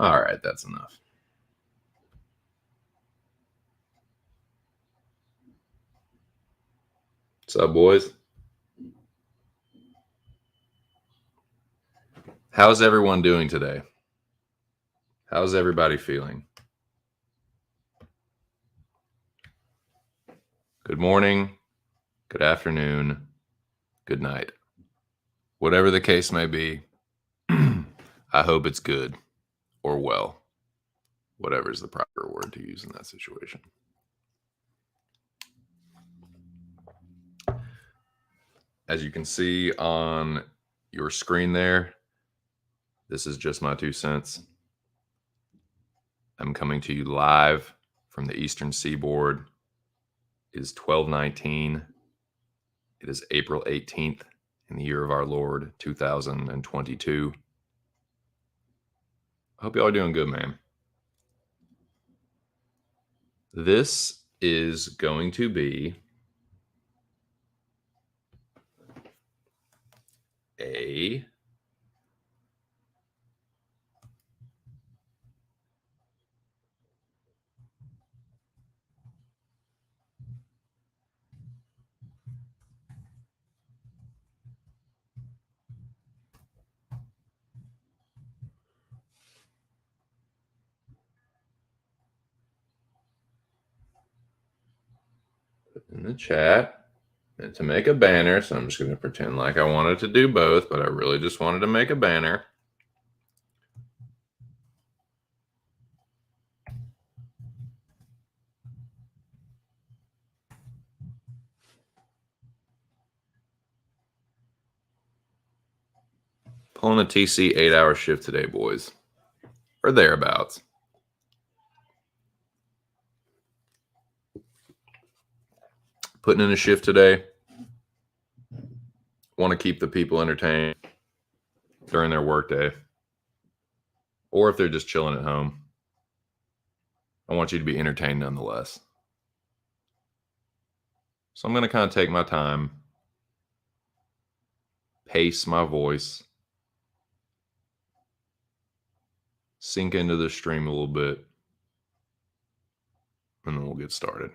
All right, that's enough. What's up, boys? How's everyone doing today? How's everybody feeling? Good morning, good afternoon, good night. Whatever the case may be, I hope it's good or well, whatever is the proper word to use in that situation. As you can see on your screen there, this is just my 2 cents. I'm coming to you live from the Eastern Seaboard. It is 12:19. It is April 18th in the year of our Lord, 2022. I hope y'all are doing good, man. This is going to be a in the chat and to make a banner. So I'm just going to pretend like I wanted to do both, but I really just wanted to make a banner. Pulling a TC 8-hour shift today, boys, or thereabouts. Putting in a shift today. Want to keep the people entertained during their workday, or if they're just chilling at home. I want you to be entertained nonetheless. So I'm going to kind of take my time, pace my voice, sink into the stream a little bit, and then we'll get started.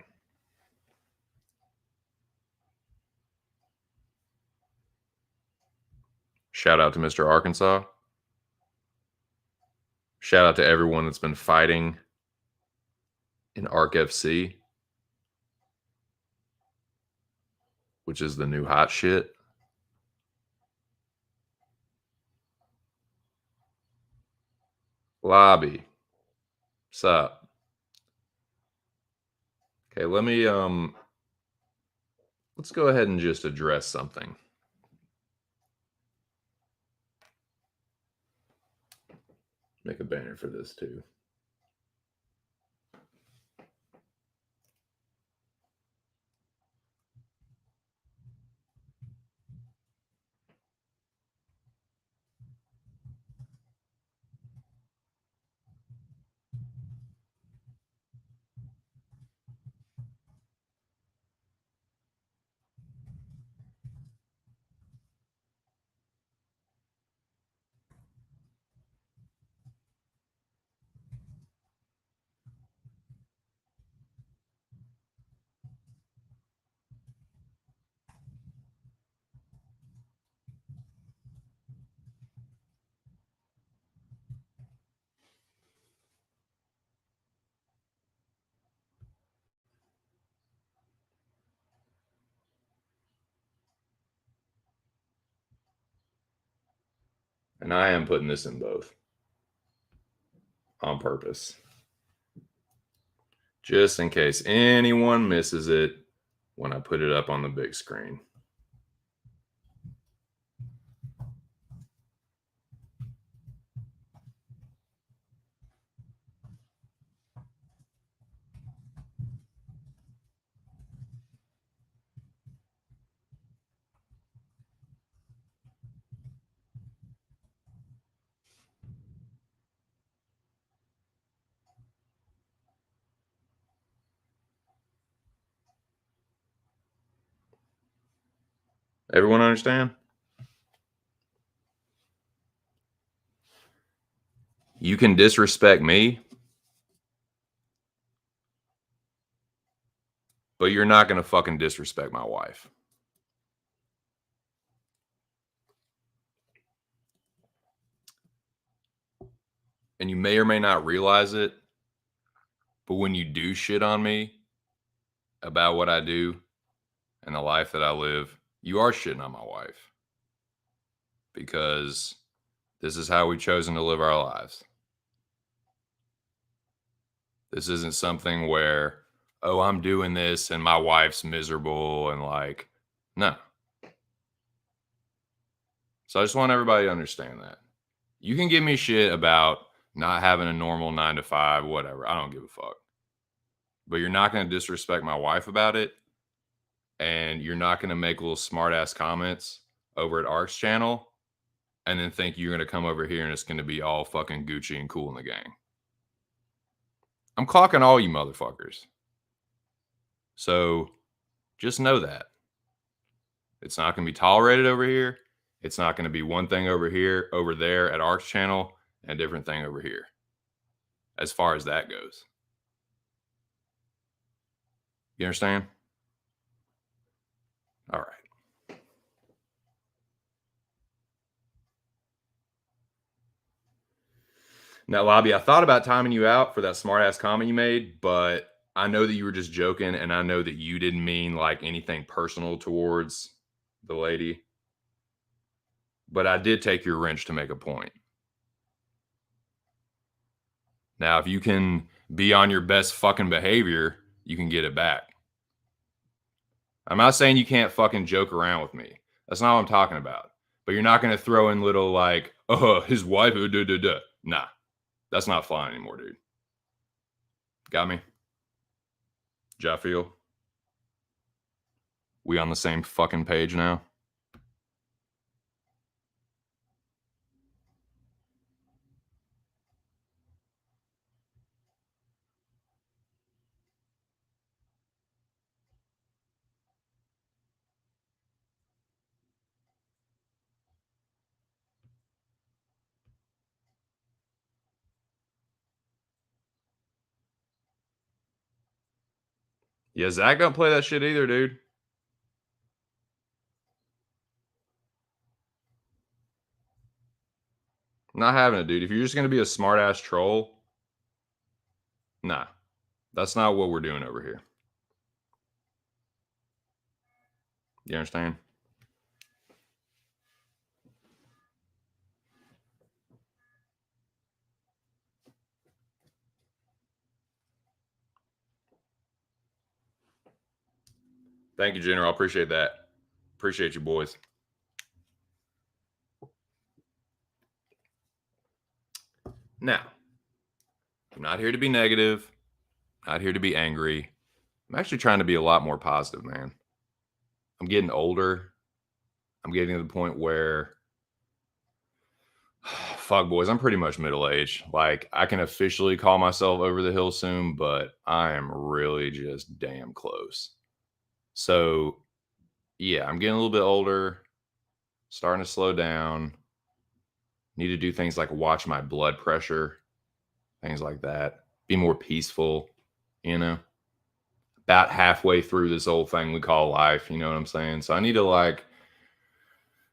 Shout out to Mr. Arkansas. Shout out to everyone that's been fighting in ARC FC, which is the new hot shit. Lobby. What's up? Okay, let's go ahead and just address something. Make a banner for this too. And I am putting this in both on purpose, just in case anyone misses it when I put it up on the big screen. Everyone understand? You can disrespect me, but you're not going to fucking disrespect my wife. And you may or may not realize it, but when you do shit on me about what I do and the life that I live, you are shitting on my wife because this is how we've chosen to live our lives. This isn't something where, oh, I'm doing this and my wife's miserable and like, no. So I just want everybody to understand that. You can give me shit about not having a normal 9 to 5, whatever. I don't give a fuck. But you're not going to disrespect my wife about it. And you're not going to make little smart ass comments over at Ark's channel and then think you're going to come over here and it's going to be all fucking Gucci and cool in the gang. I'm clocking all you motherfuckers. So just know that. It's not going to be tolerated over here. It's not going to be one thing over here, over there at Ark's channel, and a different thing over here. As far as that goes. You understand? All right. Now, Lobby, I thought about timing you out for that smart ass comment you made, but I know that you were just joking, and I know that you didn't mean like anything personal towards the lady. But I did take your wrench to make a point. Now, if you can be on your best fucking behavior, you can get it back. I'm not saying you can't fucking joke around with me. That's not what I'm talking about. But you're not going to throw in little like, oh, his wife, Nah, that's not flying anymore, dude. Got me? Ja feel? We on the same fucking page now? Yeah, Zach don't play that shit either, dude. Not having it, dude. If you're just going to be a smart ass troll, nah, that's not what we're doing over here. You understand? Thank you, General. I appreciate that. Appreciate you, boys. Now, I'm not here to be negative, not here to be angry. I'm actually trying to be a lot more positive, man. I'm getting older. I'm getting to the point where, fuck, boys, I'm pretty much middle aged. Like, I can officially call myself over the hill soon, but I am really just damn close. So, yeah, I'm getting a little bit older, starting to slow down. Need to do things like watch my blood pressure, things like that. Be more peaceful, you know? About halfway through this old thing we call life, you know what I'm saying? So I need to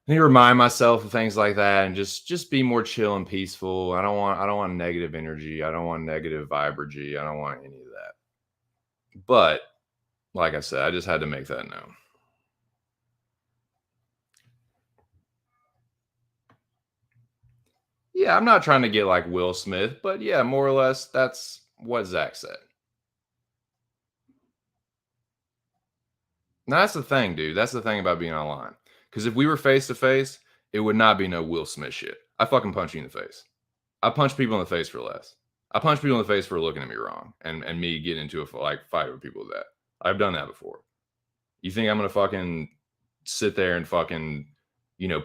remind myself of things like that and just be more chill and peaceful. I don't want negative energy. I don't want negative vibergy. I don't want any of that. But like I said, I just had to make that known. Yeah, I'm not trying to get like Will Smith, but yeah, more or less that's what Zach said. Now, that's the thing, dude. That's the thing about being online. Because if we were face to face, it would not be no Will Smith shit. I fucking punch you in the face. I punch people in the face for less. I punch people in the face for looking at me wrong and me getting into a fight with people with that. I've done that before. You think I'm gonna fucking sit there and fucking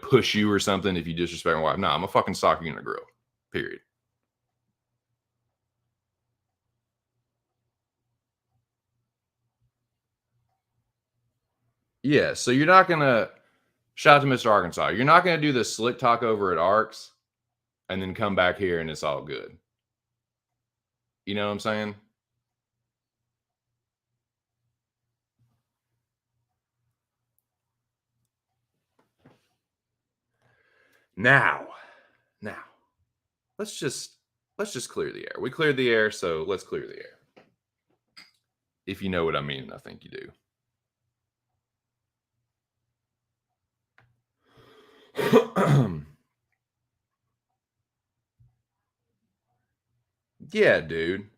push you or something if you disrespect my wife? No, I'm gonna fucking sock you in the grill. Period. Yeah, so you're not gonna shout out to Mr. Arkansas. You're not gonna do the slick talk over at Arcs and then come back here and it's all good. You know what I'm saying? Now, now, let's just let's just clear the air. We cleared the air, so let's clear the air. If you know what I mean, and I think you do. Yeah, dude.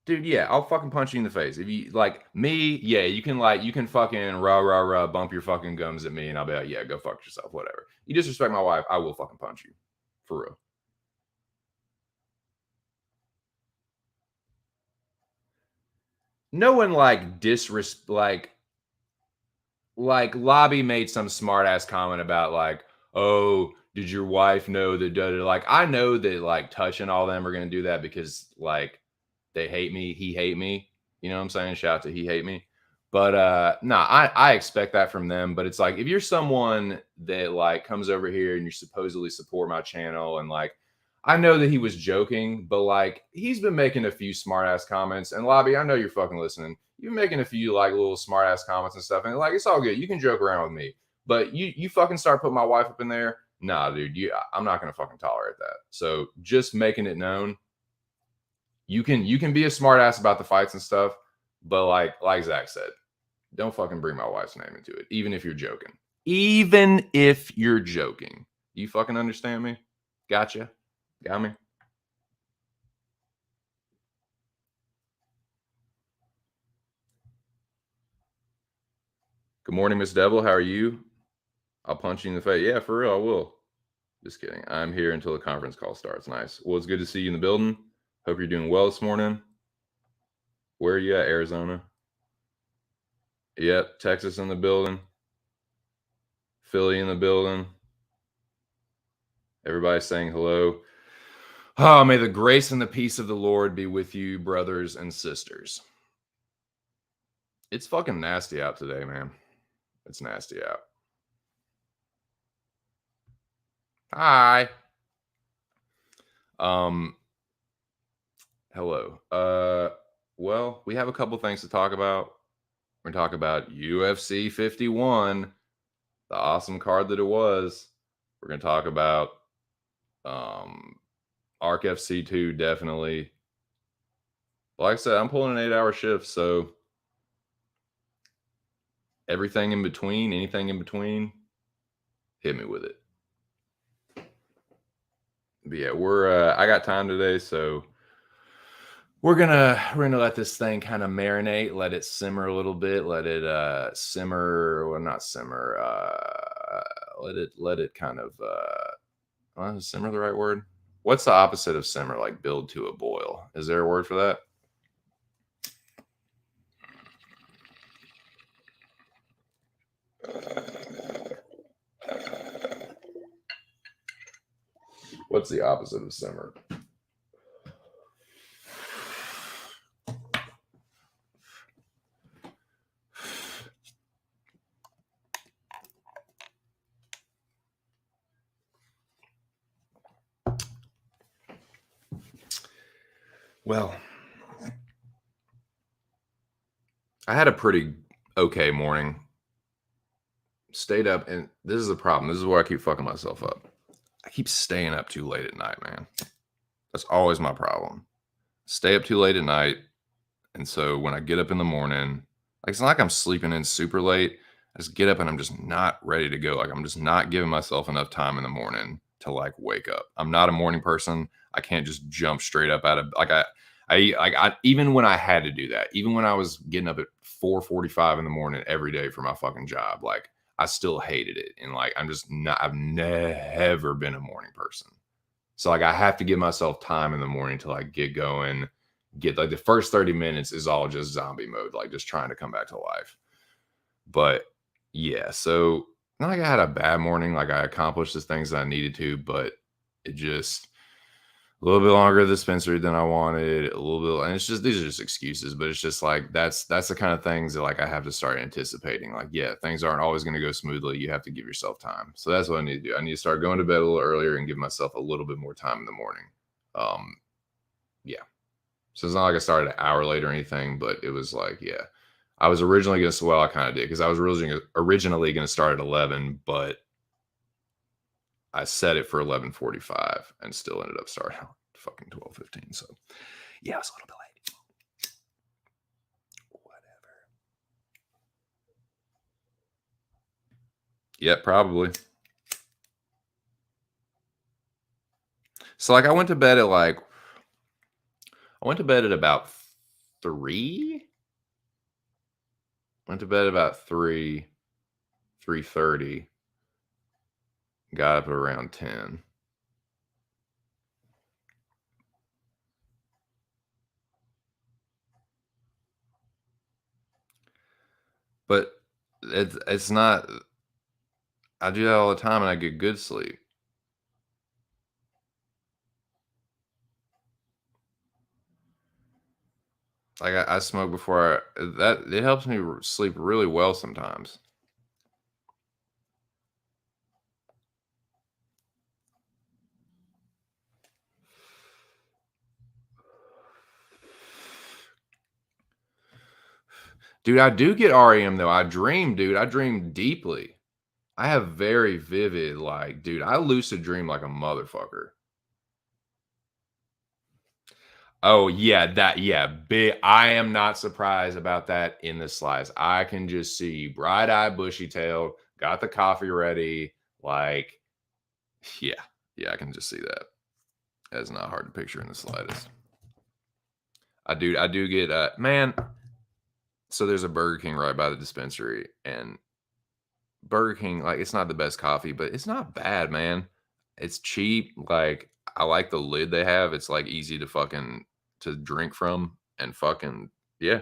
Dude, yeah, I'll fucking punch you in the face. If you like me, yeah, you can fucking rah rah rah bump your fucking gums at me, and I'll be like, yeah, go fuck yourself, whatever. You disrespect my wife, I will fucking punch you, for real. No one like like Lobby made some smart ass comment about like, oh, did your wife know that? Like, I know that like Touch and all them are gonna do that because like they hate me, he hate me. You know what I'm saying? Shout out to he hate me. But nah, I expect that from them. But it's like if you're someone that like comes over here and you supposedly support my channel and like I know that he was joking, but like he's been making a few smart ass comments. And Lobby, I know you're fucking listening. You're making a few like little smart ass comments and stuff. And like it's all good. You can joke around with me. But you fucking start putting my wife up in there. Nah, dude, I'm not gonna fucking tolerate that. So just making it known you can be a smart ass about the fights and stuff, but like Zach said, don't fucking bring my wife's name into it, even if you're joking. Even if you're joking. You fucking understand me? Gotcha. Got me. Good morning, Miss Devil. How are you? I'll punch you in the face. Yeah, for real, I will. Just kidding. I'm here until the conference call starts. Nice. Well, it's good to see you in the building. Hope you're doing well this morning. Where are you at, Arizona? Yep, Texas in the building. Philly in the building. Everybody's saying hello. Oh, may the grace and the peace of the Lord be with you, brothers and sisters. It's fucking nasty out today, man. It's nasty out. Hi. Um, hello. Well, we have a couple things to talk about. We're gonna talk about UFC 51, the awesome card that it was. We're gonna talk about um ARC FC2, definitely. Like I said, I'm pulling an 8-hour shift, so everything in between, anything in between, hit me with it. But yeah, I got time today, so we're gonna let this thing kind of marinate, let it simmer a little bit, let it simmer, well not simmer, let it kind of is simmer the right word? What's the opposite of simmer? Like build to a boil. Is there a word for that? What's the opposite of simmer? Well, I had a pretty okay morning. Stayed up, and this is the problem. This is where I keep fucking myself up. I keep staying up too late at night, man. That's always my problem. Stay up too late at night. And so when I get up in the morning, like it's not like I'm sleeping in super late. I just get up and I'm just not ready to go. Like I'm just not giving myself enough time in the morning to like wake up. I'm not a morning person. I can't just jump straight up out of like I even when I had to do that, even when I was getting up at 4:45 in the morning every day for my fucking job, like I still hated it. And like I'm just not I've never been a morning person. So like I have to give myself time in the morning to like get going, get like the first 30 minutes is all just zombie mode, like just trying to come back to life. But yeah, so not like I had a bad morning, like I accomplished the things that I needed to, but it just a little bit longer at the dispensary than I wanted, a little bit, and it's just these are just excuses, but it's just like that's the kind of things that like I have to start anticipating. Like, yeah, things aren't always going to go smoothly. You have to give yourself time. So that's what I need to do. I need to start going to bed a little earlier and give myself a little bit more time in the morning. Um, Yeah. So it's not like I started an hour late or anything, but it was like, yeah. I was originally going to, well, I kind of did because I was originally going to start at 11, but I set it for 11:45 and still ended up starting at fucking 12:15. So yeah, I was a little bit late. Whatever. Yeah, probably. So like I went to bed at about 3. Went to bed about 3, 3:30. Got up around 10. But it's not, I do that all the time and I get good sleep. Like I smoke before that it helps me sleep really well sometimes. Dude, I do get REM though. I dream, dude. I dream deeply. I have very vivid, like, dude, I lucid dream like a motherfucker. Oh yeah, big. I am not surprised about that in the slides. I can just see bright-eyed, bushy-tailed, got the coffee ready, like, yeah, yeah, I can just see that. That's not hard to picture in the slightest. I do get, man. So there's a Burger King right by the dispensary, and Burger King, like, it's not the best coffee, but it's not bad, man. It's cheap. Like, I like the lid they have. It's like easy to fucking to drink from and fucking yeah,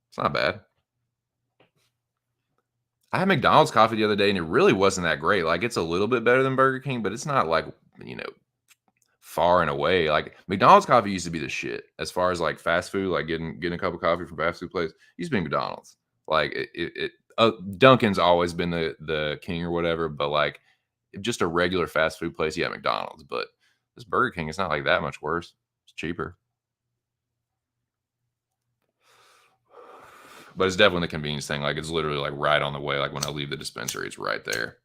it's not bad. I had McDonald's coffee the other day and it really wasn't that great. Like, it's a little bit better than Burger King, but it's not like, you know, far and away. Like McDonald's coffee used to be the shit as far as like fast food, like getting a cup of coffee from fast food place. Used to be McDonald's. Like Dunkin's always been the king or whatever, but like just a regular fast food place, yeah, McDonald's. But this Burger King, it's not like that much worse. It's cheaper, but it's definitely the convenience thing. Like it's literally like right on the way. Like when I leave the dispensary, it's right there.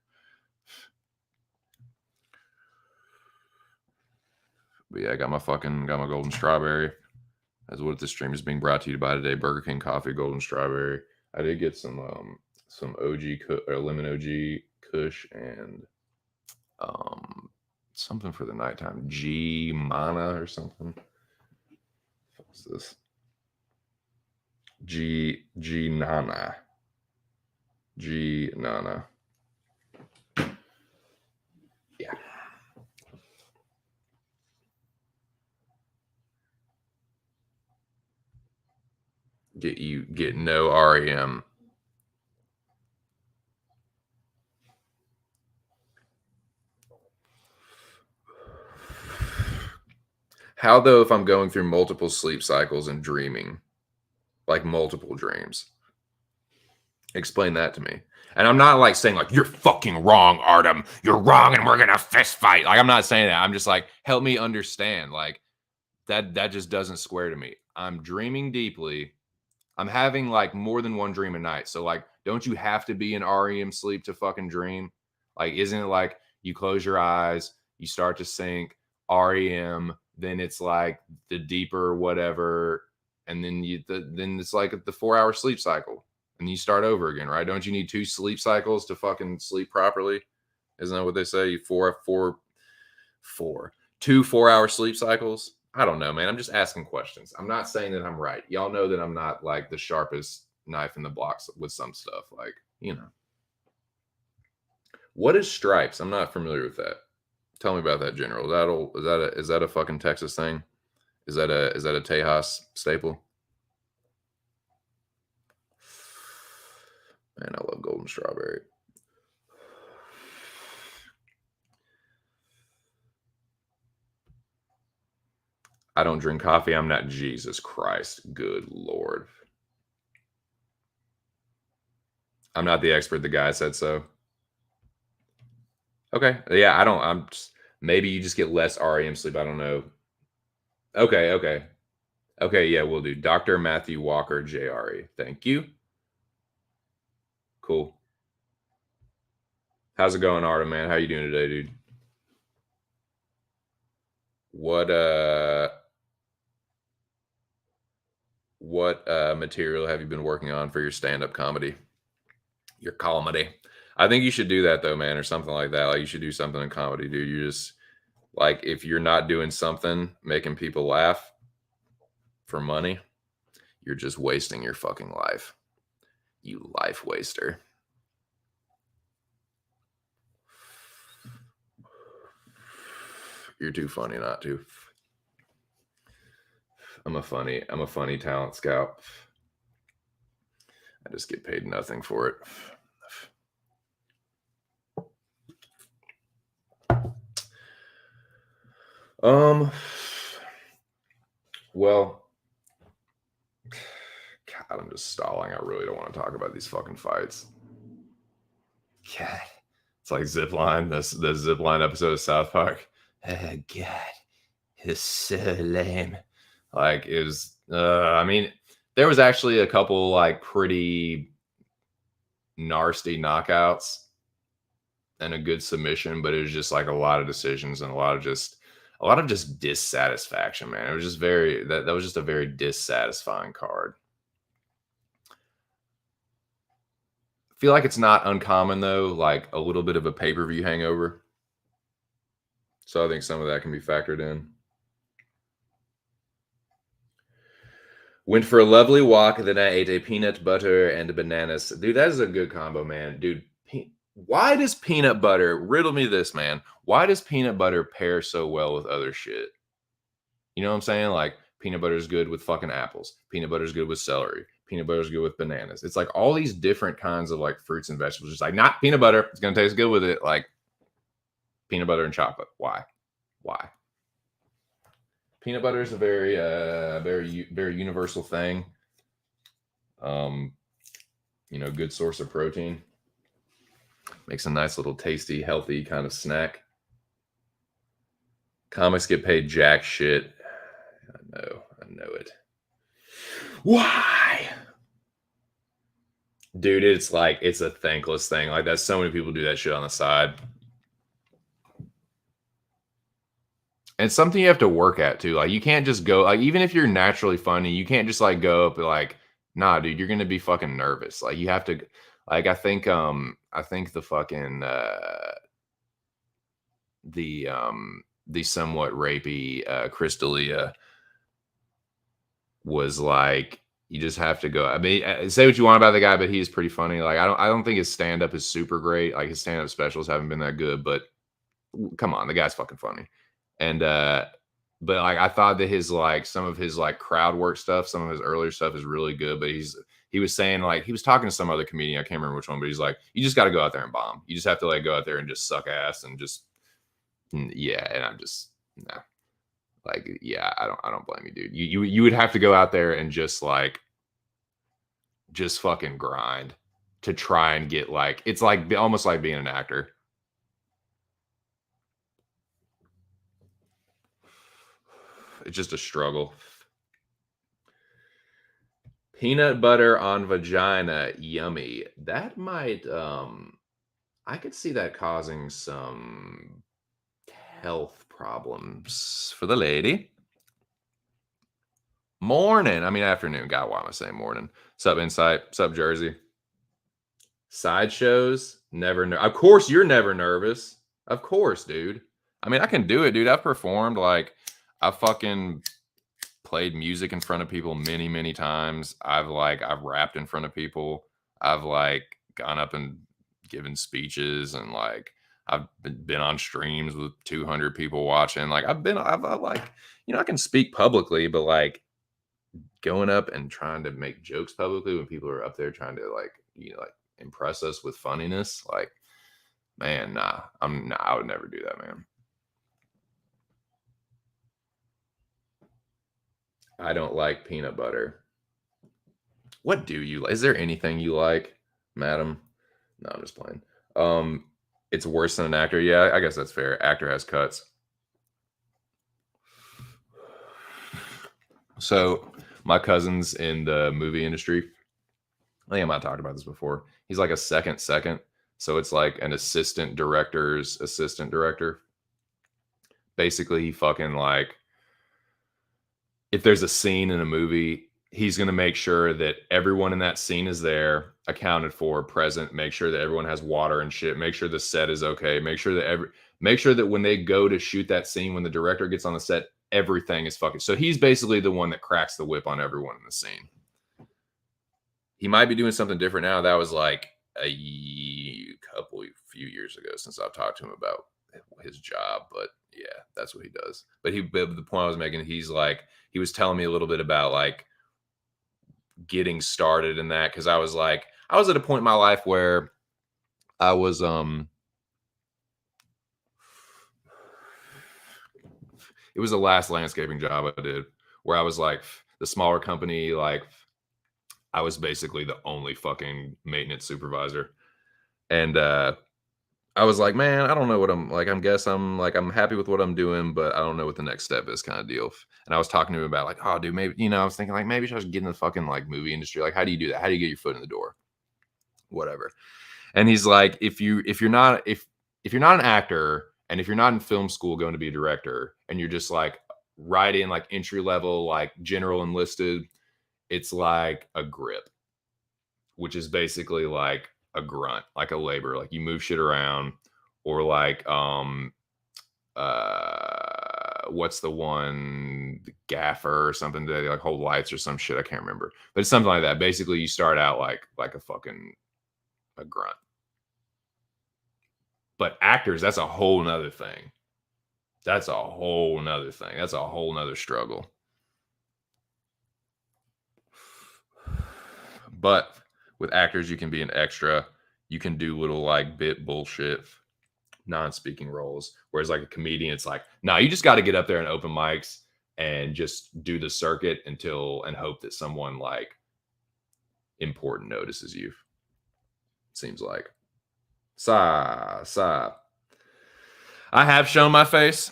But yeah, I got my golden strawberry. That's what this stream is being brought to you by today. Burger King coffee, golden strawberry. I did get some OG or lemon OG Kush and um something for the nighttime. G Mana or something. What's this? G Nana. G Nana. Yeah. Get no REM. How though if I'm going through multiple sleep cycles and dreaming, like multiple dreams? Explain that to me. And I'm not like saying like you're fucking wrong, Artem. You're wrong, and we're gonna fist fight. Like I'm not saying that. I'm just like help me understand. Like that just doesn't square to me. I'm dreaming deeply. I'm having like more than one dream a night. So like, don't you have to be in REM sleep to fucking dream? Like, isn't it like you close your eyes, you start to sink REM, then it's like the deeper whatever, and then then it's like the 4 hour sleep cycle, and you start over again, right? Don't you need 2 sleep cycles to fucking sleep properly? Isn't that what they say? Four, 2 4 hour sleep cycles. I don't know, man. I'm just asking questions. I'm not saying that I'm right. Y'all know that I'm not like the sharpest knife in the blocks with some stuff. Like, you know. What is stripes? I'm not familiar with that. Tell me about that, General. Is that a fucking Texas thing? Is that a Tejas staple? Man, I love golden strawberry. I don't drink coffee. I'm not Jesus Christ. Good Lord. I'm not the expert. The guy said so. Okay. Yeah, I don't. I'm just, maybe you just get less REM sleep. I don't know. Okay, okay. Okay, yeah, we'll do Dr. Matthew Walker, JRE. Thank you. Cool. How's it going, Artem, man? How you doing today, dude? What material have you been working on for your stand-up comedy? Your comedy. I think you should do that though, man, or something like that. Like you should do something in comedy, dude. You just like if you're not doing something making people laugh for money, you're just wasting your fucking life. You life waster. You're too funny not to. I'm a funny talent scout. I just get paid nothing for it. Um well, God, I'm just stalling. I really don't want to talk about these fucking fights. God. It's like Zipline, the Zipline episode of South Park. Oh God, it's so lame. Like it was. I mean, there was actually a couple like pretty nasty knockouts and a good submission, but it was just like a lot of decisions and a lot of just dissatisfaction. Man, it was just that was just a very dissatisfying card. I feel like it's not uncommon though, like a little bit of a pay-per-view hangover. So I think some of that can be factored in. Went for a lovely walk, then I ate a peanut butter and bananas. Dude, that is a good combo, man. Dude, why does peanut butter, riddle me this, man. Why does peanut butter pair so well with other shit? You know what I'm saying? Like, peanut butter is good with fucking apples. Peanut butter is good with celery. Peanut butter is good with bananas. It's like all these different kinds of like fruits and vegetables. Just like, not peanut butter. It's going to taste good with it. Like, peanut butter and chocolate. Why? Why? Peanut butter is a very universal thing. Um, good source of protein. Makes a nice little tasty, healthy kind of snack. Comics get paid jack shit. I know it. Why? Dude, it's a thankless thing. Like that's so many people do that shit on the side. And it's something you have to work at too. Like you can't just go like even if you're naturally funny, you can't just like go up and like, nah, dude, you're gonna be fucking nervous. Like you have to like I think the fucking the somewhat rapey Crystalia was like you just have to go. I mean, say what you want about the guy, but he is pretty funny. Like I don't think his stand up is super great. Like his stand up specials haven't been that good, but come on, the guy's fucking funny. And but like I thought that his like some of his like crowd work stuff, some of his earlier stuff is really good. But he was saying like he was talking to some other comedian, I can't remember which one, but he's like, you just got to go out there and bomb. You just have to like go out there and just suck ass and just yeah. And I'm just nah. Like yeah, I don't blame you, dude. You would have to go out there and just fucking grind to try and get like it's like almost like being an actor. It's just a struggle. Peanut butter on vagina, yummy. That might I could see that causing some health problems for the lady. Morning. I mean afternoon. God, why am I saying morning? Sup Insight? Sup Jersey? Sideshows? Never of course you're never nervous. Of course, dude. I mean, I can do it, dude. I've performed like I fucking played music in front of people many, many times. I've rapped in front of people. I've like gone up and given speeches and like I've been on streams with 200 people watching. Like I've like, I can speak publicly, but like going up and trying to make jokes publicly when people are up there trying to like, like impress us with funniness, like, man, nah, I would never do that, man. I don't like peanut butter. What do you like? Is there anything you like, madam? No, I'm just playing. Um, it's worse than an actor. Yeah, I guess that's fair. Actor has cuts. So my cousin's in the movie industry. I think I might have talked about this before. He's like a second. So it's like an assistant director's assistant director. Basically, he fucking like, if there's a scene in a movie, he's going to make sure that everyone in that scene is there, accounted for, present, make sure that everyone has water and shit, make sure the set is okay, make sure that when they go to shoot that scene, when the director gets on the set, everything is fucking. So he's basically the one that cracks the whip on everyone in the scene. He might be doing something different now. That was like few years ago since I've talked to him about his job, but yeah, that's what he does. But the point I was making, he was telling me a little bit about like getting started in that, because I was at a point in my life where I was it was the last landscaping job I did, where I was like the smaller company, like I was basically the only fucking maintenance supervisor. And I was like, man, I don't know what I'm like. I'm happy with what I'm doing, but I don't know what the next step is, kind of deal. And I was talking to him about like, oh, dude, maybe, I was thinking like maybe I should get in the fucking like movie industry. Like, how do you do that? How do you get your foot in the door? Whatever. And he's like, if you're not an actor, and if you're not in film school going to be a director, and you're just like right in like entry level, like general enlisted, it's like a grip, which is basically like a grunt, like a labor, like you move shit around, or like what's the one, the gaffer or something, that they like hold lights or some shit, I can't remember, but it's something like that. Basically you start out like a grunt. But actors, that's a whole nother thing. That's a whole nother thing. That's a whole nother struggle. But with actors, you can be an extra. You can do little like bit bullshit, non-speaking roles. Whereas like a comedian, it's like, nah, you just got to get up there and open mics and just do the circuit and hope that someone like important notices you. Seems like. Sa. I have shown my face.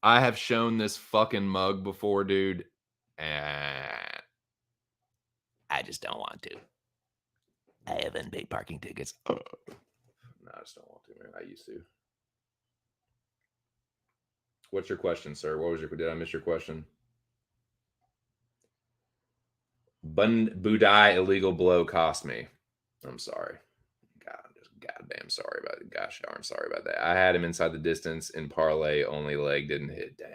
I have shown this fucking mug before, dude. And I just don't want to. I have unpaid parking tickets. No, I just don't want to, man. I used to. What's your question, sir? Did I miss your question? Budai illegal blow cost me. I'm sorry. God, I'm just goddamn sorry about it. Gosh darn sorry about that. I had him inside the distance in parlay, only leg didn't hit. Dang.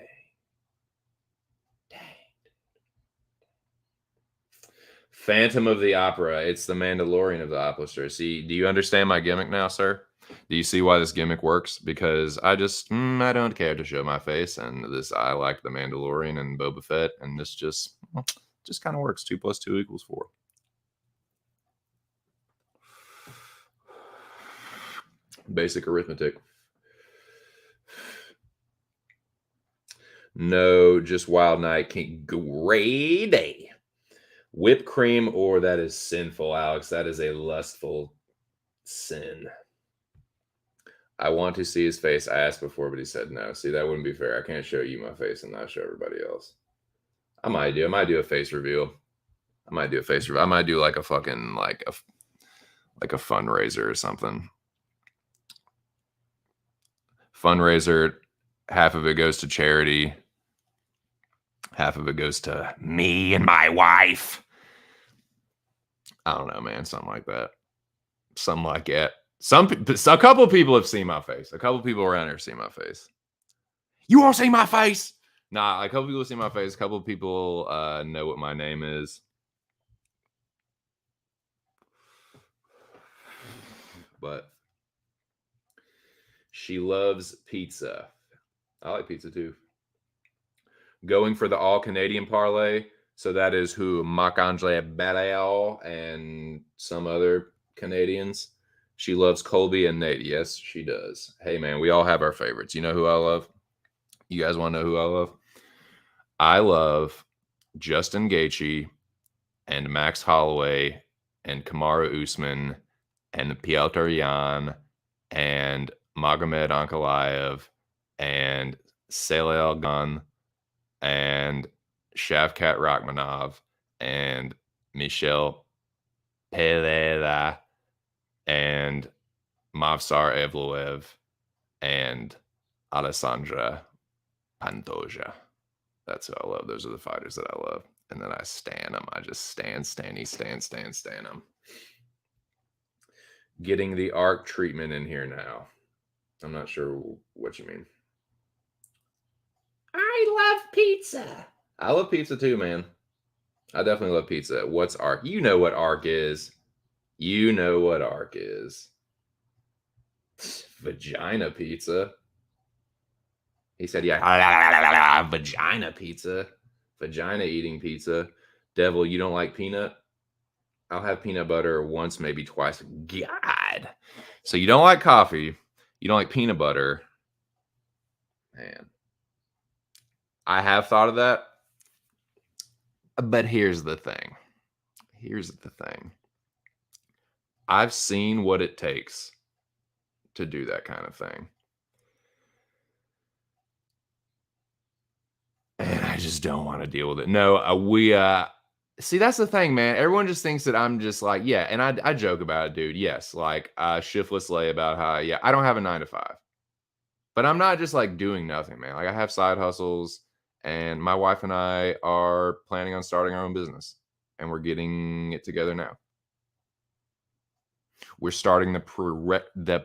Phantom of the Opera. It's the Mandalorian of the Opera. See, do you understand my gimmick now, sir? Do you see why this gimmick works? Because I don't care to show my face, and I like the Mandalorian and Boba Fett, and this just kind of works. 2 + 2 = 4. Basic arithmetic. No, just Wild Night King. Great day. Whipped cream, or that is sinful, Alex. That is a lustful sin. I want to see his face. I asked before, but he said no. See, that wouldn't be fair. I can't show you my face and not show everybody else. I might do a face reveal. I might do like a fucking like a fundraiser or something. Fundraiser, half of it goes to charity. Half of it goes to me and my wife. I don't know, man. Something like that. Something like that. A couple of people have seen my face. A couple of people around here see my face. You won't see my face. Nah, a couple of people see my face. A couple of people know what my name is. But she loves pizza. I like pizza too. Going for the all Canadian parlay. So that is who Marc-Andre Barreal and some other Canadians. She loves Colby and Nate. Yes, she does. Hey, man, we all have our favorites. You know who I love? You guys want to know who I love? I love Justin Gaethje and Max Holloway and Kamaru Usman and Piotr Yan and Magomed Ankalaev and Saleh Algan and Shavkat Rachmanov and Michel Pereira and Mavsar Evloev and Alessandra Pantoja. That's who I love. Those are the fighters that I love. And then I stan them. I just stan them. Getting the ARC treatment in here now. I'm not sure what you mean. I love pizza. I love pizza too, man. I definitely love pizza. What's ARC? You know what ARC is. You know what ARC is. Vagina pizza. He said, yeah, vagina pizza. Vagina eating pizza. Devil, you don't like peanut? I'll have peanut butter once, maybe twice. God. So you don't like coffee. You don't like peanut butter. Man. I have thought of that. But here's the thing. I've seen what it takes to do that kind of thing. And I just don't want to deal with it. No, see, that's the thing, man. Everyone just thinks that I'm just like, yeah. And I joke about it, dude. Yes. Like, shiftless lay about how, yeah, I don't have a 9 to 5. But I'm not just like doing nothing, man. Like, I have side hustles, and my wife and I are planning on starting our own business, and we're getting it together now. We're starting the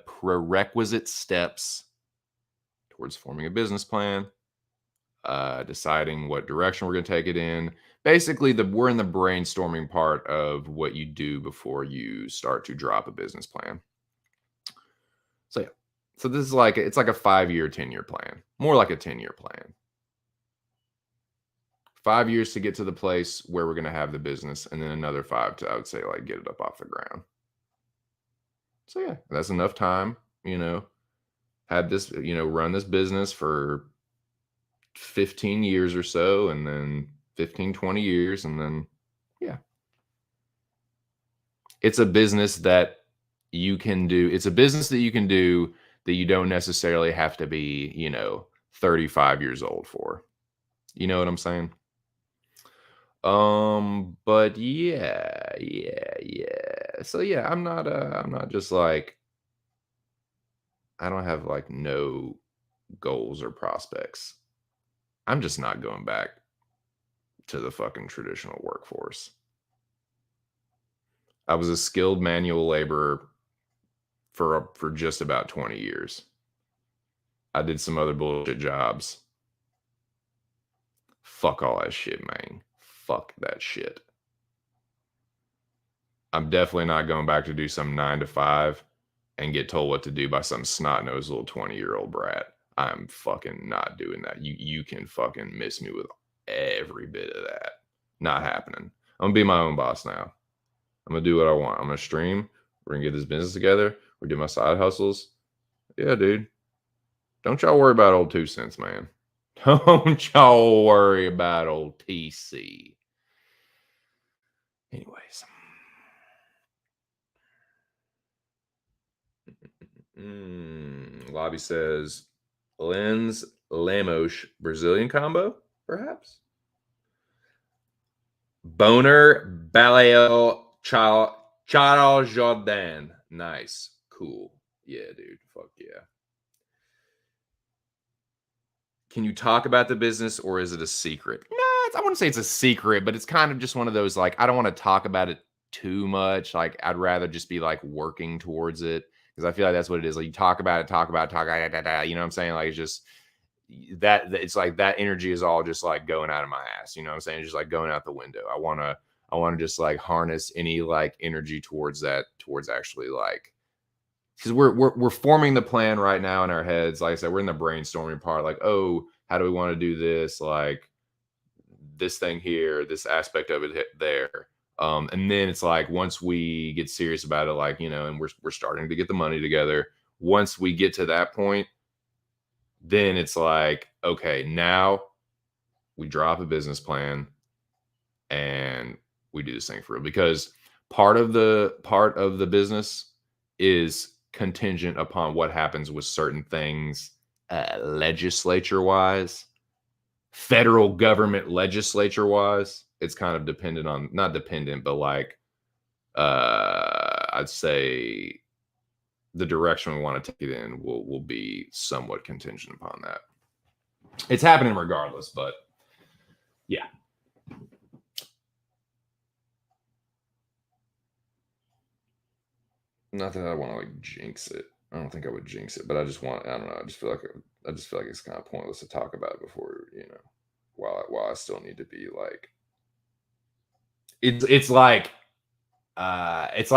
prerequisite steps towards forming a business plan, deciding what direction we're going to take it in. Basically, we're in the brainstorming part of what you do before you start to drop a business plan. So yeah, so this is like, it's like a 5-year, 10-year plan, more like a 10-year plan. 5 years to get to the place where we're going to have the business, and then another 5 to, I would say, like, get it up off the ground. So yeah, that's enough time, had this, run this business for 15 years or so, and then 15, 20 years. And then, yeah, it's a business that you can do. It's a business that you can do that you don't necessarily have to be, 35 years old for. You know what I'm saying? But yeah. So yeah, I'm not just like, I don't have like no goals or prospects. I'm just not going back to the fucking traditional workforce. I was a skilled manual laborer for just about 20 years. I did some other bullshit jobs. Fuck all that shit, man. Fuck that shit. I'm definitely not going back to do some 9 to 5 and get told what to do by some snot-nosed little 20-year-old brat. I'm fucking not doing that. You can fucking miss me with every bit of that. Not happening. I'm gonna be my own boss now. I'm gonna do what I want. I'm gonna stream. We're gonna get this business together. We're doing my side hustles. Yeah, dude. Don't y'all worry about old 2 cents, man. Don't y'all worry about old TC. Anyways. Lobby says Lens Lemos Brazilian combo, perhaps. Boner Baleo Charles Jordan. Nice. Cool. Yeah, dude. Fuck yeah. Can you talk about the business, or is it a secret? No, I wouldn't say it's a secret, but it's kind of just one of those, like, I don't want to talk about it too much. Like, I'd rather just be like working towards it, because I feel like that's what it is. Like, you talk about it, you know what I'm saying? Like, it's just that, it's like that energy is all just like going out of my ass. You know what I'm saying? It's just like going out the window. I want to just like harness any like energy towards that, towards actually like, because we're forming the plan right now in our heads. Like I said, we're in the brainstorming part. Like, oh, how do we want to do this? Like this thing here, this aspect of it there. And then it's like, once we get serious about it, like, and we're starting to get the money together. Once we get to that point, then it's like, okay, now we drop a business plan and we do this thing for real. Because part of the business is contingent upon what happens with certain things, legislature wise. federal government legislature wise, it's kind of dependent on, not dependent, but like I'd say the direction we want to take it in will be somewhat contingent upon that. It's happening regardless, but yeah. Not that I want to like jinx it. I don't think I would jinx it, but I don't know. I just feel like it's kind of pointless to talk about it before, while I still need to be like, it's like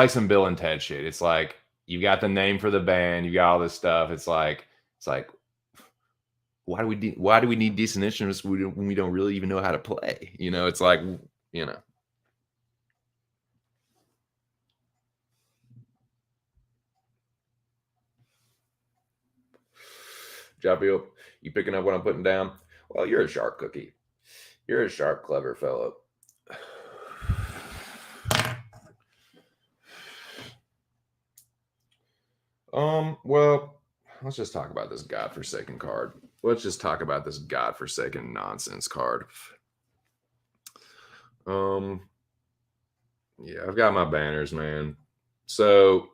some Bill and Ted shit. It's like you got the name for the band, you got all this stuff. It's like why do we need decent instruments when we don't really even know how to play? It's like, Jabio, you picking up what I'm putting down? Well, you're a sharp cookie. You're a sharp, clever fellow. Well, let's just talk about this godforsaken card. Let's just talk about this godforsaken nonsense card. Yeah, I've got my banners, man. So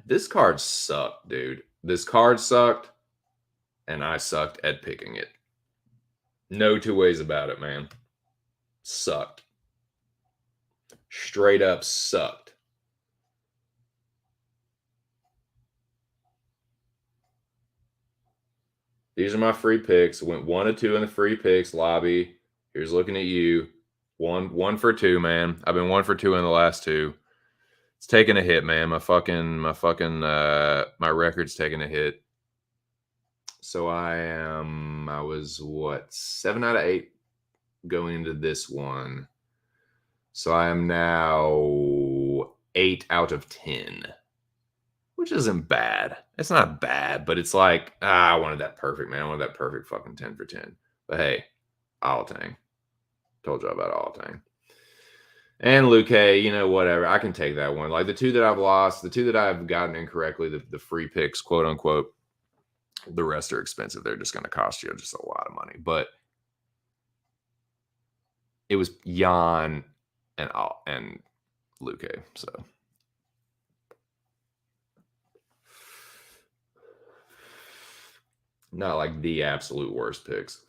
this card sucked, dude. This card sucked, and I sucked at picking it. No two ways about it, man. Sucked. Straight up sucked. These are my free picks. Went 1 to 2 in the free picks lobby. Here's looking at you. One for 2, man. I've been 1 for 2 in the last 2. It's taking a hit, man. My record's taking a hit. So I was 7 out of 8 going into this one. So I am now 8 out of 10, which isn't bad. It's not bad, but it's like, I wanted that perfect, man. I wanted that perfect fucking 10 for 10. But hey, Altang. Told you about Altang. And Luke, whatever. I can take that one. Like the 2 that I've lost, the 2 that I've gotten incorrectly, the free picks, quote unquote, the rest are expensive. They're just going to cost you just a lot of money. But it was Jan and Luke. So not like the absolute worst picks.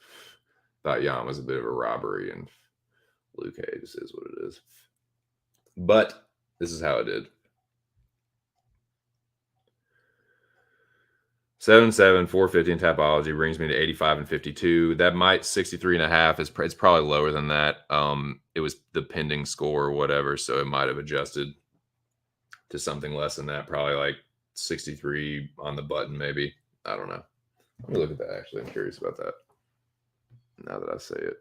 Thought Jan was a bit of a robbery, and Luke just is what it is. But this is how it did. 7-7, 450 in Tapology brings me to 85 and 52. That might 63.5 it's probably lower than that. It was the pending score or whatever, so it might have adjusted to something less than that. Probably like 63 on the button, maybe. I don't know. Let me look at that. Actually, I'm curious about that. Now that I say it.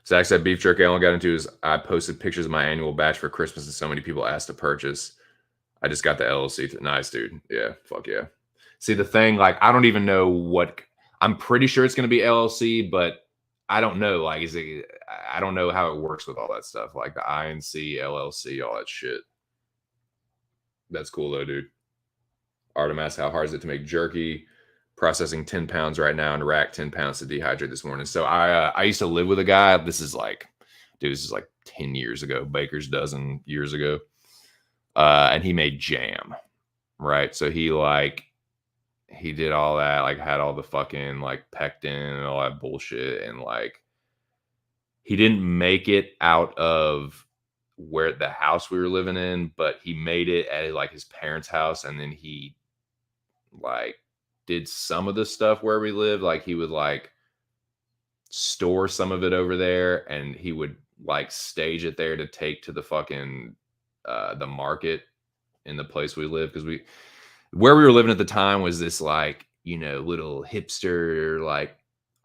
Zach said beef jerky. I only got into is I posted pictures of my annual batch for Christmas, and so many people asked to purchase. I just got the LLC. Nice, dude. Yeah, fuck yeah. See, the thing, like, I don't even know what. I'm pretty sure it's going to be LLC, but I don't know. Like, I don't know how it works with all that stuff, like the INC, LLC, all that shit. That's cool though, dude. Artem asks, how hard is it to make jerky? Processing 10 pounds right now and rack 10 pounds to dehydrate this morning. So I used to live with a guy. This is like 10 years ago, baker's dozen years ago. And he made jam, right? So he did all that, like had all the fucking like pectin and all that bullshit. And like, he didn't make it out of where the house we were living in, but he made it at like his parents' house. And then he like did some of the stuff where we lived. Like he would like store some of it over there, and he would like stage it there to take to the fucking the market in the place we live. Because where we were living at the time was this like, little hipster, like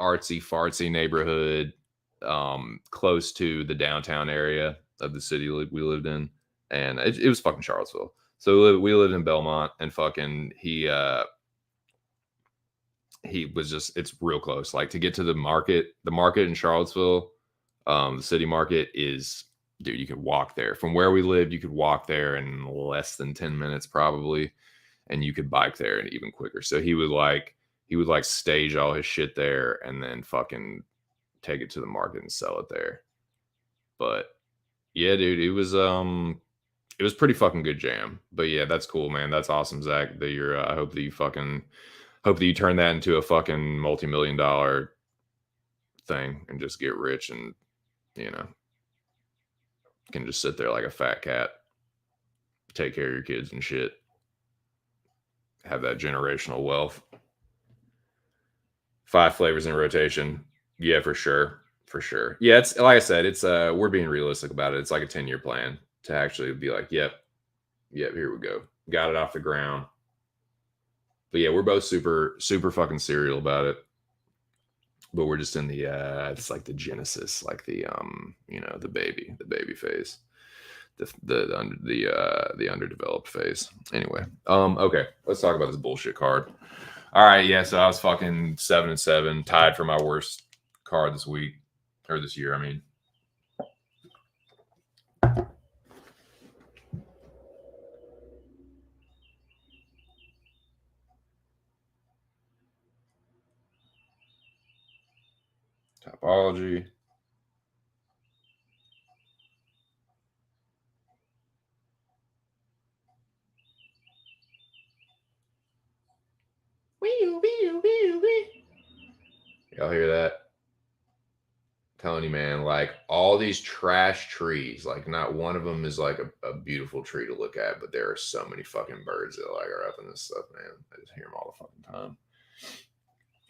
artsy fartsy neighborhood close to the downtown area of the city we lived in. And it was fucking Charlottesville. So we lived in Belmont, and fucking he was just, it's real close. Like to get to the market in Charlottesville, the city market is, dude, you could walk there. From where we lived, you could walk there in less than 10 minutes probably. and you could bike there and even quicker. So he would stage all his shit there and then fucking take it to the market and sell it there. But yeah, dude, it was pretty fucking good jam. But yeah, that's cool, man. That's awesome, Zach. That you're I hope that you turn that into a fucking multi-million dollar thing and just get rich and you know can just sit there like a fat cat, take care of your kids and shit, have that generational wealth. 5 flavors in rotation. Yeah, for sure. For sure. Yeah, it's like I said, it's we're being realistic about it. It's like a 10-year plan to actually be like, yep, here we go. Got it off the ground. But yeah, we're both super, super fucking serial about it. But we're just in the it's like the genesis, like the baby phase. The underdeveloped phase. Anyway, okay, let's talk about this bullshit card. All right, yeah. So I was fucking 7-7, tied for my worst card this week or this year. I mean, topology. Y'all hear that? Telling you, man, like all these trash trees, like not one of them is like a beautiful tree to look at, but there are so many fucking birds that like are up in this stuff, man. I just hear them all the fucking time.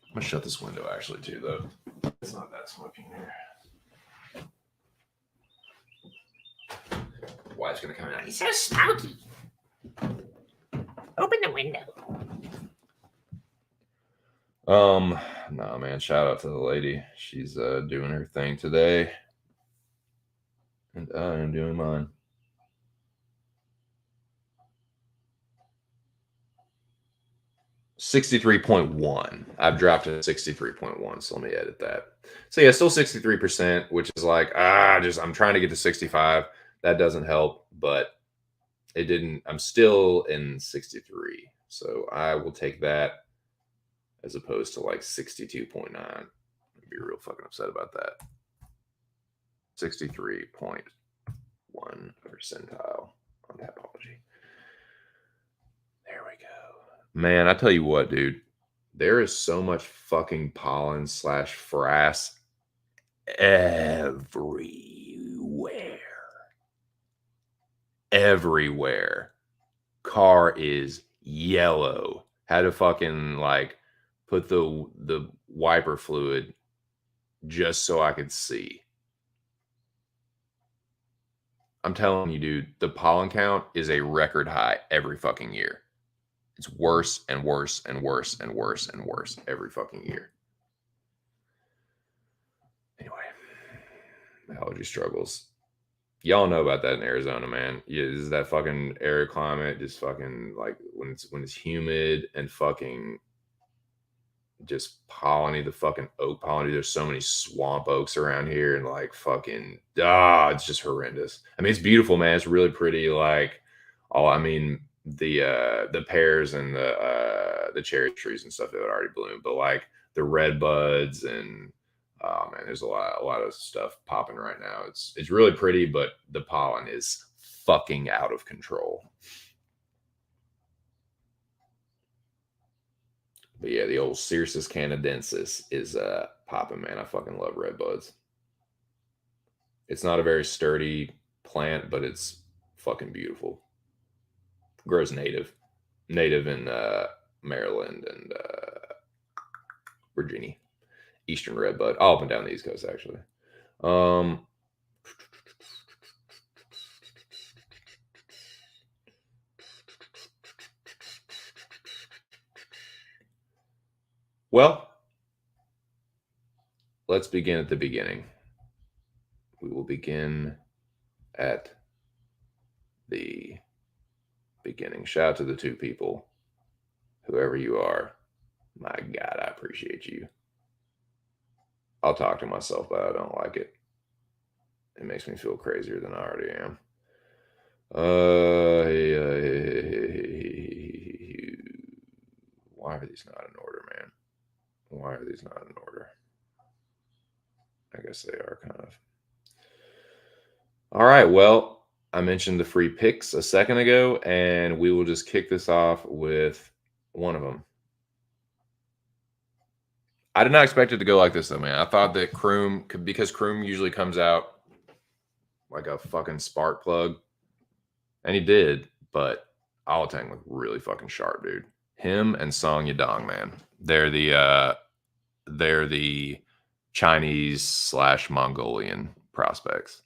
I'm gonna shut this window actually too, though. It's not that smoky in here. Wife's gonna come out. He's so smoky. Open the window. No, man. Shout out to the lady. She's doing her thing today, and I am doing mine. 63.1. I've dropped to 63.1, so let me edit that. So yeah, still 63%, which is like I'm trying to get to 65. That doesn't help, but it didn't. I'm still in 63, so I will take that as opposed to like 62.9. I'd be real fucking upset about that. 63.1 percentile on topology. There we go. Man, I tell you what, dude, there is so much fucking pollen / frass everywhere. Everywhere. Car is yellow. Had to fucking like put the wiper fluid just so I could see. I'm telling you, dude, the pollen count is a record high every fucking year. It's worse and worse and worse and worse and worse every fucking year. Anyway, allergy struggles. Y'all know about that in Arizona, man. Yeah, this is that fucking arid climate, just fucking like when it's humid and fucking just polleny, the fucking oak polleny. There's so many swamp oaks around here, and like fucking it's just horrendous. I mean, it's beautiful, man. It's really pretty. Like, the pears and the cherry trees and stuff that would already bloom, but like the red buds and oh man, there's a lot of stuff popping right now. It's really pretty, but the pollen is fucking out of control. But yeah, the old Cirrus canadensis is popping, man. I fucking love red buds. It's not a very sturdy plant, but it's fucking beautiful. Grows native in Maryland and Virginia. Eastern redbud, all up and down the East Coast, actually. Well, let's begin at the beginning. We will begin at the beginning. Shout out to the 2 people, whoever you are. My God, I appreciate you. I'll talk to myself, but I don't like it. It makes me feel crazier than I already am. Why are these not in order, man? Why are these not in order? I guess they are kind of. All right. Well, I mentioned the free picks a second ago, and we will just kick this off with one of them. I did not expect it to go like this, though, man. I thought that Kroom, because Kroom usually comes out like a fucking spark plug, and he did, but Alatang looked really fucking sharp, dude. Him and Song Yadong, man. They're the Chinese / Mongolian prospects.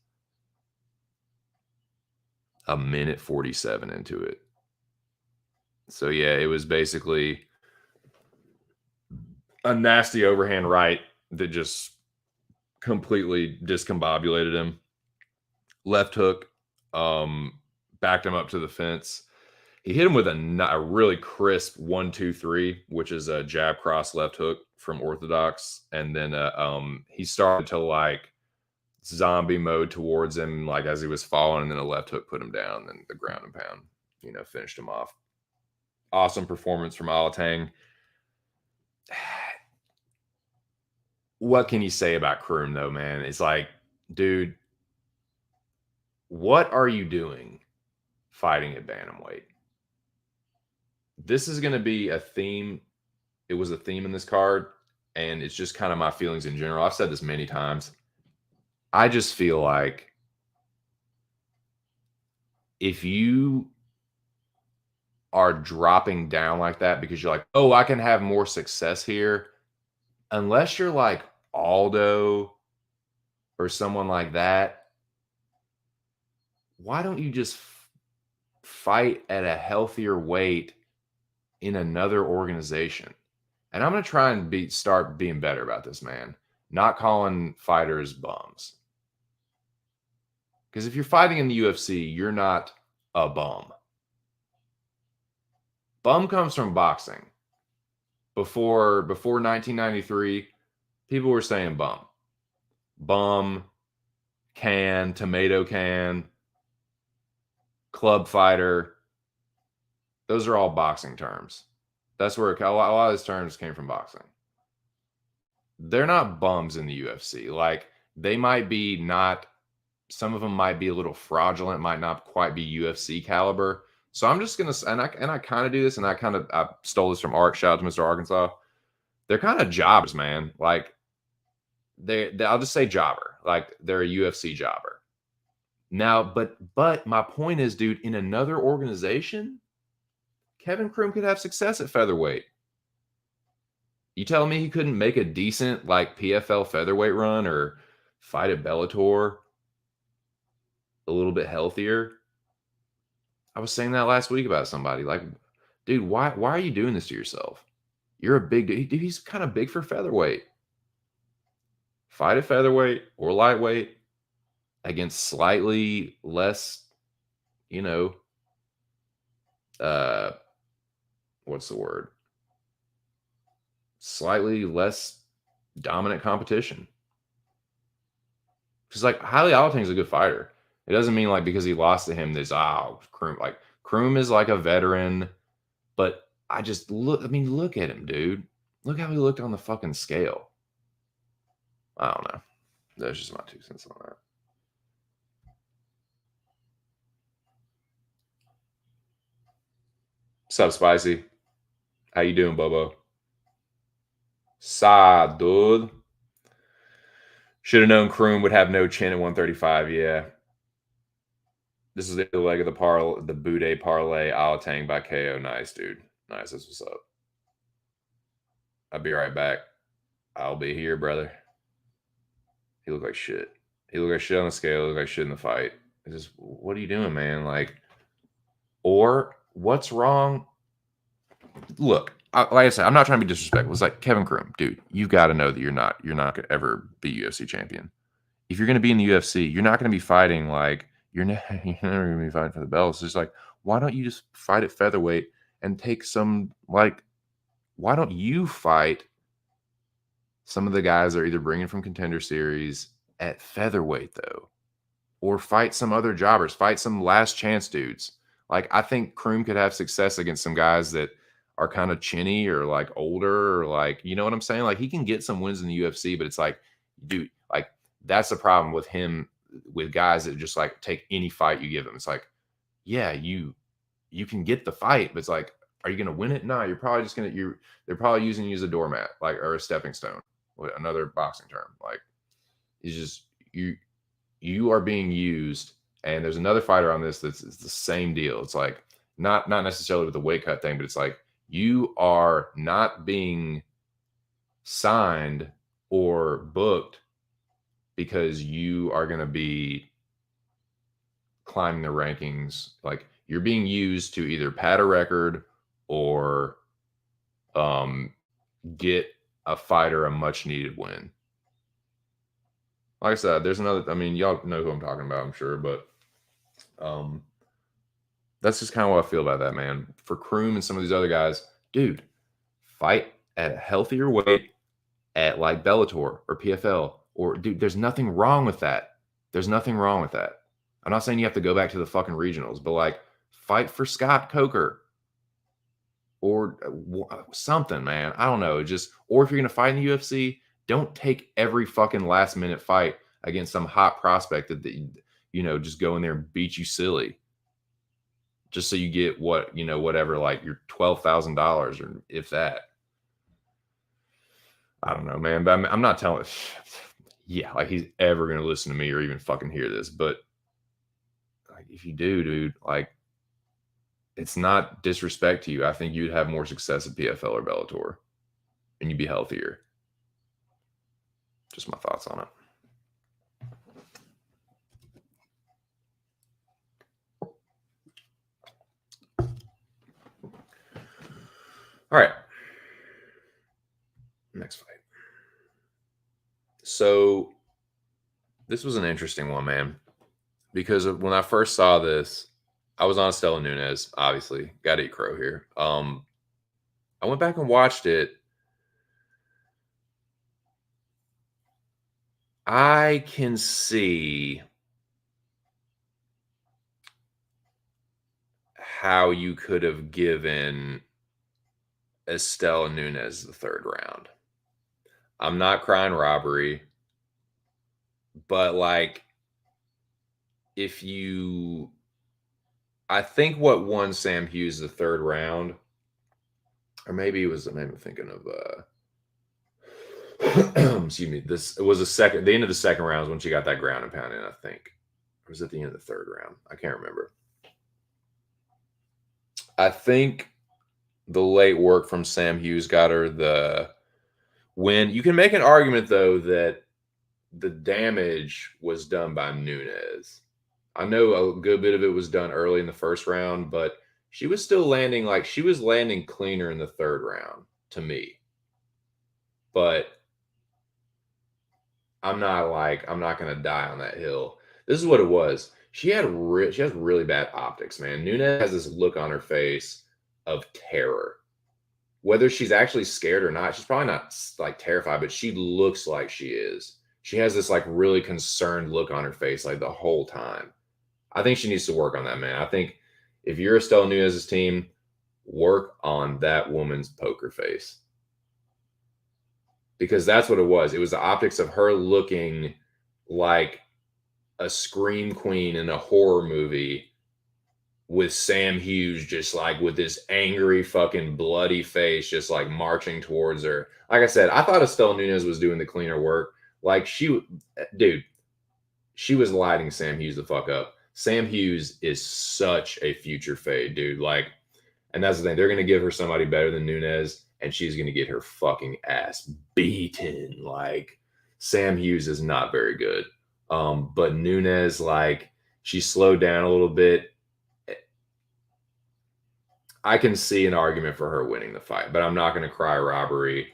A minute 47 into it. So yeah, it was basically a nasty overhand right that just completely discombobulated him. Left hook, backed him up to the fence. He hit him with a really crisp 1-2-3, which is a jab cross left hook from Orthodox, and then he started to like zombie mode towards him, like as he was falling, and then a left hook put him down, and the ground and pound, finished him off. Awesome performance from Alatang. What can you say about Kroom, though, man? It's like, dude, what are you doing fighting at bantamweight? This is going to be a theme. It was a theme in this card, and it's just kind of my feelings in general. I've said this many times. I just feel like if you are dropping down like that because you're like, oh, I can have more success here, unless you're like Aldo or someone like that, why don't you just fight at a healthier weight in another organization? And I'm going to try and start being better about this, man. Not calling fighters bums. Because if you're fighting in the UFC, you're not a bum. Bum comes from boxing. Before 1993, people were saying bum. Bum, can, tomato can, club fighter. Those are all boxing terms. That's where a lot of these terms came from boxing. They're not bums in the UFC. Like, they might be not, some of them might be a little fraudulent, might not quite be UFC caliber. So I'm just going to, and I kind of do this, and I stole this from Ark. Shout out to Mr. Arkansas. They're kind of jobbers, man. Like, I'll just say jobber. Like, they're a UFC jobber. Now, but my point is, dude, in another organization, Kevin Kroom could have success at featherweight. You telling me he couldn't make a decent, like, PFL featherweight run or fight at Bellator a little bit healthier? I was saying that last week about somebody. Like, dude, why are you doing this to yourself? You're a big dude. He's kind of big for featherweight. Fight at featherweight or lightweight against slightly less, what's the word? Slightly less dominant competition. Because, like, Haile Alatang's a good fighter. It doesn't mean, like, because he lost to him, Kroom. Like, Kroom is like a veteran, but look at him, dude. Look how he looked on the fucking scale. I don't know. That's just my 2 cents on that. What's up, Spicy? How you doing, Bobo? Sa, dude. Should have known Kroom would have no chin at 135. Yeah. This is the leg of the Bude parlay. Alatang by KO. Nice, dude. Nice. That's what's up. I'll be right back. I'll be here, brother. He looked like shit. He looked like shit on the scale. He looked like shit in the fight. It's just, what are you doing, man? Like, or what's wrong? Look, like I said, I'm not trying to be disrespectful. It's like, Kevin Kroom, dude, you've got to know that you're not going to ever be UFC champion. If you're going to be in the UFC, you're not going to be fighting like you're never going to be fighting for the belts. It's like, why don't you just fight at featherweight and take some, like, why don't you fight some of the guys that are either bringing from Contender Series at featherweight, though, or fight some other jobbers, fight some last chance dudes. Like, I think Kroom could have success against some guys that are kind of chinny or like older or like, you know what I'm saying? Like he can get some wins in the UFC, but it's like, dude, like that's the problem with him with guys that just like take any fight you give them. It's like, yeah, you can get the fight, but it's like, are you gonna win it? No, you're probably just gonna you they're probably using you as a doormat, like or a stepping stone. Another boxing term. Like it's just you are being used. And there's another fighter on this that's it's the same deal. It's like not necessarily with the weight cut thing, but it's like you are not being signed or booked because you are going to be climbing the rankings. Like you're being used to either pad a record or um, get a fighter a much needed win. Like I said, there's another. I mean, y'all know who I'm talking about, I'm sure, but um, that's just kind of what I feel about that, man. For Kroom and some of these other guys, dude, fight at a healthier weight at like Bellator or PFL or dude, there's nothing wrong with that. There's nothing wrong with that. I'm not saying you have to go back to the fucking regionals, but like fight for Scott Coker or something, man. I don't know. Just or if you're gonna fight in the UFC, don't take every fucking last minute fight against some hot prospect that you know just go in there and beat you silly, just so you get what you know whatever like your $12,000 or if that. I don't know, man. But I'm not telling. Yeah, like he's ever gonna listen to me or even fucking hear this. But like, if you do, dude, like it's not disrespect to you. I think you'd have more success at PFL or Bellator, and you'd be healthier. Just my thoughts on it. All right. Next fight. So this was an interesting one, man, because when I first saw this, I was on Stella Nunes, obviously. Gotta eat crow here. I went back and watched it. I can see how you could have given Estelle Nunes the third round. I'm not crying robbery, but like if you I think what won Sam Hughes the third round, or maybe it was maybe I'm thinking of excuse me, this it was the end of the second round is when she got that ground and pound in, I think. Or was it the end of the third round? I can't remember. I think the late work from Sam Hughes got her the win. You can make an argument though that the damage was done by Nunes. I know a good bit of it was done early in the first round, but she was still landing like she was landing cleaner in the third round to me. But I'm not gonna die on that hill. This is what it was. She has really bad optics, man. Nunes has this look on her face of terror. Whether she's actually scared or not, she's probably not like terrified, but she looks like she is. She has this like really concerned look on her face like the whole time. I think she needs to work on that, man. I think if you're Estelle Nunes' team, work on that woman's poker face. Because that's what it was. It was the optics of her looking like a scream queen in a horror movie with Sam Hughes just like with this angry fucking bloody face just like marching towards her. Like I said, I thought Estelle Nunes was doing the cleaner work. Like dude, she was lighting Sam Hughes the fuck up. Sam Hughes is such a future fade, dude. Like, and that's the thing. They're going to give her somebody better than Nunes, and she's going to get her fucking ass beaten. Like, Sam Hughes is not very good. But Nunes, like, she slowed down a little bit. I can see an argument for her winning the fight, but I'm not going to cry robbery.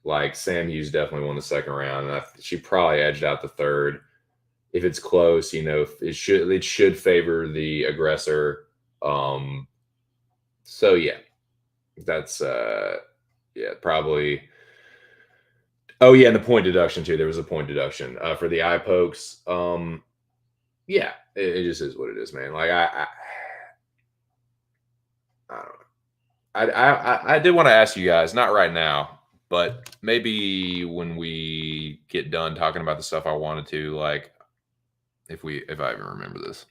Like, Sam Hughes definitely won the second round, and she probably edged out the third. If it's close, you know, it should favor the aggressor. So yeah, that's yeah, probably. Oh yeah, and the point deduction too. There was a point deduction for the eye pokes. Yeah, it just is what it is, man. Like I don't know. I did want to ask you guys, not right now, but maybe when we get done talking about the stuff I wanted to, like if I even remember this,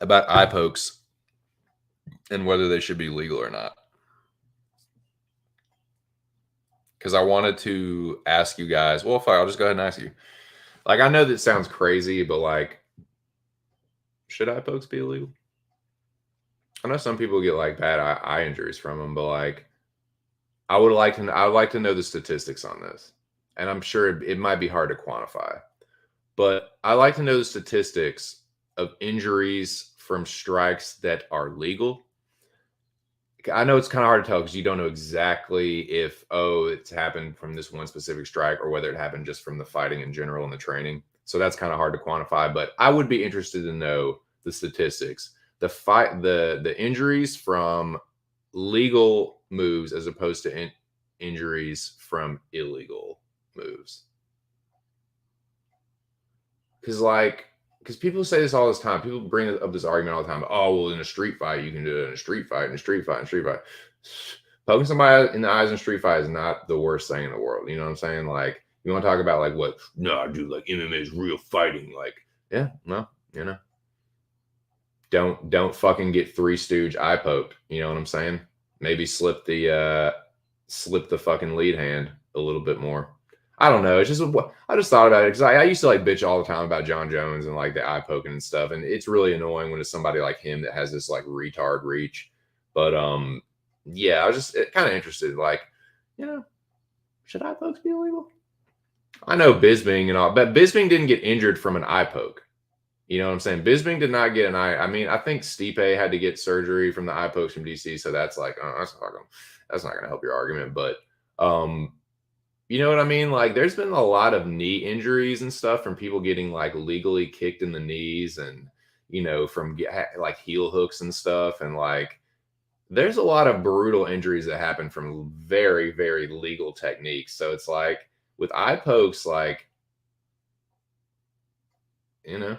about eye pokes and whether they should be legal or not. Because I wanted to ask you guys. Well, fine, I'll just go ahead and ask you. Like, I know that sounds crazy, but like, should eye pokes be illegal? I know some people get like bad eye injuries from them, but like, I would like to know the statistics on this, and I'm sure it might be hard to quantify, but I like to know the statistics of injuries from strikes that are legal. I know it's kind of hard to tell because you don't know exactly if, oh, it's happened from this one specific strike or whether it happened just from the fighting in general and the training. So that's kind of hard to quantify, but I would be interested to know the statistics, the injuries from legal moves as opposed to injuries from illegal moves. Because because people say this all this time. People bring up this argument all the time. Oh, well, in a street fight, you can do it in a street fight, in a street fight, in a street fight. Poking somebody in the eyes in a street fight is not the worst thing in the world. You know what I'm saying? Like, you want to talk about like what? No, dude, like MMA is real fighting. Like, yeah, no, you know, don't fucking get Three Stooge eye poked. You know what I'm saying? Maybe slip the fucking lead hand a little bit more. I don't know. It's just what I just thought about it because I used to like bitch all the time about John Jones and like the eye poking and stuff, and it's really annoying when it's somebody like him that has this like retard reach. But yeah, I was just kind of interested, like, you know, should eye pokes be illegal? I know Bisbing and all, but Bisbing didn't get injured from an eye poke. You know what I'm saying? Bisbing did not get an eye. I mean, I think Stipe had to get surgery from the eye pokes from DC, so that's like, that's not gonna help your argument. But you know what I mean? Like, there's been a lot of knee injuries and stuff from people getting like legally kicked in the knees, and from like heel hooks and stuff, and like there's a lot of brutal injuries that happen from very, very legal techniques. So it's like with eye pokes, like, you know,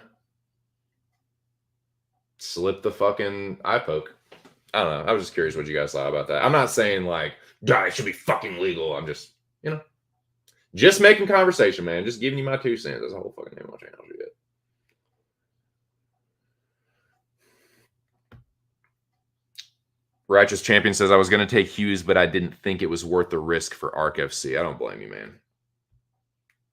slip the fucking eye poke. I don't know. I was just curious what you guys thought about that. I'm not saying like, God, it should be fucking legal. I'm just, just making conversation, man. Just giving you my 2 cents. That's the whole fucking name of my channel. Righteous Champion says, I was going to take Hughes, but I didn't think it was worth the risk for ARC FC. I don't blame you, man.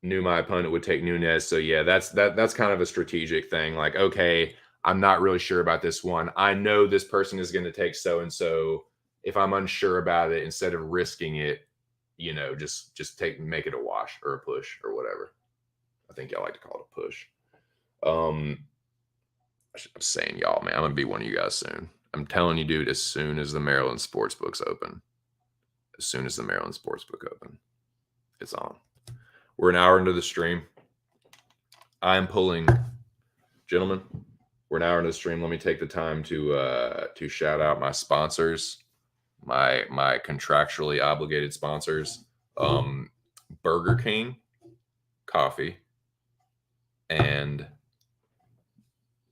Knew my opponent would take Nunes. So yeah, that's kind of a strategic thing. Like, okay, I'm not really sure about this one. I know this person is going to take so-and-so. If I'm unsure about it, instead of risking it, just make it a wash or a push or whatever. I think y'all like to call it a push. I'm saying y'all, man, I'm going to be one of you guys soon. I'm telling you, dude, as soon as the Maryland Sportsbook's open, it's on. We're an hour into the stream. I'm pulling, gentlemen, we're an hour into the stream. Let me take the time to shout out my sponsors, my contractually obligated sponsors, Burger King Coffee and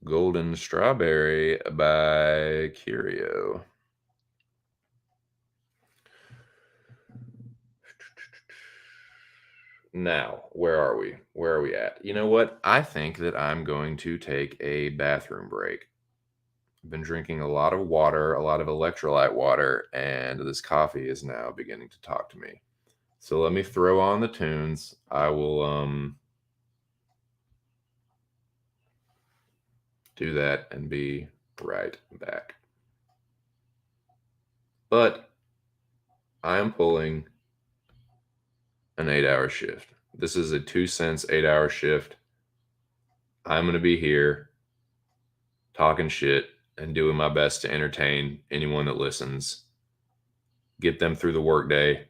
Golden Strawberry by Curio. Now, where are we? Where are we at? You know what? I think that I'm going to take a bathroom break. I've been drinking a lot of water, a lot of electrolyte water, and this coffee is now beginning to talk to me. So let me throw on the tunes. I will do that and be right back. But I am pulling an 8-hour shift. This is a 2 cents 8-hour shift. I'm going to be here talking shit and doing my best to entertain anyone that listens, get them through the workday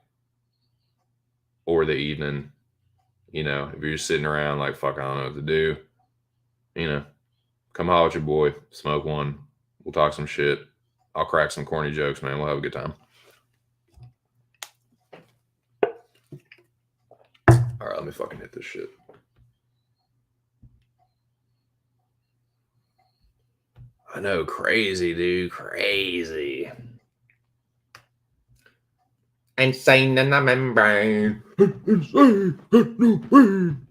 or the evening. If you're just sitting around like, fuck, I don't know what to do, come holler at your boy, smoke one. We'll talk some shit. I'll crack some corny jokes, man. We'll have a good time. All right, let me fucking hit this shit. I know, crazy, dude, crazy. Insane in the membrane. Insane in the membrane.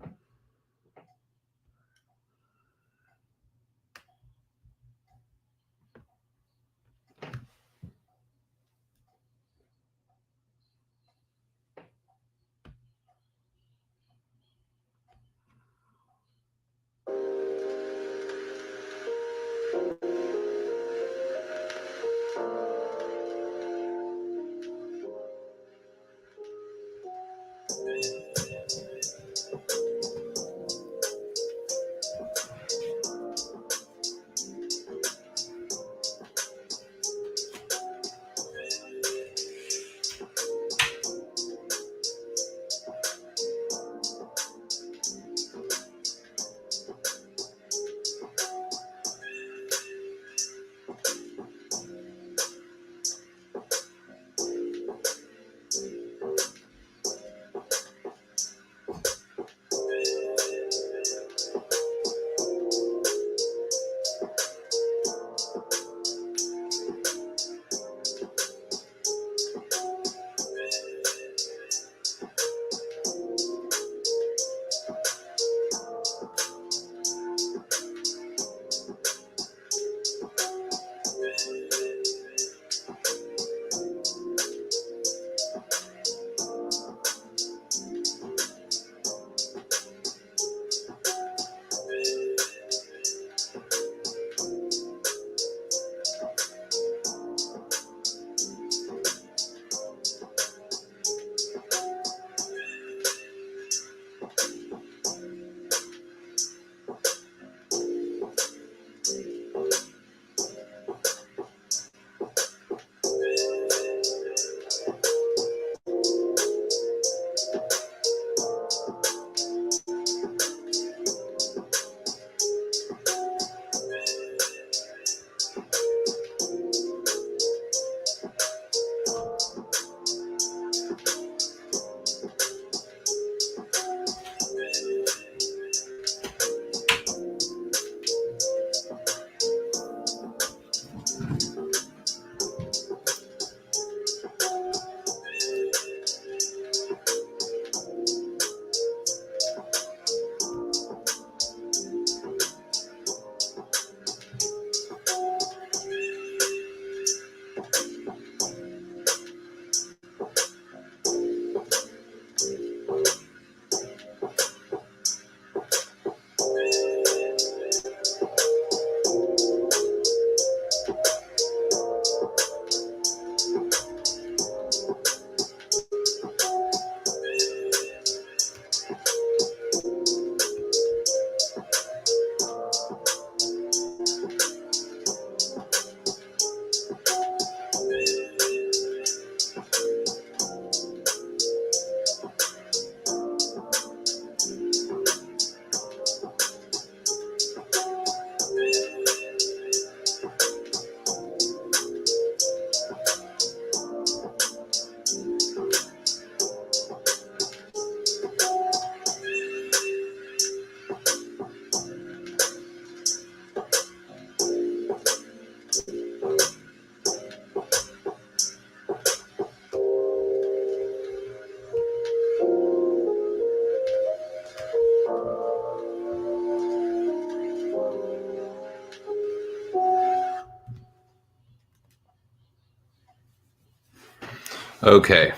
Okay,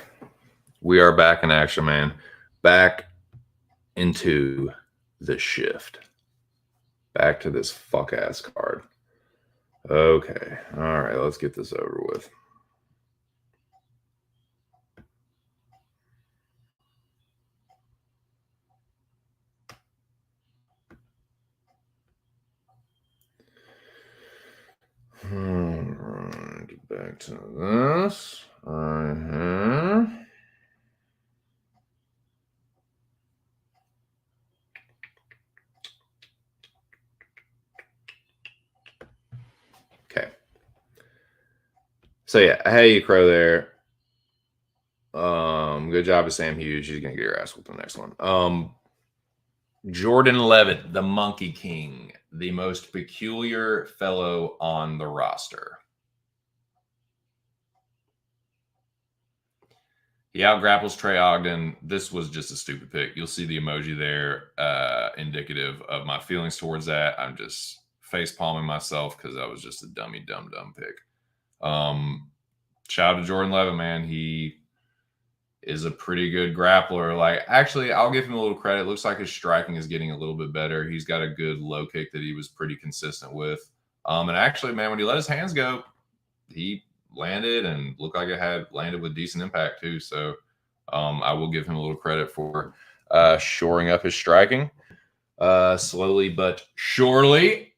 we are back in action, man. Back into the shift. Back to this fuck ass card. Okay, all right, let's get this over with. All right, back to this. Okay. So yeah, hey, you crow there. Good job with Sam Hughes. She's gonna get your ass with the next one. Jordan Levitt, the Monkey King, the most peculiar fellow on the roster. He outgrapples Trey Ogden. This was just a stupid pick. You'll see the emoji there, indicative of my feelings towards that. I'm just face palming myself because that was just a dumb pick. Shout out to Jordan Levitt, man. He is a pretty good grappler. Like, actually, I'll give him a little credit. Looks like his striking is getting a little bit better. He's got a good low kick that he was pretty consistent with. And actually, man, when he let his hands go, he landed and looked like it had landed with decent impact too. So I will give him a little credit for shoring up his striking slowly but surely.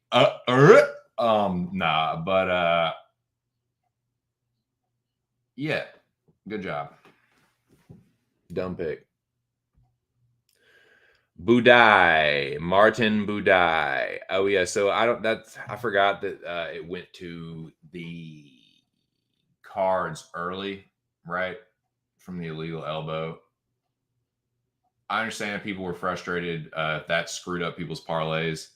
Yeah, good job. Dumb pick. Budai, Martin Budai. Oh yeah, so I forgot that it went to the cards early, right? From the illegal elbow. I understand people were frustrated. That screwed up people's parlays.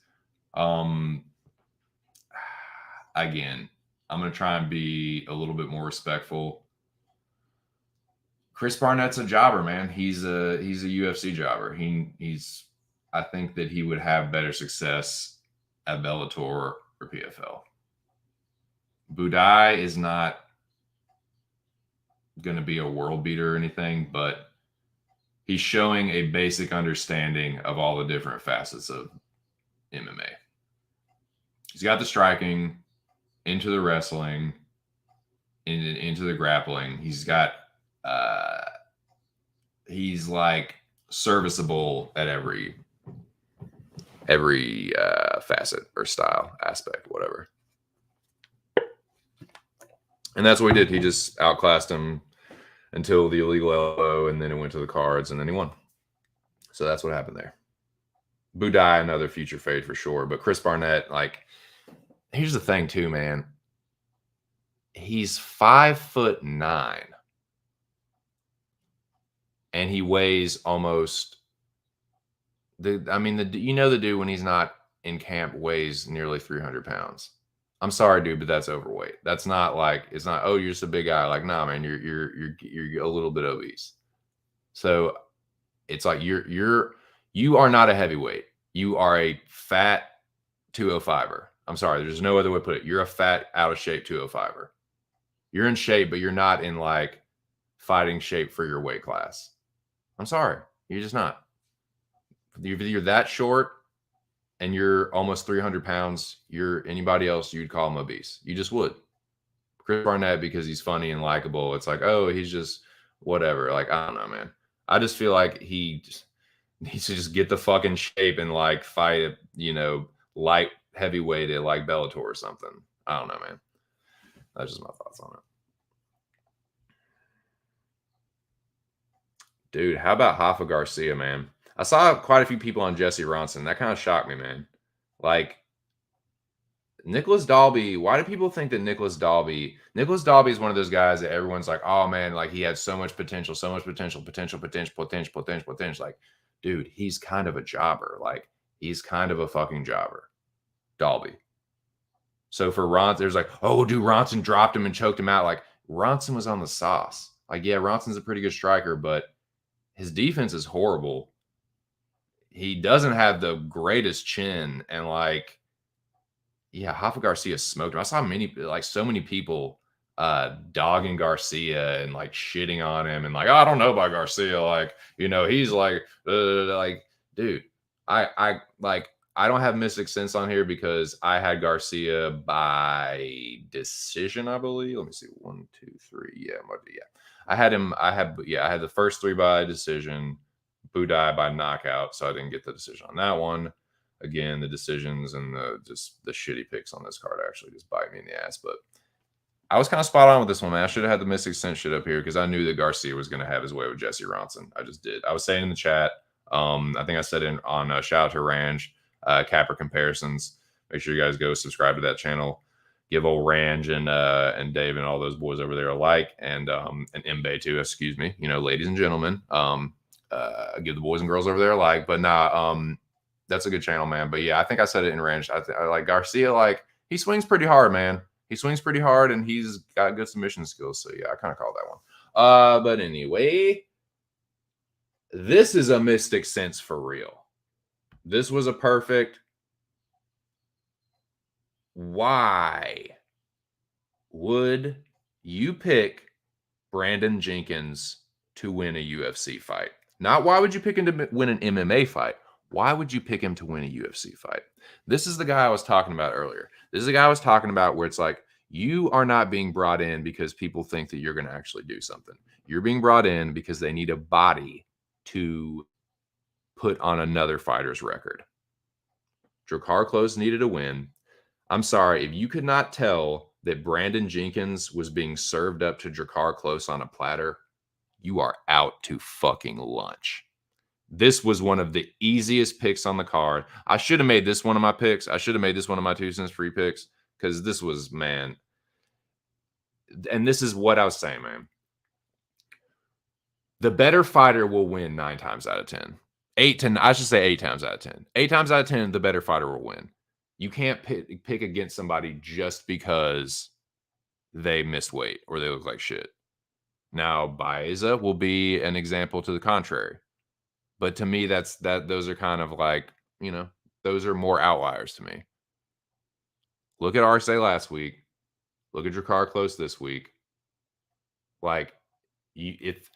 Again, I'm going to try and be a little bit more respectful. Chris Barnett's a jobber, man. He's a UFC jobber. I think that he would have better success at Bellator or PFL. Budai is not going to be a world beater or anything, but he's showing a basic understanding of all the different facets of MMA. He's got the striking, into the wrestling, into the grappling. He's got he's like serviceable at every facet or style aspect, whatever. And that's what he did. He just outclassed him until the illegal elbow, and then it went to the cards, and then he won. So that's what happened there. Budai, another future fade for sure. But Chris Barnett, like, here's the thing too, man. He's 5'9", and he weighs almost the dude when he's not in camp weighs nearly 300 pounds. I'm sorry, dude, but that's overweight. That's not like, it's not, oh, you're just a big guy. Like, nah, man, you're a little bit obese. So it's like you are not a heavyweight. You are a fat 205er. I'm sorry, there's no other way to put it. You're a fat, out of shape 205er. You're in shape, but you're not in like fighting shape for your weight class. I'm sorry, you're just not. You're that short and you're almost 300 pounds. You're anybody else, you'd call him obese. You just would. Chris Barnett, because he's funny and likable, it's like, oh, he's just whatever. Like, I don't know, man. I just feel like he just needs to just get the fucking shape and like fight, light heavyweight at like Bellator or something. I don't know, man. That's just my thoughts on it. Dude, how about Rafa Garcia, man? I saw quite a few people on Jesse Ronson. That kind of shocked me, man. Like, Nicholas Dalby, why do people think that Nicholas Dalby is one of those guys that everyone's like, oh, man, like he had so much potential. Like, dude, he's kind of a jobber. Like, he's kind of a fucking jobber. Dalby. So for Ronson, there's like, oh, dude, Ronson dropped him and choked him out. Like, Ronson was on the sauce. Like, yeah, Ronson's a pretty good striker, but his defense is horrible. He doesn't have the greatest chin. And like, yeah, Rafa Garcia smoked him. I saw so many people dogging Garcia and like shitting on him and like, oh, I don't know about Garcia. Like, he's like, dude, I don't have Mystic Sense on here because I had Garcia by decision, I believe. Let me see. 1, 2, 3. Yeah. I had the first 3 by decision, Budai by knockout. So I didn't get the decision on that one. Again, the decisions and the shitty picks on this card actually just bite me in the ass. But I was kind of spot on with this one, man. I should have had the Mystic Sense shit up here because I knew that Garcia was going to have his way with Jesse Ronson. I just did. I was saying in the chat, I think I said it on shout out to Range, Capper Comparisons. Make sure you guys go subscribe to that channel. Give old Range and Dave and all those boys over there a like, and Mbae too, ladies and gentlemen. Give the boys and girls over there a like. But nah, That's a good channel, man. But yeah, I think I said it in range. I like Garcia. Like he swings pretty hard, man. He swings pretty hard, and he's got good submission skills. So yeah, I kind of called that one. But anyway, this is a Mystic Sense for real. This was a perfect. Why would you pick Brandon Jenkins to win a UFC fight? Not why would you pick him to win an MMA fight? Why would you pick him to win a UFC fight? This is the guy I was talking about earlier. This is the guy I was talking about where it's like, you are not being brought in because people think that you're going to actually do something. You're being brought in because they need a body to put on another fighter's record. Drakkar Klose needed a win. I'm sorry, if you could not tell that Brandon Jenkins was being served up to Drakkar Klose on a platter, you are out to fucking lunch. This was one of the easiest picks on the card. I should have made this one of my picks. I should have made this one of my 2 cents free picks because this was, man. And this is what I was saying, man. The better fighter will win 9 times out of 10. I should say 8 times out of 10. 8 times out of 10, the better fighter will win. You can't pick against somebody just because they missed weight or they look like shit. Now, Baeza will be an example to the contrary. But to me, those are kind of like, those are more outliers to me. Look at Arce last week. Look at Drakkar Klose this week. Like, if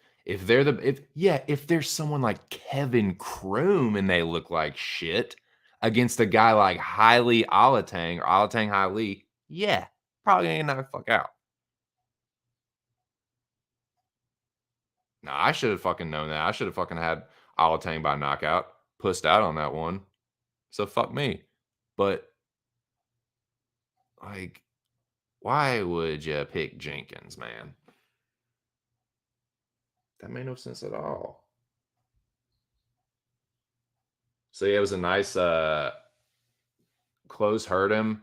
there's someone like Kevin Kroom and they look like shit against a guy like Haile Alatang or Alatang Haile, yeah, probably ain't knock the fuck out. Nah, I should have fucking known that. I should have fucking had Alatang by knockout. Pussed out on that one. So fuck me. But like, why would you pick Jenkins, man? That made no sense at all. So yeah, it was a nice Klose hurt him.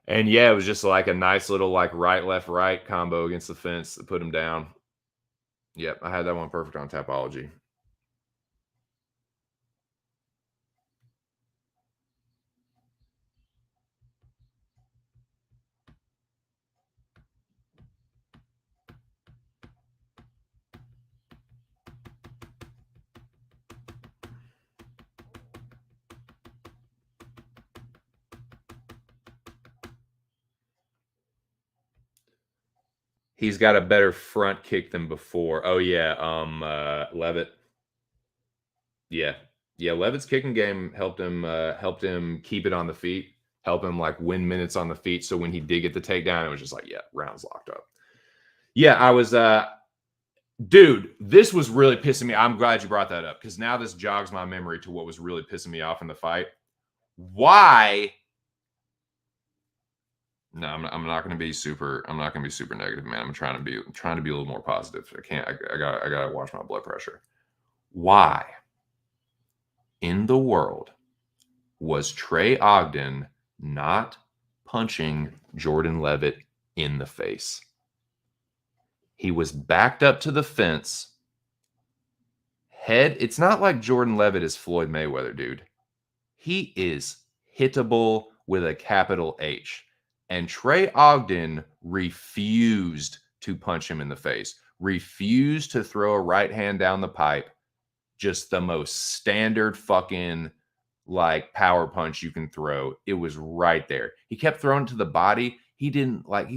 And yeah, it was just like a nice little like right, left, right combo against the fence that put him down. Yep, I had that one perfect on Tapology. He's got a better front kick than before. Oh yeah, Levitt. Yeah. Yeah, Levitt's kicking game helped him keep it on the feet, help him like win minutes on the feet. So when he did get the takedown, it was just like, yeah, rounds locked up. Yeah, I was dude, this was really pissing me. I'm glad you brought that up because now this jogs my memory to what was really pissing me off in the fight. Why? No, I'm not going to be super. I'm not going to be super negative, man. I'm trying to be a little more positive. I can't. I got to watch my blood pressure. Why in the world was Trey Ogden not punching Jordan Levitt in the face? He was backed up to the fence. Head. It's not like Jordan Levitt is Floyd Mayweather, dude. He is hittable with a capital H. And Trey Ogden refused to punch him in the face, refused to throw a right hand down the pipe. Just the most standard fucking like power punch you can throw. It was right there. He kept throwing to the body. He didn't like,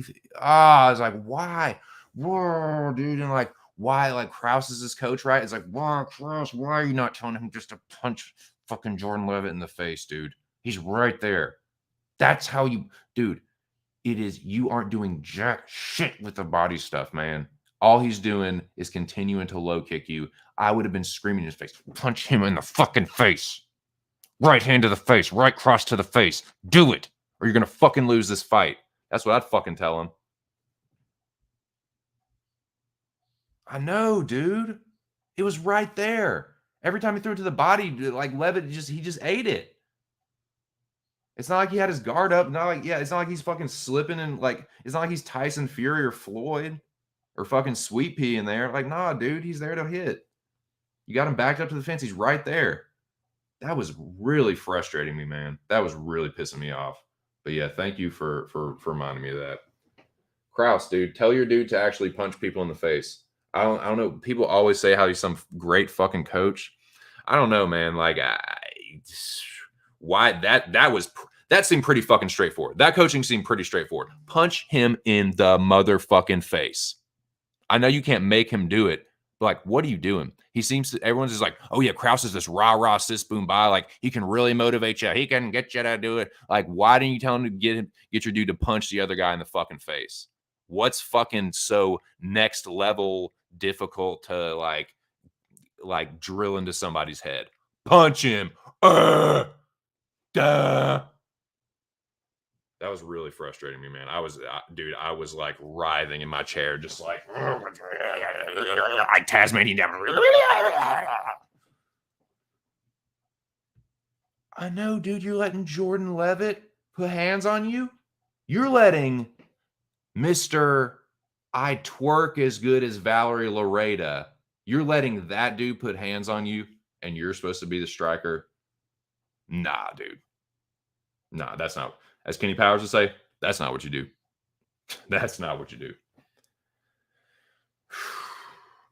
I was like, why? Whoa, dude. And like, why? Like, Krause is his coach, right? It's like, why, Krause, why are you not telling him just to punch fucking Jordan Levitt in the face, dude? He's right there. That's how you, dude. It is, you aren't doing jack shit with the body stuff, man. All he's doing is continuing to low kick you. I would have been screaming in his face, punch him in the fucking face. Right hand to the face, right cross to the face. Do it, or you're going to fucking lose this fight. That's what I'd fucking tell him. I know, dude. It was right there. Every time he threw it to the body, like Levitt, he just ate it. It's not like he had his guard up. It's not like he's fucking slipping and like, it's not like he's Tyson Fury or Floyd or fucking Sweet Pea in there. Like, nah, dude, he's there to hit. You got him backed up to the fence. He's right there. That was really frustrating me, man. That was really pissing me off. But yeah, thank you for reminding me of that. Kraus, dude, tell your dude to actually punch people in the face. I don't know. People always say how he's some great fucking coach. I don't know, man. Like, why that seemed pretty fucking straightforward. That coaching seemed pretty straightforward. Punch him in the motherfucking face. I know you can't make him do it, but like, what are you doing? He seems to, everyone's just like, oh yeah, Kraus is this rah rah sis boom bye. Like, he can really motivate you. He can get you to do it. Like, why didn't you tell him to get your dude to punch the other guy in the fucking face? What's fucking so next level difficult to like drill into somebody's head? Punch him. Duh. That was really frustrating me, man. Dude, I was like writhing in my chair, just like Tasmanian devil. I know, dude. You're letting Jordan Levitt put hands on you. You're letting Mr. I twerk as good as Valerie Loretta. You're letting that dude put hands on you, and you're supposed to be the striker. Nah, dude. Nah, that's not. As Kenny Powers would say, that's not what you do. That's not what you do.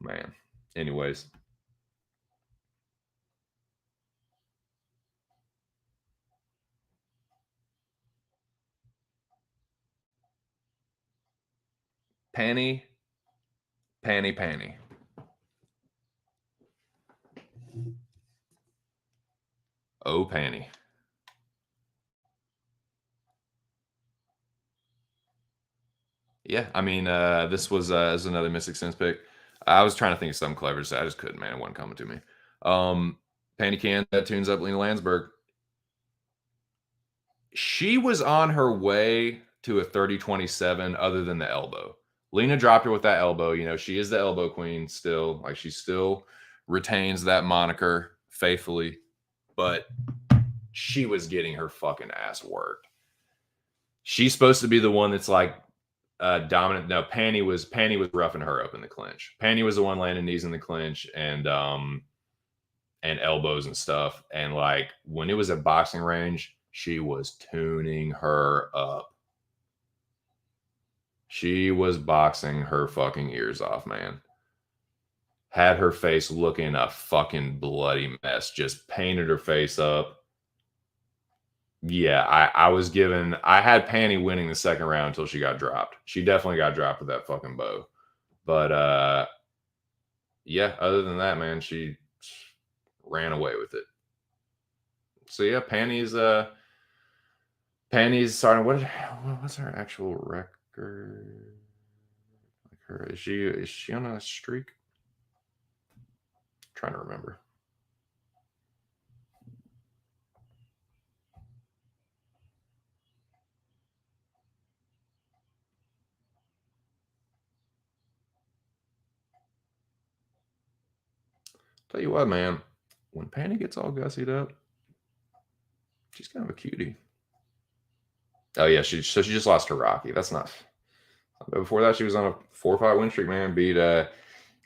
Man. Anyways. Panty. Oh, Panty. Yeah, I mean, this is another Mystic Sense pick. I was trying to think of something clever to say. I just couldn't, man. It wasn't coming to me. Panty Can that tunes up Lena Landsberg. She was on her way to a 30-27 other than the elbow. Lena dropped her with that elbow. You know, she is the elbow queen still. Like, she still retains that moniker faithfully, but she was getting her fucking ass worked. She's supposed to be the one that's like dominant. No, Panty was roughing her up in the clinch. Panty was the one landing knees in the clinch and elbows and stuff. And like when it was at boxing range, she was tuning her up. She was boxing her fucking ears off, man. Had her face looking a fucking bloody mess. Just painted her face up. Yeah, I had Panty winning the second round until she got dropped. She definitely got dropped with that fucking bow. But yeah, other than that, man, she ran away with it. So yeah, Panty's starting. What's her actual record? Like her is she on a streak? I'm trying to remember. Tell you what, man, when Panty gets all gussied up, she's kind of a cutie. Oh yeah, she just lost to Rocky. That's not. But before that, she was on a 4-5 win streak, man. Beat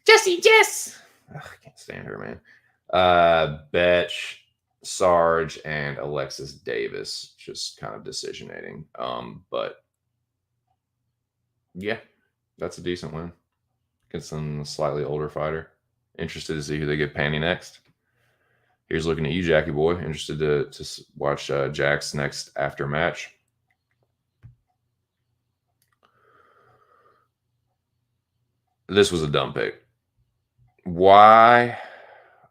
Jessie Jess. Ugh, I can't stand her, man. Betch, Sarge, and Alexis Davis. Just kind of decisionating. But yeah, that's a decent win against some slightly older fighter. Interested to see who they get Panty next. Here's looking at you, Jackie boy. Interested to watch Jack's next after match. This was a dumb pick. Why,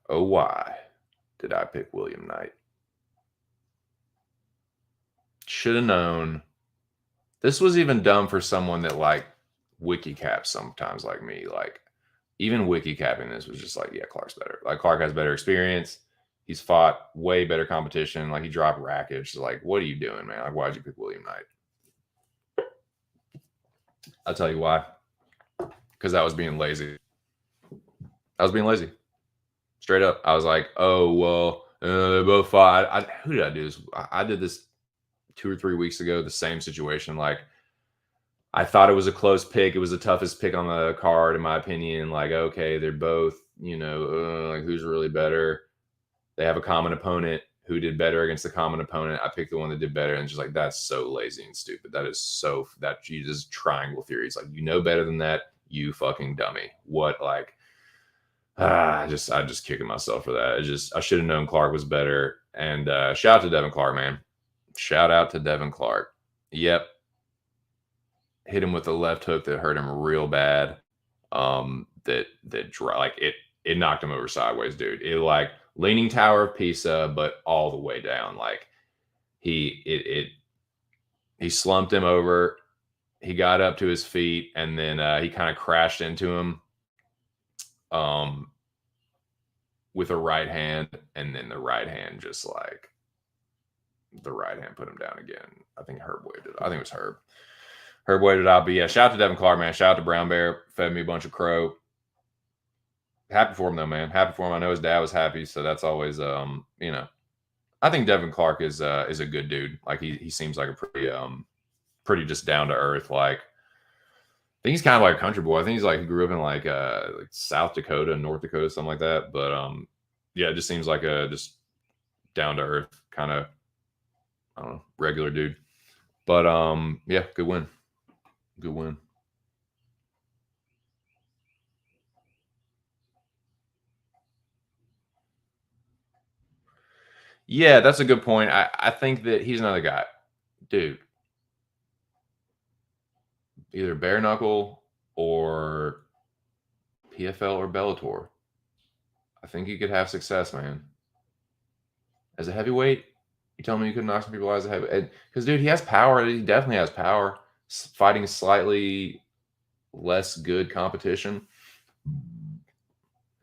oh why, did I pick William Knight? Should have known. This was even dumb for someone that like wiki caps sometimes like me. Like even wiki capping this was just like, yeah, Clark's better. Like Clark has better experience. He's fought way better competition. Like he dropped Rakic. So like, what are you doing, man? Like, why'd you pick William Knight? I'll tell you why. Because I was being lazy. Straight up. I was like, oh, well, they both fought. Who did I do this? I did this 2 or 3 weeks ago, the same situation. Like, I thought it was a close pick. It was the toughest pick on the card, in my opinion. Like, okay, they're both, like, who's really better? they have a common opponent who did better against the common opponent. I picked the one that did better, and it's just like that's so lazy and stupid. That is so that you just triangle theory. It's like you know better than that, you fucking dummy. What like I just kicking myself for that. I should have known Clark was better. And shout out to Devin Clark, man. Shout out to Devin Clark. Yep, hit him with a left hook that hurt him real bad. Like it knocked him over sideways, dude. It like leaning Tower of Pisa, but all the way down. Like he slumped him over. He got up to his feet, and then he kind of crashed into him. With a right hand, and then the right hand just like the right hand put him down again. I think Herb waved it. I think it was Herb. Herb waved it out. But yeah, shout out to Devin Clark, man. Shout out to Brown Bear. Fed me a bunch of crow. Happy for him though, man. Happy for him. I know his dad was happy, so that's always you know. I think Devin Clark is a good dude. Like he seems like a pretty just down to earth. Like I think he's kind of like a country boy. I think he's like he grew up in like South Dakota, North Dakota, something like that. But yeah, it just seems like a just down to earth kind of I don't know, regular dude. But yeah, good win. Good win. Yeah, that's a good point. I think that he's another guy. Dude, either bare knuckle or PFL or Bellator. I think he could have success, man. As a heavyweight, you tell me you could knock some people out as a heavyweight. Because, dude, he has power. He definitely has power. Fighting slightly less good competition.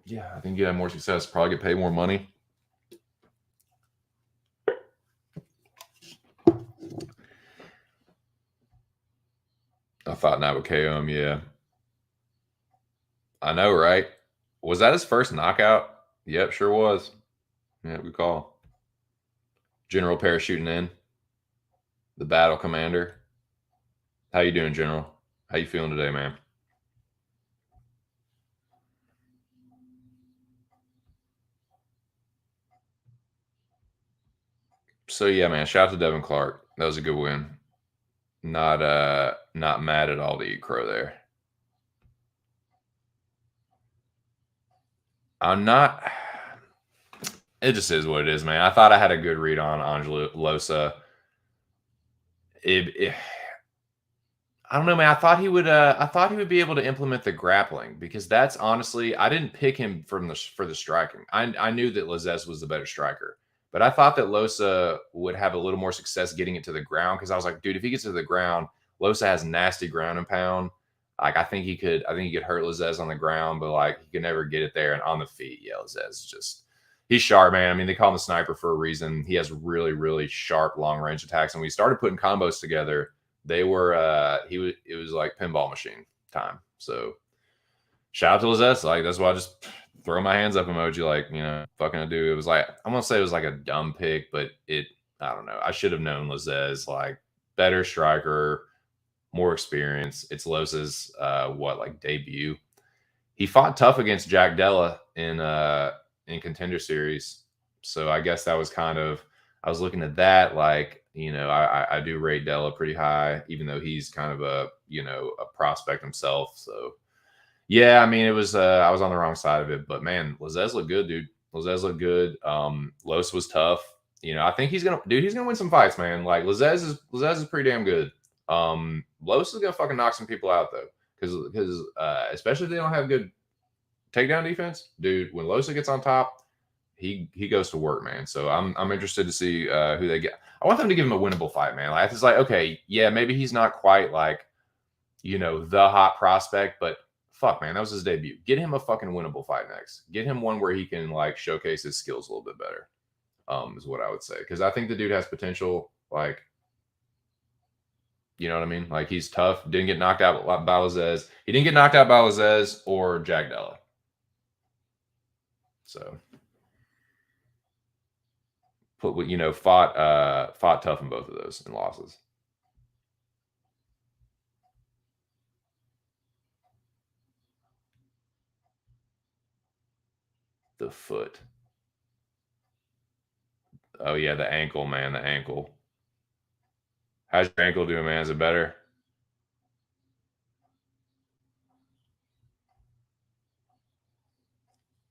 Yeah, I think you'd have more success. Probably get paid more money. I thought that would KO him. Yeah, I know, right? Was that his first knockout? Yep, sure was. Yeah, good call. General parachuting in, the battle commander. How you doing, General? How you feeling today, man? So yeah, man. Shout out to Devin Clark. That was a good win. Not mad at all to eat crow there. I'm not. It just is what it is, man. I thought I had a good read on Angelo Losa. It I don't know, man. I thought he would be able to implement the grappling because that's honestly I didn't pick him for the striking. I knew that Lazez was the better striker, but I thought that Losa would have a little more success getting it to the ground because I was like, dude, if he gets to the ground, Losa has nasty ground and pound. Like I think he could hurt Lazez on the ground, but like he could never get it there and on the feet. Yeah, Lazez just he's sharp, man. I mean, they call him a sniper for a reason. He has really, really sharp long range attacks, and we started putting combos together they were it was like pinball machine time. So shout out to Lizette. Like that's why I just throw my hands up emoji, like, you know, fucking I do. It was like I'm gonna say it was like a dumb pick, but I don't know. I should have known Lizette like better striker, more experience. It's Losa's like debut. He fought tough against Jack Della in contender series. So I guess that was kind of I was looking at that like you know I do rate Della pretty high, even though he's kind of a you know a prospect himself. So yeah, I mean it was I was on the wrong side of it, but man, Lazez looked good, dude. Lazez looked good. Los was tough. You know I think he's gonna win some fights, man. Like Lazez is pretty damn good. Los is gonna fucking knock some people out though, because especially if they don't have good takedown defense, dude. When Losa gets on top, he goes to work, man. So I'm interested to see who they get. I want them to give him a winnable fight, man. Like it's like okay, yeah, maybe he's not quite like you know the hot prospect, but fuck, man, that was his debut. Get him a fucking winnable fight next. Get him one where he can like showcase his skills a little bit better. Is what I would say because I think the dude has potential. Like you know what I mean? Like he's tough. Didn't get knocked out by Lazez. He didn't get knocked out by Lazez or Jack Della. So put you know fought tough in both of those and losses. The foot. Oh yeah, the ankle, man, the ankle. How's your ankle doing, man? Is it better?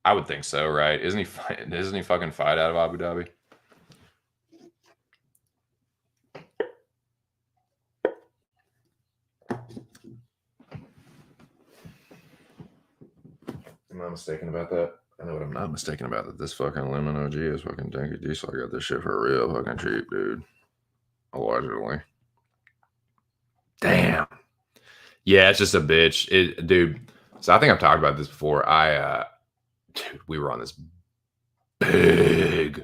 I would think so, right? Isn't he fucking fight out of Abu Dhabi? Am I mistaken about that? I know what I'm not mistaken about. That this fucking lemon OG is fucking danky diesel. I got this shit for real fucking cheap, dude. Allegedly. Damn. Yeah, it's just a bitch. Dude. So I think I've talked about this before. Dude, we were on this big,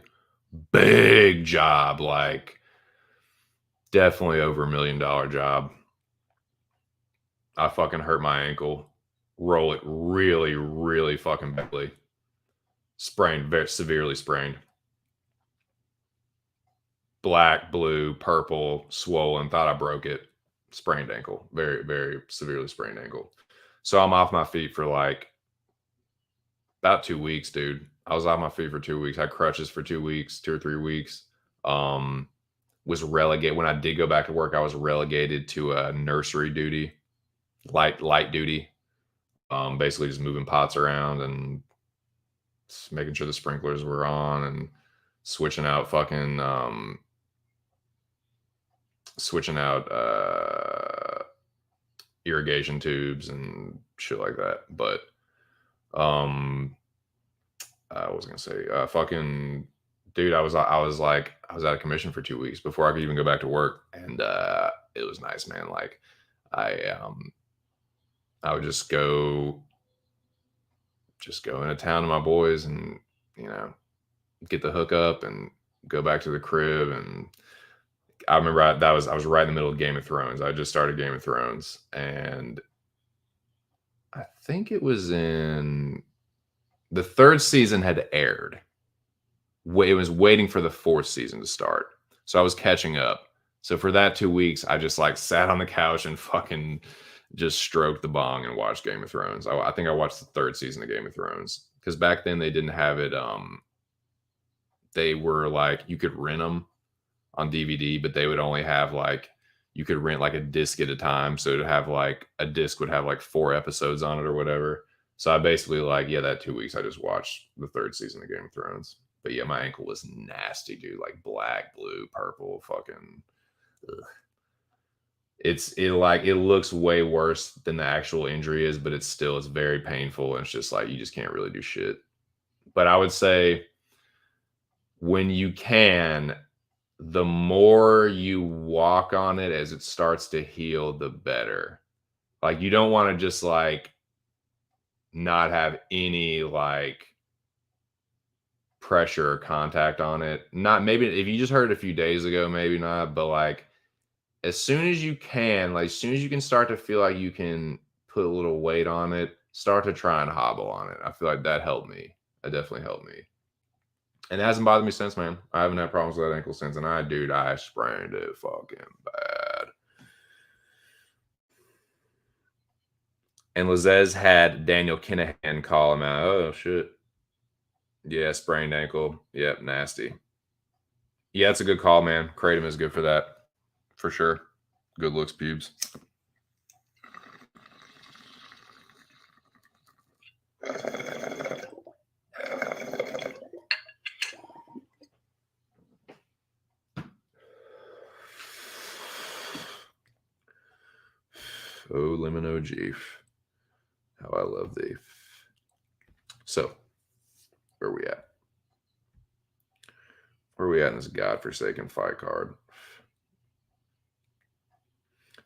big job, like definitely over $1 million job. I fucking hurt my ankle. Roll it really, really fucking badly. Sprained, very severely sprained. Black, blue, purple, swollen. Thought I broke it. Sprained ankle. Very, very severely sprained ankle. So I'm off my feet for like about 2 weeks, dude. I was off my feet for 2 weeks. I had crutches for 2 weeks, 2 or 3 weeks. Was relegated when I did go back to work. I was relegated to a nursery duty, light duty. Basically just moving pots around and making sure the sprinklers were on and switching out irrigation tubes and shit like that. But I was gonna say, fucking dude, I was out of commission for 2 weeks before I could even go back to work, and it was nice, man. Like I would just go into town to my boys, and you know, get the hookup and go back to the crib. And I remember I was right in the middle of Game of Thrones. I just started Game of Thrones, and I think it was in the third season had aired. It was waiting for the fourth season to start, so I was catching up. So for that 2 weeks, I just like sat on the couch and fucking just stroked the bong and watched Game of Thrones. I think I watched the third season of Game of Thrones because back then they didn't have it. They were like you could rent them on DVD, but they would only have like you could rent like a disc at a time. So to have like a disc would have like 4 episodes on it or whatever. So I basically like, yeah, that 2 weeks I just watched the third season of Game of Thrones. But yeah, my ankle was nasty, dude. Like black, blue, purple, fucking. Ugh. It looks way worse than the actual injury is, but it's very painful, and it's just like you just can't really do shit. But I would say when you can, the more you walk on it as it starts to heal, the better. Like you don't want to just like not have any like pressure or contact on it. Not maybe if you just heard it a few days ago, maybe not, but like as soon as you can, like as soon as you can start to feel like you can put a little weight on it, start to try and hobble on it. I feel like that helped me. That definitely helped me. And it hasn't bothered me since, man. I haven't had problems with that ankle since. And I sprained it fucking bad. And Lazez had Daniel Kinahan call him out. Oh, shit. Yeah, sprained ankle. Yep, nasty. Yeah, it's a good call, man. Kratom is good for that. For sure. Good looks, pubes. Oh, lemon OG. How I love thee. So, where we at? Where we at in this godforsaken fight card?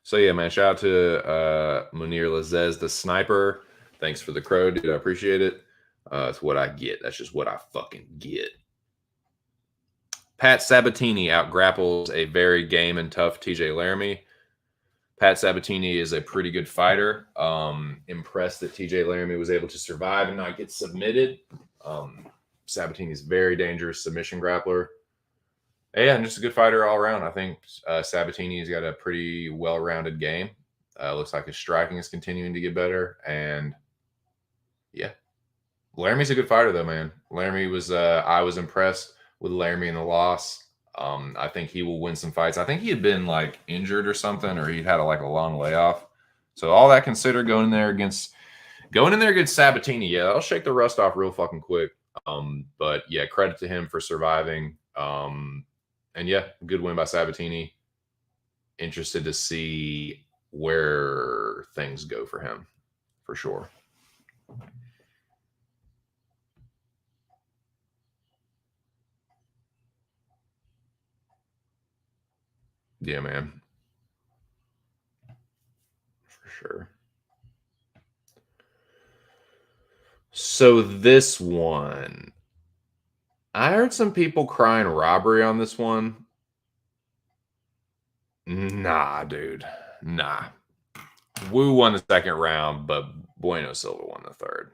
So yeah, man, shout out to Munir Lazez, the sniper. Thanks for the crow, dude. I appreciate it. It's what I get. That's just what I fucking get. Pat Sabatini out-grapples a very game and tough TJ Laramie. Pat Sabatini is a pretty good fighter. Impressed that TJ Laramie was able to survive and not get submitted. Sabatini is very dangerous submission grappler. Yeah, and just a good fighter all around. I think Sabatini's got a pretty well-rounded game. Looks like his striking is continuing to get better. And yeah, Laramie's a good fighter though, man. Laramie was I was impressed with Laramie in the loss. I think he will win some fights. I think he had been like injured or something, or he'd had a long layoff. So all that considered, going in there against Sabatini, yeah, I'll shake the rust off real fucking quick. But yeah, credit to him for surviving. And yeah, good win by Sabatini. Interested to see where things go for him, for sure. Yeah, man. For sure. So this one, I heard some people crying robbery on this one. Nah, dude. Nah. Wu won the second round, but Bueno Silva won the third.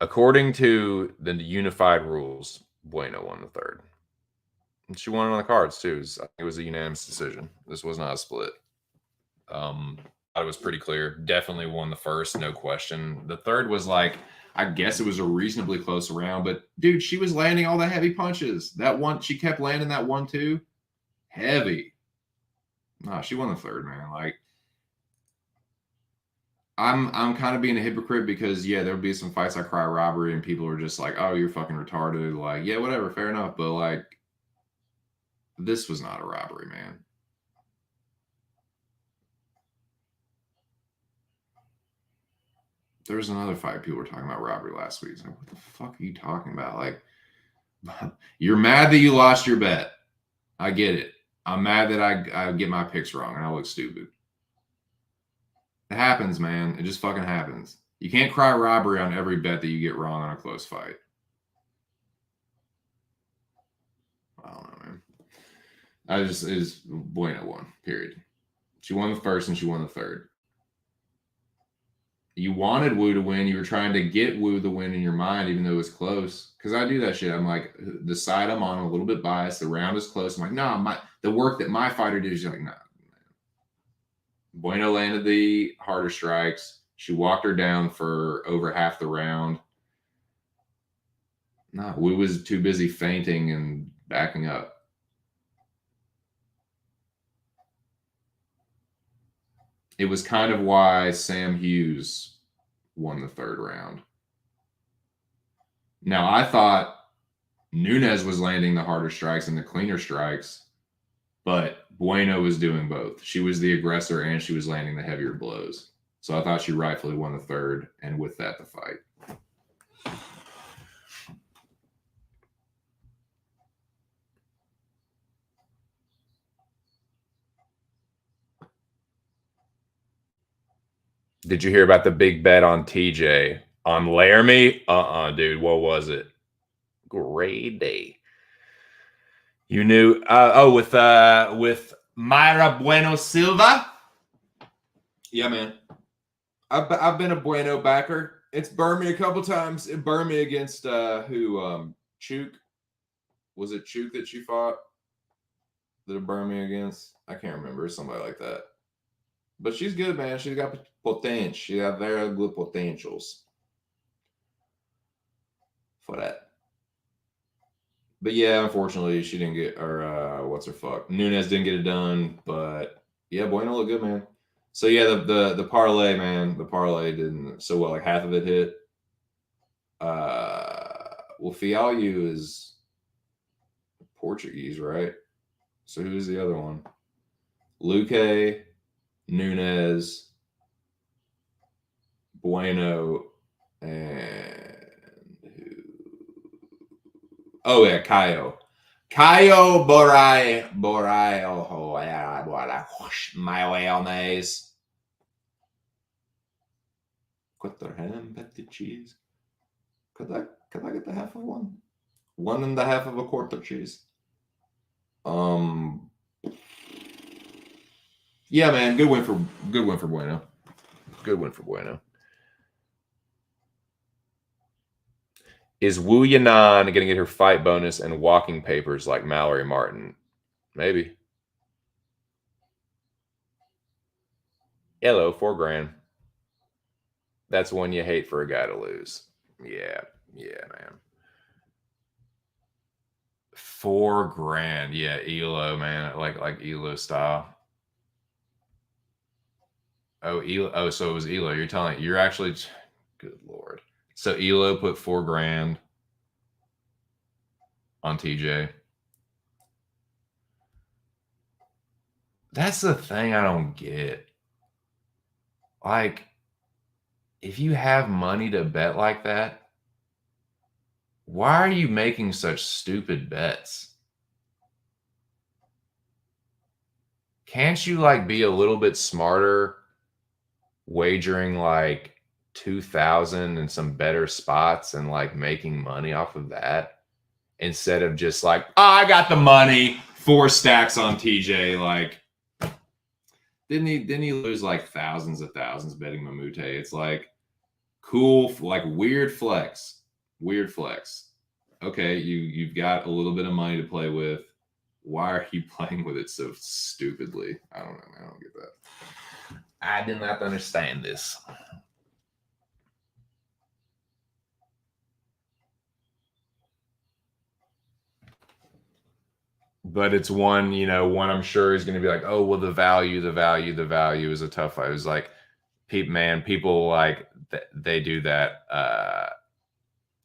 According to the unified rules, Bueno won the third. And she won on the cards, too. It was a unanimous decision. This was not a split. It was pretty clear. Definitely won the first, no question. The third was like, I guess it was a reasonably close round, but dude, she was landing all the heavy punches. That one, she kept landing that 1-2. Heavy. Nah, she won the third, man. Like, I'm kind of being a hypocrite because yeah, there'll be some fights I cry robbery and people are just like, oh, you're fucking retarded. Like, yeah, whatever, fair enough. But like, this was not a robbery, man. There was another fight people were talking about robbery last week. It's like, what the fuck are you talking about? Like, you're mad that you lost your bet. I get it. I'm mad that I get my picks wrong and I look stupid. It happens, man. It just fucking happens. You can't cry robbery on every bet that you get wrong on a close fight. I don't know, man. Is Bueno won, period. She won the first and she won the third. You wanted Wu to win. You were trying to get Wu to win in your mind, even though it was close. Because I do that shit. I'm like, the side I'm on, a little bit biased. The round is close. I'm like, nah, the work that my fighter did is like, nah. Bueno landed the harder strikes. She walked her down for over half the round. Nah, Wu was too busy fainting and backing up. It was kind of why Sam Hughes won the third round. Now, I thought Nunes was landing the harder strikes and the cleaner strikes, but Bueno was doing both. She was the aggressor and she was landing the heavier blows. So I thought she rightfully won the third, and with that, the fight. Did you hear about the big bet on TJ on Laramie? Dude. What was it? Great day. You knew? With Mayra Bueno Silva. Yeah, man. I've been a Bueno backer. It's burned me a couple times. It burned me against who? Chuk. Was it Chuk that she fought? That it burned me against? I can't remember. Somebody like that. But she's good, man. She's got potential. She got very good potentials for that. But yeah, unfortunately, she didn't get, or what's her fuck? Nunes didn't get it done. But yeah, Bueno looked good, man. So yeah, the parlay, man, the parlay didn't so well. Like half of it hit. Well, Fialho is Portuguese, right? So who's the other one? Luque, Nunes, Bueno, and who? Oh yeah, Caio. Caio Borai, oh yeah, mayonnaise. Quarter ham, petty cheese. Could I get the half of one? 1.5 of a quarter cheese. Yeah, man, good win for Bueno. Good win for Bueno. Is Wu Yanan going to get her fight bonus and walking papers like Mallory Martin? Maybe. Hello, $4,000. That's one you hate for a guy to lose. Yeah, man. $4,000. Yeah, Elo, man. Like Elo style. Oh, Elo. Oh, so it was Elo. You're actually good Lord. So Elo put $4,000 on TJ. That's the thing I don't get. Like, if you have money to bet like that, why are you making such stupid bets? Can't you like be a little bit smarter wagering like 2,000 in some better spots and like making money off of that instead of just like, oh, I got the money, 4 stacks on TJ. Like, didn't he lose like thousands of thousands betting Mamute? It's like cool, like weird flex. Weird flex. Okay, you've got a little bit of money to play with. Why are you playing with it so stupidly? I don't know. I don't get that. I did not understand this. But it's one I'm sure is going to be like, oh, well, the value is a tough fight. It was like, people like they do that,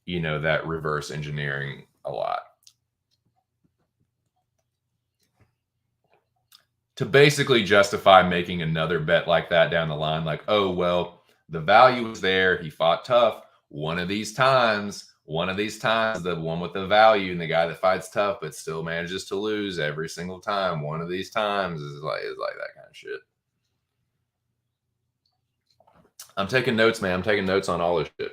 that reverse engineering a lot. To basically justify making another bet like that down the line, like, oh, well, the value was there. He fought tough. One of these times, the one with the value and the guy that fights tough but still manages to lose every single time. One of these times is like that kind of shit. I'm taking notes, man. I'm taking notes on all this shit.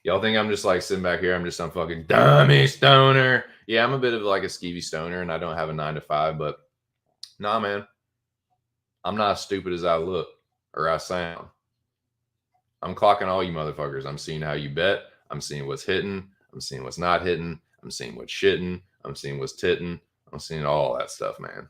Y'all think I'm just like sitting back here? I'm just some fucking dummy stoner. Yeah, I'm a bit of like a skeevy stoner and I don't have a 9 to 5, but nah, man. I'm not as stupid as I look or I sound. I'm clocking all you motherfuckers. I'm seeing how you bet. I'm seeing what's hitting. I'm seeing what's not hitting. I'm seeing what's shitting. I'm seeing what's titting. I'm seeing all that stuff, man.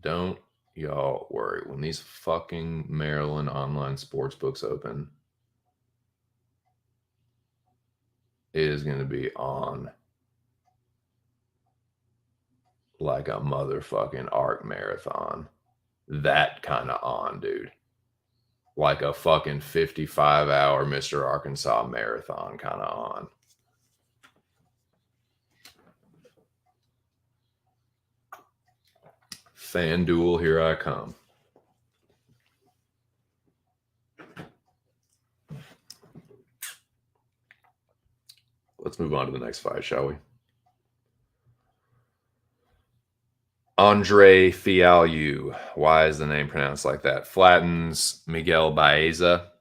Don't y'all worry. When these fucking Maryland online sports books open, it is going to be on like a motherfucking arc marathon. That kind of on, dude. Like a fucking 55-hour Mr. Arkansas marathon kind of on. FanDuel, here I come. Let's move on to the next fight, shall we? Andre Fialho. Why is the name pronounced like that? Flattens Miguel Baeza.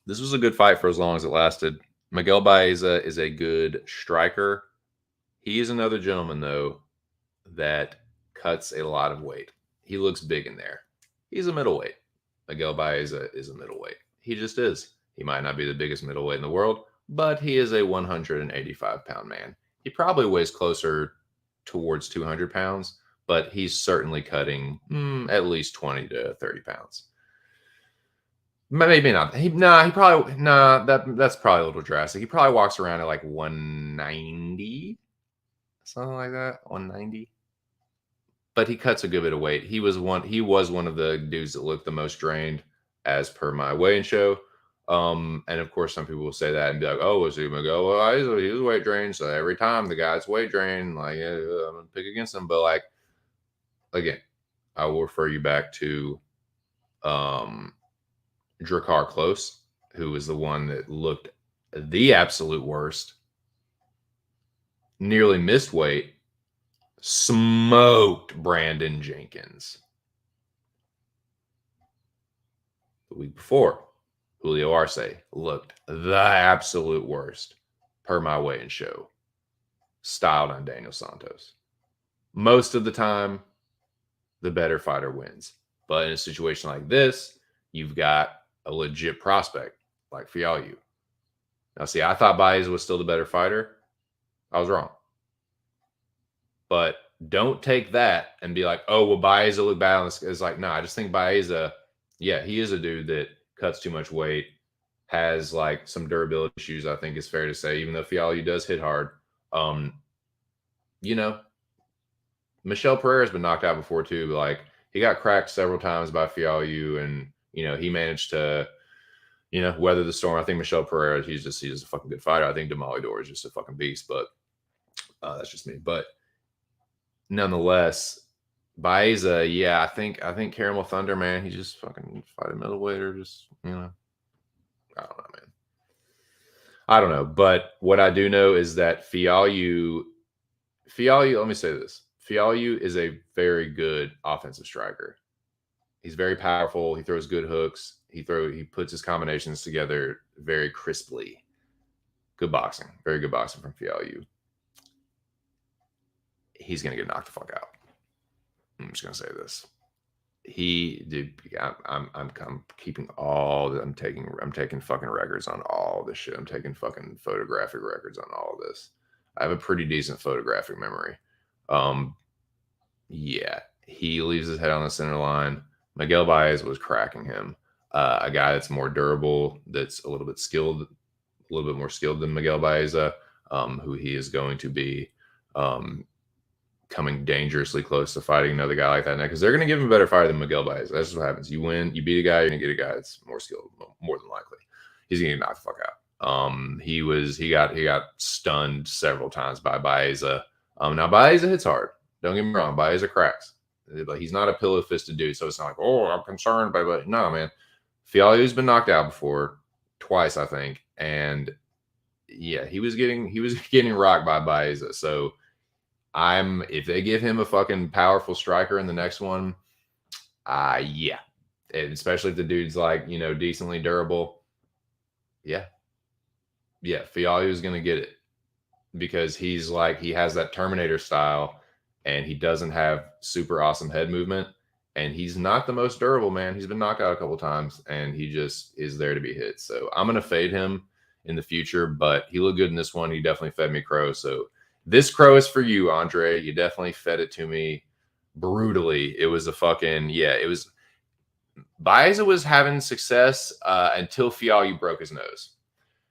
This was a good fight for as long as it lasted. Miguel Baeza is a good striker. He is another gentleman, though, that cuts a lot of weight. He looks big in there. He's a middleweight. Miguel Baeza is a middleweight. He just is. He might not be the biggest middleweight in the world, but he is a 185-pound man. He probably weighs closer towards 200 pounds, but he's certainly cutting at least 20 to 30 pounds. Maybe not. That's probably a little drastic. He probably walks around at like 190, something like that, 190. But he cuts a good bit of weight. He was one of the dudes that looked the most drained as per my weigh-in show. And of course, some people will say that and be like, "Oh, was he Miguel? Well, he was weight drained, so every time the guy's weight drained, like I'm gonna pick against him." But like, again, I will refer you back to Drakkar Klose, who was the one that looked the absolute worst, nearly missed weight, smoked Brandon Jenkins. The week before, Julio Arce looked the absolute worst, per my weigh-in show, styled on Daniel Santos. Most of the time, the better fighter wins. But in a situation like this, you've got a legit prospect like Fialho. Now, see, I thought Baez was still the better fighter. I was wrong. But don't take that and be like, oh, well, Baeza look bad on this. It's like, no, I just think Baeza, yeah, he is a dude that cuts too much weight, has like some durability issues, I think it's fair to say, even though Fialho does hit hard. Um, you know, Michel Pereira's been knocked out before too. But like he got cracked several times by Fialho, and he managed to weather the storm. I think Michel Pereira, he's a fucking good fighter. I think Demolidor is just a fucking beast, but that's just me. But nonetheless, Baeza, yeah, I think Caramel Thunder, man, he just fucking fight a middleweight or just I don't know, man. I don't know, but what I do know is that Fialho. Let me say this: Fialho is a very good offensive striker. He's very powerful. He throws good hooks. He puts his combinations together very crisply. Good boxing, very good boxing from Fialho. He's gonna get knocked the fuck out. I'm just gonna say this. I'm keeping all. I'm taking fucking records on all this shit. I'm taking fucking photographic records on all this. I have a pretty decent photographic memory. Yeah, he leaves his head on the center line. Miguel Baez was cracking him. A guy that's more durable, that's a little bit skilled, a little bit more skilled than Miguel Baeza, who he is going to be coming dangerously close to fighting another guy like that now, because they're going to give him a better fighter than Miguel Baez. That's just what happens. You win, you beat a guy, you're going to get a guy that's more skilled, more than likely. He's going to get knocked the fuck out. He got stunned several times by Baeza. Now Baeza hits hard. Don't get me wrong, Baeza cracks. But he's not a pillow-fisted dude, so it's not like, oh, I'm concerned. But no, man. Fialho's been knocked out before, twice, I think, and yeah, he was getting rocked by Baeza. So if they give him a fucking powerful striker in the next one, yeah, and especially if the dude's like decently durable, yeah, Fialho's gonna get it because he has that Terminator style, and he doesn't have super awesome head movement, and he's not the most durable, man. He's been knocked out a couple times, and he just is there to be hit. So I'm gonna fade him in the future, but he looked good in this one. He definitely fed me crow. So this crow is for you, Andre. You definitely fed it to me brutally. It was it was. Baeza was having success until Fialho broke his nose.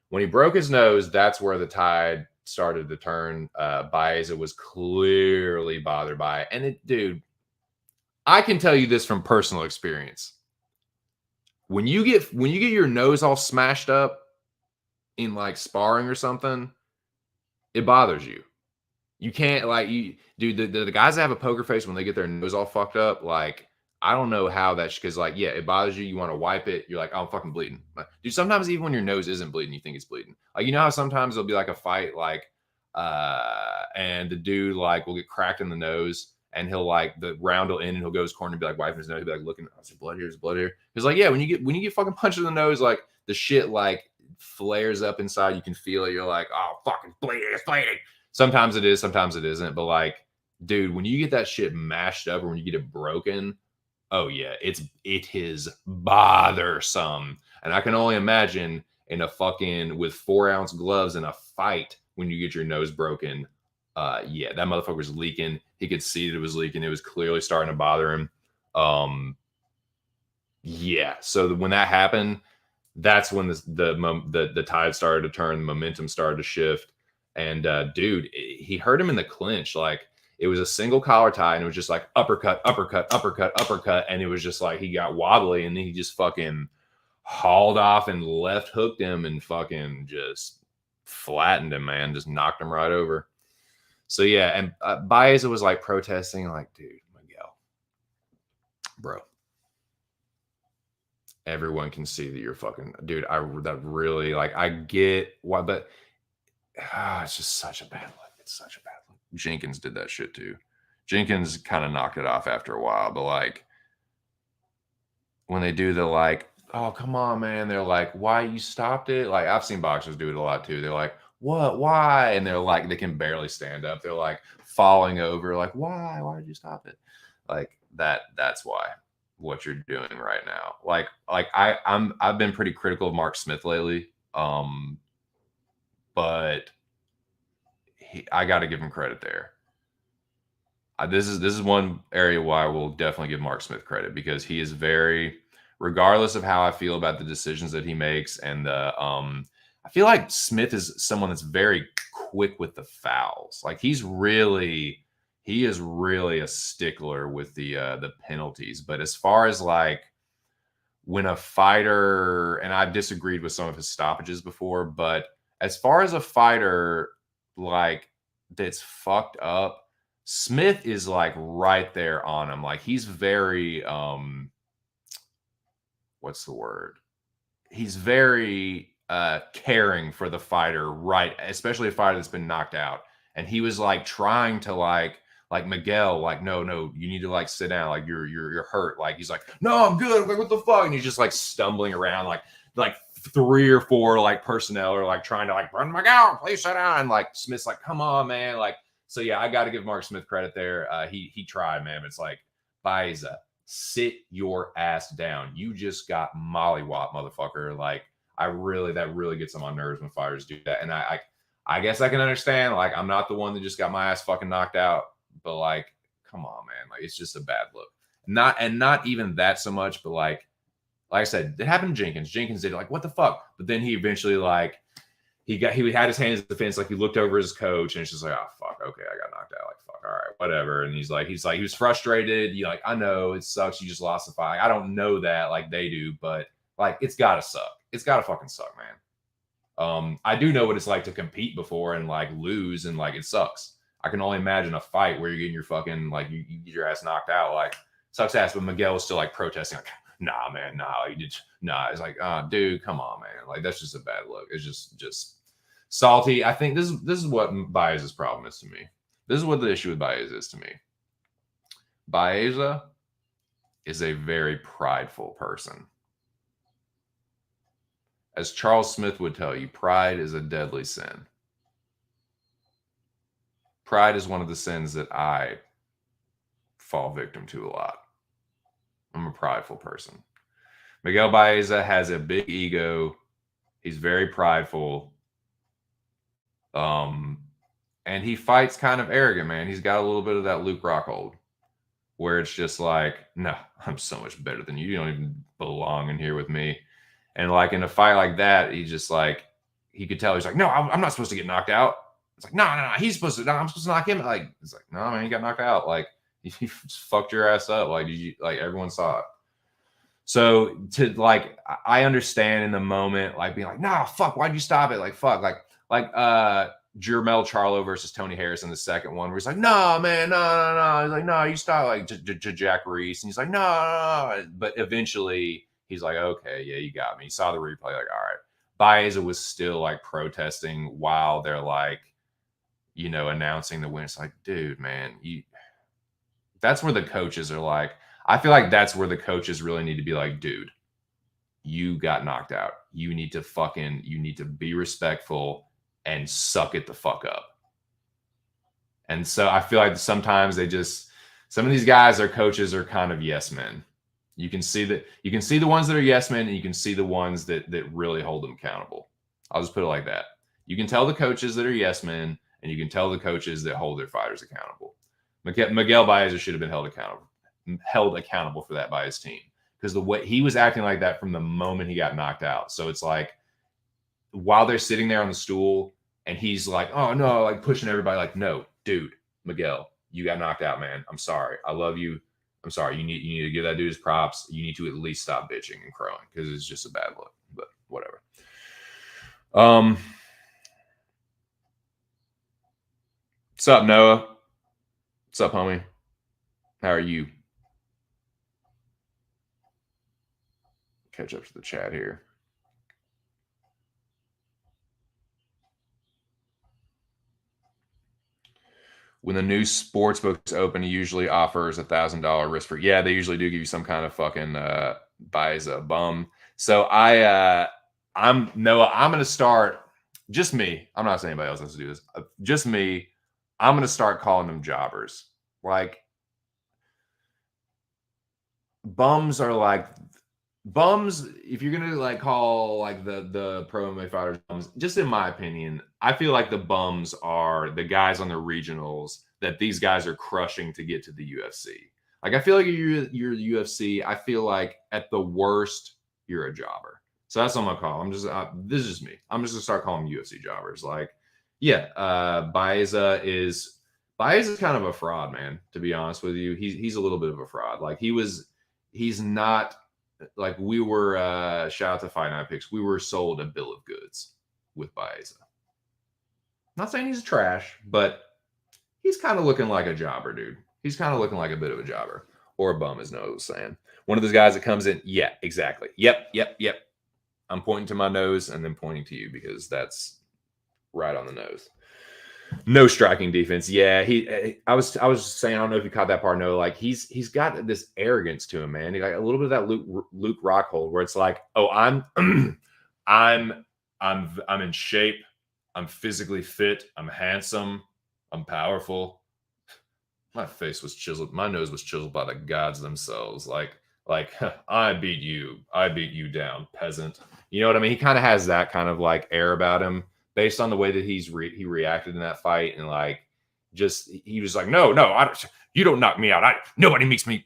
When he broke his nose, that's where the tide started to turn. Baeza was clearly bothered by it. And dude, I can tell you this from personal experience. When you get your nose all smashed up in like sparring or something, it bothers you. You can't dude, the guys that have a poker face when they get their nose all fucked up, like I don't know how that's because it bothers you. You want to wipe it. You're like, oh, I'm fucking bleeding. Dude, sometimes even when your nose isn't bleeding, you think it's bleeding. Like, how sometimes there'll be like a fight, and the dude will get cracked in the nose, and he'll the round will end, and he'll go to his corner and be like wiping his nose, he'll be like looking, oh, there's blood here, there's blood here. Because when you get fucking punched in the nose, the shit flares up inside. You can feel it. You're like, oh, fucking bleeding, it's bleeding. Sometimes it is, sometimes it isn't. But dude, when you get that shit mashed up or when you get it broken, oh yeah, it is bothersome. And I can only imagine in a fucking with 4-ounce gloves in a fight when you get your nose broken. Yeah, that motherfucker was leaking. He could see that it was leaking. It was clearly starting to bother him. Yeah. So when that happened, that's when the tide started to turn, the momentum started to shift. And dude, he hurt him in the clinch. It was a single collar tie, and it was just uppercut, uppercut, uppercut, uppercut. And it was just he got wobbly, and then he just fucking hauled off and left hooked him and fucking just flattened him, man. Just knocked him right over. So yeah, and Baeza was protesting, dude, Miguel, bro, everyone can see that you're fucking, dude. I get why, but it's just such a bad look. It's such a bad look. Jenkins did that shit too. Jenkins kind of knocked it off after a while, but when they do the oh, come on, man, they're like, why you stopped it? I've seen boxers do it a lot too. They're like, what, why? And they're they can barely stand up. They're falling over, why did you stop it? That's why what you're doing right now. I've been pretty critical of Mark Smith lately. But I got to give him credit there. This is one area where I will definitely give Mark Smith credit because he is very regardless of how I feel about the decisions that he makes. And I feel like Smith is someone that's very quick with the fouls. Like he is really a stickler with the penalties. But as far as like when a fighter, and I've disagreed with some of his stoppages before, but as far as a fighter like that's fucked up, Smith is like right there on him. Like he's very what's the word? He's very caring for the fighter, right? Especially a fighter that's been knocked out. And he was like trying to like Miguel, like, no, you need to like sit down, like you're hurt. Like he's like, no, I'm good. Like, what the fuck? And he's just like stumbling around, like 3 or 4 like personnel are like trying to like run Miguel, please sit down. And like Smith's like, come on, man. Like, so yeah, I got to give Mark Smith credit there. He tried, man. It's like Baeza, sit your ass down. You just got mollywop, motherfucker. Like that really gets on my nerves when fighters do that. And I guess I can understand. Like I'm not the one that just got my ass fucking knocked out. But like, come on, man. Like it's just a bad look. Not even that so much, but like I said, it happened to Jenkins. Jenkins did it, like, what the fuck? But then he eventually like he had his hands in the fence, like he looked over his coach and it's just like, oh fuck, okay, I got knocked out. Like, fuck, all right, whatever. And he was frustrated. You like, I know it sucks, you just lost the fight. I don't know that like they do, but like it's gotta suck. It's gotta fucking suck, man. I do know what it's like to compete before and like lose, and like it sucks. I can only imagine a fight where you're getting your fucking, like, you get your ass knocked out. Like, sucks ass. But Miguel was still, like, protesting, like, nah, man, nah. It's like, dude, come on, man. Like, that's just a bad look. It's just salty. I think this is what Baeza's problem is to me. This is what the issue with Baeza is to me. Baeza is a very prideful person. As Charles Smith would tell you, pride is a deadly sin. Pride is one of the sins that I fall victim to a lot. I'm a prideful person. Miguel Baeza has a big ego. He's very prideful. And he fights kind of arrogant, man. He's got a little bit of that Luke Rockhold, where it's just like, no, I'm so much better than you. You don't even belong in here with me. And like in a fight like that, he just like, he could tell he's like, no, I'm not supposed to get knocked out. It's like, no, he's supposed to. No, I'm supposed to knock him. Like, it's like, no, man, he got knocked out. Like, he just fucked your ass up. Like, everyone saw it. So to like, I understand in the moment, like being like, nah, fuck, why'd you stop it? Like, fuck, like Jermell Charlo versus Tony Harris in the second one, where he's like, no, man, no. He's like, no, you stop. Like Jack Reese, and he's like, no. But eventually, he's like, okay, yeah, you got me. He saw the replay, like, all right. Baeza was still like protesting while they're like, you know, announcing the win. It's like, dude, man, that's where the coaches are like, I feel like that's where the coaches really need to be like, dude, you got knocked out. You need to be respectful and suck it the fuck up. And so I feel like sometimes some of these guys, their coaches are kind of yes men. You can see the ones that are yes men, and you can see the ones that really hold them accountable. I'll just put it like that. You can tell the coaches that are yes men, and you can tell the coaches that hold their fighters accountable. Miguel Baeza should have been held accountable for that by his team, because the way he was acting like that from the moment he got knocked out. So it's like, while they're sitting there on the stool and he's like, oh no, like pushing everybody, like, no, dude, Miguel, you got knocked out, man. I'm sorry. I love you. I'm sorry. You need to give that dude his props. You need to at least stop bitching and crowing, because it's just a bad look. But whatever. What's up, Noah? What's up, homie? How are you? Catch up to the chat here. When the new sports books open, he usually offers $1,000 risk for. Yeah, they usually do give you some kind of fucking buys a bum. So I'm Noah. I'm gonna start. Just me. I'm not saying anybody else has to do this. Just me. I'm gonna start calling them jobbers. Like, bums are like bums. If you're gonna like call like the pro MMA fighters bums, just in my opinion, I feel like the bums are the guys on the regionals that these guys are crushing to get to the UFC. Like, I feel like you're the UFC. I feel like at the worst, you're a jobber. So that's what I'm gonna call. I'm just this is just me. I'm just gonna start calling them UFC jobbers. Like, yeah, Baeza is kind of a fraud, man. To be honest with you, he's a little bit of a fraud. Like he's not like we were. Shout out to Fight Night Picks. We were sold a bill of goods with Baeza. Not saying he's trash, but he's kind of looking like a jobber, dude. He's kind of looking like a bit of a jobber or a bum, as Noah was saying. One of those guys that comes in. Yeah, exactly. Yep. I'm pointing to my nose and then pointing to you because that's right on the nose. No striking defense. Yeah, I was saying, I don't know if you caught that part. No, like he's got this arrogance to him, man. He got a little bit of that Luke Rockhold, where it's like, oh, I'm I'm in shape. I'm physically fit. I'm handsome. I'm powerful. My face was chiseled. My nose was chiseled by the gods themselves. Like I beat you. I beat you down, peasant. You know what I mean? He kind of has that kind of like air about him, based on the way that he reacted in that fight, and like just he was like, no, you don't knock me out. Nobody makes me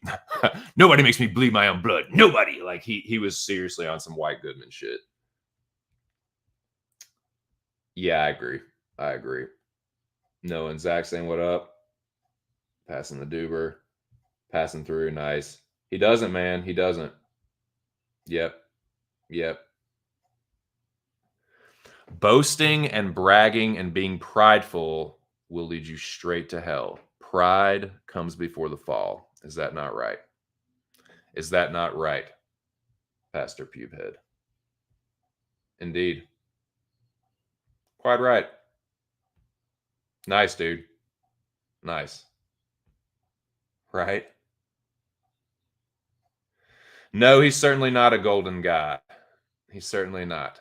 nobody makes me bleed my own blood. Nobody. Like he was seriously on some White Goodman shit. Yeah, I agree. No, and Zach saying what up? Passing the Duber, passing through, nice. He doesn't, man. He doesn't. Yep. Boasting and bragging and being prideful will lead you straight to hell. Pride comes before the fall. Is that not right? Is that not right, Pastor Pubehead? Indeed. Quite right. Nice, dude. Nice. Right? No, he's certainly not a golden god. He's certainly not.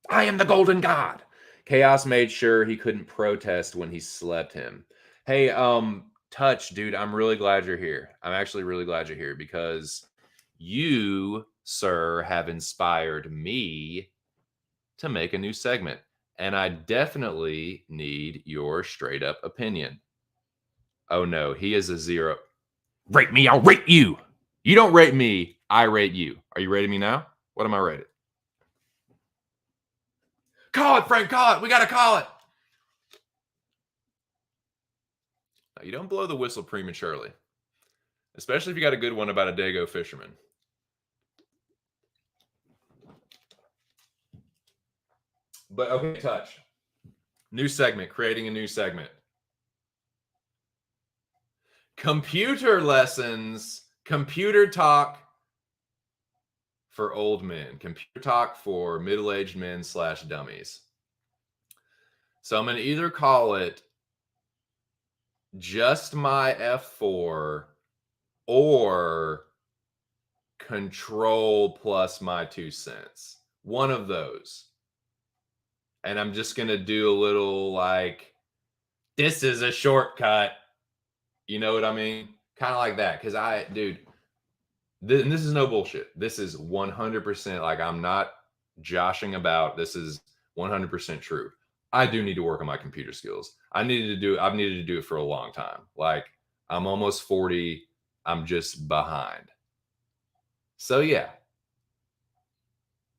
I am the golden god. Chaos made sure he couldn't protest when he slept him. Hey, Touch, dude, I'm really glad you're here. I'm actually really glad you're here because you, sir, have inspired me to make a new segment. And I definitely need your straight up opinion. Oh no, he is a zero. Rate me, I'll rate you. You don't rate me, I rate you. Are you rating me now? What am I rated? Call it, Frank, call it. We got to call it. You don't blow the whistle prematurely, especially if you got a good one about a Dago fisherman. But okay, Touch. New segment, creating a new segment. Computer lessons, computer talk for old men, computer talk for middle-aged men / dummies. So I'm going to either call it Just My F4 or Control plus My 2 cents. One of those. And I'm just going to do a little like, this is a shortcut. You know what I mean? Kind of like that. Because dude, and this is no bullshit. This is 100% like, I'm not joshing about. This is 100% true. I do need to work on my computer skills. I've needed to do it for a long time. Like, I'm almost 40. I'm just behind. So yeah,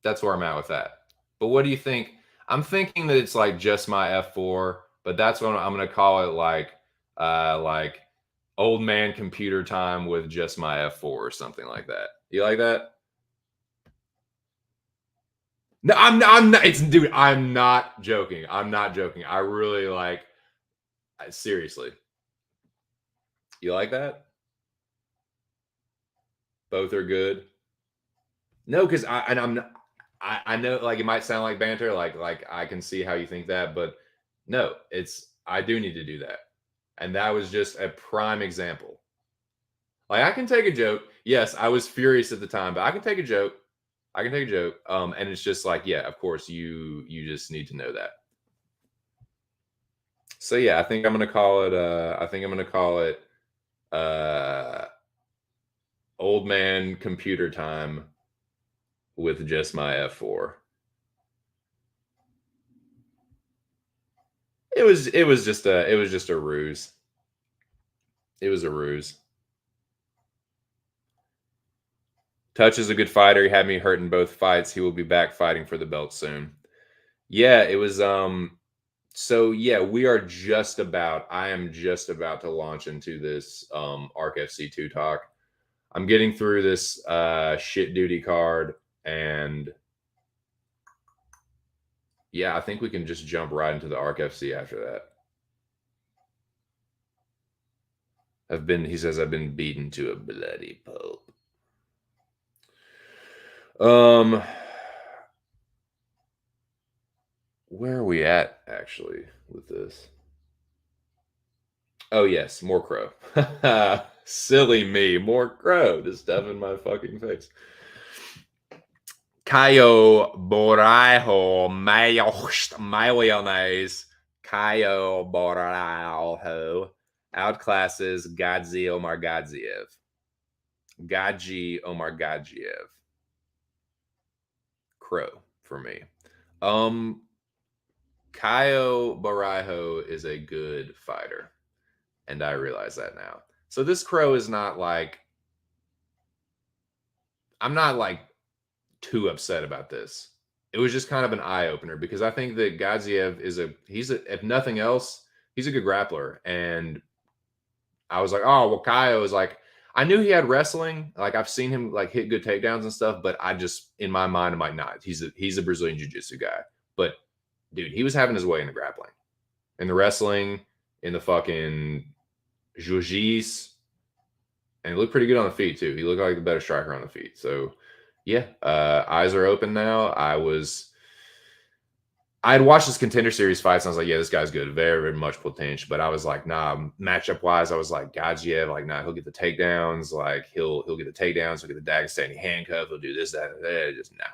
that's where I'm at with that. But what do you think? I'm thinking that it's like Just My F4, but that's what I'm going to call it, like old man computer time with Just My F4 or something like that. You like that? No, I'm not. It's dude. I'm not joking. I'm not joking. I really like. Seriously, you like that? Both are good. No, because I'm not. I know, like, it might sound like banter. Like I can see how you think that, but no, I do need to do that, and that was just a prime example. Like, I can take a joke. Yes, I was furious at the time, but I can take a joke. I can take a joke. And it's just like, yeah, of course, you just need to know that. So yeah, I think I'm gonna call it. Old man computer time with Just My F4. It was just a ruse. It was a ruse. Touch is a good fighter. He had me hurt in both fights. He will be back fighting for the belt soon. Yeah, it was so yeah, I am just about to launch into this ARC FC2 talk. I'm getting through this shit duty card, and yeah, I think we can just jump right into the ARC FC after that. He says I've been beaten to a bloody pulp. Um where are we at actually with this? Oh yes, more crow. Silly me, more crow just stuff in my fucking face. Caio Boraiho mayonnaise. Caio Boraiho outclasses Gadzi Omar Gadziev. Gadji Omar Gadziev. Crow for me. Caio Boraiho is a good fighter, and I realize that now. So this crow is not like I'm not like too upset about this. It was just kind of an eye opener because I think that Gadziev if nothing else, he's a good grappler. And I was like, oh, well, Kaio is like, I knew he had wrestling. Like I've seen him like hit good takedowns and stuff, but I just in my mind I'm like, nah, he's a Brazilian jiu-jitsu guy. But dude, he was having his way in the grappling, in the wrestling, in the fucking jiu-jitsu, and he looked pretty good on the feet too. He looked like the better striker on the feet. So yeah, eyes are open now. I had watched this Contender Series fights, and I was like, yeah, this guy's good, very, very much potential. But I was like, nah, matchup wise, I was like, Gadziev, like, nah, he'll get the takedowns, like he'll get the takedowns, he'll get the Dagestani handcuff, he'll do this, that, that. Just nah,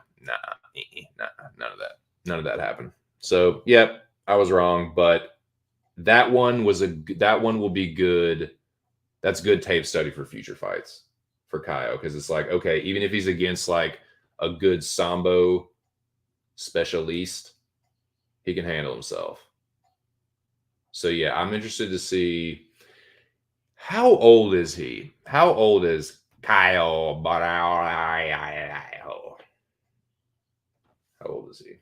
none of that happened. So yeah, I was wrong, but that one will be good. That's good tape study for future fights for Kaio, because it's like, okay, even if he's against like a good sambo specialist, he can handle himself. So yeah, I'm interested to see how old is he? How old is Kyle? How old is he?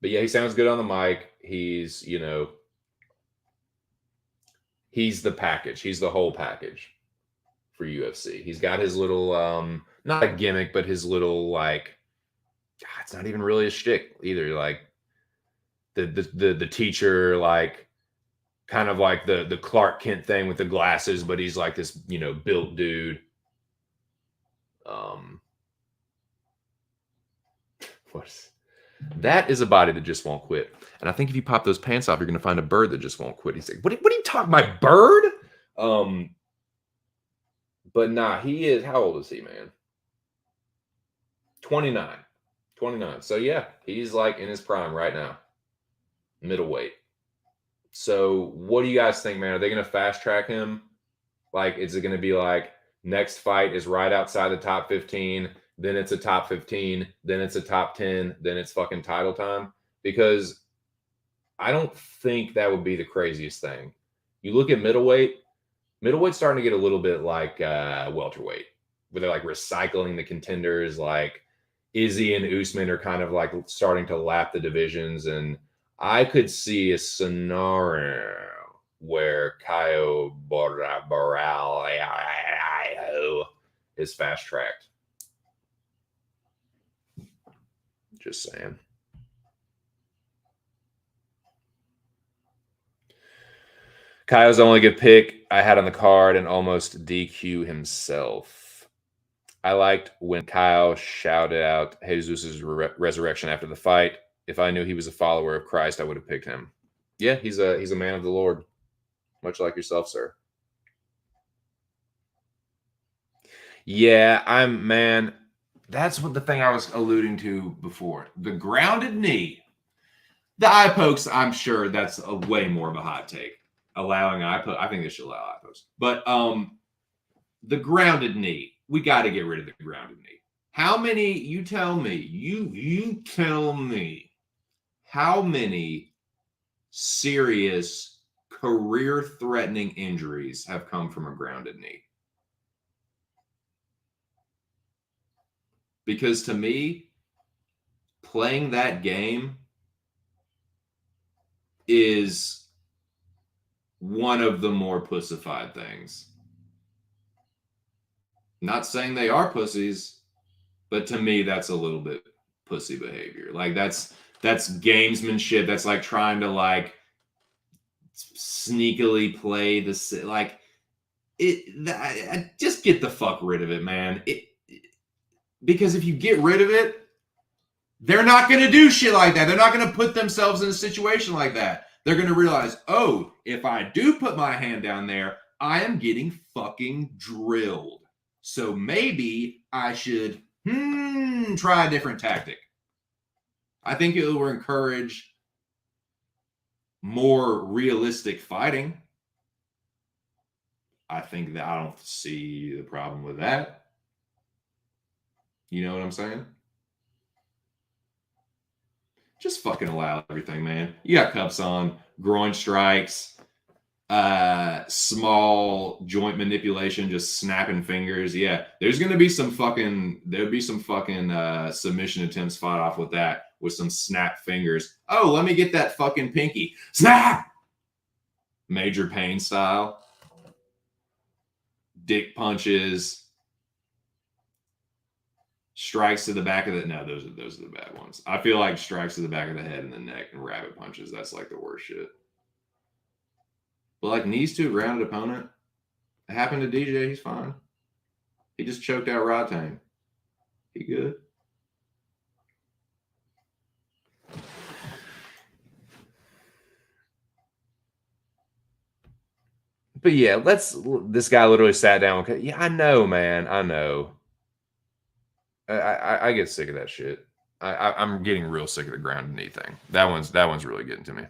But yeah, he sounds good on the mic. He's the package. He's the whole package for UFC. He's got his little not a gimmick, but his little like it's not even really a shtick either. Like the teacher, like kind of like the Clark Kent thing with the glasses, but he's like this, built dude. What's that is a body that just won't quit. And I think if you pop those pants off, you're gonna find a bird that just won't quit. He's like, what are you talking, my bird? But nah, he is, how old is he, man? 29. 29. So yeah, he's like in his prime right now. Middleweight. So what do you guys think, man? Are they gonna fast track him? Like, is it gonna be like next fight is right outside the top 15, then it's a top 15, then it's a top 10, then it's fucking title time? Because I don't think that would be the craziest thing. You look at middleweight's starting to get a little bit like welterweight, where they're like recycling the contenders. Like Izzy and Usman are kind of like starting to lap the divisions, and I could see a scenario where Caio Borrell is fast tracked. Just saying. Caio's the only good pick I had on the card and almost DQ himself. I liked when Caio shouted out Jesus' resurrection after the fight. If I knew he was a follower of Christ, I would have picked him. Yeah, he's a man of the Lord, much like yourself, sir. Yeah, man. That's what the thing I was alluding to before. The grounded knee. The eye pokes, I'm sure that's a way more of a hot take. Allowing eye poke, I think they should allow eye pokes. But the grounded knee, we got to get rid of the grounded knee. How many? You tell me. You tell me. how many serious career-threatening injuries have come from a grounded knee? Because to me, playing that game is one of the more pussified things. Not saying they are pussies, but to me, that's a little bit pussy behavior. Like that's gamesmanship. That's like trying to like sneakily play the like it. Just get the fuck rid of it, man. Because if you get rid of it, they're not going to do shit like that. They're not going to put themselves in a situation like that. They're going to realize, oh, if I do put my hand down there, I am getting fucking drilled. So maybe I should try a different tactic. I think it will encourage more realistic fighting. I think that I don't see the problem with that. You know what I'm saying? Just fucking allow everything, man. You got cups on, groin strikes, small joint manipulation, just snapping fingers. Yeah, there'll be some fucking submission attempts fought off with that, with some snap fingers. Oh, let me get that fucking pinky. Snap! Major Pain style. Dick punches. Strikes to the back of the those are the bad ones. I feel like strikes to the back of the head and the neck and rabbit punches, that's like the worst shit. But like knees to a grounded opponent, it happened to DJ, he's fine. He just choked out Rodtang. He good. But yeah, this guy literally sat down. Yeah, I know, man. I know. I get sick of that shit. I'm getting real sick of the grounded knee thing. That one's really getting to me.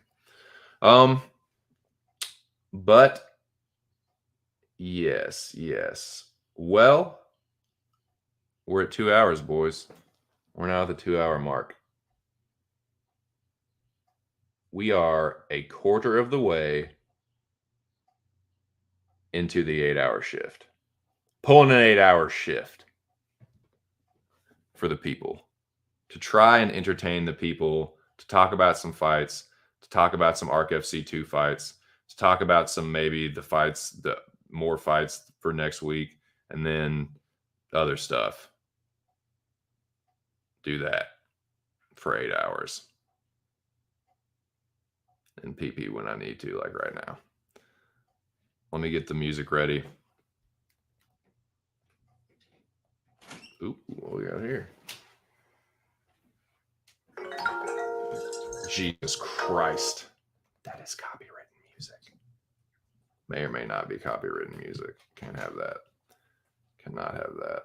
But yes. Well, we're at 2 hours, boys. We're now at the 2 hour mark. We are a quarter of the way into the 8 hour shift. Pulling an 8 hour shift for the people, to try and entertain the people, to talk about some fights, to talk about some ARC FC2 fights, to talk about some maybe the more fights for next week, and then other stuff. Do that for 8 hours. And PP when I need to, like right now. Let me get the music ready. Ooh, what we got here? Jesus Christ. That is copywritten music. May or may not be copywritten music. Can't have that. Cannot have that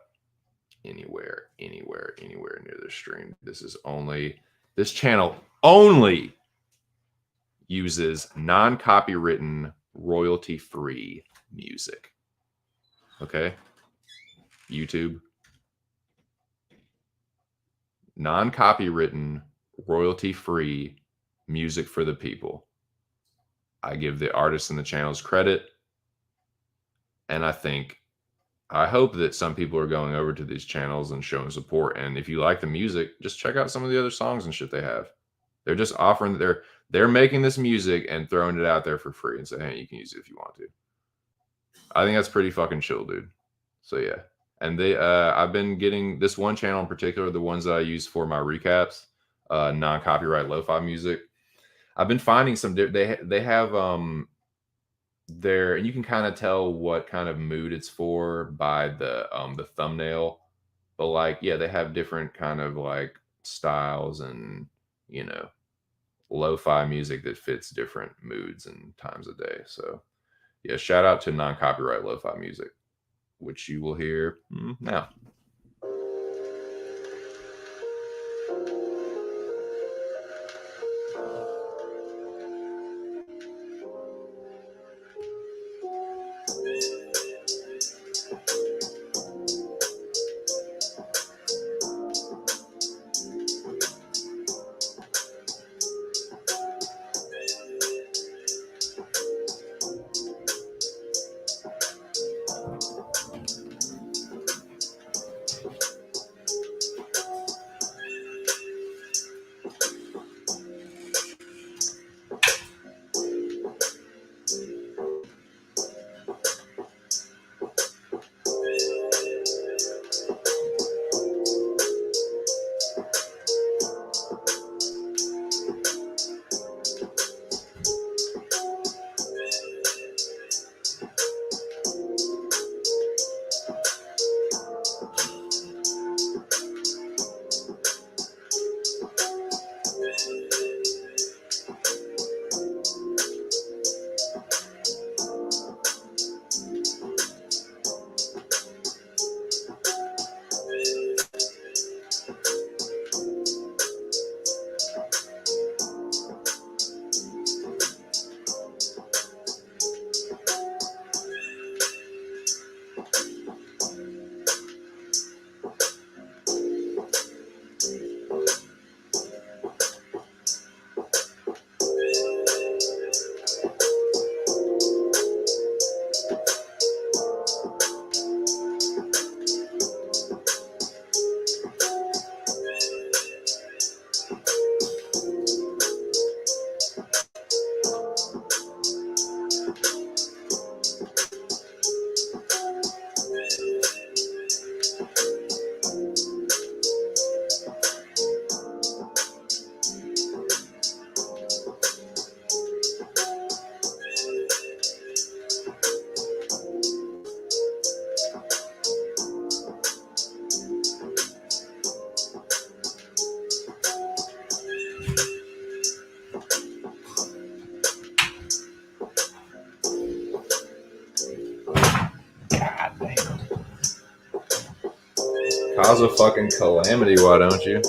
anywhere near the stream. This channel only uses non-copywritten, royalty-free music. Okay? YouTube. Non-copywritten, royalty-free music for the people. I give the artists and the channels credit. And I hope that some people are going over to these channels and showing support. And if you like the music, just check out some of the other songs and shit they have. They're just offering, they're making this music and throwing it out there for free and saying, hey, you can use it if you want to. I think that's pretty fucking chill, dude. So yeah. And I've been getting this one channel in particular, the ones that I use for my recaps, non-copyright lo-fi music. I've been finding some, they have there, and you can kind of tell what kind of mood it's for by the thumbnail. But like, yeah, they have different kind of like styles and, you know, lo-fi music that fits different moods and times of day. So yeah, shout out to non-copyright lo-fi music, which you will hear now. cause a fucking calamity, why don't you?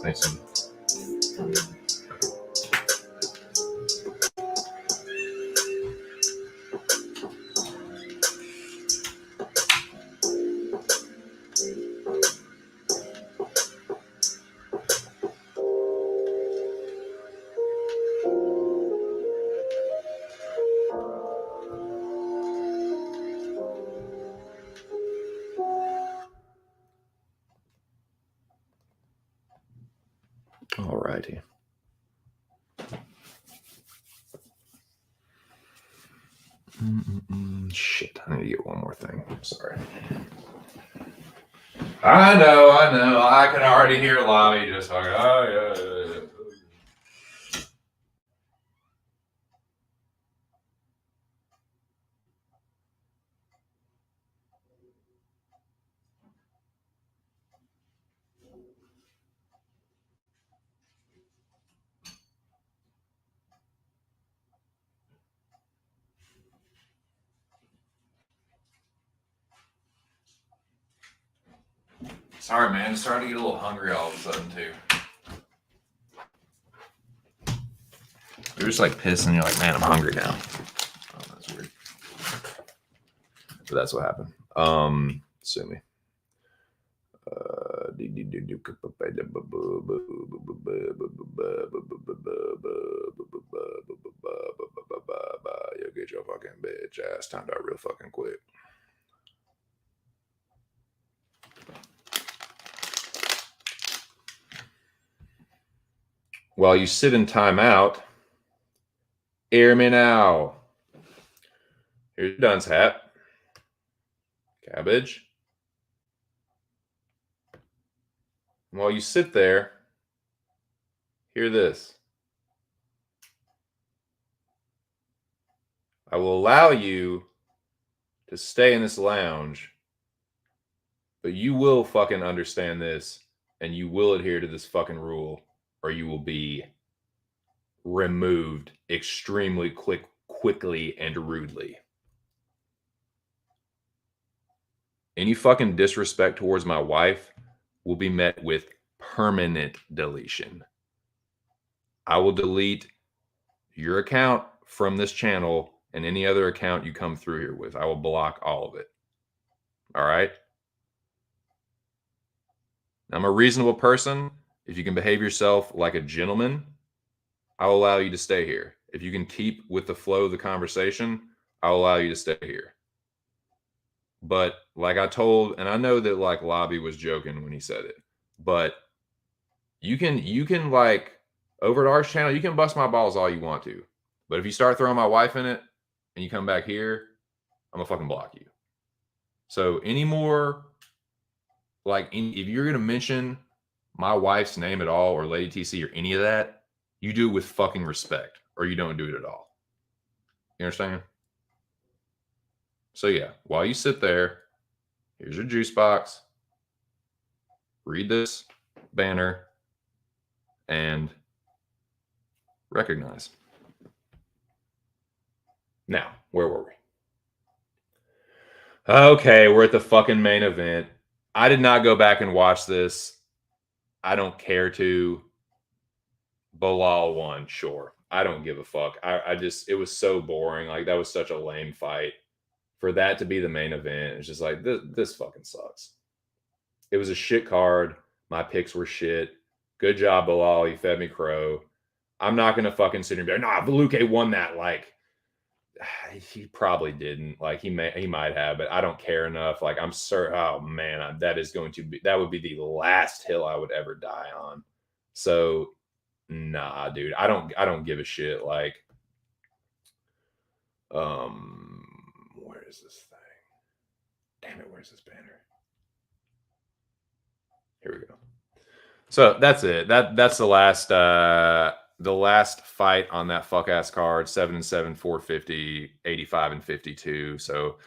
Thanks. All righty. Shit, I need to get one more thing. Sorry. I know. I can already hear Lobby just like, oh, yeah. Sorry, man. I'm starting to get a little hungry all of a sudden, too. You're just like pissed and you're like, man, I'm hungry now. Oh, that's weird. But that's what happened. Sue me. You'll get your fucking bitch ass timed out real fucking quick. While you sit in timeout, hear me now. Here's your dunce hat. Cabbage. And while you sit there, hear this. I will allow you to stay in this lounge, but you will fucking understand this and you will adhere to this fucking rule, or you will be removed extremely quickly and rudely. Any fucking disrespect towards my wife will be met with permanent deletion. I will delete your account from this channel and any other account you come through here with. I will block all of it. All right? I'm a reasonable person. If you can behave yourself like a gentleman, I'll allow you to stay here. If you can keep with the flow of the conversation, I'll allow you to stay here. But like I told, and I know that like Lobby was joking when he said it, but you can like over at our channel, you can bust my balls all you want to. But if you start throwing my wife in it and you come back here, I'm gonna fucking block you. So any more like if you're gonna mention my wife's name at all or Lady TC or any of that, you do it with fucking respect or you don't do it at all. You understand? So yeah, while you sit there, here's your juice box. Read this banner and recognize. Now, where were we? Okay, we're at the fucking main event. I did not go back and watch this. I don't care to. Bilal won, sure. I don't give a fuck. I just, it was so boring. Like, that was such a lame fight. For that to be the main event, it's just like, this fucking sucks. It was a shit card. My picks were shit. Good job, Bilal. You fed me crow. I'm not going to fucking sit here and be like, nah, Veluque won that. Like, he probably didn't. Like, he might have, but I don't care enough. Like, I'm certain, oh man, that would be the last hill I would ever die on. So, nah, dude, I don't give a shit. Like, where is this thing? Damn it, where's this banner? Here we go. So that's it. That's the last fight on that fuck ass card. 7-7, 450, 85 and 52. So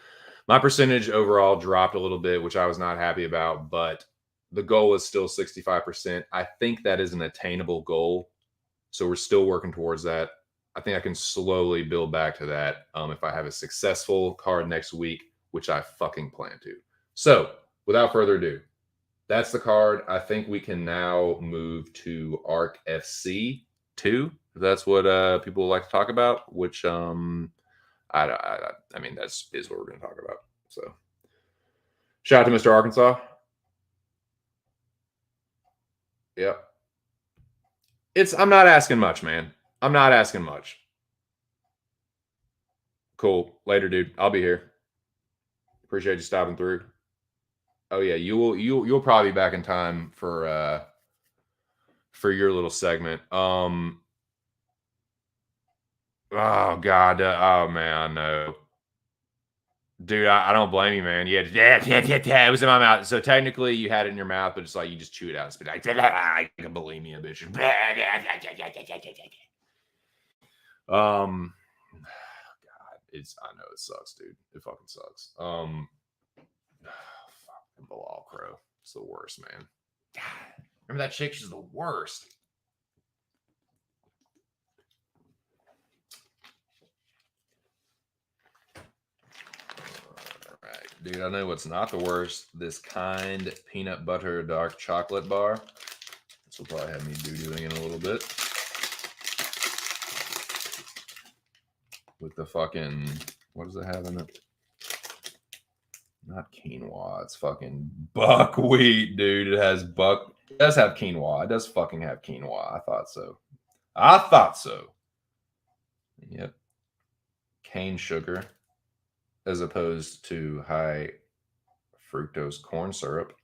my percentage overall dropped a little bit, which I was not happy about, but the goal is still 65%. I think that is an attainable goal. So we're still working towards that. I think I can slowly build back to that if I have a successful card next week, which I fucking plan to. So without further ado, that's the card. I think we can now move to Arc FC 2, if that's what people like to talk about, which I mean, that's what we're going to talk about. So shout out to Mr. Arkansas. Yep. I'm not asking much, man. I'm not asking much. Cool. Later, dude. I'll be here. Appreciate you stopping through. Oh yeah, you'll probably be back in time for your little segment. Oh God. Oh man, no. Dude, I don't blame you, man. Yeah, it was in my mouth. So technically, you had it in your mouth, but it's like you just chew it out and spit like bulimia, bitch. God, I know it sucks, dude. It fucking sucks. Fucking Bilal Crow. It's the worst, man. Remember that chick? She's the worst. Dude, I know what's not the worst. This Kind peanut butter dark chocolate bar. This will probably have me doo-dooing in a little bit. With the fucking, what does it have in it? Not quinoa. It's fucking buckwheat, dude. It does have quinoa. It does fucking have quinoa. I thought so. Yep. Cane sugar, as opposed to high fructose corn syrup.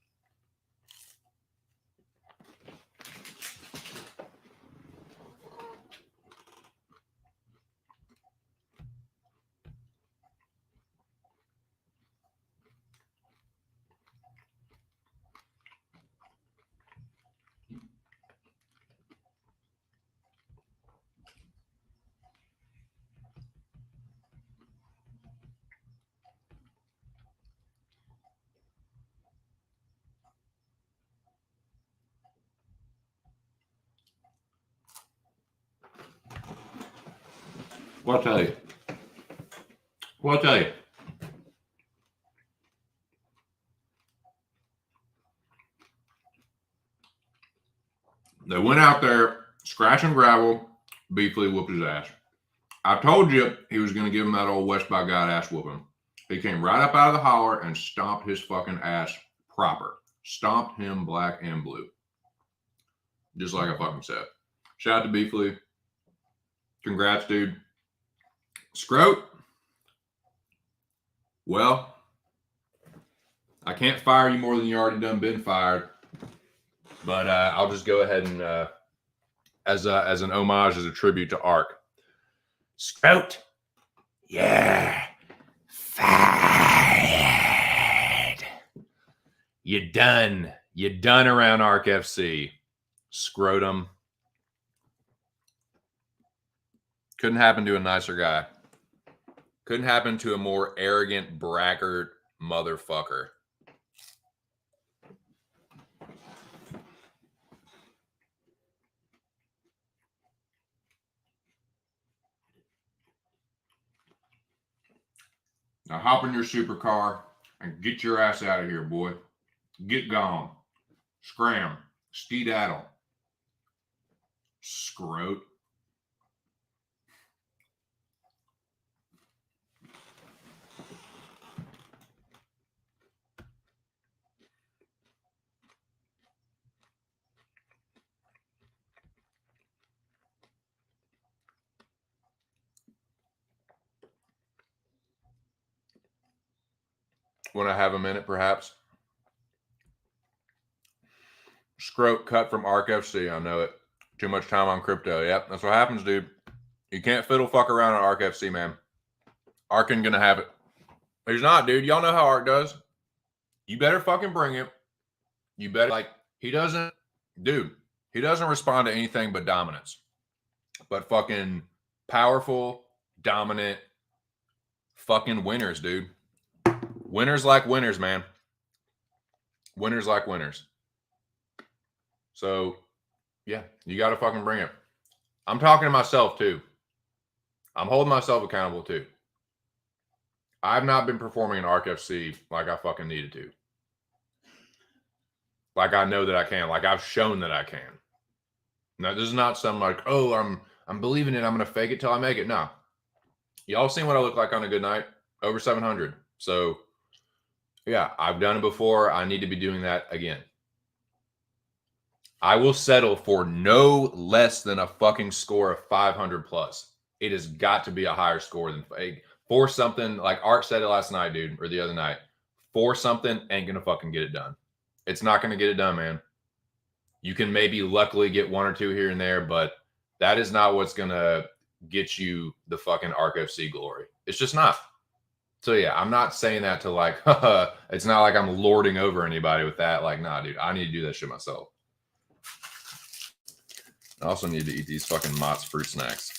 What I tell you? They went out there, scratch and gravel, Beefly whooped his ass. I told you he was going to give him that old West by God ass whooping. He came right up out of the holler and stomped his fucking ass proper. Stomped him black and blue. Just like I fucking said. Shout out to Beefly. Congrats, dude. Scroat. Well, I can't fire you more than you already done been fired. But I'll just go ahead and, as an homage, as a tribute to Ark. Scroat. Yeah. Fired. You're done. You're done around Ark FC. Scrotum. Couldn't happen to a nicer guy. Couldn't happen to a more arrogant braggart motherfucker. Now hop in your supercar and get your ass out of here, boy. Get gone. Scram. Skedaddle. Scroat. Want to have a minute, perhaps? Scroat cut from Ark FC. I know it. Too much time on crypto. Yep, that's what happens, dude. You can't fiddle fuck around on Ark FC, man. Ark ain't gonna have it. He's not, dude. Y'all know how Art does. You better fucking bring it. You better, like, he doesn't respond to anything but dominance. But fucking powerful, dominant, fucking winners, dude. Winners like winners, man. Winners like winners. So, yeah, you got to fucking bring it. I'm talking to myself, too. I'm holding myself accountable, too. I've not been performing in ARC FC like I fucking needed to. Like I know that I can. Like I've shown that I can. Now, this is not something like, oh, I'm believing it. I'm going to fake it till I make it. No. Y'all seen what I look like on a good night? Over 700. So, yeah, I've done it before. I need to be doing that again. I will settle for no less than a fucking score of 500 plus. It has got to be a higher score than for something. Like Art said it last night, dude, or the other night. For something ain't going to fucking get it done. It's not going to get it done, man. You can maybe luckily get one or two here and there, but that is not what's going to get you the fucking ARC FC glory. It's just not. So, yeah, I'm not saying that to like, it's not like I'm lording over anybody with that. Like, nah, dude, I need to do that shit myself. I also need to eat these fucking Mott's fruit snacks.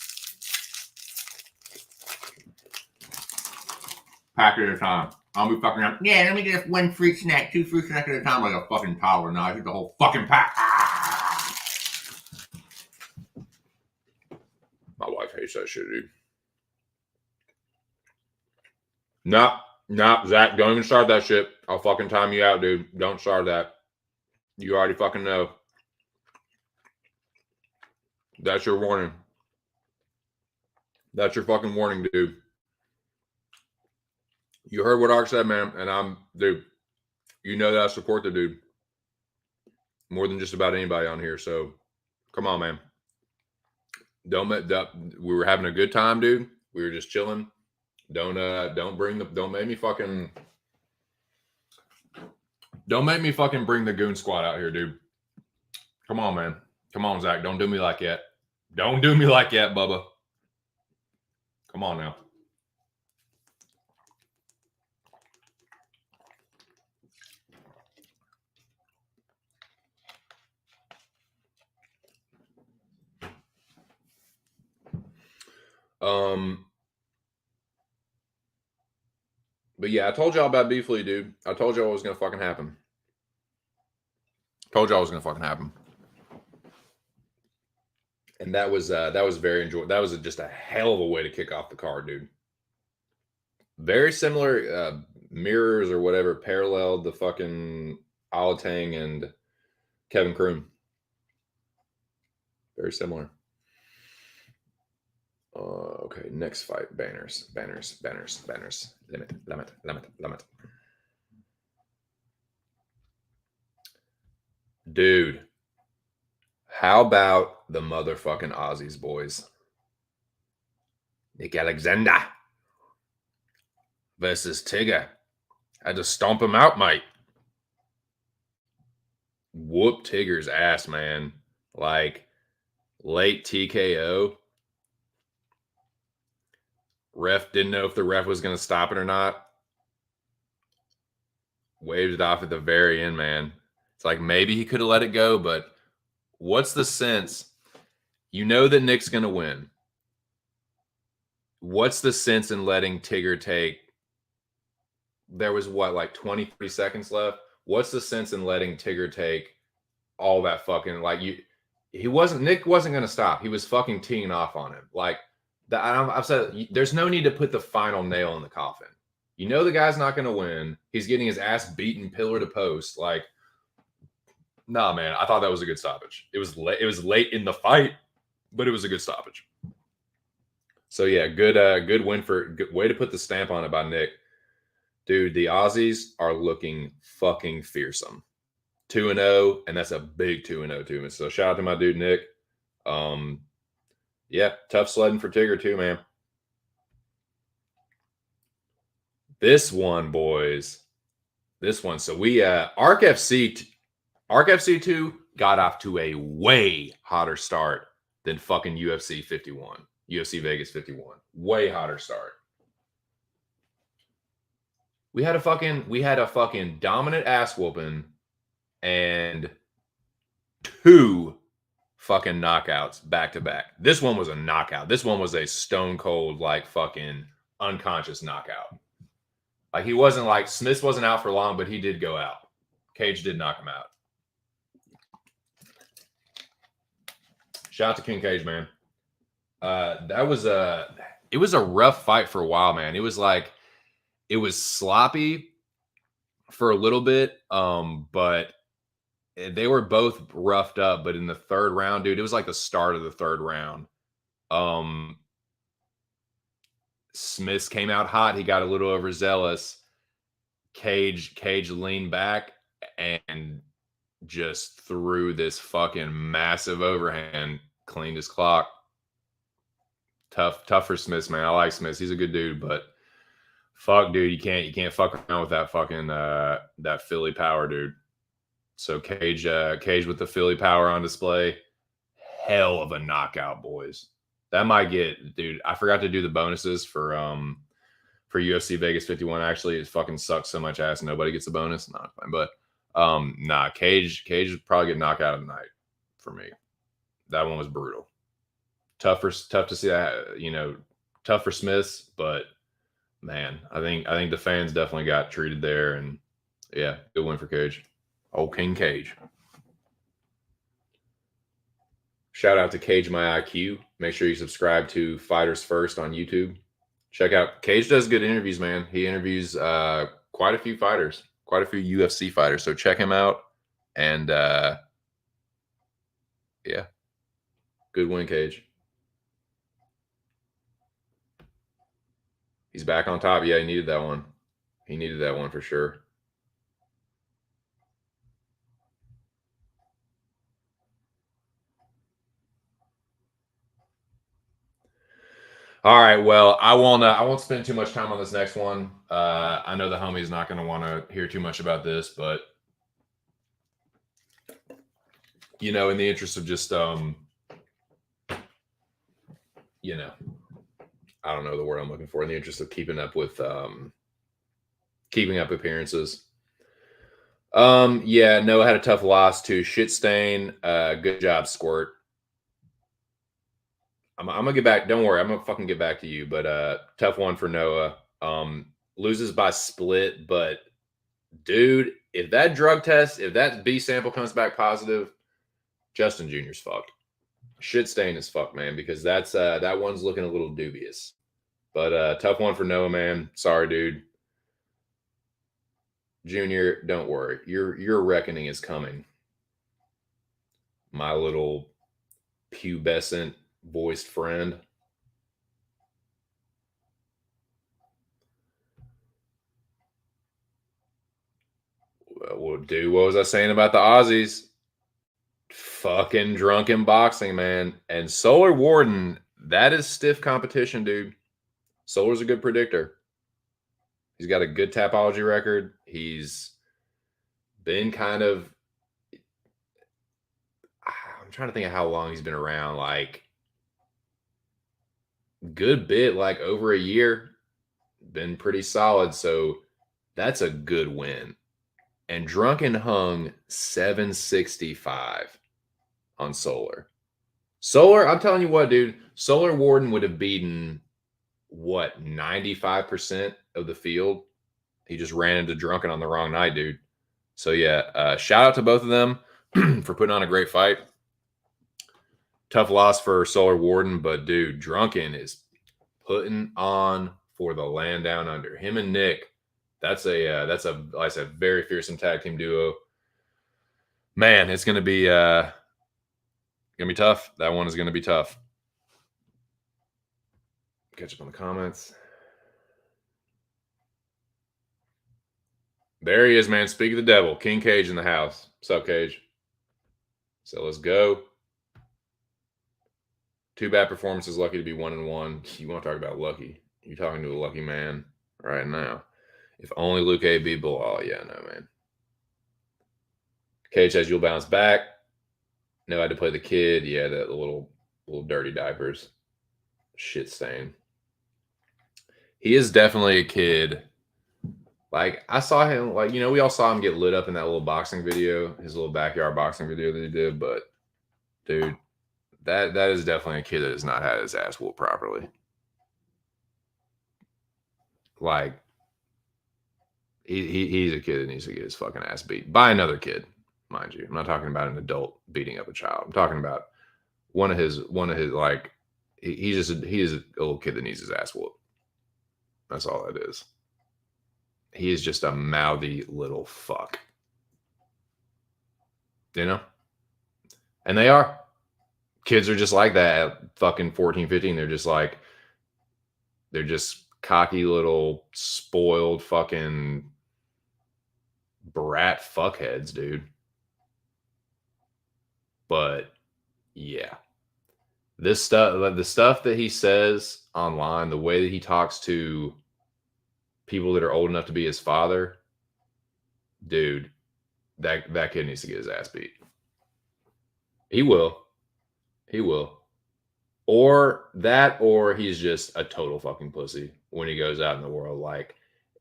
Pack it at a time. I'll be fucking up. Yeah, let me get one fruit snack, 2 fruit snacks at a time, like a fucking toddler. Now I get the whole fucking pack. My wife hates that shit, dude. Nah, Zach, don't even start that shit. I'll fucking time you out, dude. Don't start that. You already fucking know. That's your warning. That's your fucking warning, dude. You heard what Ark said, man, and dude, you know that I support the dude more than just about anybody on here. So, come on, man. We were having a good time, dude. We were just chilling. Don't make me fucking bring the goon squad out here, dude. Come on, man. Come on, Zach. Don't do me like that. Don't do me like that, Bubba. Come on now. But yeah, I told y'all about Beefly, dude. I told y'all it was gonna fucking happen. And that was very enjoyable. That was just a hell of a way to kick off the card, dude. Very similar mirrors or whatever paralleled the fucking Alatang and Kevin Kroom. Very similar. Okay, next fight. Banners. Limit. Dude, how about the motherfucking Aussies, boys? Nick Alexander versus Tigger. Had to stomp him out, mate. Whoop Tigger's ass, man. Like, late TKO. Ref didn't know if the ref was going to stop it or not. Waved it off at the very end, man. It's like maybe he could have let it go, but what's the sense? You know that Nick's going to win. What's the sense in letting Tigger take? There was like 23 seconds left. What's the sense in letting Tigger take all that fucking Nick wasn't going to stop. He was fucking teeing off on him. Like, I've said there's no need to put the final nail in the coffin. You know the guy's not going to win. He's getting his ass beaten pillar to post. Like, nah, man. I thought that was a good stoppage. It was late in the fight, but it was a good stoppage. So yeah, good win good way to put the stamp on it by Nick. Dude, the Aussies are looking fucking fearsome. 2-0, and that's a big 2-0 too. So shout out to my dude Nick. Yeah, tough sledding for Tigger too, man. This one, boys. This one. So we ARC FC 2 got off to a way hotter start than fucking UFC 51. UFC Vegas 51. Way hotter start. We had a fucking dominant ass whooping and 2 fucking knockouts back to back. This one was a knockout. This one was a stone cold, like, fucking unconscious knockout. Like, he wasn't like Smith wasn't out for long, but he did go out. Cage did knock him out. Shout out to King Cage, man. It was a rough fight for a while, man. It was sloppy for a little bit, but they were both roughed up. But in the third round, dude, it was like the start of the third round. Smith came out hot. He got a little overzealous. Cage leaned back and just threw this fucking massive overhand, cleaned his clock. Tough for Smith, man. I like Smith. He's a good dude, but fuck, dude, you can't fuck around with that fucking that Philly power, dude. So Cage with the Philly power on display. Hell of a knockout, boys. That might get, dude. I forgot to do the bonuses for UFC Vegas 51. Actually, it fucking sucks so much ass. Nobody gets a bonus. Not fine, but Cage would probably get knocked out of the night for me. That one was brutal. Tough to see that, tough for Smiths, but man, I think the fans definitely got treated there, and yeah, good win for Cage. Old King Cage. Shout out to Cage My IQ. Make sure you subscribe to Fighters First on YouTube. Check out Cage does good interviews, man. He interviews quite a few fighters, quite a few UFC fighters. So check him out. And yeah, good win, Cage. He's back on top. Yeah, he needed that one. He needed that one for sure. All right. Well, I won't spend too much time on this next one. I know the homie's not going to want to hear too much about this, but in the interest of just I don't know the word I'm looking for. In the interest of keeping up appearances. Yeah, Noah had a tough loss to Shit Stain. Good job, Squirt. I'm gonna get back. Don't worry, I'm gonna fucking get back to you. But tough one for Noah. Loses by split, but dude, if that drug test, if that B sample comes back positive, Justin Jr.'s fucked. Shit Stain is fucked, man, because that one's looking a little dubious. But tough one for Noah, man. Sorry, dude. Junior, don't worry. Your reckoning is coming. My little pubescent voiced friend. Well, dude, what was I saying about the Aussies? Fucking drunken boxing, man. And Solar Warden, that is stiff competition, dude. Solar's a good predictor. He's got a good Tapology record. He's been kind of, I'm trying to think of how long he's been around. Like, good bit, like over a year. Been pretty solid. So that's a good win. And Drunken hung 765 on Solar. Solar, I'm telling you what, dude. Solar Warden would have beaten, 95% of the field. He just ran into Drunken on the wrong night, dude. So, yeah, shout out to both of them for putting on a great fight. Tough loss for Solar Warden, but, dude, Drunken is putting on for the land down under. Him and Nick, that's a like I said, very fearsome tag team duo. Man, it's gonna be tough. That one is gonna be tough. Catch up on the comments. There he is, man. Speak of the devil. King Cage in the house. What's up, Cage? So let's go. 2 bad performances. Lucky to be 1-1. You want to talk about lucky? You're talking to a lucky man right now. If only Luke A. beat Bilal. Yeah, no, man. Cage says you'll bounce back. No, I had to play the kid. Yeah, the little dirty diapers. Shit stain. He is definitely a kid. Like I saw him, like we all saw him get lit up in that little boxing video, his little backyard boxing video that he did. But dude, that is definitely a kid that has not had his ass whooped properly. Like he's a kid that needs to get his fucking ass beat by another kid, mind you. I'm not talking about an adult beating up a child. I'm talking about one of his like he is a little kid that needs his ass whooped. That's all that is. He is just a mouthy little fuck. You know? And they are. Kids are just like that at fucking 14, 15. They're just cocky little spoiled fucking brat fuckheads, dude. But yeah. The stuff that he says online, the way that he talks to people that are old enough to be his father, dude, that kid needs to get his ass beat. He will. He will. Or that, or he's just a total fucking pussy when he goes out in the world. Like,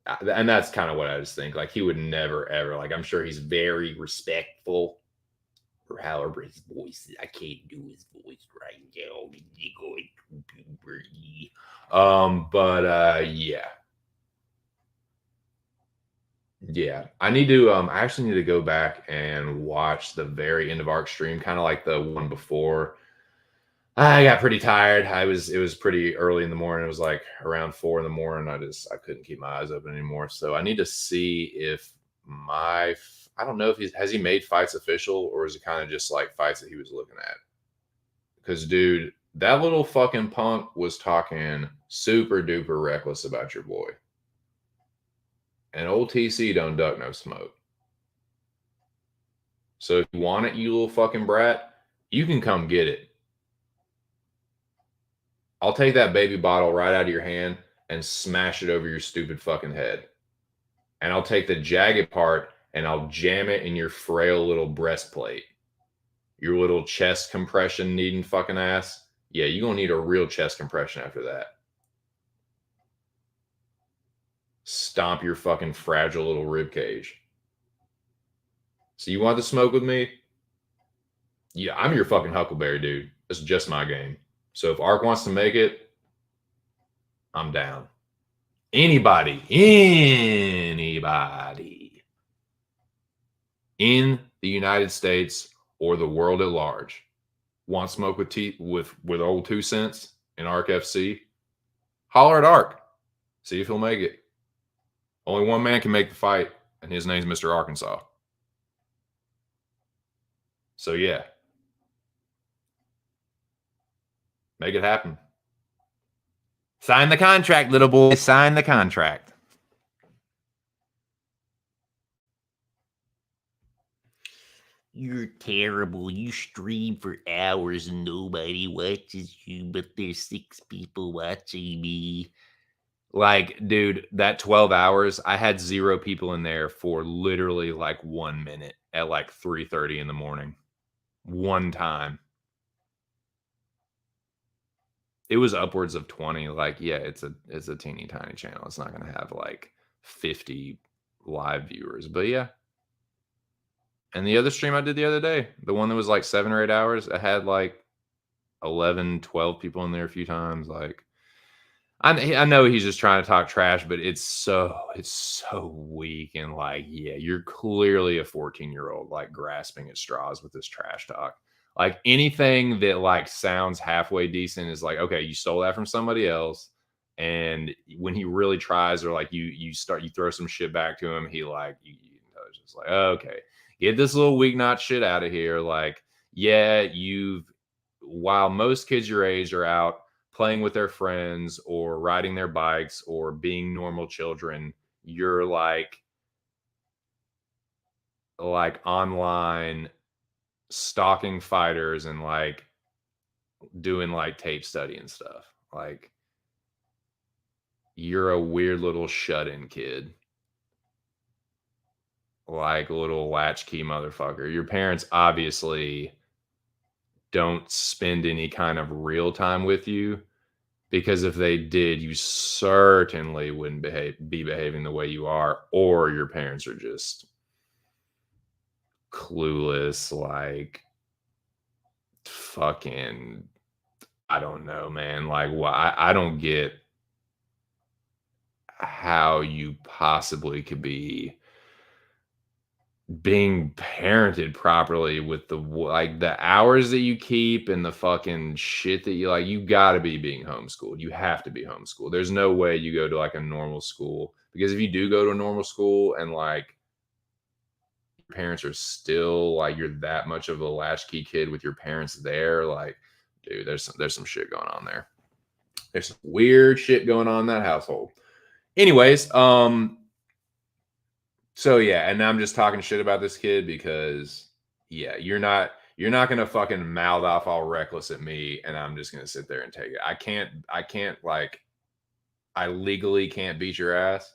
and that's kind of what I just think. Like, he would never, ever, like, I'm sure he's very respectful, or however his voice is. I can't do his voice right now. But yeah. Yeah, I actually need to go back and watch the very end of Arc stream, kind of like the one before. I got pretty tired. It was pretty early in the morning. It was like around 4 in the morning. I couldn't keep my eyes open anymore. So I need to see if I don't know if has he made fights official, or is it kind of just like fights that he was looking at? Because dude, that little fucking punk was talking super duper reckless about your boy. And old TC don't duck no smoke. So if you want it, you little fucking brat, you can come get it. I'll take that baby bottle right out of your hand and smash it over your stupid fucking head. And I'll take the jagged part and I'll jam it in your frail little breastplate. Your little chest compression needing fucking ass. Yeah, you're going to need a real chest compression after that. Stomp your fucking fragile little rib cage. So you want to smoke with me? Yeah, I'm your fucking Huckleberry, dude. It's just my game. So if Ark wants to make it, I'm down. Anybody in the United States or the world at large want smoke with old 2 cents in Ark FC, holler at Ark. See if he'll make it. Only one man can make the fight, and his name's Mr. Arkansas. So yeah. Make it happen. Sign the contract, little boy. Sign the contract. You're terrible. You stream for hours and nobody watches you, but there's 6 people watching me. Like, dude, that 12 hours, I had 0 people in there for literally like 1 minute at like 3:30 in the morning. One time. It was upwards of 20. Like, yeah, it's a teeny tiny channel. It's not gonna have like 50 live viewers. But yeah. And the other stream I did the other day, the one that was like 7 or 8 hours, I had like 11, 12 people in there a few times. Like, I know he's just trying to talk trash, but it's so weak. And like, yeah, you're clearly a 14-year-old, like grasping at straws with this trash talk. Like anything that like sounds halfway decent is like, okay, you stole that from somebody else. And when he really tries, or like you throw some shit back to him, he like, it's just like, okay, get this little weak knot shit out of here. Like, yeah, while most kids your age are out playing with their friends or riding their bikes or being normal children, you're like online stalking fighters and like doing like tape study and stuff. Like, you're a weird little shut-in kid. Like a little latchkey motherfucker. Your parents obviously don't spend any kind of real time with you Because if they did, you certainly wouldn't be behaving the way you are, or your parents are just clueless, like fucking, I don't know, man. Like, I don't get how you possibly could be being parented properly with like the hours that you keep and the fucking shit that you got to be being homeschooled. You have to be homeschooled. There's no way you go to like a normal school, because if you do go to a normal school and like your parents are still like, you're that much of a latchkey kid with your parents there, like, dude, there's some shit going on there. There's some weird shit going on in that household. Anyways, so yeah, and I'm just talking shit about this kid because yeah, you're not gonna fucking mouth off all reckless at me, and I'm just gonna sit there and take it. I can't like, I legally can't beat your ass.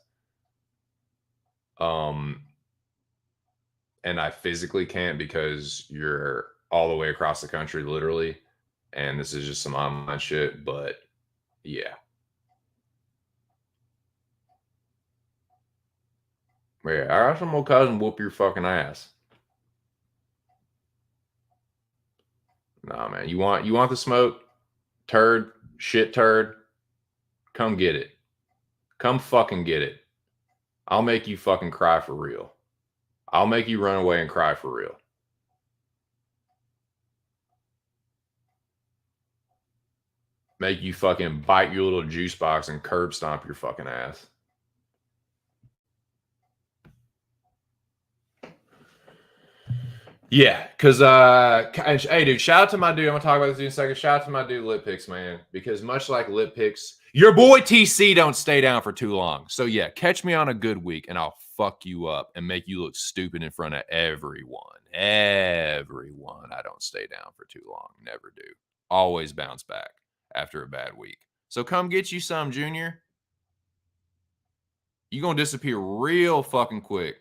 Um, and I physically can't because you're all the way across the country, literally. And this is just some online shit, but yeah. But yeah, I got some more cousin whoop your fucking ass. Nah, man. You want the smoke? Turd, shit turd, come get it. Come fucking get it. I'll make you fucking cry for real. I'll make you run away and cry for real. Make you fucking bite your little juice box and curb stomp your fucking ass. Yeah, because hey dude, shout out to my dude. I'm gonna talk about this in a second. Shout out to my dude Lip Picks, man. Because much like Lip Picks, your boy TC don't stay down for too long. So yeah, catch me on a good week and I'll fuck you up and make you look stupid in front of everyone. Everyone. I don't stay down for too long. Never do. Always bounce back after a bad week. So come get you some, Junior. You gonna disappear real fucking quick.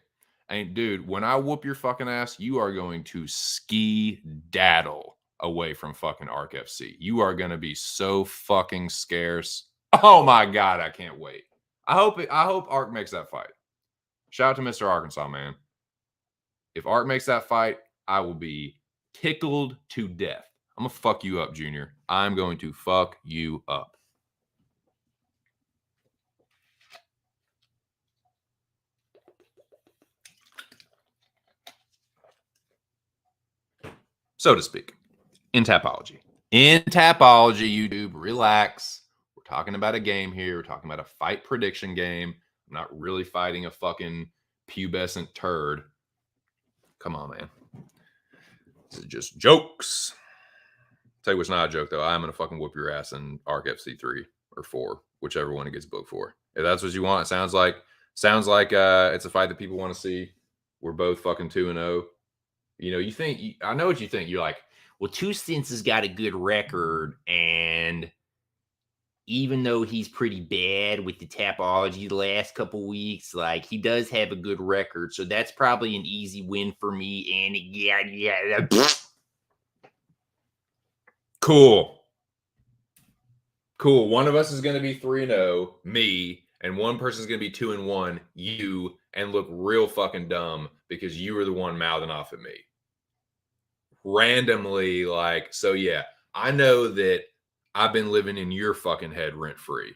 And dude, when I whoop your fucking ass, you are going to ski daddle away from fucking Arc FC. You are gonna be so fucking scarce. Oh my god, I can't wait. I hope Arc makes that fight. Shout out to Mr. Arkansas, man. If Arc makes that fight, I will be tickled to death. I'm gonna fuck you up, Junior. I'm going to fuck you up. So to speak. In Tapology. In Tapology, YouTube, relax. We're talking about a game here. We're talking about a fight prediction game. I'm not really fighting a fucking pubescent turd. Come on, man. This is just jokes. Tell you what's not a joke, though. I'm going to fucking whoop your ass in Arc FC 3 or 4, whichever one it gets booked for. If that's what you want, it sounds like it's a fight that people want to see. We're both fucking 2-0. You know, I know what you think. You're like, Well, Two Cents has got a good record, and even though he's pretty bad with the Tapology the last couple weeks, like he does have a good record, so that's probably an easy win for me. And yeah. cool. One of us is going to be 3-0, me, and one person's going to be 2-1, you, and look real fucking dumb because you were the one mouthing off at me. Randomly, like, so yeah, I know that I've been living in your fucking head rent free.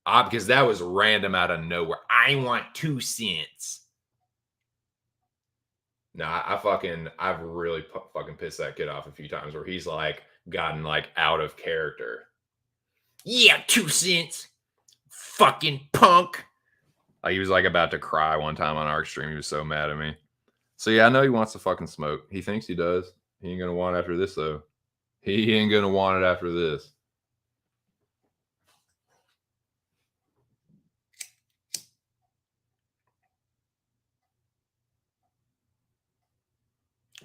Because that was random out of nowhere. I want 2 cents. No, I've really fucking pissed that kid off a few times where he's like gotten like out of character. Yeah, 2 cents. Fucking punk. Like he was like about to cry one time on our stream. He was so mad at me. So yeah, I know he wants to fucking smoke. He thinks he does. He ain't gonna want it after this though. He ain't gonna want it after this.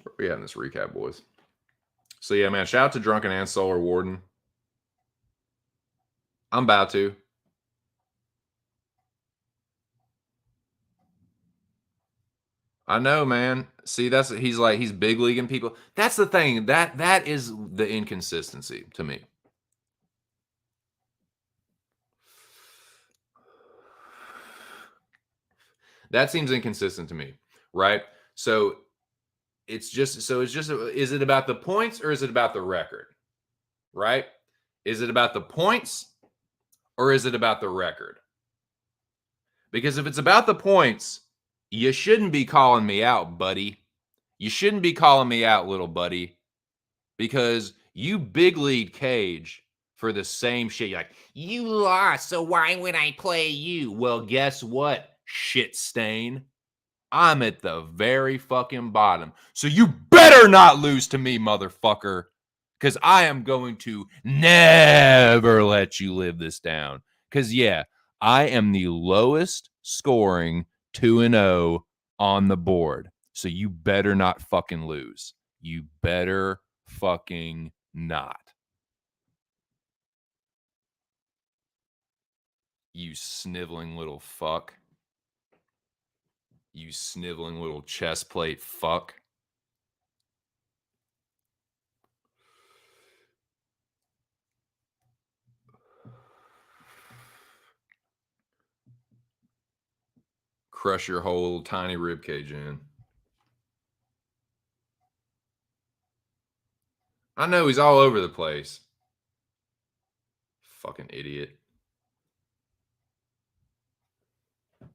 Where we at in this recap, boys? So yeah, man, shout out to Drunken and Solar Warden. I'm about to. I know, man. See, he's big leaguing people. That's the thing. That is the inconsistency to me. That seems inconsistent to me, right? So is it about the points or is it about the record, right? Is it about the points or is it about the record? Because if it's about the points, you shouldn't be calling me out, buddy. You shouldn't be calling me out, little buddy, because you big lead Cage for the same shit. You're like, you lost, so why would I play you? Well, guess what, shit stain? I'm at the very fucking bottom. So you better not lose to me, motherfucker, because I am going to never let you live this down. Because, yeah, I am the lowest scoring 2-0 on the board. So you better not fucking lose. You better fucking not. You sniveling little fuck. You sniveling little chest plate fuck. Crush your whole tiny rib cage in. I know he's all over the place. Fucking idiot.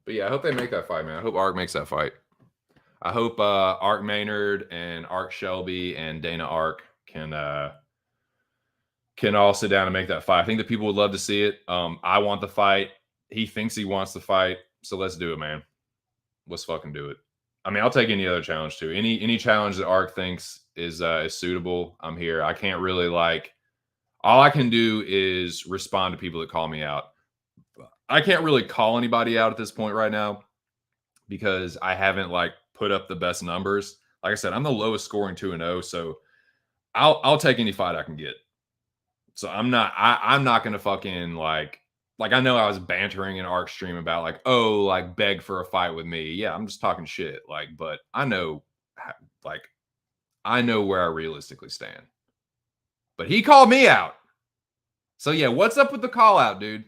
But yeah, I hope they make that fight, man. I hope Ark makes that fight. I hope Ark Maynard and Ark Shelby and Dana Ark can all sit down and make that fight. I think that people would love to see it. I want the fight. He thinks he wants the fight. So let's do it, man. Let's fucking do it. I mean, I'll take any other challenge too. Any challenge that Ark thinks is suitable, I'm here. I can't really all I can do is respond to people that call me out. I can't really call anybody out at this point right now because I haven't put up the best numbers. Like I said, I'm the lowest scoring 2-0, so I'll take any fight I can get. So I'm not gonna fucking I know I was bantering in Arc stream about beg for a fight with me. Yeah, I'm just talking shit. But I know I know where I realistically stand. But he called me out. So yeah, what's up with the call out, dude?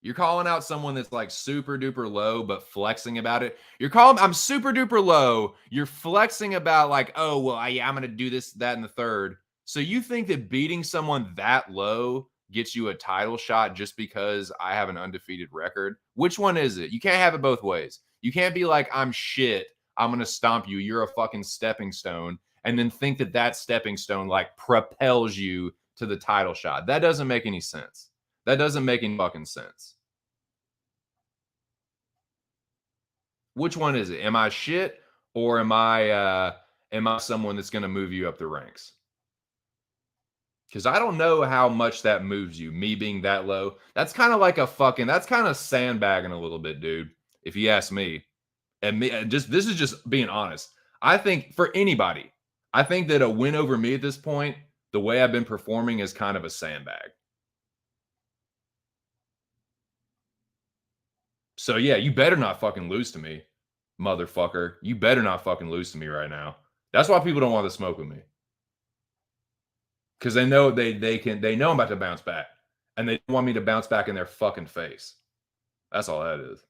You're calling out someone that's super duper low, but flexing about it. I'm super duper low. You're flexing about oh, well, I'm going to do this, that, and the third. So you think that beating someone that low gets you a title shot just because I have an undefeated record? Which one is it? You can't have it both ways. You can't be like, I'm shit. I'm going to stomp you. You're a fucking stepping stone. And then think that stepping stone propels you to the title shot. That doesn't make any sense. That doesn't make any fucking sense. Which one is it? Am I shit or am I someone that's going to move you up the ranks? Because I don't know how much that moves you, me being that low. That's kind of that's kind of sandbagging a little bit, dude, if you ask me. And this is just being honest. I think for anybody, I think that a win over me at this point, the way I've been performing is kind of a sandbag. So yeah, you better not fucking lose to me, motherfucker. You better not fucking lose to me right now. That's why people don't want to smoke with me. Because they know they know I'm about to bounce back. And they want me to bounce back in their fucking face. That's all that is.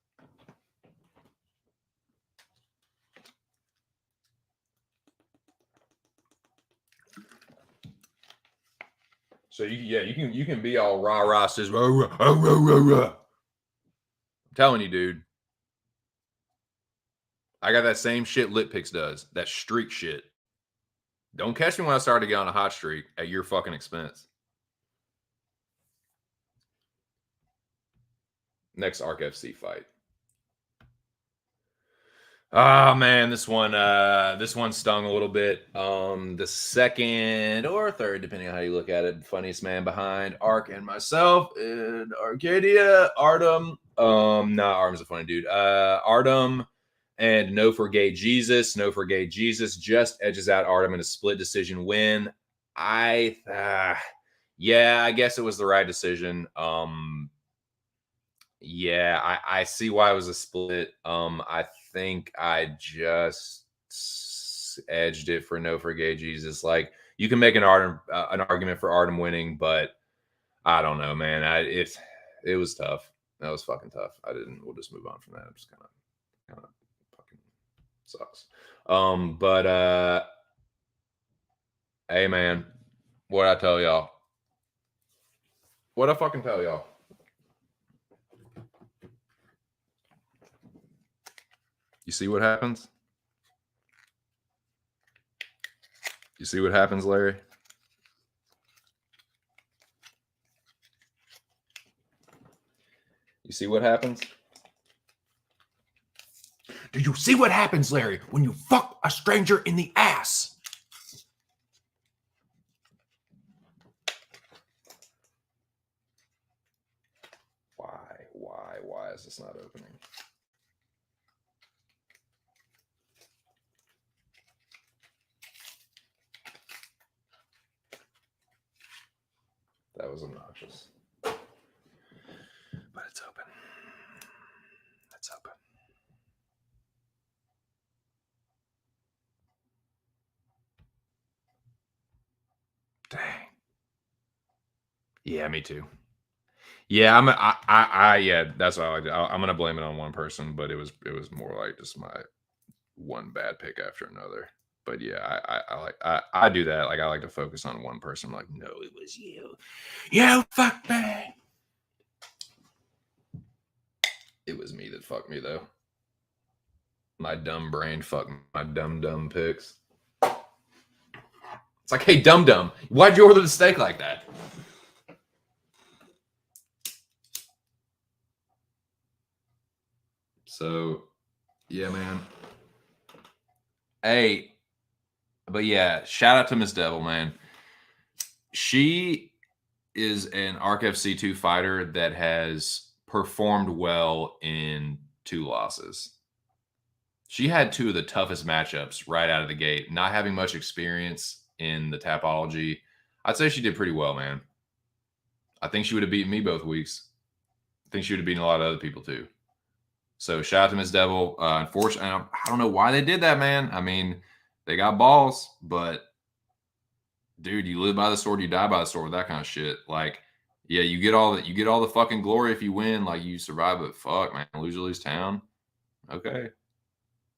So you can be all rah says rah, rah, rah, rah, rah. I'm telling you, dude. I got that same shit Litpix does. That streak shit. Don't catch me when I start to get on a hot streak at your fucking expense. Next Arc FC fight. Oh man, this one stung a little bit. The second or third, depending on how you look at it, funniest man behind Ark and myself in Arcadia, Artem. Artem's a funny dude. Artem and No For Gay Jesus. No For Gay Jesus just edges out Artem in a split decision win. I guess it was the right decision. Yeah, I see why it was a split. I think I just edged it for No For Gay Jesus. You can make an argument for Artem winning, but I don't know, man. It was tough. That was fucking tough. We'll just move on from that. I'm just kind of Kind of fucking sucks. But hey man, what I tell y'all? What I fucking tell y'all? You see what happens? You see what happens, Larry? You see what happens? Do you see what happens, Larry, when you fuck a stranger in the ass? Why is this not opening? That was obnoxious. But it's open. It's open. Dang. Yeah, me too. Yeah, yeah, that's what I like. I'm gonna blame it on one person, but it was more like just my one bad pick after another. But yeah, I do that. Like I like to focus on one person. I'm like, no, it was you. You fucked me. It was me that fucked me though. My dumb brain fucked my dumb picks. It's like, hey, dumb, why'd you order the steak like that? So, yeah, man. Hey, but yeah, shout out to Miss Devil, man. She is an ARC FC2 fighter that has performed well in 2 losses. She had 2 of the toughest matchups right out of the gate. Not having much experience in the Tapology, I'd say she did pretty well, man. I think she would have beaten me both weeks. I think she would have beaten a lot of other people too. So shout out to Miss Devil. Unfortunately, I don't know why they did that, man. I mean, they got balls, but dude, you live by the sword, you die by the sword with that kind of shit. Like, yeah, you get all the fucking glory if you win, like you survive, but fuck, man, lose or lose town. Okay.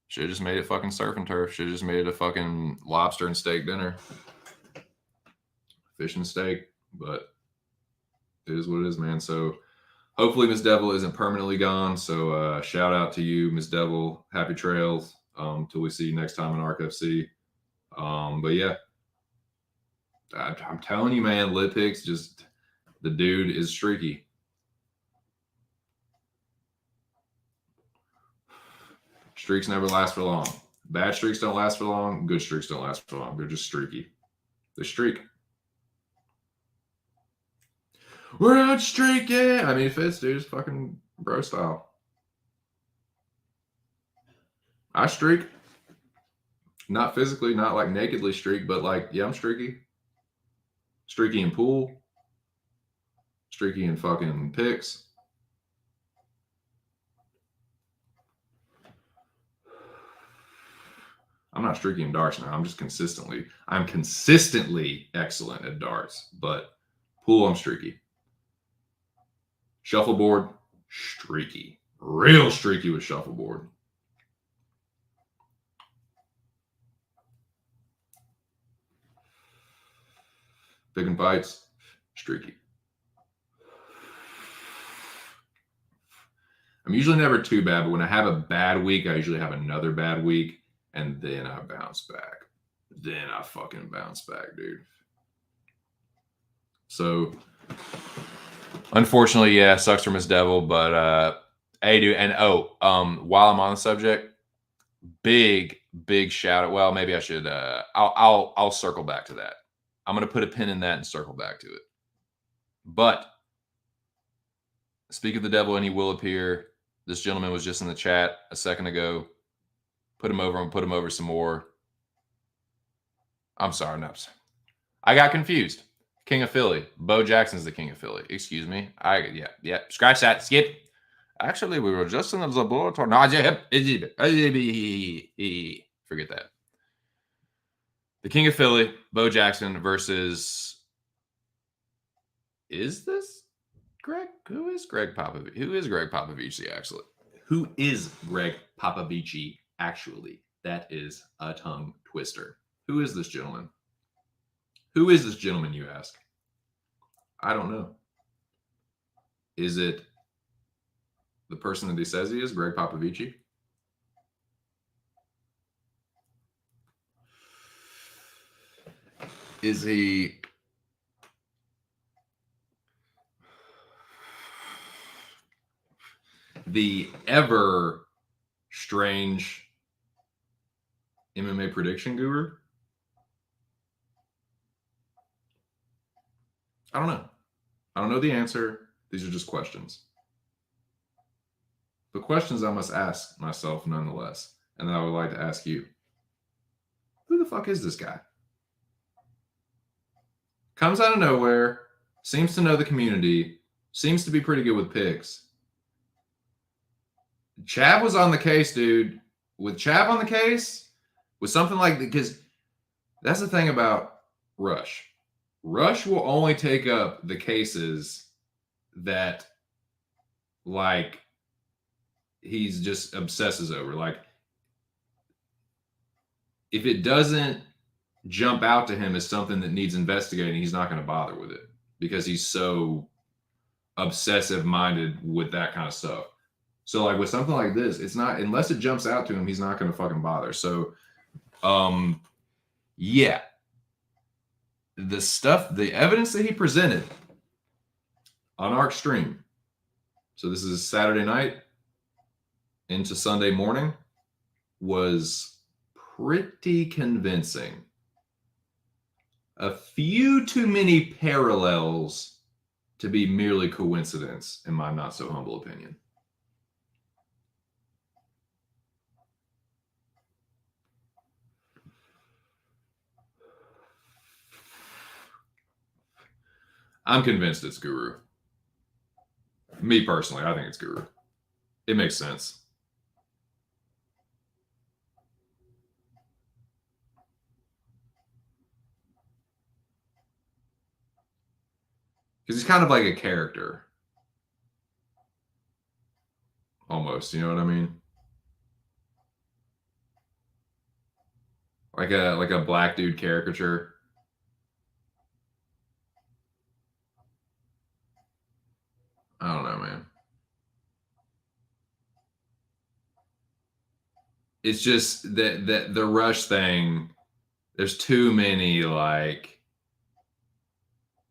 Should have just made it fucking surf and turf. Should have just made it a fucking lobster and steak dinner. Fish and steak. But it is what it is, man. So hopefully Miss Devil isn't permanently gone. So shout out to you, Miss Devil. Happy trails. Till we see you next time in ARC FC. But yeah. I'm telling you, man, Lit Picks, just the dude is streaky. Streaks never last for long. Bad streaks don't last for long. Good streaks don't last for long. They're just streaky. They streak. We're out streaking. I mean, it fits, dude. It's fucking bro style. I streak. Not physically, not like nakedly streak, but like, yeah, I'm streaky. Streaky in pool. Streaky in fucking picks. I'm not streaky in darts now. I'm consistently excellent at darts, but pool, I'm streaky. Shuffleboard, streaky. Real streaky with shuffleboard. Picking fights, streaky. I'm usually never too bad, but when I have a bad week, I usually have another bad week, and then I bounce back. Then I fucking bounce back, dude. So, unfortunately, yeah, sucks for Miss Devil, but hey, dude, and while I'm on the subject, big shout out. Well, maybe I should. I'll circle back to that. I'm gonna put a pin in that and circle back to it. But speak of the devil, and he will appear. This gentleman was just in the chat a second ago. Put him over and put him over some more. I'm sorry, no. I got confused. King of Philly. Bo Jackson's the King of Philly. Excuse me. Yeah. Scratch that. Skip. Actually, we were just in the laboratory. No, forget that. The King of Philly, Bo Jackson versus. Is this Greg? Who is Greg Popovich? Who is Greg Popovich, actually? Who is Greg Popovich actually? That is a tongue twister. Who is this gentleman? Who is this gentleman, you ask? I don't know. Is it the person that he says he is, Greg Popovich? Is he the ever strange MMA prediction guru? I don't know. I don't know the answer. These are just questions. The questions I must ask myself nonetheless, and that I would like to ask you. Who the fuck is this guy? Comes out of nowhere, seems to know the community, seems to be pretty good with picks. Chav was on the case, dude. With Chav on the case, with something like that, because that's the thing about Rush. Rush will only take up the cases that, like, he's just obsesses over. Like, if it doesn't jump out to him as something that needs investigating, he's not going to bother with it because he's so obsessive minded with that kind of stuff. So like with something like this, it's not, unless it jumps out to him, he's not going to fucking bother. So, yeah, the stuff, the evidence that he presented on our stream. So this is Saturday night into Sunday morning, was pretty convincing. A few too many parallels to be merely coincidence, in my not so humble opinion. I'm convinced it's Guru. Me personally, I think it's Guru. It makes sense. Because he's kind of like a character. Almost, you know what I mean? Like a black dude caricature. I don't know, man. It's just that the Rush thing, there's too many like,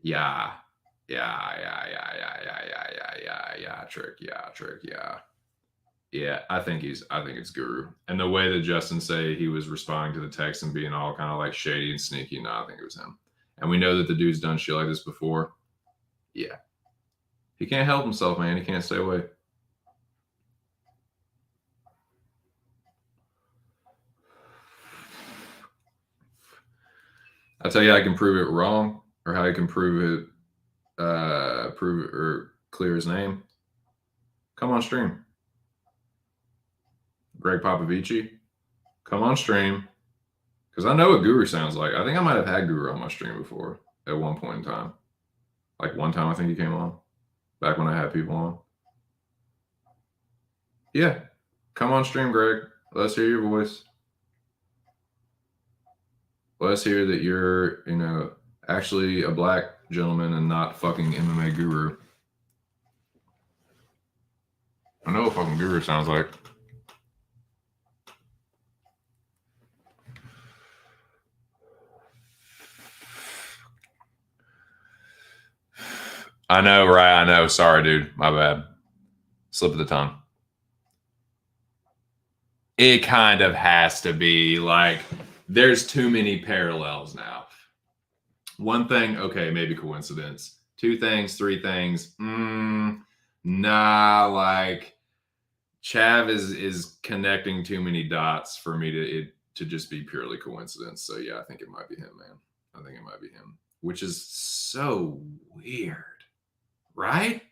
yeah, trick, yeah. I think it's Guru. And the way that Justin say he was responding to the text and being all kind of like shady and sneaky, no, I think it was him. And we know that the dude's done shit like this before. Yeah. He can't help himself, man. He can't stay away. I'll tell you how I can prove it wrong, or how I can prove it or clear his name. Come on stream. Greg Popovich, come on stream. Because I know what Guru sounds like. I think I might have had Guru on my stream before at one point in time. Like one time I think he came on. Back when I had people on. Yeah. Come on stream, Greg. Let's hear your voice. Let's hear that you're, actually a black gentleman and not fucking MMA Guru. I know what fucking Guru sounds like. I know, right? I know. Sorry, dude. My bad. Slip of the tongue. It kind of has to be like, there's too many parallels now. One thing, okay, maybe coincidence. Two things, three things. Nah, like Chav is connecting too many dots for me to just be purely coincidence. So yeah, I think it might be him, man. I think it might be him, which is so weird, right?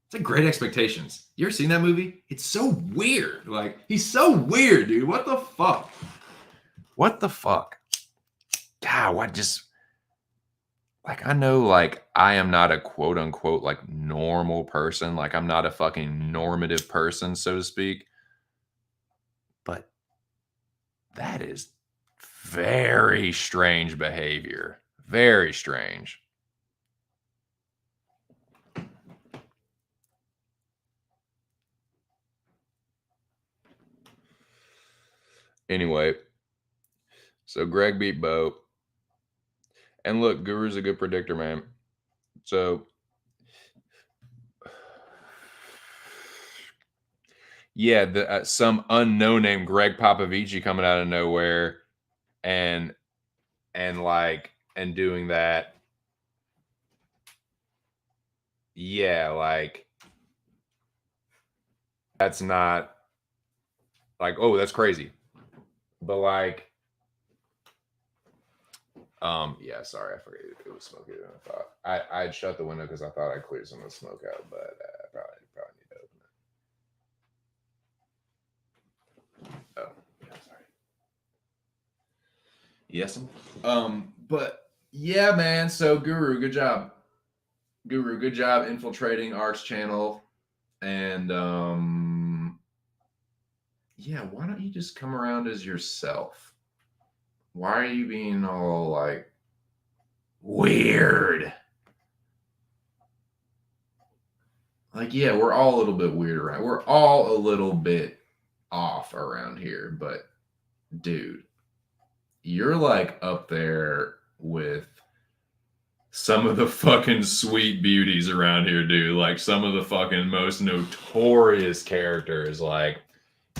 It's like Great Expectations. You ever seen that movie? It's so weird. Like, he's so weird, dude. What the fuck? What the fuck? God, what just... like, I know, like, I am not a quote unquote like normal person. Like, I'm not a fucking normative person, so to speak. But that is very strange behavior. Very strange. Anyway, so Greg beat Bo. And look, Guru's a good predictor, man. So, yeah, some unknown named Greg Popovich coming out of nowhere and and doing that. Yeah, like that's not like, oh, that's crazy. But like, yeah, sorry, I forget it was smoky than I thought. I'd shut the window because I thought I'd clear some of the smoke out, but probably need to open it. Oh, yeah, sorry. Yes. But yeah, man. So Guru, good job. Guru, good job infiltrating Ark's channel. And yeah, why don't you just come around as yourself? Why are you being all like weird? Like, yeah, we're all a little bit weird around. We're all a little bit off around here, but dude, you're like up there with some of the fucking sweet beauties around here, dude. Like some of the fucking most notorious characters. Like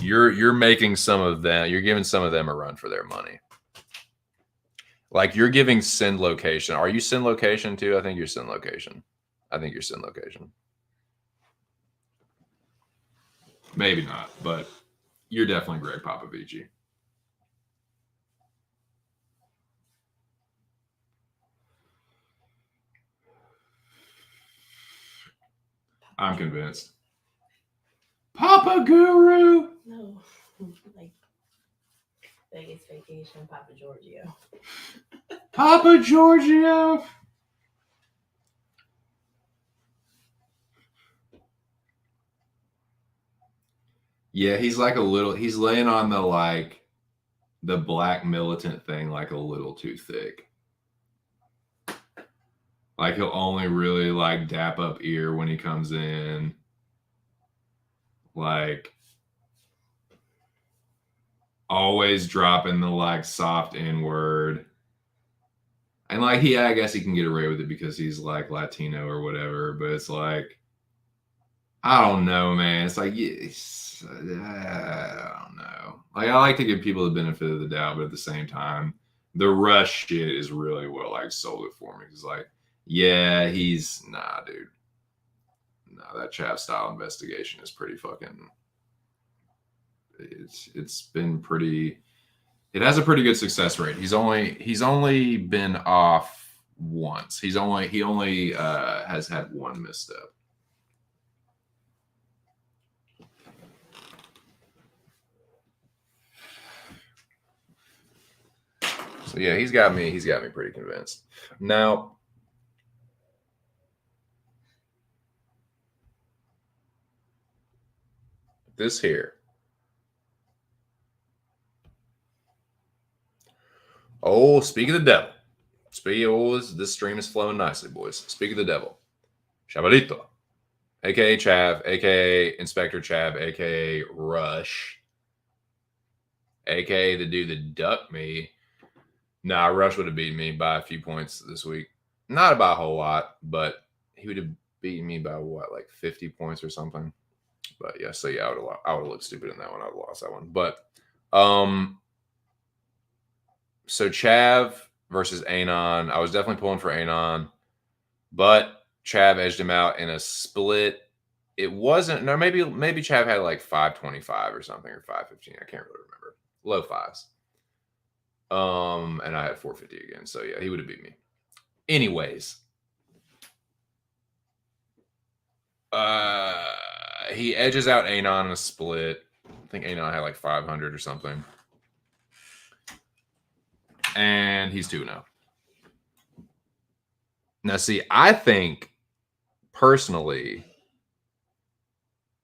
you're making some of them, you're giving some of them a run for their money. Like you're giving Sin Location. Are you Sin Location too? I think you're Sin Location. I think you're Sin Location. Maybe not, but you're definitely Greg Popovich. I'm convinced. Papa Guru. No, like Vegas vacation, Papa Giorgio. Papa Giorgio. Yeah, he's like a little. He's laying on the black militant thing like a little too thick. Like he'll only really like dap up ear when he comes in. Like always dropping the like soft N word. And like I guess he can get away with it because he's like Latino or whatever, but it's like I don't know, man. It's like I don't know. Like I like to give people the benefit of the doubt, but at the same time, the Rush shit is really what like sold it for me. It's like, yeah, he's nah, dude. Nah, that Chav style investigation is pretty fucking. It's been pretty. It has a pretty good success rate. He's only been off once. He only has had one misstep. So yeah, he's got me pretty convinced. Now, this here. Oh, speak of the devil. This stream is flowing nicely, boys. Speak of the devil. Chavalito, aka Chav, aka Inspector Chav, aka Rush, aka the dude that ducked me. Nah, Rush would have beaten me by a few points this week. Not by a whole lot, but he would have beaten me by what, like 50 points or something. But yeah, so yeah, I would have looked stupid in that one. I would have lost that one. But so Chav versus Anon. I was definitely pulling for Anon, but Chav edged him out in a split. It wasn't no, maybe Chav had like 525 or something or 515. I can't really remember. Low fives. And I had 450 again. So yeah, he would have beat me. Anyways. He edges out Anon in a split. I think Anon had like 500 or something. And he's 2-0. Now, see, I think personally,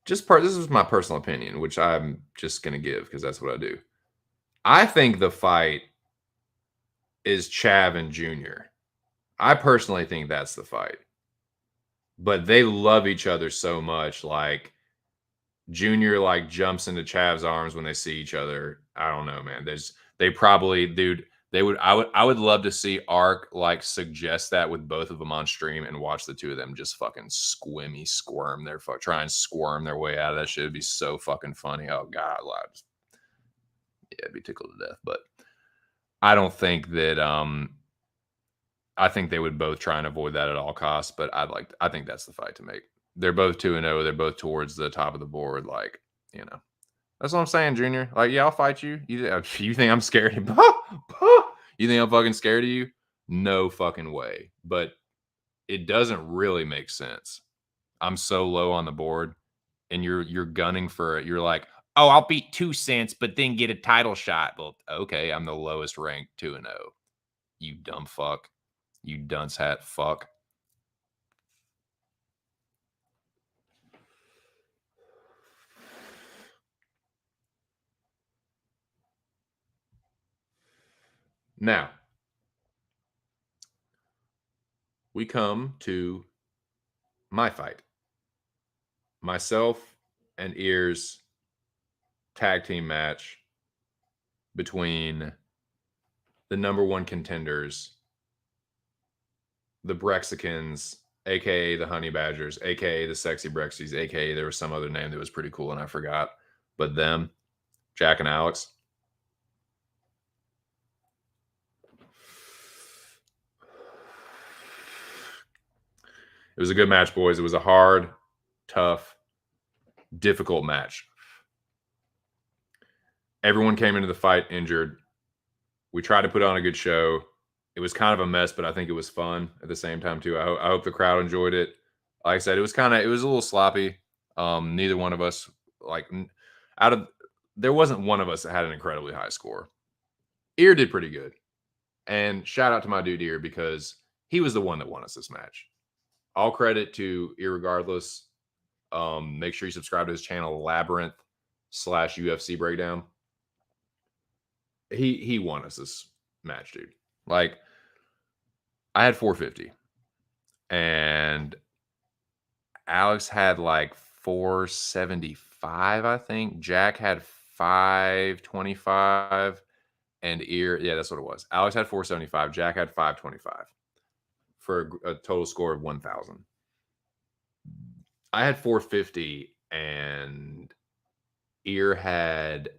this is my personal opinion, which I'm just gonna give because that's what I do. I think the fight is Chav and Junior. I personally think that's the fight. But they love each other so much. Like Junior like jumps into Chav's arms when they see each other. I don't know, man. They probably, dude, I would love to see Ark like suggest that with both of them on stream and watch the two of them just fucking squirm try and squirm their way out of that shit. It'd be so fucking funny. Oh god, yeah, it'd be tickled to death. But I don't think that I think they would both try and avoid that at all costs, but I think that's the fight to make. They're both 2-0. They're both towards the top of the board. Like, that's what I'm saying, Junior. Like, yeah, I'll fight you. You think I'm scared? You think I'm fucking scared of you? No fucking way. But it doesn't really make sense. I'm so low on the board, and you're gunning for it. You're like, oh, I'll beat 2 cents, but then get a title shot. Well, okay, I'm the lowest ranked 2-0. You dumb fuck. You dunce hat fuck. Now, we come to my fight. Myself and Ears tag team match between the number one contenders, the Brexicans, aka the Honey Badgers, aka the Sexy Brexies, aka there was some other name that was pretty cool and I forgot. But them, Jack and Alex. It was a good match, boys. It was a hard, tough, difficult match. Everyone came into the fight injured. We tried to put on a good show. It was kind of a mess, but I think it was fun at the same time too. I hope the crowd enjoyed it. Like I said, it was a little sloppy. Neither one of us there wasn't one of us that had an incredibly high score. Ear did pretty good. And shout out to my dude Ear because he was the one that won us this match. All credit to Irregardless. Make sure you subscribe to his channel, Labyrinth/UFC Breakdown. He won us this match, dude. Like, I had 450, and Alex had like 475, I think. Jack had 525, and yeah, that's what it was. Alex had 475. Jack had 525 for a total score of 1,000. I had 450, and Ear had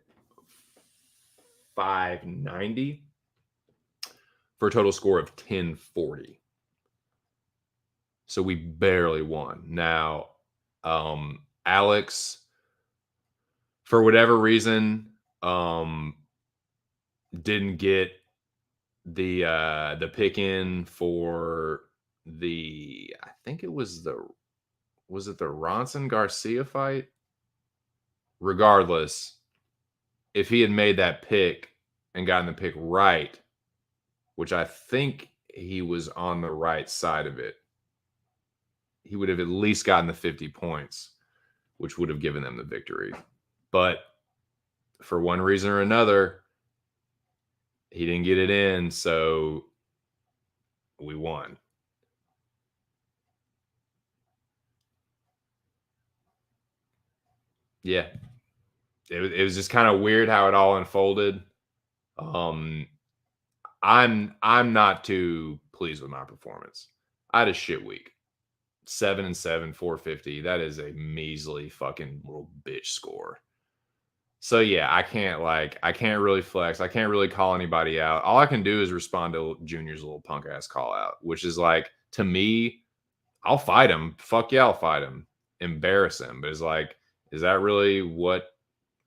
590 for a total score of 1040. So we barely won. Now, Alex, for whatever reason, didn't get the pick in for I think it was the Ronson Garcia fight? Regardless, if he had made that pick and gotten the pick right, which I think he was on the right side of it, he would have at least gotten the 50 points, which would have given them the victory. But for one reason or another, he didn't get it in, so we won. Yeah. It was just kind of weird how it all unfolded. I'm not too pleased with my performance. I had a shit week. 7-7, 450. That is a measly fucking little bitch score. So yeah, I can't really flex. I can't really call anybody out. All I can do is respond to Junior's little punk ass call out, which is like, to me, I'll fight him. Fuck yeah, I'll fight him. Embarrass him. But it's like, is that really what?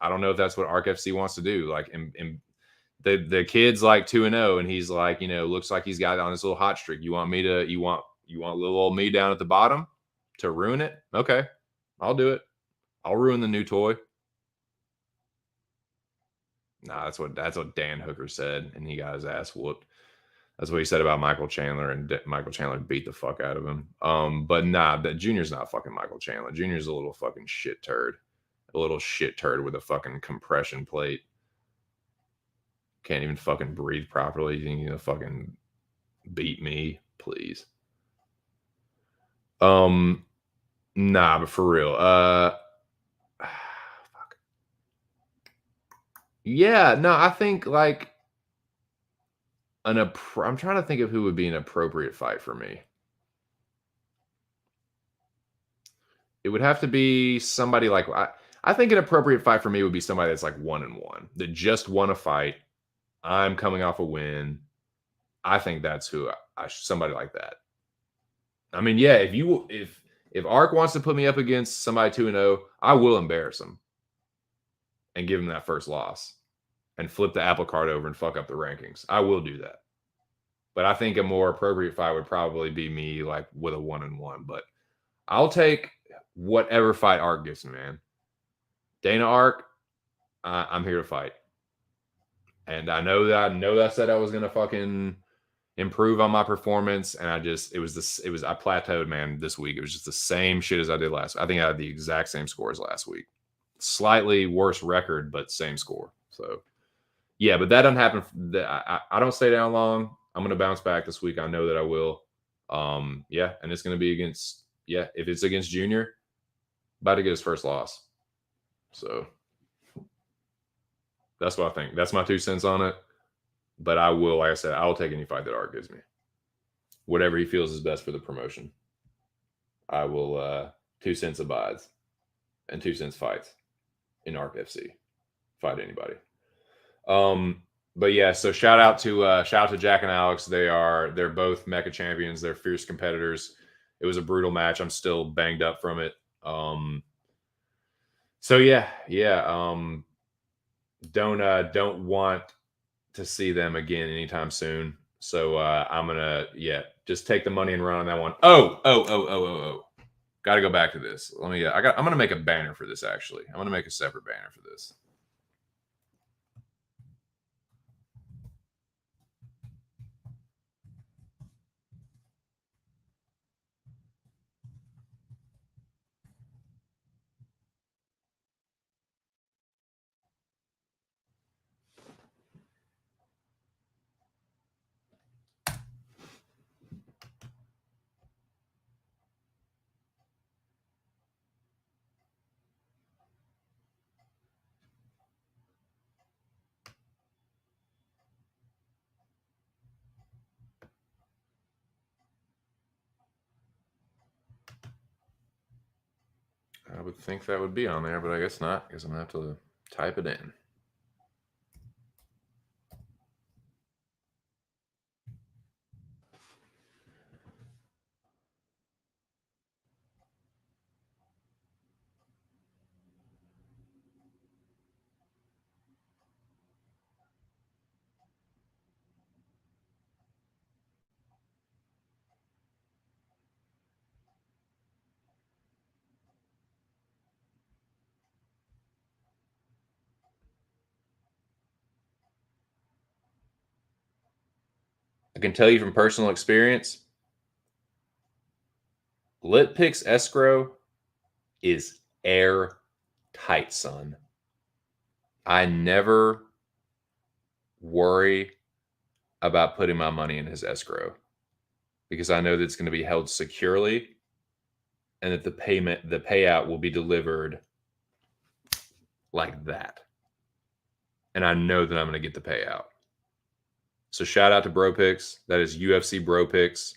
I don't know if that's what Arc FC wants to do. Like, the kid's like 2-0, and he's like, looks like he's got on this little hot streak. You want little old me down at the bottom to ruin it? Okay, I'll do it. I'll ruin the new toy. Nah, that's what Dan Hooker said, and he got his ass whooped. That's what he said about Michael Chandler, and Michael Chandler beat the fuck out of him. But nah, that Junior's not fucking Michael Chandler. Junior's a little fucking shit turd. A little shit turd with a fucking compression plate. Can't even fucking breathe properly. You think you're gonna fucking beat me? Please. Nah, but for real. Fuck. Yeah, no, I think like I'm trying to think of who would be an appropriate fight for me. It would have to be somebody like I think an appropriate fight for me would be somebody that's like 1-1 that just won a fight. I'm coming off a win. I think that's who somebody like that. I mean, yeah, if Ark wants to put me up against somebody 2-0, I will embarrass him and give him that first loss and flip the apple cart over and fuck up the rankings. I will do that. But I think a more appropriate fight would probably be me like with a 1-1. But I'll take whatever fight Ark gives me, man. Dana Ark, I'm here to fight. And I know that I said I was gonna fucking improve on my performance, and I plateaued, man, this week. It was just the same shit as I did last week. I think I had the exact same score as last week. Slightly worse record, but same score. So yeah, but that doesn't happen. I don't stay down long. I'm gonna bounce back this week. I know that I will. Yeah, and it's gonna be against if it's against Junior, about to get his first loss. So that's what I think. That's my 2 cents on it. But I will, like I said, I will take any fight that Art gives me. Whatever he feels is best for the promotion. I will 2 cents abides and 2 cents fights in Arc FC. Fight anybody. But yeah, so shout out to Jack and Alex. They're both Mecha champions. They're fierce competitors. It was a brutal match. I'm still banged up from it. So yeah. Don't want to see them again anytime soon. So I'm gonna just take the money and run on that one. Oh. Got to go back to this. I'm gonna make a banner for this. Actually, I'm gonna make a separate banner for this. I would think that would be on there, but I guess not, because I'm going to have to type it in. I can tell you from personal experience, LitPix escrow is airtight, son. I never worry about putting my money in his escrow because I know that it's going to be held securely and that the payout will be delivered like that. And I know that I'm going to get the payout. So shout out to BroPix. That is UFC BroPix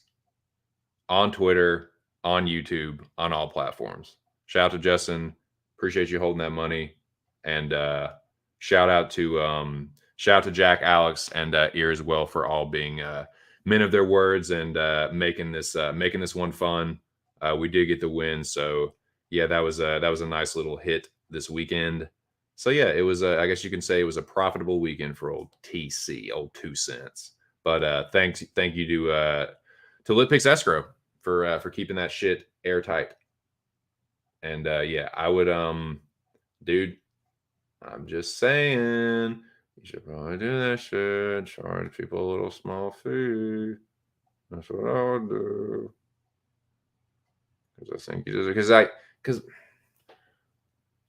on Twitter, on YouTube, on all platforms. Shout out to Justin. Appreciate you holding that money. And shout out to Jack, Alex, and Ear as well for all being men of their words and making this one fun. We did get the win, so yeah, that was a nice little hit this weekend. So yeah, it was. I guess you can say it was a profitable weekend for old TC, old 2 cents. But thank you to LitPix Escrow for keeping that shit airtight. And yeah, I would dude, I'm just saying, You should probably do that shit. Charge people a little small fee. That's what I would do. Because I think you just because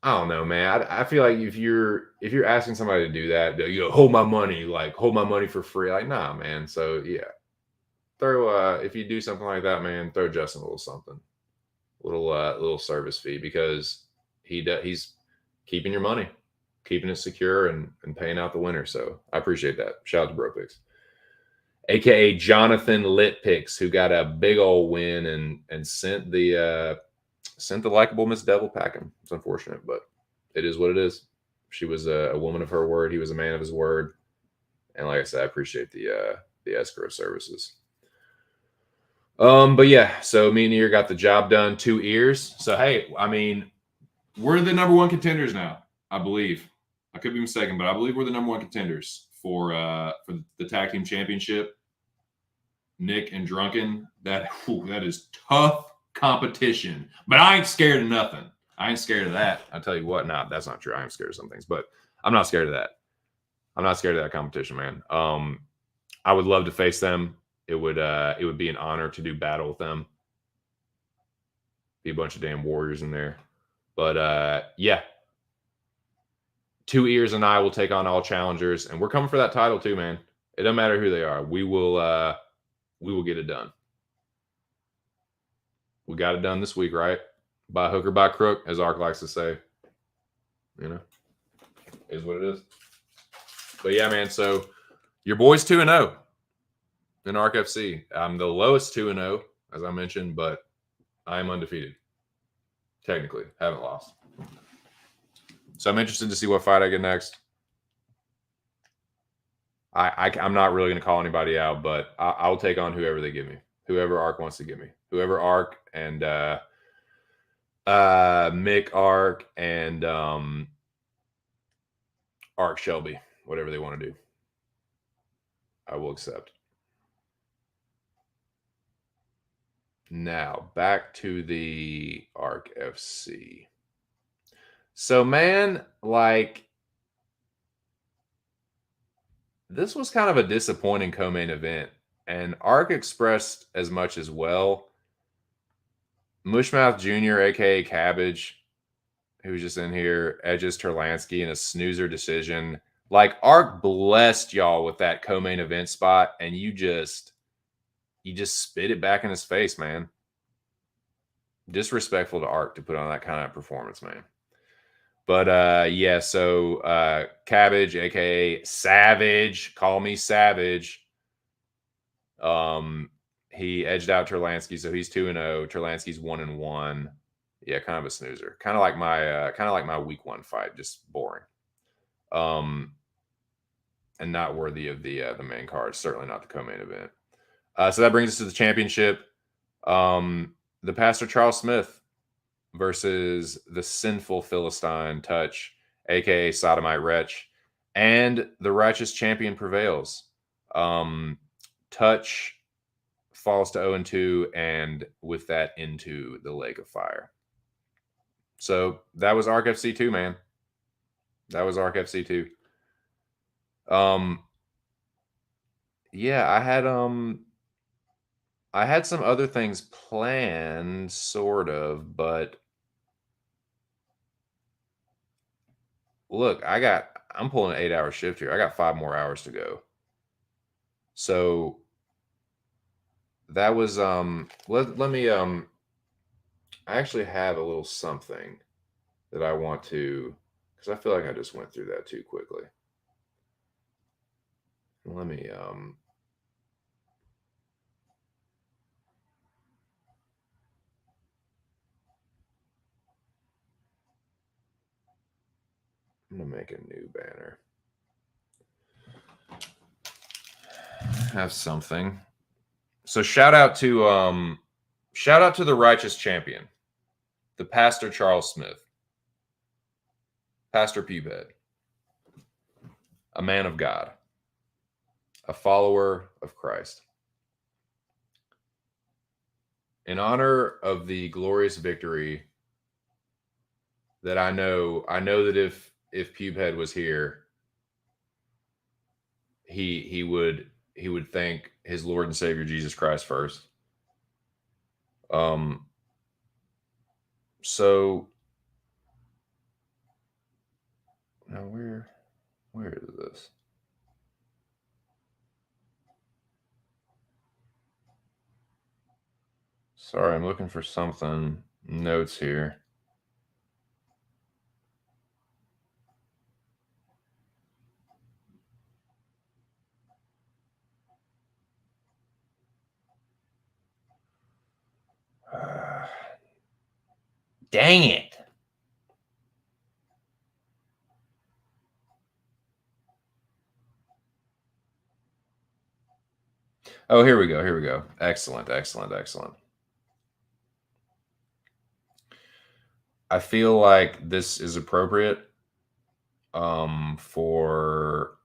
I don't know, man. I feel like if you're asking somebody to do that, hold my money, like hold my money for free. Like, nah, man. So yeah, throw if you do something like that, man, throw Justin a little something, little service fee because he's keeping your money, keeping it secure, and paying out the winner. So I appreciate that. Shout out to Bro Picks, aka Jonathan Lit Picks, who got a big old win and sent the likable Miss Devil packing. It's unfortunate, but it is what it is. She was a woman of her word. He was a man of his word. And like I said, I appreciate the escrow services. But yeah, so me and Ear got the job done. 2 ears. So hey, I mean, we're the number 1 contenders now, I believe. I could be mistaken, but I believe we're the number 1 contenders for the tag team championship. Nick and Drunken, that is tough competition. But I ain't scared of nothing. I ain't scared of that. I tell you what, that's not true. I am scared of some things, but I'm not scared of that. I'm not scared of that competition, man. I would love to face them. It would be an honor to do battle with them. Be a bunch of damn warriors in there. But yeah. 2 ears and I will take on all challengers, and we're coming for that title too, man. It doesn't matter who they are. We will get it done. We got it done this week, right? By hook or by crook, as Ark likes to say. You know, is what it is. But yeah, man. So your boy's 2-0 in Ark FC. I'm the lowest 2-0, as I mentioned, but I am undefeated. Technically, haven't lost. So I'm interested to see what fight I get next. I'm not really going to call anybody out, but I'll take on whoever they give me. Whoever Ark wants to give me. Whoever Ark and Mick Ark and Ark Shelby, whatever they want to do, I will accept. Now back to the Ark FC. So man, like this was kind of a disappointing co-main event, and Ark expressed as much as well. Mushmouth Jr., aka Cabbage, who's just in here, edges Terlansky in a snoozer decision. Like Ark blessed y'all with that co-main event spot, and you just spit it back in his face, man. Disrespectful to Ark to put on that kind of performance, man. But yeah, so Cabbage, aka Savage, call me Savage. He edged out Terlansky, so he's 2-0. Terlansky's 1-1. Yeah, kind of a snoozer. Kind of like my week 1 fight, just boring. And not worthy of the main card. Certainly not the co-main event. So that brings us to the championship. The Pastor Charles Smith versus the sinful Philistine Touch, aka Sodomite Wretch, and the righteous champion prevails. Touch falls to 0-2, and with that into the lake of fire. So that was Ark FC 2, man. That was Ark FC 2. Yeah, I had some other things planned, sort of, but look, I'm pulling an 8-hour shift here. I got 5 more hours to go. So that was let me I actually have a little something that I want to, because I feel like I just went through that too quickly. Let me I'm gonna make a new banner. Have something. So shout out to the righteous champion, the Pastor Charles Smith, Pastor Pubehead, a man of God, a follower of Christ. In honor of the glorious victory that I know that if Pubehead was here, he would thank his Lord and Savior Jesus Christ first. So now where is this? Sorry, I'm looking for something. Notes here. Dang it. Oh, here we go. Here we go. Excellent, excellent, excellent. I feel like this is appropriate for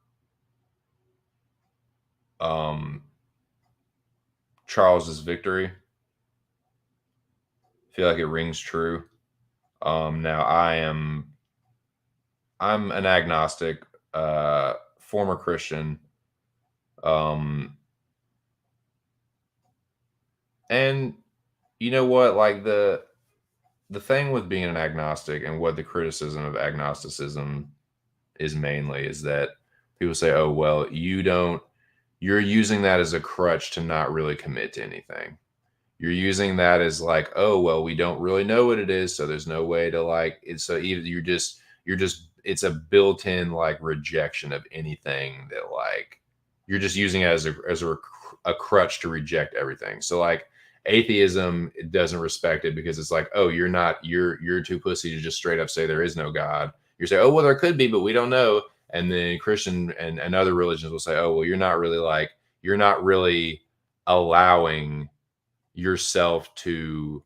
Charles's victory. I feel like it rings true. Now I'm an agnostic, former Christian. And you know what? Like the thing with being an agnostic and what the criticism of agnosticism is mainly is that people say, "Oh, well, you're using that as a crutch to not really commit to anything. You're using that as like, oh, well, we don't really know what it is, so there's no way to like it. So either you're just it's a built-in like rejection of anything that like you're just using it as a crutch to reject everything. So like atheism, it doesn't respect it because it's like, oh, you're too pussy to just straight up say there is no God. You say, oh, well, there could be, but we don't know. And then Christian and other religions will say, oh, well, you're not really allowing yourself to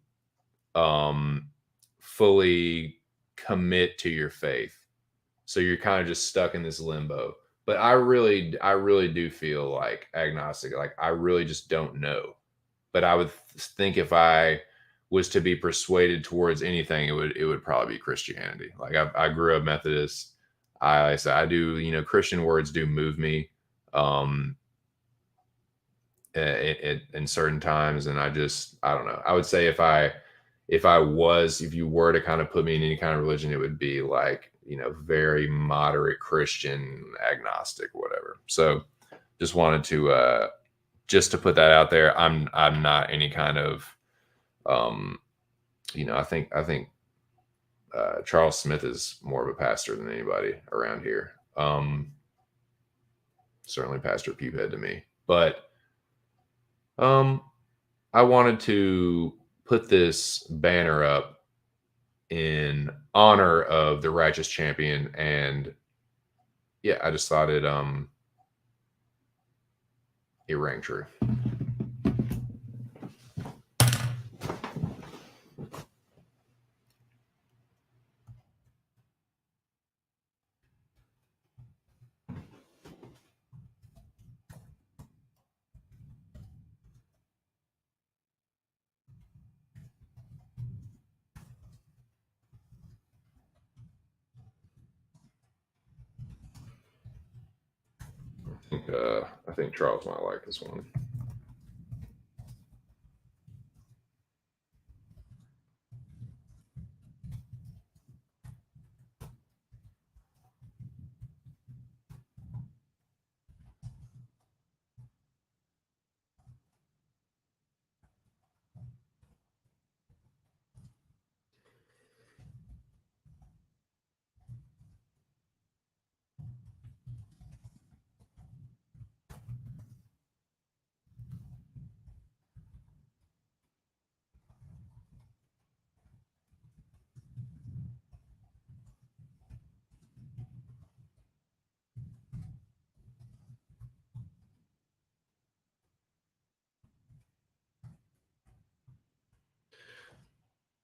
fully commit to your faith. So you're kind of just stuck in this limbo. But I really do feel like agnostic. Like I really just don't know. But I would think if I was to be persuaded towards anything, it would probably be Christianity. Like I grew up Methodist. I said I do, Christian words do move me. In certain times, and I don't know. I would say if you were to kind of put me in any kind of religion, it would be like very moderate Christian, agnostic, whatever. So just wanted to put that out there. I'm not any kind of I think Charles Smith is more of a pastor than anybody around here. Certainly Pastor Pupehead to me, but I wanted to put this banner up in honor of the righteous champion, and yeah, I just thought it rang true. I think Charles might like this one.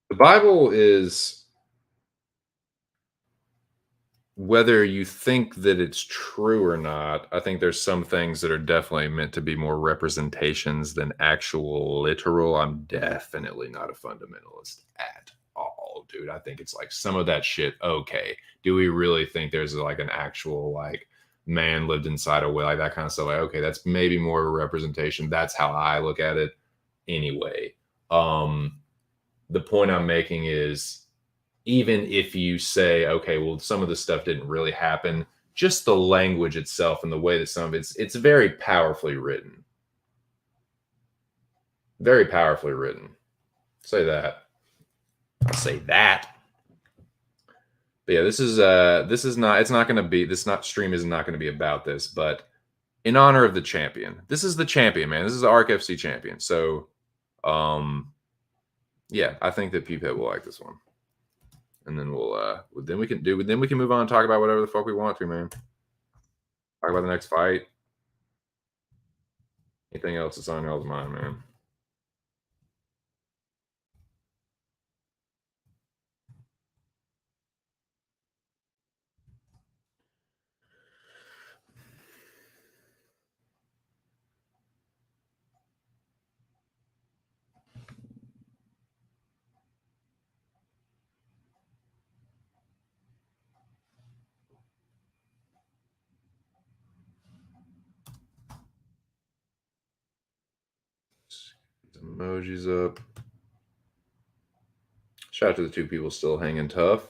The Bible is, whether you think that it's true or not, I think there's some things that are definitely meant to be more representations than actual literal. I'm definitely not a fundamentalist at all, dude. I think it's like some of that shit. Okay, do we really think there's like an actual like man lived inside a whale, like that kind of stuff. Like, okay, that's maybe more of a representation. That's how I look at it anyway. The point I'm making is, even if you say, okay, well, some of this stuff didn't really happen, just the language itself and the way that some of it's very powerfully written. Very powerfully written. Say that. I'll say that. But yeah, this is not, it's not going to be, this not stream is not going to be about this, but in honor of the champion. This is the champion, man. This is the ARC FC champion. So yeah, I think that Peephead will like this one. And then then we can move on and talk about whatever the fuck we want to, man. Talk about the next fight. Anything else that's on y'all's mind, man? Emojis up. Shout out to the two people still hanging tough.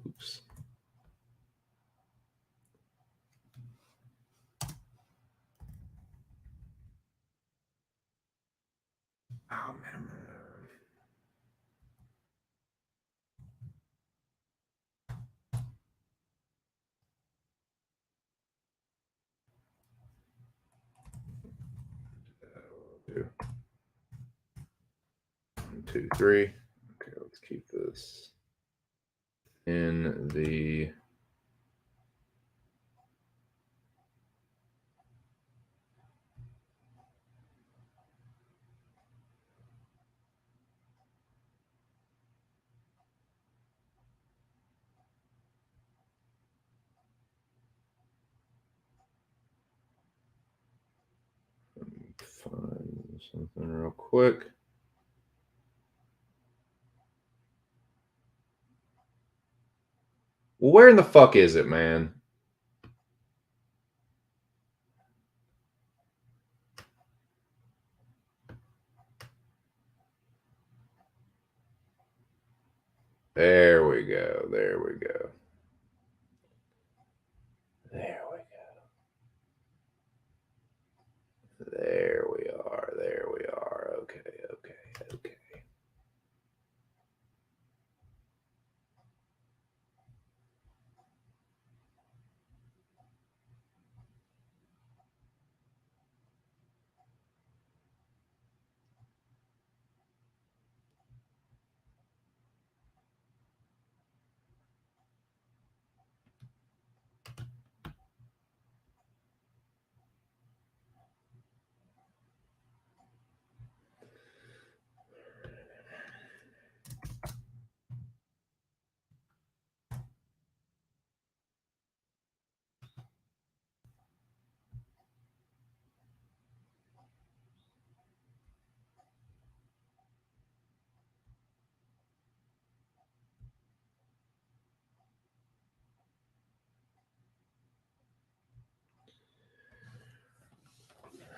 Oops. Oh man. Two. 1, 2, 3. Okay, let's keep this in the find something real quick. Well, where in the fuck is it, man? There we go. There we go. There we go. There we are. There we are. Okay, okay, okay.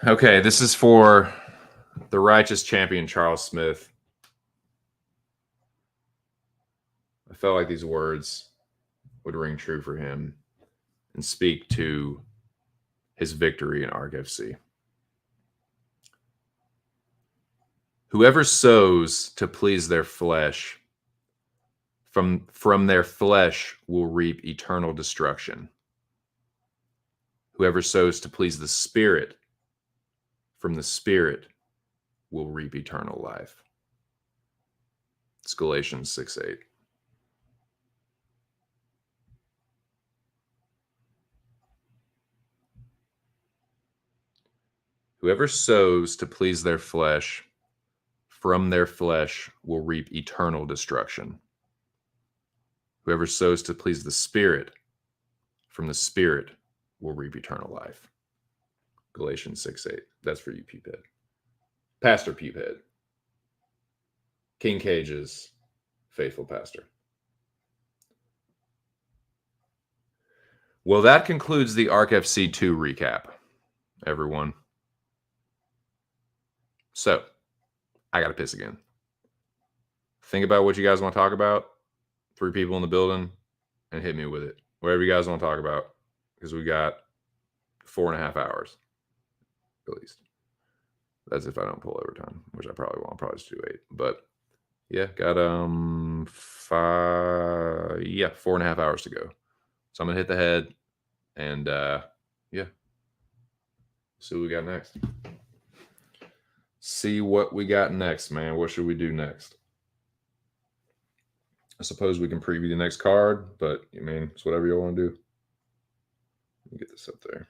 Okay, this is for the righteous champion, Charles Smith. I felt like these words would ring true for him and speak to his victory in ARC FC. Whoever sows to please their flesh, from their flesh will reap eternal destruction. Whoever sows to please the Spirit, from the Spirit will reap eternal life. It's Galatians 6:8. Whoever sows to please their flesh, from their flesh will reap eternal destruction. Whoever sows to please the Spirit, from the Spirit will reap eternal life. Galatians 6:8. That's for you, Peephead. Pastor Peephead. King Cage's faithful pastor. Well, that concludes the ARC FC 2 recap, everyone. So, I got to piss again. Think about what you guys want to talk about. 3 people in the building, and hit me with it. Whatever you guys want to talk about, because we got 4.5 hours, at least. That's if I don't pull overtime, which I probably won't. I'll probably just do 8. But yeah, got 4.5 hours to go. So I'm gonna hit the head, and yeah, see what we got next. See what we got next, man. What should we do next? I suppose we can preview the next card, but I mean, it's whatever you want to do. Let me get this up there.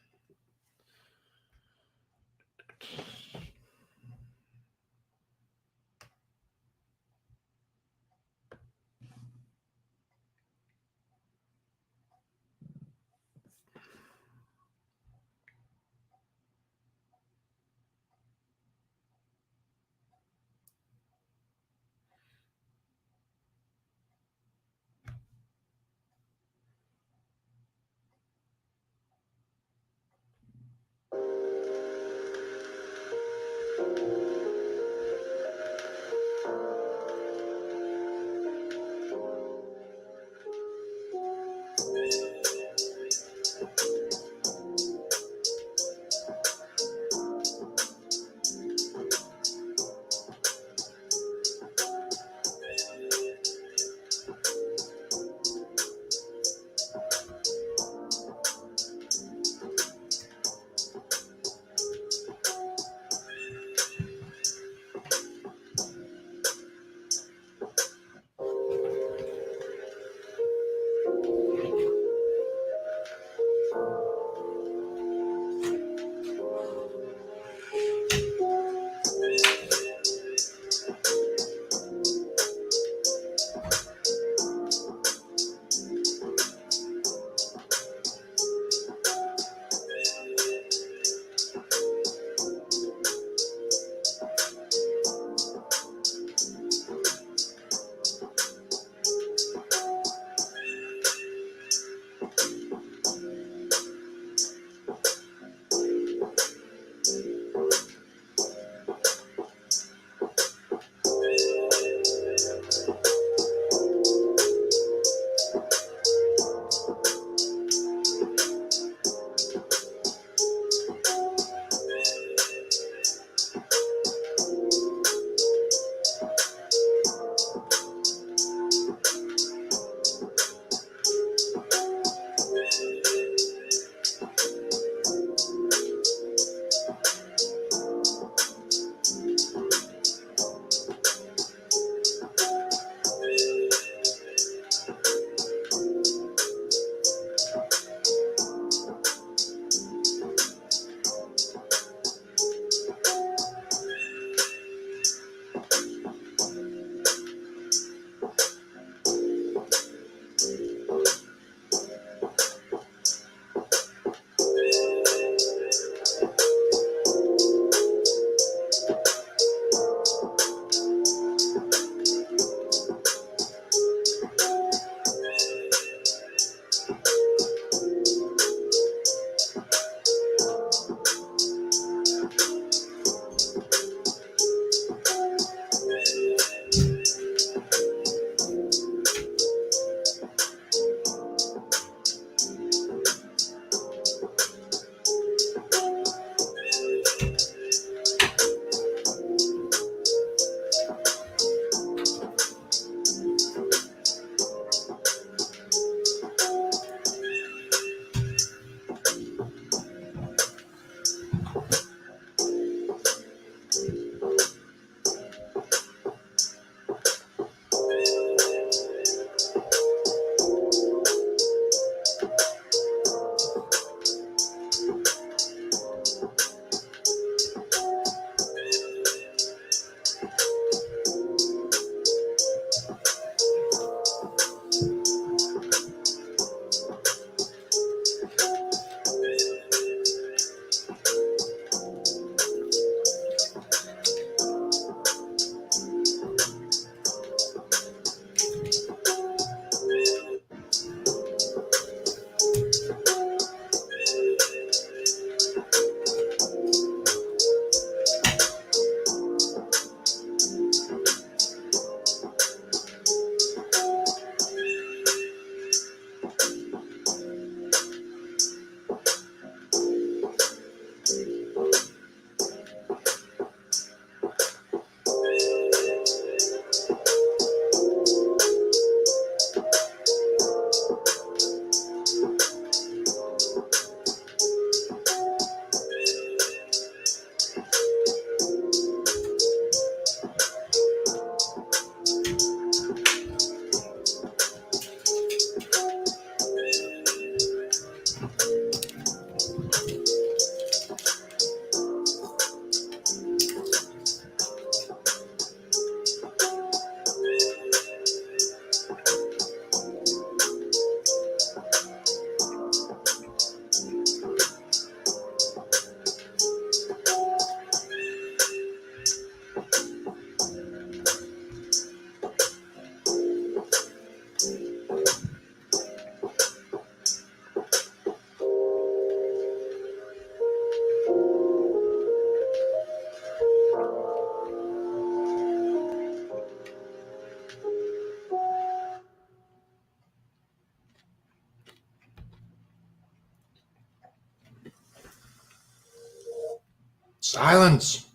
Silence.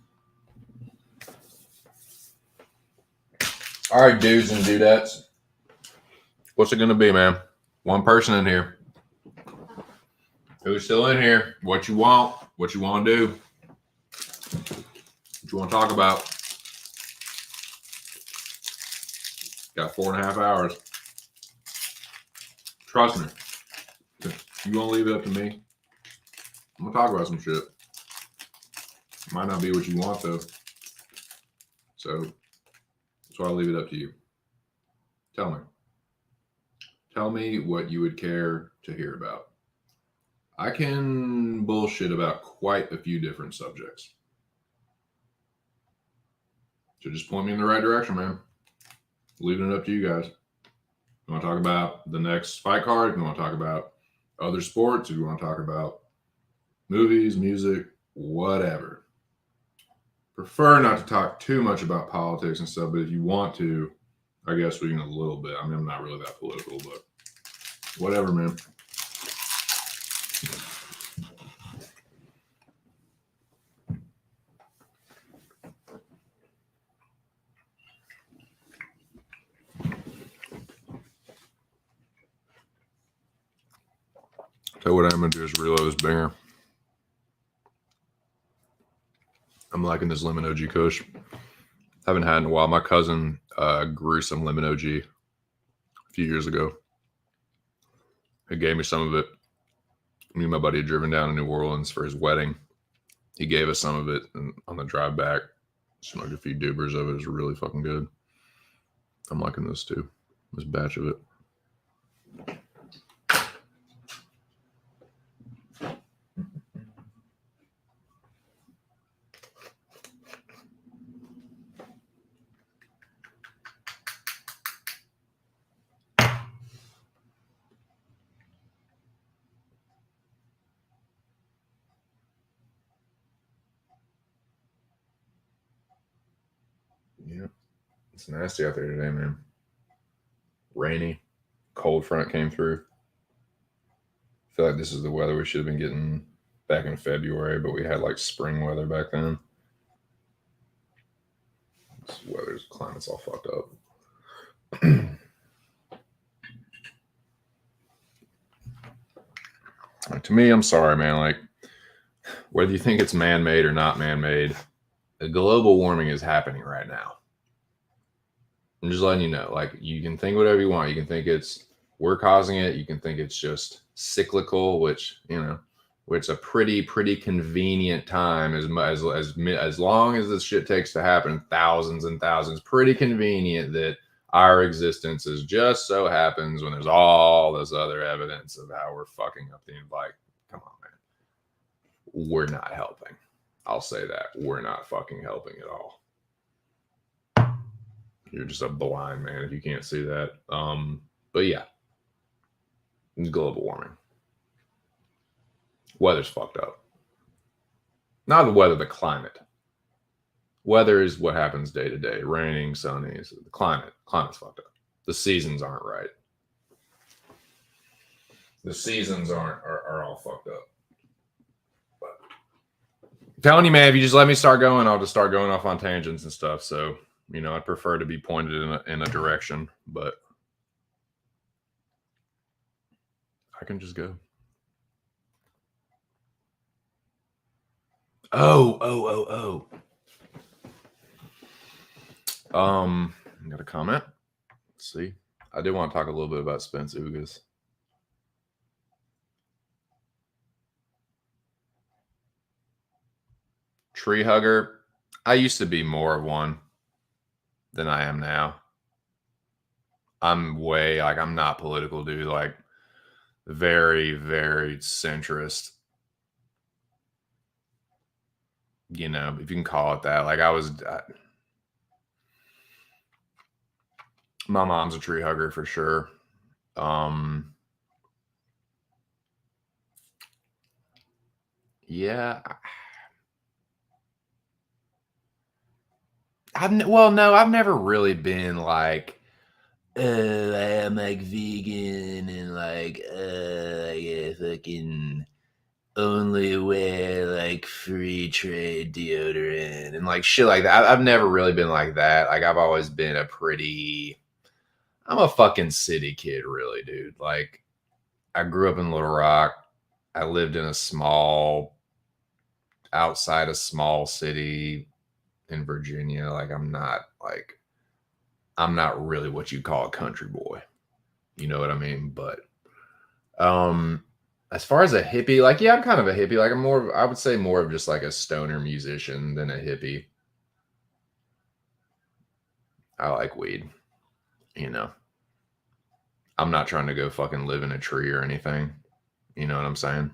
All right, dudes and dudettes. What's it going to be, man? One person in here. Who's still in here? What you want? What you want to do? What you want to talk about? Got 4.5 hours. Trust me. You gonna leave it up to me? I'm gonna talk about some shit. Might not be what you want though. So that's why I'll leave it up to you. Tell me. Tell me what you would care to hear about. I can bullshit about quite a few different subjects. So just point me in the right direction, man. Leaving it up to you guys. You want to talk about the next fight card? You want to talk about other sports? Or you want to talk about movies, music, whatever. Prefer not to talk too much about politics and stuff, but if you want to, I guess we can a little bit. I mean, I'm not really that political, but whatever, man. So what I'm going to do is reload this banger. I'm liking this lemon OG Kush. Haven't had in a while. My cousin grew some lemon OG a few years ago. He gave me some of it. Me and my buddy had driven down to New Orleans for his wedding. He gave us some of it, and on the drive back, smoked a few dubers of it. It was really fucking good. I'm liking this too. This batch of it. Yeah, it's nasty out there today, man. Rainy, cold front came through. I feel like this is the weather we should have been getting back in February, but we had like spring weather back then. This weather's climate's all fucked up. To me, I'm sorry, man. Like, whether you think it's man-made or not man-made, the global warming is happening right now. I'm just letting you know. Like, you can think whatever you want. You can think it's we're causing it. You can think it's just cyclical, which a pretty convenient time as long as this shit takes to happen, thousands and thousands. Pretty convenient that our existence is just so happens when there's all this other evidence of how we're fucking up the environment. Come on, man. We're not helping. I'll say that. We're not fucking helping at all. You're just a blind man if you can't see that. But yeah. It's global warming. Weather's fucked up. Not the weather, the climate. Weather is what happens day to day. Raining, sunny. So the climate's fucked up. The seasons aren't right. The seasons are all fucked up. But I'm telling you, man, if you just let me start going, I'll just start going off on tangents and stuff. So, I'd prefer to be pointed in a direction, but I can just go. Oh. Got a comment. Let's see. I did want to talk a little bit about Spence Ugas. Tree hugger. I used to be more of one than I am now. I'm not political, dude. Like, very, very centrist. If you can call it that. Like, my mom's a tree hugger for sure. Yeah. I've never really been like, I'm like vegan and like fucking only wear like free trade deodorant and like shit like that. I've never really been like that. Like I've always been I'm a fucking city kid, really, dude. Like I grew up in Little Rock. I lived in outside a small city in Virginia. Like I'm not really what you call a country boy. You know what I mean? But as far as a hippie, like yeah, I'm kind of a hippie. Like I would say more of just like a stoner musician than a hippie. I like weed, you know. I'm not trying to go fucking live in a tree or anything. You know what I'm saying?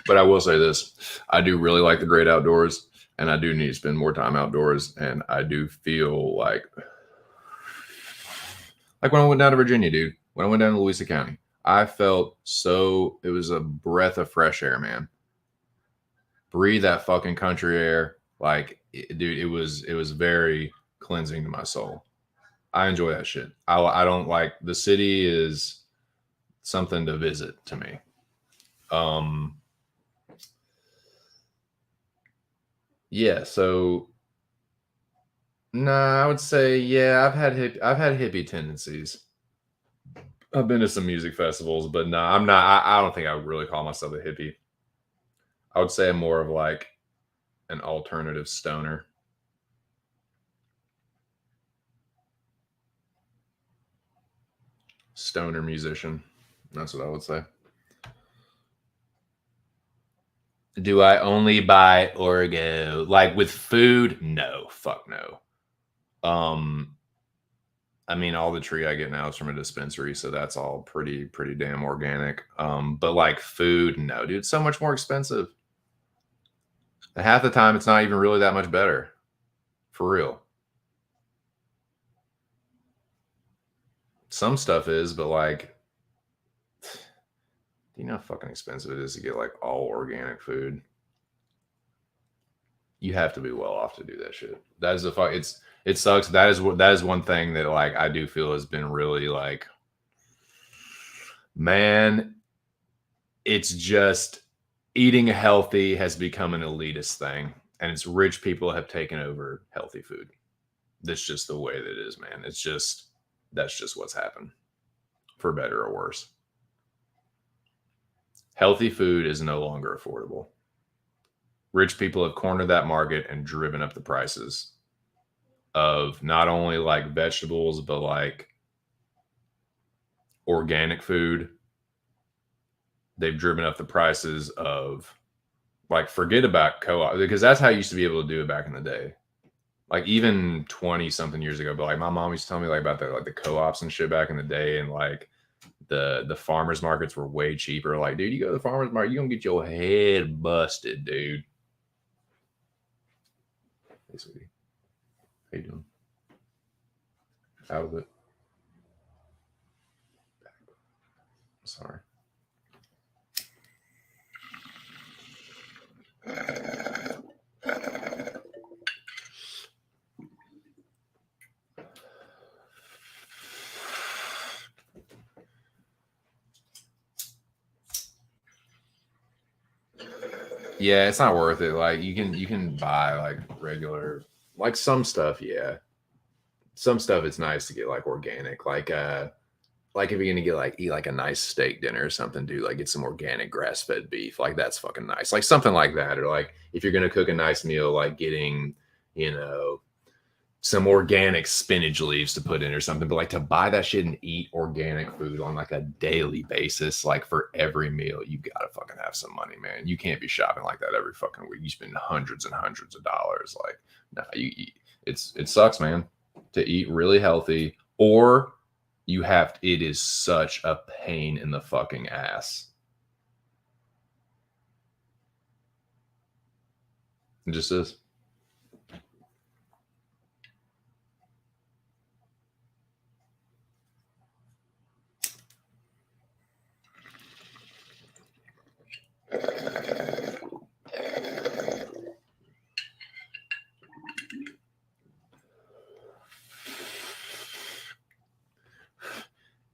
But I will say this. I do really like the great outdoors, and I do need to spend more time outdoors, and I do feel like when I went down to Virginia, dude, when I went down to Louisa County, I felt it was a breath of fresh air, man. Breathe that fucking country air. Dude, it was very cleansing to my soul. I enjoy that shit. I don't like the city is something to visit to me. Yeah, so nah, I would say yeah, I've had hippie tendencies. I've been to some music festivals, but nah, I'm not I don't think I would really call myself a hippie. I would say I'm more of like an alternative stoner. Stoner musician. That's what I would say. Do I only buy Orgo? Like with food? No. Fuck no. I mean, all the tree I get now is from a dispensary, so that's all pretty damn organic. But like food, no, dude, it's so much more expensive. And half the time, it's not even really that much better, for real. Some stuff is, but like, do you know how fucking expensive it is to get like all organic food? You have to be well off to do that shit. That is it sucks. That is one thing that like I do feel has been really like, man, it's just eating healthy has become an elitist thing, and it's rich people have taken over healthy food. That's just the way that it is, man. That's just what's happened, for better or worse. Healthy food is no longer affordable. Rich people have cornered that market and driven up the prices of not only like vegetables, but like organic food. They've driven up the prices of like forget about co-op, because that's how you used to be able to do it back in the day. Like even 20 something years ago, but like my mom used to tell me like about the co-ops and shit back in the day, and like the farmers markets were way cheaper. Like, dude, you go to the farmers market, you're gonna get your head busted, dude. Hey, sweetie. How you doing? How was it? Sorry. Yeah, it's not worth it. Like you can buy like regular like some stuff, yeah. Some stuff it's nice to get like organic. Like if you're gonna get like eat like a nice steak dinner or something, dude, like get some organic grass-fed beef. Like that's fucking nice. Like something like that. Or like if you're gonna cook a nice meal, like getting, you know, some organic spinach leaves to put in or something. But like to buy that shit and eat organic food on like a daily basis, like for every meal, you gotta fucking have some money, man. You can't be shopping like that every fucking week. You spend hundreds and hundreds of dollars. Like, nah, it sucks, man, to eat really healthy, or it is such a pain in the fucking ass. It just is.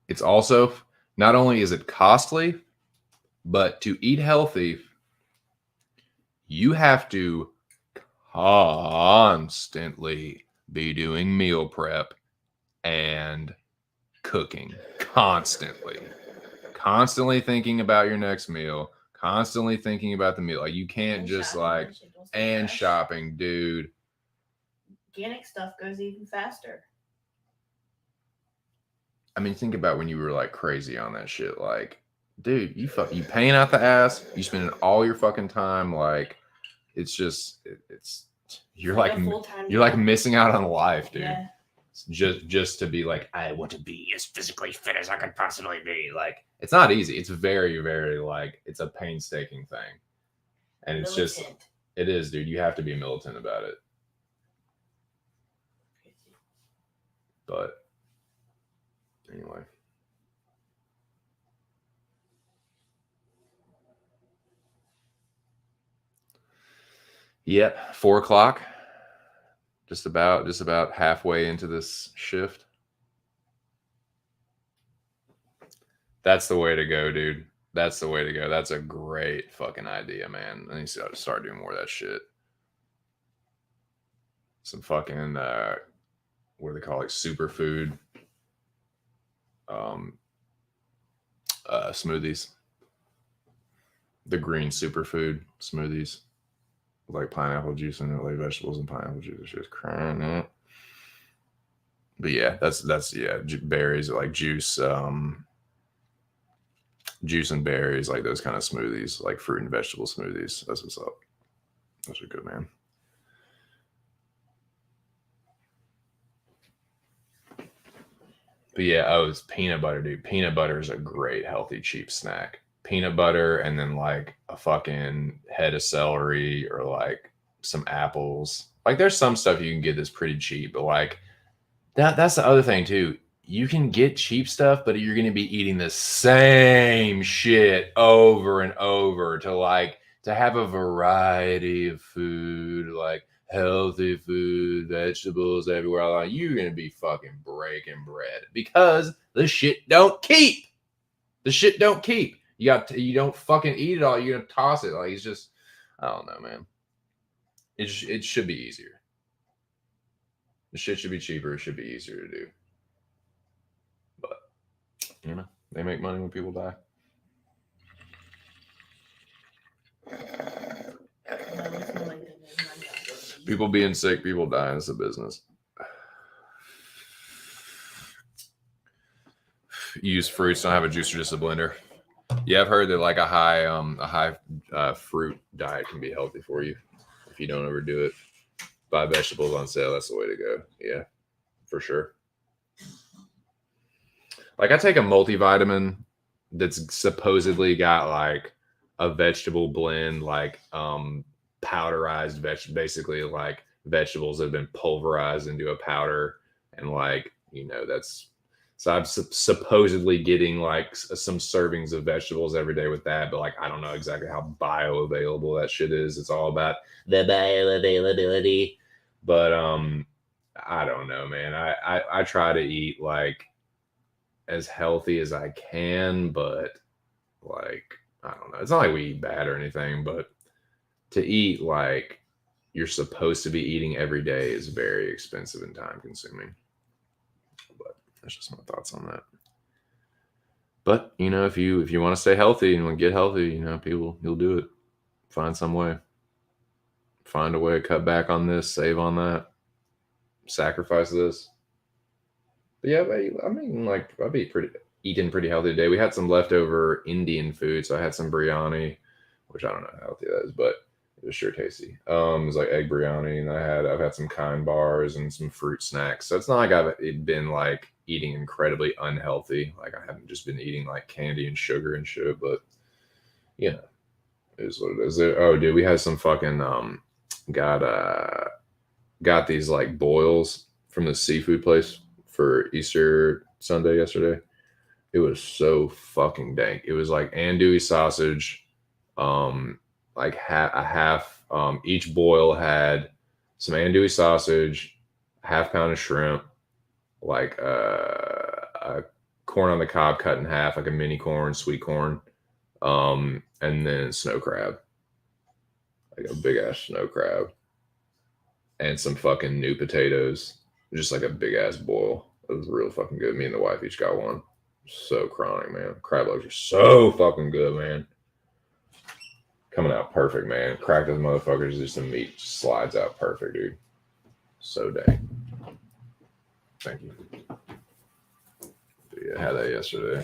it's also, not only is it costly, but to eat healthy, you have to constantly be doing meal prep and cooking constantly thinking about your next meal, constantly thinking about the meal. Like you can't And just shopping, like, that shit don't stay and fresh. shopping, dude. Organic stuff goes even faster. I mean, think about when you were like crazy on that shit. Like, dude, you paying out the ass. You spending all your fucking time. Like, it's just, you're Like like, a full-time you're like job. missing out on life, dude. Yeah. Just to be like, I want to be as physically fit as I could possibly be. Like, it's not easy. It's very, very like, it's a painstaking thing. And it's just, Militant. it is, dude. You have to be militant about it. But anyway. Yep, 4 o'clock. Just about halfway into this shift. That's the way to go, dude. That's the way to go. That's a great fucking idea, man. I need to start doing more of that shit. Some fucking what do they call it? Superfood smoothies. The green superfood smoothies. Like pineapple juice and like vegetables and pineapple juice. It's just crying out. But yeah, that's berries like juice, juice and berries, like those kind of smoothies, like fruit and vegetable smoothies. That's what's up. Those are good, man. But yeah, it's peanut butter, dude. Peanut butter is a great, healthy, cheap snack. Peanut butter and then like a fucking head of celery or like some apples. Like there's some stuff you can get that's pretty cheap, but like that's the other thing too. You can get cheap stuff, but you're going to be eating the same shit over and over to have a variety of food, like healthy food, vegetables everywhere. Like you're going to be fucking breaking bread because the shit don't keep. The shit don't keep. You don't fucking eat it all. You're going to toss it. Like it's just, I don't know, man. It should be easier. The shit should be cheaper. It should be easier to do. But, you know, they make money when people die. People being sick, people dying. It's a business. Use fruits, don't have a juicer, just a blender. Yeah, I've heard that like a high fruit diet can be healthy for you if you don't overdo it. Buy vegetables on sale. That's the way to go. Yeah, for sure. Like I take a multivitamin that's supposedly got like a vegetable blend, like powderized basically like vegetables that have been pulverized into a powder, and like that's so I'm supposedly getting like some servings of vegetables every day with that, but like I don't know exactly how bioavailable that shit is. It's all about the bioavailability, but I don't know, man. I try to eat like as healthy as I can, but like I don't know. It's not like we eat bad or anything, but to eat like you're supposed to be eating every day is very expensive and time consuming. But that's just my thoughts on that. But if you want to stay healthy and want to get healthy, you'll do it. Find some way. Find a way to cut back on this, save on that, sacrifice this. But yeah, I mean, like I'd be eating pretty healthy today. We had some leftover Indian food, so I had some biryani, which I don't know how healthy that is, but it was sure tasty. It was like egg biryani, and I've had some kind bars and some fruit snacks. So it's not like I've been like eating incredibly unhealthy. Like I haven't just been eating like candy and sugar and shit, but it is what it is. Oh, dude, we had some fucking got these like boils from the seafood place for Easter Sunday yesterday. It was so fucking dank. It was like andouille sausage, like a half. Each boil had some andouille sausage, half pound of shrimp, like a corn on the cob cut in half, like a mini corn, sweet corn, and then snow crab, like a big ass snow crab, and some fucking new potatoes, just like a big ass boil. It was real fucking good. Me and the wife each got one. So chronic, man. Crab legs are so fucking good, man. Coming out perfect, man. Crack those motherfuckers, just the meat just slides out perfect, dude. So dang. Thank you. Yeah, I had that yesterday.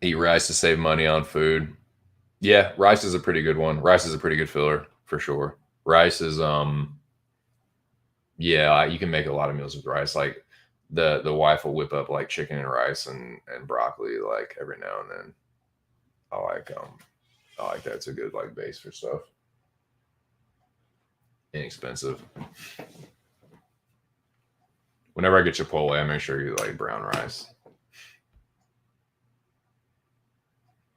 Eat rice to save money on food. Yeah, rice is a pretty good one. Rice is a pretty good filler for sure. Rice is yeah, you can make a lot of meals with rice. Like the wife will whip up like chicken and rice and broccoli like every now and then. I like that. It's a good like base for stuff. Inexpensive. Whenever I get Chipotle, I make sure you like brown rice.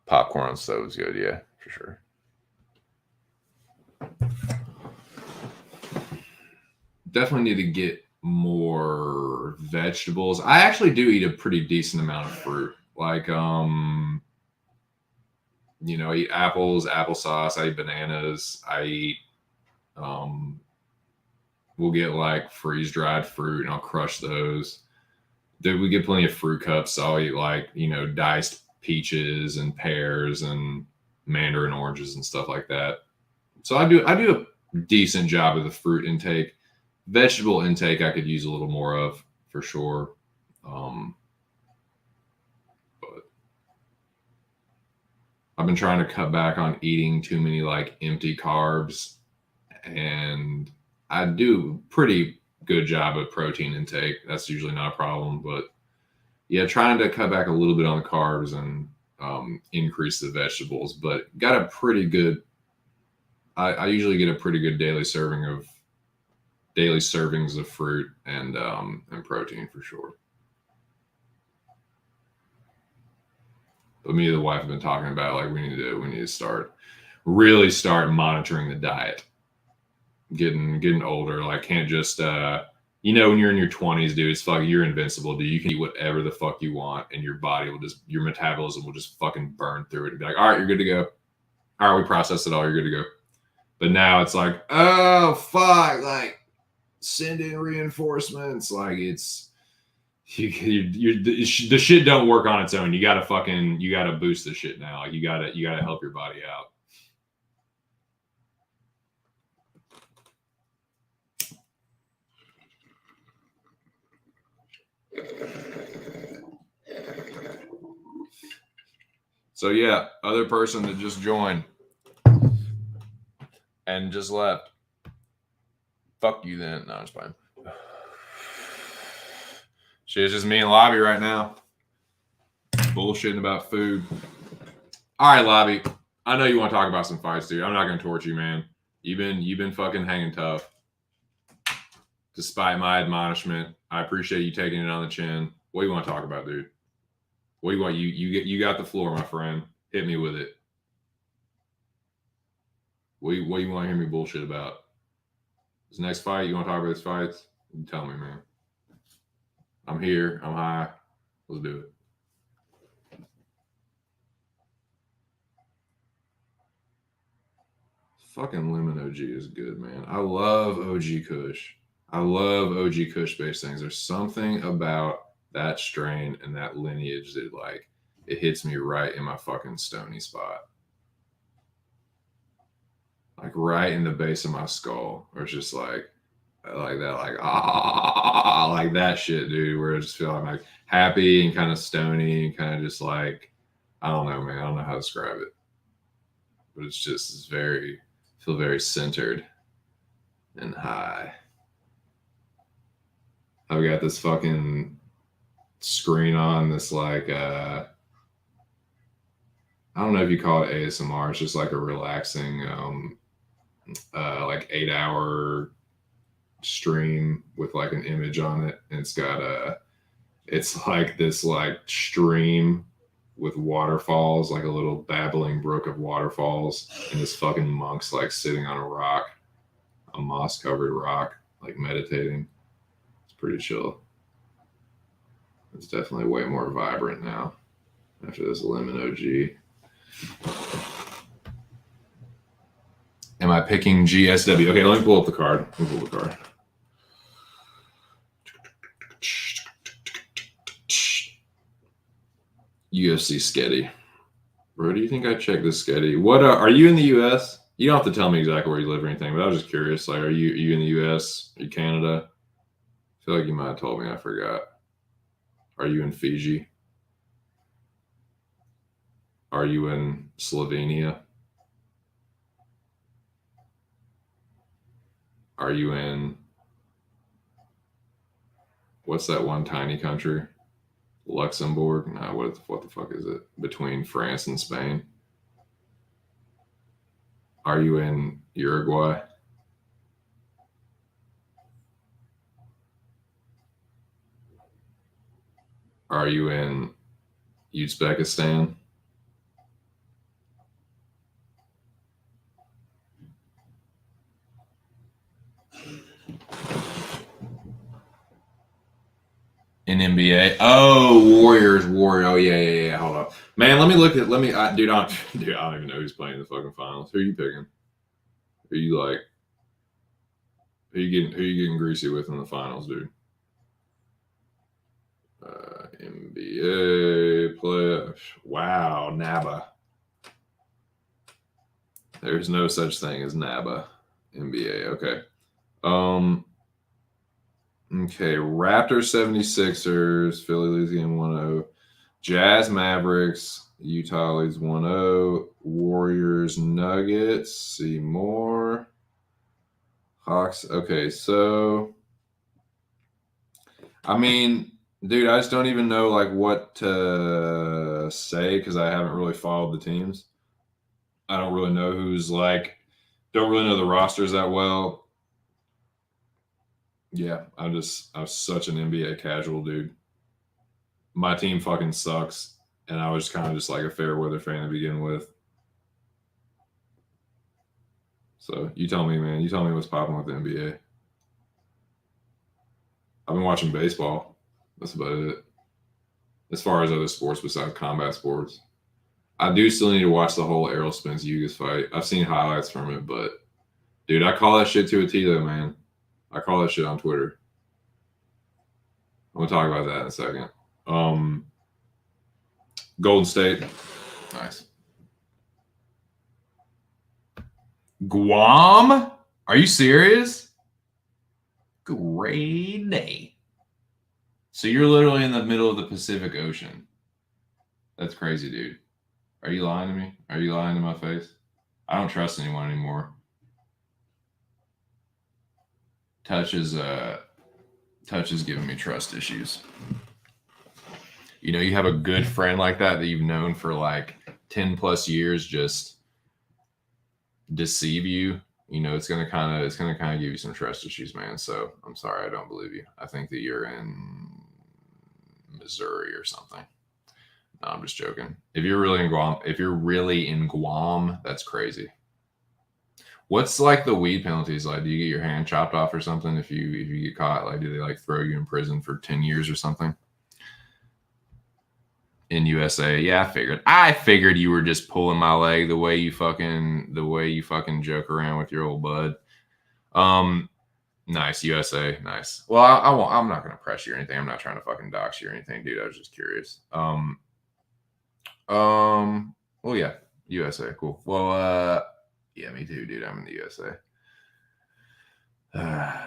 Popcorn on stove is good, yeah, for sure. Definitely need to get more vegetables. I actually do eat a pretty decent amount of fruit. Like I eat apples, applesauce, I eat bananas, I eat we'll get like freeze dried fruit and I'll crush those. Dude, we get plenty of fruit cups, so I'll eat like, diced peaches and pears and mandarin oranges and stuff like that. So I do a decent job of the fruit intake. Vegetable intake I could use a little more of for sure. But I've been trying to cut back on eating too many like empty carbs, and I do pretty good job of protein intake. That's usually not a problem, but yeah, trying to cut back a little bit on the carbs and increase the vegetables, but got a pretty good, I usually get a pretty good daily servings of fruit and protein for sure. But me and the wife have been talking about like we need to really start monitoring the diet. Getting older, like can't just when you're in your 20s, dude, it's fucking, you're invincible, dude. You can eat whatever the fuck you want and your metabolism will just fucking burn through it and be like, all right, you're good to go. All right, we processed it all, you're good to go. But now it's like, oh fuck, like send in reinforcements. Like it's the shit don't work on its own. You gotta boost the shit now. Like you gotta help your body out. So yeah, other person that just joined and just left. Fuck you then. No, it's fine. Shit's just me and Lobby right now. Bullshitting about food. All right, Lobby. I know you want to talk about some fights, dude. I'm not gonna torch you, man. You've been fucking hanging tough. Despite my admonishment, I appreciate you taking it on the chin. What do you want to talk about, dude? What do you want? You got the floor, my friend. Hit me with it. What do you want to hear me bullshit about? This next fight, you want to talk about this fights? You tell me, man. I'm here. I'm high. Let's do it. Fucking lemon OG is good, man. I love OG Kush. I love OG Kush based things. There's something about that strain and that lineage that like it hits me right in my fucking stony spot. Like right in the base of my skull. Or it's just like that, like that shit, dude, where I just feel like happy and kind of stony and kind of just like, I don't know, man. I don't know how to describe it. But it's feel very centered and high. I've got this fucking screen on, this like I don't know if you call it ASMR. It's just like a relaxing like 8-hour stream with like an image on it, and it's like this like stream with waterfalls, like a little babbling brook of waterfalls, and this fucking monk's like sitting on a rock a moss covered rock, like meditating. It's pretty chill. It's definitely way more vibrant now after this lemon OG. Am I picking GSW? Okay, let me pull up the card. UFC Sketty. Bro, do you think I checked this Sketty? What are you in the US? You don't have to tell me exactly where you live or anything, but I was just curious. Like, are you in the US? Are you Canada? I feel like you might have told me. I forgot. Are you in Fiji? Are you in Slovenia? Are you in what's that one tiny country? Luxembourg? No, what the fuck is it? Between France and Spain? Are you in Uruguay? Are you in Uzbekistan? In NBA? Oh, Warriors. Oh, yeah. Hold up. Man, let me look at, dude, I don't even know who's playing the fucking finals. Who are you picking? Who you getting greasy with in the finals, dude? NBA playoffs. Wow, NABA. There's no such thing as NABA. NBA, okay. Okay, Raptors 76ers, Philly leads game 1-0. Jazz Mavericks, Utah leads 1-0. Warriors Nuggets, see more. Hawks, okay, so I mean, dude, I just don't even know like what to say because I haven't really followed the teams. I don't really know don't really know the rosters that well. Yeah, I'm such an NBA casual dude. My team fucking sucks, and I was kind of just like a fair weather fan to begin with. So you tell me, man. You tell me what's popping with the NBA. I've been watching baseball. That's about it. As far as other sports besides combat sports, I do still need to watch the whole Errol Spence Yugas fight. I've seen highlights from it, but dude, I call that shit to a T though, man. I call that shit on Twitter. I'm gonna talk about that in a second. Golden State, nice. Guam? Are you serious? Great day. So you're literally in the middle of the Pacific Ocean. That's crazy, dude. Are you lying to me? Are you lying to my face? I don't trust anyone anymore. Touch is giving me trust issues. You know, you have a good friend like that you've known for like 10 plus years just deceive you. You know, it's gonna kind of give you some trust issues, man. So I'm sorry, I don't believe you. I think that you're in Missouri or something. No, I'm just joking. If you're really in Guam, that's crazy. What's like the weed penalties like? Do you get your hand chopped off or something if you get caught? Like, do they like throw you in prison for 10 years or something? In USA, yeah, I figured you were just pulling my leg the way you fucking joke around with your old bud. Nice, USA, nice. Well, I'm not gonna press you or anything. I'm not trying to fucking dox you or anything, dude. I was just curious. Well, yeah, USA, cool. Well, yeah, me too, dude. I'm in the USA.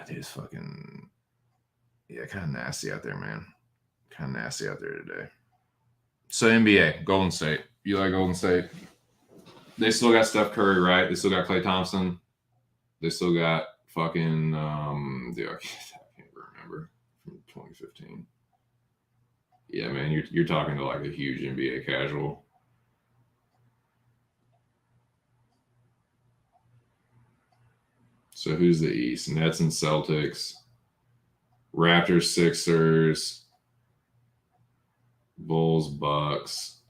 Dude, it's fucking kind of nasty out there, man. Kind of nasty out there today. So NBA, Golden State. You like Golden State? They still got Steph Curry, right? They still got Klay Thompson. They still got fucking dude, I can't remember from 2015. Yeah, man, you're talking to like a huge NBA casual. So who's the East? Nets and Celtics, Raptors, Sixers, Bulls, Bucks,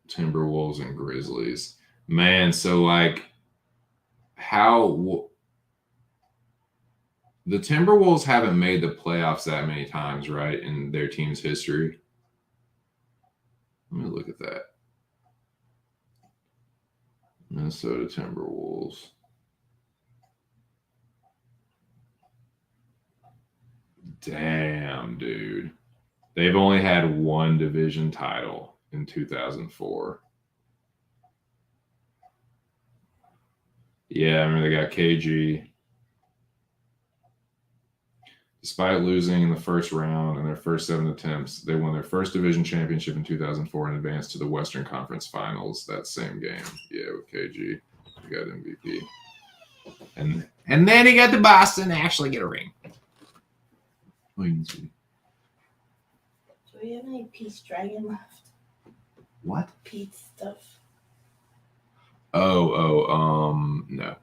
Timberwolves, and Grizzlies. Man, so like, the Timberwolves haven't made the playoffs that many times, right, in their team's history. Let me look at that. Minnesota Timberwolves. Damn, dude. They've only had one division title in 2004. Yeah, I remember they got KG. Despite losing in the first round in their first 7 attempts, they won their first division championship in 2004 and advanced to the Western Conference Finals that same game. Yeah, with KG. He got MVP. And then he got to Boston and actually get a ring. Do we have any Pete's Dragon left? What? Pete's stuff. No.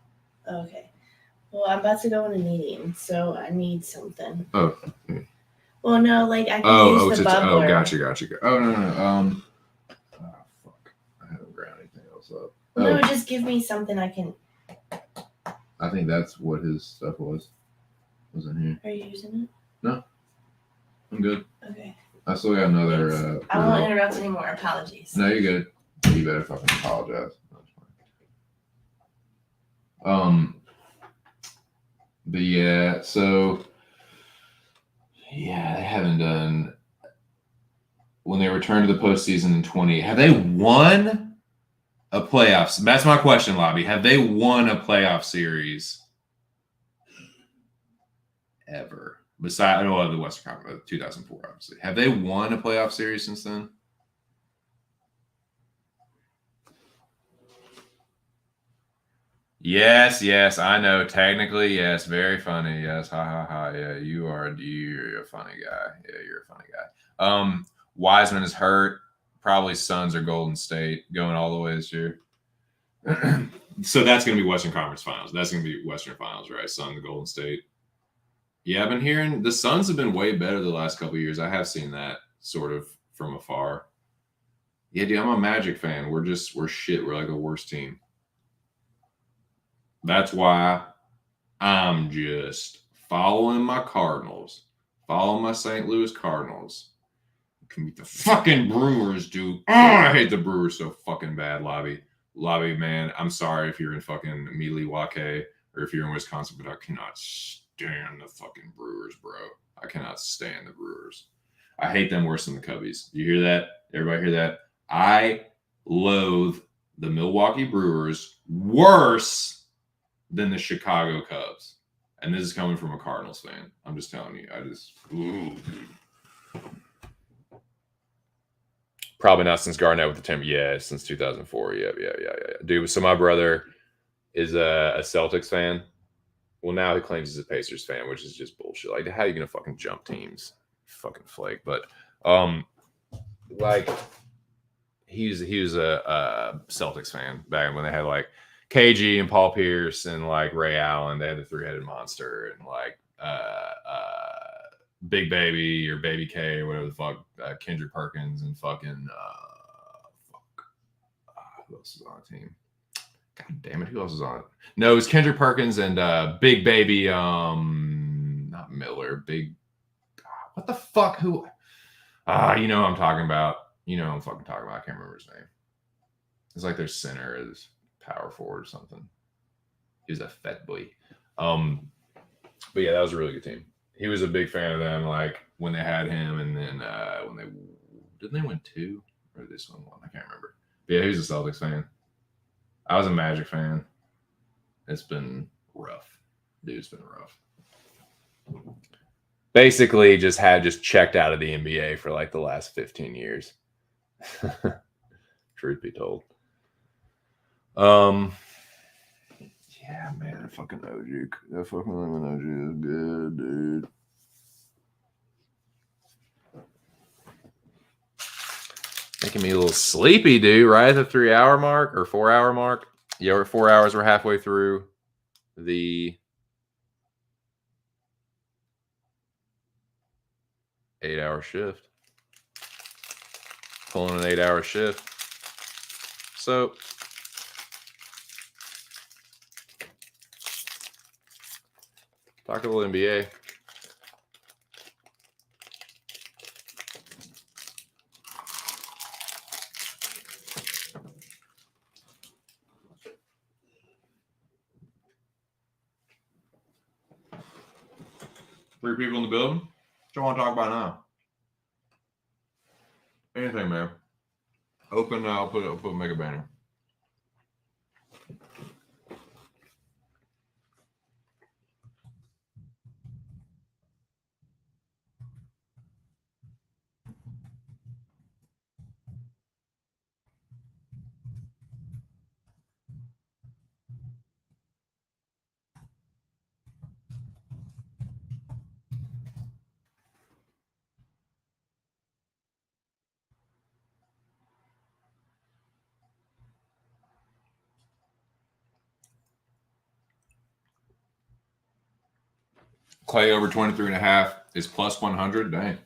Okay. Well, I'm about to go in a meeting, so I need something. Oh. Well, no, like I can use the bubbler. Gotcha. Oh, no. Fuck. I haven't ground anything else up. No, just give me something I can. I think that's what his stuff was. Was in here. Are you using it? No. I'm good. Okay. I still got another. I won't interrupt anymore. Apologies. No, you're good. You better fucking apologize. But yeah, so yeah, they haven't done. When they returned to the postseason in 20, have they won a playoffs? That's my question, Lobby. Have they won a playoff series ever? Besides, the Western Conference, 2004, obviously. Have they won a playoff series since then? Yes, I know. Technically, yes. Very funny. Yes, ha. Yeah, you're a funny guy. Yeah, you're a funny guy. Wiseman is hurt. Probably Suns or Golden State going all the way this year. So that's going to be Western Conference Finals. That's going to be Western Finals, right? Suns, Golden State. Yeah, I've been hearing the Suns have been way better the last couple of years. I have seen that sort of from afar. Yeah, dude, I'm a Magic fan. We're shit. We're like the worst team. That's why I'm just following my Cardinals, following my St. Louis Cardinals. Can beat the fucking Brewers, dude. Oh, I hate the Brewers so fucking bad, Lobby, man. I'm sorry if you're in fucking Milwaukee or if you're in Wisconsin, but I cannot stand the fucking Brewers, bro. I cannot stand the Brewers. I hate them worse than the Cubbies. Do you hear that? Everybody hear that? I loathe the Milwaukee Brewers worse than the Chicago Cubs. And this is coming from a Cardinals fan. I'm just telling you. Probably not since Garnett with the Timber. Yeah, since 2004. Yeah. Dude, so my brother is a Celtics fan. Well, now he claims he's a Pacers fan, which is just bullshit. Like, how are you going to fucking jump teams? Fucking flake. But, like, he was a Celtics fan back when they had, like, KG and Paul Pierce and like Ray Allen. They had the three-headed monster and like Big Baby or Baby K or whatever the fuck, Kendrick Perkins and fucking who else is on the team? God damn it, who else is on it? No, it was Kendrick Perkins and Big Baby, not Miller, Big. What the fuck? Who? You know what I'm talking about. You know what I'm fucking talking about. I can't remember his name. It's like their center is power forward or something. He was a fat boy. But yeah, that was a really good team. He was a big fan of them, like when they had him, and then when didn't they win 2 or did they just win 1? I can't remember. But yeah, he was a Celtics fan. I was a Magic fan. It's been rough, dude. It's been rough. Basically, just checked out of the NBA for like the last 15 years. Truth be told. Yeah, man, that fucking OG. That fucking lemon OG is good, dude. Making me a little sleepy, dude, right at the 3-hour mark or 4-hour mark. Yeah, we're at 4 hours. We're halfway through the 8-hour shift. Pulling an 8-hour shift. So Talk a little NBA. Three people in the building. What you want to talk about now? Anything, man. Open. I'll put make a banner. Clay over 23.5 is plus 100. Dang.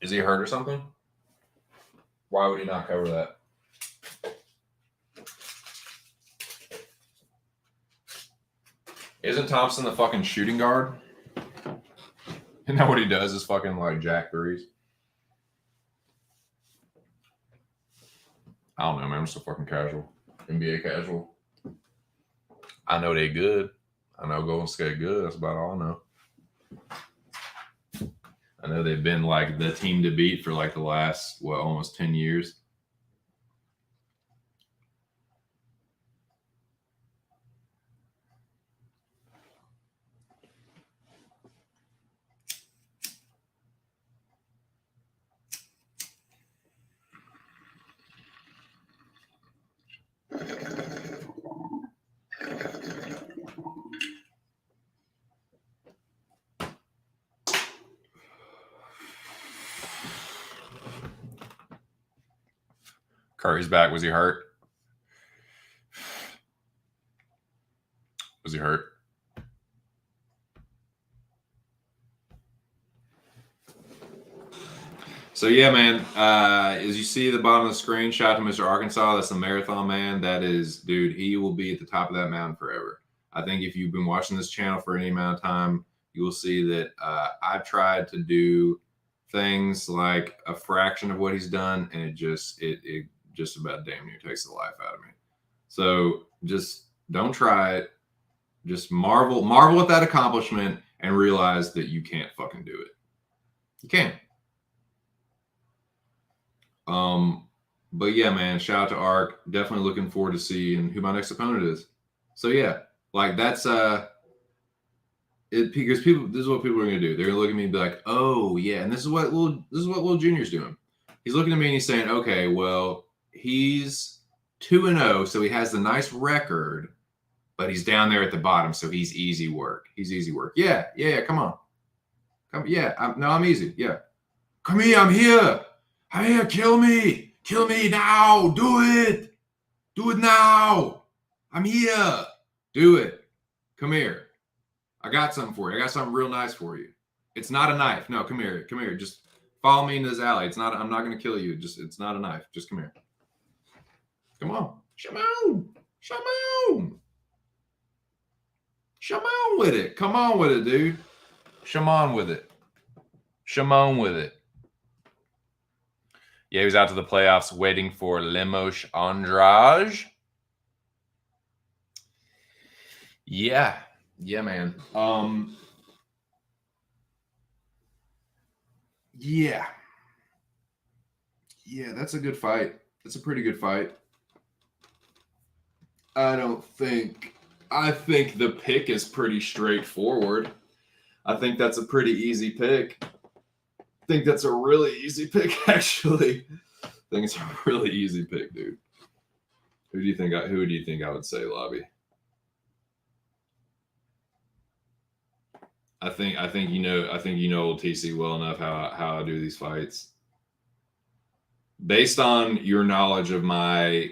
Is he hurt or something? Why would he not cover that? Isn't Thompson the fucking shooting guard? Isn't that what he does? Is fucking like jack threes? I don't know, man. I'm just a fucking casual. NBA casual. I know they good. I know Golden State good. That's about all I know. I know they've been like the team to beat for like the last, almost 10 years. Curry's back. Was he hurt? Was he hurt? So yeah, man. As you see at the bottom of the screen, shout out to Mr. Arkansas. That's the marathon man. That is, dude. He will be at the top of that mountain forever. I think if you've been watching this channel for any amount of time, you will see that I've tried to do things like a fraction of what he's done, and it just about damn near takes the life out of me. So just don't try it. Just marvel at that accomplishment and realize that you can't fucking do it. You can't. But yeah, man, shout out to Ark. Definitely looking forward to seeing who my next opponent is. So yeah, like that's because people, this is what people are gonna do. They're gonna look at me and be like, oh yeah, and this is what Lil Junior's doing. He's looking at me and he's saying, okay, well, he's 2-0, so he has the nice record, but he's down there at the bottom, so he's easy work. He's easy work. Yeah, come on. Yeah, I'm easy. Yeah. Come here, I'm here. I'm here, kill me. Kill me now. Do it. Do it now. I'm here. Do it. Come here. I got something for you. I got something real nice for you. It's not a knife. No, come here. Come here. Just follow me into this alley. I'm not going to kill you. It's not a knife. Just come here. Come on. Shimon. With it. Come on with it, dude. Shimon with it. Yeah, he was out to the playoffs waiting for Lemos Andrade. Yeah, man. Yeah, that's a good fight. That's a pretty good fight. I think the pick is pretty straightforward. I think that's a pretty easy pick. I think that's a really easy pick, actually. I think it's a really easy pick, dude. Who do you think I would say, Lobby? I think you know old TC well enough how I do these fights. Based on your knowledge of my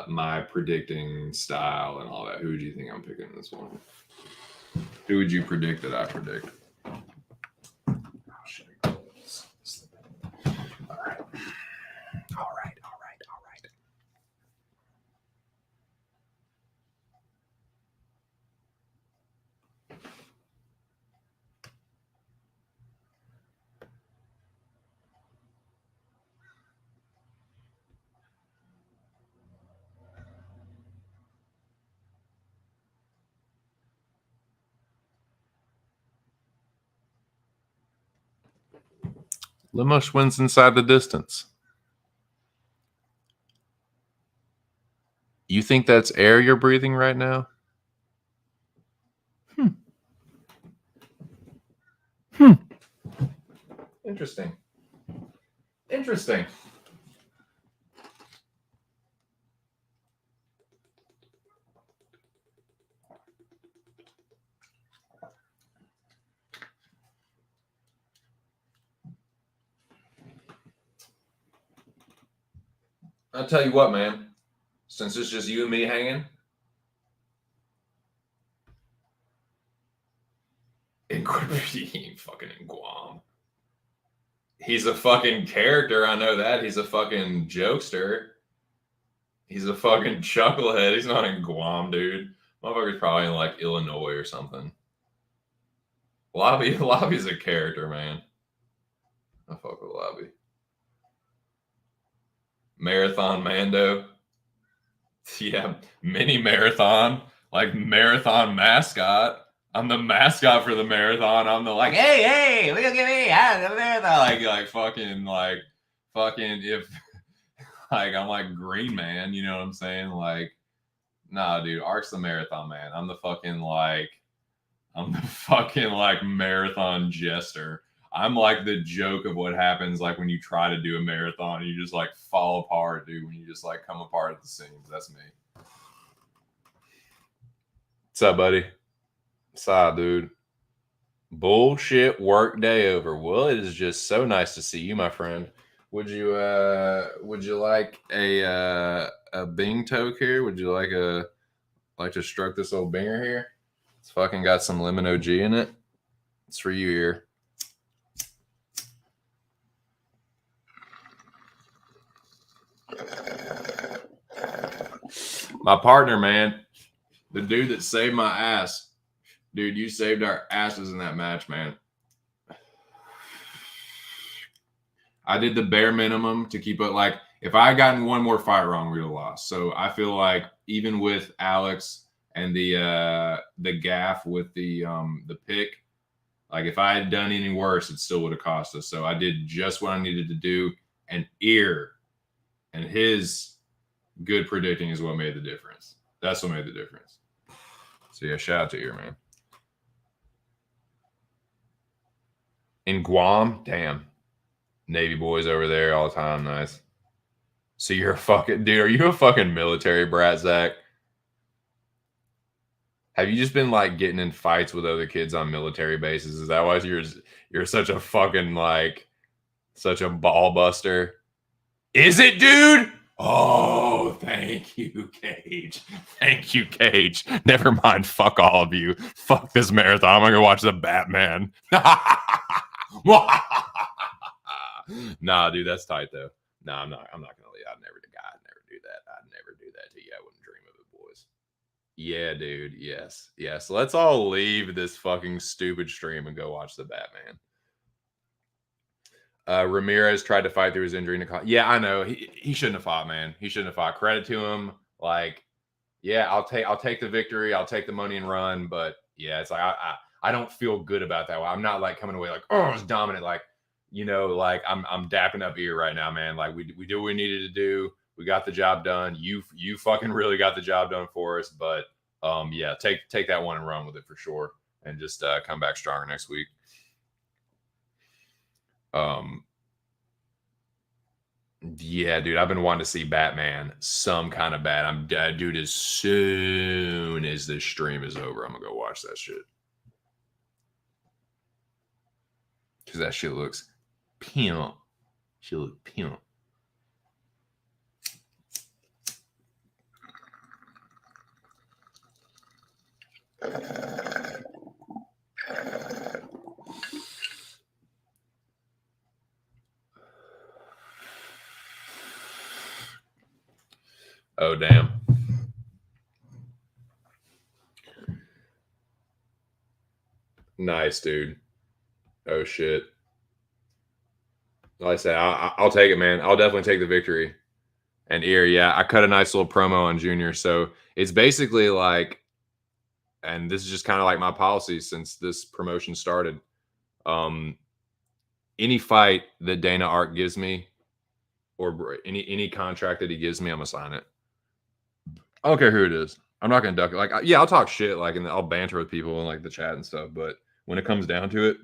my predicting style and all that, who do you think I'm picking in this one? Who would you predict that I predict? All right. Limosh wins inside the distance. You think that's air you're breathing right now? Interesting. Interesting. I'll tell you what, man. Since it's just you and me hanging, he ain't fucking in Guam. He's a fucking character. I know that. He's a fucking jokester. He's a fucking chucklehead. He's not in Guam, dude. Motherfucker's probably in like Illinois or something. Lobby's a character, man. I fuck with Lobby. Marathon Mando. Yeah, mini marathon. Like marathon mascot. I'm the mascot for the marathon. I'm the like, hey, look at me. I'm the marathon. Like fucking if like I'm like Green Man, you know what I'm saying? Like, nah, dude, Ark's the marathon man. I'm the fucking like marathon jester. I'm like the joke of what happens like when you try to do a marathon and you just like fall apart, dude, when you just like come apart at the seams. That's me. What's up, buddy? What's up, dude? Bullshit work day over. Well, it is just so nice to see you, my friend. Would you like a Bing toke here? Would you like to stroke this old binger here? It's fucking got some lemon OG in it. It's for you here. My partner, man, the dude that saved my ass. Dude, you saved our asses in that match, man. I did the bare minimum to keep it like, if I had gotten one more fight wrong, we would have lost. So I feel like even with Alex and the gaff with the pick, like if I had done any worse, it still would have cost us. So I did just what I needed to do. And Ear and his good predicting is what made the difference. That's what made the difference. So yeah, shout out to Ear, man. In Guam, damn. Navy boys over there all the time. Nice. So you're a fucking dude. Are you a fucking military brat, Zach? Have you just been like getting in fights with other kids on military bases? Is that why you're such a fucking like such a ball buster? Is it, dude? Oh, thank you, Cage. Thank you, Cage. Never mind. Fuck all of you. Fuck this marathon. I'm gonna go watch the Batman. Nah, dude, that's tight though. Nah, I'm not gonna leave. I'd never do that. I'd never do that to you. I wouldn't dream of it, boys. Yeah, dude. Yes. Let's all leave this fucking stupid stream and go watch the Batman. Ramirez tried to fight through his injury. Yeah, I know. He shouldn't have fought, man. He shouldn't have fought. Credit to him. Like, yeah, I'll take the victory. I'll take the money and run. But yeah, it's like I don't feel good about that. I'm not like coming away like, oh, I was dominant. Like, you know, like I'm dapping up Ear right now, man. Like we did what we needed to do. We got the job done. You fucking really got the job done for us. But yeah, take that one and run with it for sure, and just come back stronger next week. Yeah, dude, I've been wanting to see Batman some kind of bad. Dude, as soon as this stream is over, I'm gonna go watch that shit. Because that shit looks pimp. She look pimp. Oh, damn. Nice, dude. Oh, shit. Like I said, I'll take it, man. I'll definitely take the victory. And Ear, yeah, I cut a nice little promo on Junior. So it's basically like, and this is just kind of like my policy since this promotion started. any fight that Dana Art gives me, or any contract that he gives me, I'm gonna sign it. I don't care who it is. I'm not gonna duck it. Like, yeah, I'll talk shit, like, and I'll banter with people in like the chat and stuff. But when it comes down to it,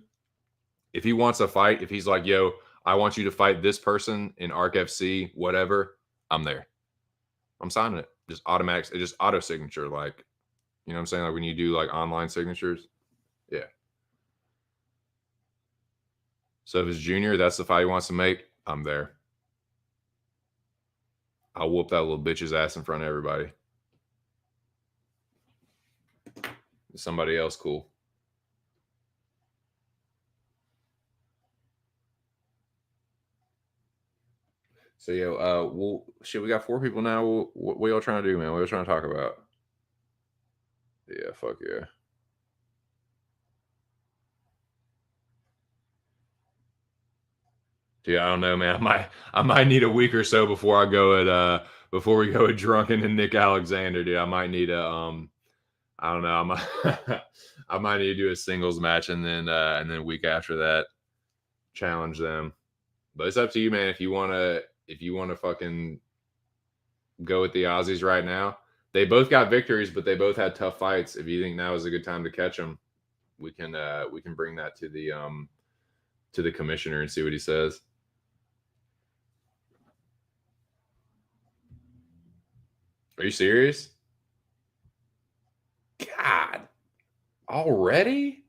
if he wants a fight, if he's like, "Yo, I want you to fight this person in ARC FC, whatever," I'm there. I'm signing it. Just automatic, just auto signature, like, you know what I'm saying? Like when you do like online signatures, yeah. So if it's Junior, that's the fight he wants to make, I'm there. I'll whoop that little bitch's ass in front of everybody. Somebody else, cool. So yeah, well, shit, we got 4 people now. What y'all trying to do, man? What y'all trying to talk about? Yeah, fuck yeah. Dude, I don't know, man. I might need a week or so before I go at before we go at Drunken and Nick Alexander, dude. I might need a I don't know. I might need to do a singles match and then a week after that challenge them. But it's up to you, man. If you wanna fucking go with the Aussies right now. They both got victories, but they both had tough fights. If you think now is a good time to catch them, we can bring that to the commissioner and see what he says. Are you serious? God, already?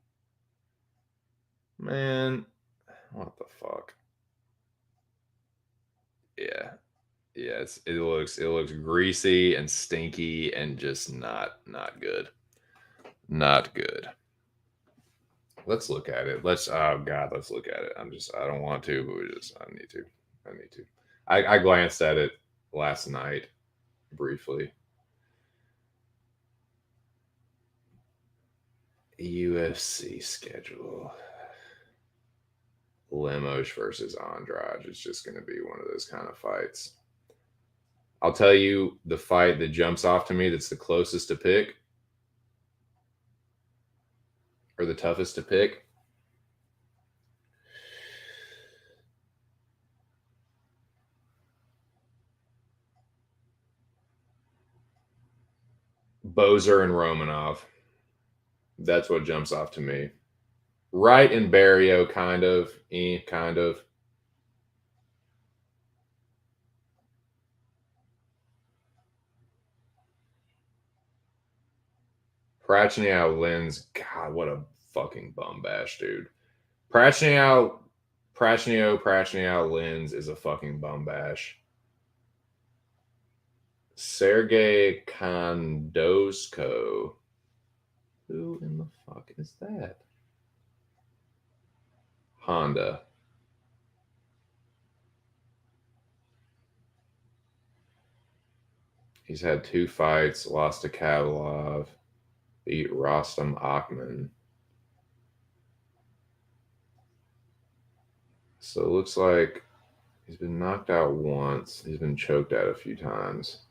Man, what the fuck? Yeah. Yeah, it looks greasy and stinky and just not good. Not good. Let's look at it. Let's look at it. I don't want to, but I need to. I glanced at it last night briefly. UFC schedule. Lemos versus Andrade is just going to be one of those kind of fights. I'll tell you the fight that jumps off to me that's the closest to pick, or the toughest to pick. Bozer and Romanov. That's what jumps off to me. Wright and Barrio, kind of. Kind of. Prachniow Lins, God, what a fucking bum bash, dude. Prachniow Lins is a fucking bum bash. Sergey Kondosko. Who in the fuck is that? Honda. He's had 2 fights, lost to Kavalov, beat Rostam Akhman. So it looks like he's been knocked out once. He's been choked out a few times.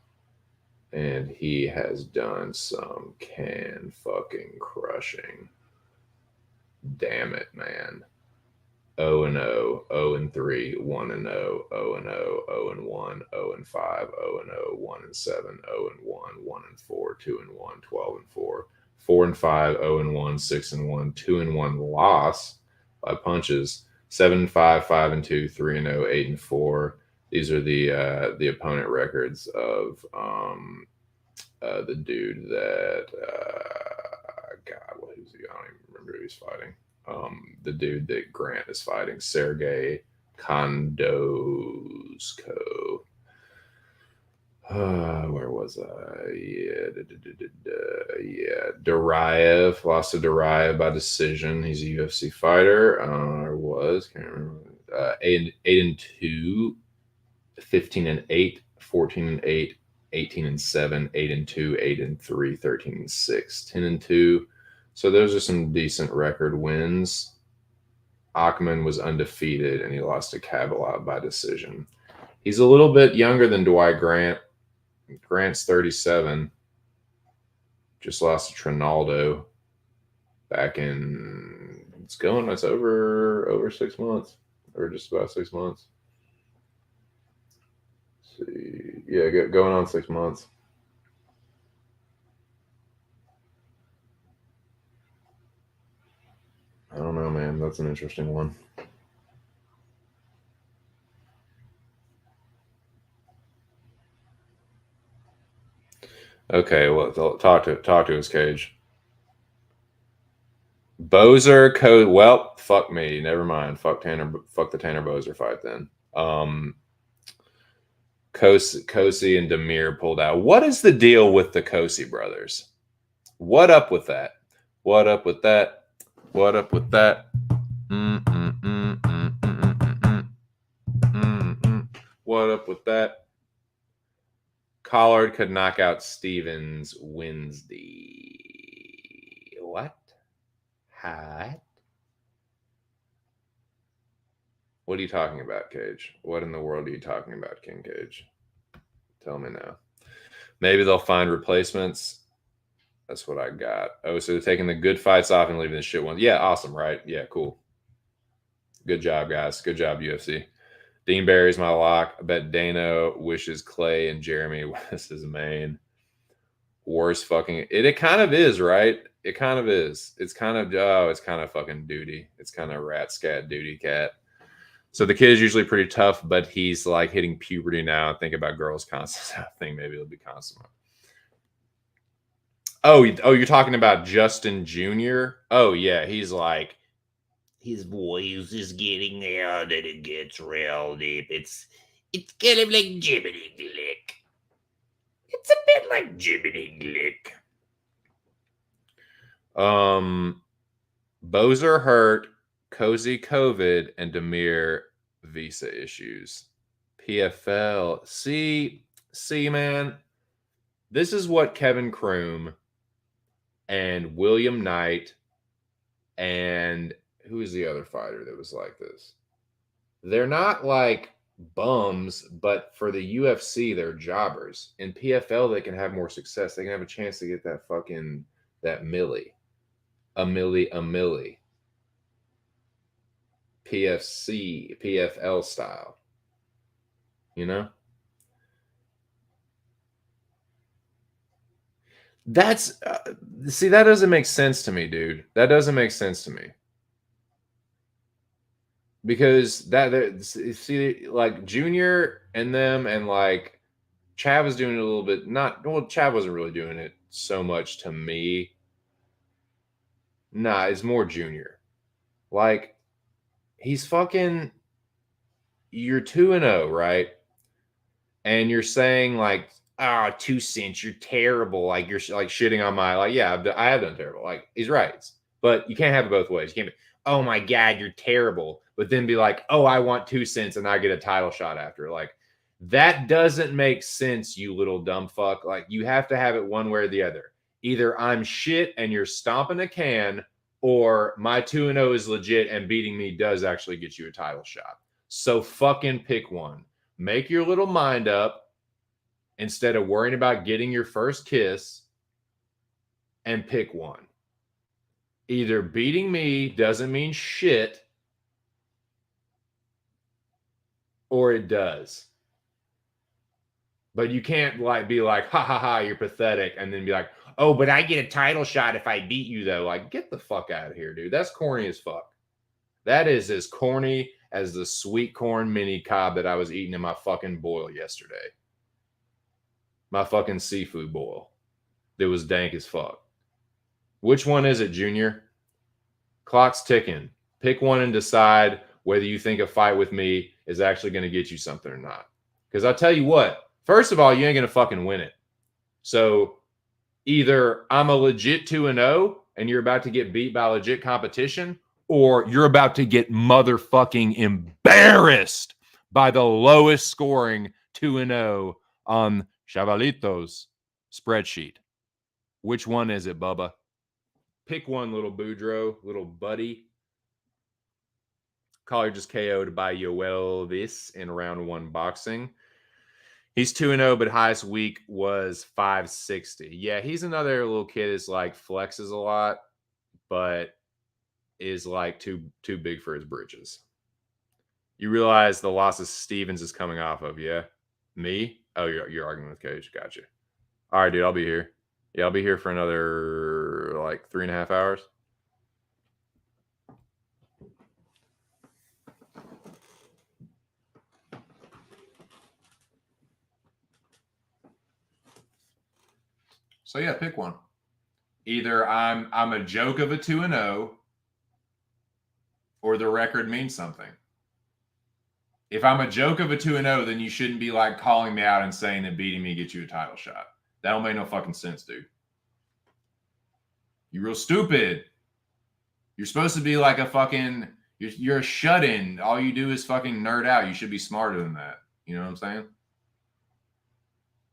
And he has done some can fucking crushing. Damn it, man. 0-0, 0-3, 1-0, 0-0, 0-1, 0-5, 0-0, 1-7, 0-1, 1-4, 2-1, 12-4, 4-5, 0-1, 6-1, 2-1 loss by punches, 7-5, 5-2, 3-0, 8-4. These are the opponent records of the dude that God, what who's he? I don't even remember who he's fighting. The dude that Grant is fighting, Sergey Kondosko. Where was I? Yeah, Duraev, lost to Duraev by decision. He's a UFC fighter. Can't remember. 8-2, 15-8, 14-8, 18-7, 8-2, 8-3, 13-6, 10-2. So those are some decent record wins. Akhman was undefeated, and he lost to Kavalov by decision. He's a little bit younger than Dwight Grant. Grant's 37. Just lost to Trinaldo back in. It's over 6 months. or just about 6 months. Let's see, yeah, going on 6 months. I don't know, man. That's an interesting one. Okay, well, talk to us, Cage. Bozer code. Well, fuck me. Never mind. Fuck Tanner. Fuck the Tanner Bozer fight then. Kosi and Demir pulled out. What is the deal with the Kosi brothers? What up with that? What up with that? What up with that? What up with that? Collard could knock out Stevens Wednesday. What? Hat? What are you talking about, Cage? What in the world are you talking about, King Cage? Tell me now. Maybe they'll find replacements. That's what I got. Oh, so they're taking the good fights off and leaving the shit ones. Yeah, awesome, right? Yeah, cool. Good job, guys. Good job, UFC. Dean Barry's my lock. I bet Dana wishes Clay and Jeremy was his main. Worst fucking. It kind of is, right? It kind of is. It's kind of it's kind of fucking duty. It's kind of rat scat duty cat. So the kid is usually pretty tough, but he's like hitting puberty now. Think about girls constantly. I think maybe it'll be constant. Oh, you're talking about Justin Jr. Oh yeah, he's like his voice is getting there, and it gets real deep. It's kind of like Jiminy Glick. It's a bit like Jiminy Glick. Bozer hurt, Cozy COVID, and Demir visa issues. PFL. See, man. This is what Kevin Kroom and William Knight and who is the other fighter that was like this? They're not like bums, but for the UFC, they're jobbers. In PFL, they can have more success. They can have a chance to get that fucking that milli. A milli. PFC, PFL style. You know? That's see, that doesn't make sense to me, dude. That doesn't make sense to me. Because that see, like Junior and them and like Chav was doing it a little bit. Not well, Chav wasn't really doing it so much to me. Nah, it's more Junior. Like he's fucking. You're 2-0, right? And you're saying like, 2 cents, you're terrible. Like you're like shitting on my like, yeah, I have done terrible. Like he's right, but you can't have it both ways. You can't be, oh my god, you're terrible, but then be like, oh, I want 2 cents and I get a title shot after. Like that doesn't make sense, you little dumb fuck. Like you have to have it one way or the other. Either I'm shit and you're stomping a can, or my 2-0 is legit and beating me does actually get you a title shot. So fucking pick one. Make your little mind up instead of worrying about getting your first kiss, and pick one. Either beating me doesn't mean shit, or it does. But you can't like be like, ha ha ha, you're pathetic, and then be like, oh, but I get a title shot if I beat you though. Like, get the fuck out of here, dude. That's corny as fuck. That is as corny as the sweet corn mini cob that I was eating in my fucking boil yesterday. My fucking seafood boil. That was dank as fuck. Which one is it, Junior? Clock's ticking. Pick one and decide whether you think a fight with me is actually going to get you something or not. Because I'll tell you what, first of all, you ain't going to fucking win it. So either I'm a legit 2-0 and you're about to get beat by legit competition, or you're about to get motherfucking embarrassed by the lowest scoring 2-0 on Chavalito's spreadsheet. Which one is it, Bubba? Pick one, little Boudreaux, little buddy. Collier just KO'd by Yoel this in round 1 boxing. He's 2-0, but highest week was 560. Yeah, he's another little kid that's like flexes a lot, but is like too big for his britches. You realize the loss of Stevens is coming off of, yeah? Me? Oh, you're arguing with Cage. Gotcha. All right, dude. I'll be here. Yeah, I'll be here for another like 3.5 hours. So yeah, pick one. Either I'm a joke of a 2-0, or the record means something. If I'm a joke of a 2-0, then you shouldn't be like calling me out and saying that beating me gets you a title shot. That don't make no fucking sense, dude. You're real stupid. You're supposed to be like a fucking. You're a shut-in. All you do is fucking nerd out. You should be smarter than that. You know what I'm saying?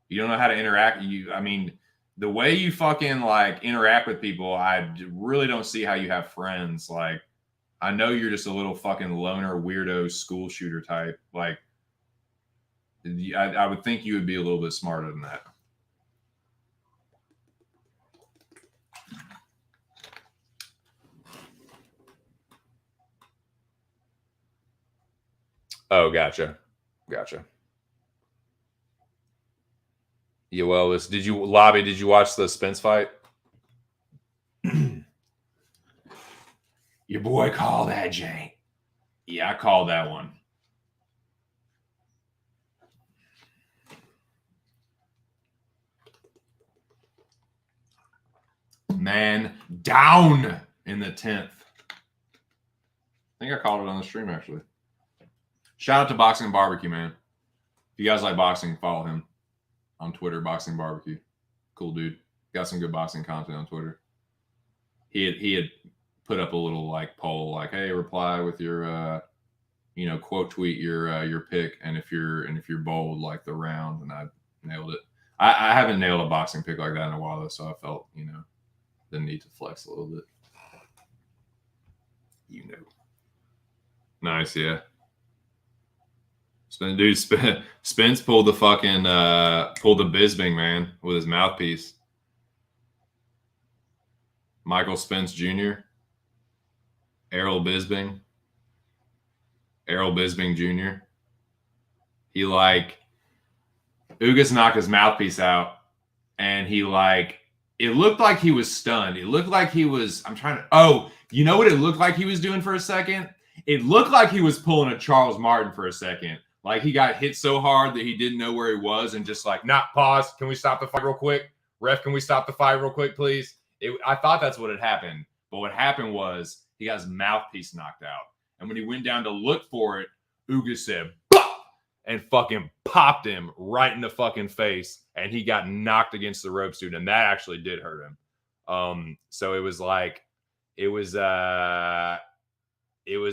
You don't know how to interact. I mean, the way you fucking like interact with people, I really don't see how you have friends. Like, I know you're just a little fucking loner, weirdo, school shooter type. Like, I would think you would be a little bit smarter than that. Oh, gotcha. Yeah, well, did you watch the Spence fight? Your boy called that, Jay. Yeah, I called that one. Man, down in the 10th. I think I called it on the stream, actually. Shout out to Boxing Barbecue, man. If you guys like boxing, follow him on Twitter, Boxing Barbecue. Cool dude. Got some good boxing content on Twitter. He had put up a little like poll, like, hey, reply with your quote tweet your pick, and if you're bold, like the round, and I nailed it. I haven't nailed a boxing pick like that in a while though, so I felt the need to flex a little bit. Nice, yeah. Spence pulled the fucking pulled the Bisping, man, with his mouthpiece. Michael Spence Jr. Errol Bisping Jr. He Ugas knocked his mouthpiece out, and it looked like he was stunned. It looked like he was. You know what it looked like he was doing for a second? It looked like he was pulling a Charles Martin for a second. Like he got hit so hard that he didn't know where he was, and just like, pause. Can we stop the fight real quick? Ref, can we stop the fight real quick, please? I thought that's what had happened. But what happened was he got his mouthpiece knocked out. And when he went down to look for it, Ugas said, "Bah!" and fucking popped him right in the fucking face. And he got knocked against the ropes, dude. And that actually did hurt him. So it was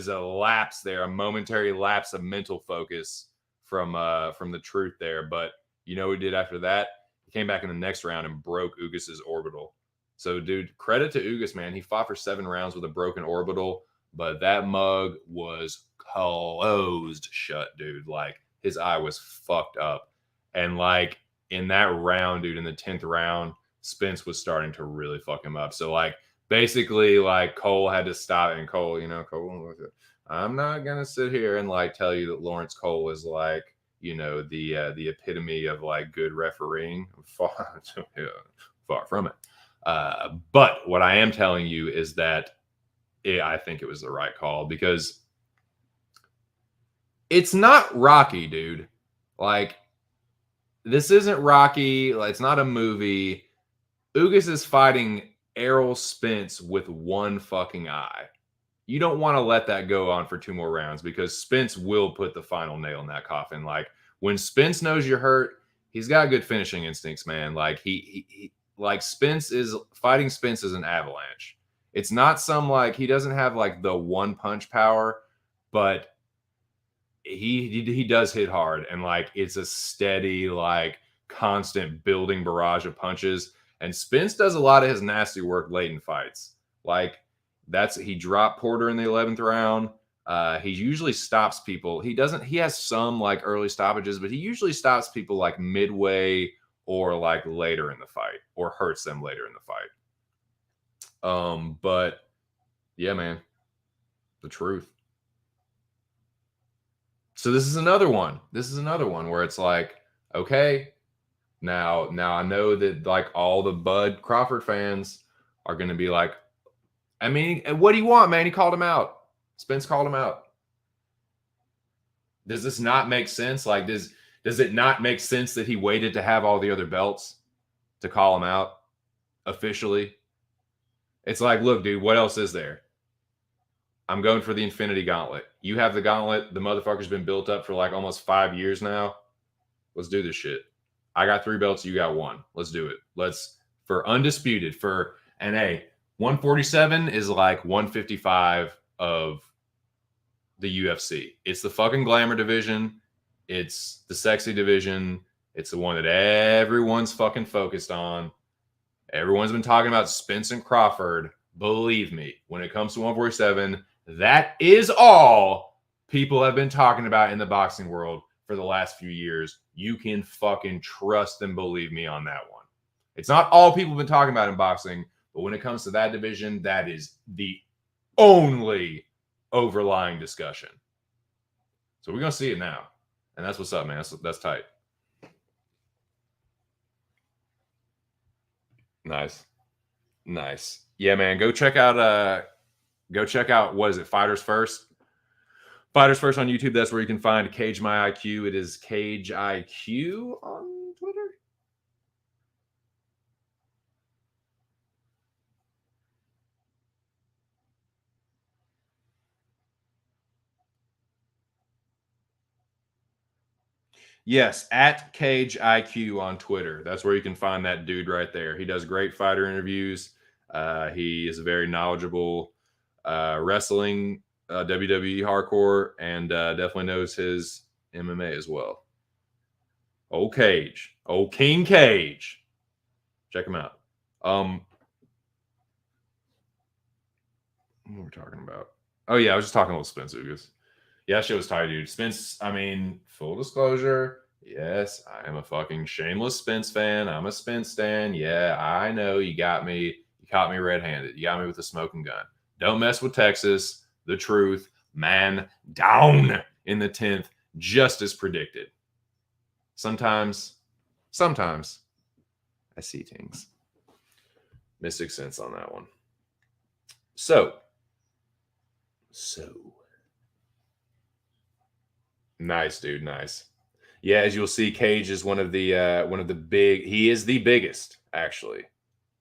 a lapse there, a momentary lapse of mental focus from the truth there. But you know what he did after that? He came back in the next round and broke Ugas's orbital. So, dude, credit to Ugas, man. He fought for 7 rounds with a broken orbital, but that mug was closed shut, dude. Like, his eye was fucked up. And, like, in that round, dude, in the 10th round, Spence was starting to really fuck him up. So, like, basically, like, Cole had to stop. And Cole, I'm not going to sit here and, like, tell you that Lawrence Cole is, like, the epitome of, like, good refereeing. Far from it. But what I am telling you is that I think it was the right call, because it's not Rocky, dude. Like, this isn't Rocky. Like, it's not a movie. Ugas is fighting Errol Spence with one fucking eye. You don't want to let that go on for 2 more rounds, because Spence will put the final nail in that coffin. Like, when Spence knows you're hurt, he's got good finishing instincts, man. Like, he Spence is fighting. Spence is an avalanche. It's not some, like, he doesn't have like the one punch power, but he does hit hard, and like it's a steady, like, constant building barrage of punches. And Spence does a lot of his nasty work late in fights. Like, he dropped Porter in the 11th round. He usually stops people. He has some like early stoppages, but he usually stops people like midway or like later in the fight, or hurts them later in the fight. But yeah, man, the truth. So this is another one. This is another one where it's like, okay, now I know that like all the Bud Crawford fans are going to be like, I mean, what do you want, man? He called him out. Spence called him out. Does this not make sense? Like, does it not make sense that he waited to have all the other belts to call him out officially? It's like, look, dude, what else is there? I'm going for the Infinity Gauntlet. You have the gauntlet. The motherfucker's been built up for like almost 5 years now. Let's do this shit. I got 3 belts. You got 1. Let's do it. Let's, for undisputed, for, and hey, 147 is like 155 of the UFC. It's the fucking glamour division. It's the sexy division. It's the one that everyone's fucking focused on. Everyone's been talking about Spence and Crawford. Believe me, when it comes to 147, that is all people have been talking about in the boxing world for the last few years. You can fucking trust and believe me on that one. It's not all people have been talking about in boxing, but when it comes to that division, that is the only overlying discussion. So we're going to see it now. And that's what's up, man. That's tight. Nice. Yeah, man. Go check out what is it? Fighters First. Fighters First on YouTube. That's where you can find Cage My IQ. It is Cage IQ on Twitter. Yes, at Cage IQ on Twitter. That's where you can find that dude right there. He does great fighter interviews. He is very knowledgeable wrestling, WWE hardcore, and definitely knows his MMA as well. Oh, Cage. Oh, King Cage. Check him out. What were we talking about? Oh, yeah, I was just talking about Spence Ugas. Yeah, that shit was tight, dude. Spence, I mean, full disclosure, yes, I am a fucking shameless Spence fan. I'm a Spence stan. Yeah, I know you got me. You caught me red-handed. You got me with a smoking gun. Don't mess with Texas. The truth. Man down in the 10th, just as predicted. Sometimes I see things. Mystic sense on that one. So nice, dude. Nice. Yeah, as you'll see, Cage is one of the big. He is the biggest, actually,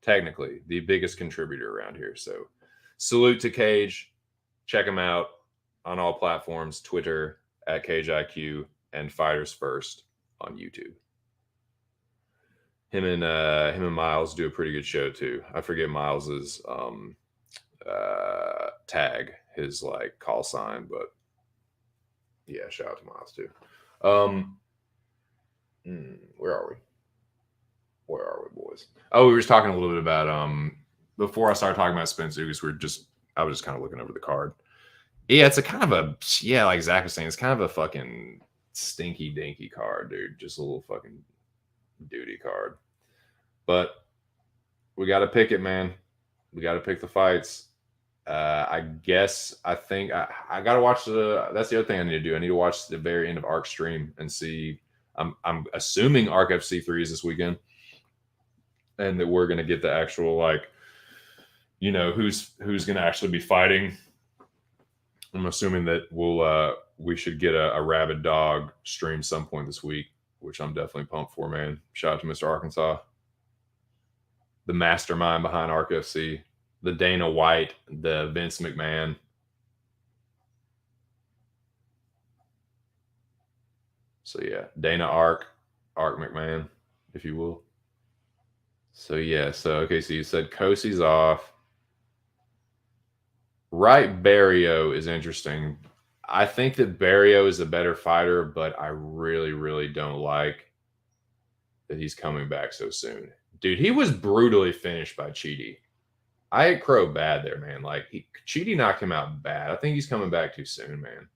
technically, the biggest contributor around here. So, salute to Cage. Check him out on all platforms: Twitter at CageIQ and Fighters First on YouTube. Him and Miles do a pretty good show too. I forget Miles's tag, his like call sign, but yeah, shout out to Miles too. Where are we, boys? Oh, we were just talking a little bit about before I started talking about Spence Ugas, I was just kind of looking over the card. Yeah, it's a kind of a like Zach was saying, it's kind of a fucking stinky dinky card, dude. Just a little fucking duty card. But we got to pick it, man. We got to pick the fights. I think I got to watch that's the other thing I need to do. I need to watch the very end of Arc stream and see. I'm assuming Arc FC3 is this weekend, and that we're going to get the actual, like, you know, who's going to actually be fighting. I'm assuming that we should get a rabid dog stream some point this week, which I'm definitely pumped for, man. Shout out to Mr. Arkansas, the mastermind behind Arc FC, the Dana White, the Vince McMahon. So yeah, Dana Arc McMahon, if you will. So yeah, okay, so you said Kosie's off. Right, Barrio is interesting. I think that Barrio is a better fighter, but I really, really don't like that he's coming back so soon. Dude, he was brutally finished by Chidi. I hit Crow bad there, man. Like, Chidi knocked him out bad. I think he's coming back too soon, man.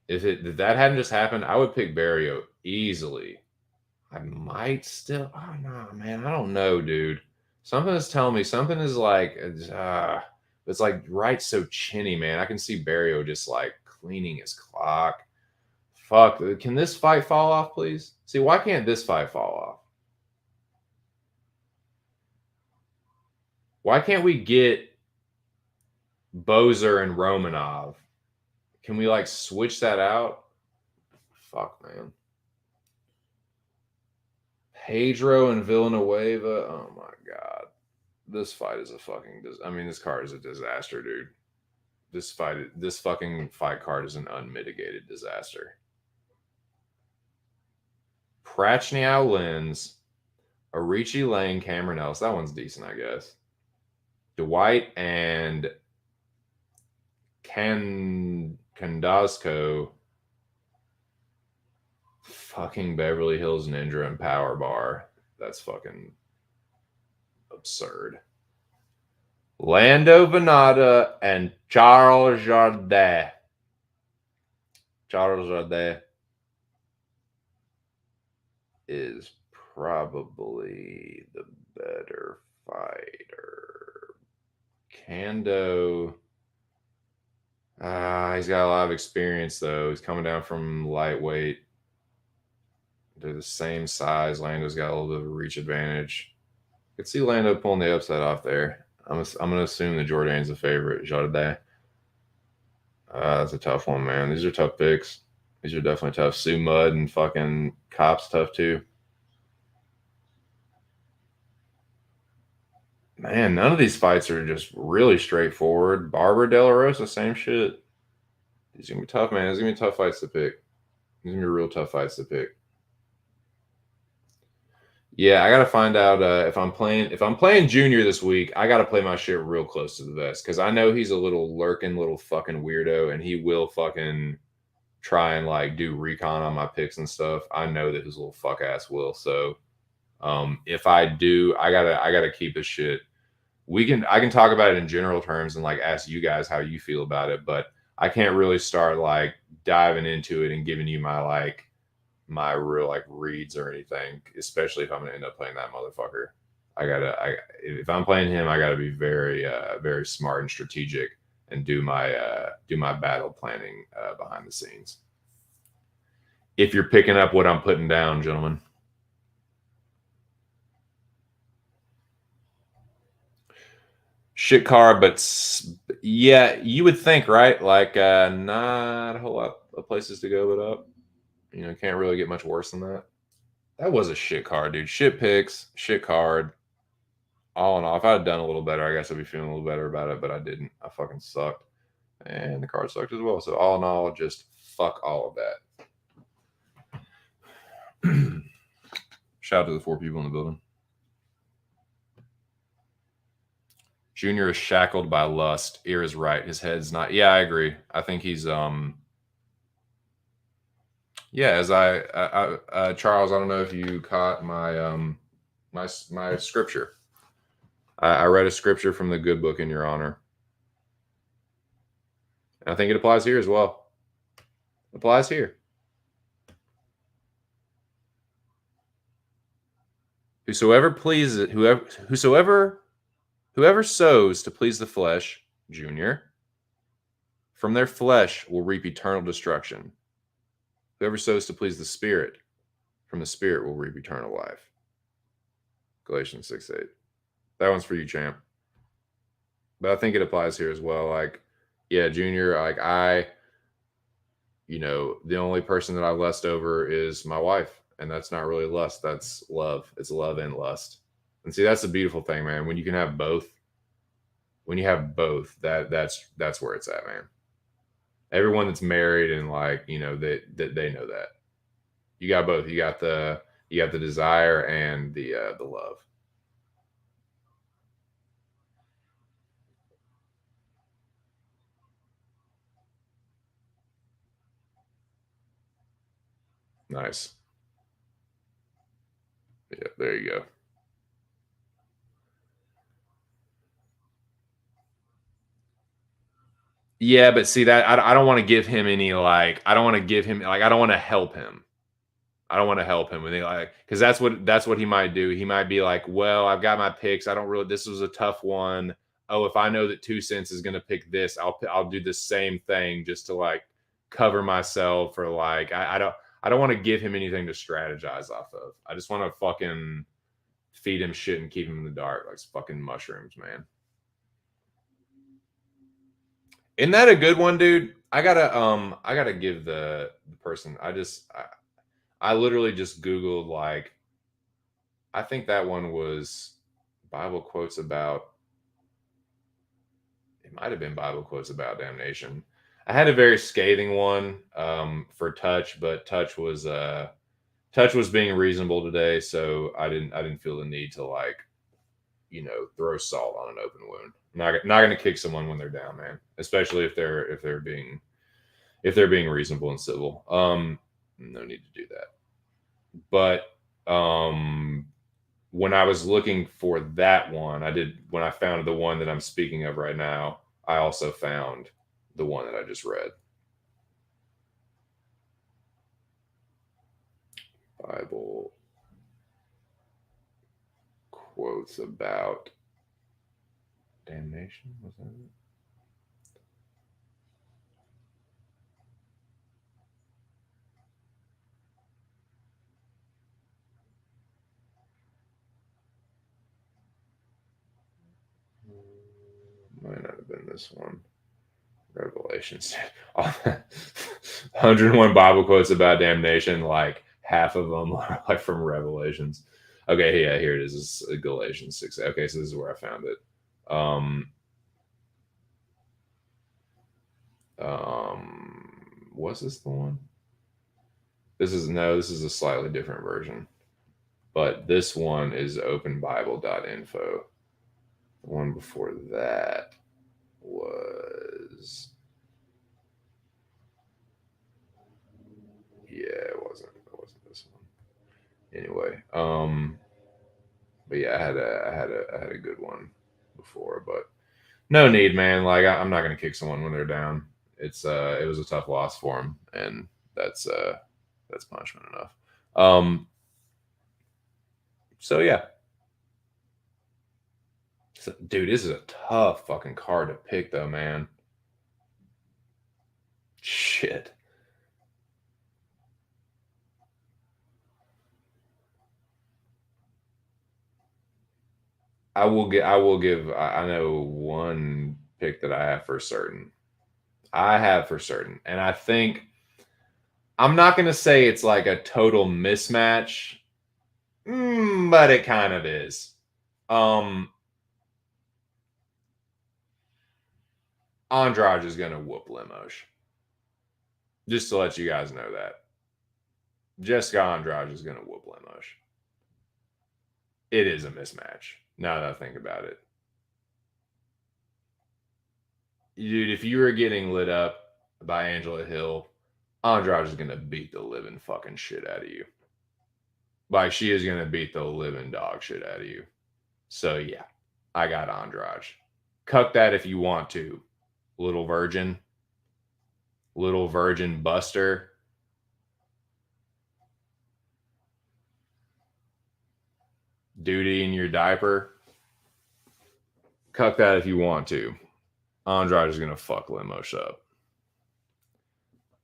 If that hadn't just happened, I would pick Barrio easily. I might still. Oh no, man. I don't know, dude. Something is telling me it's like right so chinny, man. I can see Barrio just like cleaning his clock. Fuck. Can this fight fall off, please? See, why can't this fight fall off? Why can't we get Bozer and Romanov? Can we like switch that out? Fuck, man. Pedro and Villanueva. Oh my god. This fight is a fucking this card is a disaster, dude. This fucking fight card is an unmitigated disaster. Prachniau Lins, Arichi Lane, Cameron Ellis. That one's decent, I guess. Dwight and Kandazko. Fucking Beverly Hills Ninja and Power Bar. That's fucking absurd. Lando Venata and Charles Jourdain. Charles Jourdain is probably the better fighter. Kando. He's got a lot of experience, though. He's coming down from lightweight. They're the same size. Lando's got a little bit of a reach advantage. I could see Lando pulling the upset off there. I'm going to assume that Jourdain's the favorite. Jourdain. That's a tough one, man. These are tough picks. These are definitely tough. Sue Mudd and fucking Cops tough, too. Man, none of these fights are just really straightforward. Barbara De La Rosa, same shit. These are going to be tough, man. These are going to be tough fights to pick. These are going to be real tough fights to pick. Yeah, I gotta find out if I'm playing Junior this week. I gotta play my shit real close to the vest because I know he's a little lurking, little fucking weirdo, and he will fucking try and like do recon on my picks and stuff. I know that his little fuck ass will. So, if I do, I gotta keep this shit. I can talk about it in general terms and like ask you guys how you feel about it, but I can't really start like diving into it and giving you my real like reads or anything, especially if I'm gonna end up playing that motherfucker. If I'm playing him, I gotta be very very smart and strategic and do my battle planning behind the scenes. If you're picking up what I'm putting down, gentlemen. Shit card, but yeah, you would think, right? Like not a whole lot of places to go but up. You know, can't really get much worse than that. That was a shit card, dude. Shit picks, shit card. All in all, if I had done a little better, I guess I'd be feeling a little better about it, but I didn't. I fucking sucked. And the card sucked as well. So all in all, just fuck all of that. Shout out to the 4 people in the building. Junior is shackled by lust. Ear is right. His head's not. Yeah, I agree. I think he's yeah, as Charles, I don't know if you caught my my scripture. I read a scripture from the good book in your honor. And I think it applies here as well. It applies here. Whosoever sows to please the flesh, Junior, from their flesh will reap eternal destruction. Whoever sows to please the Spirit, from the Spirit will reap eternal life. Galatians 6:8. That one's for you, champ. But I think it applies here as well. Like, yeah, Junior, like the only person that I lust over is my wife. And that's not really lust. That's love. It's love and lust. And see, that's the beautiful thing, man. When you can have both, that's where it's at, man. Everyone that's married and like, they know that. You got both. You got the desire and the love. Nice. Yeah, there you go. Yeah, but see that I don't want to give him any like I don't want to help him. I don't want to help him with it, like, because that's what he might do. He might be like, well, I've got my picks. I don't really. This was a tough one. Oh, if I know that 2 cents is going to pick this, I'll do the same thing just to like cover myself or like I don't want to give him anything to strategize off of. I just want to fucking feed him shit and keep him in the dark like fucking mushrooms, man. Isn't that a good one, dude? I gotta give the person I literally just Googled like I think that one was Bible quotes about it might have been Bible quotes about damnation. I had a very scathing one for Touch, but Touch was being reasonable today, so I didn't feel the need to like throw salt on an open wound. Not gonna kick someone when they're down, man. Especially if they're being reasonable and civil. No need to do that. But when I was looking for that one, when I found the one that I'm speaking of right now, I also found the one that I just read. Bible quotes about damnation. Was that it? Might not have been this one. Revelations. 101 Bible quotes about damnation, like half of them are like from Revelations. Okay, yeah, here it is. It's Galatians 6. Okay, so this is where I found it. Was this the one? This is a slightly different version. But this one is openbible.info. The one before that was it wasn't this one. Anyway, but yeah, I had a good one before, but no need, man. Like I'm not gonna kick someone when they're down. It was a tough loss for them, and that's punishment enough. So yeah. So, dude, this is a tough fucking card to pick, though, man. Shit. I will give. I know one pick that I have for certain. And I think I'm not going to say it's like a total mismatch, but it kind of is. Andrade is going to whoop Lemos. Just to let you guys know that. Jessica Andrade is going to whoop Lemos. It is a mismatch, now that I think about it. Dude, if you were getting lit up by Angela Hill, Andrade is going to beat the living fucking shit out of you. Like, she is going to beat the living dog shit out of you. So, yeah, I got Andrade. Cuck that if you want to. Little virgin buster. Duty in your diaper. Cuck that if you want to. Andrade is going to fuck Lemos up.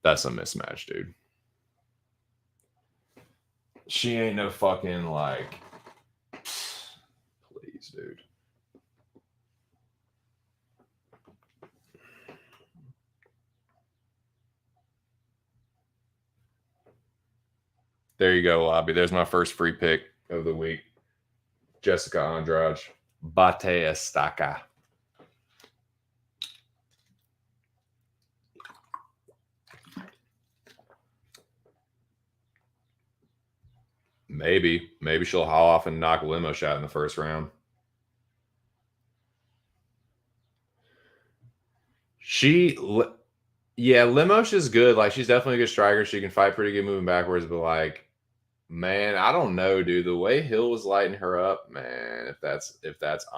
That's a mismatch, dude. She ain't no fucking like. Please, dude. There you go, Lobby. There's my first free pick of the week. Jessica Andrade. Bate Estaca. Maybe she'll haul off and knock Lemos out in the first round. Lemos is good. Like, she's definitely a good striker. She can fight pretty good moving backwards, but like, man, I don't know, dude. The way Hill was lighting her up, man, if that's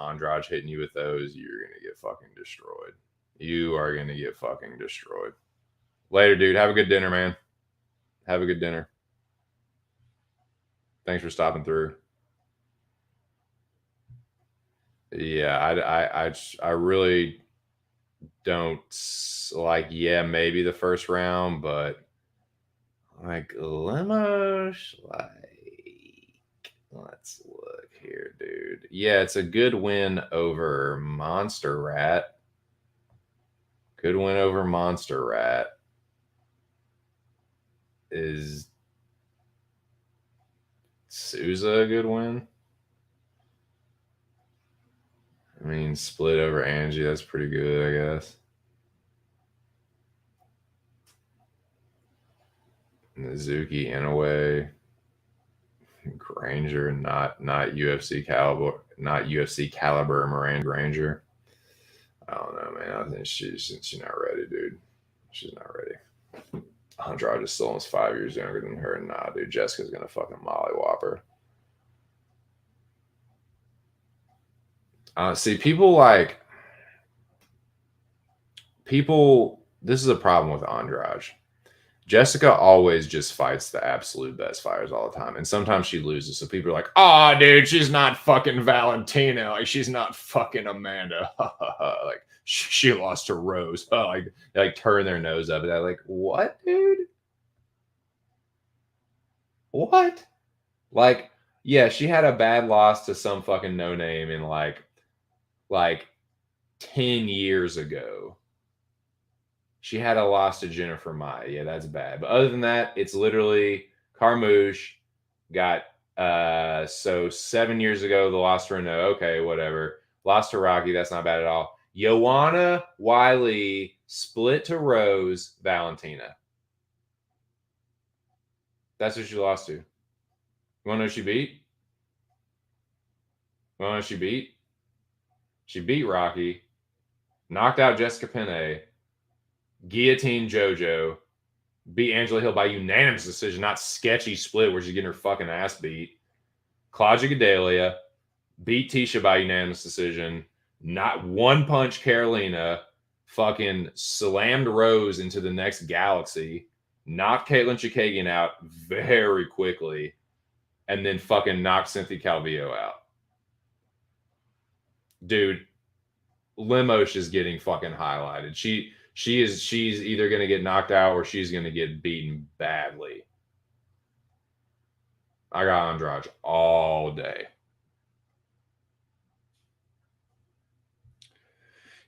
Andrade hitting you with those, you're gonna get fucking destroyed. You are gonna get fucking destroyed. Later, dude. Have a good dinner, man. Have a good dinner. Thanks for stopping through. Yeah, I really don't like, yeah, maybe the first round, but like Lemos, like, let's look here, dude. Yeah, it's a good win over Monster Rat. Good win over Monster Rat. Is Souza a good win? I mean, split over Angie, that's pretty good, I guess. Mizuki in a way. Granger, not UFC caliber Miranda Granger. I don't know, man. I think she's not ready, dude. She's not ready. Andrade is still almost 5 years younger than her. Nah, dude, Jessica's gonna fucking mollywop her. See, people. This is a problem with Andrade. Jessica always just fights the absolute best fighters all the time. And sometimes she loses. So people are like, oh, dude, she's not fucking Valentina. Like, she's not fucking Amanda. Like, she lost to Rose. Like turn their nose up at that. Like, what, dude? What? Like, yeah, she had a bad loss to some fucking no name in like 10 years ago. She had a loss to Jennifer Mai. Yeah, that's bad. But other than that, it's literally Carmouche got so 7 years ago, the loss to Renault. Okay, whatever. Lost to Rocky. That's not bad at all. Joanna Wiley split to Rose Valentina. That's what she lost to. You want to know who she beat? You want to know who she beat? She beat Rocky, knocked out Jessica Penne, guillotine JoJo, beat Angela Hill by unanimous decision, not sketchy split where she's getting her fucking ass beat. Claudia Gadelia beat Tisha by unanimous decision. Not one punch Carolina. Fucking slammed Rose into the next galaxy. Knocked Caitlin Chikagian out very quickly. And then fucking knocked Cynthia Calvillo out. Dude, Lemos is getting fucking highlighted. She's either going to get knocked out or she's going to get beaten badly. I got Andrade all day.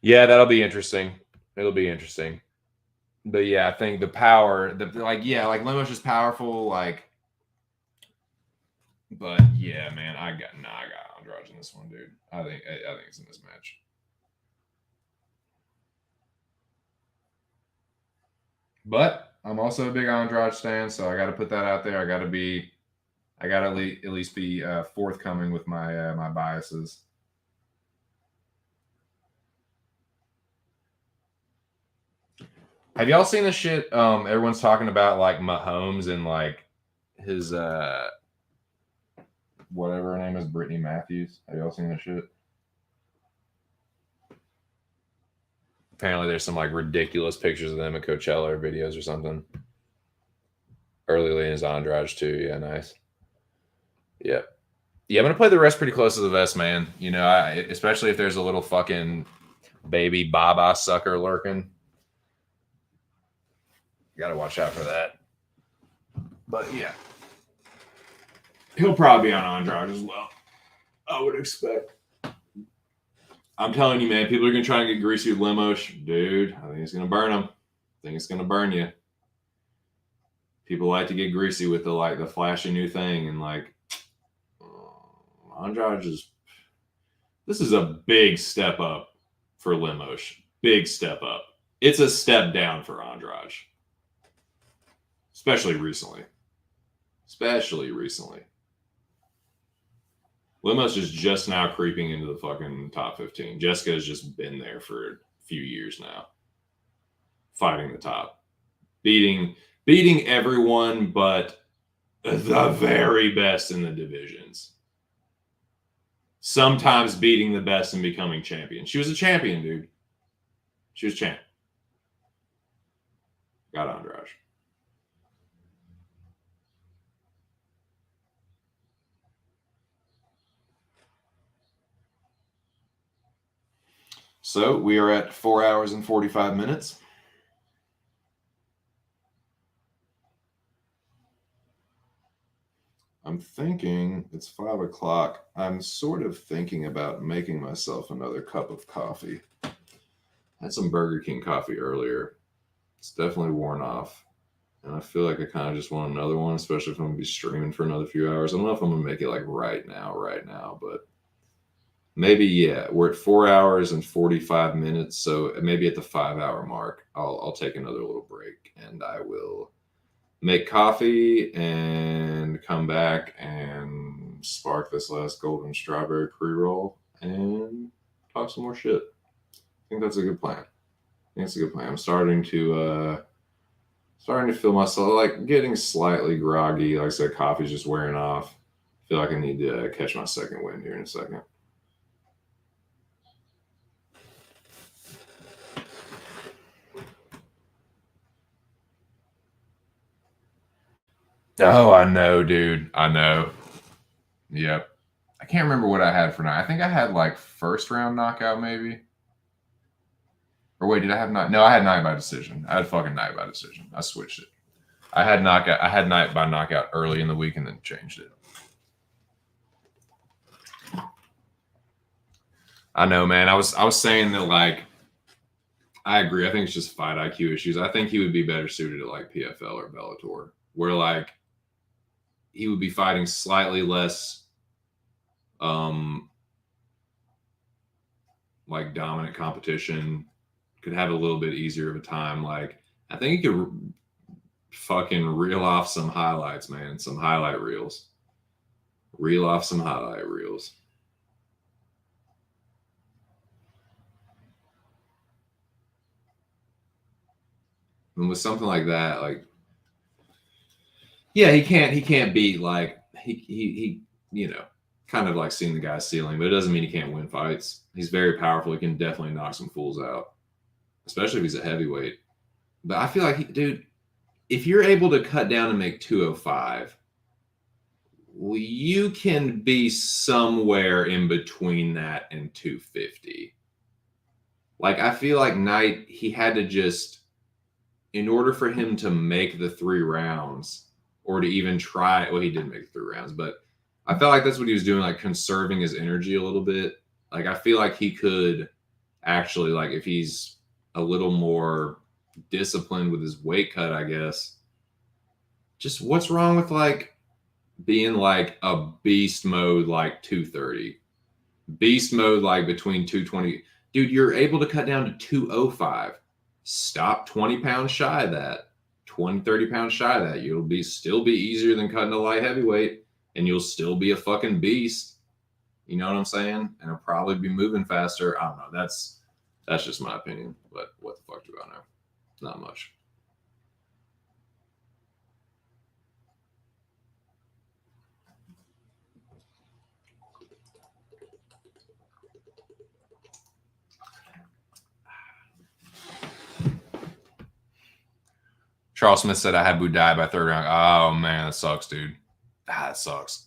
Yeah, that'll be interesting. It'll be interesting. But yeah, I think the power, like Lemos is powerful, but yeah, man, I got Andrade in this one, dude. I think it's in this match. But I'm also a big Andrade stan, so I got to put that out there. I got to at least be forthcoming with my my biases. Have y'all seen this shit? Everyone's talking about like Mahomes and like his whatever her name is, Brittany Matthews. Have y'all seen this shit? Apparently, there's some like ridiculous pictures of them at Coachella or videos or something. Early Lena's Andrade too. Yeah, nice. Yeah. Yeah, I'm gonna play the rest pretty close to the vest, man. You know, especially if there's a little fucking baby Baba sucker lurking. Got to watch out for that. But yeah, he'll probably be on Andrade as well. I would expect. I'm telling you, man, people are gonna try and get greasy with Lemos, dude. I think it's gonna burn them. I think it's gonna burn you. People like to get greasy with the flashy new thing, and like Andrade just. This is a big step up for Lemos. Big step up. It's a step down for Andrade. Especially recently. Lemos is just now creeping into the fucking top 15. Jessica has just been there for a few years now. Fighting the top. Beating everyone but the very best in the divisions. Sometimes beating the best and becoming champion. She was a champion, dude. She was champ. Got Andrade. So we are at 4 hours and 45 minutes. I'm thinking it's 5 o'clock. I'm sort of thinking about making myself another cup of coffee. I had some Burger King coffee earlier. It's definitely worn off. And I feel like I kind of just want another one, especially if I'm going to be streaming for another few hours. I don't know if I'm going to make it like right now, but maybe, yeah. We're at 4 hours and 45 minutes. So maybe at the 5-hour mark, I'll take another little break and I will make coffee and come back and spark this last golden strawberry pre-roll and talk some more shit. I think that's a good plan. I'm starting to feel myself like getting slightly groggy. Like I said, coffee's just wearing off. I feel like I need to catch my second wind here in a second. Oh, I know, dude. I know. Yep. I can't remember what I had for night. I think I had like first round knockout, maybe. Or wait, did I have night? No, I had night by decision. I had fucking night by decision. I switched it. I had knockout. I had night by knockout early in the week and then changed it. I know, man. I was saying that, like, I agree. I think it's just fight IQ issues. I think he would be better suited to like PFL or Bellator, where like he would be fighting slightly less like dominant competition, could have a little bit easier of a time. Like, I think he could fucking reel off some highlights, man. Some highlight reels. Reel off some highlight reels. And with something like that, like, yeah, he can't beat, like, he you know, kind of like seeing the guy's ceiling, but it doesn't mean he can't win fights. He's very powerful. He can definitely knock some fools out, especially if he's a heavyweight. But I feel like, dude, if you're able to cut down and make 205, well, you can be somewhere in between that and 250. Like, I feel like Knight, he had to just, in order for him to make the 3 rounds or to even try, well, he didn't make 3 rounds, but I felt like that's what he was doing, like conserving his energy a little bit. Like, I feel like he could actually, like, if he's a little more disciplined with his weight cut, I guess. Just what's wrong with like being like a beast mode, like 230, beast mode, like between 220? Dude, you're able to cut down to 205. Stop 20 pounds shy of that, 20, 30 pounds shy of that. You'll still be easier than cutting a light heavyweight, and you'll still be a fucking beast. You know what I'm saying? And it'll probably be moving faster. I don't know. That's just my opinion. But what the fuck do I know? Not much. Charles Smith said I had Budai by 3rd round. Oh, man, that sucks, dude. That sucks.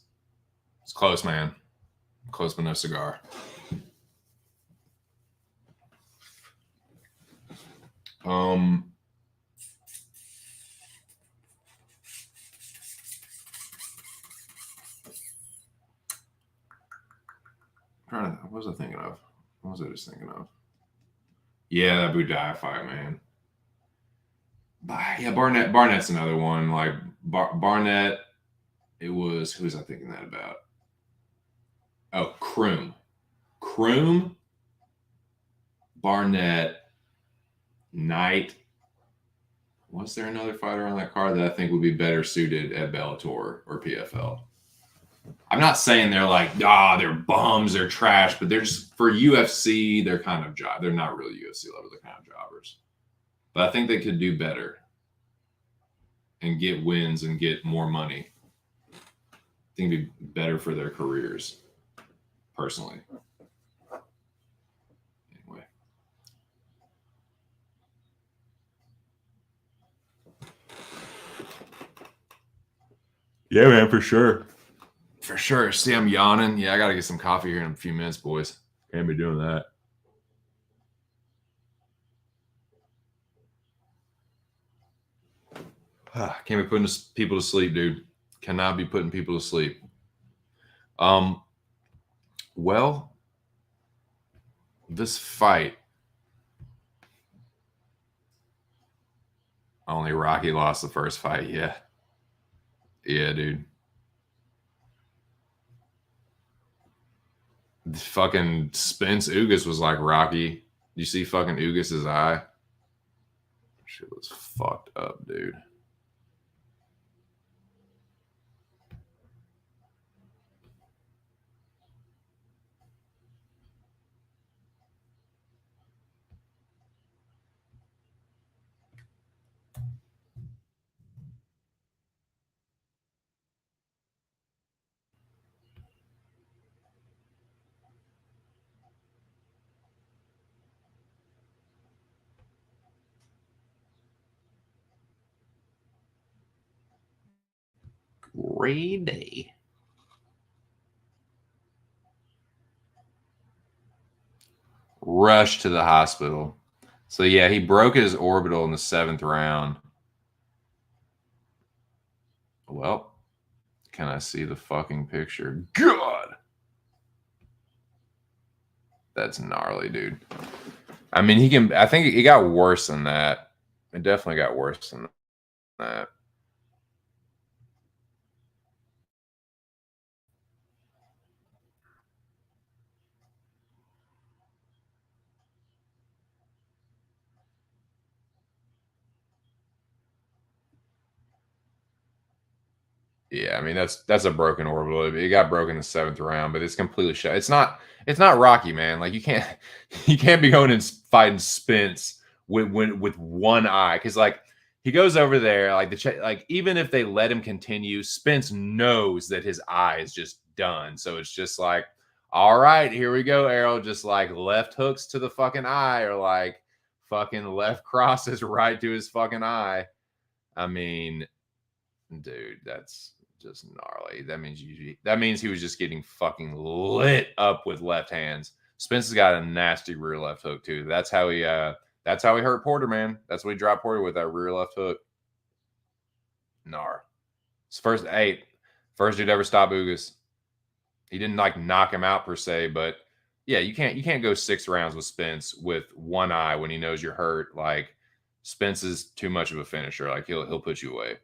It's close, man. Close, but no cigar. What was I thinking of? What was I just thinking of? Yeah, that Budai fight, man. Yeah, Barnett's another one. Like Barnett, it was, who was I thinking that about? Oh, Kroom, Barnett, Knight. Was there another fighter on that card that I think would be better suited at Bellator or PFL? I'm not saying they're like, they're bums, they're trash, but they're just, for UFC, they're kind of job. They're not really UFC level, they're kind of jobbers. But I think they could do better and get wins and get more money. I think it'd be better for their careers, personally. Anyway. Yeah, man, for sure. For sure. See, I'm yawning. Yeah, I got to get some coffee here in a few minutes, boys. Can't be doing that. Can't be putting people to sleep, dude. Cannot be putting people to sleep. Well, this fight, only Rocky lost the first fight. Yeah, dude. Fucking Spence Ugas was like Rocky. You see fucking Ugas's eye? Shit was fucked up, dude. Great day. Rushed to the hospital. So yeah, he broke his orbital in the 7th round. Well, can I see the fucking picture? God, that's gnarly, dude. I mean, he can. I think it got worse than that. It definitely got worse than that. Yeah, I mean that's a broken orbital. It got broken in the 7th round, but it's completely shut. It's not Rocky, man. Like you can't be going and fighting Spence with one eye, because like he goes over there like like even if they let him continue, Spence knows that his eye is just done. So it's just like, all right, here we go, Errol. Just like left hooks to the fucking eye, or like fucking left crosses right to his fucking eye. I mean, dude, that's just gnarly. That means he was just getting fucking lit up with left hands. Spence has got a nasty rear left hook too. That's how he hurt Porter, man. That's what he dropped Porter with, that rear left hook. Gnar. It's first dude ever stop Ugas. He didn't like knock him out per se, but yeah, you can't go 6 rounds with Spence with one eye when he knows you're hurt. Like Spence is too much of a finisher. Like he'll put you away.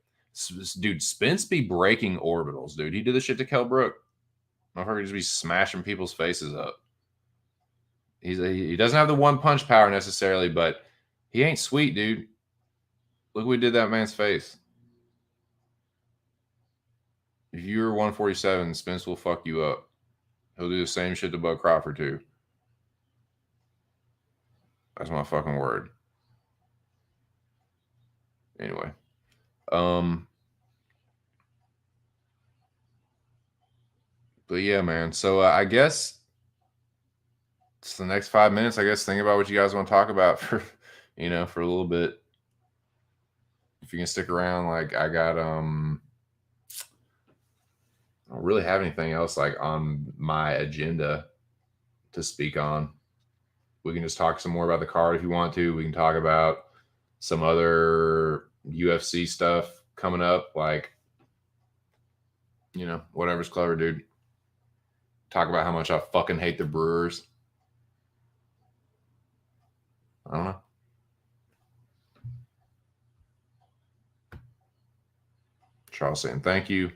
Dude, Spence be breaking orbitals, dude. He did this shit to Kell Brook. Motherfucker just be smashing people's faces up. He doesn't have the one punch power necessarily, but he ain't sweet, dude. Look what we did that man's face. If you're 147, Spence will fuck you up. He'll do the same shit to Bud Crawford too. That's my fucking word. Anyway. But yeah, man. So I guess it's the next 5 minutes. I guess think about what you guys want to talk about for a little bit. If you can stick around, like I got I don't really have anything else like on my agenda to speak on. We can just talk some more about the card if you want to. We can talk about some other UFC stuff coming up, like whatever's clever, dude. Talk about how much I fucking hate the Brewers. I don't know. Charles saying thank you.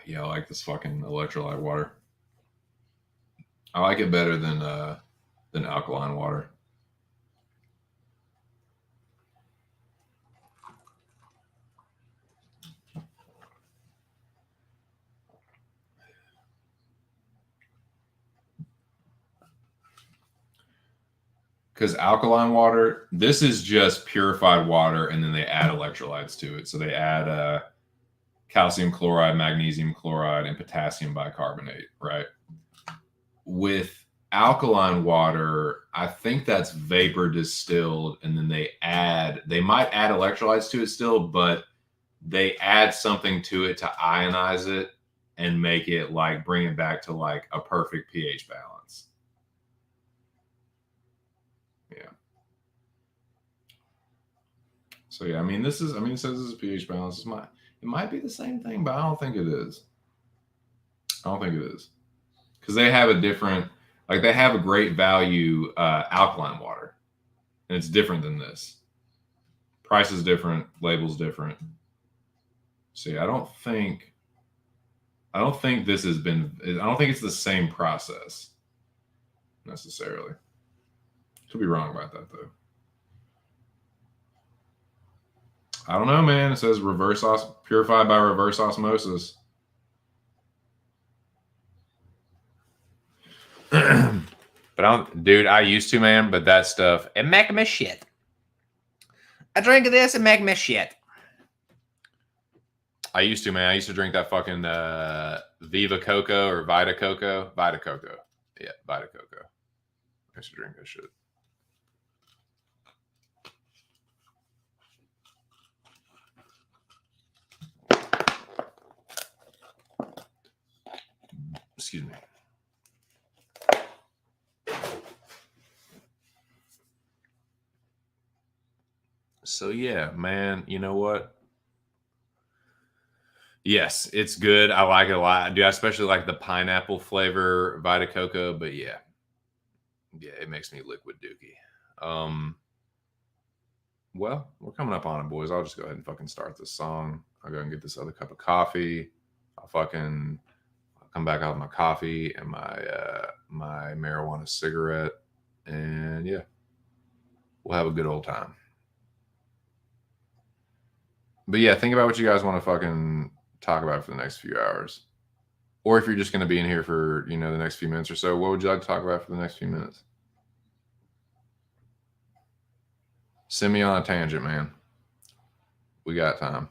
Yeah, I like this fucking electrolyte water. I like it better than alkaline water. Because alkaline water, this is just purified water, and then they add electrolytes to it. So they add calcium chloride, magnesium chloride, and potassium bicarbonate, right? With alkaline water, I think that's vapor distilled, and then they might add electrolytes to it still, but they add something to it to ionize it and make it like bring it back to like a perfect pH balance. Yeah. So yeah, I mean, it says this is pH balance. It might be the same thing, but I don't think it is. I don't think it is. Because they have a different, like they have a great value alkaline water. And it's different than this. Price is different, label's different. See, I don't think this has been, I don't think it's the same process necessarily. Could be wrong about that though. I don't know, man. It says purified by reverse osmosis. But dude, I used to, man, but that stuff, it make me shit. I drink this and make me shit. I used to, man. I used to drink that fucking Viva Coco or Vita Coco. Vita Coco. Yeah, Vita Coco. I used to drink that shit. Excuse me. So yeah, man, you know what? Yes, it's good. I like it a lot. I especially like the pineapple flavor Vita Coco, but yeah. Yeah, it makes me liquid dookie. Well, we're coming up on it, boys. I'll just go ahead and fucking start this song. I'll go and get this other cup of coffee. I'll come back out with my coffee and my marijuana cigarette. And yeah, we'll have a good old time. But yeah, think about what you guys want to fucking talk about for the next few hours. Or if you're just going to be in here for, the next few minutes or so, what would you like to talk about for the next few minutes? Send me on a tangent, man. We got time.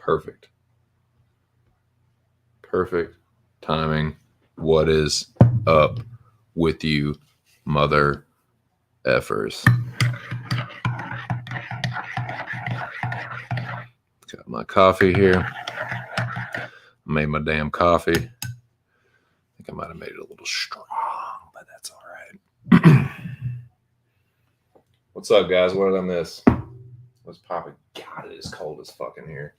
Perfect. Perfect timing. What is up with you, mother effers? Got my coffee here. Made my damn coffee. I think I might have made it a little strong, but that's all right. What's up, guys? What did I miss? What's popping? God, it is cold as fucking here.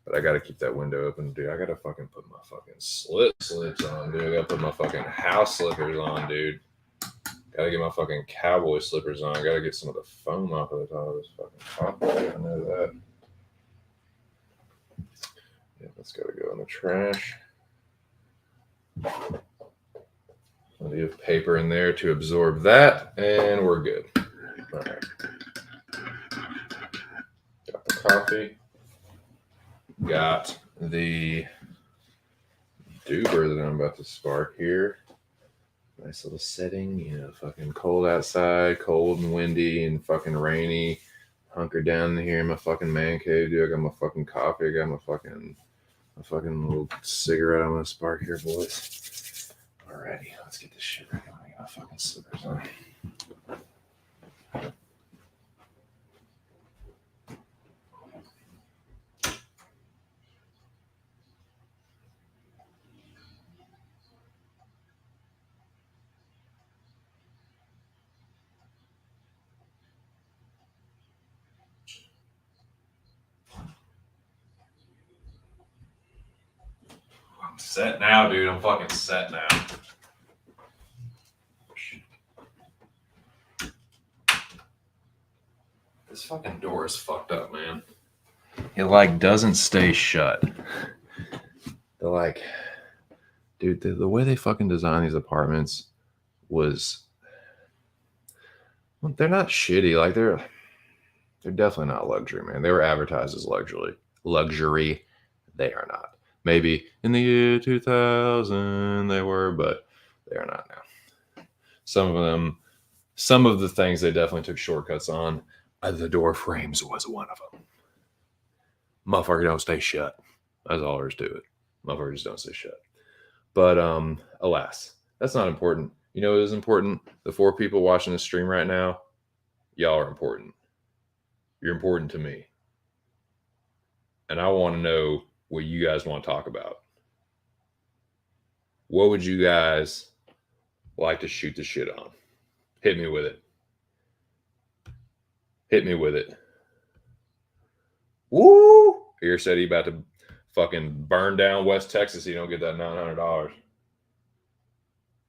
But I gotta keep that window open, dude. I gotta fucking put my fucking slips on, dude. I gotta put my fucking house slippers on, dude. Gotta get my fucking cowboy slippers on. I gotta get some of the foam off of the top of this fucking coffee. I know that. Yeah, that's gotta go in the trash. Plenty of paper in there to absorb that, and we're good. All right. Got the coffee. Got the doober that I'm about to spark here. Nice little setting, you know, fucking cold outside, cold and windy and fucking rainy. Hunker down here in my fucking man cave, dude. I got my fucking coffee. I got my fucking little cigarette I'm gonna spark here, boys. Alrighty, let's get this shit ready. I got my fucking slippers on. I'm set now, dude. I'm fucking set now. This fucking door is fucked up, man. It like doesn't stay shut. They're like, dude, the way they fucking design these apartments was, well, they're not shitty. Like they're definitely not luxury, man. They were advertised as luxury. They are not. Maybe in the year 2000 they were, but they are not now. Some of the things they definitely took shortcuts on. The door frames was one of them. Motherfucker don't stay shut. That's all there is to it. Motherfuckers just don't stay shut. But alas, that's not important. You know what is important? The 4 people watching this stream right now, y'all are important. You're important to me. And I want to know what you guys want to talk about. What would you guys like to shoot the shit on? Hit me with it. Hit me with it. Woo! Here said he about to fucking burn down West Texas. He don't get that $900.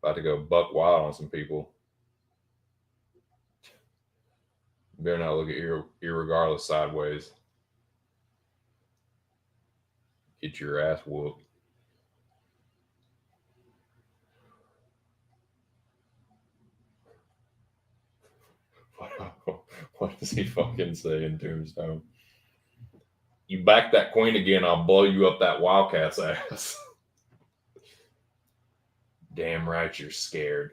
About to go buck wild on some people. You better not look at irregardless sideways. Get your ass whooped. What does he fucking say in Tombstone? You back that queen again, I'll blow you up that Wildcat's ass. Damn right you're scared.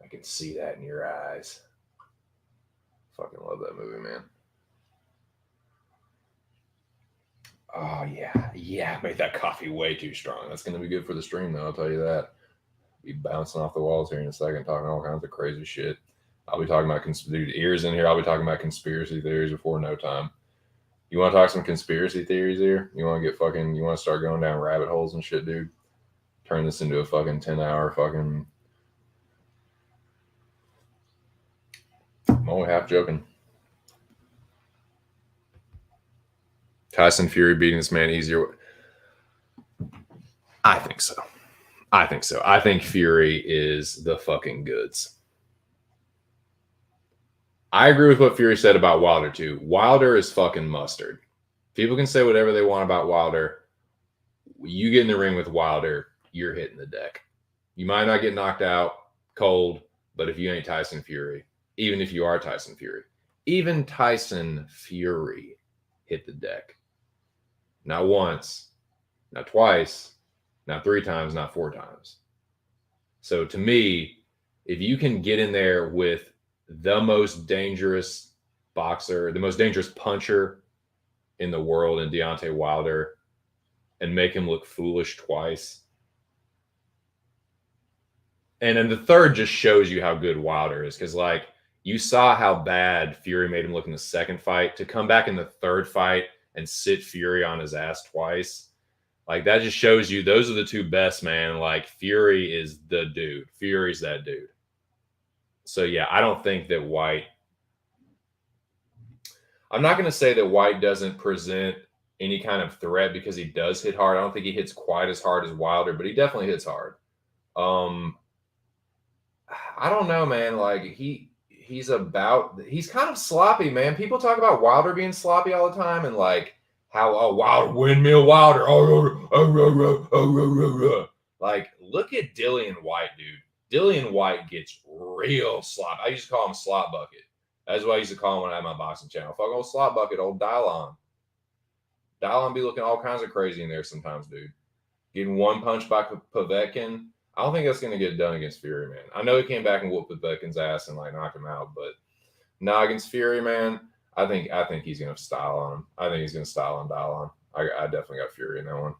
I can see that in your eyes. Fucking love that movie, man. Oh, yeah. Made that coffee way too strong. That's going to be good for the stream, though. I'll tell you that. Be bouncing off the walls here in a second, talking all kinds of crazy shit. I'll be talking about dude, ears in here. I'll be talking about conspiracy theories before no time. You want to talk some conspiracy theories here? You want to start going down rabbit holes and shit, dude? Turn this into a fucking 10-hour fucking... I'm only half joking. Tyson Fury beating this man easier. I think so. I think Fury is the fucking goods. I agree with what Fury said about Wilder, too. Wilder is fucking mustard. People can say whatever they want about Wilder. You get in the ring with Wilder, you're hitting the deck. You might not get knocked out cold, but if you ain't Tyson Fury, even if you are Tyson Fury, even Tyson Fury hit the deck. Not once, not twice, not 3 times, not 4 times. So to me, if you can get in there with the most dangerous boxer, the most dangerous puncher in the world in Deontay Wilder and make him look foolish twice. And then the third just shows you how good Wilder is, because like you saw how bad Fury made him look in the second fight. To come back in the third fight and sit Fury on his ass twice, like that just shows you those are the two best, man. Like Fury is the dude. Fury's that dude. So yeah, I don't think that White. I'm not going to say that White doesn't present any kind of threat, because he does hit hard. I don't think he hits quite as hard as Wilder, but he definitely hits hard. I don't know, man. Like he's kind of sloppy, man. People talk about Wilder being sloppy all the time, and like how Wilder, windmill Wilder, like look at Dillian White, dude. Dillian White gets real sloppy. I used to call him Slot Bucket. That's what I used to call him when I had my boxing channel. Fuck old Slot Bucket, old Dylon. Dylon be looking all kinds of crazy in there sometimes, dude. Getting one punch by Povetkin. I don't think that's going to get done against Fury, man. I know he came back and whooped Povetkin's ass and like knocked him out, but now against Fury, man, I think he's going to style on him. I think he's going to style on Dylon. I definitely got Fury in that one.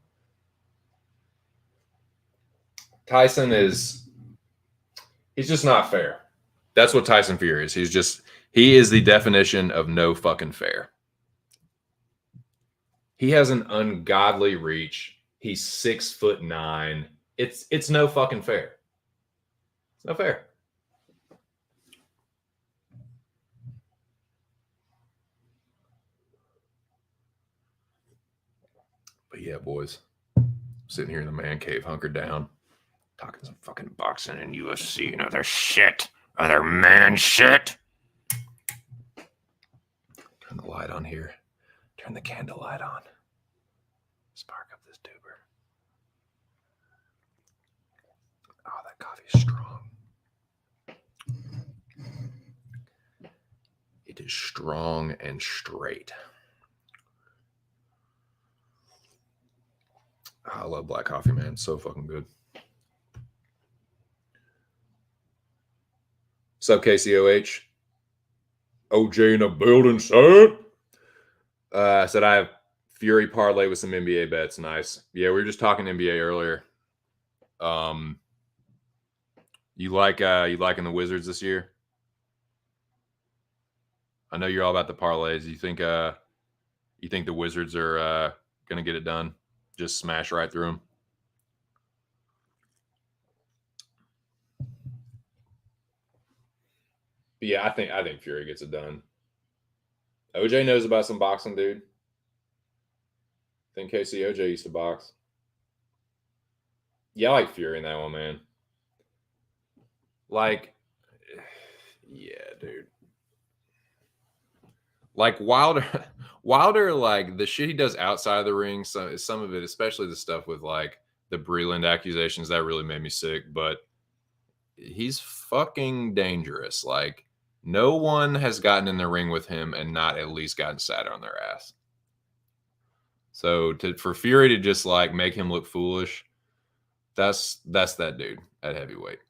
Tyson he's just not fair. That's what Tyson Fury is. He is the definition of no fucking fair. He has an ungodly reach. He's 6'9". It's no fucking fair. It's no fair. But yeah, boys, sitting here in the man cave, hunkered down, talking some fucking boxing and UFC and other shit, other man shit. Turn the light on here. Turn the candle light on. Spark up this tuber. Oh, that coffee is strong. It is strong and straight. Oh, I love black coffee, man. It's so fucking good. What's up, KCOH? OJ in the building, son. I said I have Fury parlay with some NBA bets. Nice. Yeah, we were just talking NBA earlier. You liking the Wizards this year? I know you're all about the parlays. You think the Wizards are gonna get it done? Just smash right through them? But yeah, I think Fury gets it done. OJ knows about some boxing, dude. I think OJ used to box. Yeah, I like Fury in that one, man. Like, yeah, dude. Like Wilder, like the shit he does outside of the ring, some of it, especially the stuff with like the Breland accusations, that really made me sick. But he's fucking dangerous. Like, no one has gotten in the ring with him and not at least gotten sat on their ass. So for Fury to just like make him look foolish, that's that dude at heavyweight.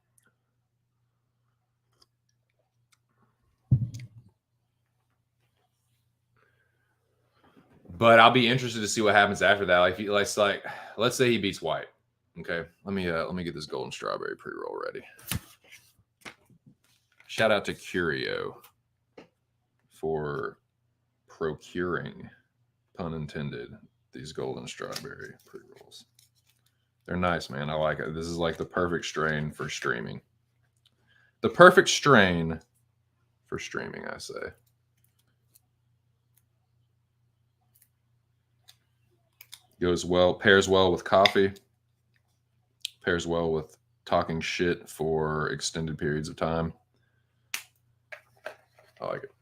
But I'll be interested to see what happens after that. Like, let's say he beats White. Okay, let me get this golden strawberry pre-roll ready. Shout out to Curio for procuring, pun intended, these golden strawberry pre-rolls. They're nice, man. I like it. This is like the perfect strain for streaming. The perfect strain for streaming, I say. Pairs well with coffee. Pairs well with talking shit for extended periods of time. I like it.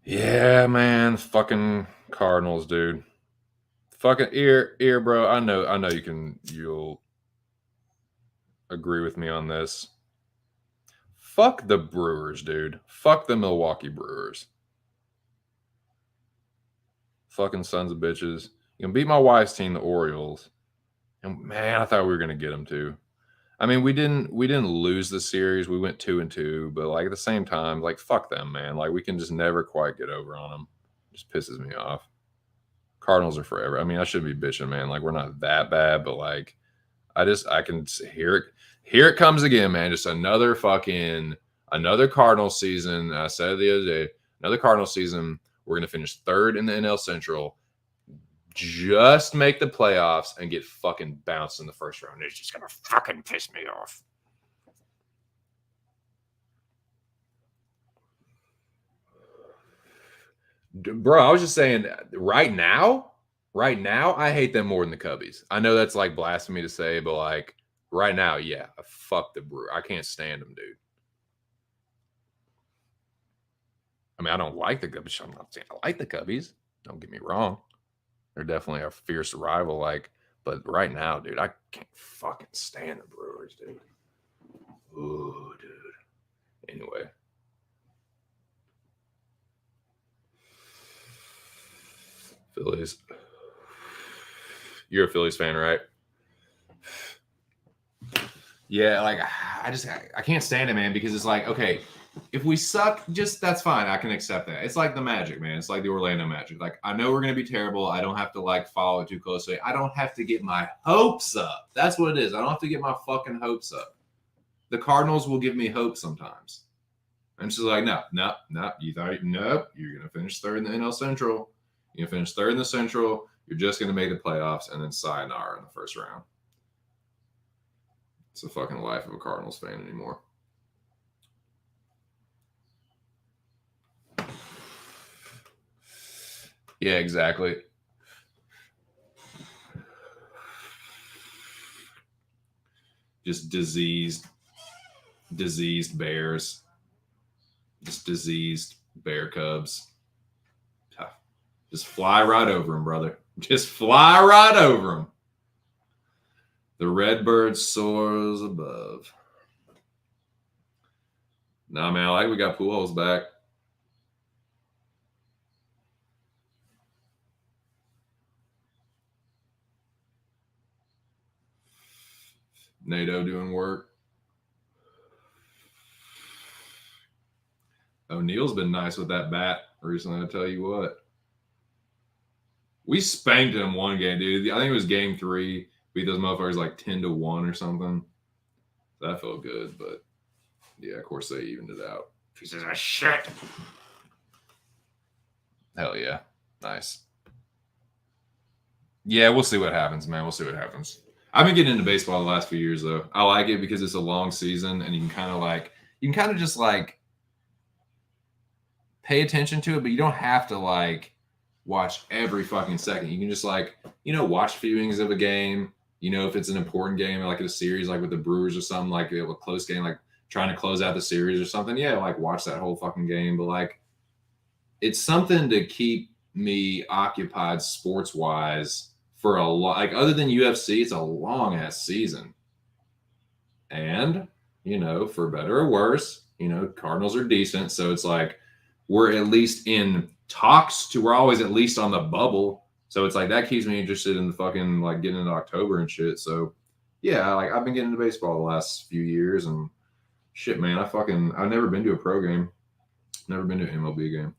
Yeah, man. Fucking Cardinals, dude. Fucking ear, bro. I know you'll agree with me on this. Fuck the Brewers, dude. Fuck the Milwaukee Brewers. fucking sons of bitches. You can beat my wife's team, the Orioles. And man, I thought we were gonna get them too. I mean, we didn't lose the series. We went 2-2, but like at the same time, like fuck them, man. Like we can just never quite get over on them. Just pisses me off. Cardinals are forever. I mean, I shouldn't be bitching, man. Like we're not that bad, but like I can hear it. Here it comes again, man. Just another Cardinal season. I said it the other day, another Cardinal season. We're gonna finish third in the NL Central. Just make the playoffs and get fucking bounced in the first round. It's just gonna fucking piss me off. Bro, I was just saying, right now, I hate them more than the Cubbies. I know that's like blasphemy to say, but like right now, yeah, fuck the Brewer. I can't stand them, dude. I mean, I don't like the Cubbies. I'm not saying I like the Cubbies. Don't get me wrong. They're definitely a fierce rival, like, but right now, dude, I can't fucking stand the Brewers, dude. Ooh, dude. Anyway. Phillies. You're a Phillies fan, right? Yeah, like I can't stand it, man, because it's like, okay, if we suck, just that's fine. I can accept that. It's like the Magic, man. It's like the Orlando Magic. Like, I know we're going to be terrible. I don't have to like follow it too closely. I don't have to get my hopes up. That's what it is. I don't have to get my fucking hopes up. The Cardinals will give me hope sometimes. I'm just like, no. You thought, nope, you're going to finish third in the NL Central. You're going to finish third in the Central. You're just going to make the playoffs and then sayonara in the first round. It's the fucking life of a Cardinals fan anymore. Yeah, exactly. Just diseased bears. Just diseased bear cubs. Just fly right over them, brother. Just fly right over them. The redbird soars above. Nah, man, I like we got Pujols back. NATO doing work. O'Neal's been nice with that bat recently, I'll tell you what. We spanked him one game, dude. I think it was game 3. Beat those motherfuckers like 10-1 or something. That felt good, but yeah, of course they evened it out. Pieces of shit. Hell yeah. Nice. Yeah, we'll see what happens, man. We'll see what happens. I've been getting into baseball the last few years, though. I like it because it's a long season and you can kind of just like pay attention to it, but you don't have to like watch every fucking second. You can just like, watch viewings of a game. If it's an important game, like in a series, like with the Brewers or something, like a close game, like trying to close out the series or something. Yeah, like watch that whole fucking game. But like, it's something to keep me occupied sports-wise for a lot. Like other than UFC, it's a long ass season. And, for better or worse, Cardinals are decent. So it's like we're at least in talks we're always at least on the bubble. So it's like that keeps me interested in the fucking like getting into October and shit. So yeah, like I've been getting into baseball the last few years and shit, man. I've never been to a pro game. Never been to an MLB game.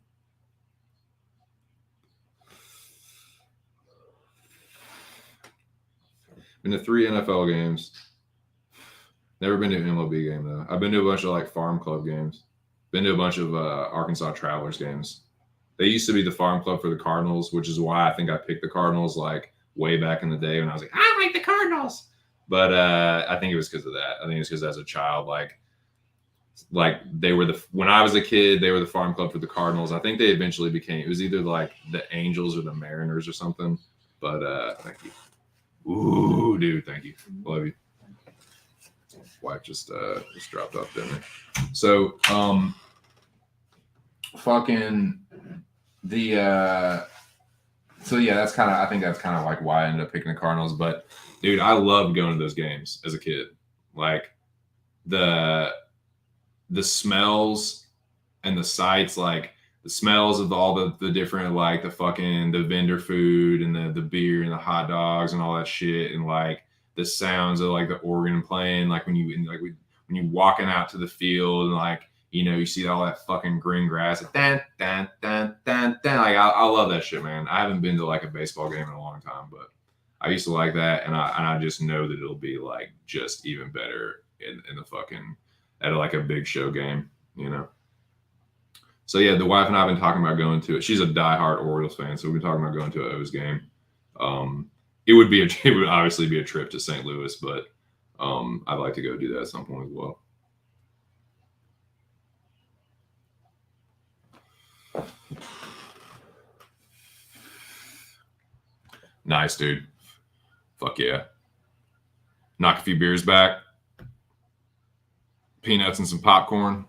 Been to 3 NFL games. Never been to an MLB game though. I've been to a bunch of like farm club games. Been to a bunch of Arkansas Travelers games. They used to be the farm club for the Cardinals, which is why I think I picked the Cardinals like way back in the day when I was like, I like the Cardinals. But I think it was because of that. I think it's because as a child, like they were when I was a kid, they were the farm club for the Cardinals. I think they eventually became, it was either like the Angels or the Mariners or something. But thank you. Ooh, dude, thank you. Love you. Wife just dropped off dinner. So, fucking the so yeah, that's kind of, I think that's kind of like why I ended up picking the Cardinals. But dude, I loved going to those games as a kid. Like the smells and the sights, like the smells of all the different like the vendor food and the beer and the hot dogs and all that shit, and like the sounds of like the organ playing, like when you walking out to the field and like you see all that fucking green grass, like, dan, dan, dan, dan, dan. Like I love that shit, man. I haven't been to like a baseball game in a long time, but I used to like that, and I just know that it'll be like just even better in the fucking at like a big show game, So yeah, the wife and I have been talking about going to it. She's a diehard Orioles fan, so we've been talking about going to an O's game. It would obviously be a trip to St. Louis, but I'd like to go do that at some point as well. Nice, dude. Fuck yeah. Knock a few beers back. Peanuts and some popcorn.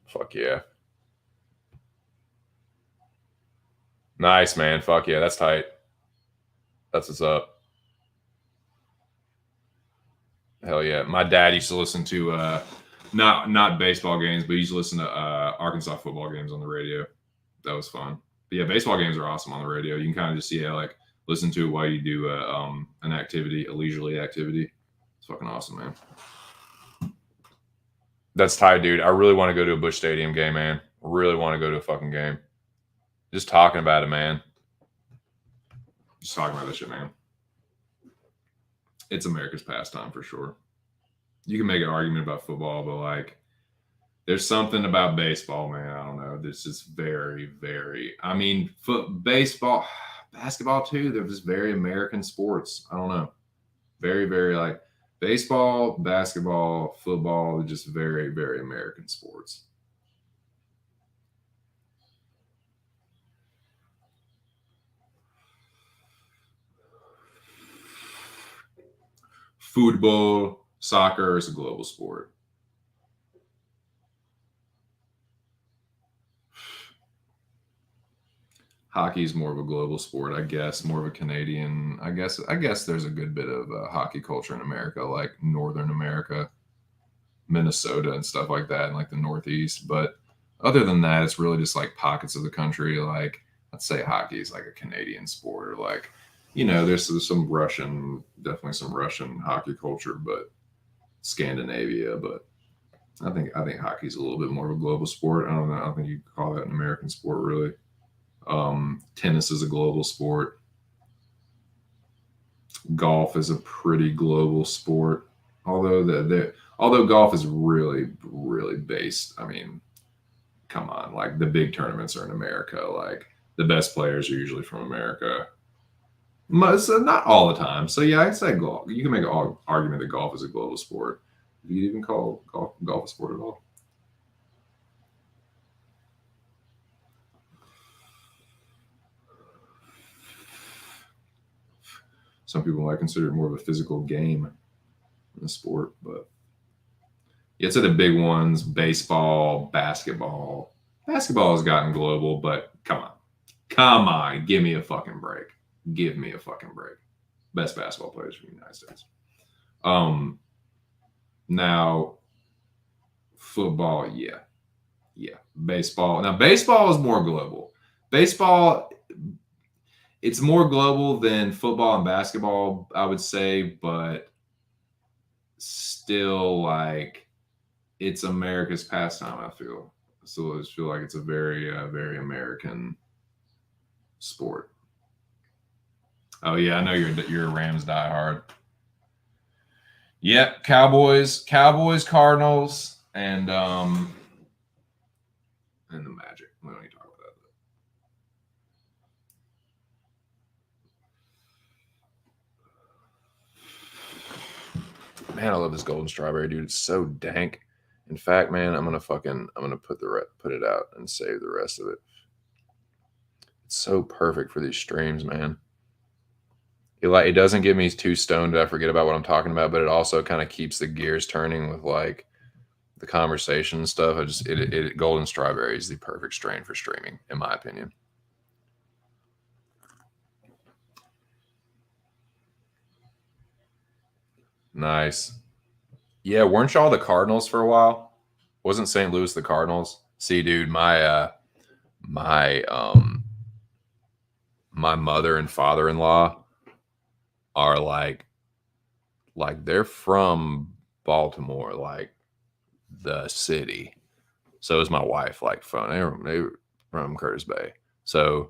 Fuck yeah. Nice, man. Fuck yeah. That's tight. That's what's up. Hell yeah. My dad used to listen to not baseball games, but he used to listen to Arkansas football games on the radio. That was fun. But yeah, baseball games are awesome on the radio. You can kind of just see how like listen to it while you do an activity, a leisurely activity. It's fucking awesome, man. That's tight, dude. I really want to go to a Busch Stadium game, man. I really want to go to a fucking game. Just talking about it, man. Just talking about this shit, man. It's America's pastime for sure. You can make an argument about football, but like there's something about baseball, man. I don't know. This is very, very. I mean, baseball, basketball too. They're just very American sports. I don't know. Very, very like baseball, basketball, football. They're just very, very American sports. Football, soccer is a global sport. Hockey is more of a global sport, I guess. More of a Canadian. I guess there's a good bit of hockey culture in America, like Northern America, Minnesota, and stuff like that, and like the Northeast. But other than that, it's really just like pockets of the country. Like I'd say hockey is like a Canadian sport, or like there's some Russian, definitely some Russian hockey culture, but Scandinavia. But I think hockey's a little bit more of a global sport. I don't know. I don't think you could call that an American sport, really. Tennis is a global sport. Golf is a pretty global sport, although golf is really, really based. I mean, come on, like the big tournaments are in America. Like the best players are usually from America. So not all the time. So yeah, I'd say golf. You can make an argument that golf is a global sport. Do you even call golf a sport at all? Some people might consider it more of a physical game than a sport, but yeah, it's the big ones: baseball, basketball. Basketball has gotten global, but come on, give me a fucking break. Give me a fucking break. Best basketball players from the United States. Now, football, yeah. Baseball. Now, baseball is more global. Baseball, it's more global than football and basketball, I would say, but still, like, it's America's pastime, I feel. So I just feel like it's a very, very American sport. Oh yeah, I know you're a Rams diehard. Yep, Cowboys, Cardinals, and the Magic. We don't need to talk about that. Man, I love this golden strawberry, dude. It's so dank. In fact, man, I'm gonna put it out and save the rest of it. It's so perfect for these streams, man. It doesn't get me too stoned that I forget about what I'm talking about, but it also kind of keeps the gears turning with like the conversation and stuff. Golden strawberry is the perfect strain for streaming, in my opinion. Nice. Yeah, weren't y'all the Cardinals for a while? Wasn't St. Louis the Cardinals? See, dude, my mother and father-in-law are like they're from Baltimore, like the city. So is my wife, like from they were from Curtis Bay. So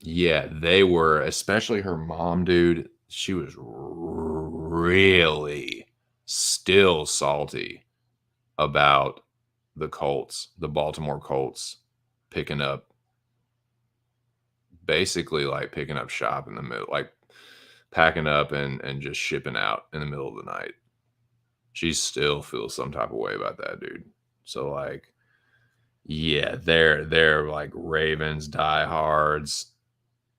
yeah, they were, especially her mom, dude. She was really still salty about the Colts, the Baltimore Colts, picking up basically like picking up shop in the middle, like packing up and just shipping out in the middle of the night. She still feels some type of way about that, dude. So like, yeah, they're like Ravens diehards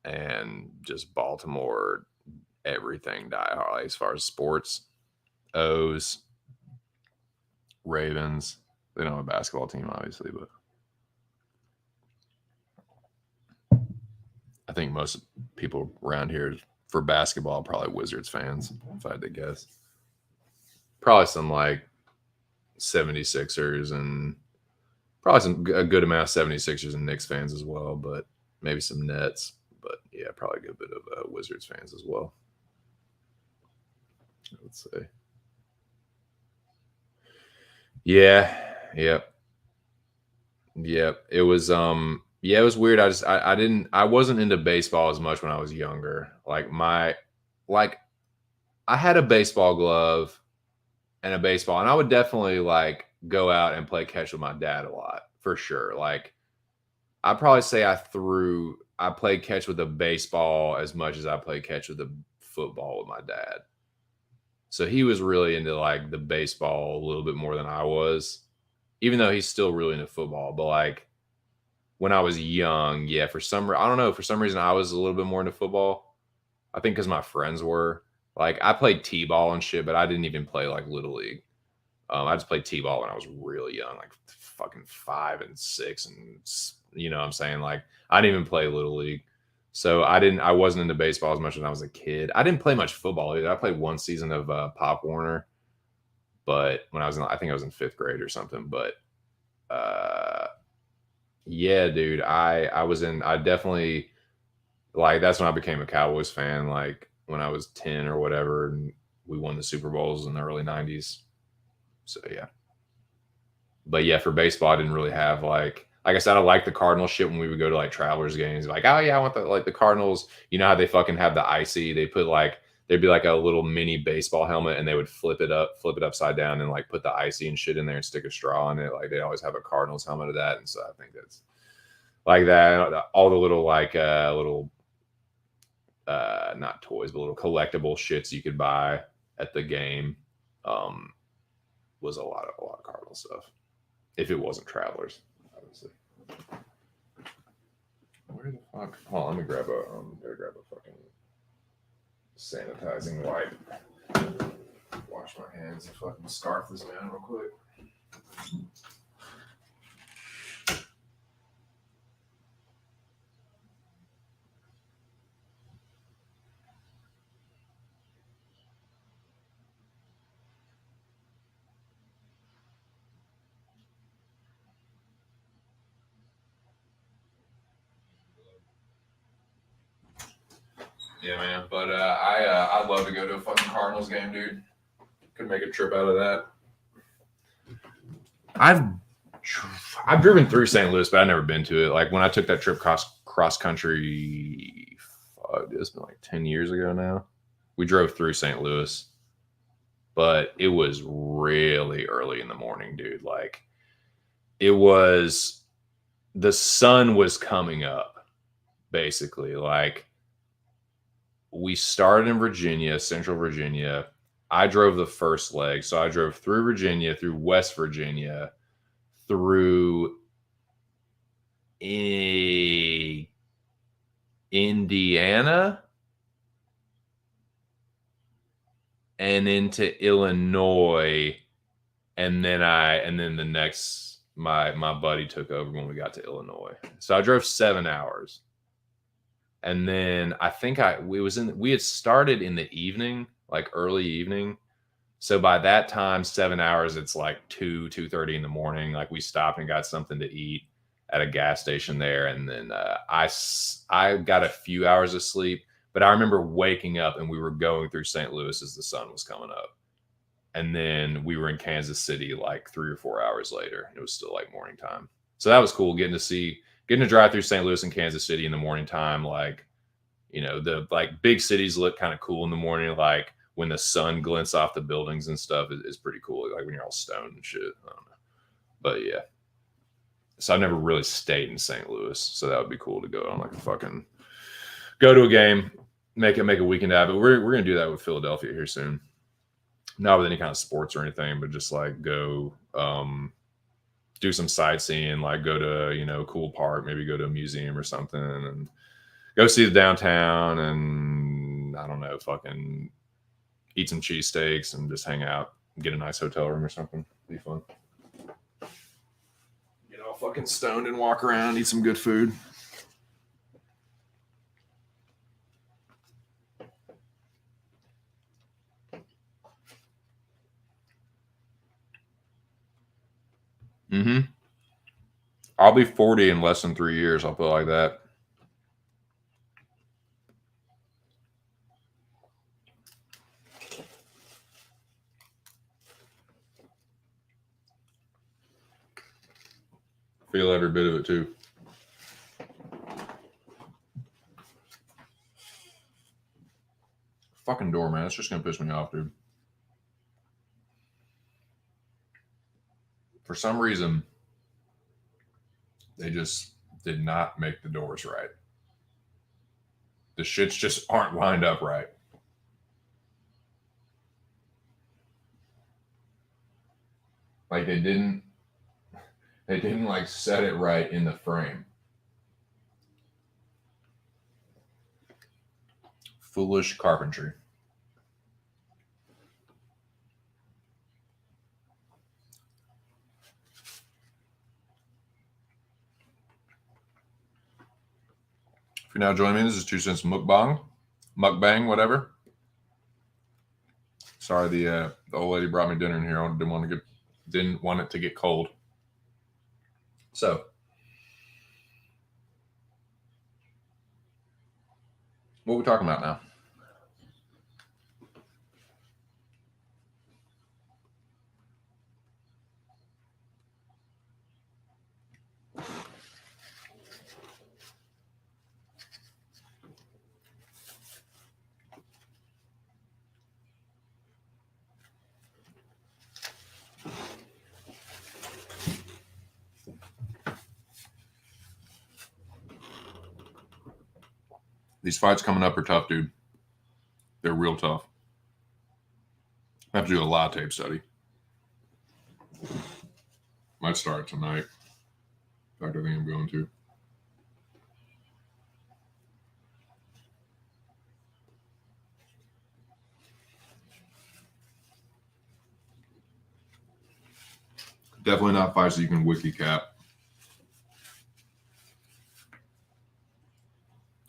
and just Baltimore everything diehard, like, as far as sports. O's, Ravens. They don't have a basketball team, obviously, but I think most people around here for basketball probably Wizards fans, if I had to guess. Probably some like 76ers and probably a good amount of 76ers and Knicks fans as well, but maybe some Nets. But yeah, probably a good bit of Wizards fans as well. Let's say. Yeah. Yep. Yep. It was yeah, it was weird. I wasn't into baseball as much when I was younger. Like I had a baseball glove and a baseball, and I would definitely like go out and play catch with my dad a lot for sure. Like I'd probably say I played catch with a baseball as much as I played catch with a football with my dad. So he was really into like the baseball a little bit more than I was, even though he's still really into football. But like when I was young, yeah, I don't know, for some reason I was a little bit more into football. I think because my friends were. Like I played t-ball and shit, but I didn't even play like little league. I just played t-ball when I was really young, like fucking 5 and 6, and you know what I'm saying, like I didn't even play little league. So I wasn't into baseball as much when I was a kid. I didn't play much football either. I played one season of Pop Warner, but when I think I was in 5th grade or something. But uh, yeah, dude, I definitely, like, that's when I became a Cowboys fan, like when I was 10 or whatever, and we won the Super Bowls in the early 90s. So yeah. But yeah, for baseball, I didn't really have like I said, I like the Cardinals shit when we would go to like Travelers games. Like, oh yeah, I want the Cardinals. You know how they fucking have the icy? They put like there'd be like a little mini baseball helmet, and they would flip it upside down, and like put the icy and shit in there and stick a straw in it. Like they always have a Cardinals helmet of that, and so I think that's like that. All the little little not toys, but little collectible shits you could buy at the game. Um, was a lot of Cardinal stuff. If it wasn't Travelers, obviously. Where the fuck? Hold on, let me grab a fucking sanitizing wipe. Wash my hands and fucking scarf this down real quick. Yeah, man. But I'd love to go to a fucking Cardinals game, dude. Could make a trip out of that. I've driven through St. Louis, but I've never been to it. Like when I took that trip cross country, it's been like 10 years ago now. We drove through St. Louis, but it was really early in the morning, dude. Like it was, the sun was coming up, basically. Like we started in Virginia, Central Virginia. I drove the first leg. So I drove through Virginia, through West Virginia, through Indiana, and into Illinois. And then the next, my buddy took over when we got to Illinois. So I drove 7 hours. And then I think we had started in the evening, like early evening. So by that time, 7 hours, it's like 2:30 in the morning. Like we stopped and got something to eat at a gas station there. And then I got a few hours of sleep, but I remember waking up and we were going through St. Louis as the sun was coming up. And then we were in Kansas City like 3 or 4 hours later. And it was still like morning time. So that was cool getting to drive through St. Louis and Kansas City in the morning time. Like, the like big cities look kind of cool in the morning. Like when the sun glints off the buildings and stuff is pretty cool. Like when you're all stoned and shit. I don't know. But yeah. So I've never really stayed in St. Louis. So that would be cool to go on like go to a game, make a weekend out of it. We're gonna do that with Philadelphia here soon. Not with any kind of sports or anything, but just like go do some sightseeing, like go to, a cool park, maybe go to a museum or something and go see the downtown and I don't know, fucking eat some cheesesteaks and just hang out, get a nice hotel room or something. Be fun. Get all fucking stoned and walk around, eat some good food. Mm-hmm. I'll be 40 in less than 3 years. I'll put it like that. Feel every bit of it too. Fucking door, man. It's just gonna piss me off, dude. For some reason, they just did not make the doors right. The shits just aren't lined up right. Like they didn't like set it right in the frame. Foolish carpentry. If you're now joining me, this is 2 Cents Mukbang, whatever. Sorry, the old lady brought me dinner in here. I didn't want it to get cold. So, what are we talking about now? These fights coming up are tough, dude. They're real tough. I have to do a lot of tape study. Might start tonight. In fact, I think I'm going to. Definitely not fights that you can wiki cap.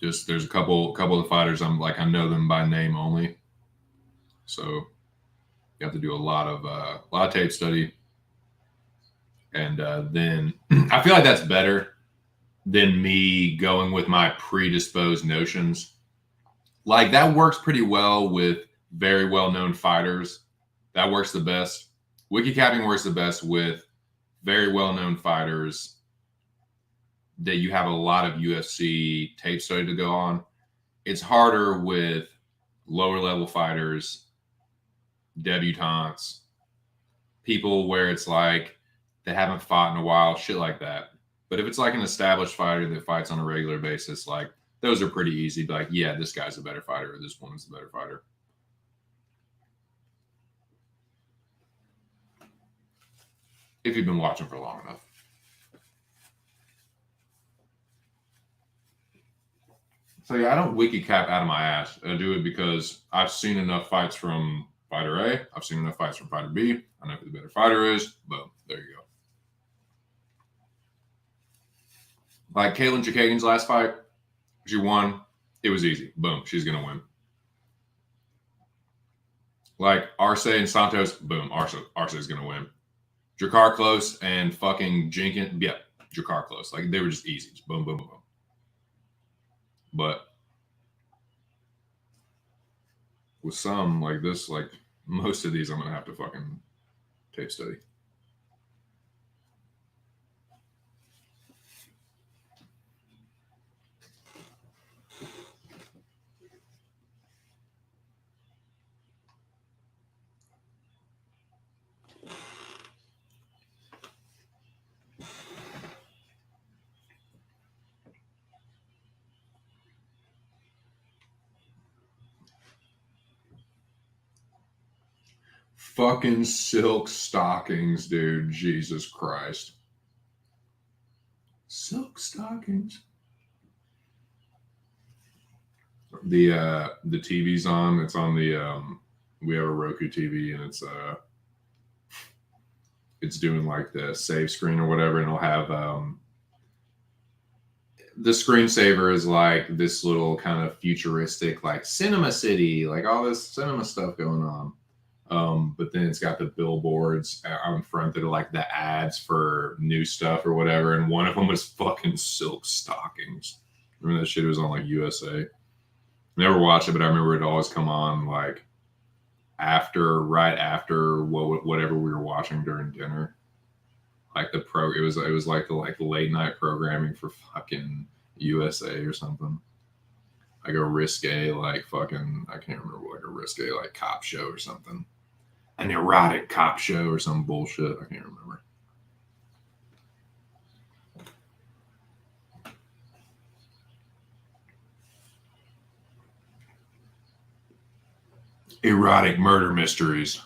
Just there's a couple of the fighters I know them by name only. So you have to do a lot of tape study. And then I feel like that's better than me going with my predisposed notions. Like that works pretty well with very well-known fighters. That works the best. Wiki capping works the best with very well-known fighters that you have a lot of UFC tape study to go on. It's harder with lower level fighters, debutantes, people where it's like they haven't fought in a while, shit like that. But if it's like an established fighter that fights on a regular basis, like those are pretty easy. Like, yeah, this guy's a better fighter or this woman's a better fighter. If you've been watching for long enough. So yeah, I don't wiki cap out of my ass. I do it because I've seen enough fights from fighter A. I've seen enough fights from fighter B. I know who the better fighter is. Boom, there you go. Like Katlyn Chookagian's last fight, she won. It was easy. Boom, she's gonna win. Like Arce and Santos, boom, Arce is gonna win. Jakar Close and fucking Jenkins, yeah, Jakar Close. Like they were just easy. Just boom, boom, boom, boom. But with some like this, like most of these I'm gonna have to fucking tape study. Fucking silk stockings, dude. Jesus Christ. Silk stockings. The TV's on. It's on the we have a Roku TV and it's doing like the save screen or whatever, and it'll have the screensaver is like this little kind of futuristic like cinema city, like all this cinema stuff going on. But then it's got the billboards out in front that are like the ads for new stuff or whatever. And one of them was fucking silk stockings. Remember that shit was on like USA. Never watched it, but I remember it always come on like right after whatever we were watching during dinner. Like it was like the late night programming for fucking USA or something. Like a risque, like fucking, I can't remember, like a risque, like cop show or something. An erotic cop show or some bullshit. I can't remember. Erotic murder mysteries.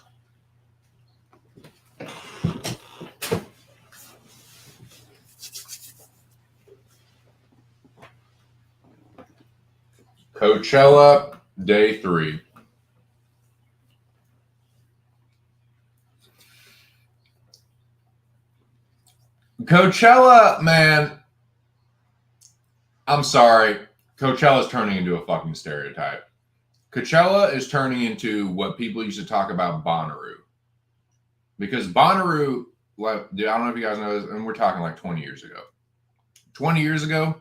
Coachella, day 3. Coachella, man, I'm sorry. Coachella's turning into a fucking stereotype. Coachella is turning into what people used to talk about Bonnaroo. Because Bonnaroo, like, dude, I don't know if you guys know this, and we're talking like 20 years ago. 20 years ago,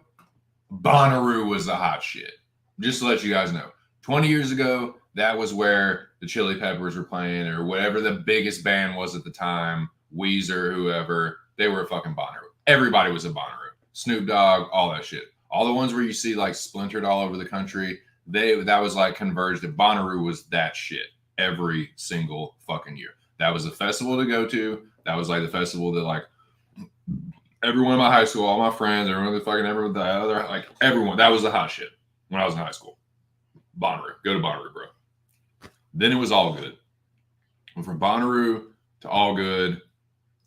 Bonnaroo was the hot shit. Just to let you guys know. 20 years ago, that was where the Chili Peppers were playing or whatever the biggest band was at the time, Weezer, whoever, they were a fucking Bonnaroo. Everybody was a Bonnaroo. Snoop Dogg, all that shit. All the ones where you see like splintered all over the country, that was like converged. Bonnaroo was that shit every single fucking year. That was a festival to go to. That was like the festival that like everyone in my high school, all my friends, everyone, the other, like everyone, that was the hot shit when I was in high school. Bonnaroo, go to Bonnaroo, bro. Then it was All Good. Went from Bonnaroo to All Good,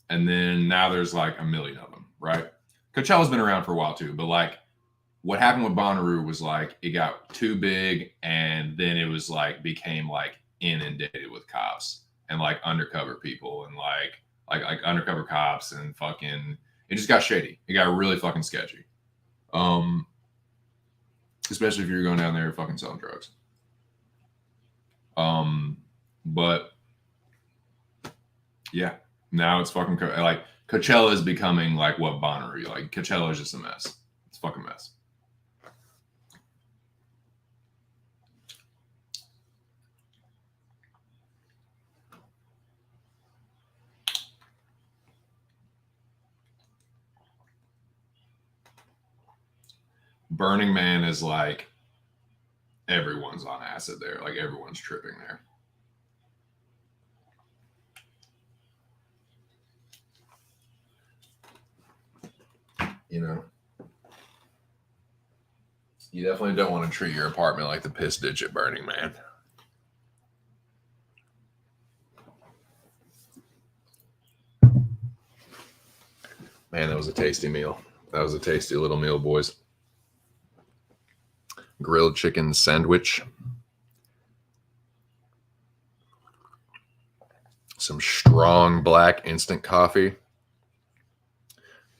and then now there's like a million of them, right? Coachella's been around for a while too, but like what happened with Bonnaroo was like it got too big, and then it was like became like inundated with cops and like undercover people and like undercover cops and fucking it just got shady. It got really fucking sketchy. Especially if you're going down there fucking selling drugs. But yeah, now it's fucking like Coachella is becoming like what Bonnaroo. Like Coachella is just a mess. It's a fucking mess. Burning Man is like everyone's on acid there. Like everyone's tripping there. You know, you definitely don't want to treat your apartment like the piss ditch at Burning Man. Man, that was a tasty meal. That was a tasty little meal, boys. Grilled chicken sandwich. Some strong black instant coffee.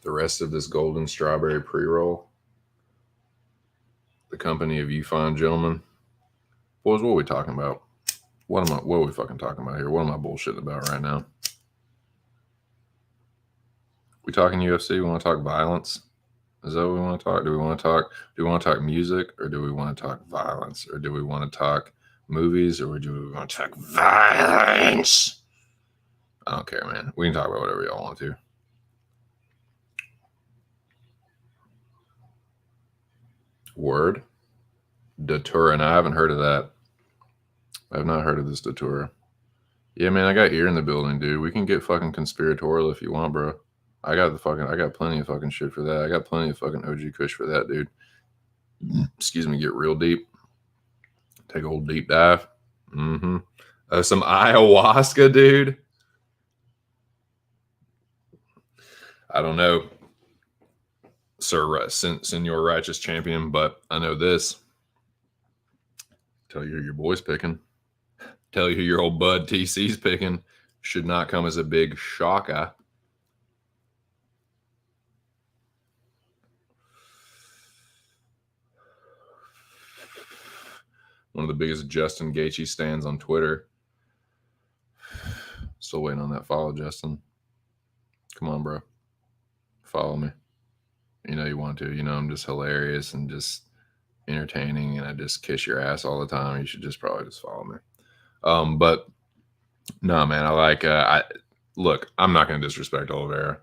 The rest of this golden strawberry pre-roll. The company of you fine gentlemen. Boys, what are we talking about? What are we fucking talking about here? What am I bullshitting about right now? We talking UFC? We want to talk violence? Is that what we want to talk? Do we want to talk music, or do we want to talk violence, or do we want to talk movies, or do we want to talk violence? I don't care, man. We can talk about whatever y'all want to. Word? Datura, and I haven't heard of that. I've not heard of this Datura. Yeah, man, I got ear in the building, dude. We can get fucking conspiratorial if you want, bro. I got plenty of fucking shit for that. I got plenty of fucking OG Kush for that, dude. Excuse me, get real deep. Take a old deep dive. Mm-hmm. Some ayahuasca, dude. I don't know, Sir Senor Righteous Champion, but I know this. Tell you who your boy's picking. Tell you who your old bud TC's picking. Should not come as a big shocker. One of the biggest Justin Gaethje stands on Twitter. Still waiting on that follow, Justin. Come on, bro. Follow me. You know you want to. You know I'm just hilarious and just entertaining, and I just kiss your ass all the time. You should just probably just follow me. But no, man, I like. Look, I'm not going to disrespect Oliveira.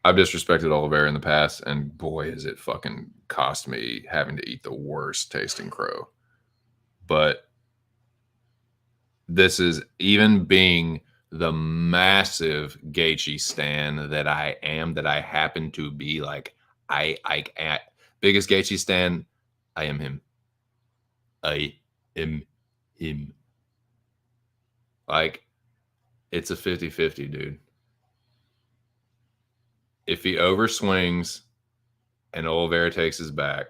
I've disrespected Oliveira in the past, and boy, has it fucking cost me having to eat the worst tasting crow. But this is, even being the massive Gaethje stan that I am, that I happen to be, like, I biggest Gaethje stan, I am him. I am him. Like, it's a 50-50, dude. If he overswings and Oliveira takes his back,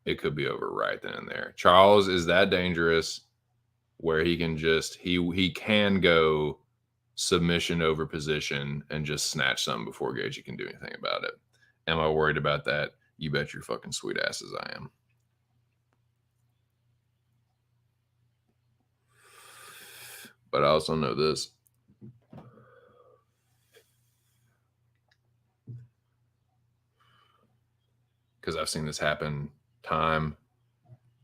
it could be over right then and there. Charles is that dangerous where he can just, he can go submission over position and just snatch something before Gaethje can do anything about it. Am I worried about that? You bet your fucking sweet asses I am. But I also know this. Because I've seen this happen time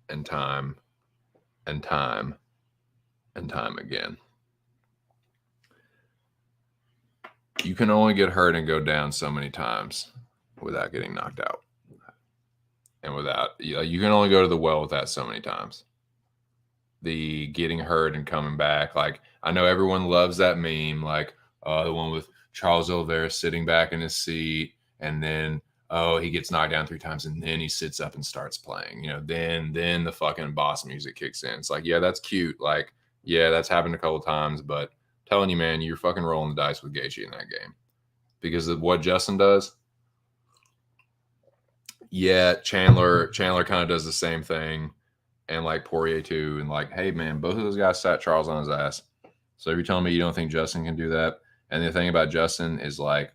and time and time and time again. You can only get hurt and go down so many times without getting knocked out. And without, you can only go to the well with that so many times. The getting hurt and coming back. Like, I know everyone loves that meme, like, the one with Charles Oliveira sitting back in his seat, and then, he gets knocked down 3 times, and then he sits up and starts playing. You know, then the fucking boss music kicks in. It's like, yeah, that's cute. Like, yeah, that's happened a couple times, but I'm telling you, man, you're fucking rolling the dice with Gaethje in that game. Because of what Justin does. Yeah, Chandler kind of does the same thing. And like Poirier too, and like, hey man, both of those guys sat Charles on his ass. So you're telling me you don't think Justin can do that? And the thing about Justin is, like,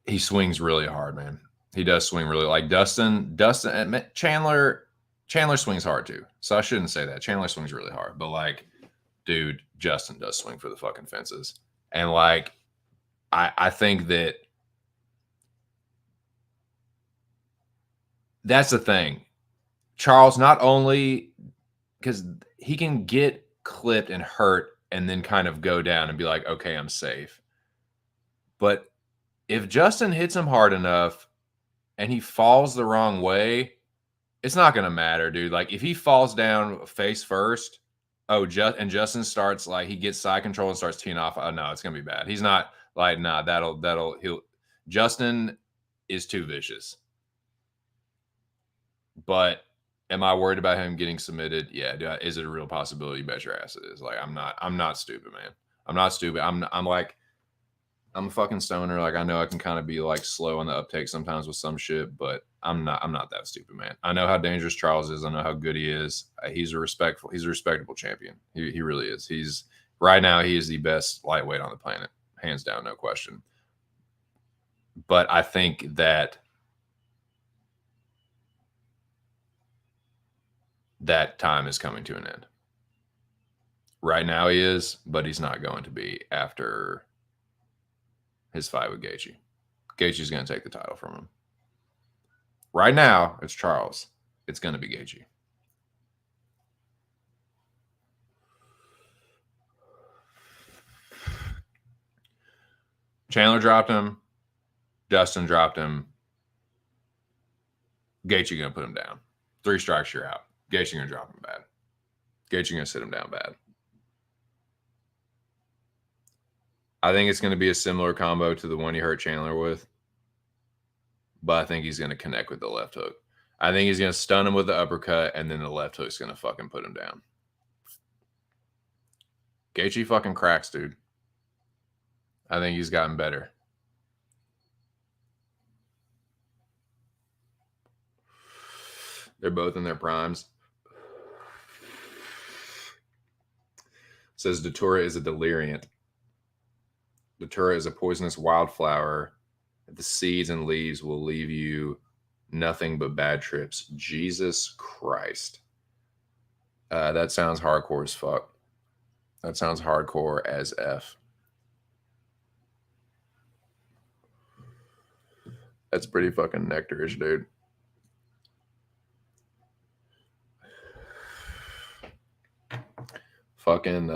he swings really hard, man. He does swing really, like Dustin, Chandler swings hard too. So I shouldn't say that. Chandler swings really hard, but like, dude, Justin does swing for the fucking fences. And like, I think that that's the thing. Charles, not only because he can get clipped and hurt and then kind of go down and be like, okay, I'm safe. But if Justin hits him hard enough and he falls the wrong way, it's not going to matter, dude. Like, if he falls down face first, and Justin starts, like, he gets side control and starts teeing off, oh no, it's going to be bad. He's not like, nah, Justin is too vicious. But am I worried about him getting submitted? Yeah. Is it a real possibility? You bet your ass it is. Like, I'm not stupid, man. I'm not stupid. I'm a fucking stoner. Like, I know I can kind of be like slow on the uptake sometimes with some shit, but I'm not that stupid, man. I know how dangerous Charles is. I know how good he is. He's a respectable champion. He really is. Right now, he is the best lightweight on the planet. Hands down, no question. But I think that that time is coming to an end. Right now he is, but he's not going to be after his fight with Gaethje. Gaethje's going to take the title from him. Right now, it's Charles. It's going to be Gaethje. Chandler dropped him. Dustin dropped him. Gaethje going to put him down. 3 strikes, you're out. Gaethje going to drop him bad. Gaethje going to sit him down bad. I think it's going to be a similar combo to the one he hurt Chandler with. But I think he's going to connect with the left hook. I think he's going to stun him with the uppercut, and then the left hook's going to fucking put him down. Gaethje fucking cracks, dude. I think he's gotten better. They're both in their primes. Says Datura is a deliriant. Datura is a poisonous wildflower. The seeds and leaves will leave you nothing but bad trips. Jesus Christ. That sounds hardcore as fuck. That sounds hardcore as F. That's pretty fucking nectarish, dude. Fucking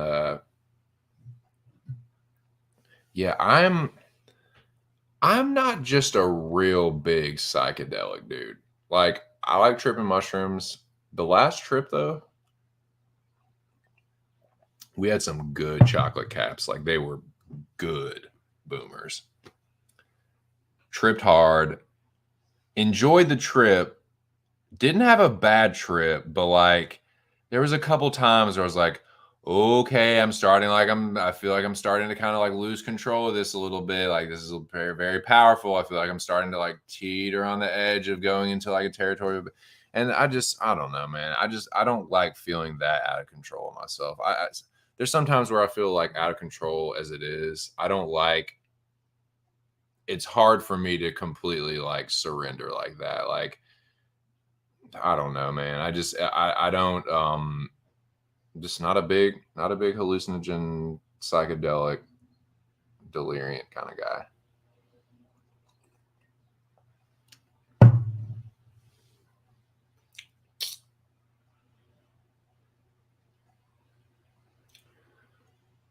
yeah, I'm not just a real big psychedelic dude. Like, I like tripping mushrooms. The last trip though, we had some good chocolate caps. Like, they were good boomers. Tripped hard. Enjoyed the trip. Didn't have a bad trip, but like there was a couple times where I was like, okay, I feel like I'm starting to kind of like lose control of this a little bit. Like, this is very, very powerful. I feel like I'm starting to like teeter on the edge of going into like a territory. And I don't know, man. I don't like feeling that out of control of myself. There's sometimes where I feel like out of control as it is. It's hard for me to completely like surrender like that. Like, I don't know, man. I don't, just not a big hallucinogen, psychedelic, deliriant kind of guy.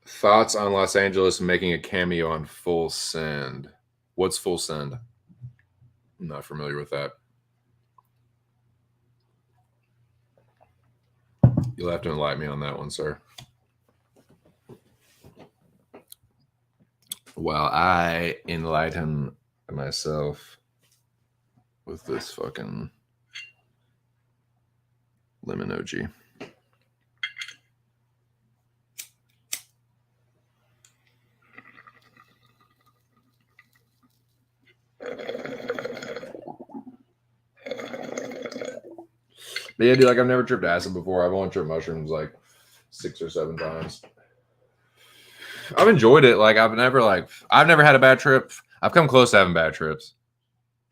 Thoughts on Los Angeles making a cameo on Full Send? What's Full Send? I'm not familiar with that. You'll have to enlighten me on that one, sir. While I enlighten myself with this fucking lemon OG. But yeah, dude, like, I've never tripped acid before. I've only tripped mushrooms like 6 or 7 times. I've enjoyed it. Like, I've never had a bad trip. I've come close to having bad trips.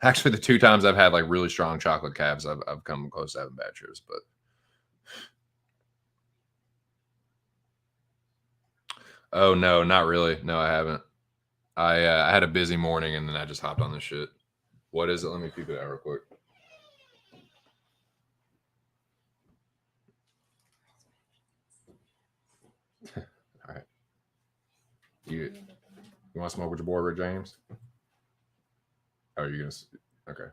Actually, the 2 times I've had like really strong chocolate cabs, I've come close to having bad trips. But oh no, not really. No, I haven't. I had a busy morning and then I just hopped on this shit. What is it? Let me peep it out real quick. All right. You want to smoke with your boy, Rick James? Oh, you're gonna? Okay.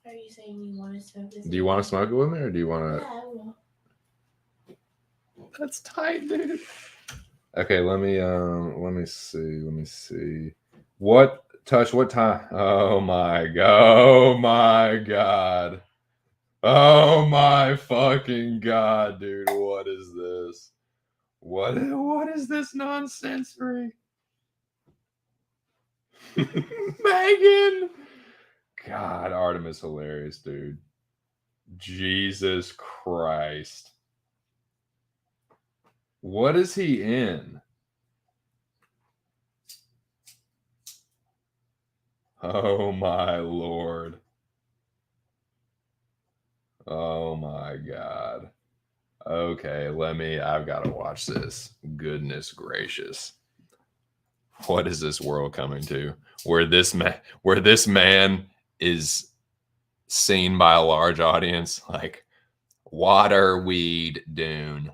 Are you saying you want to smoke this? Do you want to smoke it with me, or do you want to? Yeah, I will. That's tight, dude. Okay, let me see. What time? Oh my god. Oh my fucking god, dude. What is this? What is this nonsensory? Megan! God, Artemis hilarious, dude. Jesus Christ. What is he in? Oh my lord. my God. Okay, I've got to watch this. Goodness gracious. What is this world coming to? Where this man is seen by a large audience, like water, weed, dune.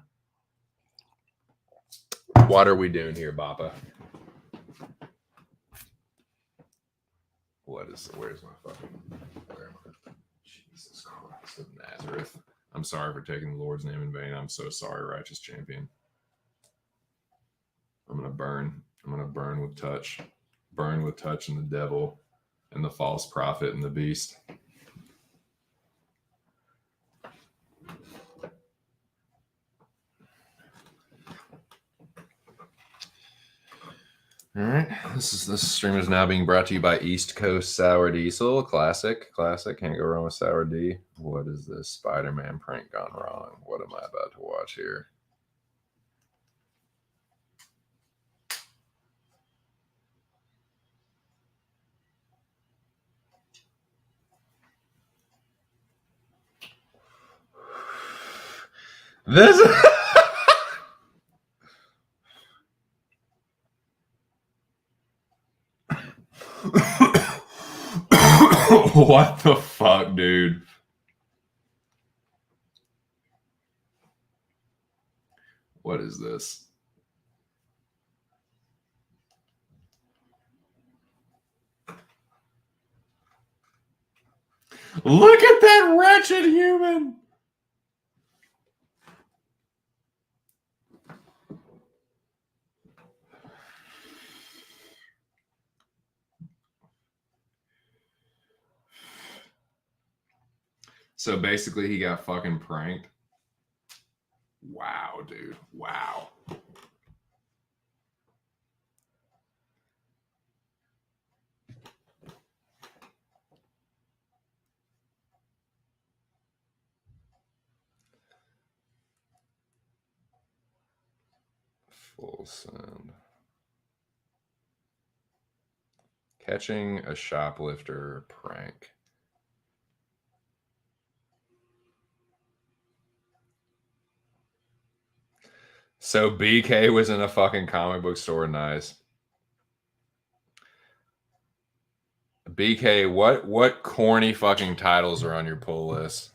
What are we doing here, Bappa? Where's my fucking, where am I? Jesus Christ of Nazareth. I'm sorry for taking the Lord's name in vain. I'm so sorry, righteous champion. I'm going to burn. I'm going to burn with touch. Burn with touch and the devil and the false prophet and the beast. All right, this stream is now being brought to you by East Coast Sour Diesel. Classic. Can't go wrong with Sour D. What is this Spider-Man prank gone wrong? What am I about to watch here? This. What the fuck, dude? What is this? Look at that wretched human. So basically, he got fucking pranked. Wow, dude. Wow. Full send. Catching a shoplifter prank. So BK was in a fucking comic book store. Nice. BK, what corny fucking titles are on your pull list?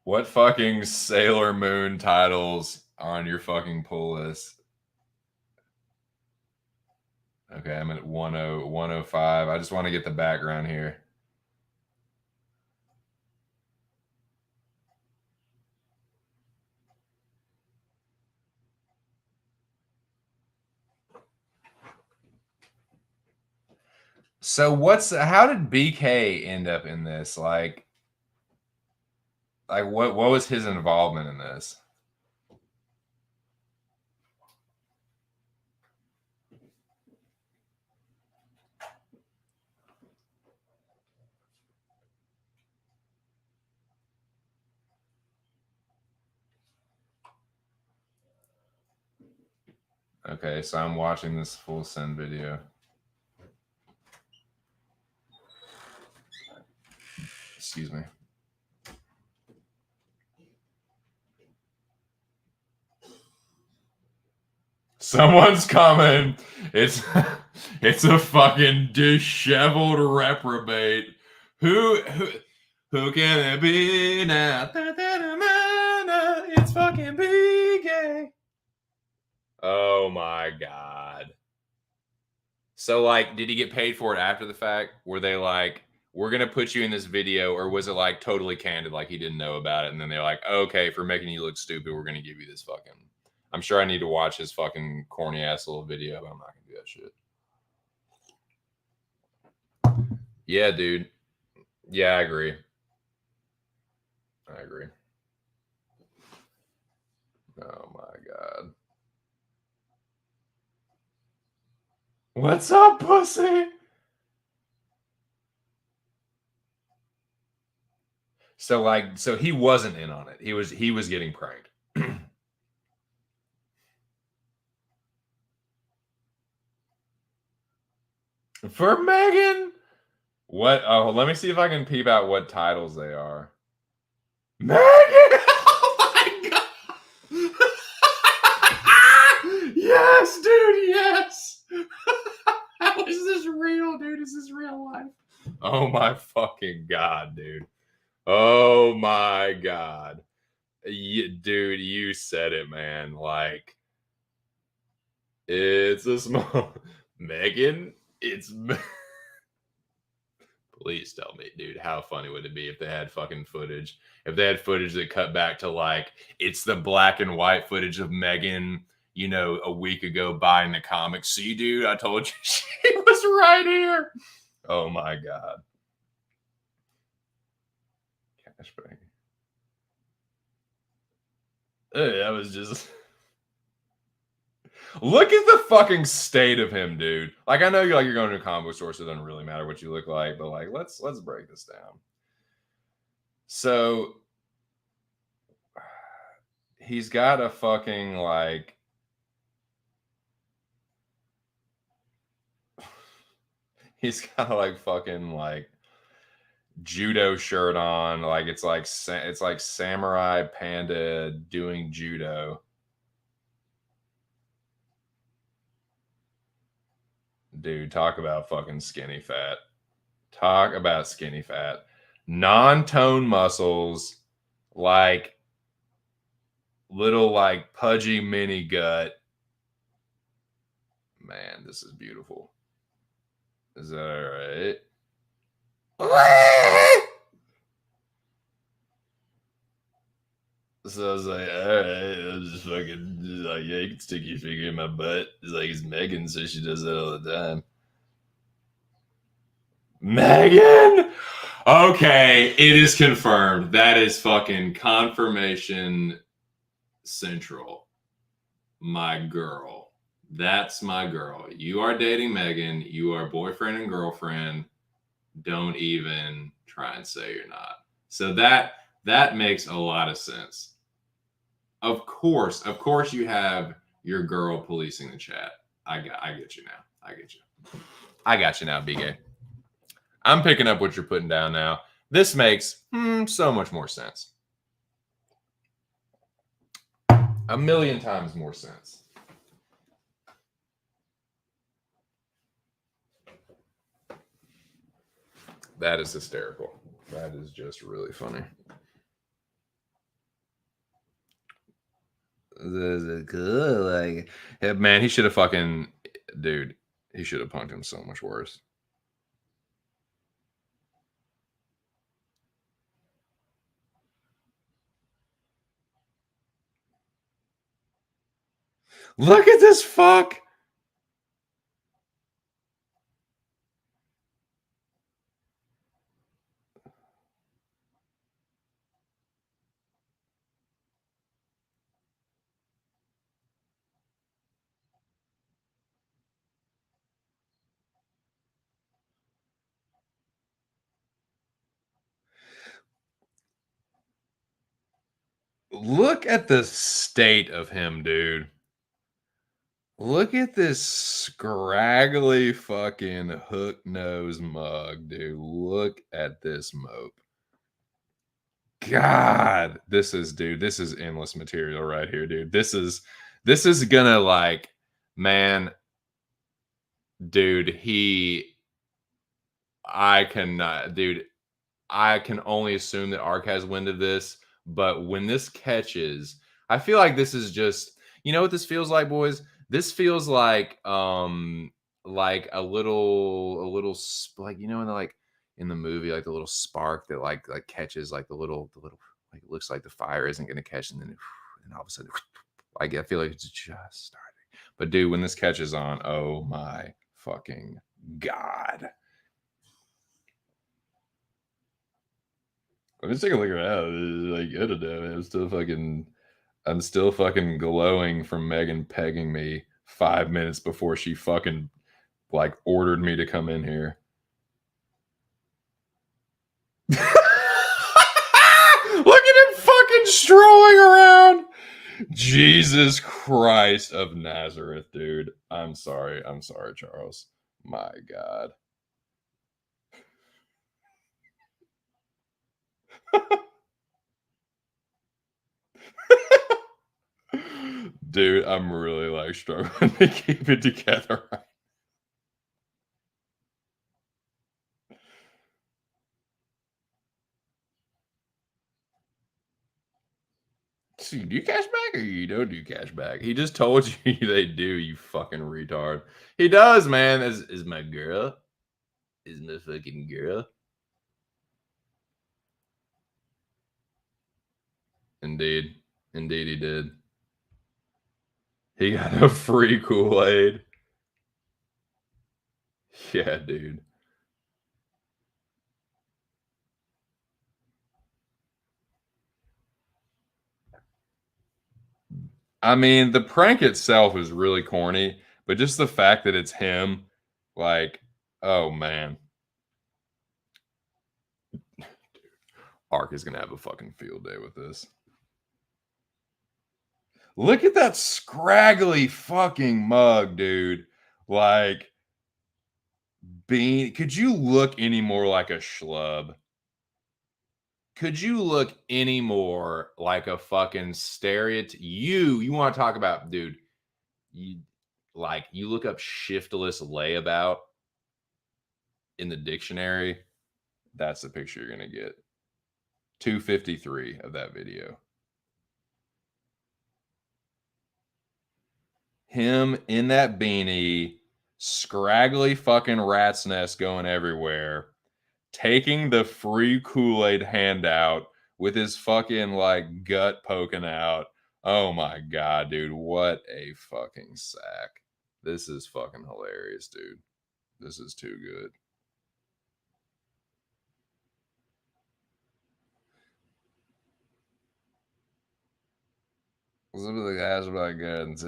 What fucking Sailor Moon titles are on your fucking pull list? Okay, I'm at 105. I just want to get the background here. So how did BK end up in this? Like what was his involvement in this? Okay, so I'm watching this full send video. Excuse me. Someone's coming. It's a fucking disheveled reprobate. Who can it be now? It's fucking BK. Oh my God. So like, did he get paid for it after the fact? Were they like, we're gonna put you in this video, or was it like totally candid, like he didn't know about it, and then they're like, okay, for making you look stupid, we're gonna give you this fucking. I'm sure I need to watch his fucking corny ass little video, but I'm not gonna do that shit. Yeah, dude. Yeah, I agree. Oh my God. What's up, pussy? So he wasn't in on it. He was getting pranked. For Megan? What? Oh, let me see if I can peep out what titles they are. Megan! Oh my god! Yes, dude, yes! How is this real, dude? Is this real life? Oh my fucking god, dude. Oh my god. Dude, you said it, man. Like, it's a small Megan. It's please tell me, dude, how funny would it be if they had fucking footage? If they had footage that cut back to like it's the black and white footage of Megan, you know, a week ago buying the comics. See, dude, I told you she was right here. Oh my god. Cashback. That was just look at the fucking state of him, dude. Like I know you're going to a comic book store, so it doesn't really matter what you look like, but like let's break this down. So he's got a fucking like he's got like fucking like judo shirt on, like it's like Samurai Panda doing judo. Dude, talk about fucking skinny fat. Talk about skinny fat. Non-tone muscles, like little like pudgy mini gut. Man, this is beautiful. Is that all right? So I was like, all right, I'll just fucking like, yeah, you can stick your finger in my butt. It's like it's Megan, so she does that all the time. Megan? Okay, it is confirmed. That is fucking confirmation central. My girl. That's my girl. You are dating Megan. You are boyfriend and girlfriend. Don't even try and say you're not. So that makes a lot of sense. Of course you have your girl policing the chat. I get you now. I got you now, BK. I'm picking up what you're putting down now. This makes so much more sense. A million times more sense. That is hysterical. That is just really funny. This is good. Like, yeah, man, he should have fucking, dude, he should have punked him so much worse. Look at this fuck. Look at the state of him, dude. Look at this scraggly fucking hook nose mug, dude. Look at this mope. God, this is endless material right here, dude. This is gonna like, man, dude, I cannot, dude. I can only assume that Ark has wind of this, but when this catches, I feel like this is just, you know what this feels like, boys? This feels like a little like, you know, in the movie, like the little spark that like catches like the little like it looks like the fire isn't gonna catch, and then and all of a sudden like I feel like it's just starting. But dude, when this catches on, oh my fucking god. I'm just taking a look around. Like, I don't know. I'm still fucking glowing from Megan pegging me 5 minutes before she fucking like ordered me to come in here. Look at him fucking strolling around. Jesus Christ of Nazareth, dude. I'm sorry, Charles. My God. Dude, I'm really like struggling to keep it together. So you do cash back or you don't do cash back? He just told you they do, you fucking retard. He does, man. Is my girl. Is my fucking girl. Indeed. Indeed he did. He got a free Kool-Aid. Yeah, dude. I mean, the prank itself is really corny, but just the fact that it's him, like, oh man. Ark is gonna have a fucking field day with this. Look at that scraggly fucking mug, dude. Like, Bean, could you look any more like a schlub? Could you look any more like a fucking stereotype? You want to talk about, dude? You you look up shiftless layabout in the dictionary. That's the picture you're gonna get. 253 of that video. Him in that beanie, scraggly fucking rat's nest going everywhere, taking the free Kool-Aid handout with his fucking like gut poking out. Oh my God, dude. What a fucking sack. This is fucking hilarious, dude. This is too good. Some of the guys about guns.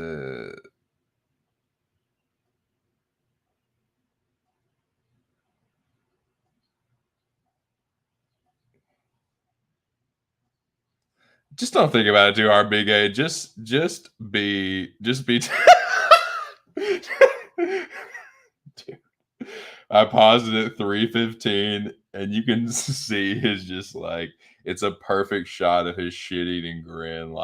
Just don't think about it too hard, Big A. Just be Dude, I paused it at 3:15 and you can see his just like it's a perfect shot of his shit-eating grin.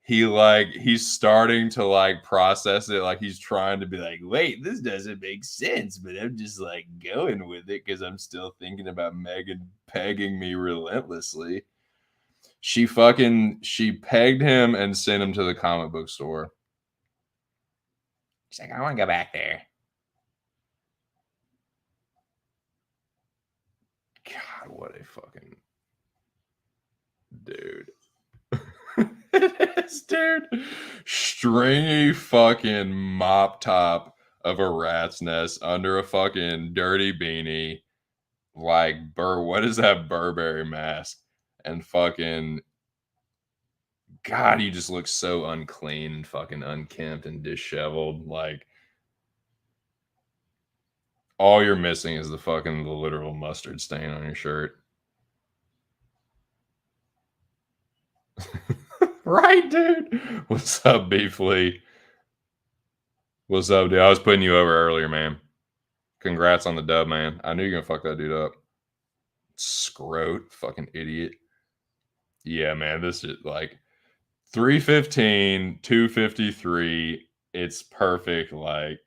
He's starting to like process it, like he's trying to be like, wait, this doesn't make sense, but I'm just like going with it because I'm still thinking about Megan pegging me relentlessly. She pegged him and sent him to the comic book store. She's like, I want to go back there. God, what a fucking dude. It is, dude. Stringy fucking mop top of a rat's nest under a fucking dirty beanie. Like what is that Burberry mask? And fucking God, you just look so unclean and fucking unkempt and disheveled. Like all you're missing is the literal mustard stain on your shirt. Right, dude? What's up, Beefly? What's up, dude? I was putting you over earlier, man. Congrats on the dub, man. I knew you were gonna fuck that dude up. Scrote, fucking idiot. Yeah, man, this is like 3:15, 2:53. It's perfect. Like,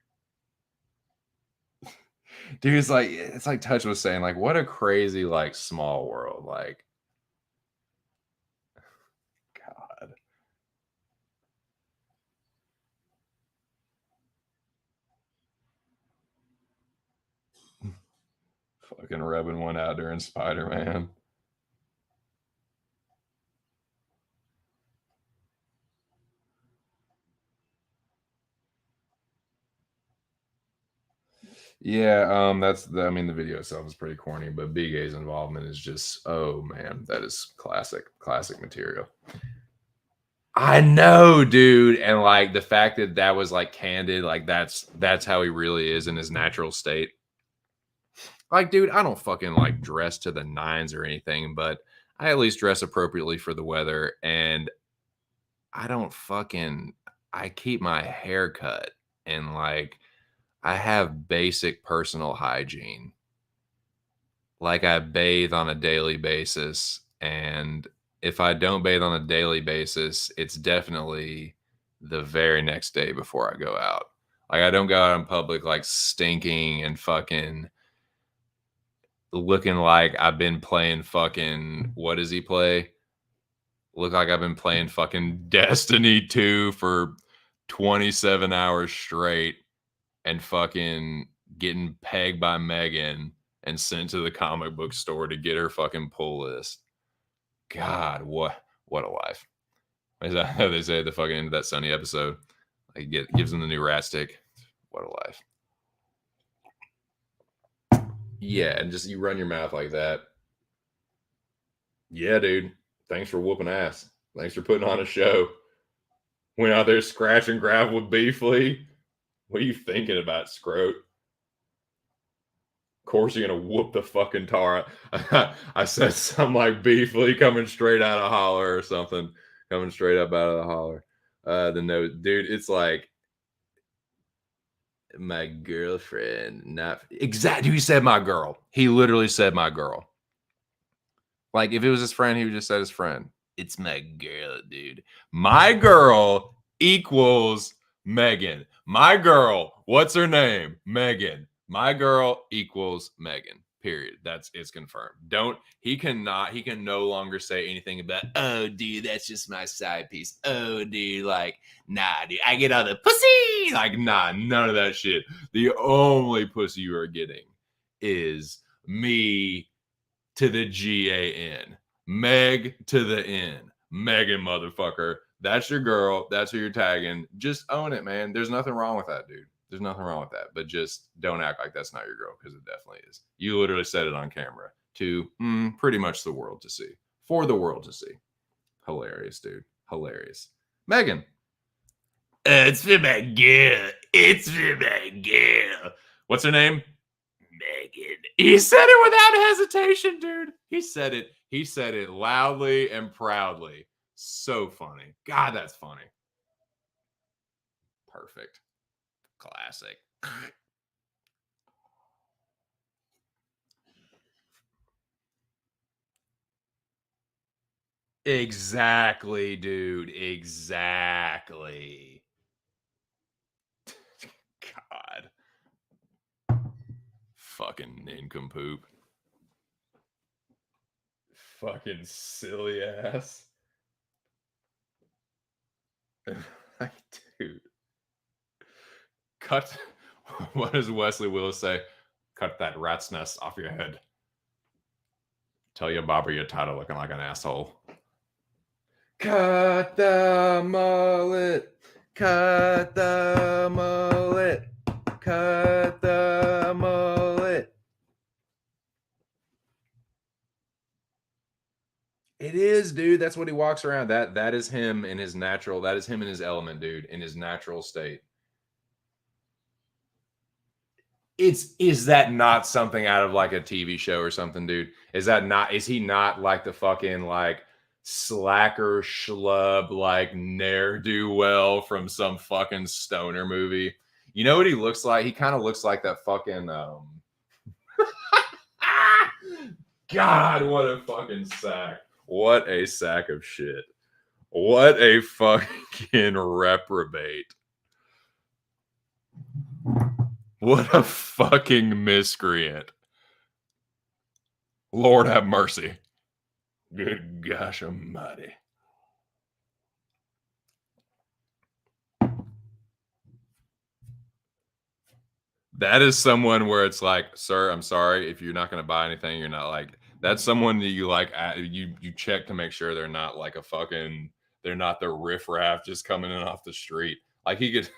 dude, it's like Touch was saying, like, what a crazy, like, small world. Like, God. Fucking rubbing one out during Spider-Man. Yeah, I mean, the video itself is pretty corny, but Big A's involvement is just, oh man, that is classic material. I know, dude, and like the fact that that was like candid, like that's how he really is in his natural state. Like, dude, I don't fucking like dress to the nines or anything, but I at least dress appropriately for the weather, and I don't fucking I keep my hair cut and like I have basic personal hygiene. Like I bathe on a daily basis, and if I don't bathe on a daily basis, it's definitely the very next day before I go out. Like I don't go out in public like stinking and fucking looking like I've been playing fucking what does he play? Look like I've been playing fucking Destiny 2 for 27 hours straight and fucking getting pegged by Megan and sent to the comic book store to get her fucking pull list. God, what a life. Is that how they say at the fucking end of that Sunny episode? Like gives them the new rat stick. What a life. Yeah, and just you run your mouth like that. Yeah, dude. Thanks for whooping ass. Thanks for putting on a show. Went out there scratch and grab with Beefly. What are you thinking about, Scroat? Of course you're gonna whoop the fucking tar. I said something like Beefly coming straight out of holler or something. Coming straight up out of the holler. The note, dude, it's like my girlfriend, not exactly. He said my girl. He literally said my girl. Like if it was his friend, he would just said his friend. It's my girl, dude. My girl equals Megan. My girl, what's her name? Megan. My girl equals Megan. Period. It's confirmed. He can no longer say anything about, oh, dude, that's just my side piece. Oh, dude, like, nah, dude, I get all the pussy. Like, nah, none of that shit. The only pussy you are getting is me to the G-A-N. Meg to the N. Megan, motherfucker. That's your girl. That's who you're tagging. Just own it, man. There's nothing wrong with that, dude. There's nothing wrong with that. But just don't act like that's not your girl, because it definitely is. You literally said it on camera to pretty much the world to see. For the world to see. Hilarious, dude. Hilarious. Megan. It's for my girl. It's for my girl. What's her name? Megan. He said it without hesitation, dude. He said it. He said it loudly and proudly. So funny. God, that's funny. Perfect. Classic. Exactly, dude. Exactly. God. Fucking nincompoop. Fucking silly ass. Like, dude. Cut. What does Wesley Willis say? Cut that rat's nest off your head. Tell your barber you're tired of looking like an asshole. Cut the mullet. Cut the mullet. Cut the mullet. It is, dude. That's what he walks around. That is him in his natural. That is him in his element, dude. In his natural state. Is that not something out of like a TV show or something, dude? Is he not like the fucking like slacker schlub like ne'er-do-well from some fucking stoner movie? You know what he looks like? He kind of looks like that fucking God, what a fucking sack. What a sack of shit. What a fucking reprobate. What a fucking miscreant. Lord have mercy. Good gosh almighty. That is someone where it's like, sir, I'm sorry if you're not going to buy anything. You're not like, that's someone that you like, you check to make sure they're not like a fucking, they're not the riffraff just coming in off the street. Like he could,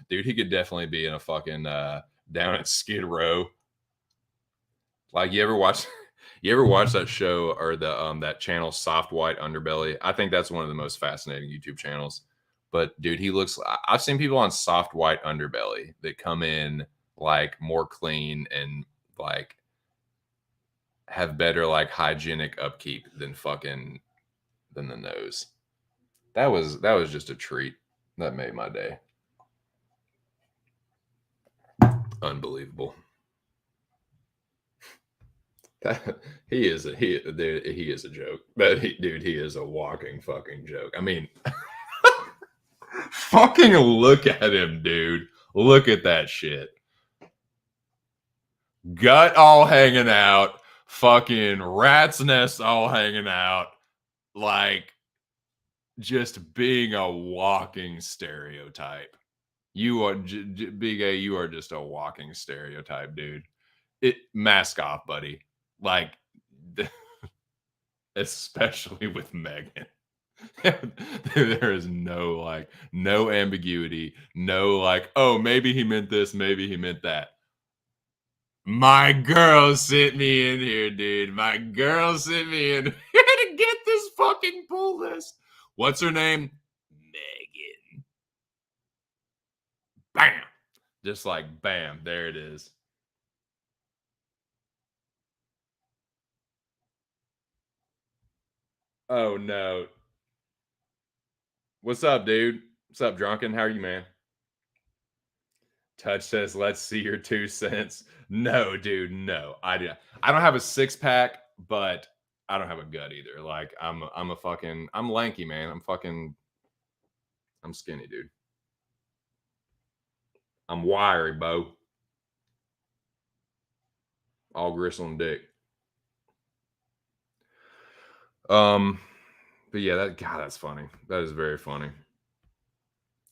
dude, he could definitely be in a fucking down at Skid Row. Like you ever watch that show or the that channel Soft White Underbelly? I think that's one of the most fascinating YouTube channels. But dude, I've seen people on Soft White Underbelly that come in like more clean and like have better like hygienic upkeep than the nose. That was just a treat. That made my day. Unbelievable. He is a joke. But he is a walking fucking joke. I mean, fucking look at him, dude. Look at that shit. Gut all hanging out, fucking rat's nest all hanging out, like just being a walking stereotype. You are Big A. You are just a walking stereotype, dude. Mask off, buddy. Like, especially with Megan. There is no ambiguity, no like, oh, maybe he meant this, maybe he meant that. My girl sent me in here, dude. My girl sent me in here to get this fucking pull list. What's her name? Megan. Bam. Just like bam, there it is. Oh no. What's up, dude? What's up, Drunken? How are you, man? Touch says, let's see your 2 cents. No, dude, no. I don't have a 6-pack, but I don't have a gut either. Like, I'm lanky, man. I'm skinny, dude. I'm wiry, Bo. All gristle and dick. But yeah, that's funny. That is very funny.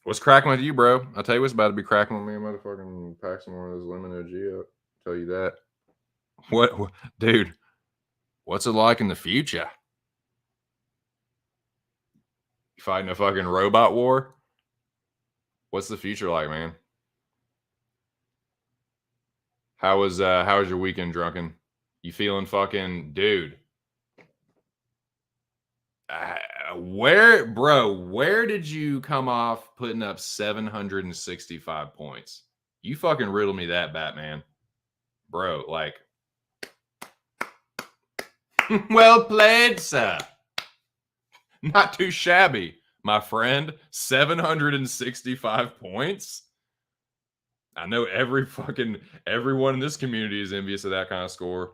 What's cracking with you, bro? I'll tell you what's about to be cracking with me. Motherfucking pack some more of this lemon OG up. Tell you that. What, dude? What's it like in the future? You fighting a fucking robot war? What's the future like, man? How was your weekend, Drunken? You feeling fucking, dude? Where did you come off putting up 765 points? You fucking riddle me that, Batman. Bro, like, well played, sir. Not too shabby, my friend. 765 points. I know everyone in this community is envious of that kind of score.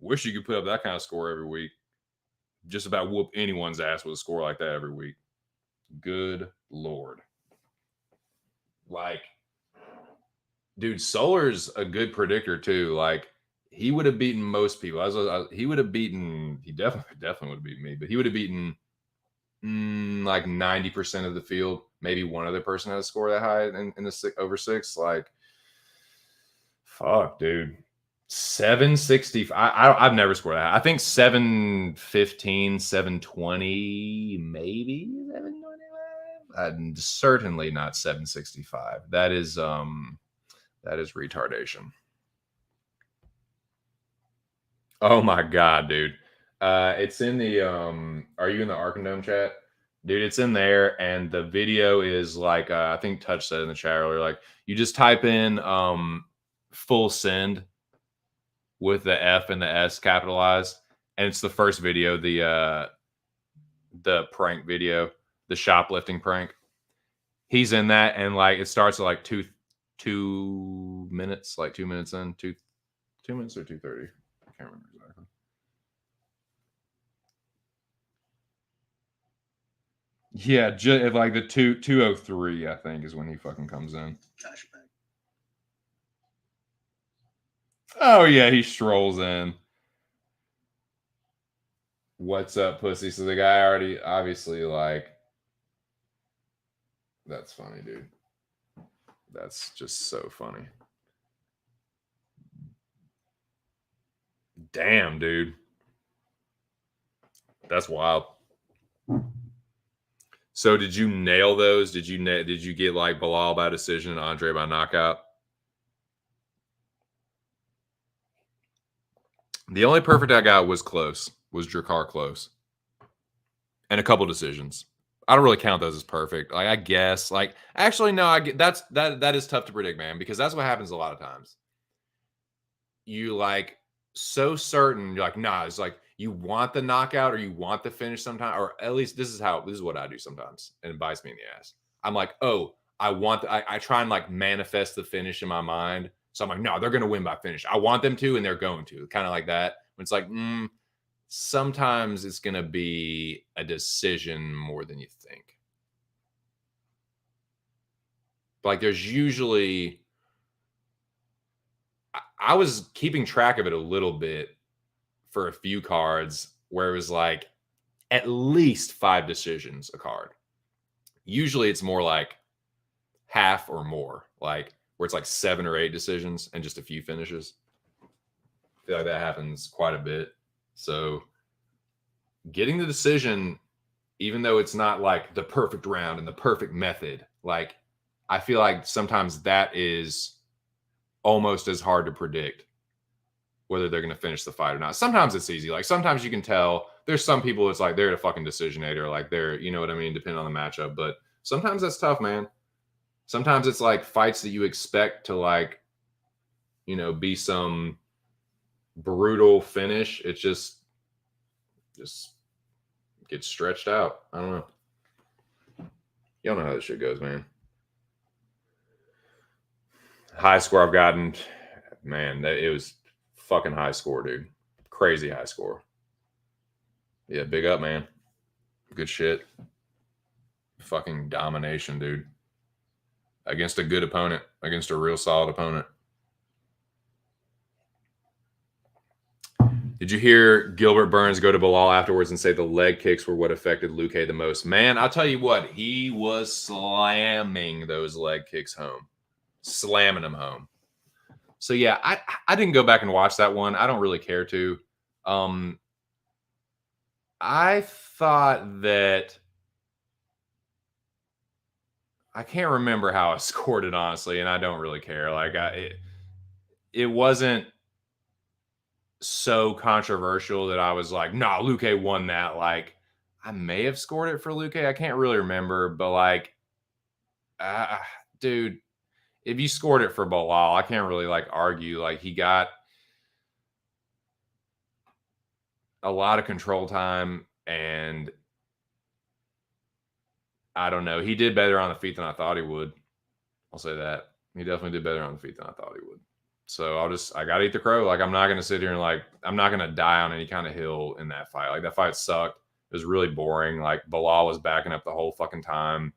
Wish you could put up that kind of score every week. Just about whoop anyone's ass with a score like that every week. Good Lord. Like, dude, Solar's a good predictor too. Like, he would have beaten most people. He definitely would have beaten me, but he would have beaten like 90% of the field. Maybe one other person had a score that high in the over 6. Like, fuck, dude. 760. I've never scored that. I think 715, 720, maybe 725. Certainly not 765. That is retardation. Oh my god, dude. It's in the are you in the Arkandome chat? Dude, it's in there, and the video is like I think Touch said in the chat earlier, like you just type in full send with the F and the S capitalized, and it's the first video, the prank video, the shoplifting prank. He's in that, and like it starts at like 2 minutes, like 2 minutes in, 2 minutes or 2:30. I can't remember exactly. Yeah, like the 2:03, I think, is when he fucking comes in. Oh yeah, he strolls in. What's up, pussy? So the guy already obviously like. That's funny, dude. That's just so funny. Damn, dude. That's wild. So did you nail those? Did you get like Bilal by decision and Andre by knockout? The only perfect I got was Drakkar close. And a couple decisions. I don't really count those as perfect. Like, I guess, like, actually, no, I get that is tough to predict, man, because that's what happens a lot of times. You like so certain, you're like, nah, it's like you want the knockout or you want the finish sometime, or at least this is what I do sometimes, and it bites me in the ass. I'm like, oh, I try and like manifest the finish in my mind So I'm like, no, they're going to win by finish. I want them to, and they're going to. Kind of like that. It's like, sometimes it's going to be a decision more than you think. Like there's usually, I was keeping track of it a little bit for a few cards where it was like at least 5 decisions a card. Usually it's more like half or more, like where it's like 7 or 8 decisions and just a few finishes. I feel like that happens quite a bit. So getting the decision, even though it's not like the perfect round and the perfect method, like I feel like sometimes that is almost as hard to predict whether they're going to finish the fight or not. Sometimes it's easy. Like sometimes you can tell. There's some people it's like they're a fucking decisionator, like they're, you know what I mean, depending on the matchup. But sometimes that's tough, man. Sometimes it's like fights that you expect to like, you know, be some brutal finish. It just gets stretched out. I don't know. Y'all know how this shit goes, man. High score I've gotten, man, it was fucking high score, dude. Crazy high score. Yeah, big up, man. Good shit. Fucking domination, dude. Against a good opponent, against a real solid opponent. Did you hear Gilbert Burns go to Bilal afterwards and say the leg kicks were what affected Luque the most? Man, I'll tell you what, he was slamming those leg kicks home. Slamming them home. So yeah, I didn't go back and watch that one. I don't really care to. I thought that I can't remember how I scored it honestly, and I don't really care. Like it wasn't so controversial that I was like, nah, Luque won that. Like I may have scored it for Luque. I can't really remember, but like, dude, if you scored it for Bilal, I can't really like argue. Like he got a lot of control time, and I don't know. He did better on the feet than I thought he would. I'll say that. He definitely did better on the feet than I thought he would. So I got to eat the crow. Like, I'm not going to sit here and like, I'm not going to die on any kind of hill in that fight. Like, that fight sucked. It was really boring. Like, Bilal was backing up the whole fucking time.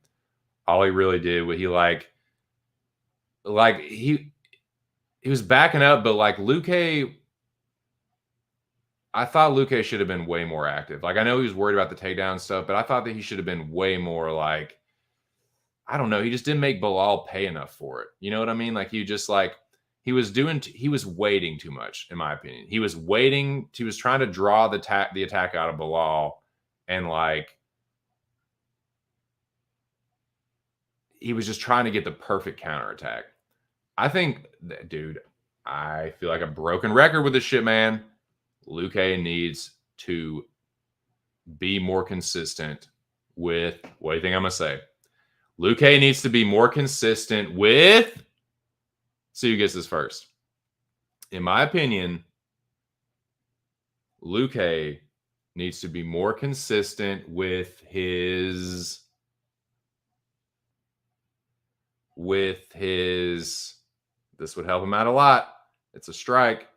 All he really did was he he was backing up, but like Luque, I thought Luque should have been way more active. Like, I know he was worried about the takedown stuff, but I thought that he should have been way more like, I don't know. He just didn't make Bilal pay enough for it. You know what I mean? Like, he just like, he was waiting too much, in my opinion. He was waiting. He was trying to draw the attack out of Bilal, and like, he was just trying to get the perfect counterattack. I think, dude, I feel like a broken record with this shit, man. Luque needs to be more consistent with, what do you think I'm going to say? Luque needs to be more consistent with, see who gets this first. In my opinion, Luque needs to be more consistent with his, this would help him out a lot. It's a strike.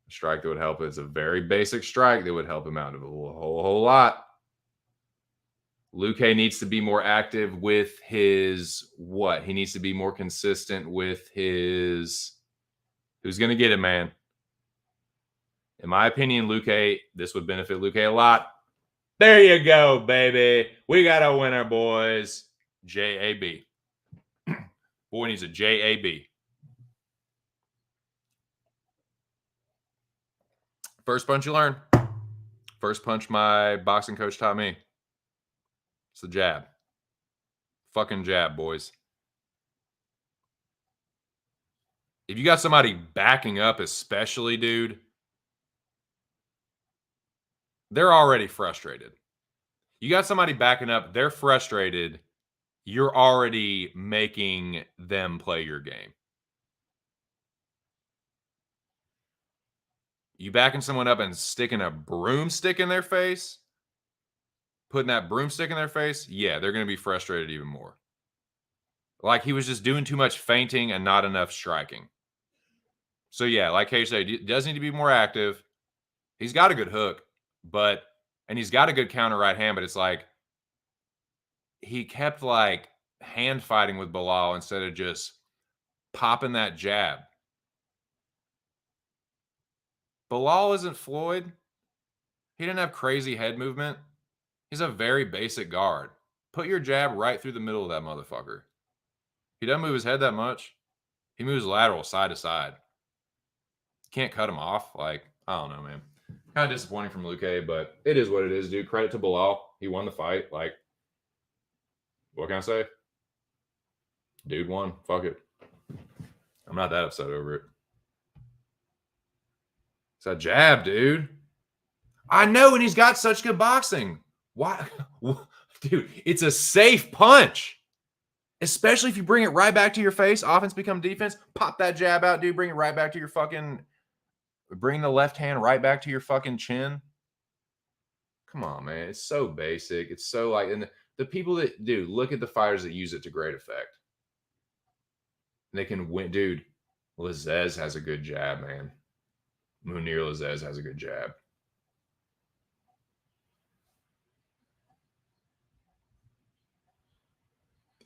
A strike that would help. It's a very basic strike that would help him out a whole lot. Luque needs to be more active with his what? He needs to be more consistent with his, who's going to get it, man? In my opinion, Luque, this would benefit Luque a lot. There you go, baby. We got a winner, boys. JAB. Boy needs a JAB. First punch you learn. First punch my boxing coach taught me. It's the jab. Fucking jab, boys. If you got somebody backing up, especially, dude, they're already frustrated. You got somebody backing up, they're frustrated. You're already making them play your game. You backing someone up and sticking a broomstick in their face, putting that broomstick in their face, yeah, they're going to be frustrated even more. Like he was just doing too much feinting and not enough striking. So yeah, like Kay said, he does need to be more active. He's got a good hook, and he's got a good counter right hand, but it's like he kept like hand fighting with Bilal instead of just popping that jab. Bilal isn't Floyd. He didn't have crazy head movement. He's a very basic guard. Put your jab right through the middle of that motherfucker. He doesn't move his head that much. He moves lateral, side to side. Can't cut him off. Like, I don't know, man. Kind of disappointing from Luque, but it is what it is, dude. Credit to Bilal. He won the fight. Like, what can I say? Dude won. Fuck it. I'm not that upset over it. It's a jab, dude. I know, and he's got such good boxing. Why? Dude, it's a safe punch. Especially if you bring it right back to your face. Offense become defense. Pop that jab out, dude. Bring it right back to your fucking... Bring the left hand right back to your fucking chin. Come on, man. It's so basic. It's so like... And the people that... Dude, look at the fighters that use it to great effect. They can win. Dude, Lazzez has a good jab, man. Munir Lazzez has a good jab.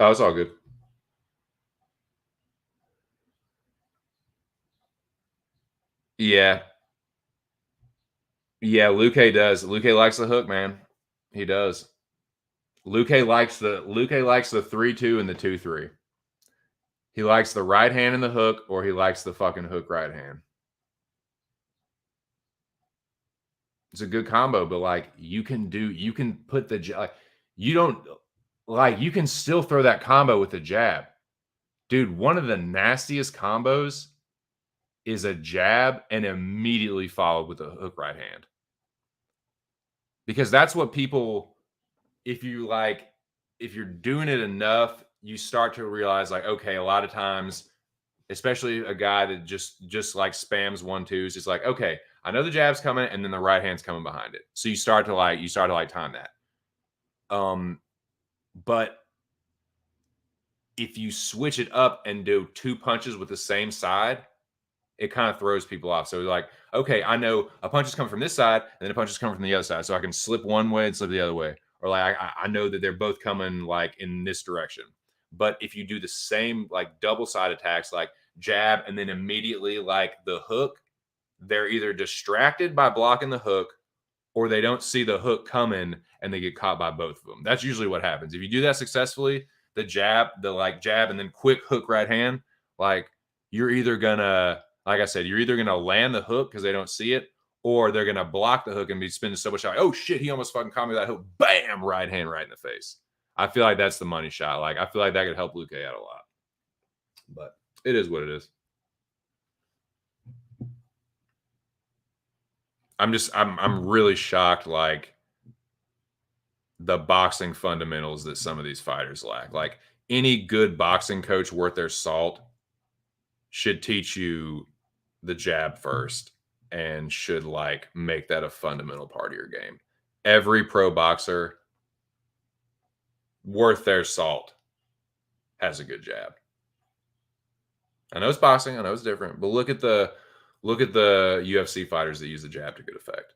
Oh, it's all good. Yeah. Yeah, Luque does. Luque likes the hook, man. He does. Luque likes the 3-2 and the 2-3. He likes the right hand and the hook, or he likes the fucking hook right hand. It's a good combo, but like you can put the like you don't like you can still throw that combo with the jab. Dude, one of the nastiest combos is a jab and immediately followed with a hook right hand. Because that's what people, if you're doing it enough, you start to realize like, okay, a lot of times, especially a guy that just like spams 1-2s, it's like, okay, I know the jab's coming and then the right hand's coming behind it. So you start to time that. But if you switch it up and do 2 punches with the same side, it kind of throws people off. So like, okay, I know a punch is coming from this side and then a punch is coming from the other side. So I can slip one way and slip the other way. Or like, I know that they're both coming like in this direction. But if you do the same like double side attacks, like jab and then immediately like the hook, they're either distracted by blocking the hook or they don't see the hook coming and they get caught by both of them. That's usually what happens. If you do that successfully, the jab and then quick hook right hand, like you're either gonna, like I said, you're either gonna land the hook because they don't see it, or they're gonna block the hook and be spinning so much like, oh shit, he almost fucking caught me with that hook. Bam, right hand right in the face. I feel like that's the money shot. Like I feel like that could help Luque out a lot. But it is what it is. I'm really shocked, like the boxing fundamentals that some of these fighters lack. Like any good boxing coach worth their salt should teach you the jab first and should like make that a fundamental part of your game. Every pro boxer worth their salt has a good jab. I know it's boxing, I know it's different, but look at the UFC fighters that use the jab to good effect.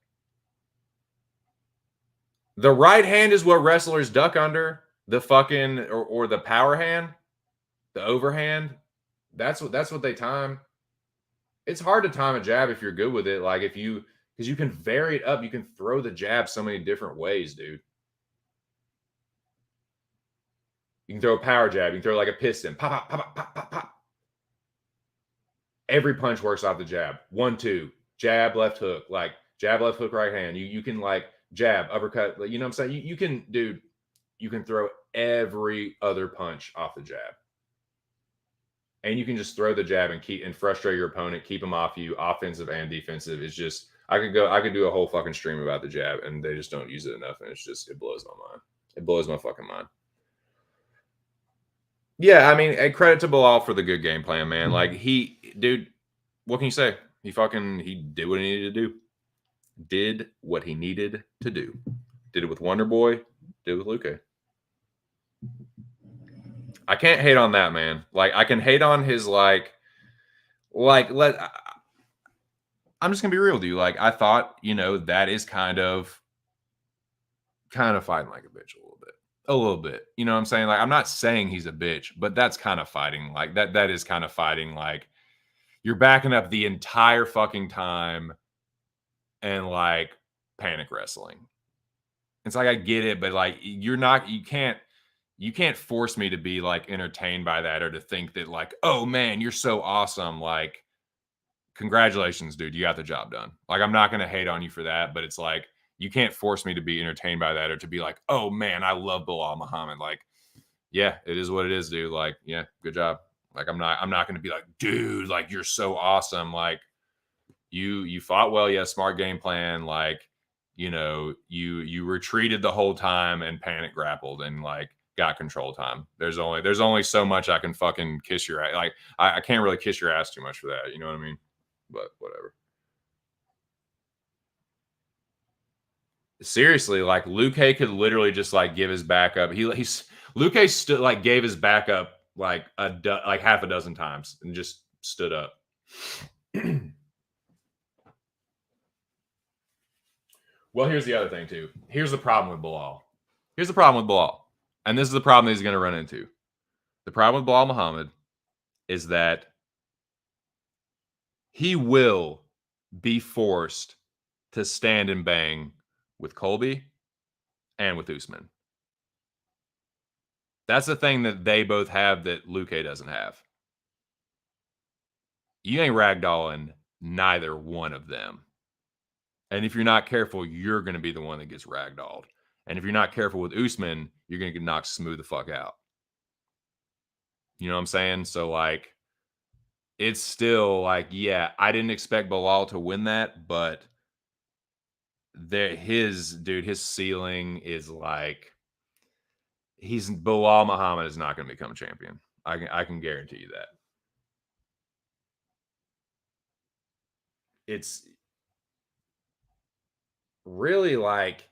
The right hand is what wrestlers duck under. The fucking or the power hand, the overhand. That's what they time. It's hard to time a jab if you're good with it. Like because you can vary it up. You can throw the jab so many different ways, dude. You can throw a power jab. You can throw like a piston. Pop, pop, pop, pop, pop, pop. Every punch works off the jab. 1-2. Jab, left hook. Like jab, left hook, right hand. You can like jab, uppercut. You know what I'm saying? You can, dude, you can throw every other punch off the jab. And you can just throw the jab and frustrate your opponent, keep them off you, offensive and defensive. It's just, I could do a whole fucking stream about the jab and they just don't use it enough. And it blows my mind. It blows my fucking mind. Yeah, I mean, credit to Bilal for the good game plan, man. Like dude, what can you say? He did what he needed to do. Did what he needed to do. Did it with Wonder Boy. Did it with Luque. I can't hate on that, man. Like I can hate on his I'm just gonna be real with you. Like, I thought, that is kind of fighting like a bitch a little bit. A little bit. You know what I'm saying? Like, I'm not saying he's a bitch, but that's kind of fighting. Like, that is kind of fighting. Like, you're backing up the entire fucking time and like panic wrestling. It's like, I get it, but like, you can't force me to be like entertained by that or to think that like, oh man, you're so awesome. Like, congratulations, dude, you got the job done. Like, I'm not going to hate on you for that, but it's like, you can't force me to be entertained by that or to be like, oh man, I love Bilal Muhammad. Like, yeah, it is what it is, dude. Like, yeah, good job. Like, I'm not going to be like, dude, like, you're so awesome. Like, you fought well. Yeah, smart game plan. Like, you retreated the whole time and panic grappled and like got control time. There's only so much I can fucking kiss your ass. Like, I can't really kiss your ass too much for that. You know what I mean? But whatever. Seriously, like, Luque could literally just like give his back up. Luque stood like gave his back up like like half a dozen times and just stood up. Well, here's the other thing too. Here's the problem with Bilal. And this is the problem that he's going to run into. The problem with Bilal Muhammad is that he will be forced to stand and bang with Colby and with Usman. That's the thing that they both have that Luque doesn't have. You ain't ragdolling neither one of them. And if you're not careful, you're going to be the one that gets ragdolled. And if you're not careful with Usman, you're going to get knocked smooth the fuck out. You know what I'm saying? So, like, it's still like, yeah, I didn't expect Bilal to win that, but his ceiling is like, Bilal Muhammad is not going to become champion. I can guarantee you that. It's really like,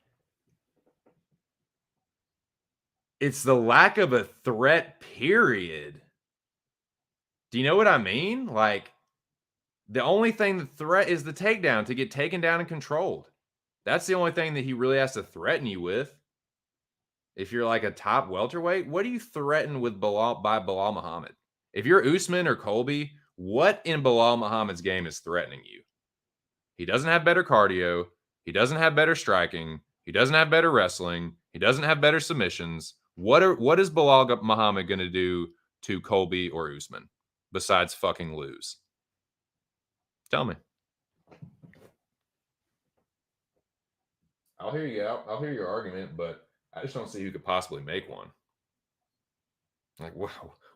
it's the lack of a threat, period. Do you know what I mean? Like, the only thing that threat is the takedown, to get taken down and controlled. That's the only thing that he really has to threaten you with. If you're like a top welterweight, what do you threaten with Bilal Muhammad? If you're Usman or Colby, what in Bilal Muhammad's game is threatening you? He doesn't have better cardio. He doesn't have better striking. He doesn't have better wrestling. He doesn't have better submissions. What is Bilal Muhammad going to do to Colby or Usman besides fucking lose? Tell me. I'll hear you out. I'll hear your argument, but I just don't see who could possibly make one. Like,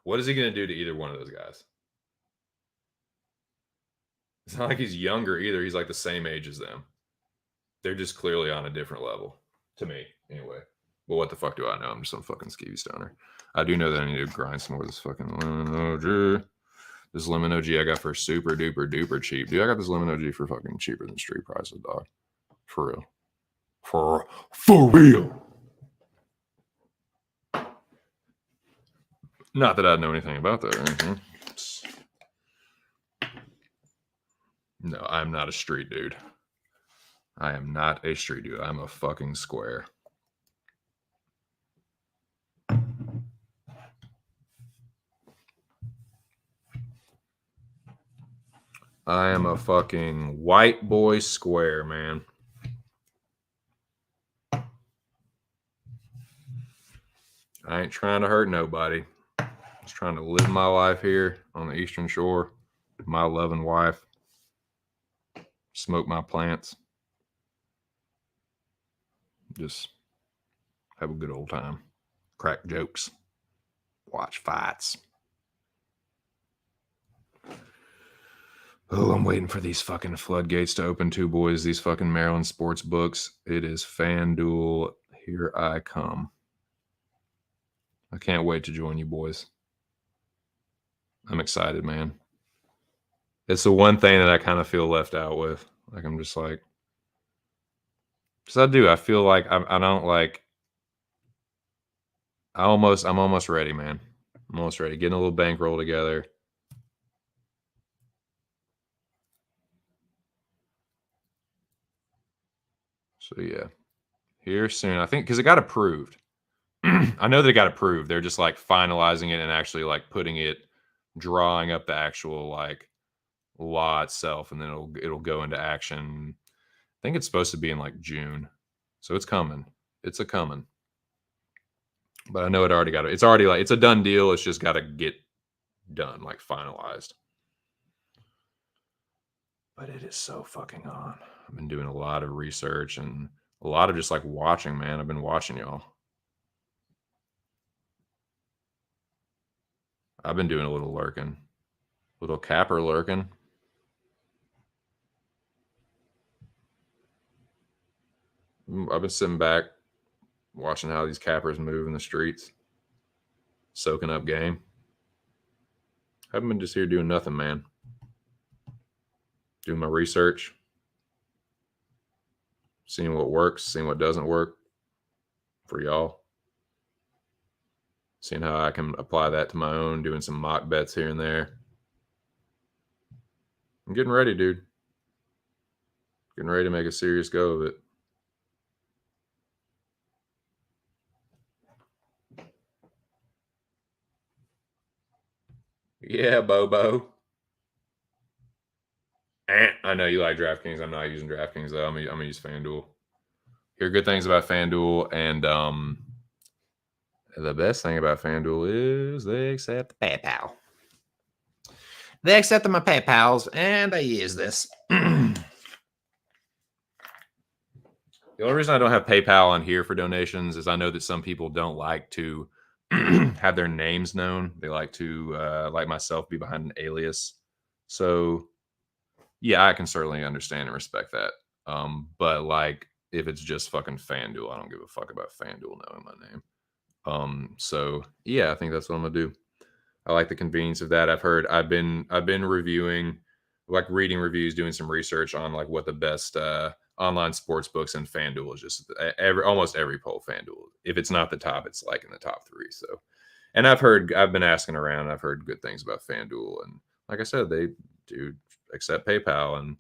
what is he going to do to either one of those guys? It's not like he's younger either. He's like the same age as them. They're just clearly on a different level. To me, anyway. Well, what the fuck do I know? I'm just some fucking skeevy stoner. I do know that I need to grind some more of this fucking lemon OG. This lemon OG I got for super duper duper cheap. Dude, I got this lemon OG for fucking cheaper than street prices, dog. For real. For real. Not that I know anything about that or anything. No, I'm not a street dude. I am not a street dude. I'm a fucking square. I am a fucking white boy square, man. I ain't trying to hurt nobody. Just trying to live my life here on the Eastern Shore. My loving wife. Smoke my plants. Just have a good old time. Crack jokes. Watch fights. Oh, I'm waiting for these fucking floodgates to open too, boys. These fucking Maryland sports books. It is FanDuel. Here I come. I can't wait to join you boys. I'm excited, man. It's the one thing that I kind of feel left out with. Like, I'm just like, because I do. I feel like I don't like. I'm almost ready, man. I'm almost ready. Getting a little bankroll together. So yeah, here soon. I think because it got approved. I know they got approved. They're just like finalizing it and actually like putting it, drawing up the actual like law itself, and then it'll go into action. I think it's supposed to be in like June, so it's coming. It's a coming. But I know it already got it. It's already like it's a done deal. It's just got to get done, like finalized. But it is so fucking on. I've been doing a lot of research and a lot of just like watching, man. I've been watching y'all. I've been doing a little lurking, little capper lurking. I've been sitting back, watching how these cappers move in the streets, soaking up game. I haven't been just here doing nothing, man. Doing my research, seeing what works, seeing what doesn't work for y'all, seeing how I can apply that to my own, doing some mock bets here and there. I'm getting ready, dude. Getting ready to make a serious go of it. Yeah, Bobo. I know you like DraftKings. I'm not using DraftKings though. I'm gonna use FanDuel. Hear good things about FanDuel, and the best thing about FanDuel is they accept PayPal. They accepted my PayPals, and I use this. The only reason I don't have PayPal on here for donations is I know that some people don't like to have their names known. They like to, like myself, be behind an alias. So, yeah, I can certainly understand and respect that. But like, if it's just fucking FanDuel, I don't give a fuck about FanDuel knowing my name. So yeah, I think that's what I'm gonna do. I like the convenience of that. I've been reviewing, like reading reviews, doing some research on like what the best online sports books, and FanDuel is just almost every poll FanDuel. If it's not the top, it's like in the top 3. So, and I've been asking around. I've heard good things about FanDuel, and like I said, they do accept PayPal, and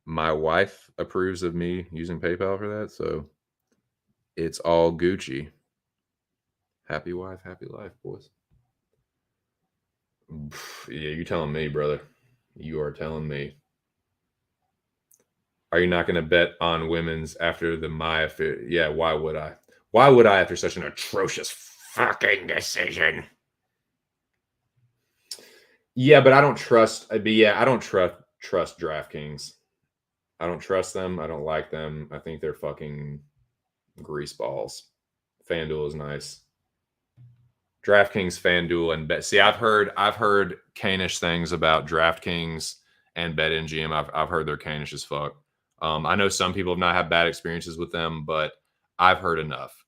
my wife approves of me using PayPal for that, so it's all Gucci. Happy wife, happy life, boys. Yeah, you telling me, brother. You are telling me. Are you not going to bet on women's after the Maya? Yeah, why would I? Why would I after such an atrocious fucking decision? Yeah, but I don't trust. But yeah, I don't trust DraftKings. I don't trust them. I don't like them. I think they're fucking grease balls. FanDuel is nice. DraftKings, FanDuel, and Bet. See, I've heard Canish things about DraftKings and BetMGM. I've heard they're Canish as fuck. I know some people have not had bad experiences with them, but I've heard enough.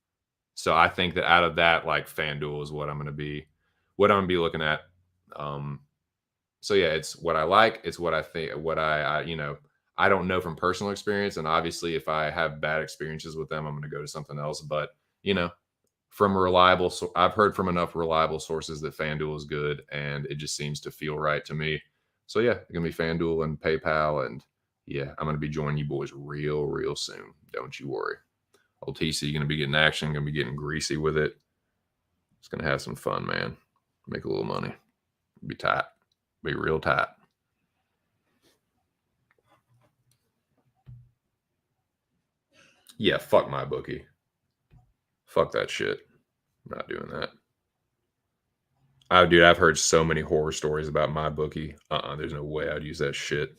So I think that out of that, like FanDuel is what I'm gonna be looking at. So yeah, it's what I like. It's what I think. What I I don't know from personal experience, and obviously, if I have bad experiences with them, I'm gonna go to something else. But from reliable, so I've heard from enough reliable sources that FanDuel is good, and it just seems to feel right to me. So yeah, it's gonna be FanDuel and PayPal, and yeah, I'm gonna be joining you boys real soon. Don't you worry. Old TC gonna be getting action, gonna be getting greasy with it. It's gonna have some fun, man. Make a little money. Be tight. Be real tight. Yeah, fuck my bookie. Fuck that shit. I'm not doing that. Oh, dude, I've heard so many horror stories about my bookie. There's no way I'd use that shit.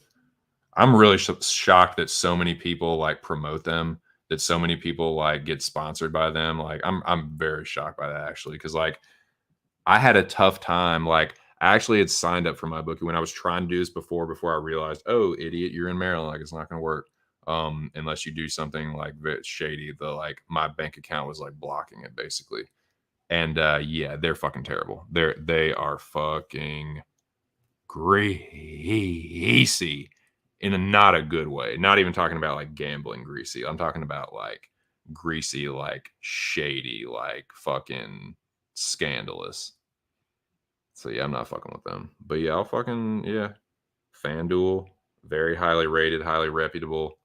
I'm really shocked that so many people like promote them, that so many people like get sponsored by them. Like, I'm very shocked by that actually, because like I had a tough time. Like, I actually had signed up for my bookie when I was trying to do this before I realized, oh, idiot, you're in Maryland. Like, it's not going to work unless you do something like shady. My bank account was like blocking it basically. And yeah, they're fucking terrible. They are fucking greasy in a not a good way. Not even talking about like gambling greasy. I'm talking about like greasy, like shady, like fucking scandalous. So yeah, I'm not fucking with them. But yeah, I'll fucking FanDuel. Very highly rated, highly reputable.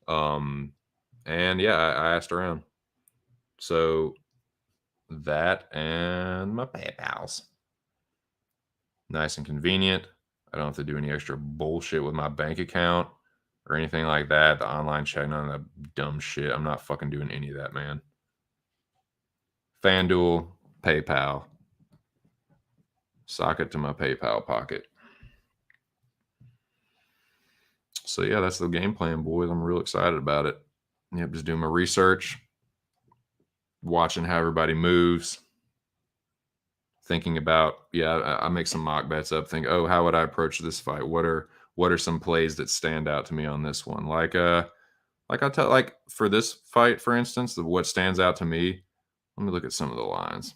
And yeah, I asked around. So that and my PayPal's. Nice and convenient. I don't have to do any extra bullshit with my bank account or anything like that. The online check, none of that dumb shit. I'm not fucking doing any of that, man. FanDuel, PayPal. Sock it to my PayPal pocket. So yeah, that's the game plan, boys. I'm real excited about it. Yep, just doing my research, watching how everybody moves, thinking about, I make some mock bets up, think, oh, how would I approach this fight? What are some plays that stand out to me on this one? Like for this fight, for instance, what stands out to me, let me look at some of the lines.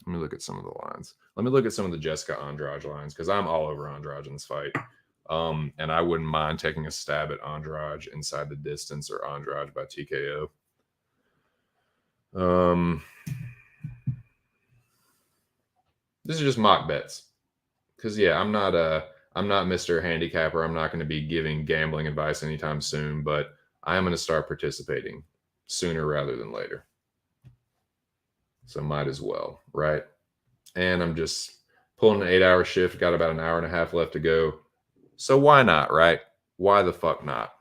Let me look at some of the Jessica Andrade lines, because I'm all over Andrade in this fight. And I wouldn't mind taking a stab at Andrade inside the distance or Andrade by TKO. This is just mock bets, because I'm not Mr. Handicapper. I'm not going to be giving gambling advice anytime soon, but I am going to start participating sooner rather than later. So might as well, right? And I'm just pulling an 8-hour shift, got about an hour and a half left to go. So why not, right? Why the fuck not?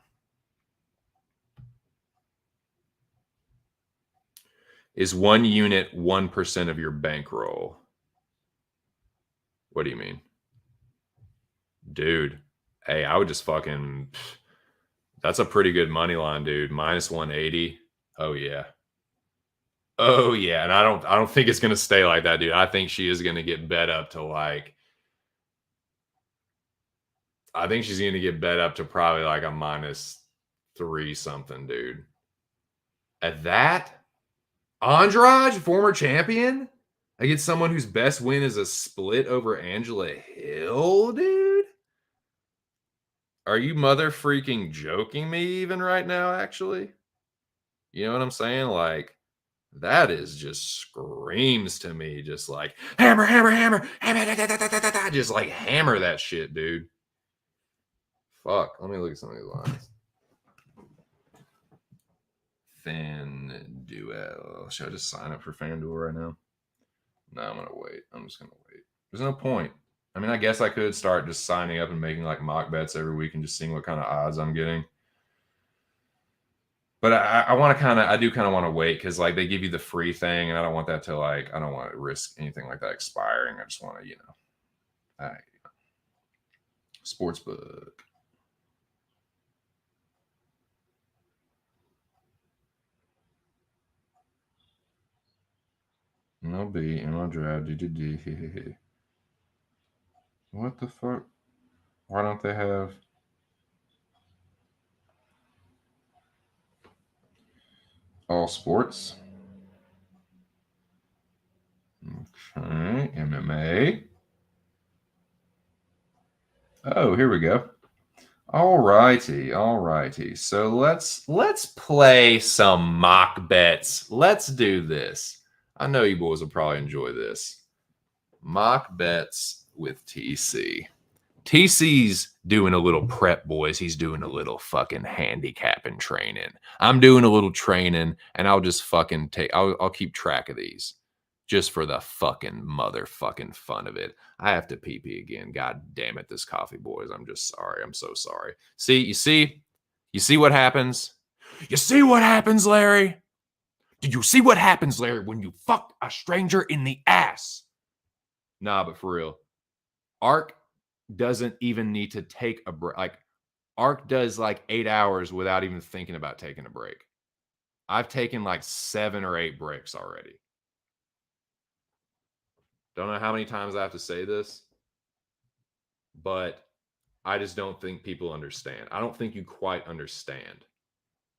Is one unit 1% of your bankroll? What do you mean? Dude, hey, I would just fucking... That's a pretty good money line, dude. Minus 180. Oh, yeah. Oh, yeah. And I don't think it's going to stay like that, dude. I think she is going to get bet up to I think she's going to get bet up to probably like a -3 something, dude. At that, Andrade, former champion, against someone whose best win is a split over Angela Hill, dude? Are you mother freaking joking me even right now, actually? You know what I'm saying? Like, that is just screams to me, just like, hammer, hammer, hammer, hammer, just like hammer that shit, dude. Fuck. Let me look at some of these lines. FanDuel. Should I just sign up for FanDuel right now? No, I'm going to wait. I'm just going to wait. There's no point. I mean, I guess I could start just signing up and making like mock bets every week and just seeing what kind of odds I'm getting. But I do kind of want to wait, because like they give you the free thing, and I don't want that to I don't want to risk anything like that expiring. I just want to, all right. Sportsbook. MLB, ML Draft, What the fuck? Why don't they have... all sports? Okay, MMA. Oh, here we go. All righty. So let's play some mock bets. Let's do this. I know you boys will probably enjoy this. Mock bets with TC. TC's doing a little prep, boys. He's doing a little fucking handicapping training. I'm doing a little training, and I'll just fucking I'll keep track of these just for the fucking motherfucking fun of it. I have to pee again. God damn it, this coffee, boys. I'm just sorry. I'm so sorry. You see what happens? You see what happens, Larry? Did you see what happens, Larry, when you fuck a stranger in the ass? Nah, but for real. Ark doesn't even need to take a break. Like, Ark does like 8 hours without even thinking about taking a break. I've taken like 7 or 8 breaks already. Don't know how many times I have to say this, but I just don't think people understand. I don't think you quite understand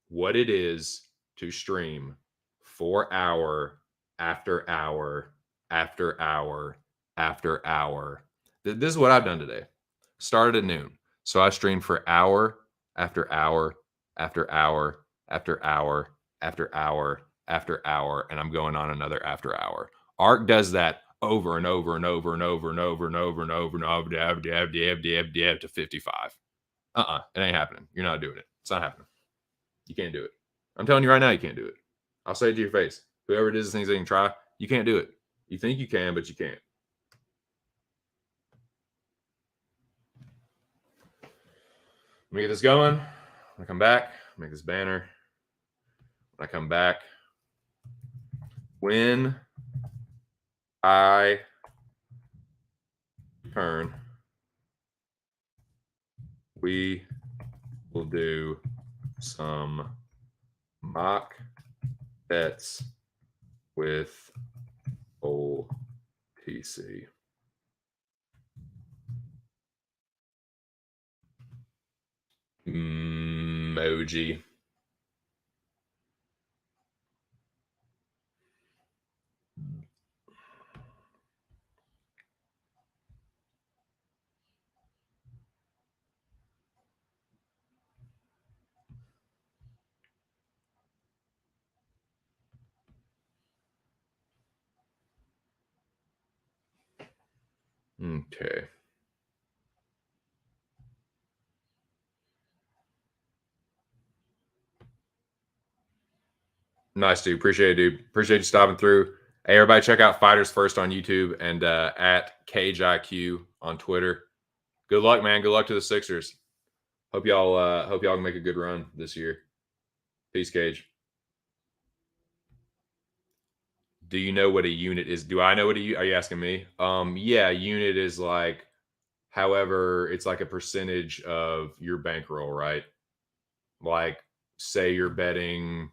what it is to stream 4 hour after hour after hour after hour. This is what I've done today. Started at noon. So I streamed for hour after hour after hour after hour after hour after hour, and I'm going on another after hour. Ark does that over and over and over and over and over and over and over and over to 55. It ain't happening. You're not doing it. It's not happening. You can't do it. I'm telling you right now, you can't do it. I'll say it to your face. Whoever does the things they can try, you can't do it. You think you can, but you can't. Let me get this going. When I come back, make this banner. When I come back, when I turn, we will do some mock bets with old TC. Emoji. Okay. Nice, dude. Appreciate it, dude. Appreciate you stopping through. Hey, everybody, check out Fighters First on YouTube and at CageIQ on Twitter. Good luck, man. Good luck to the Sixers. Hope y'all can make a good run this year. Peace, Cage. Do you know what a unit is? Do I know what a unit? Are you asking me? Yeah, unit is like, however, it's like a percentage of your bankroll, right? Like, say you're betting,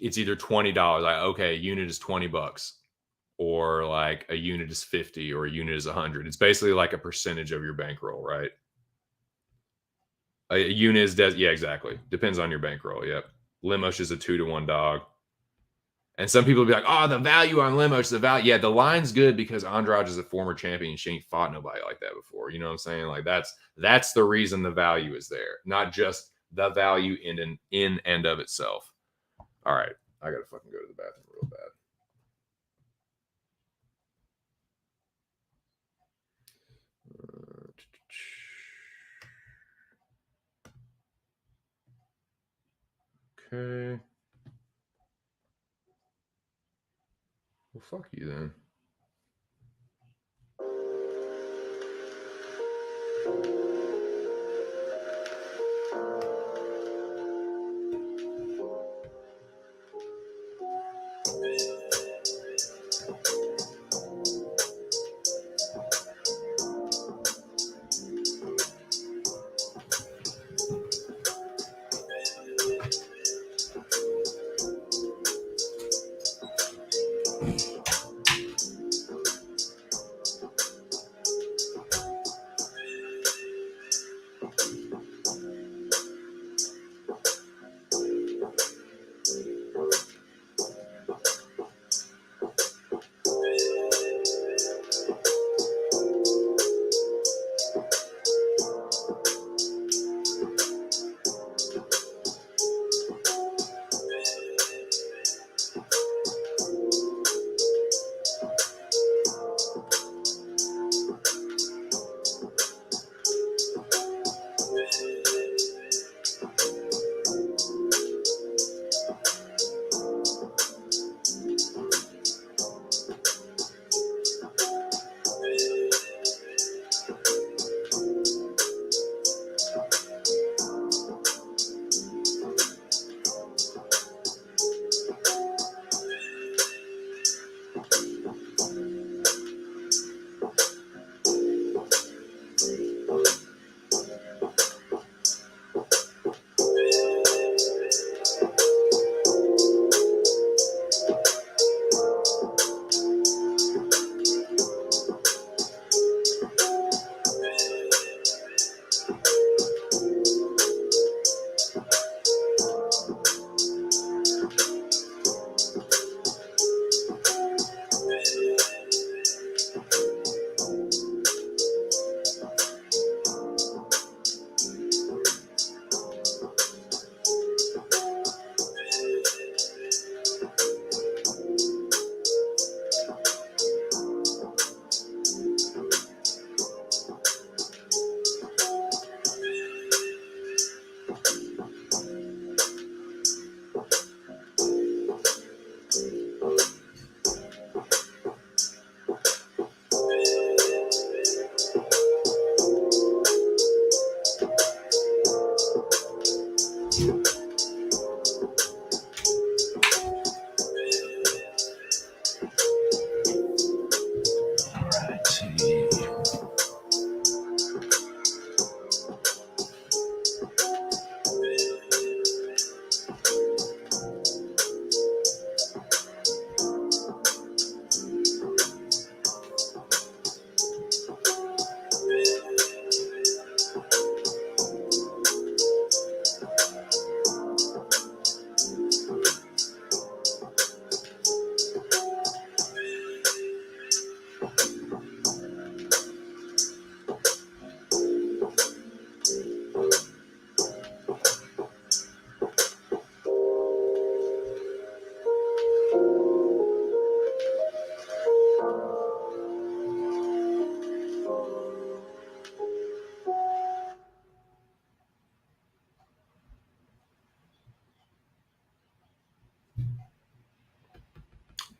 it's either $20. Like, okay, a unit is $20, or like a unit is 50, or a unit is 100. It's basically like a percentage of your bankroll, right? A unit is yeah, exactly. Depends on your bankroll. Yep. Limosh is a 2-to-1 dog. And some people will be like, oh, the value on Limosh, the value. Yeah, the line's good because Andrade is a former champion and she ain't fought nobody like that before. You know what I'm saying? Like that's the reason the value is there, not just the value in and of itself. All right. I gotta fucking go to the bathroom real bad. Okay. Well, fuck you then.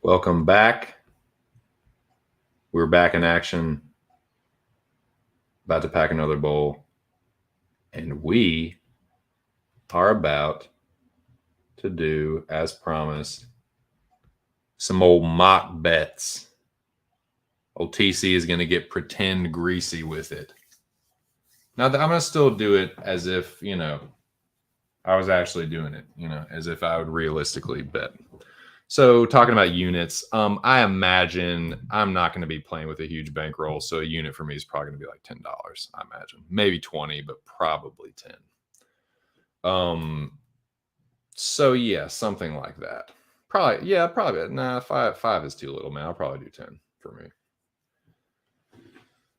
Welcome back. We're back in action. About to pack another bowl. And we are about to do, as promised, some old mock bets. Old TC is going to get pretend greasy with it. Now, I'm going to still do it as if, I was actually doing it, as if I would realistically bet. So talking about units, I imagine I'm not going to be playing with a huge bankroll. So a unit for me is probably going to be like $10, I imagine. Maybe 20, but probably 10. So yeah, something like that. Probably. Nah, five is too little, man. I'll probably do 10 for me.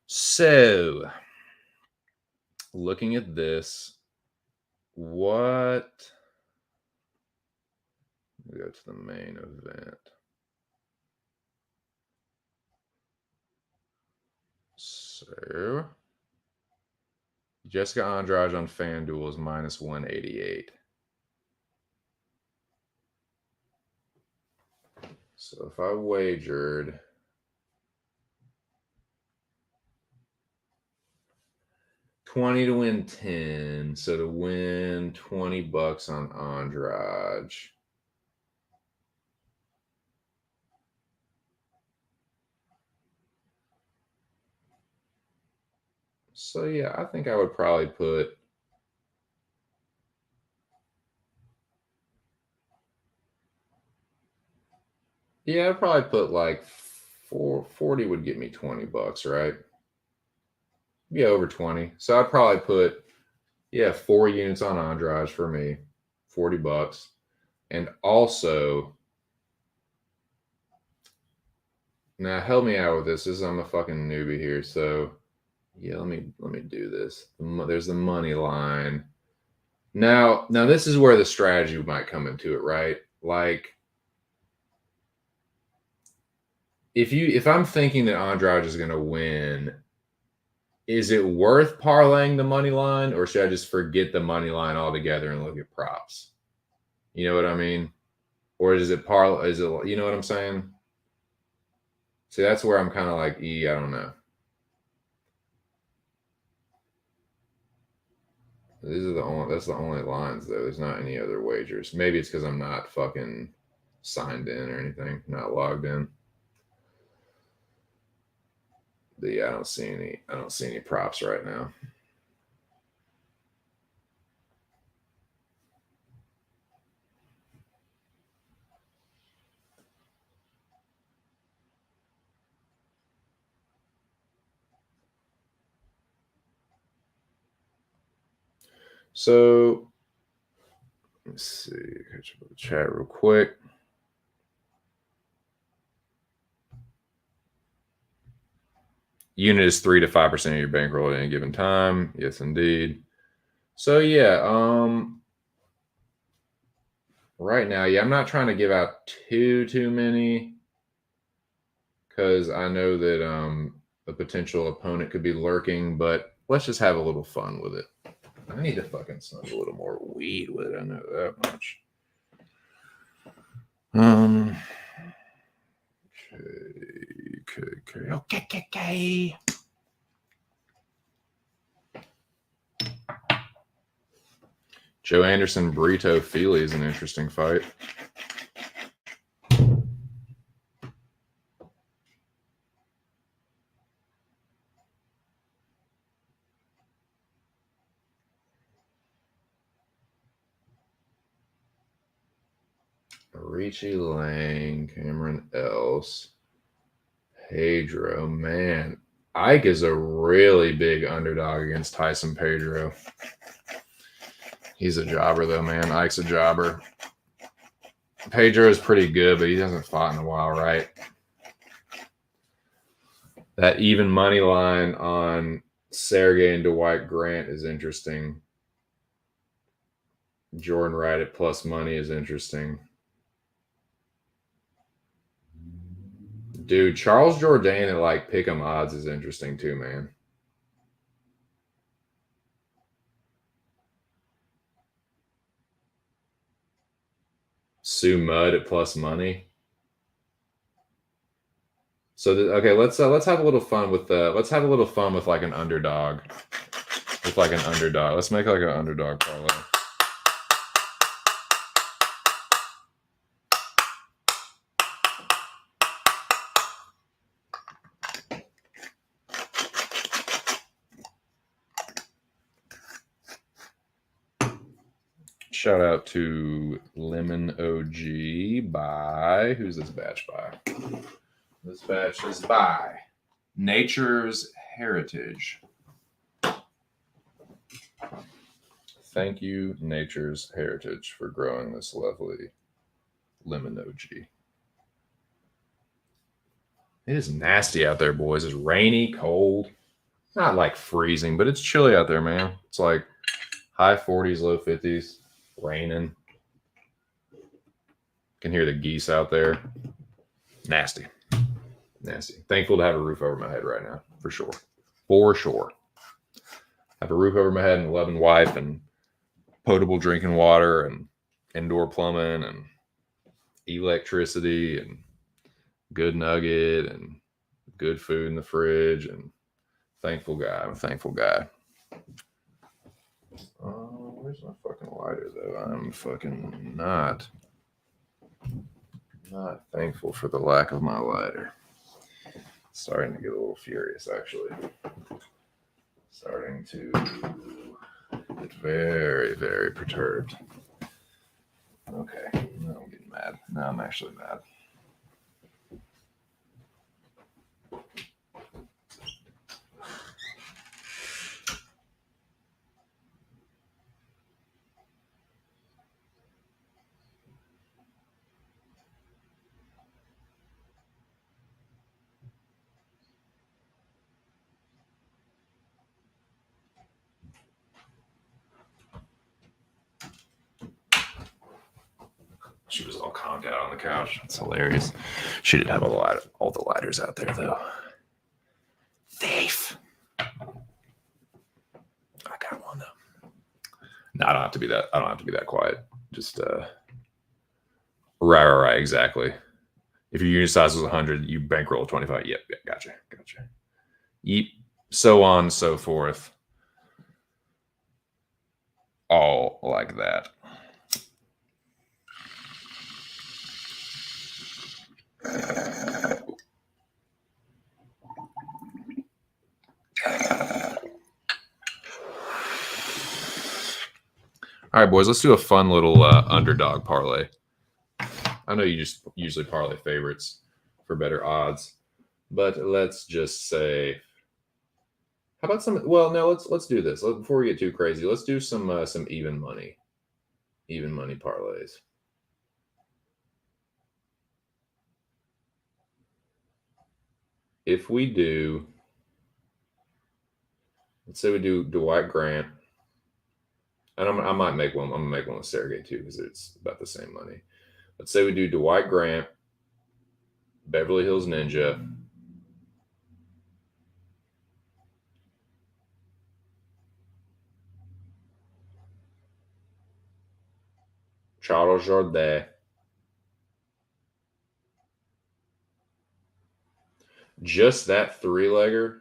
So looking at this, what? We go to the main event. So Jessica Andrade on FanDuel is minus 188. So if I wagered $20 to win 10, so to win $20 on Andrade. So yeah, I think I would probably put I'd probably put like 40 would get me $20, right? Yeah, over 20. So I'd probably put 4 units on Andrade for me, $40. And also, now help me out with this. I'm a fucking newbie here, so yeah, let me do this. There's the money line. Now this is where the strategy might come into it, right? Like if I'm thinking that Andrade is going to win, is it worth parlaying the money line, or should I just forget the money line altogether and look at props? You know what I mean? Or is it parlay? Is it, you know what I'm saying? See, that's where I'm kind of like, I don't know. That's the only lines though. There's not any other wagers. Maybe it's because I'm not fucking signed in or anything, not logged in. But yeah, I don't see any props right now. So let's see, catch up with the chat real quick. Unit is 3 to 5% of your bankroll at any given time. Yes, indeed. So yeah, right now, I'm not trying to give out too many because I know that a potential opponent could be lurking, but let's just have a little fun with it. I need to fucking smoke a little more weed with it. I know that much. Okay. Joe Anderson, Brito Feely is an interesting fight. Richie Lang, Cameron Else, Pedro. Man, Ike is a really big underdog against Tyson Pedro. He's a jobber, though, man. Ike's a jobber. Pedro is pretty good, but he hasn't fought in a while, right? That even money line on Sergey and Dwight Grant is interesting. Jordan Wright at plus money is interesting. Dude, Charles Jourdain at like pick'em odds is interesting too, man. Sue Mudd at plus money. So okay, let's have a little fun with like an underdog. With like an underdog. Let's make like an underdog parlay. Shout out to Lemon OG by, who's this batch by? This batch is by Nature's Heritage. Thank you, Nature's Heritage, for growing this lovely Lemon OG. It is nasty out there, boys. It's rainy, cold, not like freezing, but it's chilly out there, man. It's like high 40s, low 50s, raining. Can hear the geese out there. Nasty. Thankful to have a roof over my head right now, for sure. For sure. Have a roof over my head and a loving wife and potable drinking water and indoor plumbing and electricity and good nugget and good food in the fridge and thankful guy. I'm a thankful guy. Where's my fucking lighter though? I'm fucking not thankful for the lack of my lighter. Starting to get a little furious, actually. Starting to get very, very perturbed. Okay, now I'm getting mad. Now I'm actually mad. She was all conked out on the couch. It's hilarious. She did have all the lighters out there, though. Thief. I got one though. No, I don't have to be that quiet. Just right, exactly. If your unit size was 100, you bankroll 25. Yep, gotcha. Yep. So on and so forth. All like that. All right, boys, let's do a fun little underdog parlay. I know you just usually parlay favorites for better odds, but let's just say, how about some? Well, no, let's do this. Before we get too crazy, let's do some even money parlays. If we do, let's say we do Dwight Grant. And I might make one. I'm gonna make one with Sergey too because it's about the same money. Let's say we do Dwight Grant, Beverly Hills Ninja, Charles Jourdain, just that three-legger,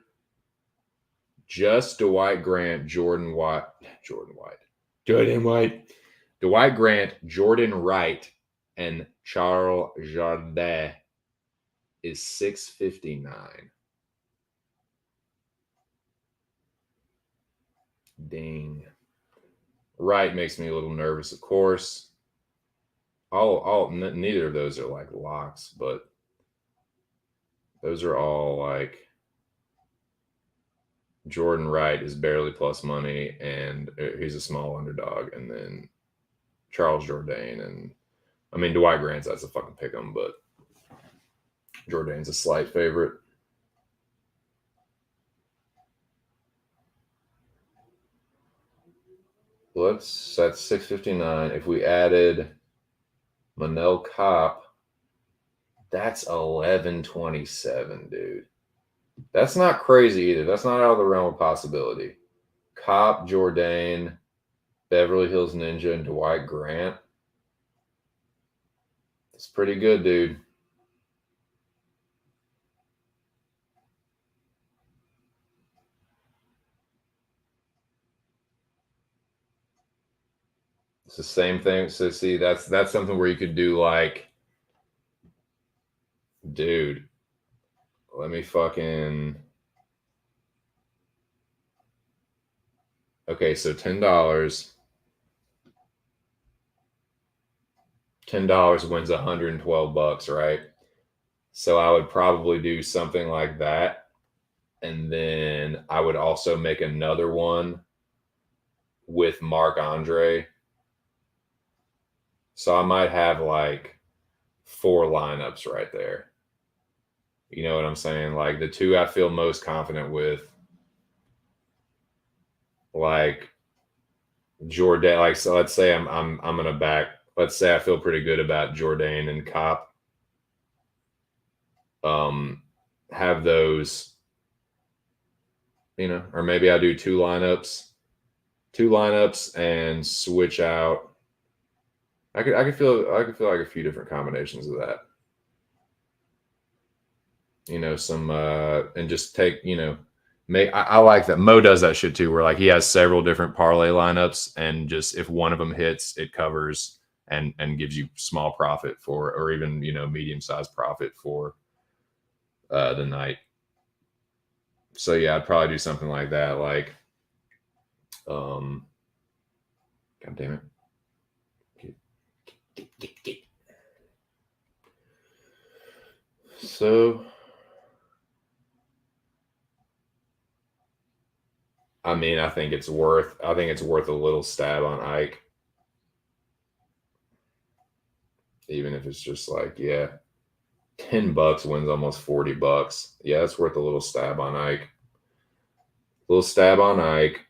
just Dwight Grant, Dwight Grant, Jordan Wright, and Charles Jourdain is $659. Dang. Wright makes me a little nervous, of course. Neither of those are like locks, but those are all like Jordan Wright is barely plus money, and he's a small underdog. And then Charles Jourdain, and I mean Dwight Grant's that's a fucking pick 'em, but Jourdain's a slight favorite. That's $659. If we added Manel Kopp, that's $1127, dude. That's not crazy either. That's not out of the realm of possibility. Kopp, Jourdain, Beverly Hills Ninja, and Dwight Grant. That's pretty good, dude. It's the same thing. So see, that's something where you could do like, dude, let me fucking. Okay, so $10. $10 wins $112, right? So I would probably do something like that. And then I would also make another one with Mark Andre. So I might have like 4 lineups right there. You know what I'm saying? Like the 2 I feel most confident with, like Jordan. Like, so let's say I'm gonna back. Let's say I feel pretty good about Jordan and Cop. Have those, or maybe I do 2 lineups and switch out. I could feel like a few different combinations of that. Some and just take, I like that. Mo does that shit too, where like he has several different parlay lineups, and just if one of them hits, it covers and gives you small profit for, or even medium sized profit for the night. So yeah, I'd probably do something like that. Like, God damn it. Get. So, I mean, I think it's worth a little stab on Ike. Even if it's just like, yeah, $10 wins almost $40. Yeah, it's worth a little stab on Ike. Little stab on Ike.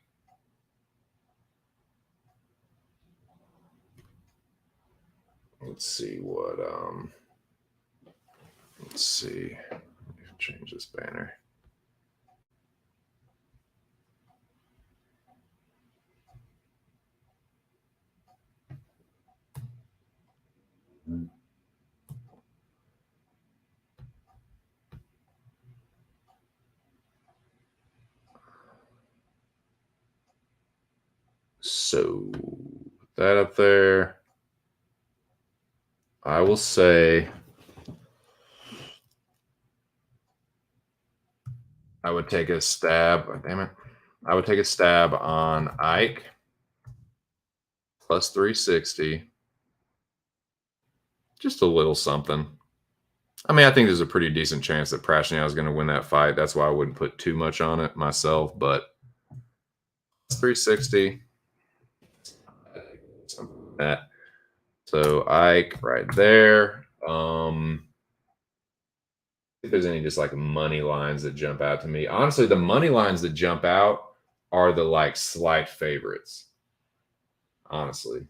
Let's see what let's see. Let me change this banner. So that up there, I will say I would take a stab. Damn it. I would take a stab on Ike plus 360. Just a little something. I mean, I think there's a pretty decent chance that Prashniel is going to win that fight. That's why I wouldn't put too much on it myself, but 360. Something like that. So Ike right there. If there's any just like money lines that jump out to me. Honestly, the money lines that jump out are the like slight favorites. Honestly.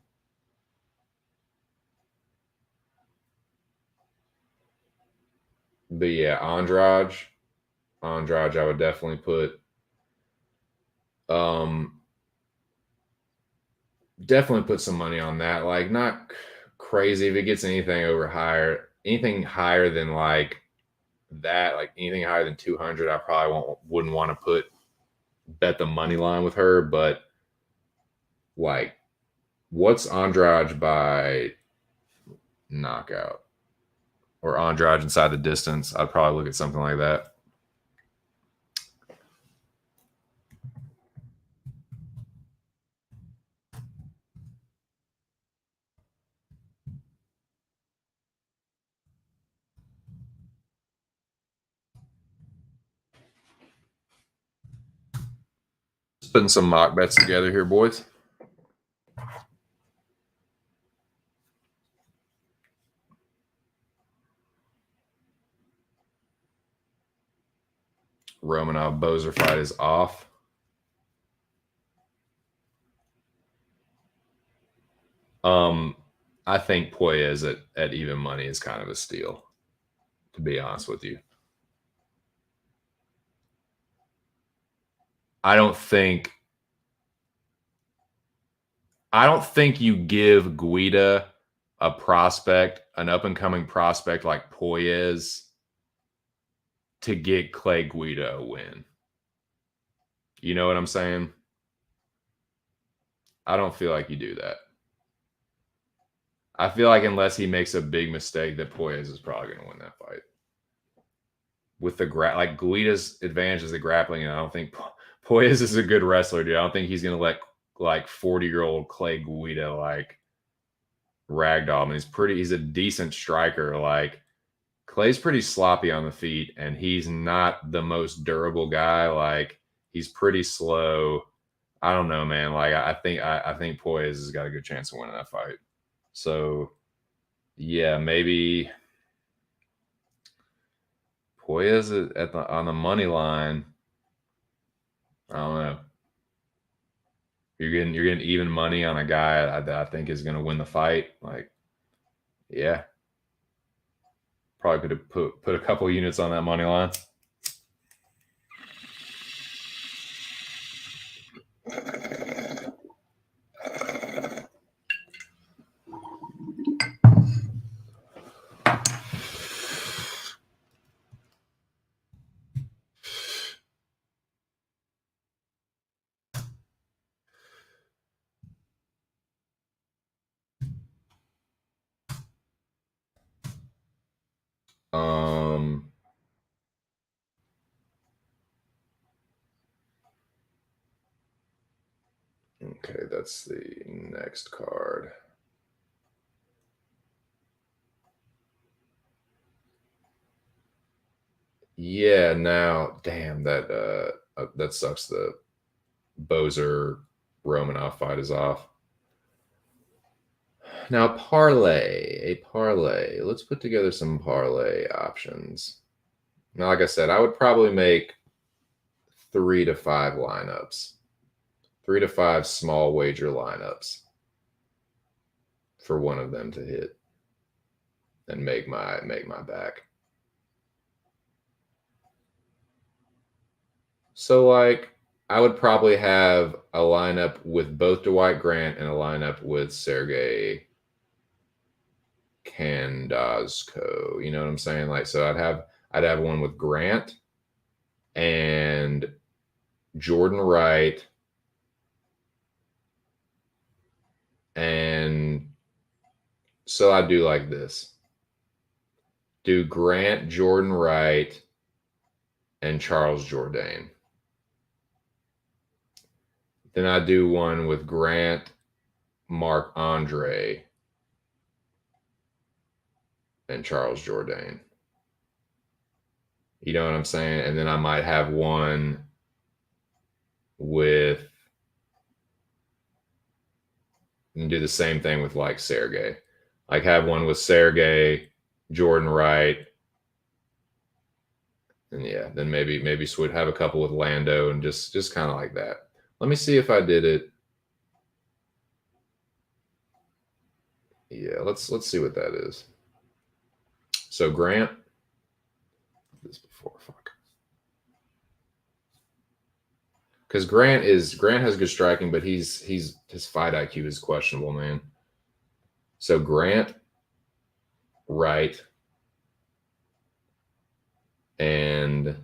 But yeah, Andrade, I would definitely put some money on that. Like, not crazy. If it gets anything higher than like that, like anything higher than 200, I probably wouldn't want to bet the money line with her. But like, what's Andrade by knockout or Andrade inside the distance? I'd probably look at something like that. Just putting some mock bets together here, boys. Romanov Bozer fight is off. I think Poyez at even money is kind of a steal, to be honest with you. I don't think you give Guida an up and coming prospect like Poyez to get Clay Guida a win. You know what I'm saying? I don't feel like you do that. I feel like unless he makes a big mistake, that Poyes is probably going to win that fight. With the like Guida's advantage is the grappling, and I don't think Poyes is a good wrestler, dude. I don't think he's going to let like 40-year-old Clay Guida like ragdoll him. He's a decent striker. Like Clay's pretty sloppy on the feet, and he's not the most durable guy. Like he's pretty slow. I don't know, man. Like I think Poyes has got a good chance of winning that fight. So yeah, maybe Poyes on the money line. I don't know. You're getting even money on a guy that I think is going to win the fight. Like, yeah, probably could have put a couple units on that money line. Okay, that's the next card. Yeah, now, damn, that sucks. The Bozer Romanov fight is off. Now, a parlay. Let's put together some parlay options. Now, like I said, I would probably make 3 to 5 lineups, 3 to 5 small wager lineups for one of them to hit and make my back. So, like, I would probably have a lineup with both Dwight Grant and a lineup with Sergey Kandazko. You know what I'm saying? Like, so I'd have one with Grant and Jordan Wright and so I do like this. Do Grant, Jordan Wright, and Charles Jourdain. Then I do one with Grant, Mark Andre, and Charles Jourdain. You know what I'm saying? And then I might have one with, and do the same thing with like Sergey. Like have one with Sergey, Jordan Wright, and yeah, then maybe switch, have a couple with Lando, and just kind of like that. Let me see if I did it. Yeah, let's see what that is. So Grant, this before, fuck. Because Grant has good striking, but his fight IQ is questionable, man. So Grant, Wright, and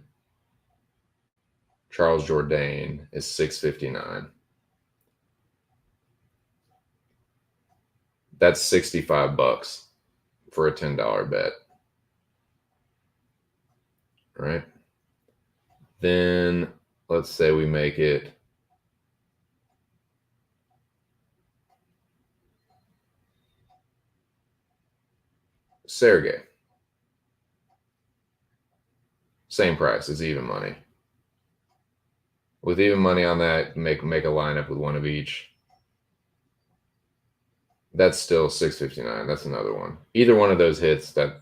Charles Jourdain is 659. That's $65 for a $10 bet. Right? Then let's say we make it Sergey. Same price. It's even money. With even money on that, make a lineup with one of each. That's still 659. That's another one. Either one of those hits, that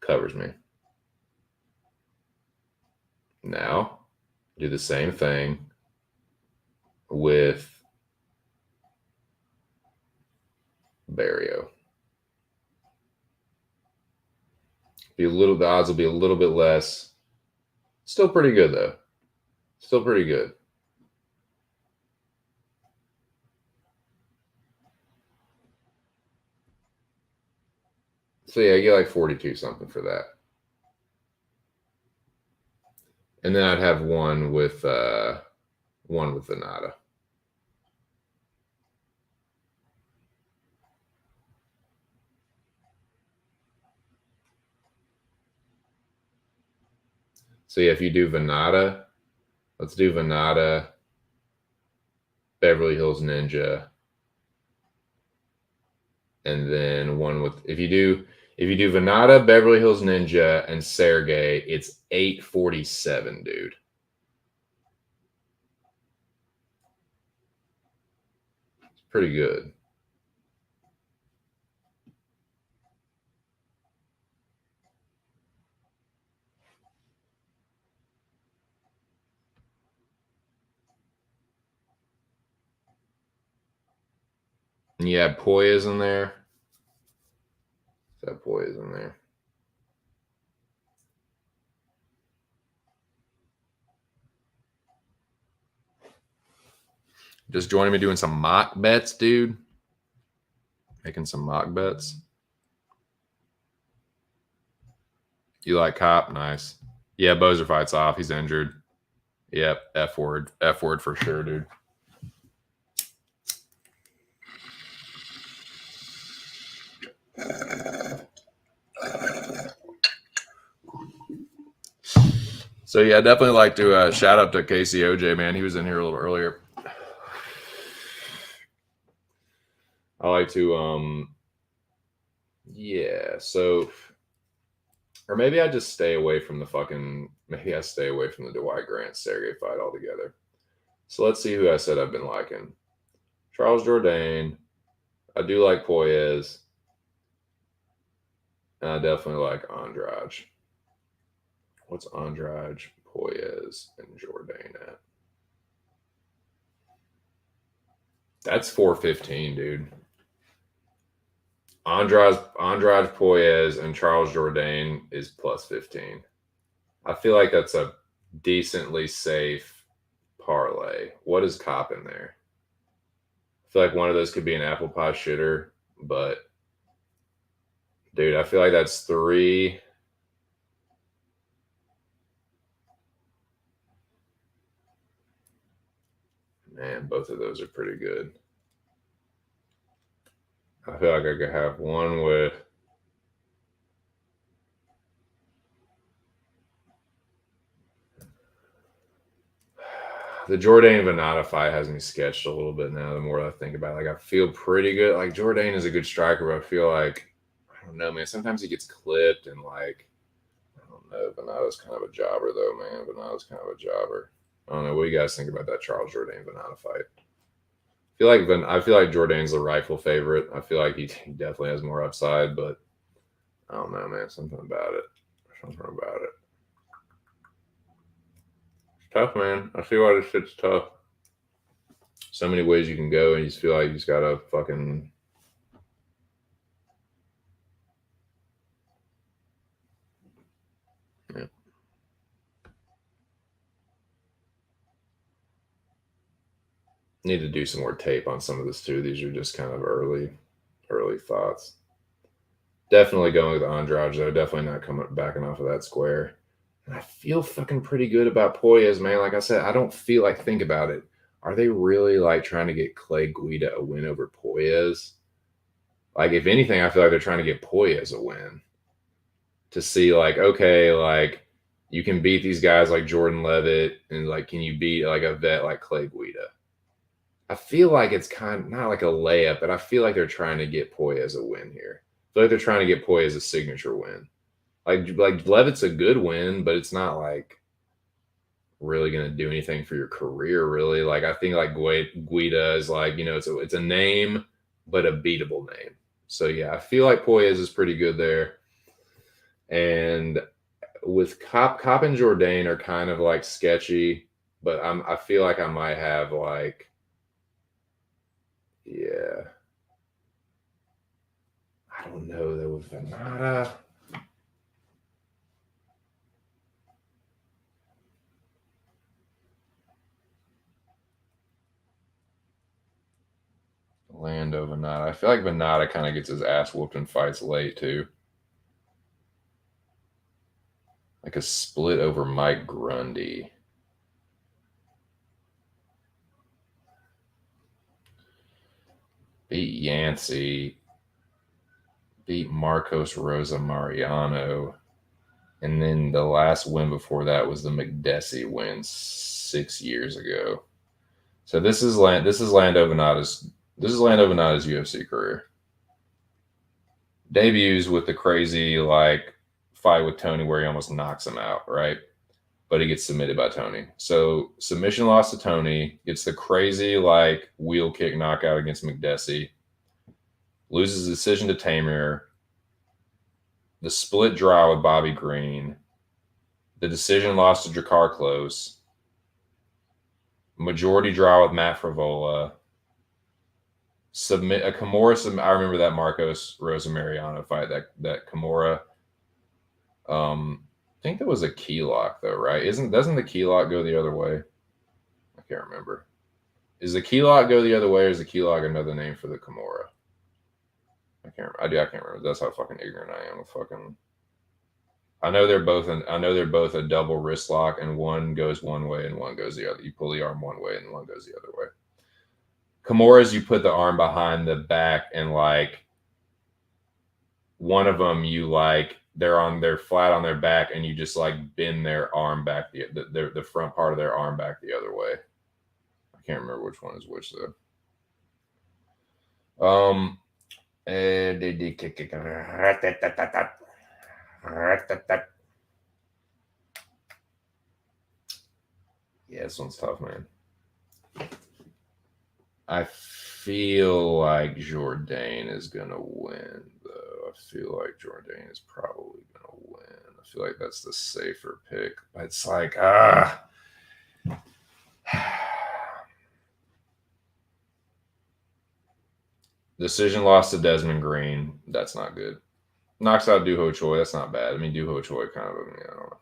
covers me. Now, do the same thing with Barrio. The odds will be a little bit less. Still pretty good though. Still pretty good. So yeah, you get like 42 something for that. And then I'd have one with Venata. So yeah, if you do Venata, let's do Venata, Beverly Hills Ninja, and then one with if you do Venata, Beverly Hills Ninja, and Sergey, it's 847, dude. It's pretty good. And you have Poyas in there. That Poyas in there. Just joining me doing some mock bets, dude. Making some mock bets. You like Cop? Nice. Yeah, Bozer fights off. He's injured. Yep, F word. F word for sure, dude. So yeah, I definitely like to shout out to KCOJ, man. He was in here a little earlier. I like to yeah, so or maybe I just stay away from maybe I stay away from the Dwight Grant Sergey fight altogether. So let's see who I said I've been liking. Charles Jourdain. I do like Poyes. And I definitely like Andrade. What's Andrade, Poyes, and Jourdain at? That's 415, dude. Andrade Poyes and Charles Jourdain is plus 15. I feel like that's a decently safe parlay. What is Cop in there? I feel like one of those could be an apple pie shitter, but dude, I feel like that's 3. Man, both of those are pretty good. I feel like I could have one with the Jourdain Venata fight has me sketched a little bit now. The more I think about it, like I feel pretty good. Like Jourdain is a good striker, but I feel like I don't know, man. Sometimes he gets clipped and like I don't know. Venata's kind of a jobber though, man. Venata's kind of a jobber. I don't know. What do you guys think about that Charles Jourdain Venata fight? I feel like Jourdain's the rightful favorite. I feel like he definitely has more upside, but I don't know, man. Something about it. It's tough, man. I see why this shit's tough. So many ways you can go, and you just feel like you just gotta fucking. Yeah. Need to do some more tape on some of this too. These are just kind of early thoughts. Definitely going with Andrade though. Definitely not backing off of that square. And I feel fucking pretty good about Poyes, man. Like I said, I don't feel like think about it. Are they really like trying to get Clay Guida a win over Poyes? Like, if anything, I feel like they're trying to get Poyes a win to see, like, okay, like you can beat these guys like Jordan Levitt, and like, can you beat like a vet like Clay Guida? I feel like it's kind of not like a layup, but I feel like they're trying to get Poyes a win here. I feel like they're trying to get Poyes a signature win. Like Levitt's a good win, but it's not like really going to do anything for your career, really. Like I think like Guida is like, you know, it's a name, but a beatable name. So yeah, I feel like Poyes is pretty good there. And with Cop and Jourdain are kind of like sketchy, but I feel like I might have like, yeah, I don't know though with Venata. Lando Venata. I feel like Venata kind of gets his ass whooped in fights late too. Like a split over Mike Grundy. Beat Yancey. Beat Marcos Rosa Mariano. And then the last win before that was the McDessie win 6 years ago. So this is Lando Venata's UFC career. Debuts with the crazy like fight with Tony where he almost knocks him out, right? But he gets submitted by Tony. So submission loss to Tony, gets the crazy like wheel kick knockout against McDessie, loses the decision to Tamir, the split draw with Bobby Green, the decision loss to Drakkar Close, majority draw with Matt Frivola, submit a Kimura. I remember that Marcos Rosa Mariano fight, that Kimura. I think that was a key lock though, right? Doesn't the key lock go the other way? I can't remember. Is the key lock go the other way, or is the key lock another name for the Kimura? I can't remember. I can't remember. That's how fucking ignorant I am. I know they're both a double wrist lock, and one goes one way and one goes the other. You pull the arm one way and one goes the other way. Kimura's, you put the arm behind the back, and like one of them, you like they're flat on their back, and you just like bend their arm back the front part of their arm back the other way. I can't remember which one is which though. Yeah, this one's tough, man. I feel like Jourdain is gonna win, though. I feel like Jourdain is probably gonna win. I feel like that's the safer pick. But it's like decision loss to Desmond Green. That's not good. Knocks out Doo Ho Choi. That's not bad. I mean, Doo Ho Choi kind of. I don't know.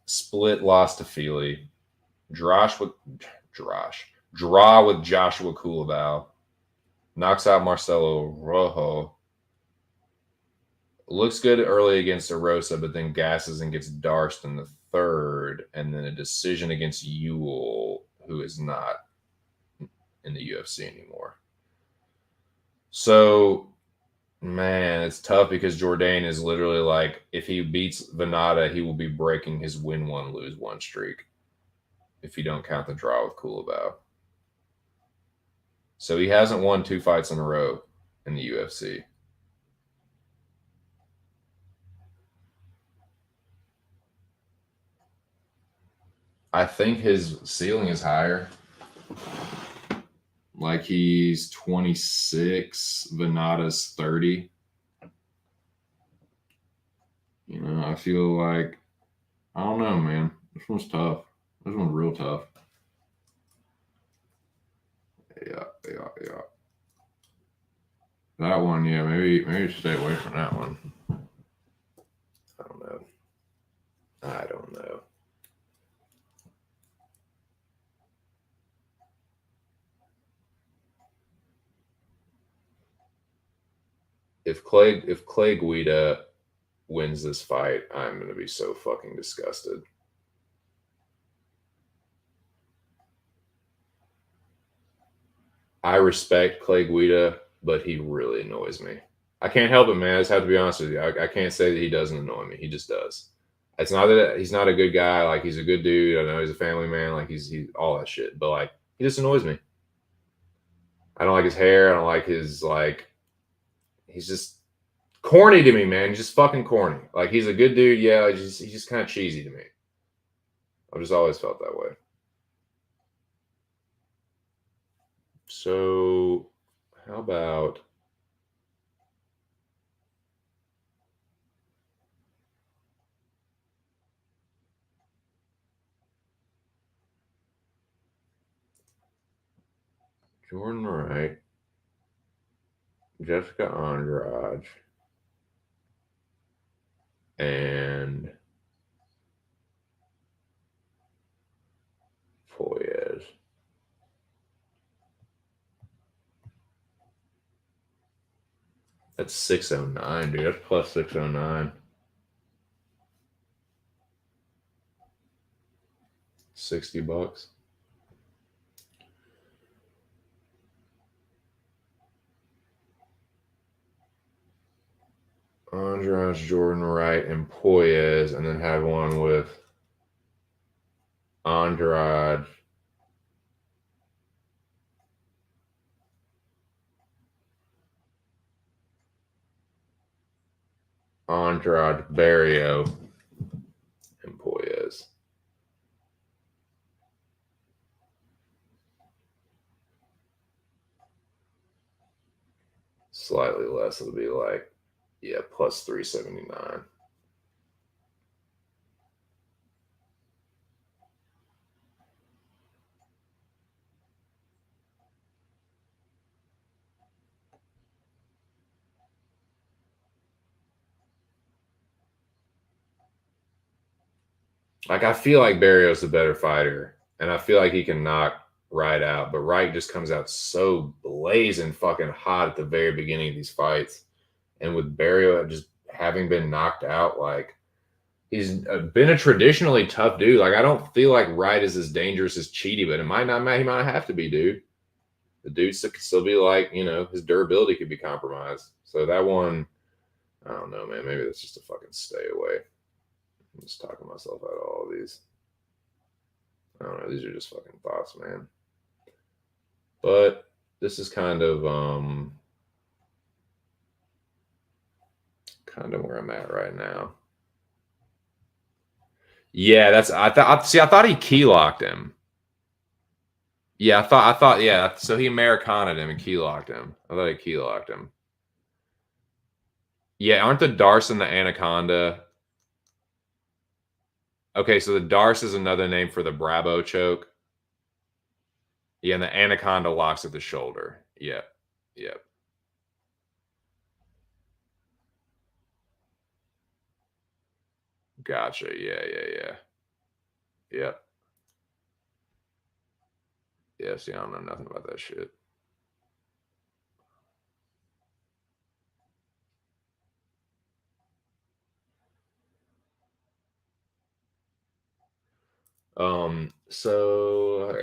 Split loss to Feely. Draw with Joshua Coulibaly. Knocks out Marcelo Rojo. Looks good early against Arosa, but then gasses and gets Darst in the third, and then a decision against Ewell, who is not in the UFC anymore. So, man, it's tough because Jourdain is literally like, if he beats Venata, he will be breaking his win one, lose one streak if you don't count the draw with Coulibaly. So he hasn't won 2 fights in a row in the UFC. I think his ceiling is higher. Like he's 26, Venata's 30. You know, I feel like, I don't know, man. This one's tough. This one's real tough. Yeah. That one, yeah, maybe stay away from that one. I don't know. If Clay Guida wins this fight, I'm going to be so fucking disgusted. I respect Clay Guida, but he really annoys me. I can't help it, man. I just have to be honest with you. I can't say that he doesn't annoy me. He just does. It's not that he's not a good guy. Like, he's a good dude. I know he's a family man. Like, he's all that shit. But, like, he just annoys me. I don't like his hair. I don't like his, like, he's just corny to me, man. He's just fucking corny. Like, he's a good dude. Yeah, he's just kind of cheesy to me. I've just always felt that way. So, how about Jordan Wright, Jessica Andrade, and Poyes? That's 609, dude. That's plus 609. $60. Andrade, Jordan Wright, and Poyes, and then have one with Andrade, Barrio, and Poyes. Slightly less, it'll be like, yeah, plus 379. Like, I feel like Barrios a better fighter, and I feel like he can knock Wright out, but Wright just comes out so blazing fucking hot at the very beginning of these fights. And with Barrio just having been knocked out, like, he's been a traditionally tough dude. Like, I don't feel like Wright is as dangerous as Cheaty, but he might have to be, dude. The dude could still be like, his durability could be compromised. So that one, I don't know, man. Maybe that's just a fucking stay away. I'm just talking myself out of all of these. I don't know. These are just fucking thoughts, man. But this is kind of where I'm at right now. Yeah, I thought he key locked him. Yeah, I thought, yeah. So he Americana'd him and key locked him. I thought he key locked him. Yeah, aren't the Darce and the Anaconda? Okay, so the Darce is another name for the Bravo choke. Yeah, and the Anaconda locks at the shoulder. Yep. Yep. Gotcha. Yeah. Yep. Yeah, see, I don't know nothing about that shit. So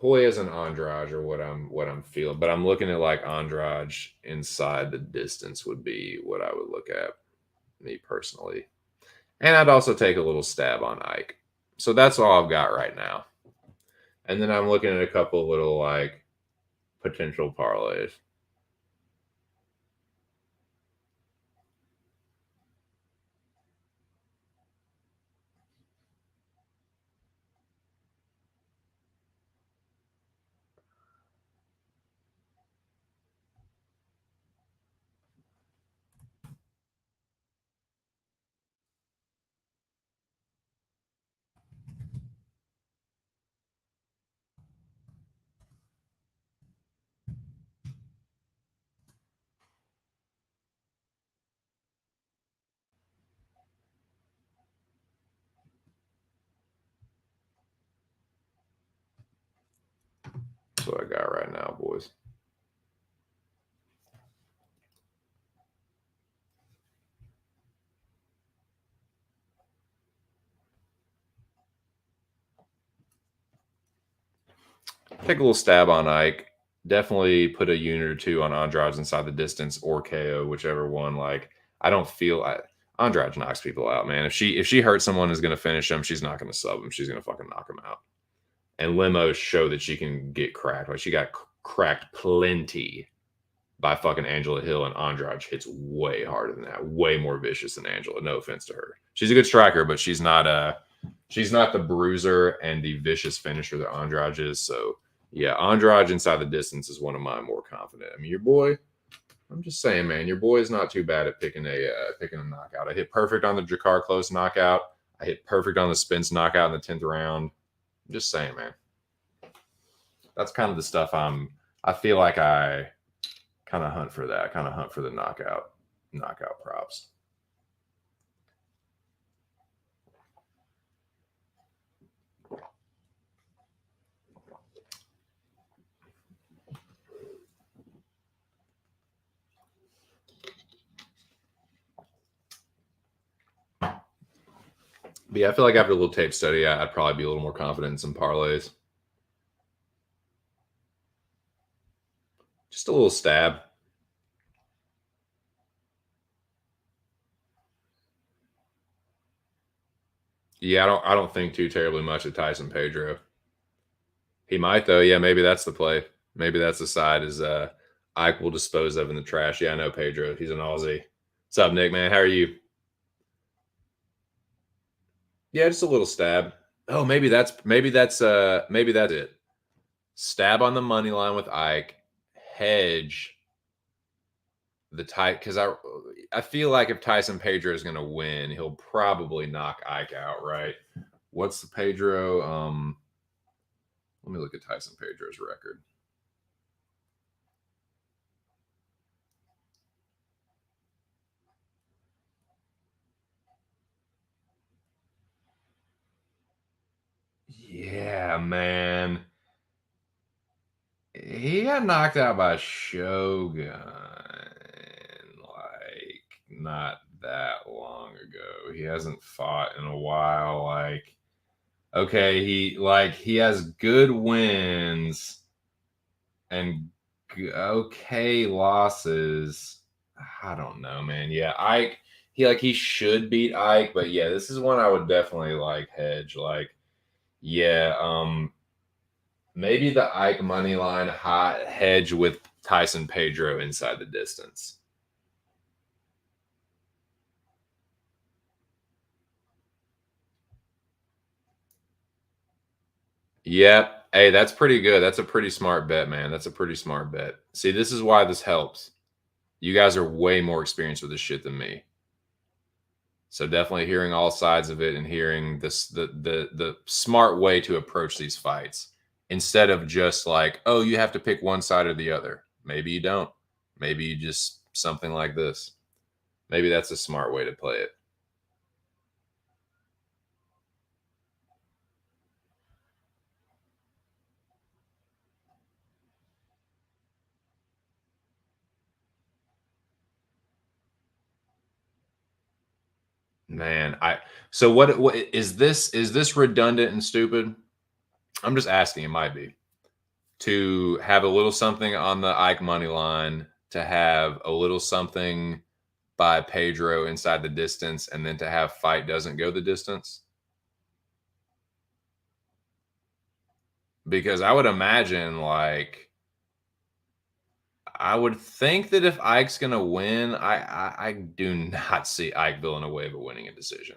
Poyes and Andrade are what I'm feeling, but I'm looking at like Andrade inside the distance would be what I would look at, me personally. And I'd also take a little stab on Ike. So that's all I've got right now. And then I'm looking at a couple little like potential parlays. That's what I got right now, boys. Take a little stab on Ike. Definitely put a unit or two on Andrade inside the distance or KO, whichever one. Like, I don't feel Andrade knocks people out, man. If she hurts someone who's going to finish them, she's not going to sub them. She's going to fucking knock them out. And Limos show that she can get cracked. Like, she got cracked plenty by fucking Angela Hill, and Andrade hits way harder than that. Way more vicious than Angela. No offense to her. She's a good striker, but she's not the bruiser and the vicious finisher that Andrade is. So yeah, Andrade inside the distance is one of my more confident. I mean, your boy, I'm just saying, man, your boy is not too bad at picking a knockout. I hit perfect on the Jakar close knockout. I hit perfect on the Spence knockout in the 10th round. I'm just saying, man. That's kind of the stuff I feel like I kind of hunt for that. Kind of hunt for the knockout props. But yeah, I feel like after a little tape study, I'd probably be a little more confident in some parlays. Just a little stab. Yeah, I don't think too terribly much of Tyson Pedro. He might though. Yeah, maybe that's the play. Maybe that's the side is Ike will dispose of in the trash. Yeah, I know Pedro. He's an Aussie. What's up, Nick, man? How are you? Yeah, just a little stab. Oh, maybe that's it. Stab on the money line with Ike, hedge the tight because I feel like if Tyson Pedro is going to win, he'll probably knock Ike out, right? What's the Pedro? Let me look at Tyson Pedro's record. Yeah, man. He got knocked out by Shogun like not that long ago. He hasn't fought in a while. Like, okay, he has good wins and okay losses. I don't know, man. Yeah, Ike. He should beat Ike, but yeah, this is one I would definitely like hedge. Like, yeah, maybe the Ike money line hot hedge with Tyson Pedro inside the distance. Yep. Hey, that's pretty good. That's a pretty smart bet, man. That's a pretty smart bet. See, this is why this helps. You guys are way more experienced with this shit than me. So definitely hearing all sides of it and hearing this the smart way to approach these fights instead of just like, oh, you have to pick one side or the other. Maybe you don't. Maybe you just something like this. Maybe that's a smart way to play it. Man, so what is this redundant and stupid? I'm just asking, it might be. To have a little something on the Ike money line, to have a little something by Pedro inside the distance, and then to have fight doesn't go the distance. Because I would imagine, like, I would think that if Ike's gonna win, I do not see Ike Villanueva winning a decision.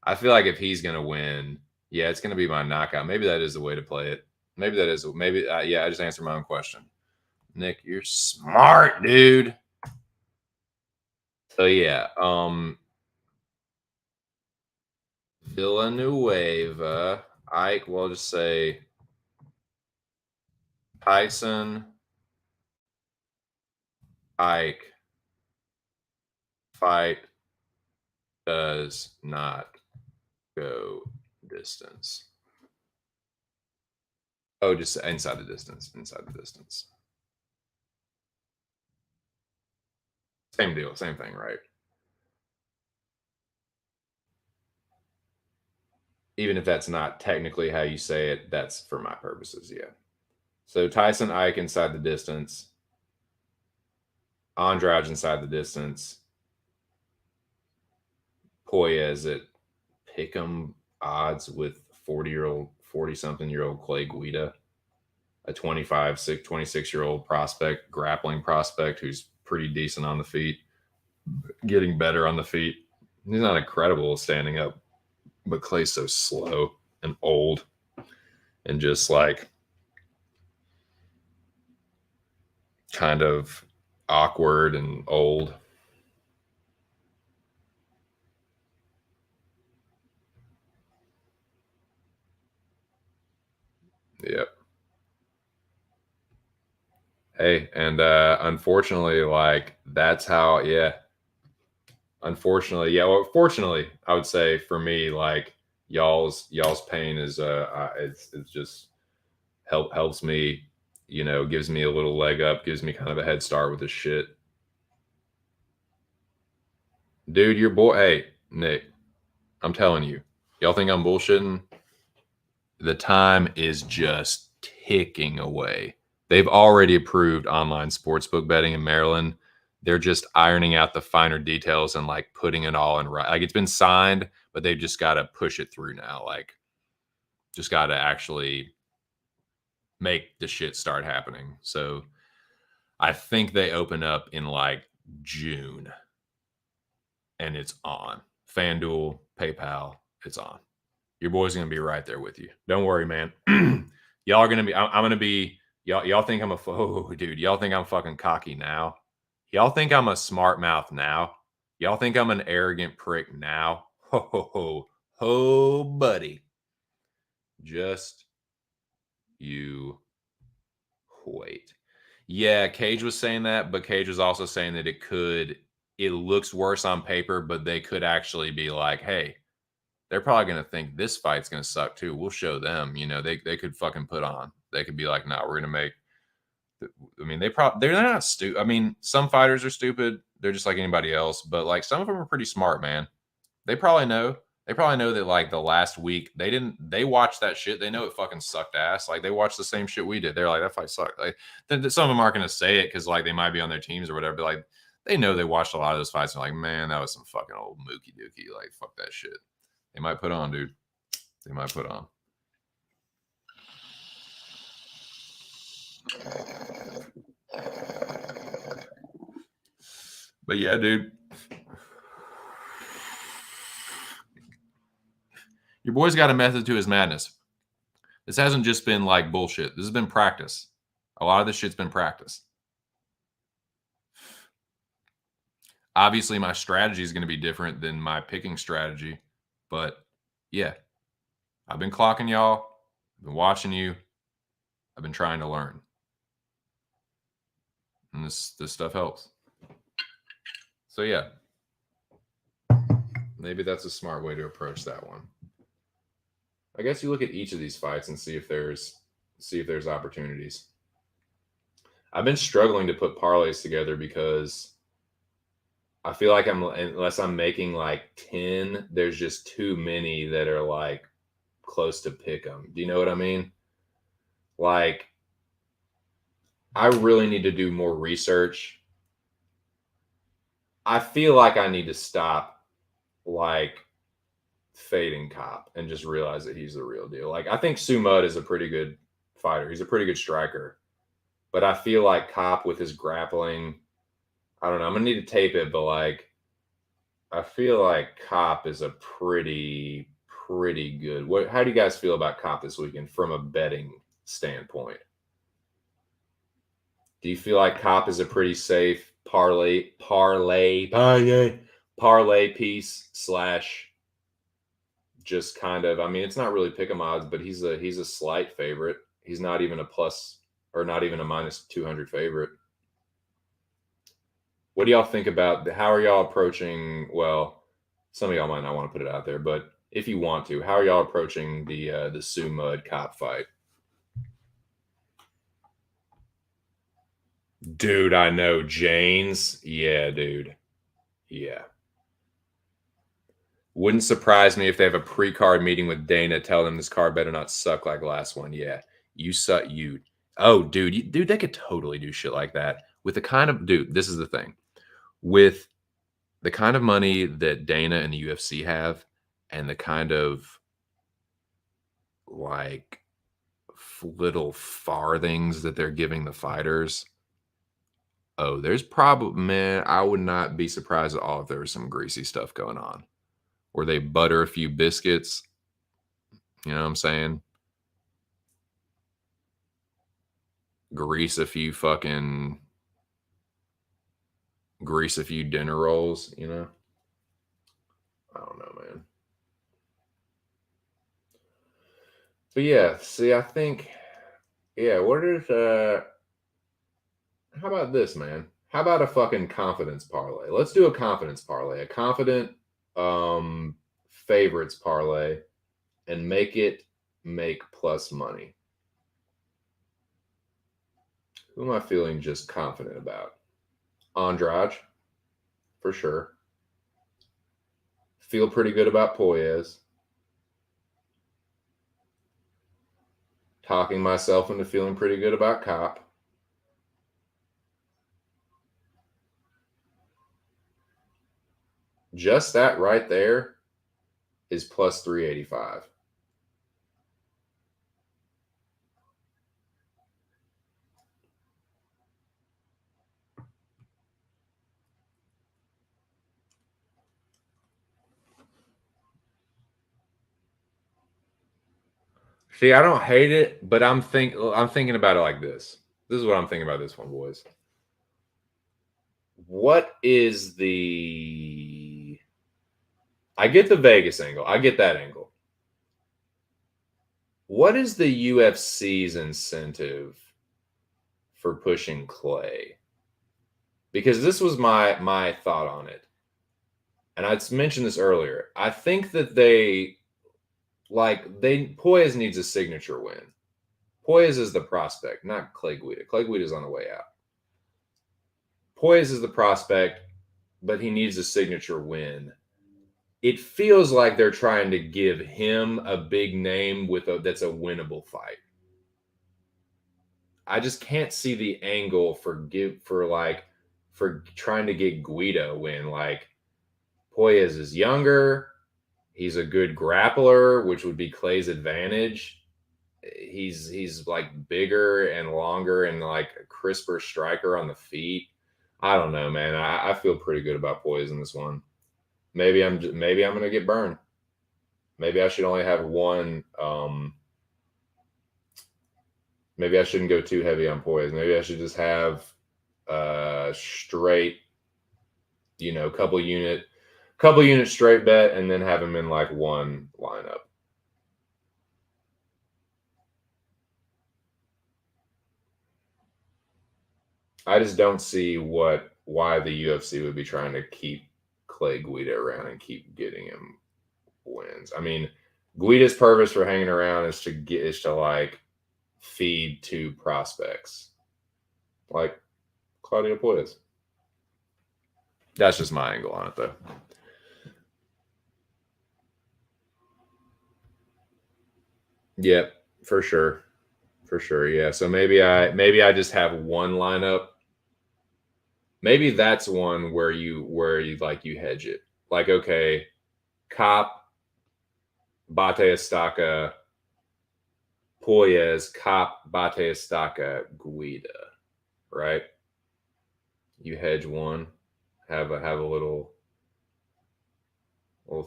I feel like if he's gonna win, yeah, it's gonna be my knockout. Maybe that is the way to play it. Maybe that is yeah. I just answered my own question. Nick, you're smart, dude. So yeah, Villanueva, Ike. We'll just say Tyson, Ike. Fight does not go distance. Oh, just inside the distance. Inside the distance. Same deal. Same thing, right? Even if that's not technically how you say it, that's for my purposes. Yeah. So Tyson Ike inside the distance. Andrade inside the distance. Poyes at pick'em odds with 40-something-year-old Clay Guida, a 26-year-old prospect, grappling prospect who's pretty decent on the feet, getting better on the feet. He's not incredible standing up, but Clay's so slow and old and just like kind of awkward and old. Yep. Hey, and unfortunately, like that's how, yeah. Unfortunately, yeah. Well, fortunately, I would say for me, like y'all's pain is it's just helps me, gives me a little leg up, gives me kind of a head start with this shit. Dude, your boy, hey, Nick, I'm telling you, y'all think I'm bullshitting? The time is just ticking away. They've already approved online sportsbook betting in Maryland. They're just ironing out the finer details and like putting it all in right. Like it's been signed, but they've just got to push it through now. Like, just got to actually make the shit start happening. So I think they open up in like June, and it's on. FanDuel, PayPal, it's on. Your boy's gonna be right there with you. Don't worry, man. Y'all are gonna be. I'm gonna be. Y'all think I'm a dude. Y'all think I'm fucking cocky now. Y'all think I'm a smart mouth now. Y'all think I'm an arrogant prick now. Ho ho ho ho, buddy. Just you wait. Yeah, Cage was saying that, but Cage was also saying that it looks worse on paper, but they could actually be like, hey, they're probably going to think this fight's going to suck too. We'll show them, they could fucking put on. They could be like, no, we're going to make, I mean, they're not stupid. I mean, some fighters are stupid. They're just like anybody else, but like some of them are pretty smart, man. They probably know. They probably know that like the last week they watched that shit. They know it fucking sucked ass. Like they watched the same shit we did. They're like, that fight sucked. Like some of them aren't going to say it because like they might be on their teams or whatever. But like they know they watched a lot of those fights and like, man, that was some fucking old mookie dookie. Like fuck that shit. They might put on, dude. They might put on. But yeah, dude. Your boy's got a method to his madness. This hasn't just been like bullshit. This has been practice. A lot of this shit's been practice. Obviously, my strategy is going to be different than my picking strategy. But yeah, I've been clocking y'all. I've been watching you. I've been trying to learn. And this stuff helps. So yeah. Maybe that's a smart way to approach that one. I guess you look at each of these fights and see if there's opportunities. I've been struggling to put parlays together because I feel like unless I'm making like 10, there's just too many that are like close to pick 'em. Do you know what I mean? Like, I really need to do more research. I feel like I need to stop like fading Cop and just realize that he's the real deal. Like, I think Sumud is a pretty good fighter. He's a pretty good striker. But I feel like Cop with his grappling, I don't know. I'm going to need to tape it, but like, I feel like Cop is a pretty good. How do you guys feel about Cop this weekend from a betting standpoint? Do you feel like Cop is a pretty safe parlay piece / just kind of, I mean, it's not really pick 'em odds, but he's a slight favorite. He's not even a plus or not even a minus 200 favorite. What do y'all think about how are y'all approaching? Well, some of y'all might not want to put it out there, but if you want to, how are y'all approaching the Sumud Cop fight? Dude, I know. Janes. Yeah, dude. Yeah. Wouldn't surprise me if they have a pre-card meeting with Dana, tell them this card better not suck like last one. Yeah. You suck. Oh, dude. Dude, they could totally do shit like that. With the kind of, dude, this is the thing. With the kind of money that Dana and the UFC have and the kind of like little farthings that they're giving the fighters, oh, there's probably, man, I would not be surprised at all if there was some greasy stuff going on where they butter a few biscuits. You know what I'm saying? Grease a few dinner rolls, you know? I don't know, man. But yeah, see, I think, yeah, how about this, man? How about a fucking confidence parlay? Let's do a confidence parlay, a confident favorites parlay, and make plus money. Who am I feeling just confident about? Andrade, for sure. Feel pretty good about Poyes. Talking myself into feeling pretty good about Cop. Just that right there is plus 385. See, I don't hate it, but I'm thinking about it like this. This is what I'm thinking about this one, boys. What is the... I get the Vegas angle. I get that angle. What is the UFC's incentive for pushing Clay? Because this was my thought on it. And I mentioned this earlier. I think that Poiez needs a signature win. Poiez is the prospect, not Clay Guida. Clay Guida is on the way out. Poiez is the prospect, but he needs a signature win. It feels like they're trying to give him a big name that's a winnable fight. I just can't see the angle for trying to get Guida a win. Like, Poiez is younger. He's a good grappler, which would be Clay's advantage. He's like bigger and longer and like a crisper striker on the feet. I don't know, man. I feel pretty good about Poiez in this one. Maybe I'm gonna get burned. Maybe I should only have one. Maybe I shouldn't go too heavy on Poiez. Maybe I should just have straight, couple unit straight bet, and then have him in like one lineup. I just don't see why the UFC would be trying to keep Clay Guida around and keep getting him wins. I mean, Guida's purpose for hanging around is to like feed two prospects like Claudio Poiez. That's just my angle on it, though. Yep, for sure. Yeah. So maybe I just have one lineup. Maybe that's one where you hedge it. Like, okay, Cop, Bate Estaca, Poiez, Cop, Bate Estaca, Guida, right? You hedge one, have a little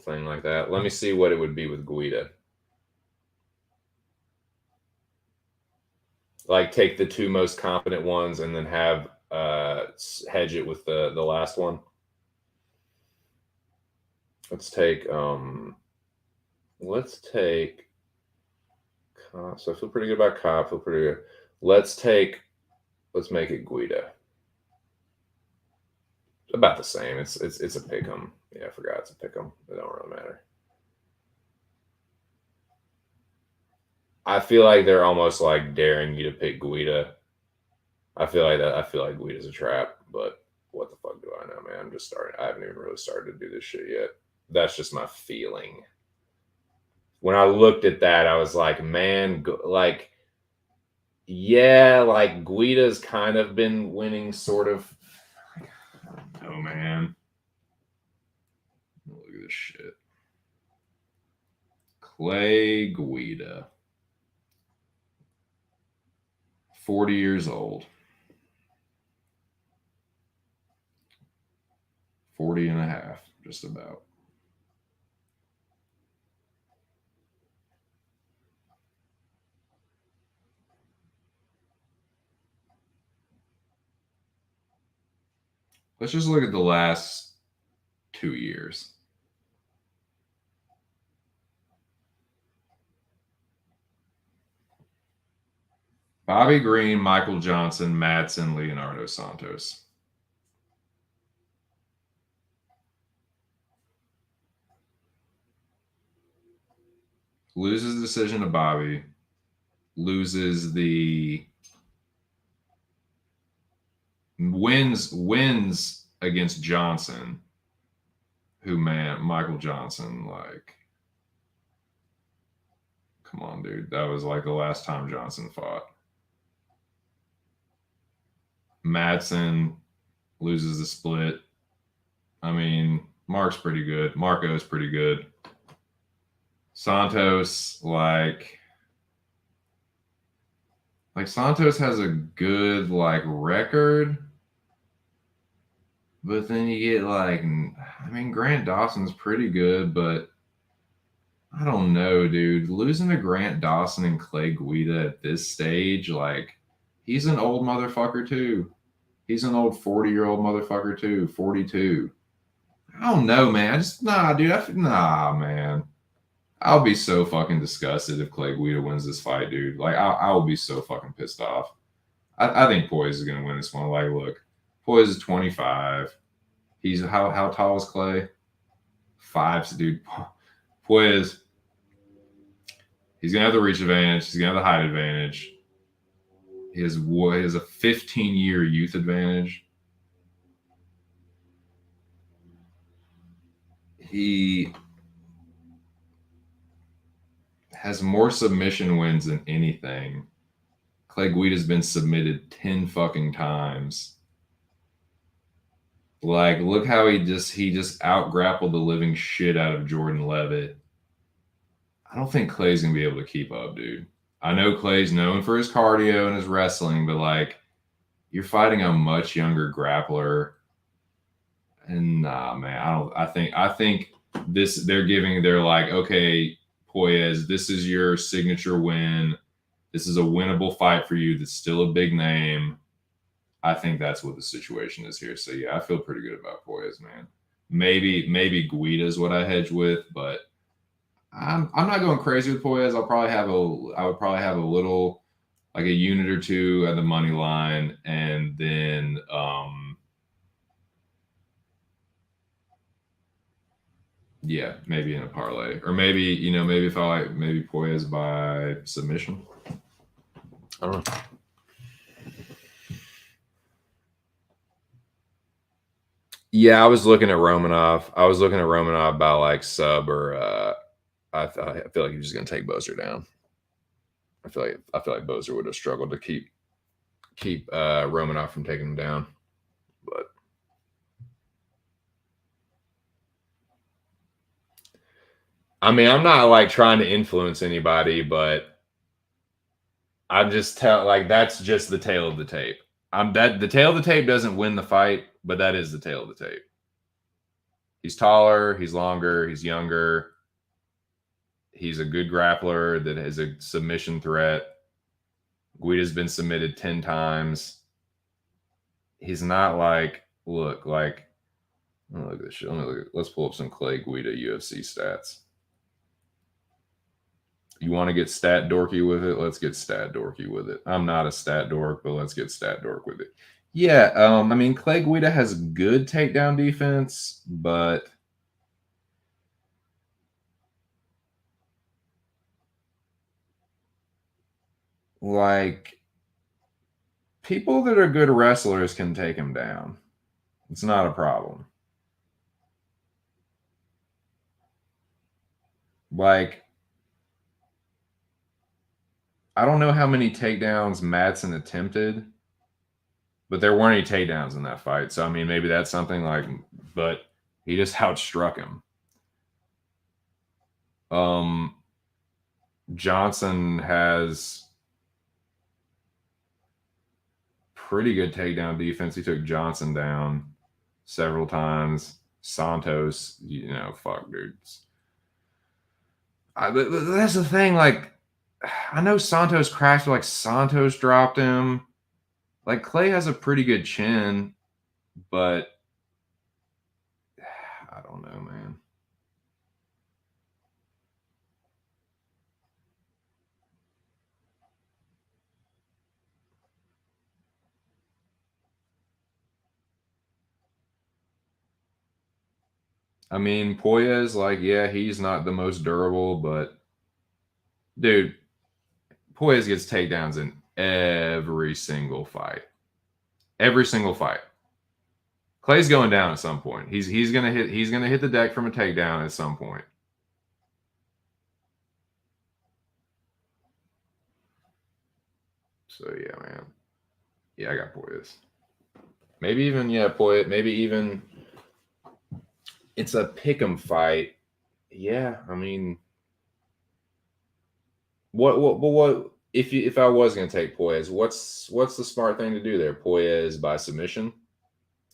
thing like that. Let me see what it would be with Guida. Like, take the two most competent ones and then have hedge it with the last one. Let's take so I feel pretty good about Cop. Feel pretty good. Let's make it Guida. About the same. It's a pick 'em. Yeah, I forgot it's a pick 'em. It don't really matter. I feel like they're almost like daring you to pick Guida. I feel like Guida's a trap, but what the fuck do I know, man? I'm just starting. I haven't even really started to do this shit yet. That's just my feeling. When I looked at that, I was like, man, yeah, like Guida's kind of been winning, sort of. Oh man, look at this shit. Clay Guida, 40 years old. 40 and a half, just about. Let's just look at the last 2 years. Bobby Green, Michael Johnson, Madsen, Leonardo Santos. Loses the decision to Bobby. Loses the wins against Johnson. Who, man, Michael Johnson, like, come on, dude. That was like the last time Johnson fought. Madsen loses the split. I mean, Marco's pretty good. Santos, like Santos has a good like record, but then you get like, I mean, Grant Dawson's pretty good, but I don't know, dude. Losing to Grant Dawson and Clay Guida at this stage, like, he's an old motherfucker too. He's an old 40-year-old motherfucker too, 42. I don't know, man. I just, nah, dude. Nah, man. I'll be so fucking disgusted if Clay Guida wins this fight, dude. Like, I will be so fucking pissed off. I think Poise is going to win this one. Like, look, Poise is 25. He's, how tall is Clay? 5, dude. Poise, he's going to have the reach advantage. He's going to have the height advantage. He has a 15-year youth advantage. He has more submission wins than anything. Clay Guida's been submitted 10 fucking times. Like, look how he just out grappled the living shit out of Jordan Levitt. I don't think Clay's gonna be able to keep up, dude. I know Clay's known for his cardio and his wrestling, but like, you're fighting a much younger grappler. And nah, man, I think they're like, okay, Poyes, this is your signature win. This is a winnable fight for you. That's still a big name. I think that's what the situation is here. So yeah, I feel pretty good about Poyes, man. Maybe Guida is what I hedge with, but I'm not going crazy with Poyes. I would probably have a little, like a unit or two at the money line, and then yeah, maybe in a parlay, or maybe maybe if I like maybe Poyes by submission. I don't know. Yeah, I was looking at Romanov. By like sub or I feel like he's just gonna take Boser down. I feel like Boser would have struggled to keep Romanov from taking him down. But I mean, I'm not like trying to influence anybody, but I'm just that's just the tail of the tape. The tail of the tape doesn't win the fight, but that is the tail of the tape. He's taller, he's longer, he's younger. He's a good grappler that has a submission threat. Guida's been submitted 10 times. He's not like, look at this shit. Let's pull up some Clay Guida UFC stats. You want to get stat dorky with it? Let's get stat dorky with it. I'm not a stat dork, but let's get stat dork with it. Yeah, I mean, Clay Guida has good takedown defense, but like, people that are good wrestlers can take him down. It's not a problem. Like, I don't know how many takedowns Madsen attempted, but there weren't any takedowns in that fight. So, I mean, maybe that's something like, but he just outstruck him. Johnson has pretty good takedown defense. He took Johnson down several times. Santos, fuck, dudes. That's the thing. Like, I know Santos crashed, but like Santos dropped him. Like, Clay has a pretty good chin, but I don't know, man. I mean, Poyes, like, yeah, he's not the most durable, but dude, Poyes gets takedowns in every single fight. Every single fight. Clay's going down at some point. He's gonna hit the deck from a takedown at some point. So yeah, man. Yeah, I got Poyes. Maybe even Poyes. Maybe even it's a pick'em fight. Yeah, I mean, What if I was gonna take Poyes, what's the smart thing to do there? Poyes by submission?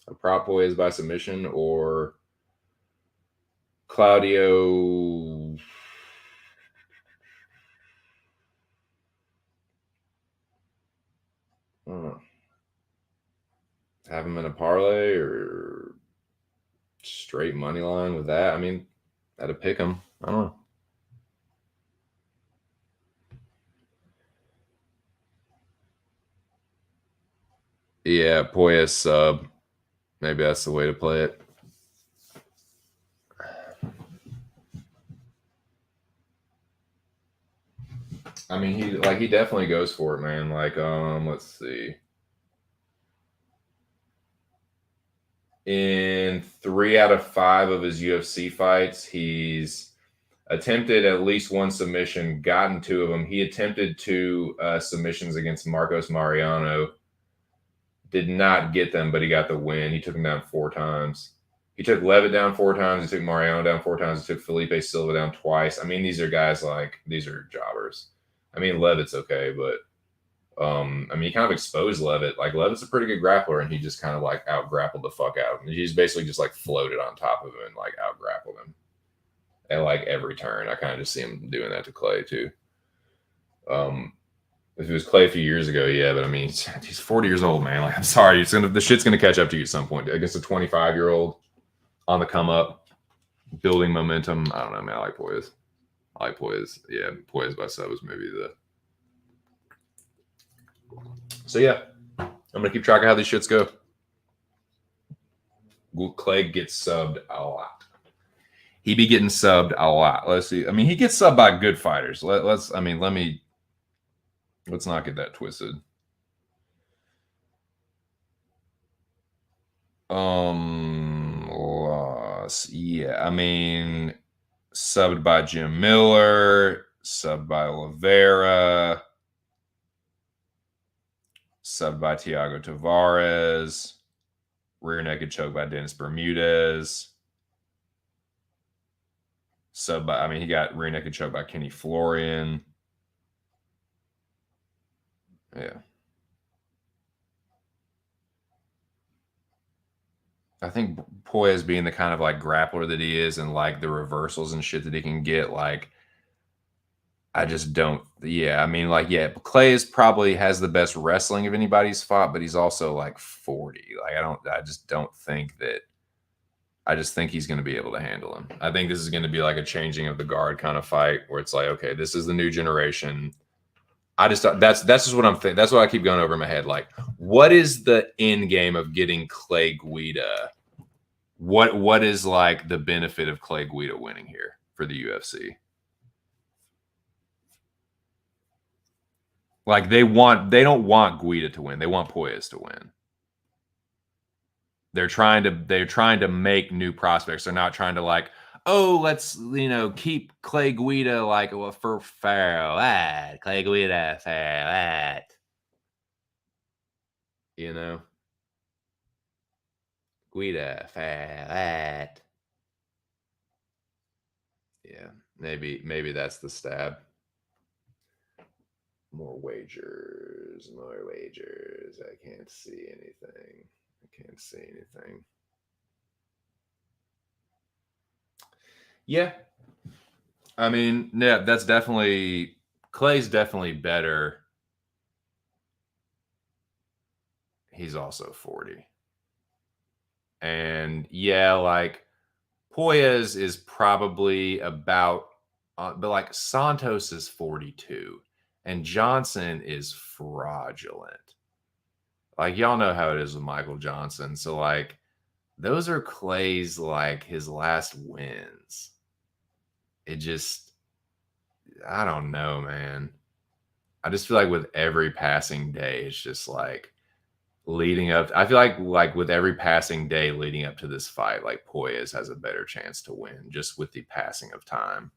A prop Poyes by submission or Claudio? I don't know. Have him in a parlay or straight money line with that? I mean, had to pick him. I don't know. Yeah, Poyes sub. Maybe that's the way to play it. I mean, he definitely goes for it, man. Like, let's see. In 3 out of 5 of his UFC fights, he's attempted at least one submission, gotten 2 of them. He attempted 2 submissions against Marcos Mariano. Did not get them, but he got the win. He took him down 4 times. He took Levitt down 4 times. He took Mariano down 4 times. He took Felipe Silva down twice. I mean, these are guys like, these are jobbers. I mean, Levitt's okay, but I mean, he kind of exposed Levitt. Like, Levitt's a pretty good grappler, and he just kind of like out grappled the fuck out. And he's basically just like floated on top of him and like out grappled him at like every turn. I kind of just see him doing that to Clay too. If it was Clay a few years ago, yeah, but I mean, he's 40 years old, man. Like, I'm sorry, the shit's gonna catch up to you at some point. Against a 25-year-old on the come up, building momentum. I don't know, man. I like Poyes. Yeah, Poyes by sub is maybe the. So yeah, I'm gonna keep track of how these shits go. Clay gets subbed a lot. He be getting subbed a lot. Let's see. I mean, he gets subbed by good fighters. Let's not get that twisted. Loss. Yeah, I mean, subbed by Jim Miller, subbed by Oliveira, subbed by Thiago Tavares, rear naked choke by Dennis Bermudez, subbed by, I mean, he got rear naked choke by Kenny Florian. Yeah. I think Poyes being the kind of like grappler that he is and like the reversals and shit that he can get, like, I just don't. Yeah, I mean, like, yeah, Clay probably has the best wrestling of anybody's fought, but he's also like 40. Like, I just don't think that. I just think he's going to be able to handle him. I think this is going to be like a changing of the guard kind of fight where it's like, okay, this is the new generation. That's just what I'm thinking. That's what I keep going over in my head. Like, what is the end game of getting Clay Guida? What is like the benefit of Clay Guida winning here for the UFC? Like, they don't want Guida to win. They want Poyes to win. They're trying to make new prospects. They're not trying to like, oh, let's, keep Clay Guida like for fair lad. Clay Guida fair lad. Guida fair lad. Yeah, maybe that's the stab. More wagers. I can't see anything. Yeah. I mean, yeah, that's definitely, Clay's definitely better. He's also 40. And yeah, like, Poyes is probably about, but like Santos is 42 and Johnson is fraudulent. Like, y'all know how it is with Michael Johnson. So like, those are Clay's like his last wins. It just, I don't know, man. I just feel like with every passing day, it's just like leading up. I feel like with every passing day leading up to this fight, like Poyes has a better chance to win just with the passing of time.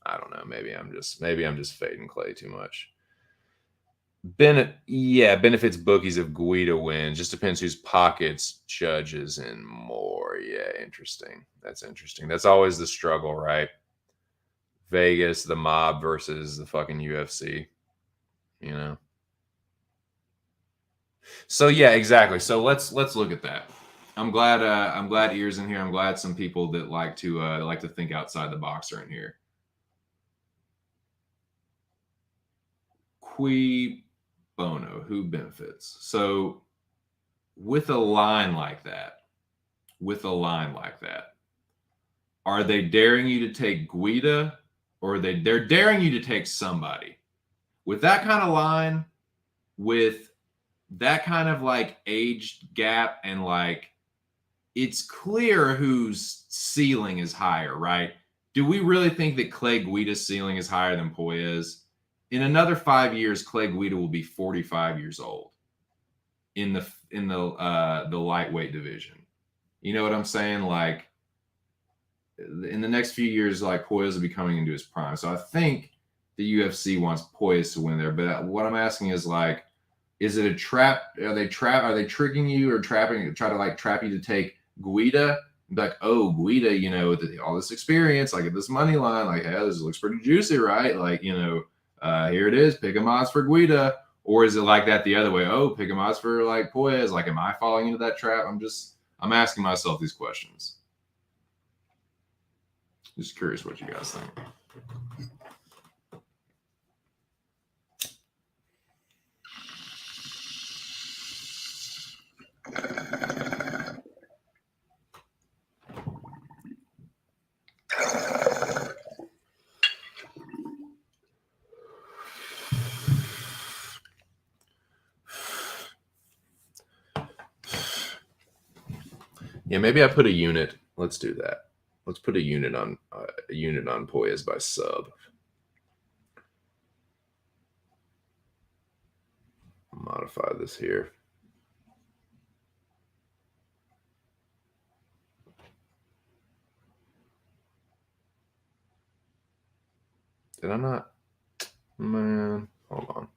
I don't know. Maybe I'm just fading Clay too much. Benefits bookies if Guida wins. Just depends whose pockets judges in more. Yeah, interesting. That's interesting. That's always the struggle, right? Vegas, the mob versus the fucking UFC, you know? So yeah, exactly. So let's look at that. I'm glad Ear's in here. I'm glad some people that like to think outside the box are in here. Qui bono, who benefits? So with a line like that, are they daring you to take Guida, or they're daring you to take somebody? With that kind of line, with that kind of like age gap, and like it's clear whose ceiling is higher, right? Do we really think that Clay Guida's ceiling is higher than Poyes? In another 5 years, Clay Guida will be 45 years old in the lightweight division. You know what I'm saying? Like in the next few years, like Poyes will be coming into his prime. So I think the UFC wants Poyes to win there. But what I'm asking is like, is it a trap? Are they tricking you or try to like trap you to take Guida? Be like, oh, Guida, you know, all this experience, like at this money line, like, hey, this looks pretty juicy, right? Like, you know, here it is, pick 'em odds for Guida. Or is it like that the other way? Oh, pick 'em odds for like Poyes. Like, am I falling into that trap? I'm asking myself these questions. Just curious what you guys think. Yeah, maybe I put a unit. Let's do that. Let's put a unit on Poyes by sub. Modify this here. Did I not? Man, hold on.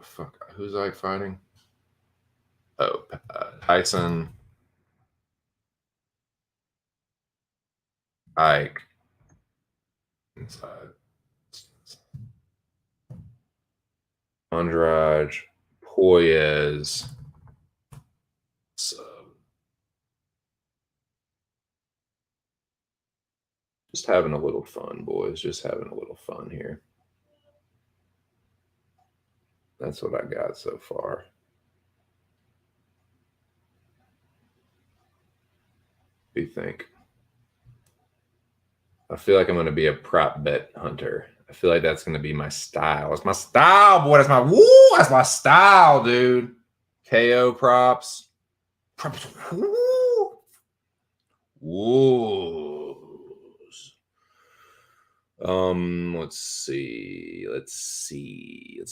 Fuck. Who's Ike fighting? Oh, Tyson, Ike, inside. Andrade, Poyes, sub. Just having a little fun, boys. Just having a little fun here. That's what I got so far. What do you think? I feel like I'm going to be a prop bet hunter. I feel like that's going to be my style. It's my style, boy. That's my style, dude. KO props. Whoa. Let's see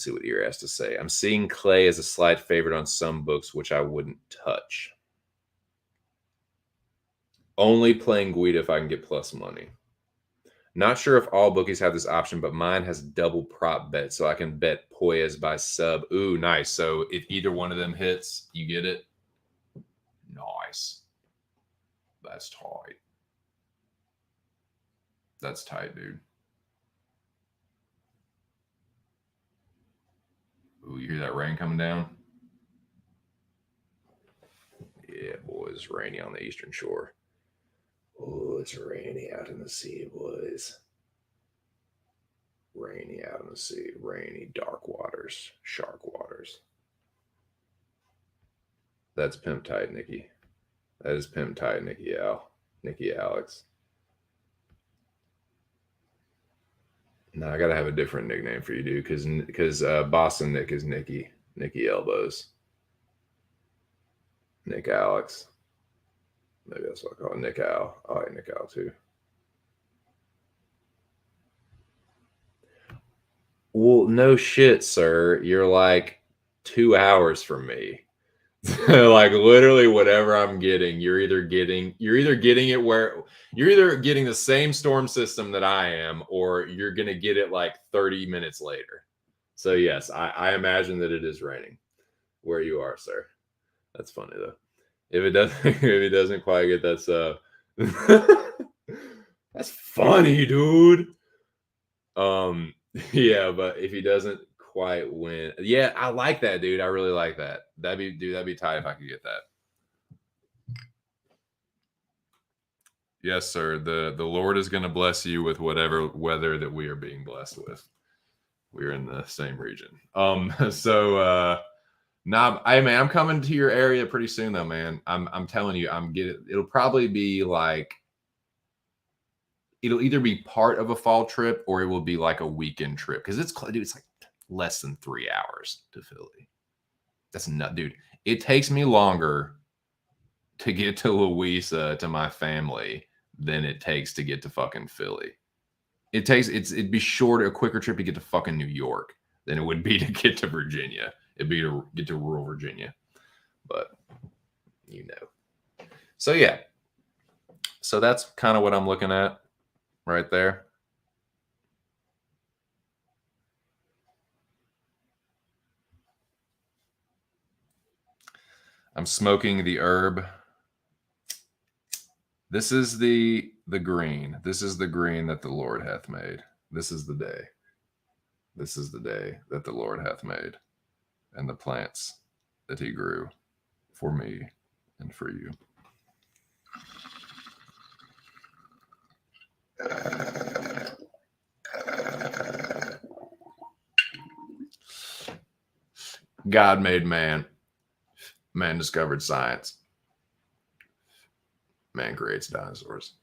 what Ear has to say. I'm seeing Clay as a slight favorite on some books, which I wouldn't touch. Only playing Guida if I can get plus money. Not sure if all bookies have this option, but mine has double prop bet, so I can bet Poyes by sub. Ooh, nice. So if either one of them hits, you get it. Nice. That's tight. That's tight, dude. Ooh, you hear that rain coming down? Yeah, boys, it's rainy on the eastern shore. Oh, it's rainy out in the sea, boys. Rainy out in the sea. Rainy, dark waters, shark waters. That's pimp tight, Nikki. That is pimp tight, Nikki Alex. No, I gotta have a different nickname for you, dude, because Boston Nick is Nikki Elbows. Nick Alex. Maybe that's what I call it. Nick Al. I like Nick Al too. Well, no shit, sir. You're like 2 hours from me. Like literally whatever I'm getting, you're either getting it where you're either getting the same storm system that I am, or you're gonna get it like 30 minutes later. So yes, I imagine that it is raining where you are, sir. That's funny though. If it doesn't, if it doesn't quite get that sub, that's funny, dude. Yeah, but if he doesn't quite win, yeah, I like that, dude. I really like that. That'd be tight if I could get that. Yes, sir. The Lord is going to bless you with whatever weather that we are being blessed with. We're in the same region. So nah, man, I'm coming to your area pretty soon though, man. I'm telling you, it'll probably be like it'll either be part of a fall trip or it will be like a weekend trip because dude, it's like less than 3 hours to Philly. That's not, dude. It takes me longer to get to Louisa to my family than it takes to get to fucking Philly. It'd be shorter, a quicker trip to get to fucking New York than it would be to get to Virginia. It'd be to get to rural Virginia. But you know. So yeah. So that's kind of what I'm looking at right there. I'm smoking the herb. This is the green. This is the green that the Lord hath made. This is the day. This is the day that the Lord hath made, and the plants that he grew for me and for you. God made man. Man discovered science. Man creates dinosaurs.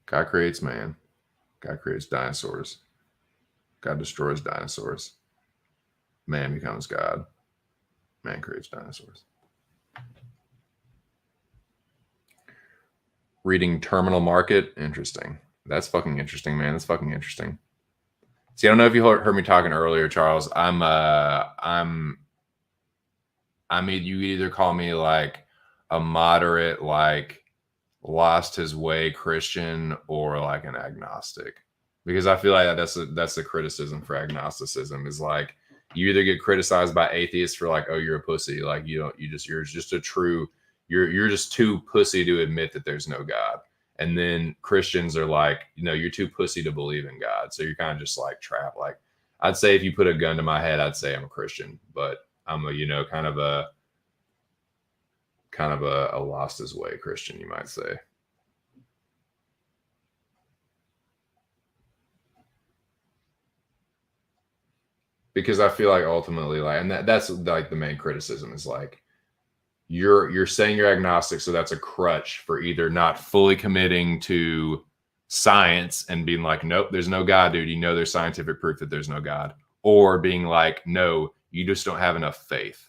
God creates man. God creates dinosaurs. God destroys dinosaurs. Man becomes God. Man creates dinosaurs. Reading Terminal Market. Interesting. That's fucking interesting, man. That's fucking interesting. See, I don't know if you heard me talking earlier, Charles. I mean, you could either call me like a moderate, like lost his way Christian, or like an agnostic, because I feel like that's the criticism for agnosticism is like you either get criticized by atheists for like, oh, you're a pussy, like you're just a true, you're just too pussy to admit that there's no God. And then Christians are like, you're too pussy to believe in God. So you're kind of just like trapped. Like I'd say if you put a gun to my head, I'd say I'm a Christian, but I'm a, kind of a lost his way Christian, you might say. Because I feel like ultimately, like, and that's like the main criticism is like, you're saying you're agnostic, so that's a crutch for either not fully committing to science and being like, nope, there's no God, dude. There's scientific proof that there's no God, or being like, no, you just don't have enough faith.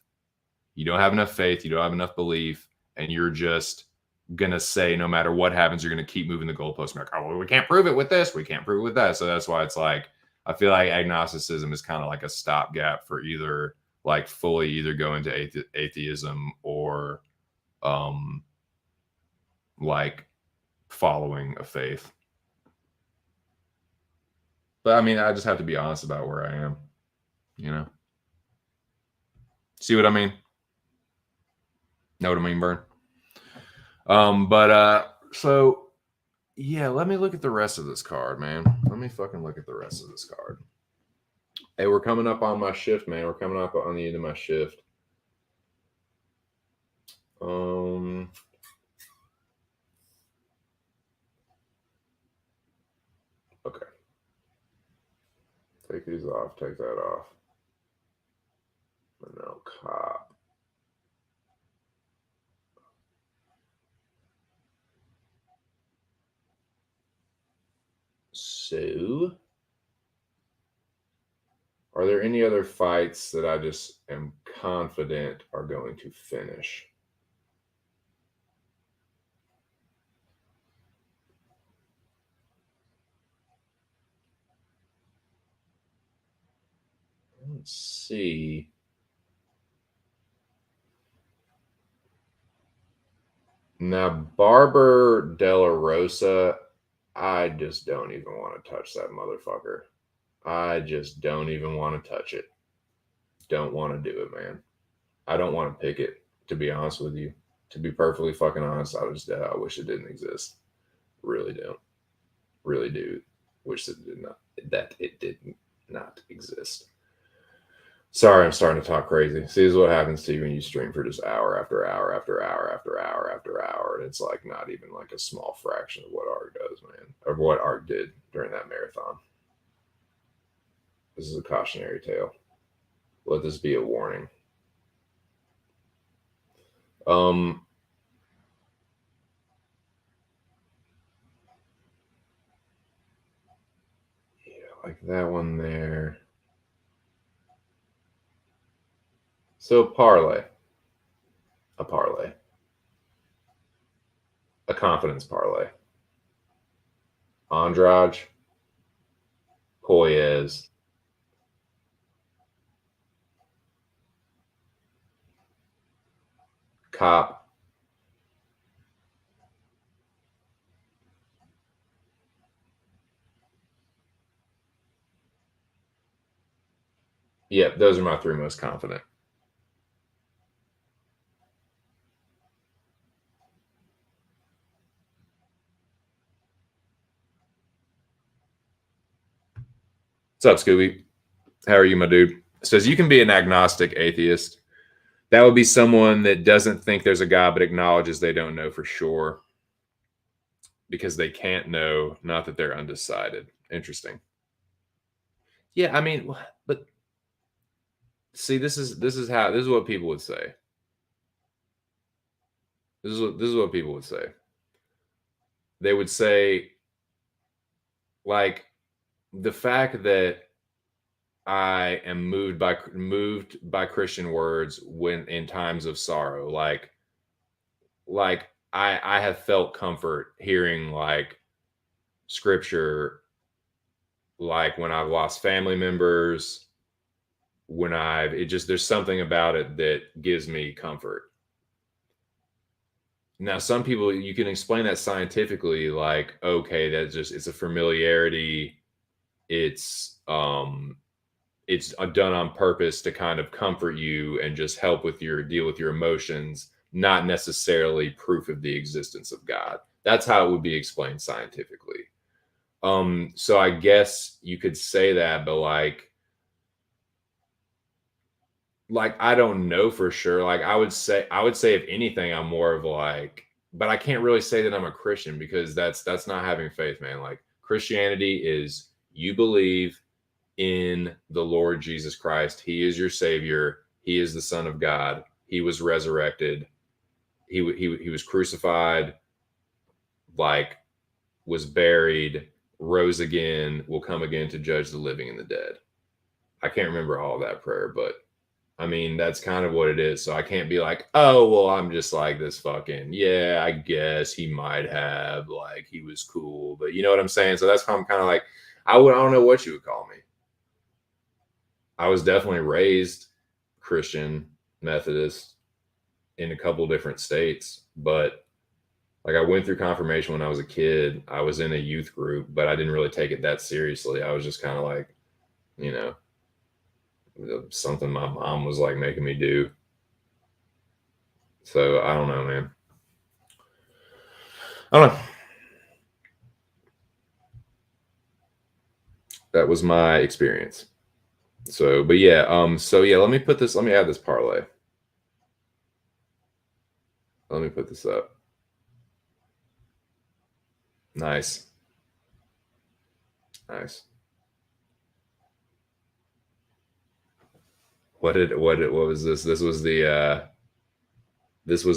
You don't have enough faith. You don't have enough belief, and you're just gonna say no matter what happens, you're gonna keep moving the goalpost. Like, oh, well, we can't prove it with this. We can't prove it with that. So that's why it's like I feel like agnosticism is kind of like a stopgap for either like fully either go into atheism or like following a faith. But I mean, I just have to be honest about where I am, See what I mean? Know what I mean, Burn? So yeah, let me look at the rest of this card, man. Let me fucking look at the rest of this card. Hey, we're coming up on my shift, man. We're coming up on the end of my shift. Okay. Take these off. Take that off. No cop. So, are there any other fights that I just am confident are going to finish? Let's see. Now, Barber De La Rosa, I just don't even want to touch that motherfucker. I just don't even want to touch it. Don't want to do it, man. I don't want to pick it, to be honest with you. To be perfectly fucking honest, I wish it didn't exist. Really don't. Really do. Wish that it did not exist. Sorry, I'm starting to talk crazy. See, this is what happens to you when you stream for just hour after hour after hour after hour after hour, and it's like not even like a small fraction of what Art does, man, or what Art did during that marathon. This is a cautionary tale. Let this be a warning. Yeah, like that one there. So parlay. A parlay. A confidence parlay. Andrade, Poyes, Cop, yeah, those are my three most confident. What's up, Scooby? How are you, my dude? It says you can be an agnostic atheist. That would be someone that doesn't think there's a God, but acknowledges they don't know for sure because they can't know, not that they're undecided. Interesting. Yeah, I mean, but see, this is what people would say. This is what people would say. They would say, like, the fact that I am moved by Christian words when in times of sorrow, like I have felt comfort hearing like scripture, like when I've lost family members, when there's something about it that gives me comfort. Now, some people, you can explain that scientifically, like, okay, it's a familiarity. It's done on purpose to kind of comfort you and just help with your deal with your emotions, not necessarily proof of the existence of God. That's how it would be explained scientifically. So I guess you could say that, but like I don't know for sure. Like I would say if anything, I'm more of like, but I can't really say that I'm a Christian because that's not having faith, man. Like Christianity is you believe in the Lord Jesus Christ. He is your savior. He is the Son of God. He was resurrected. He was crucified, like was buried, rose again, will come again to judge the living and the dead. I can't remember all of that prayer, but I mean, that's kind of what it is. So I can't be like, oh, well, I'm just like this fucking, yeah, I guess he might have, like, he was cool. But you know what I'm saying? So that's why I'm kind of like, I don't know what you would call me. I was definitely raised Christian, Methodist in a couple different states, but like I went through confirmation when I was a kid. I was in a youth group, but I didn't really take it that seriously. I was just kind of like, you know, something my mom was like making me do. So I don't know, man. I don't know. That was my experience. So, but yeah, let me add this parlay. Let me put this up. Nice. Nice. What was this? This was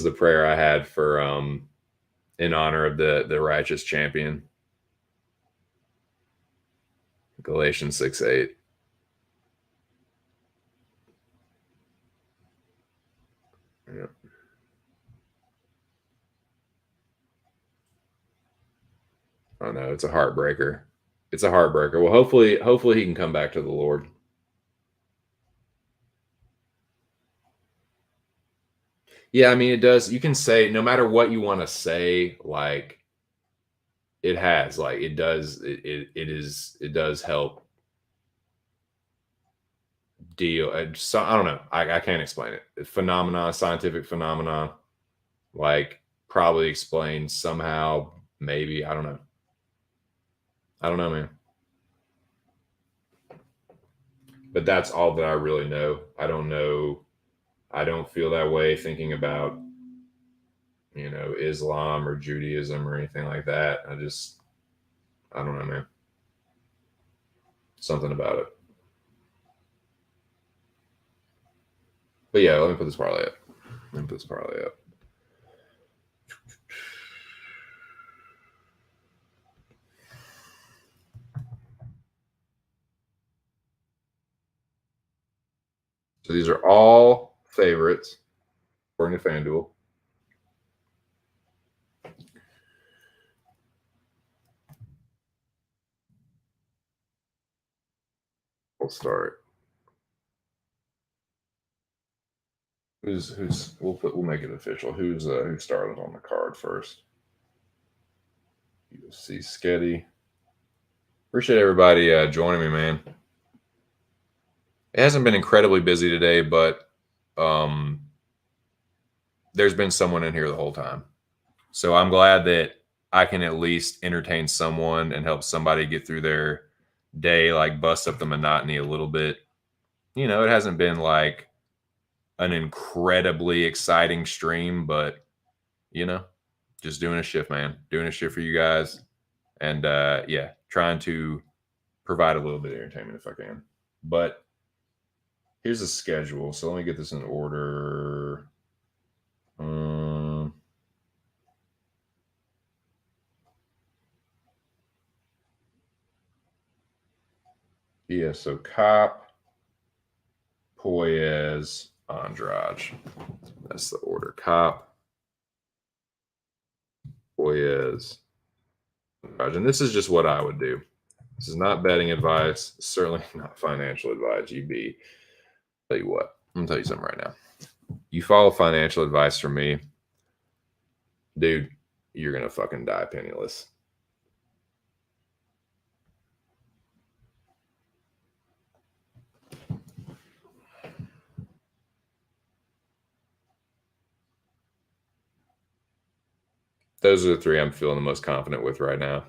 the prayer I had for in honor of the righteous champion. Galatians 6:8. Yeah. I know it's a heartbreaker. It's a heartbreaker. Well, hopefully he can come back to the Lord. Yeah, I mean it does. You can say no matter what you want to say, like it has, like it does, it does help deal. I don't know. I can't explain it. Phenomenon, scientific phenomenon, like probably explained somehow. Maybe I don't know. I don't know, man. But that's all that I really know. I don't know. I don't feel that way thinking about, Islam or Judaism or anything like that. I don't know, man. Something about it. But yeah, let me put this parlay up. So these are all favorites according to FanDuel. We'll start. We'll make it official. Who's started on the card first? UFC Sketty. Appreciate everybody joining me, man. It hasn't been incredibly busy today, but there's been someone in here the whole time. So I'm glad that I can at least entertain someone and help somebody get through their day, like bust up the monotony a little bit. It hasn't been like an incredibly exciting stream, but just doing a shift, man. Doing a shift for you guys. And yeah, trying to provide a little bit of entertainment if I can. But here's the schedule. So let me get this in order. Yeah, so Cop, Poyes, Andrade. That's the order. Cop, Poyes, Andrade. And this is just what I would do. This is not betting advice. Certainly not financial advice. Tell you what, I'm gonna tell you something right now. You follow financial advice from me, dude, you're gonna fucking die penniless. Those are the three I'm feeling the most confident with right now.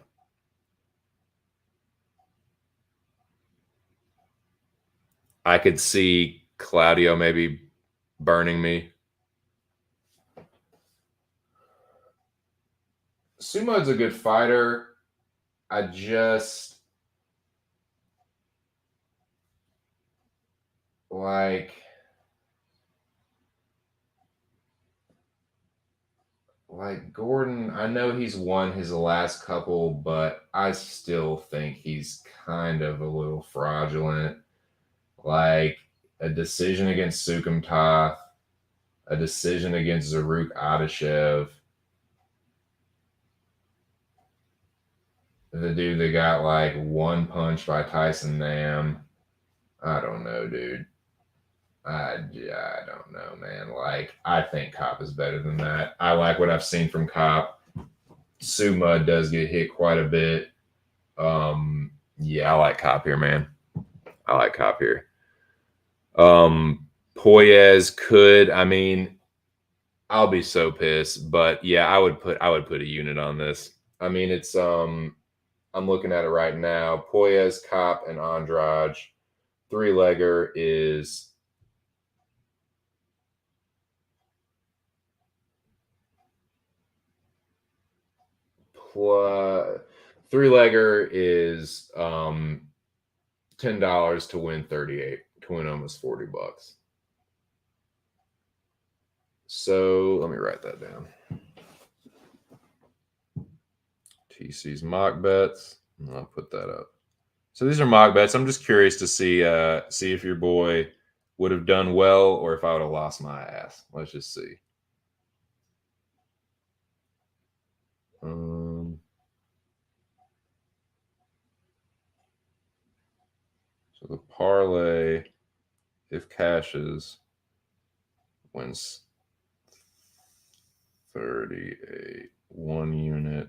I could see Claudio maybe burning me. Sumo's a good fighter. I just like Gordon. I know he's won his last couple, but I still think he's kind of a little fraudulent. Like a decision against Sukumtoth, a decision against Zaruk Adashev. The dude that got like one punch by Tyson Nam. I don't know, dude. I don't know, man. Like, I think Cop is better than that. I like what I've seen from Cop. Suma does get hit quite a bit. Yeah, I like Cop here, man. I like Cop here. Poyes could, I mean, I'll be so pissed, but yeah, I would put a unit on this. I mean, it's I'm looking at it right now. Poyes, Cop, and Andrade. 3-legger is plus 3-legger is $10 to win 38, to win almost $40. So let me write that down. TC's mock bets. I'll put that up. So these are mock bets. I'm just curious to see if your boy would have done well or if I would have lost my ass. Let's just see. So the parlay, if cashes, wins 38, 1 unit.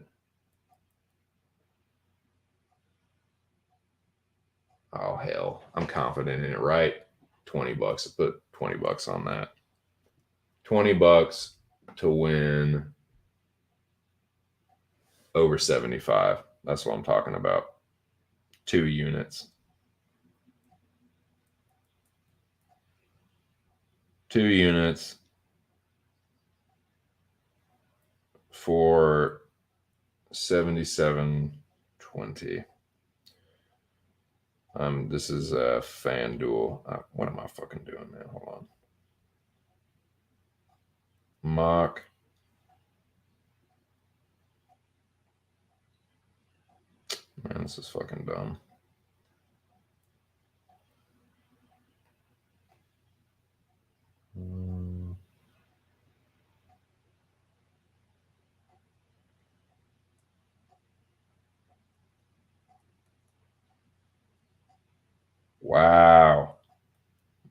Oh, hell. I'm confident in it, right? $20. I put $20 on that. $20 to win over 75. That's what I'm talking about. 2 units. 2 units for 77.20. This is a FanDuel. What am I fucking doing, man? Hold on. Mock. Man, this is fucking dumb. Wow.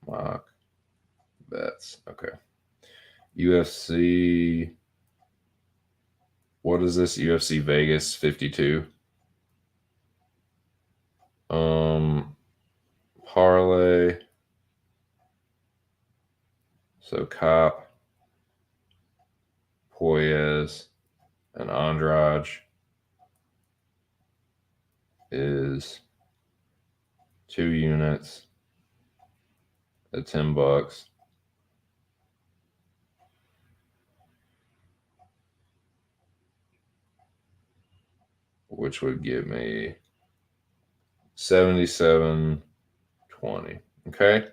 Mock bets. Okay. UFC. What is this? UFC Vegas 52. Parlay. So Cop, Poyes, and Andrade is 2 units at $10. Which would give me 77.20. Okay.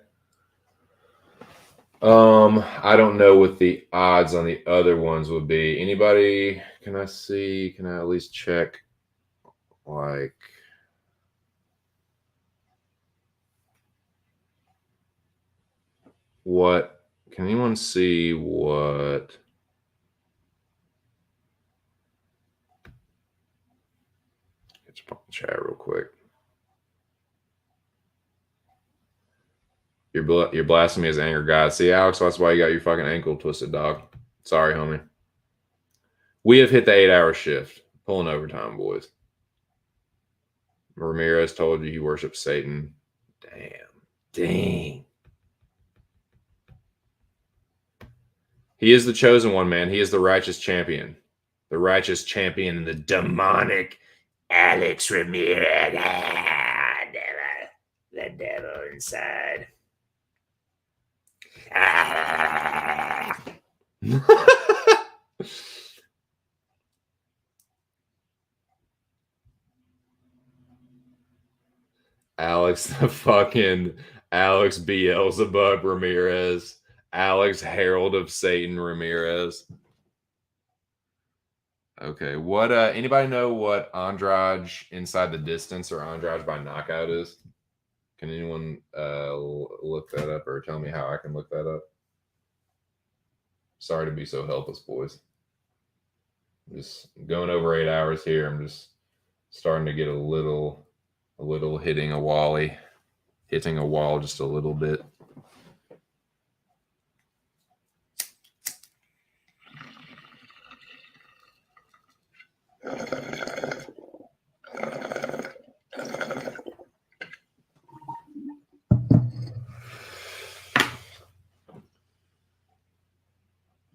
I don't know what the odds on the other ones would be. Anybody? Can I see? Can I at least check? Like, what? Can anyone see what? Let's pop the chat real quick. You're blasting me as anger god. See, Alex, that's why you got your fucking ankle twisted, dog. Sorry, homie. We have hit the 8-hour shift. Pulling overtime, boys. Ramirez told you he worships Satan. Dang. He is the chosen one, man. He is the righteous champion. The righteous champion and the demonic Alex Ramirez. The devil inside. Alex, the fucking Alex Beelzebub Ramirez. Alex Herald of Satan Ramirez. Okay, what anybody know what Andrade inside the distance or Andrade by knockout is? Can anyone look that up or tell me how I can look that up? Sorry to be so helpless, boys. I'm just going over 8 hours here. I'm just starting to get a little hitting a wall just a little bit.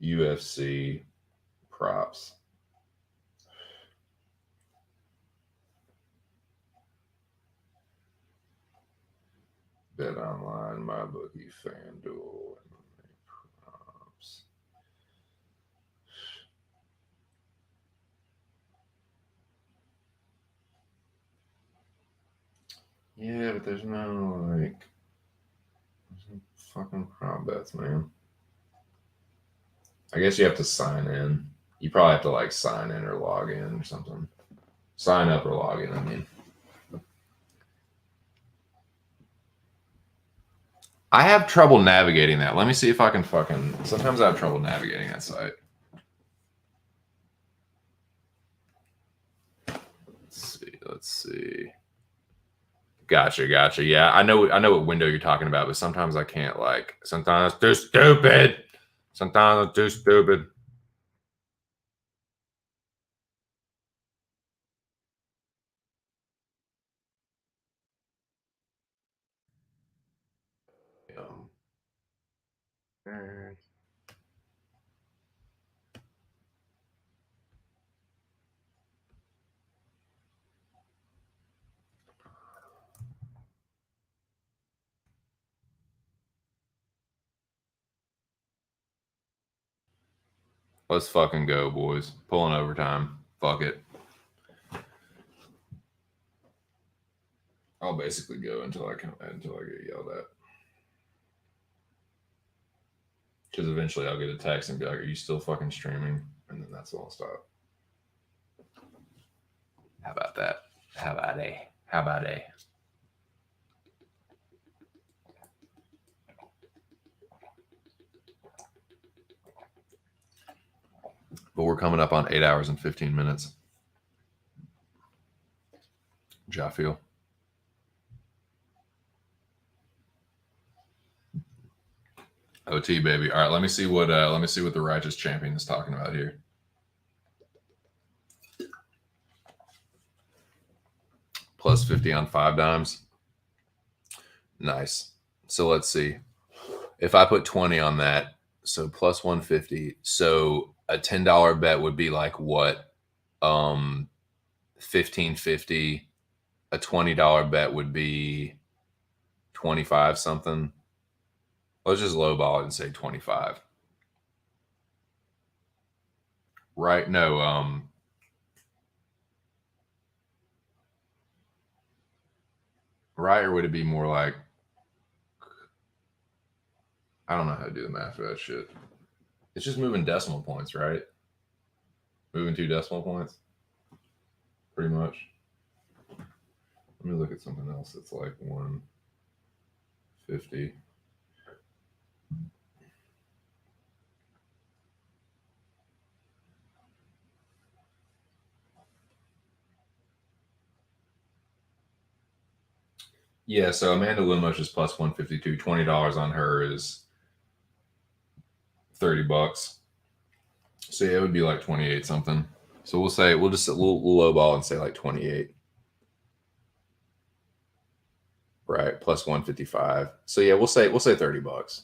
UFC props. Bet online, MyBookie, FanDuel, props. Yeah, but there's no fucking prop bets, man. I guess you have to sign in. You probably have to sign in or log in or something. Sign up or log in, I mean. I have trouble navigating that. Let me see if I can sometimes I have trouble navigating that site. Let's see. Gotcha. Yeah, I know what window you're talking about, but sometimes I can't sometimes it's too stupid. Sometimes it's too stupid. Let's fucking go, boys. Pulling overtime. Fuck it. I'll basically go until I get yelled at. Because eventually I'll get a text and be like, "Are you still fucking streaming?" And then that's when I'll stop. How about that? How about a? How about a? But we're coming up on 8 hours and 15 minutes. How feel? OT baby. All right, let me see what the righteous champion is talking about here. Plus 50 on 5 dimes. Nice. So let's see. If I put 20 on that, so plus 150. So a $10 bet would be like what? 1550. A $20 bet would be 25 something. Let's just lowball it and say 25. Right? No, right, or would it be more like, I don't know how to do the math for that shit. It's just moving decimal points, right? Moving 2 decimal points. Pretty much. Let me look at something else that's like 150. Yeah, so Amanda Lumos is plus 152. $20 on her is $30. So yeah, it would be like 28 something. So we'll lowball and say like 28. Right, plus 155. So yeah, we'll say $30.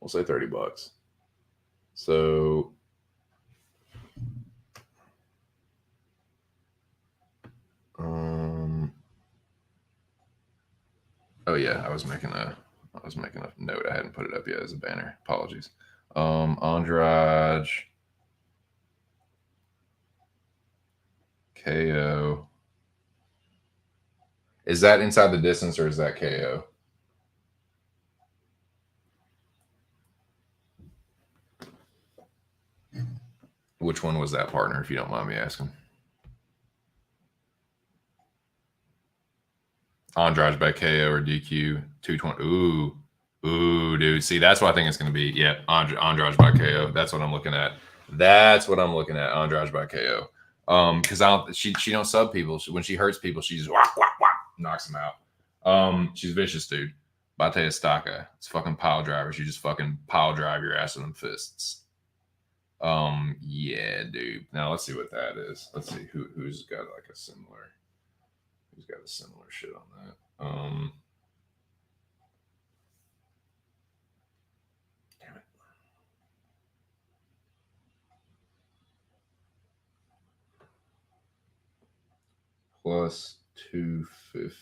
We'll say $30. So oh yeah, I was making a note. I hadn't put it up yet as a banner. Apologies. Andrade KO. Is that inside the distance or is that KO? Which one was that, partner, if you don't mind me asking? Andrade by KO or DQ 220. Ooh, dude. See, that's what I think it's going to be. Yeah, Andrade by KO. That's what I'm looking at. Andrade by KO. Because she don't sub people. When she hurts people, she just knocks them out. She's vicious, dude. Bate Estaca. It's fucking pile driver. She just fucking pile drive your ass with them fists. Yeah, dude. Now let's see what that is. Let's see who's got like a similar. Who's got a similar shit on that? Damn it. Plus 250.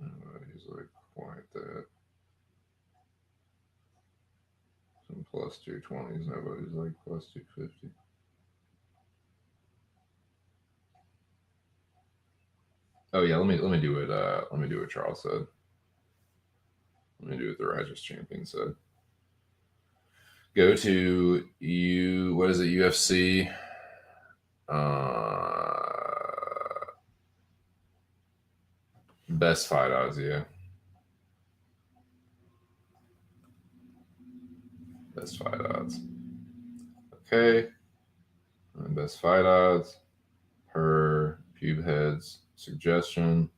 Nobody's like quite that. Some plus 220s. Nobody's like plus 250. Oh yeah, let me do it. Let me do what Charles said. Let me do what the righteous champion said. Go to what is it? UFC. Best fight odds, yeah. Best fight odds. Okay. And best fight odds per pube heads suggestion.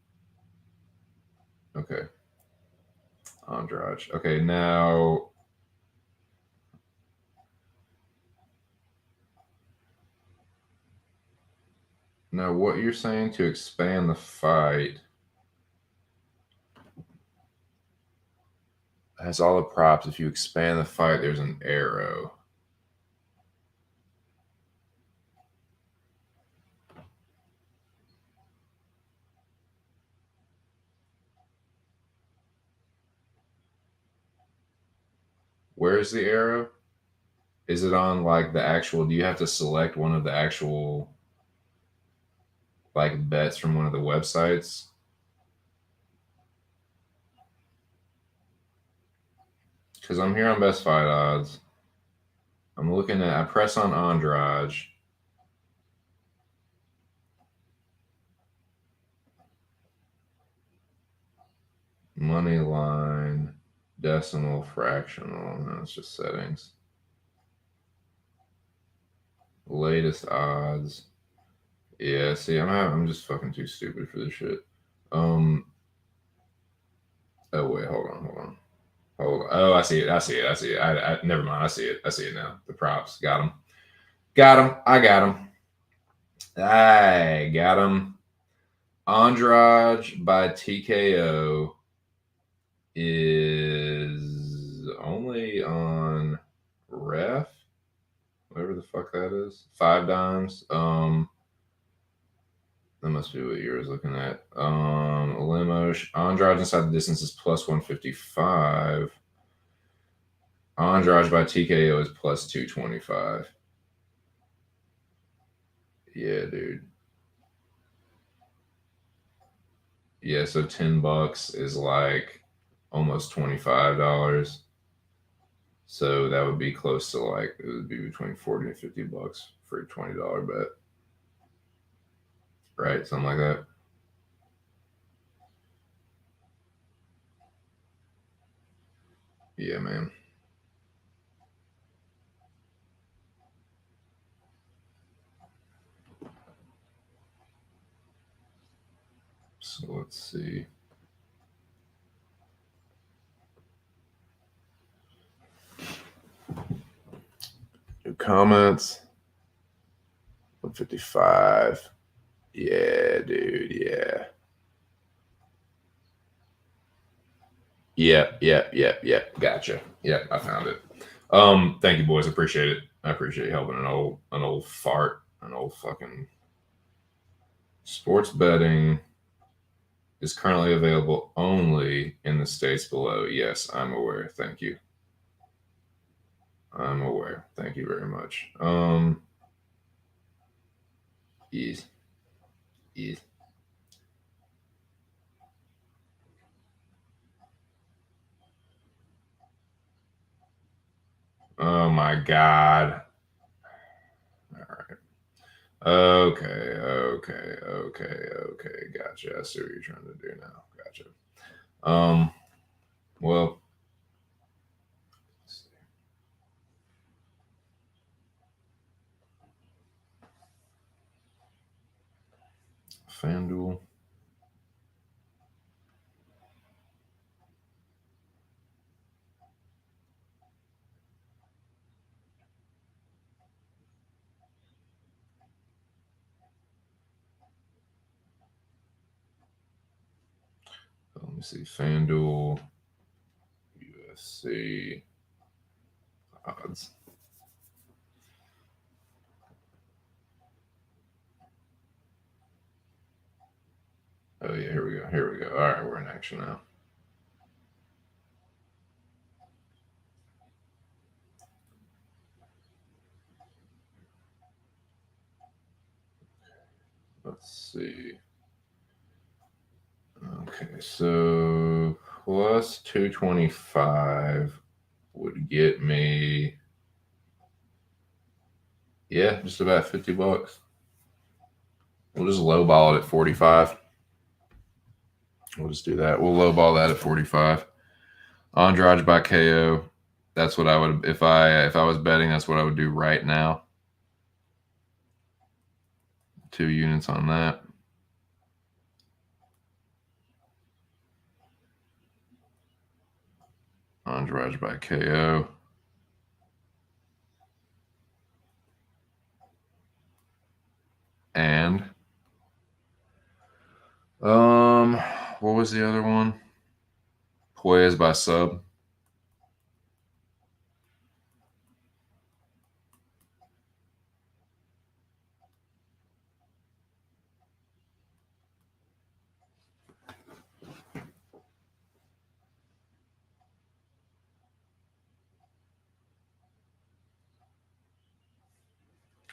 Okay. Andrade. Okay, now what you're saying to expand the fight has all the props. If you expand the fight, there's an arrow. Where's the arrow? Is it on like the actual? Do you have to select one of the actual like bets from one of the websites? Because I'm here on Best Fight Odds. I'm looking at. I press on Andrade. Money line, decimal, fractional. No, it's just settings. Latest odds. Yeah, see, I'm just fucking too stupid for this shit. Oh wait, hold on. Oh, I see it. I never mind. I see it now. The props. Got him. I got him. I got him. Andrade by TKO is only on ref, whatever the fuck that is. 5 dimes. That must be what you was looking at. Limo. Andrade inside the distance is plus 155. Andrade by TKO is plus 225. Yeah, dude. Yeah, so $10 is like almost $25. So that would be close to like it would be between $40 and $50 for a $20 bet. Right? Something like that. Yeah, man. So let's see. New comments. 155. Yeah, dude. Yeah. Yep. Gotcha. Yep, I found it. Thank you, boys. Appreciate it. I appreciate you helping an old fart, an old fucking sports betting is currently available only in the states below. Yes, I'm aware. Thank you. I'm aware. Thank you very much. Ease. Oh my God. All right. Okay. Gotcha. I see what you're trying to do now. Gotcha. Well, let's see. FanDuel. Let me see. FanDuel, UFC odds. Oh yeah, here we go. All right, we're in action now. Let's see. Okay, so plus 225 would get me, yeah, just about $50. We'll just lowball it at 45. We'll just do that. We'll lowball that at 45. Andrade by KO. That's what I would if I was betting. That's what I would do right now. 2 units on that. Andrade by KO. And what was the other one? Puez by sub.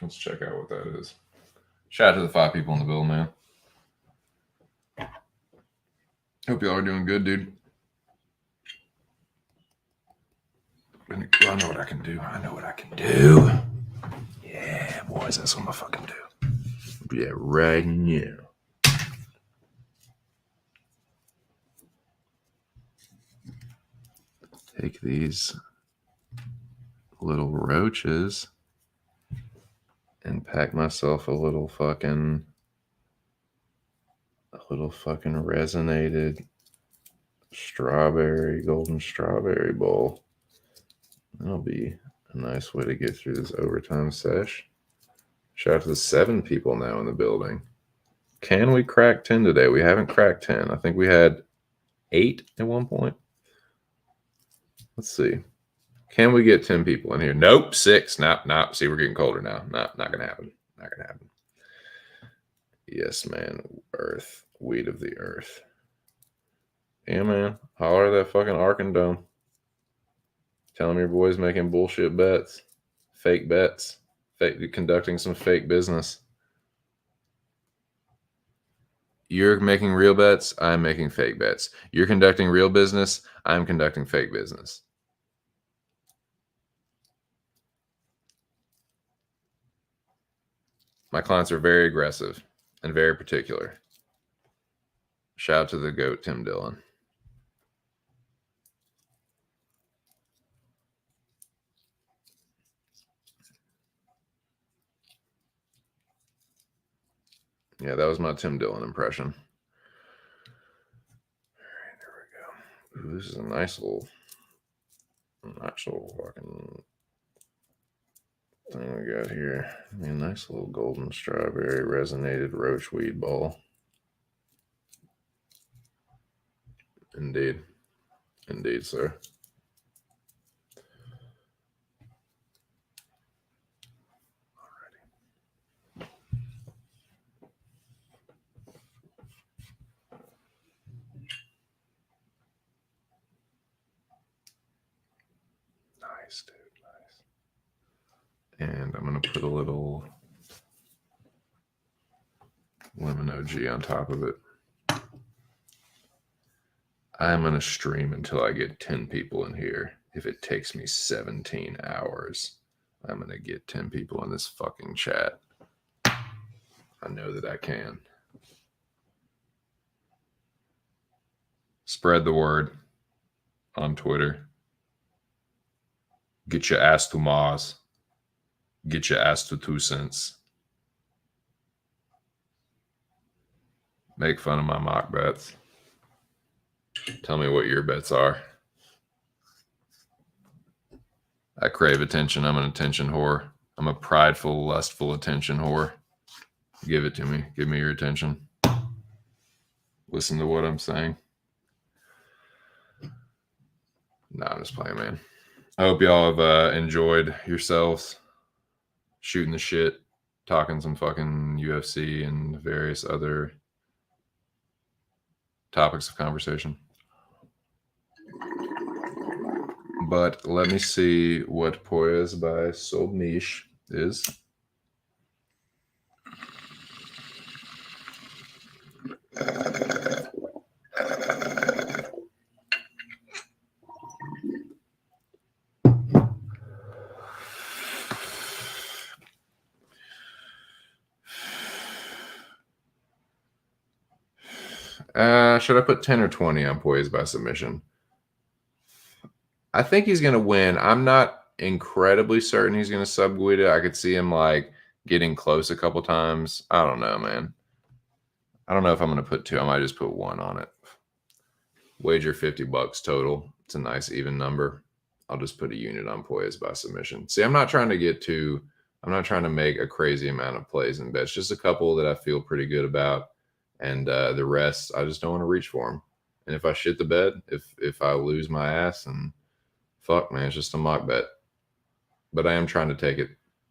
Let's check out what that is. Shout out to the 5 people in the building, man. Hope y'all are doing good, dude. I know what I can do. I know what I can do. Yeah, boys, that's what I'm fucking do. Yeah, right now. Take these little roaches and pack myself a little fucking resonated golden strawberry bowl. That'll be a nice way to get through this overtime sesh. Shout out to the 7 people now in the building. Can we crack 10 today? We haven't cracked 10. I think we had 8 at one point. Let's see. Can we get 10 people in here? Nope. 6. Nope. See, we're getting colder now. Not going to happen. Not going to happen. Yes, man. Earth. Weed of the earth. Yeah, man. Holler at that fucking Arkin Dome. Tell them your boy's making bullshit bets. Fake bets. Conducting some fake business. You're making real bets. I'm making fake bets. You're conducting real business. I'm conducting fake business. My clients are very aggressive and very particular. Shout out to the GOAT, Tim Dillon. Yeah, that was my Tim Dillon impression. All right, there we go. Ooh, this is a nice little fucking thing we got here. A nice little golden strawberry resonated roach weed ball. Indeed. Indeed, sir. Nice, dude. Nice. And I'm going to put a little lemon OG on top of it. I'm going to stream until I get 10 people in here. If it takes me 17 hours, I'm going to get 10 people in this fucking chat. I know that I can. Spread the word on Twitter. Get your ass to Mars. Get your ass to 2 cents. Make fun of my mock bets. Tell me what your bets are. I crave attention. I'm an attention whore. I'm a prideful, lustful attention whore. Give it to me. Give me your attention. Listen to what I'm saying. No, I'm just playing, man. I hope y'all have enjoyed yourselves shooting the shit, talking some fucking UFC and various other topics of conversation. But let me see what Poise by Sobnish is. Should I put 10 or 20 on Poise by submission? I think he's going to win. I'm not incredibly certain he's going to sub Guida. I could see him like getting close a couple times. I don't know, man. I don't know if I'm going to put 2. I might just put 1 on it. Wager $50 total. It's a nice even number. I'll just put a unit on Poise by submission. See, I'm not trying to make a crazy amount of plays and bets. Just a couple that I feel pretty good about. And the rest, I just don't want to reach for them. And if I shit the bed, if I lose my ass, and fuck, man, it's just a mock bet. But I am trying to take it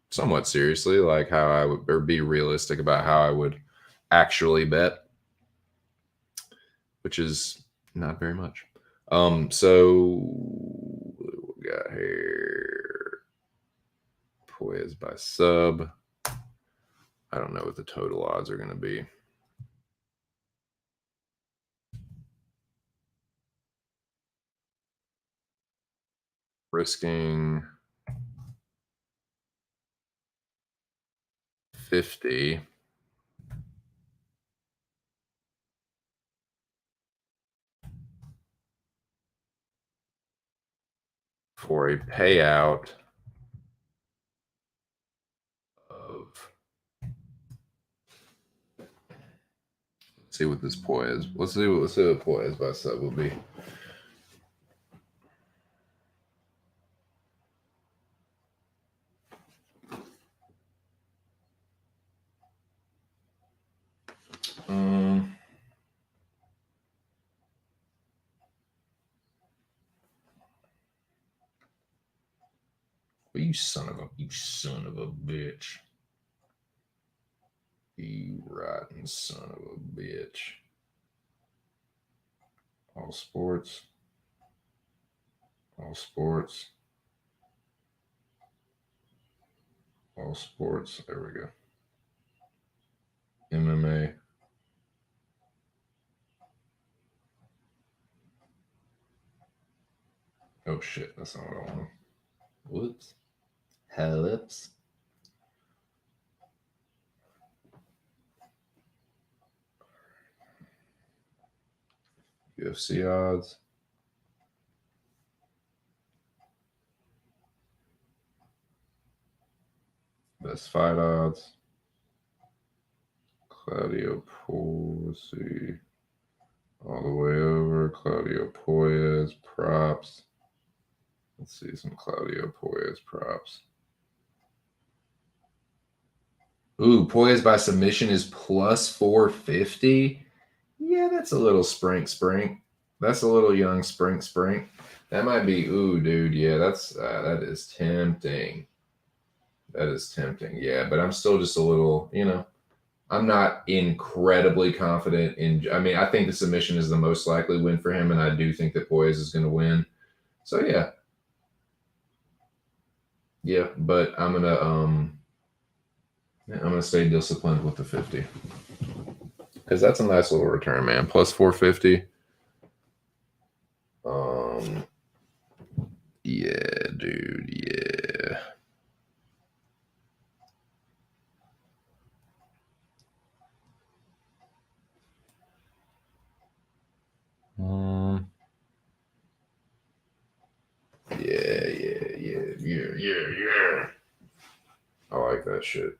somewhat seriously, like how I would, or be realistic about how I would actually bet, which is not very much. So what we got here? Poise by sub. I don't know what the total odds are going to be. Risking 50 for a payout of, let's see what this poise. Let's see what poise by sub will be. You son of a bitch. You rotten son of a bitch. All sports. All sports. All sports. There we go. MMA. Oh shit, that's not what I want. Whoops. Hellips. UFC odds. Best fight odds. Claudio let's see. All the way over. Claudio Poyes props. Let's see some Claudio Poyes props. Ooh, Poyes by submission is plus 450. Yeah, that's a little sprink. That's a little young sprink. That might be, ooh, dude. Yeah, that is tempting. That is tempting. Yeah, but I'm still just a little, I'm not incredibly confident in. I mean, I think the submission is the most likely win for him, and I do think that Poyes is going to win. So yeah, but I'm gonna stay disciplined with the 50 because that's a nice little return, man. Plus 450. Yeah, dude. Yeah. Yeah. I like that shit.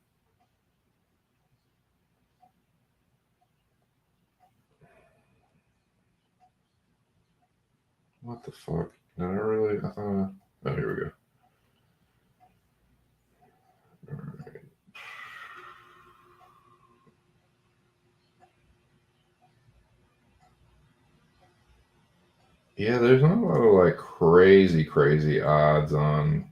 What the fuck? Did I really? I thought. Oh, here we go. All right. Yeah, there's not a lot of like crazy odds on.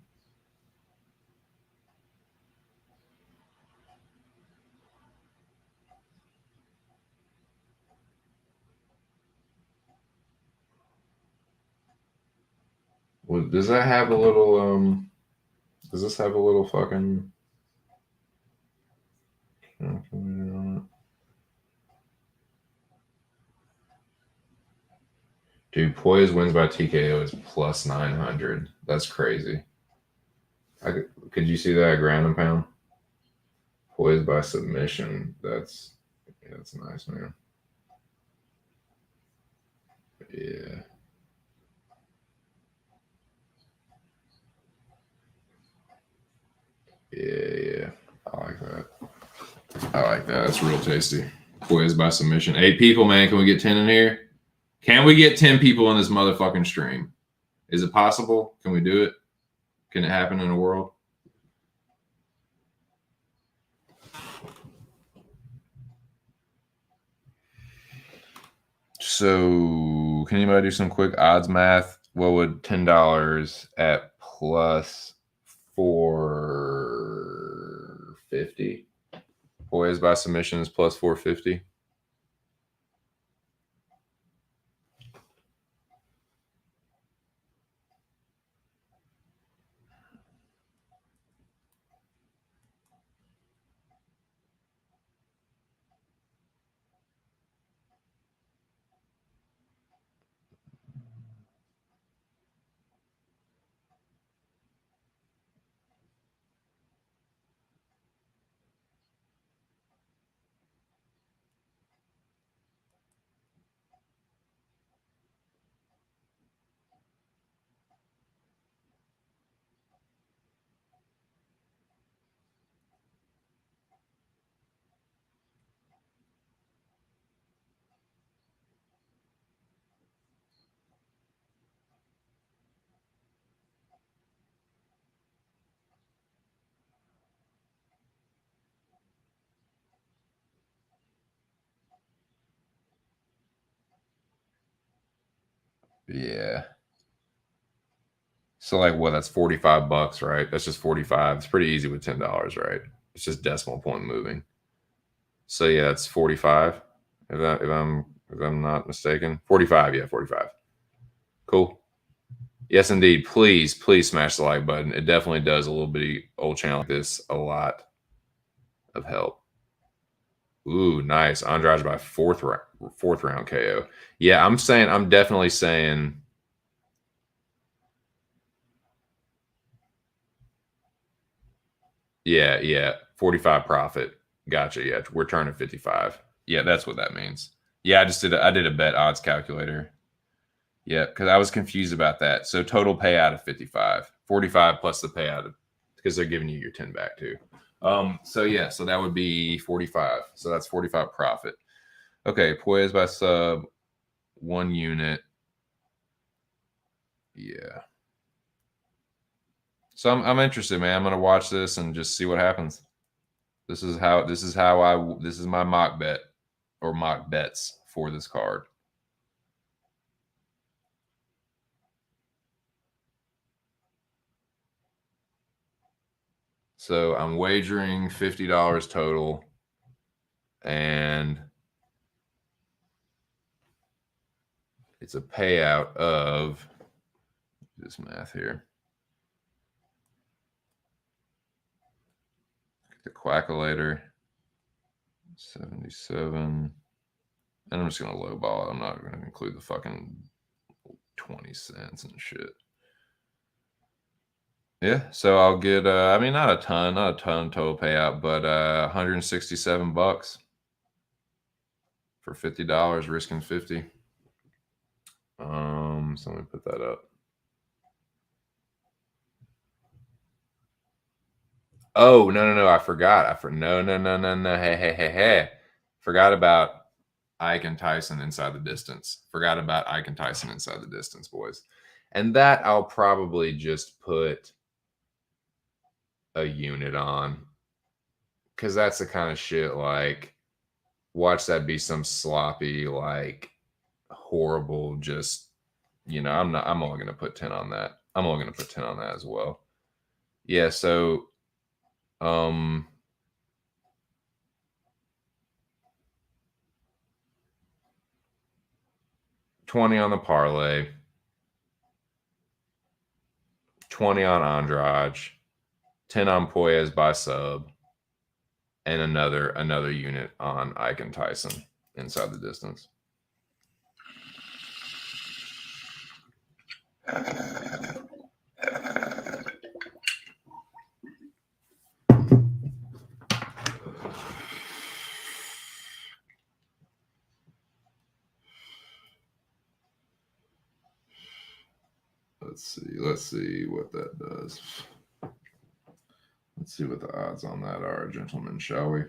Well, does that have a little Does this have a little fucking? Dude, Poyes wins by TKO is plus 900. That's crazy. Could you see that ground and pound? Poised by submission. That's nice, man. Yeah. Yeah. I like that. That's real tasty. Poised by submission. 8 people, man. Can we get 10 in here? Can we get 10 people in this motherfucking stream? Is it possible? Can we do it? Can it happen in the world? So, can anybody do some quick odds math? What would $10 at plus 450? Poised by submission is plus 450. Yeah. So like what? That's $45, right? That's just 45. It's pretty easy with $10, right? It's just decimal point moving. So yeah, that's 45. If I'm not mistaken, 45. Yeah, 45. Cool. Yes, indeed. Please smash the like button. It definitely does a little bitty old channel like this a lot of help. Ooh, nice. Andrade by fourth round KO. Yeah, I'm definitely saying. Yeah. 45 profit. Gotcha. Yeah, we're turning 55. Yeah, that's what that means. Yeah, I did a bet odds calculator. Yeah, because I was confused about that. So total payout of 55. 45 plus the payout because they're giving you your 10 back too. So yeah, so that would be 45. So that's 45 profit. Okay, Puez by sub, 1 unit. Yeah. So I'm interested, man. I'm gonna watch this and just see what happens. This is my mock bet or mock bets for this card. So I'm wagering $50 total, and it's a payout of this math here. The Quackulator, 77. And I'm just going to lowball it. I'm not going to include the fucking 20 cents and shit. Yeah, so I'll get, I mean, not a ton total payout, but $167 for $50, risking 50. So let me put that up. Oh, no, I forgot. No. Hey. Forgot about Ike and Tyson inside the distance. Forgot about Ike and Tyson inside the distance, boys. And that I'll probably just put a unit on, because that's the kind of shit, like, watch that be some sloppy, like, horrible, just, I'm only going to put 10 on that. I'm only going to put 10 on that as well. Yeah, so, 20 on the parlay, 20 on Andrade, 10 on Puez by sub, and another unit on Ike and Tyson inside the distance. Let's see what that does. Let's see what the odds on that are, gentlemen, shall we?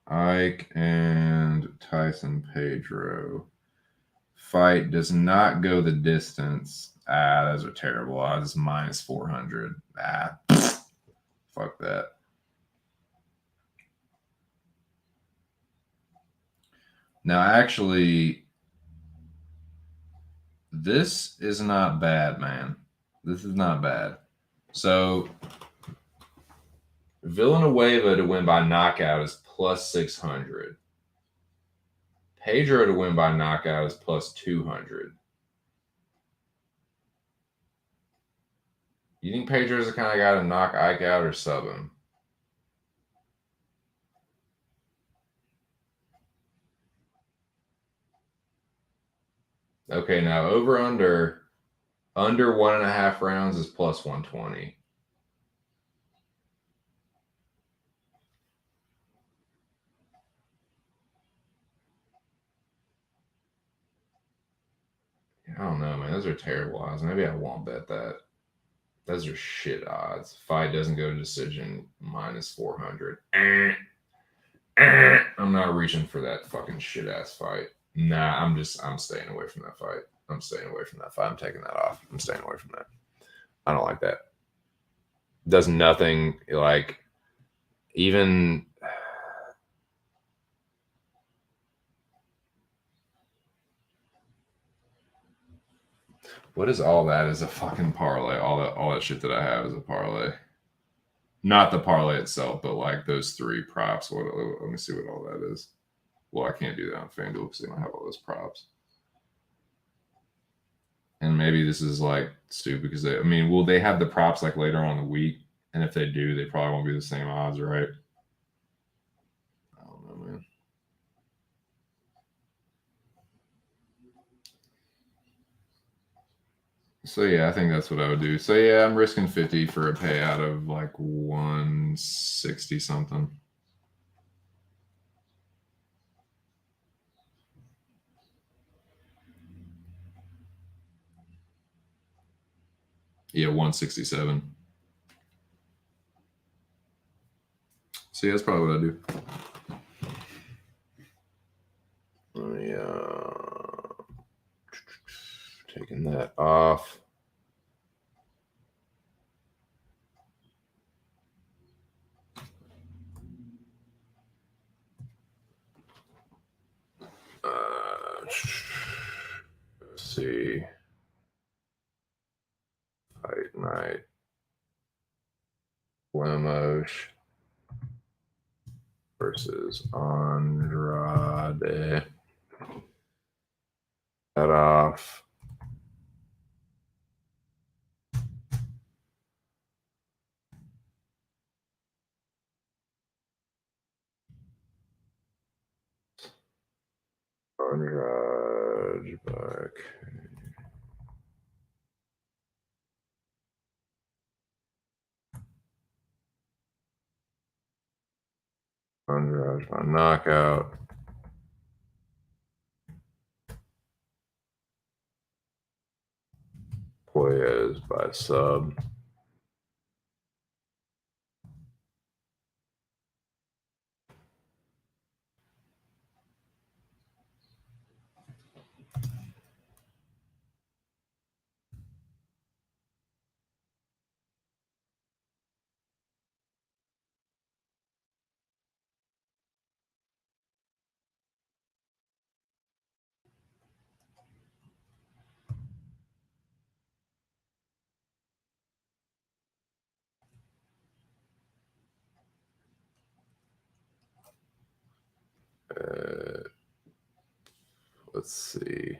Ike and Tyson Pedro. Fight does not go the distance. Those are terrible odds. It's minus 400. Fuck that. Now, actually, this is not bad, man. This is not bad. So, Villanueva to win by knockout is plus 600. Pedro to win by knockout is plus 200. You think Pedro's the kind of guy to knock Ike out or sub him? Okay, now over under 1.5 rounds is plus 120. I don't know, man. Those are terrible odds. Maybe I won't bet that. Those are shit odds. Fight doesn't go to decision, minus 400. I'm not reaching for that fucking shit ass fight. Nah, I'm staying away from that fight. I'm staying away from that fight. I'm taking that off. I'm staying away from that. I don't like that. Does nothing, like, even. What is all that? Is a fucking parlay. All that shit that I have is a parlay. Not the parlay itself, but like those three props. Let me see what all that is. Well, I can't do that on FanDuel because they don't have all those props. And maybe this is like stupid because will they have the props like later on in the week? And if they do, they probably won't be the same odds, right? I don't know, man. So yeah, I think that's what I would do. So yeah, I'm risking 50 for a payout of like 160 something. Yeah, 167. So yeah, that's probably what I do. Let me taking that off. Let's see. Fight night. Lemos versus Andrade. That off. Andrade back. Andrade by knockout. Poyes by sub. Let's see.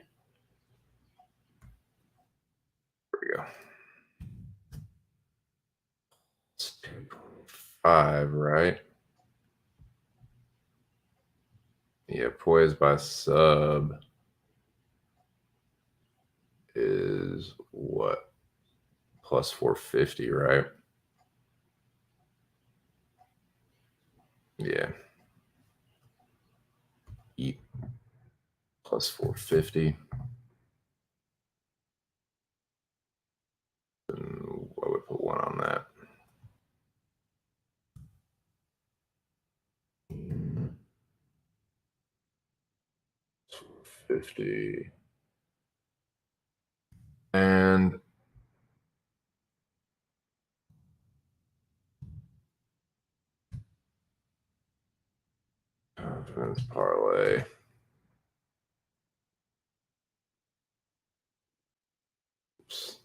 There we go. It's 2.5, right? Yeah, Poised by sub is what? Plus 450, right? Yeah. Eat plus 450. And I would put one on that. Mm, 50. And confidence parlay. Oops.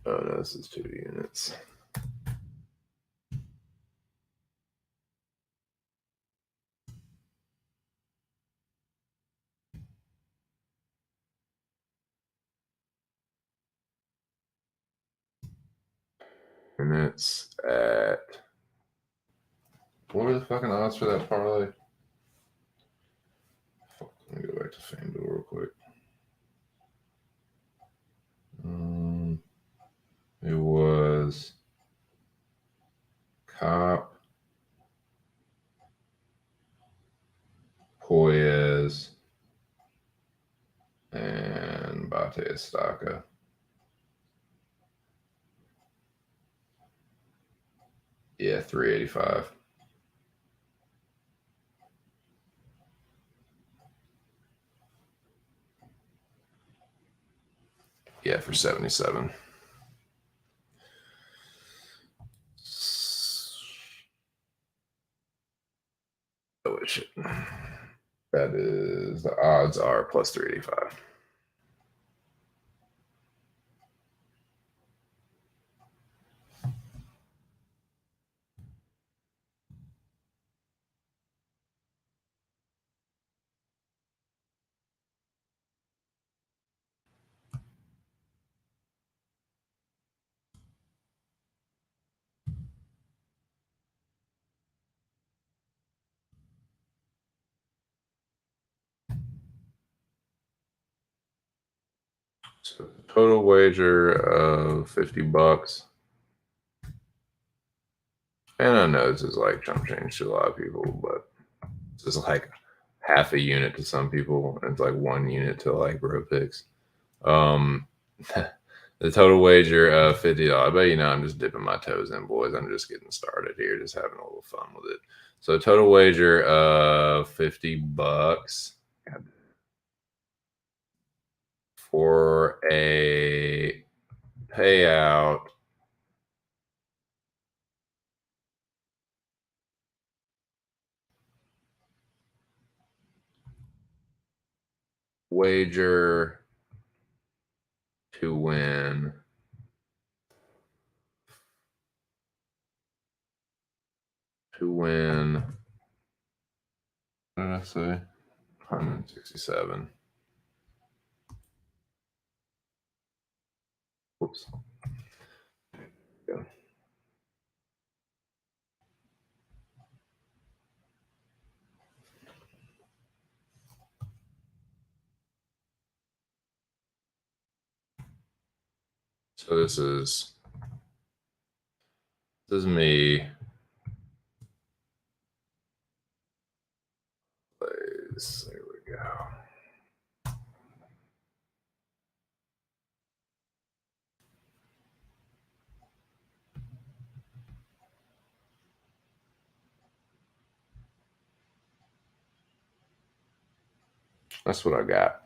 Oh no, this is 2 units. Units at what are the fucking odds for that parlay? Fuck, let me go back to FanDuel real quick. It was Cop, Poyes, and Bate Estaca. Yeah, 385. Yeah, for 77. Oh shit. That is, the odds are plus 385. So total wager of $50. And I know this is like chump change to a lot of people, but this is like half a unit to some people. And it's like 1 unit to like bro picks. The total wager of $50. I bet you know I'm just dipping my toes in, boys. I'm just getting started here, just having a little fun with it. So total wager of $50 for a payout wager to win what did I say? 167. Whoops. Yeah. So this is me. There we go. That's what I got.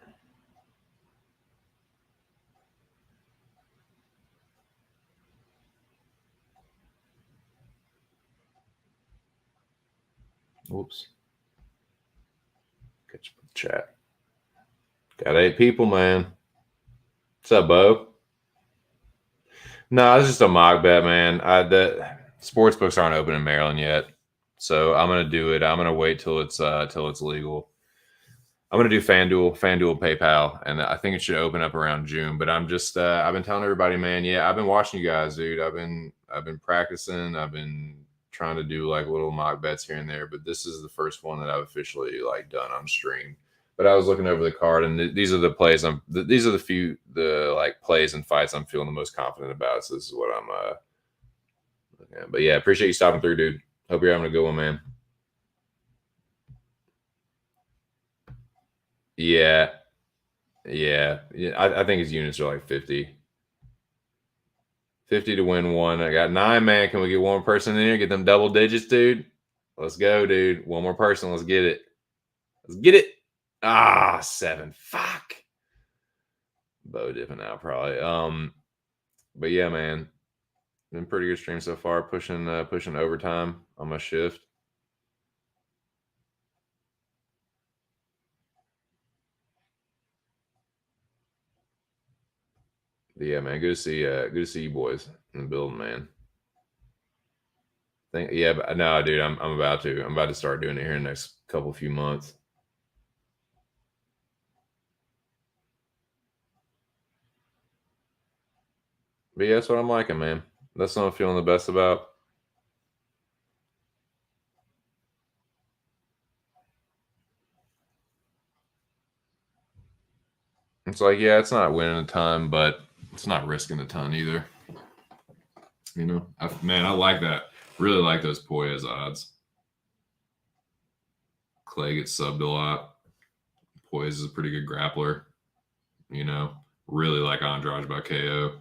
Whoops. Catch up with the chat. Got 8 people, man. What's up, Bo? No, it's just a mock bet, man. The sports books aren't open in Maryland yet, so I'm gonna do it. I'm gonna wait till it's legal. I'm gonna do FanDuel, PayPal, and I think it should open up around June. But I'm just I've been telling everybody, man. Yeah, I've been watching you guys, dude. I've been practicing. I've been trying to do like little mock bets here and there, but this is the first one that I've officially like done on stream. But I was looking over the card, and these are the plays. These are the like plays and fights I'm feeling the most confident about. So this is what I'm looking at. But yeah, appreciate you stopping through, dude. Hope you're having a good one, man. Yeah, yeah. I think his units are like 50. 50 to win one. I got 9, man. Can we get one person in here? Get them double digits, dude. Let's go, dude. One more person. Let's get it. Let's get it. 7. Fuck. Bow dipping out probably. But yeah, man. Been pretty good stream so far. Pushing overtime on my shift. But yeah, man. Good to see you boys in the building, man. Yeah, but no, dude, I'm about to start doing it here in the next few months. But yeah, that's what I'm liking, man. That's what I'm feeling the best about. It's like, yeah, it's not winning a ton, but it's not risking a ton either. You know, I like that. Really like those Poyas odds. Clay gets subbed a lot. Poyas is a pretty good grappler. You know, really like Andrade by KO.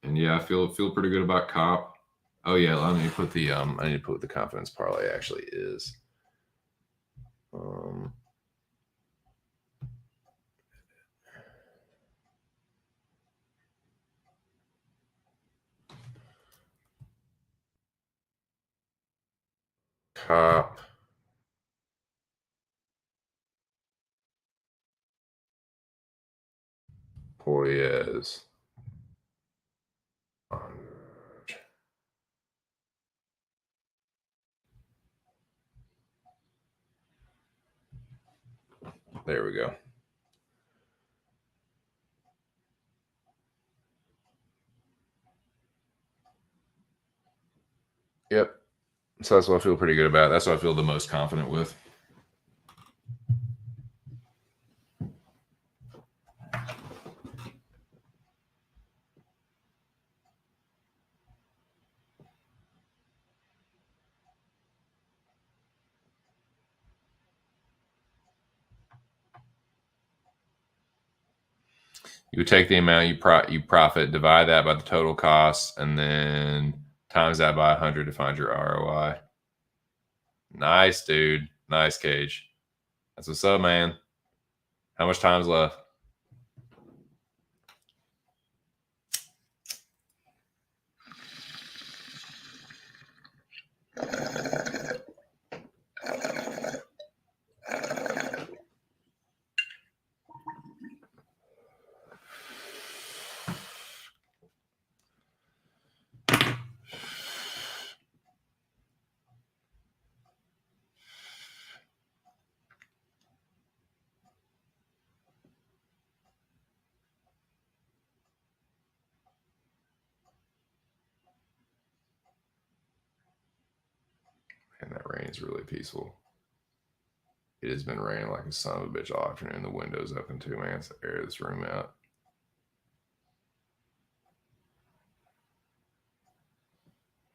And yeah, I feel pretty good about Cop. Oh yeah, I need to put what the confidence parlay actually is. Top Poyes. There we go. Yep. So that's what I feel pretty good about. That's what I feel the most confident with. You would take the amount you profit, divide that by the total cost, and then times that by 100 to find your ROI. Nice, dude. Nice, Cage. That's what's up, man. How much time's left? And that rain is really peaceful. It has been raining like a son of a bitch all afternoon. The window's open too, man. It's to air this room out.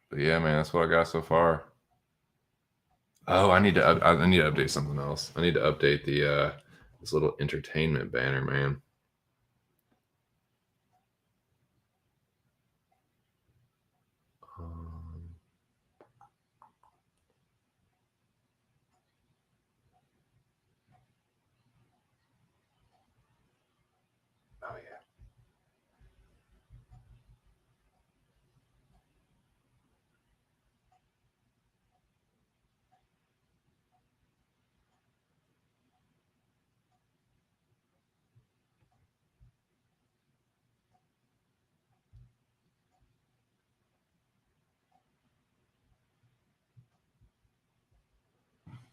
But yeah, man, that's what I got so far. Oh, I need to update something else. I need to update the this little entertainment banner, man. Oh yeah.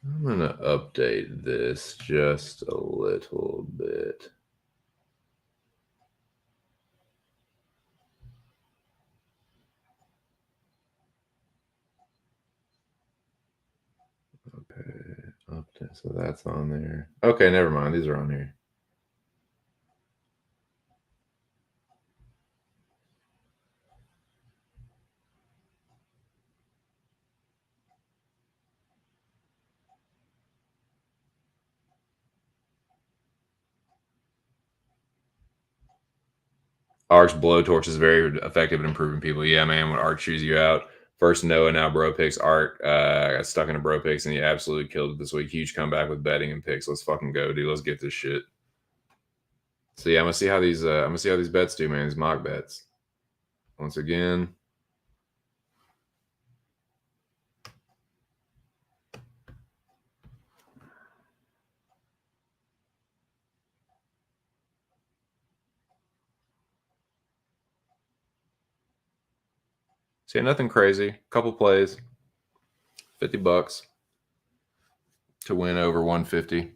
I'm going to update this just a little bit. Okay, update. So that's on there. Okay, never mind. These are on here. Arc's blowtorch is very effective at improving people. Yeah, man. When Arc chews you out, first Noah, now bro picks. Arc got stuck in a bro picks and he absolutely killed it this week. Huge comeback with betting and picks. Let's fucking go, dude. Let's get this shit. So yeah, I'm gonna see how these bets do, man. These mock bets. Once again. See, nothing crazy. Couple plays. $50 to win over 150.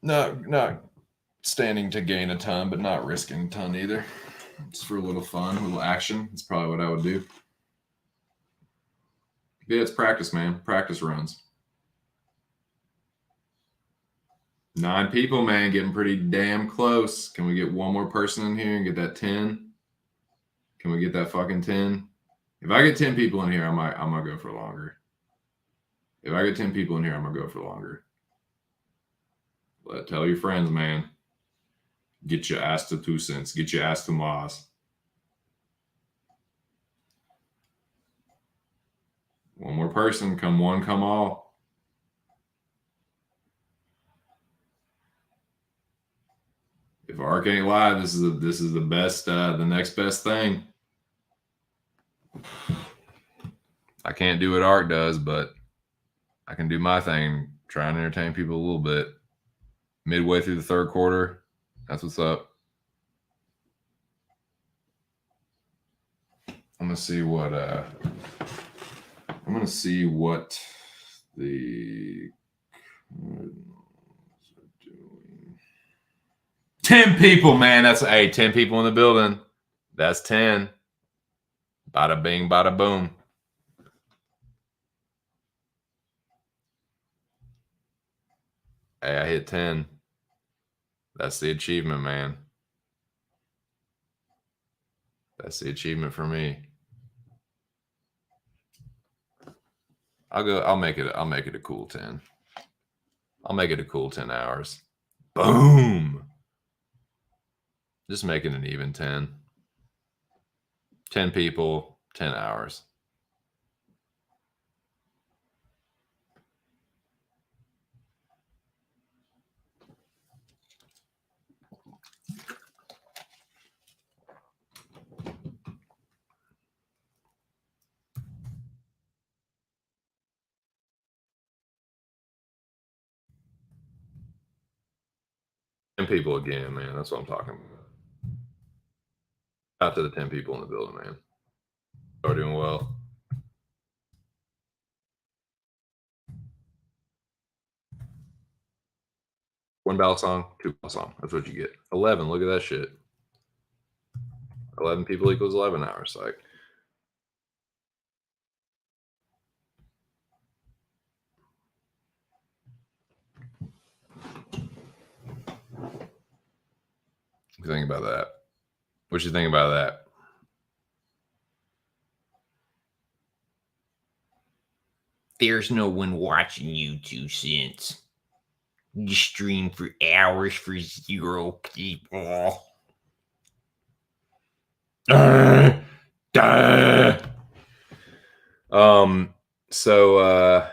Not standing to gain a ton, but not risking a ton either. It's for a little fun, a little action. That's probably what I would do. Yeah, it's practice, man. Practice runs. 9 people, man, getting pretty damn close. Can we get one more person in here and get that 10? Can we get that fucking 10? If I get 10 people in here, I'm gonna go for longer. If I get 10 people in here, I'm gonna go for longer. Tell your friends, man. Get your ass to 2 cents. Get your ass to Mars. One more person. Come one, come all. If Arc ain't live, this is the best, the next best thing. I can't do what Art does, but I can do my thing, try and entertain people a little bit. Midway through the third quarter, that's what's up. I'm gonna see what the 10 people, man. That's 10 people in the building. That's 10. Bada bing, bada boom. Hey, I hit 10. That's the achievement, man. That's the achievement for me. I'll make it a cool 10. I'll make it a cool 10 hours. Boom. Just make it an even 10. 10 people, 10 hours. People again, man. That's what I'm talking about. Out to the 10 people in the building, man. Are doing well. One ballot song, two ballot song. That's what you get. 11. Look at that shit. 11 people equals 11 hours. Like, what you think about that? What you think about that? There's no one watching you 2 cents. You stream for hours for 0 people. So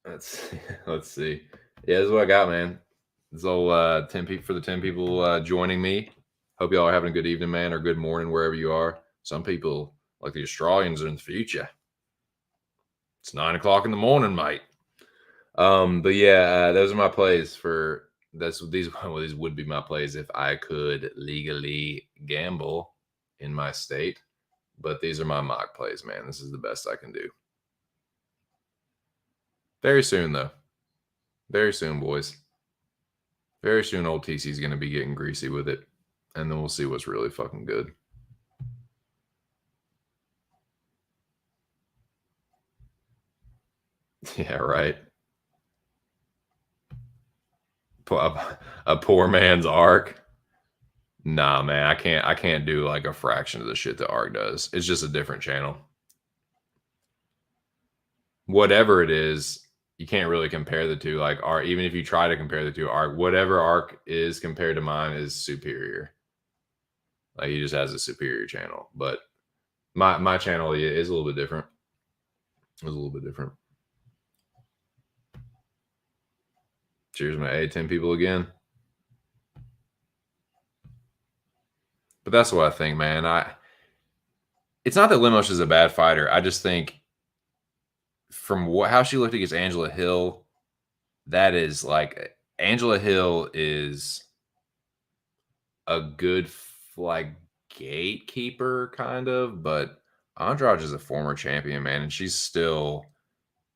let's see. Yeah, this is what I got, man. This old 10 people for the 10 people joining me. Hope y'all are having a good evening, man, or good morning wherever you are. Some people, like the Australians, are in the future. It's 9 o'clock in the morning, mate. But yeah, those are my plays for these would be my plays if I could legally gamble in my state. But these are my mock plays, man. This is the best I can do. Very soon, though. Very soon, boys. Very soon, old TC's going to be getting greasy with it. And then we'll see what's really fucking good. Yeah, right. A poor man's Arc. Nah, man, I can't do like a fraction of the shit that Arc does. It's just a different channel. Whatever it is, you can't really compare the two. Like Arc, even if you try to compare the two, Arc, whatever Arc is compared to mine is superior. Like he just has a superior channel. But my channel is a little bit different. It's a little bit different. Cheers, my 10 people again. But that's what I think, man. It's not that Lemos is a bad fighter. I just think from how she looked against Angela Hill, that is like Angela Hill is a good like gatekeeper kind of, but Andrade is a former champion, man, and she's still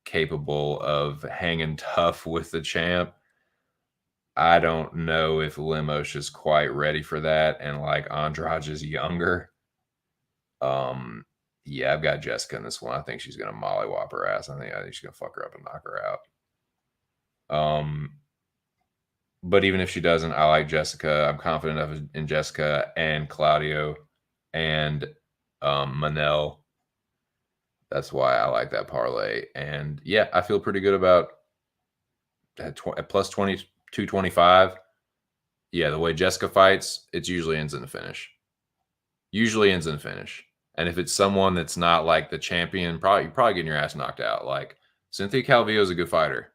capable of hanging tough with the champ. I don't know if Lemos is quite ready for that, and like Andrade is younger. Yeah, I've got Jessica in this one. I think she's gonna mollywop her ass. I think she's gonna fuck her up and knock her out. But even if she doesn't, I like Jessica. I'm confident in Jessica and Claudio and Manel. That's why I like that parlay. And yeah, I feel pretty good about at plus 22.25. Yeah, the way Jessica fights, it usually ends in a finish. Usually ends in a finish. And if it's someone that's not like the champion, you're probably getting your ass knocked out. Like Cynthia Calvillo is a good fighter.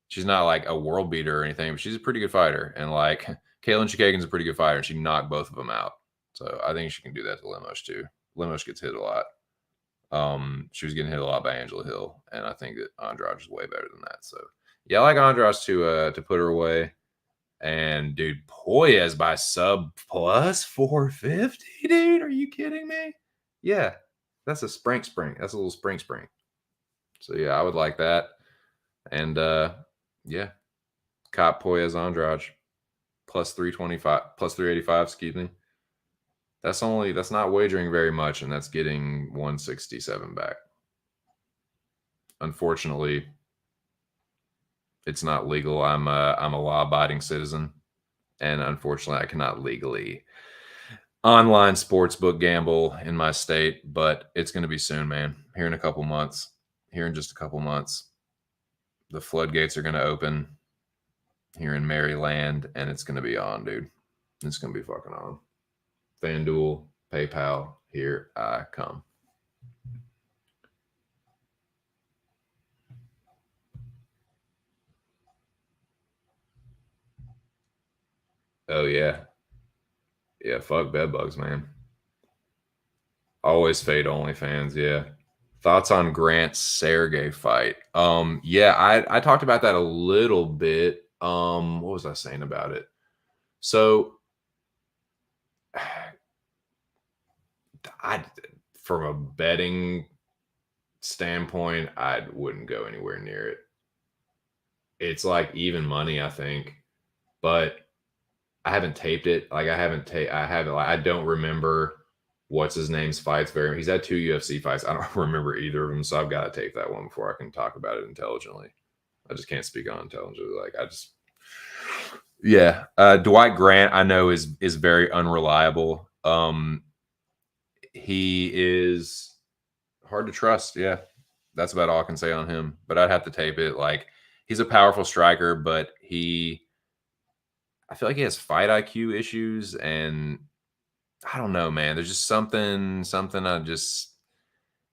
She's not like a world beater or anything, but she's a pretty good fighter. And like Kaylin Chikagan's a pretty good fighter, and she knocked both of them out. So I think she can do that to Lemos too. Lemos gets hit a lot. She was getting hit a lot by Angela Hill, and I think that Andrade is way better than that. So yeah, I like Andrade to put her away. And dude, Poyes by sub plus 450, dude. Are you kidding me? Yeah, that's a spring. That's a little spring. So yeah, I would like that. And yeah, cop Poyes Andrade plus 325, plus 385, excuse me. That's not wagering very much, and that's getting 167 back. Unfortunately, it's not legal. I'm a law-abiding citizen, and unfortunately, I cannot legally online sportsbook gamble in my state. But it's going to be soon, man. Here in a couple months. Here in just a couple months, the floodgates are going to open here in Maryland, and it's going to be on, dude. It's going to be fucking on. FanDuel, PayPal, here I come. Oh yeah. Yeah, fuck bedbugs, man. Always fade OnlyFans, yeah. Thoughts on Grant Sergey fight? Yeah, I talked about that a little bit. What was I saying about it? So I from a betting standpoint, I wouldn't go anywhere near it. It's like even money, I think. But I haven't taped it. Like I haven't like I don't remember what's his name's fights very. He's had 2 UFC fights. I don't remember either of them, so I've got to tape that one before I can talk about it intelligently. I just can't speak on intelligently. Like I just yeah. Dwight Grant I know is very unreliable. He is hard to trust. Yeah. That's about all I can say on him. But I'd have to tape it. Like he's a powerful striker, but I feel like he has fight IQ issues, and I don't know, man. There's just something I just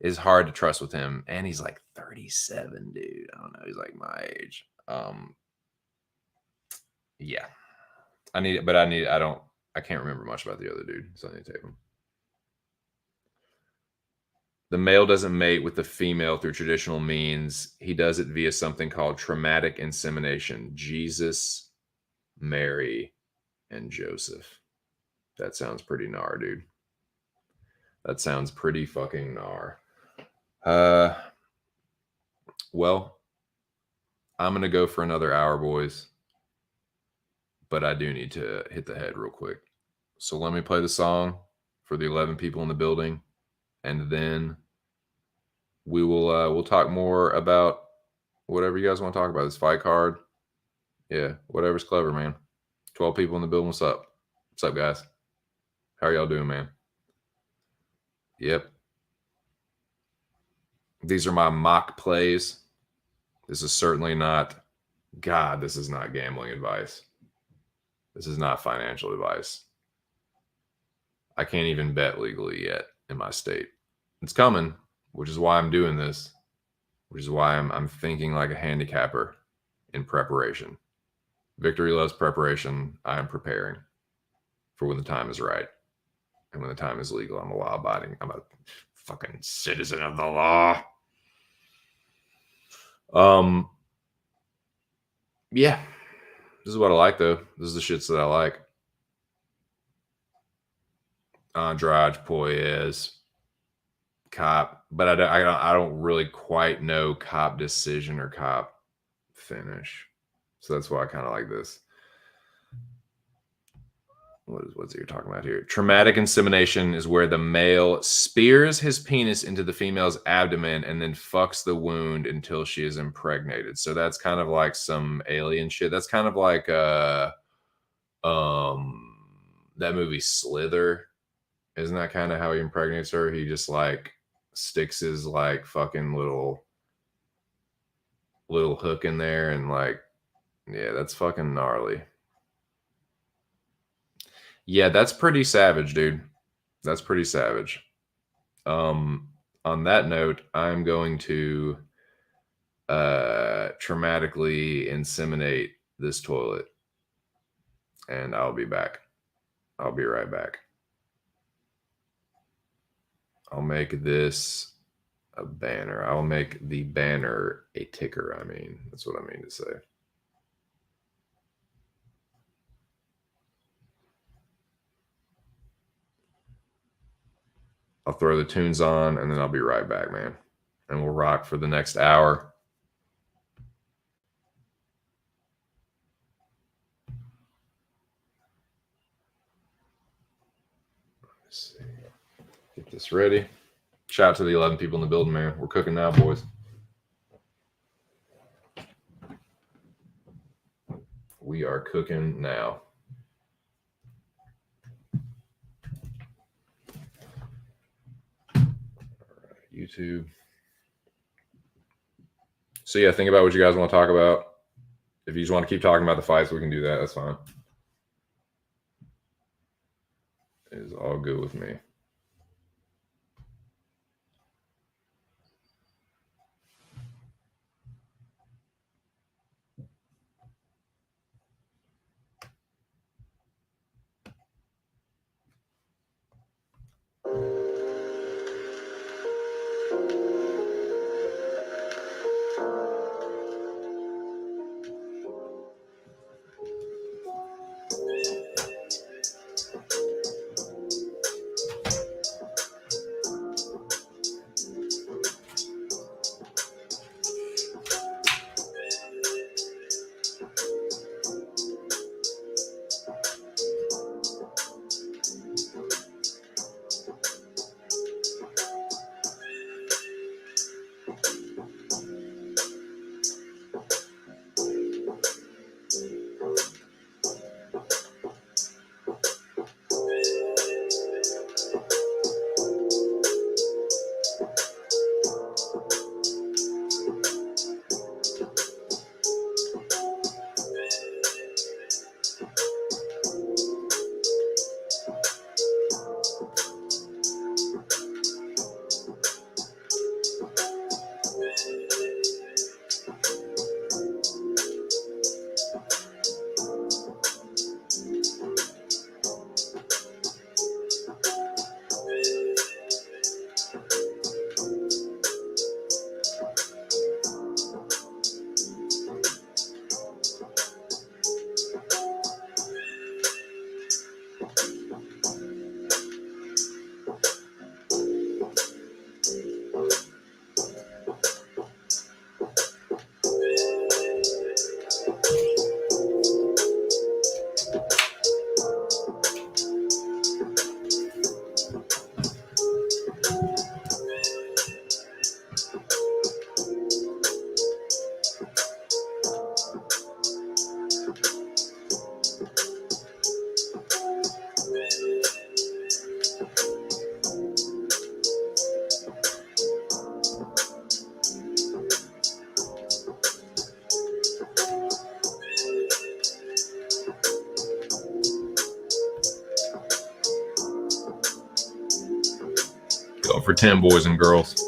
is hard to trust with him. And he's like 37, dude. I don't know. He's like my age. Yeah. I can't remember much about the other dude, so I need to tape him. The male doesn't mate with the female through traditional means. He does it via something called traumatic insemination. Jesus, Mary, and Joseph. That sounds pretty gnar, dude. That sounds pretty fucking gnar. Well, I'm going to go for another hour, boys. But I do need to hit the head real quick. So let me play the song for the 11 people in the building. And then we'll talk more about whatever you guys want to talk about. This fight card. Yeah, whatever's clever, man. 12 people in the building. What's up? What's up, guys? How are y'all doing, man? Yep. These are my mock plays. This is certainly not, God, this is not gambling advice. This is not financial advice. I can't even bet legally yet in my state. It's coming, which is why I'm doing this, which is why I'm thinking like a handicapper in preparation. Victory loves preparation. I am preparing for when the time is right. And when the time is legal, I'm a law-abiding. I'm a fucking citizen of the law. Yeah. This is what I like, though. This is the shits that I like. Andrade, Poyes, Cop, but I don't really quite know Cop decision or Cop finish, so that's why I kind of like this. What's you're talking about here? Traumatic insemination is where the male spears his penis into the female's abdomen and then fucks the wound until she is impregnated. So that's kind of like some alien shit. That's kind of like that movie Slither. Isn't that kind of how he impregnates her? He just like sticks his like fucking little hook in there and like, yeah, that's fucking gnarly. Yeah, that's pretty savage, dude. That's pretty savage. On that note, I'm going to traumatically inseminate this toilet, and I'll be back. I'll be right back. I'll make this a banner. I'll make the banner a ticker. I mean, that's what I mean to say. I'll throw the tunes on and then I'll be right back, man. And we'll rock for the next hour. Let's see. Get this ready. Shout out to the 11 people in the building, man. We're cooking now, boys. We are cooking now. All right, YouTube. So yeah, think about what you guys want to talk about. If you just want to keep talking about the fights, we can do that. That's fine. It is all good with me. Go for 10, boys and girls.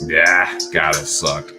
Yeah, God, it sucked.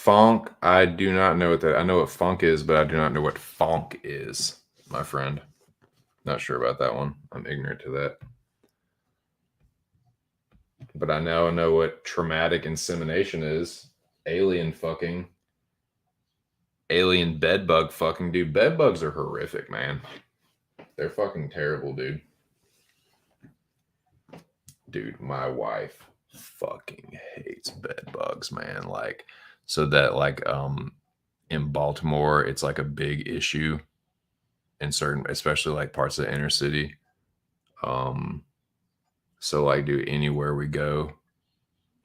Funk, I do not know what that. I know what funk is, but I do not know what funk is, my friend. Not sure about that one. I'm ignorant to that. But I now know what traumatic insemination is. Alien fucking. Alien bedbug fucking. Dude, bedbugs are horrific, man. They're fucking terrible, dude. Dude, my wife fucking hates bedbugs, man. Like, so that like in Baltimore, it's like a big issue in certain, especially like parts of the inner city. So like, dude, anywhere we go,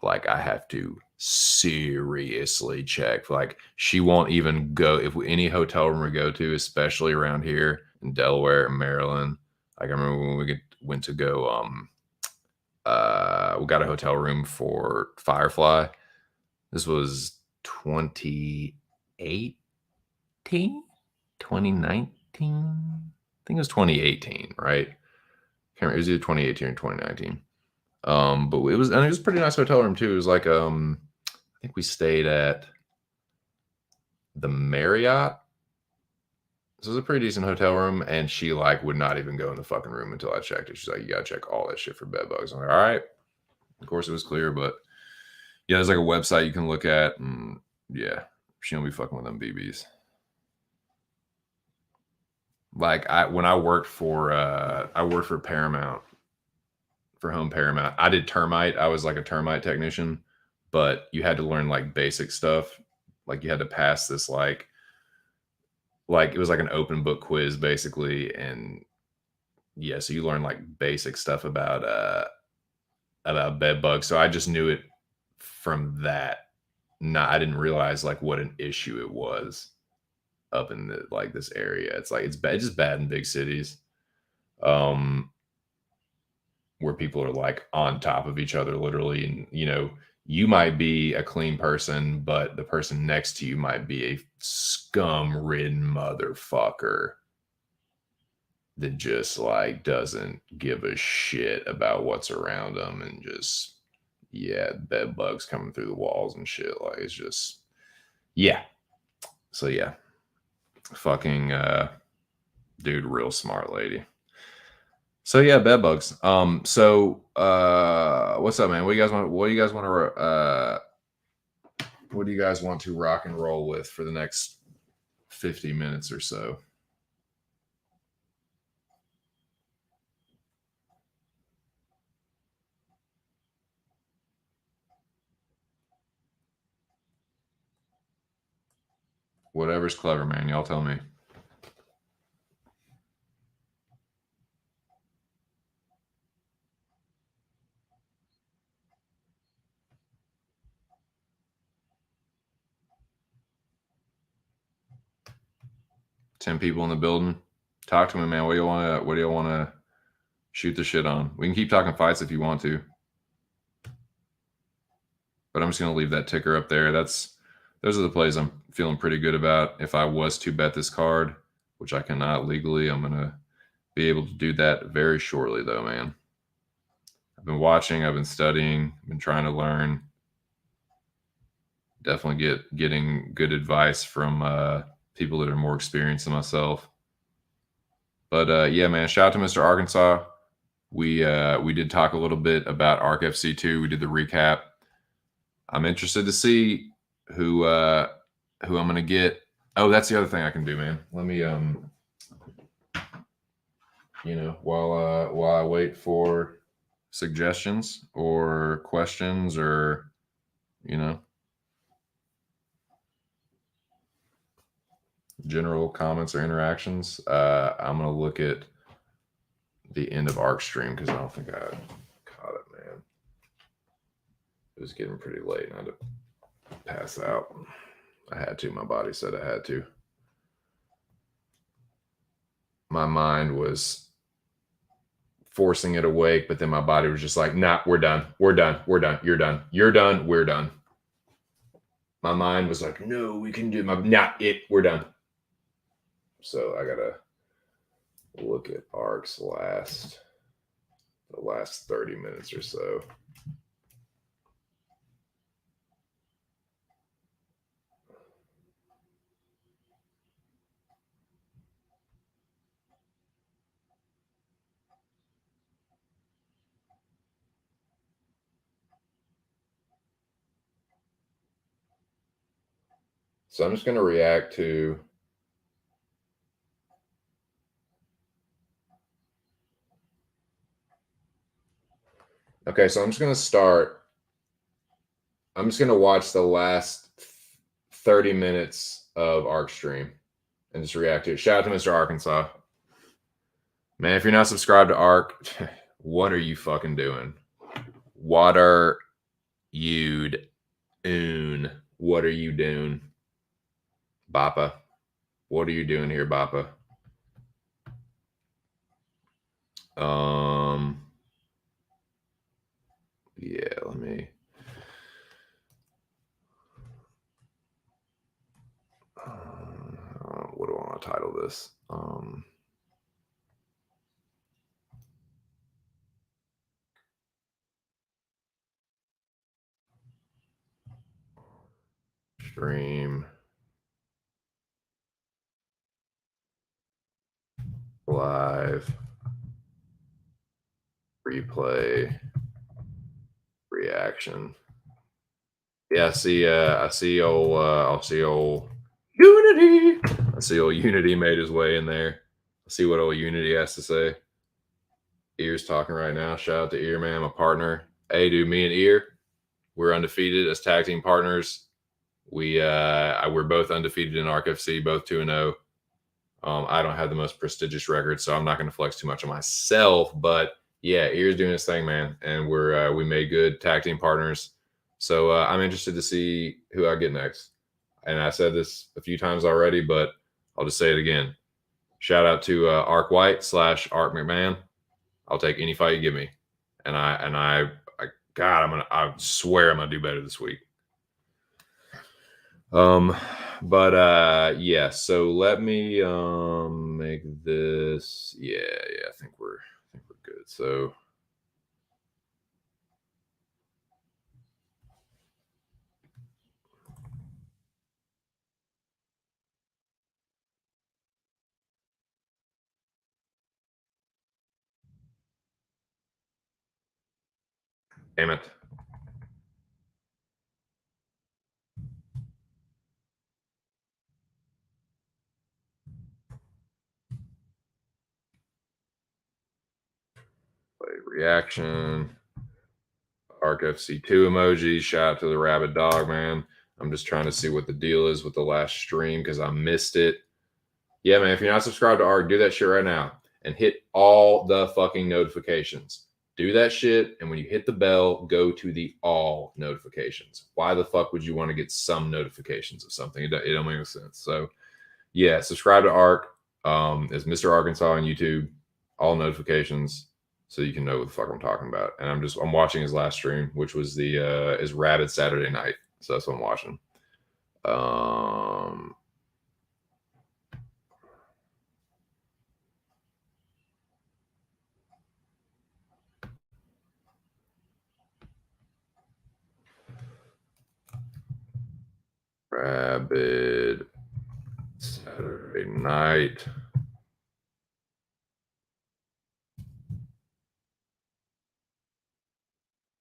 like I have to seriously check. Like, she won't even go if any hotel room we go to, especially around here in Delaware and Maryland. Like, I remember when we went to go, we got a hotel room for Firefly. This was 2018, 2019. I think it was 2018, right? Can't remember, it was either 2018 or 2019. But it was a pretty nice hotel room too. It was like I think we stayed at the Marriott. This was a pretty decent hotel room, and she like would not even go in the fucking room until I checked it. She's like, "You gotta check all that shit for bed bugs." I'm like, "All right." Of course, it was clear, but yeah, there's like a website you can look at, and yeah, she don't be fucking with them BBs. Like when I worked for Paramount, for Home Paramount, I did termite. I was like a termite technician, but you had to learn like basic stuff. Like you had to pass this like it was like an open book quiz basically, and yeah, so you learn like basic stuff about bed bugs. So I just knew it from that. I didn't realize like what an issue it was up in the like this area. It's like it's bad, just bad in big cities, where people are like on top of each other literally, and you might be a clean person, but the person next to you might be a scum-ridden motherfucker that just like doesn't give a shit about what's around them, and just bed bugs coming through the walls and shit. Like it's just so fucking dude, real smart lady. So yeah, bed bugs. So what's up, man? What do you guys want to rock and roll with for the next 50 minutes or so? Whatever's clever, man. Y'all tell me. Ten people in the building. Talk to me, man. What do you want to shoot the shit on? We can keep talking fights if you want to, but I'm just gonna leave that ticker up there. Those are the plays I'm feeling pretty good about. If I was to bet this card, which I cannot legally, I'm gonna be able to do that very shortly, though, man. I've been watching, I've been studying, I've been trying to learn. Definitely getting good advice from people that are more experienced than myself. But yeah, man, shout out to Mr. Arkansas. We did talk a little bit about ARC FC 2. We did the recap. I'm interested to see who I'm gonna get. Oh, that's the other thing I can do, man. Let me while I wait for suggestions or questions or general comments or interactions, I'm gonna look at the end of ARC stream because I don't think I caught it, man. It was getting pretty late and I had to pass out. I had to. My body said I had to. My mind was forcing it awake, but then my body was just like, nah, we're done. We're done. We're done. You're done. You're done. We're done. My mind was like, no, we can do we're done. So I gotta look at ARC's the last 30 minutes or so. So I'm just going to react to. Okay, so I'm just going to start. I'm just going to watch the last 30 minutes of Arc stream and just react to it. Shout out to Mr. Arkansas. Man, if you're not subscribed to Arc, what are you fucking doing? What are you doing? What are you doing? Bappa. What are you doing here, Bappa? Yeah, let me. What do I want to title this? Stream live replay reaction. Yeah, I see old Unity. I see old Unity made his way in there. Let's see what old Unity has to say. Ear's talking right now. Shout out to Ear, man, my partner. Hey, dude, me and Ear, we're undefeated as tag team partners. We're both undefeated in ARC FC, both 2-0. I don't have the most prestigious record, so I'm not going to flex too much on myself. But yeah, Ear's doing his thing, man, and we made good tag team partners. So I'm interested to see who I get next. And I said this a few times already, but I'll just say it again. Shout out to Arc White / Arc McMahon. I'll take any fight you give me, and I swear I'm gonna do better this week. Yeah, so let me make this. Yeah, I think we're good. So damn it. Play reaction. Arc FC2 emojis. Shout out to the rabid dog, man. I'm just trying to see what the deal is with the last stream because I missed it. Yeah, man, if you're not subscribed to Arc, do that shit right now and hit all the fucking notifications. Do that shit, and when you hit the bell, go to the all notifications. Why the fuck would you want to get some notifications of something? It don't make sense. So, yeah, subscribe to Arc. It's Mr. Arkansas on YouTube. All notifications, so you can know what the fuck I'm talking about. And I'm watching his last stream, which was his Rabid Saturday night. So that's what I'm watching. Rabid Saturday night.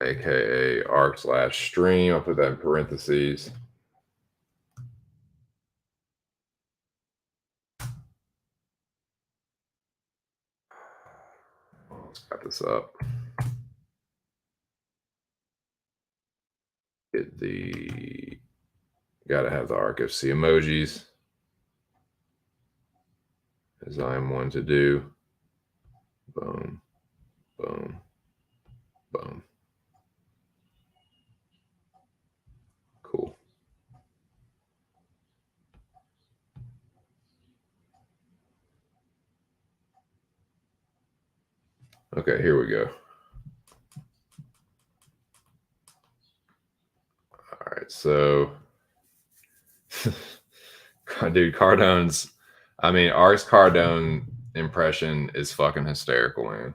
AKA arc/stream. I'll put that in parentheses. Let's cut this up. Gotta have the Arc FC emojis, as I'm one to do. Boom, boom, boom. Cool. Okay, here we go. All right, so, dude, Cardone's, Arc's Cardone impression is fucking hysterical, man.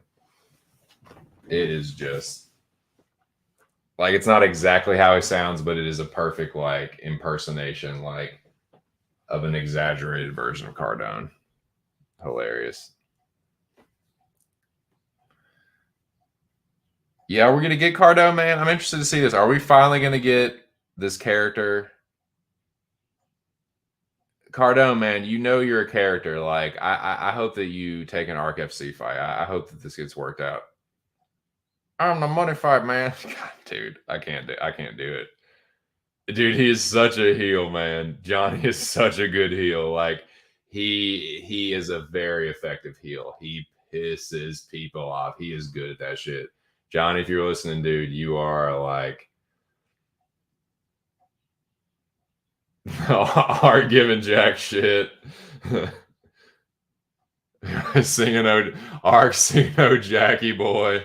It is just, like, it's not exactly how he sounds, but it is a perfect, like, impersonation, like, of an exaggerated version of Cardone. Hilarious. Yeah, we're gonna get Cardone, man. I'm interested to see this. Are we finally gonna get this character Cardone, man, you know you're a character. Like, I hope that you take an ARC FC fight. I hope that this gets worked out. I'm the money fight, man. God, dude, I can't do it. Dude, he is such a heel, man. Johnny is such a good heel. Like, he is a very effective heel. He pisses people off. He is good at that shit. Johnny, if you're listening, dude, you are like are giving Jack shit. singing oh Jackie boy.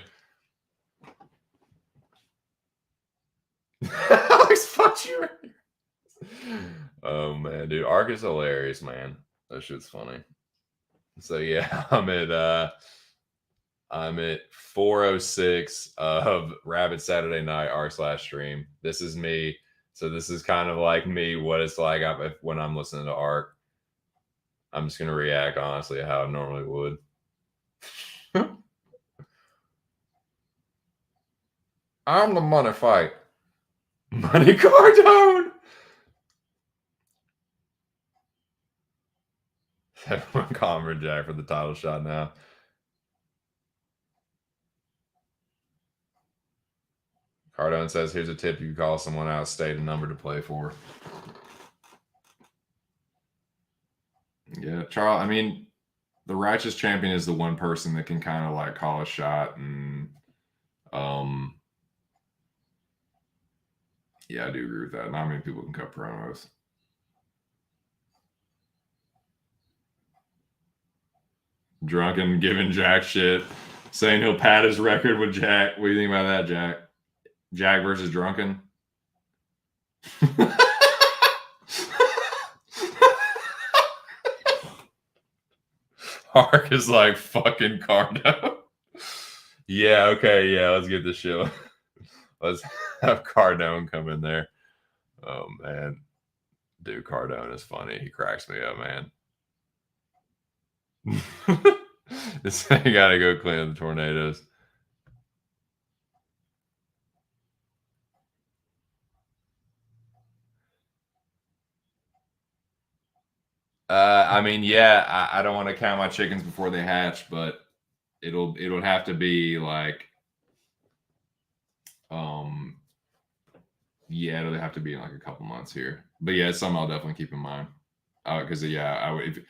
Alex, fuck you. Oh man, dude, Ark is hilarious, man. That shit's funny. So yeah, I'm at 4:06 of Rabbit Saturday Night r/stream. This is me. So this is kind of like me, what it's like when I'm listening to Ark. I'm just gonna react honestly how I normally would. I'm the money fight. Money Cardone. Everyone calling for Jack for the title shot now. Cardone says, here's a tip. You call someone out, state a number to play for. Yeah, Charles, I mean, the Righteous Champion is the one person that can kind of like call a shot and yeah, I do agree with that. Not many people can cut promos. Drunken giving Jack shit, saying he'll pad his record with Jack. What do you think about that, Jack? Jack versus Drunken? Ark is like fucking Cardo. Yeah, okay, yeah, let's get this show. Let's have Cardone come in there. Oh man. Dude, Cardone is funny. He cracks me up, man. This thing gotta go clean up the tornadoes. I mean, yeah, I don't want to count my chickens before they hatch, but it'll have to be like, yeah, it'll have to be in like a couple months here. But yeah, it's something I'll definitely keep in mind. Because yeah, I would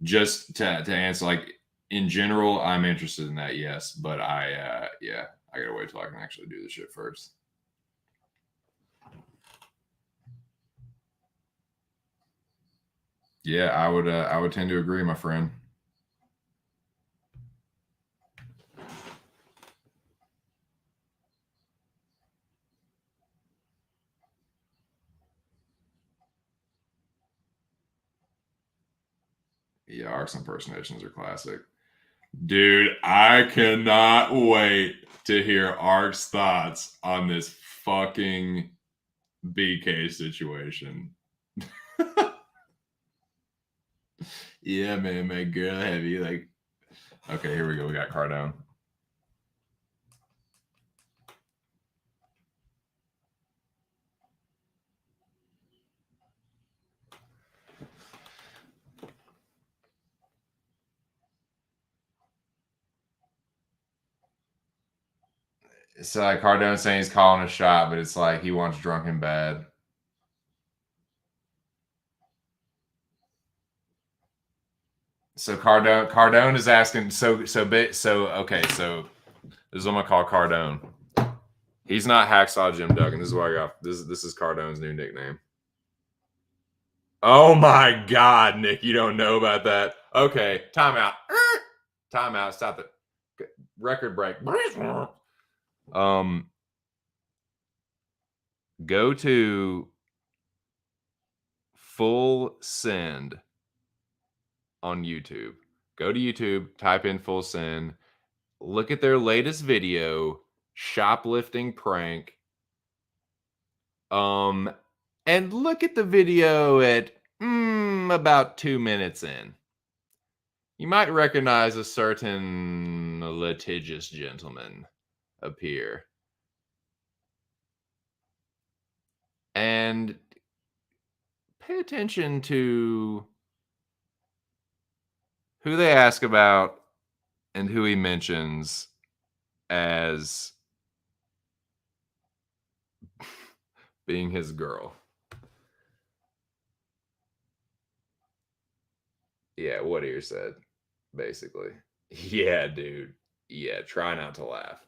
just to answer like in general, I'm interested in that, yes, but I gotta wait till I can actually do the shit first. Yeah, I would tend to agree, my friend. Yeah, Ark's impersonations are classic. Dude, I cannot wait to hear Ark's thoughts on this fucking BK situation. Yeah, man, my girl heavy. Like, okay, here we go. We got Cardone. It's like Cardone saying he's calling a shot, but it's like he wants Drunken bad. So Cardone is asking. So okay. So this is what I'm gonna call Cardone. He's not Hacksaw Jim Duggan. This is why I got this. This is Cardone's new nickname. Oh my God, Nick, you don't know about that. Okay, timeout. Timeout. Stop it. Record break. Go to Full Send on YouTube. Go to YouTube, type in Full Send, look at their latest video, shoplifting prank. And look at the video at about 2 minutes in. You might recognize a certain litigious gentleman appear. And pay attention to who they ask about and who he mentions as being his girl. Yeah, Whittier said, basically. Yeah, dude. Yeah, try not to laugh.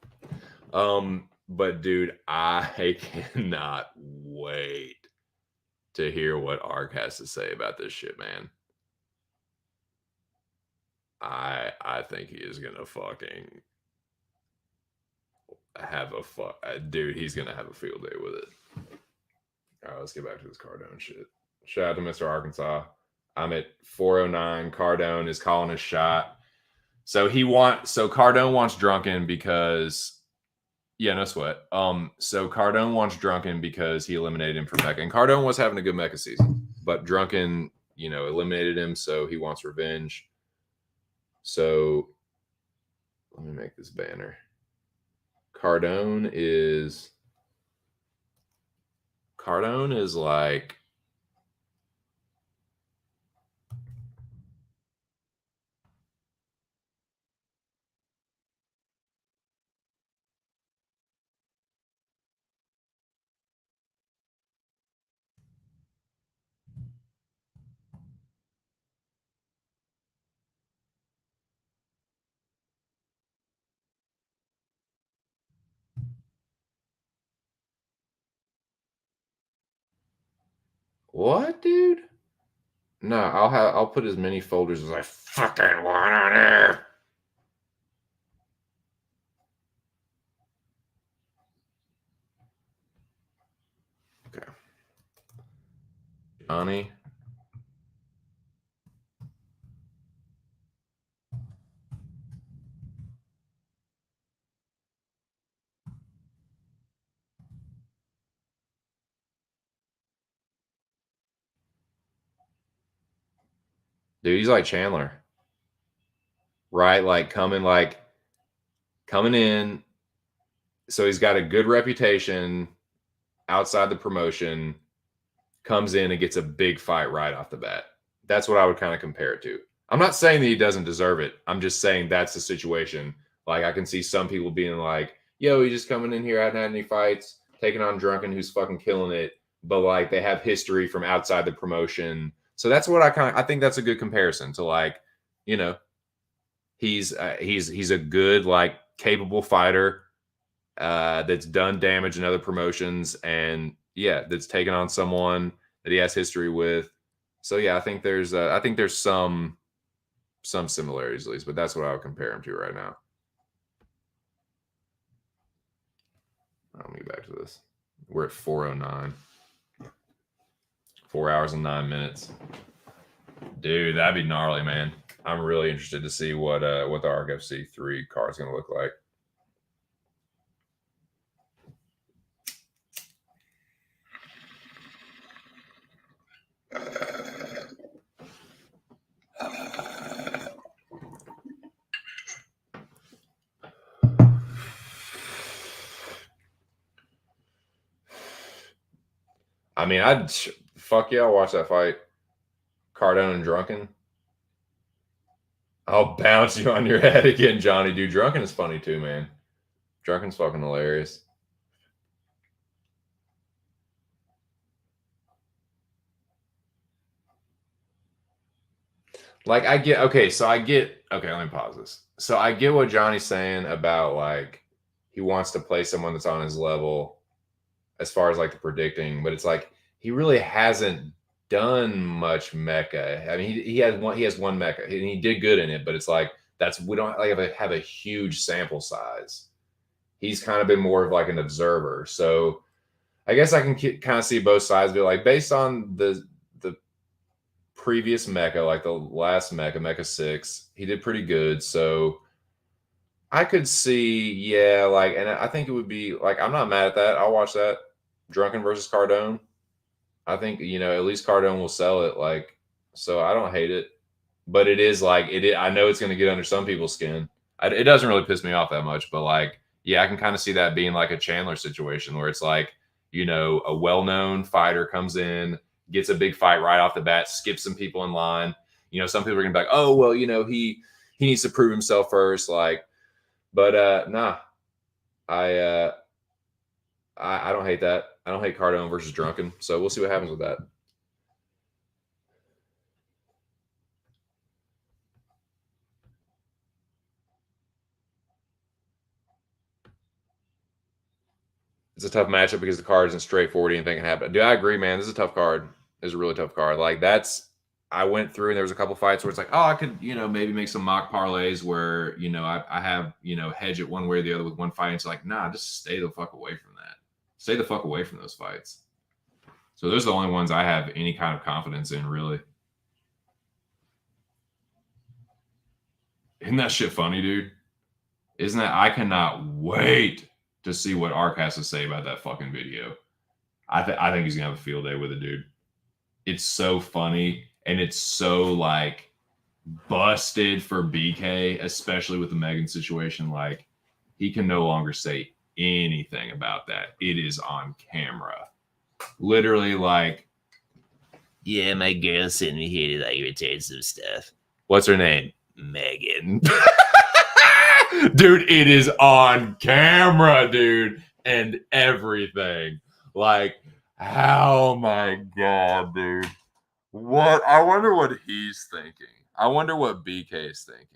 But dude, I cannot wait to hear what Ark has to say about this shit, man. I think he is gonna fucking have a dude. He's gonna have a field day with it. All right, let's get back to this Cardone shit. Shout out to Mr. Arkansas. I'm at 409. Cardone is calling his shot. So Cardone wants Drunken because no sweat. So Cardone wants Drunken because he eliminated him from Mecca. And Cardone was having a good Mecca season. But Drunken, eliminated him, so he wants revenge. So let me make this banner. Cardone is like what, dude? No, I'll put as many folders as I fucking want on here. Okay. Johnny. Dude, he's like Chandler. Right? Like coming in. So he's got a good reputation outside the promotion, comes in and gets a big fight right off the bat. That's what I would kind of compare it to. I'm not saying that he doesn't deserve it. I'm just saying that's the situation. Like I can see some people being like, yo, he's just coming in here, hadn't had any fights, taking on Drunken, who's fucking killing it. But like they have history from outside the promotion. So that's what I think that's a good comparison to like, he's a good, like capable fighter that's done damage in other promotions and that's taken on someone that he has history with. So yeah, I think there's some similarities at least, but that's what I would compare him to right now. Let me get back to this. We're at 4:09. 4 hours and 9 minutes. Dude, that'd be gnarly, man. I'm really interested to see what the Arc FC 3 card is going to look like. I mean, fuck yeah, I'll watch that fight. Cardone and Drunken. I'll bounce you on your head again, Johnny. Dude, Drunken is funny too, man. Drunken's fucking hilarious. Like let me pause this. So I get what Johnny's saying about like he wants to play someone that's on his level as far as like the predicting, but it's like he really hasn't done much mecha. I mean, he has one mecha and he did good in it, but it's like we don't like have a huge sample size. He's kind of been more of like an observer. So I guess I can kind of see both sides of it. Like based on the previous mecha, like the last mecha 6, he did pretty good. So I could see, and I think it would be like, I'm not mad at that. I'll watch that. Drunken versus Cardone. I think, at least Cardone will sell it. Like, so I don't hate it, but it is like, I know it's going to get under some people's skin. It doesn't really piss me off that much, but like, I can kind of see that being like a Chandler situation where it's like, a well-known fighter comes in, gets a big fight right off the bat, skips some people in line, You know, some people are gonna be like, oh well, you know, he needs to prove himself first, like, but nah, I I don't hate that. I don't hate Cardone versus Drunken. So we'll see what happens with that. It's a tough matchup because the card isn't straightforward. Anything can happen. Dude, I agree, man. This is a tough card. It's a really tough card. Like that's I went through and there was a couple fights where it's like, oh, I could, you know, maybe make some mock parlays where, you know, I have, you know, hedge it one way or the other with one fight. And it's like, nah, just stay the fuck away from that. Stay the fuck away from those fights. So those are the only ones I have any kind of confidence in, really. Isn't that shit funny, dude? Isn't that? I cannot wait to see what Ark has to say about that fucking video. I think he's gonna have a field day with it, dude. It's so funny and it's so like busted for BK, especially with the Megan situation. Like he can no longer say anything about that. It is on camera. Literally, like, Yeah, my girl sent me here to like return some stuff. what's her name? Megan. Dude, it is on camera, dude, and everything. Like, oh my god, dude. What? I wonder what he's thinking. I wonder what BK is thinking.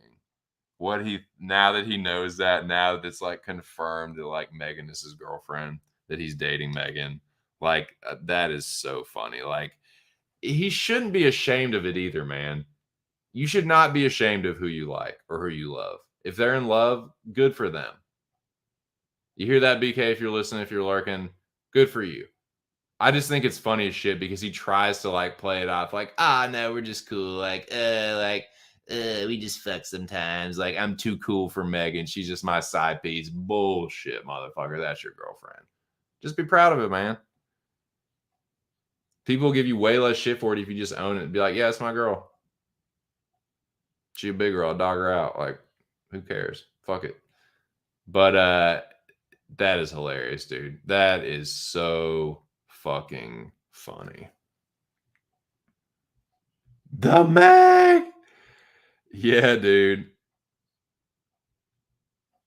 What he, now that he knows that, now that it's like confirmed that like Megan is his girlfriend, that he's dating Megan. Like, that is so funny. Like, he shouldn't be ashamed of it either, man. You should not be ashamed of who you like or who you love. If they're in love, good for them. You hear that, BK, if you're listening, if you're lurking, good for you. I just think it's funny as shit because he tries to like play it off like, no, we're just cool. We just fuck sometimes. Like, I'm too cool for Megan. She's just my side piece. Bullshit, motherfucker. That's your girlfriend. Just be proud of it, man. People will give you way less shit for it if you just own it and be like, yeah, it's my girl. She a big girl. I'll dog her out. Like, who cares? Fuck it. But that is hilarious, dude. That is so fucking funny. The Meg. Yeah, dude.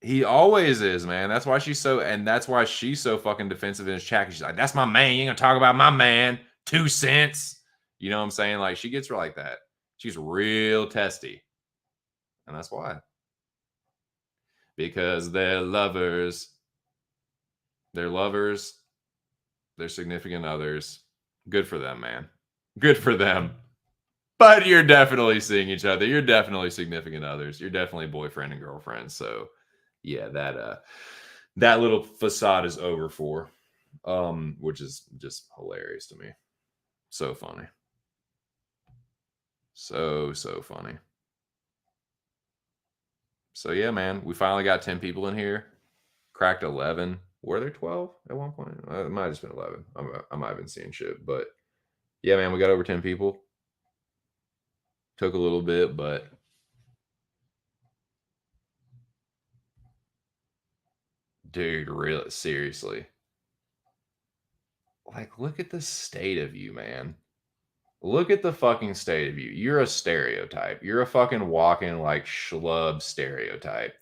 He always is, man. That's why she's so fucking defensive in his chat. She's like, that's my man. You ain't gonna talk about my man. 2 cents. You know what I'm saying? Like, she gets her like that. She's real testy. And that's why. Because they're lovers. They're lovers. They're significant others. Good for them, man. Good for them. But you're definitely seeing each other. You're definitely significant others. You're definitely boyfriend and girlfriend. So yeah, that little facade is over for. Which is just hilarious to me. So funny. So funny. So yeah, man, we finally got 10 people in here. Cracked 11. Were there 12 at one point? It might have just been 11. I might have been seeing shit, but yeah, man, we got over 10 people. Took a little bit, but dude, really, seriously. Like, look at the state of you, man. Look at the fucking state of you. You're a stereotype. You're a fucking walking like schlub stereotype.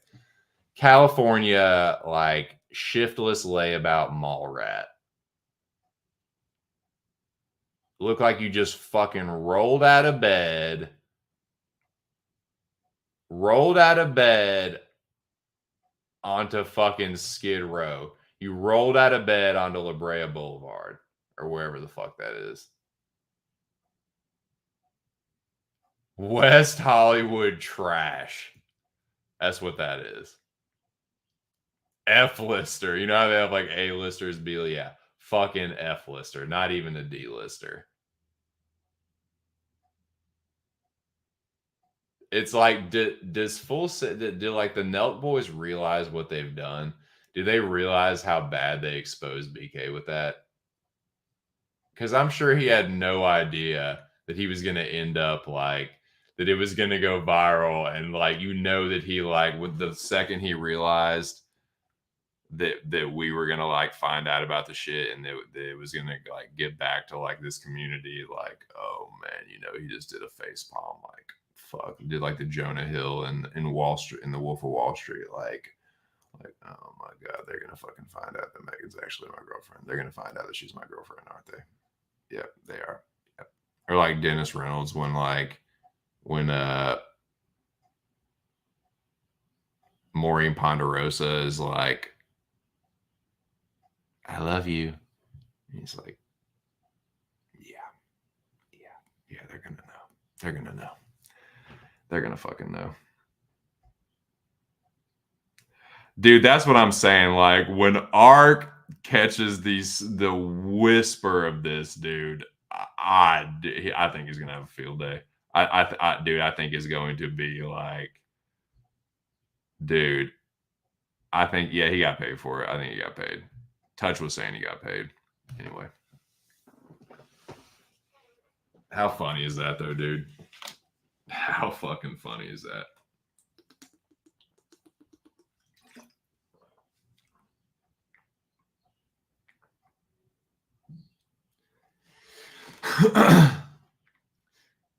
California, like shiftless layabout mall rat. Look like you just fucking rolled out of bed onto fucking Skid Row. You rolled out of bed onto La Brea Boulevard or wherever the fuck that is. West Hollywood trash. That's what that is. F-lister. You know how they have like A-listers, B, yeah. Fucking F-lister. Not even a D-lister. It's like, do like the Nelk boys realize what they've done? Do they realize how bad they exposed BK with that? Because I'm sure he had no idea that he was going to end up like, that it was going to go viral. And like, you know, that he like, with the second he realized that we were going to like find out about the shit and that it was going to like get back to like this community, like, oh man, you know, he just did a face palm. Like, fuck, did like the Jonah Hill and in Wall Street, in the Wolf of Wall Street, like, oh my god, they're gonna fucking find out that Megan's actually my girlfriend. They're gonna find out that she's my girlfriend, aren't they? Yep, they are. Yep. Or like Dennis Reynolds when Maureen Ponderosa is like, I love you. And he's like, yeah, they're gonna know. They're gonna know. They're gonna fucking know. Dude, that's what I'm saying. Like when Ark catches the whisper of this, dude, I think he's gonna have a field day. Dude, I think it's going to be like, dude, I think, yeah, he got paid for it. I think he got paid. Touch was saying he got paid. Anyway. How funny is that, though, dude? How fucking funny is that?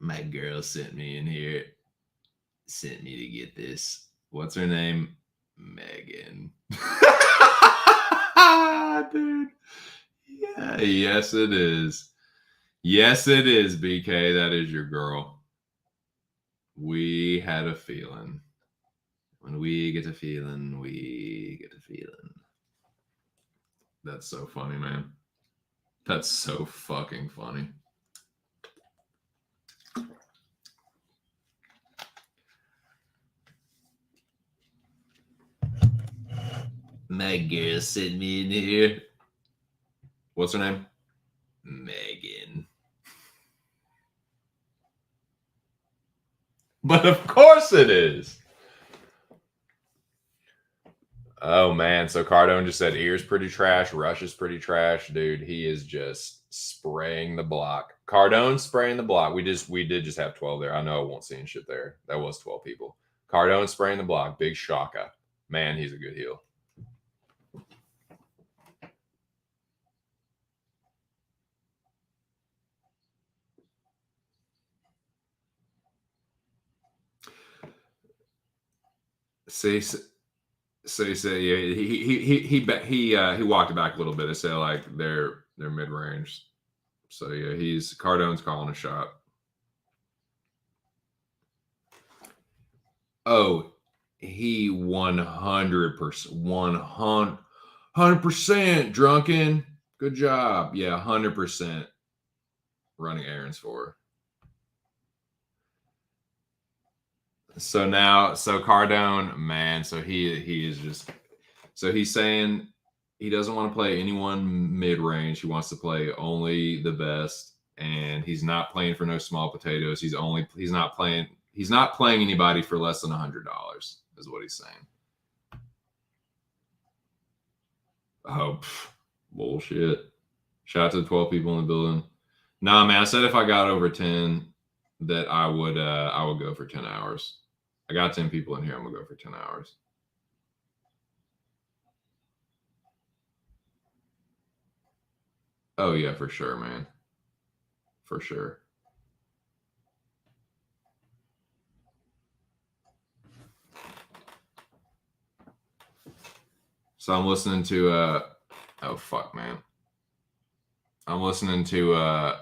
My girl sent me in here. Sent me to get this. What's her name? Megan. Dude. Yeah, yes, it is. Yes, it is, BK. That is your girl. We had a feeling. When we get a feeling, we get a feeling. That's so funny, man. That's so fucking funny. My girl sent me in here. What's her name? Megan. But of course it is. Oh man, so Cardone just said Ear's pretty trash, Rush is pretty trash, dude. He is just spraying the block. Cardone's spraying the block. We did just have 12 there. I know I won't see shit there. That was 12 people. Cardone spraying the block. Big Shaka. Man, he's a good heel. See, so he said, yeah, he walked it back a little bit. They say like they're mid range. So yeah, Cardone's calling a shot. Oh, he 100%, 100% drunken. Good job. Yeah, 100% running errands for her. So Cardone, man, so he is just, so he's saying he doesn't want to play anyone mid-range. He wants to play only the best, and he's not playing for no small potatoes. He's not playing anybody for less than $100 is what he's saying. Oh, bullshit. Shout out to the 12 people in the building. Nah, man, I said if I got over 10 that I would go for 10 hours. I got 10 people in here. I'm going to go for 10 hours. Oh, yeah, for sure, man. For sure. So I'm listening to, oh, fuck, man. I'm listening to,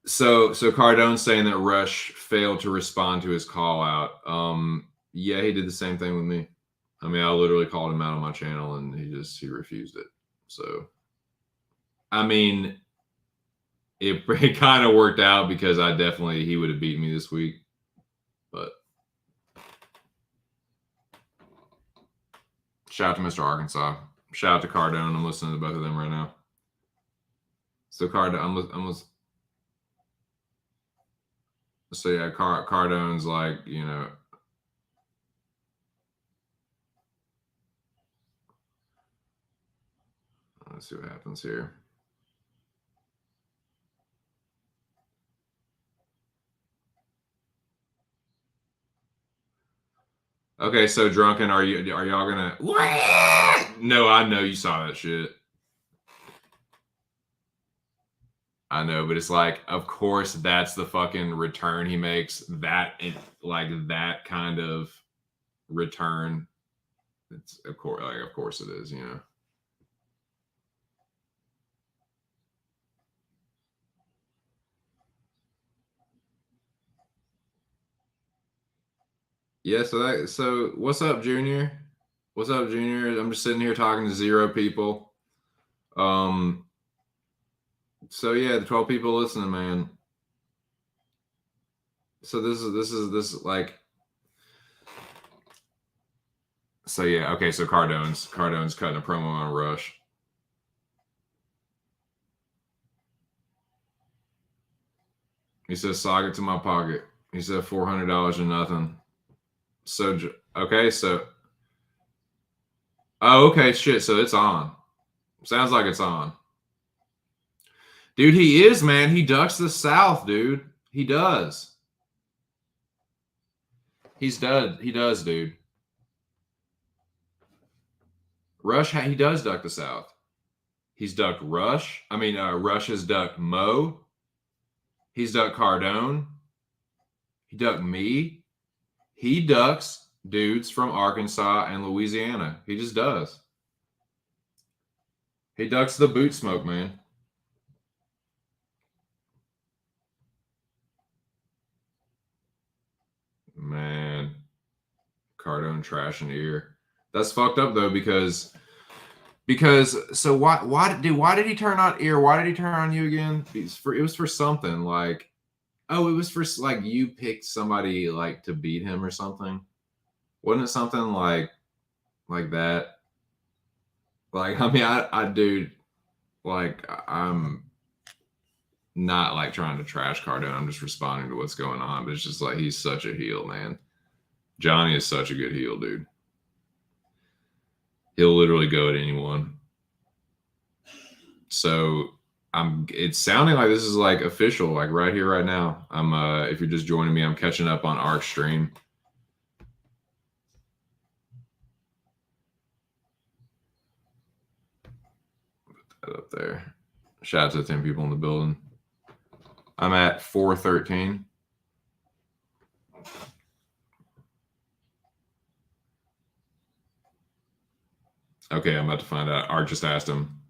So Cardone's saying that Rush failed to respond to his call out. Yeah, he did the same thing with me. I mean, I literally called him out on my channel and he refused it. So, I mean, it kind of worked out because he would have beaten me this week. But shout out to Mr. Arkansas. Shout out to Cardone. I'm listening to both of them right now. So Cardone, so yeah, Cardone's like, you know, let's see what happens here. Okay, so drunken, are y'all gonna? No, I know you saw that shit. I know, but it's like, of course, that's the fucking return he makes. That kind of return. It's of course it is, you know. Yeah, so what's up, Junior? What's up, Junior? I'm just sitting here talking to 0 people. So yeah, the 12 people listening, man. So this is like, so yeah, okay, so Cardone's cutting a promo on Rush. He says, "Sock it to my pocket." He said $400 or nothing. So okay, so oh, okay, shit. So it's on. Sounds like it's on. Dude, he is, man. He ducks the South, dude. He does. He's dead. He does, dude. Rush, he does duck the South. He's ducked Rush. I mean, Rush has ducked Mo. He's ducked Cardone. He ducked me. He ducks dudes from Arkansas and Louisiana. He just does. He ducks the boot smoke, man. Man, Cardone trash in the ear. That's fucked up though, because so why did he turn on ear? Why did he turn on you again? It was for something like, oh, it was for like you picked somebody like to beat him or something. Wasn't it something like that? Like, I mean, I dude, like, I'm not like trying to trash Cardone. I'm just responding to what's going on. But it's just like, he's such a heel, man. Johnny is such a good heel, dude. He'll literally go at anyone. So it's sounding like this is like official, like right here, right now. If you're just joining me, I'm catching up on Arc stream. Put that up there. Shout out to the 10 people in the building. I'm at 413. Okay, I'm about to find out. Art just asked him.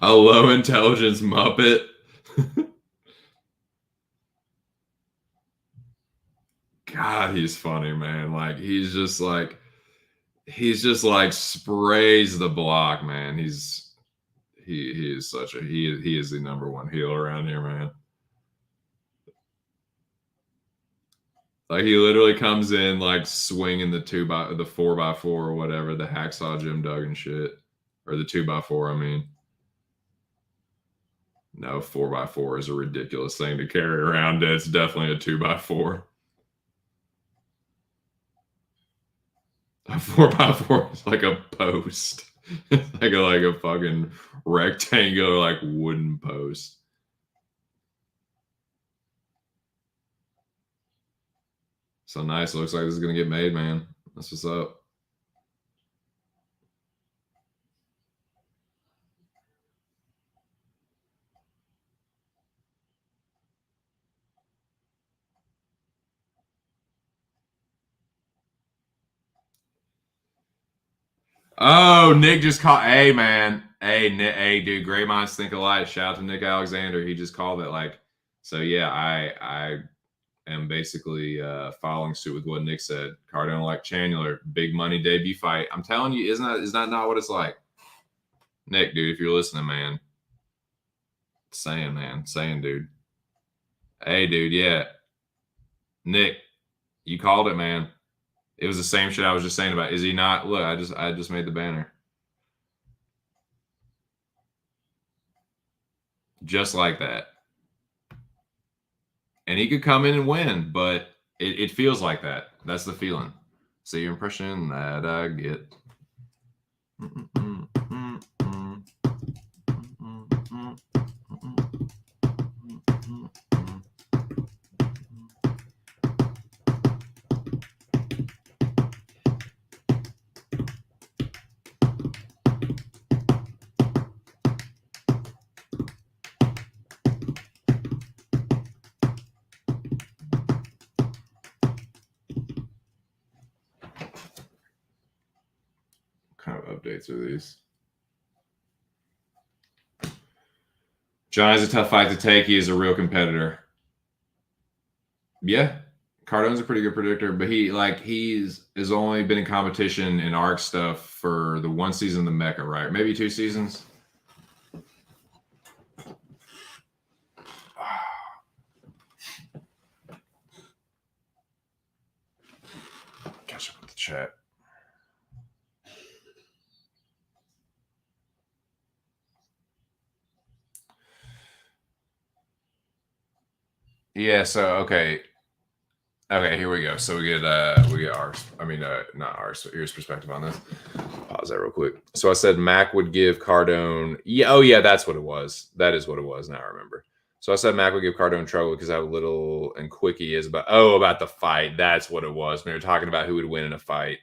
A low intelligence Muppet. God, he's funny, man. Like he's just like sprays the block, man. He is such a he is the number one heel around here, man. Like he literally comes in like swinging the 4x4 or whatever, the hacksaw Jim Duggan shit, or the 2x4. I mean, no, 4x4 is a ridiculous thing to carry around. It's definitely a 2x4. A 4x4 is like a post. It's like a fucking rectangular like wooden post. So nice. Looks like this is gonna get made, man. That's what's up. Oh, Nick just called. Hey, man. Hey, Nick. Hey, dude. Great minds think alike. Shout out to Nick Alexander. He just called it. Like, so yeah. I am basically following suit with what Nick said. Cardone like Chandler, big money debut fight. I'm telling you, is that not what it's like? Nick, dude, if you're listening, man. Saying, dude. Hey, dude. Yeah. Nick, you called it, man. It was the same shit I was just saying about. Is he not? Look, I just made the banner. Just like that. And he could come in and win, but it feels like that. That's the feeling. See your impression that I get. through these. Johnny's a tough fight to take. He is a real competitor. Yeah, Cardone's a pretty good predictor, but he's only been in competition in ARC stuff for the one season of the Mecca, right? Maybe 2 seasons. Catch up with the chat. Yeah, so okay, here we go. So we get ours. I mean, not ours. So here's perspective on this. Pause that real quick. So I said Mac would give Cardone. Yeah, oh yeah, that's what it was. That is what it was. Now I remember. So I said Mac would give Cardone trouble because how little and quick he is about the fight. That's what it was. When we were talking about who would win in a fight.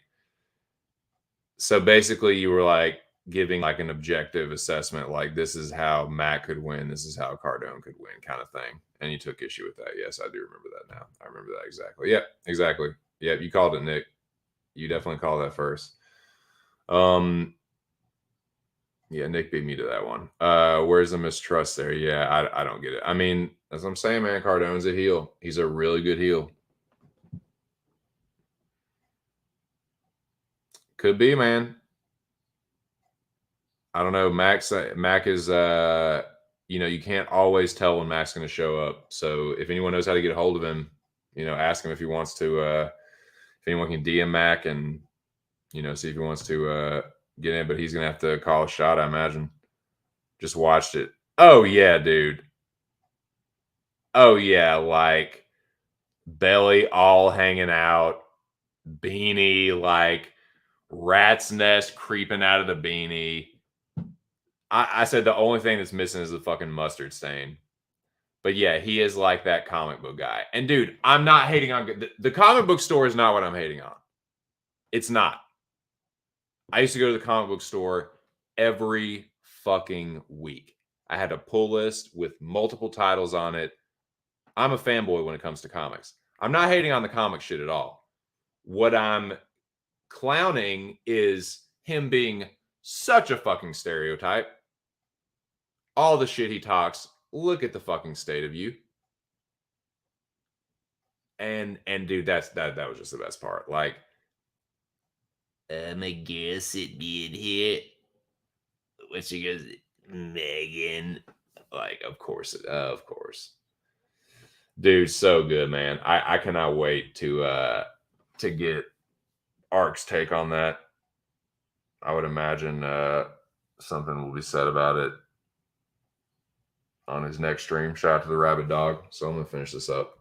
So basically, you were like giving like an objective assessment, like this is how Mac could win, this is how Cardone could win, kind of thing. And you took issue with that. Yes, I do remember that now. I remember that exactly. Yep, exactly. Yep, you called it, Nick. You definitely called that first. Yeah, Nick beat me to that one. Where's the mistrust there? Yeah, I don't get it. I mean, as I'm saying, man, Cardone's a heel. He's a really good heel. Could be, man. I don't know. Mac is you can't always tell when Mac's going to show up. So if anyone knows how to get a hold of him, ask him if he wants to if anyone can DM Mac and see if he wants to get in, but he's going to have to call a shot, I imagine. Just watched it. Oh yeah, dude. Oh yeah, like belly all hanging out, beanie, like rat's nest creeping out of the beanie. I said the only thing that's missing is the fucking mustard stain. But yeah, he is like that comic book guy. And dude, I'm not hating on the comic book store is not what I'm hating on. It's not. I used to go to the comic book store every fucking week. I had a pull list with multiple titles on it. I'm a fanboy when it comes to comics. I'm not hating on the comic shit at all. What I'm clowning is him being such a fucking stereotype. All the shit he talks, look at the fucking state of you. And dude, that was just the best part. Like, I guess it being here. When she goes, Megan. Like, of course. Dude, so good, man. I cannot wait to get Ark's take on that. I would imagine something will be said about it on his next stream. Shout out to the Rabid Dog. So I'm gonna finish this up.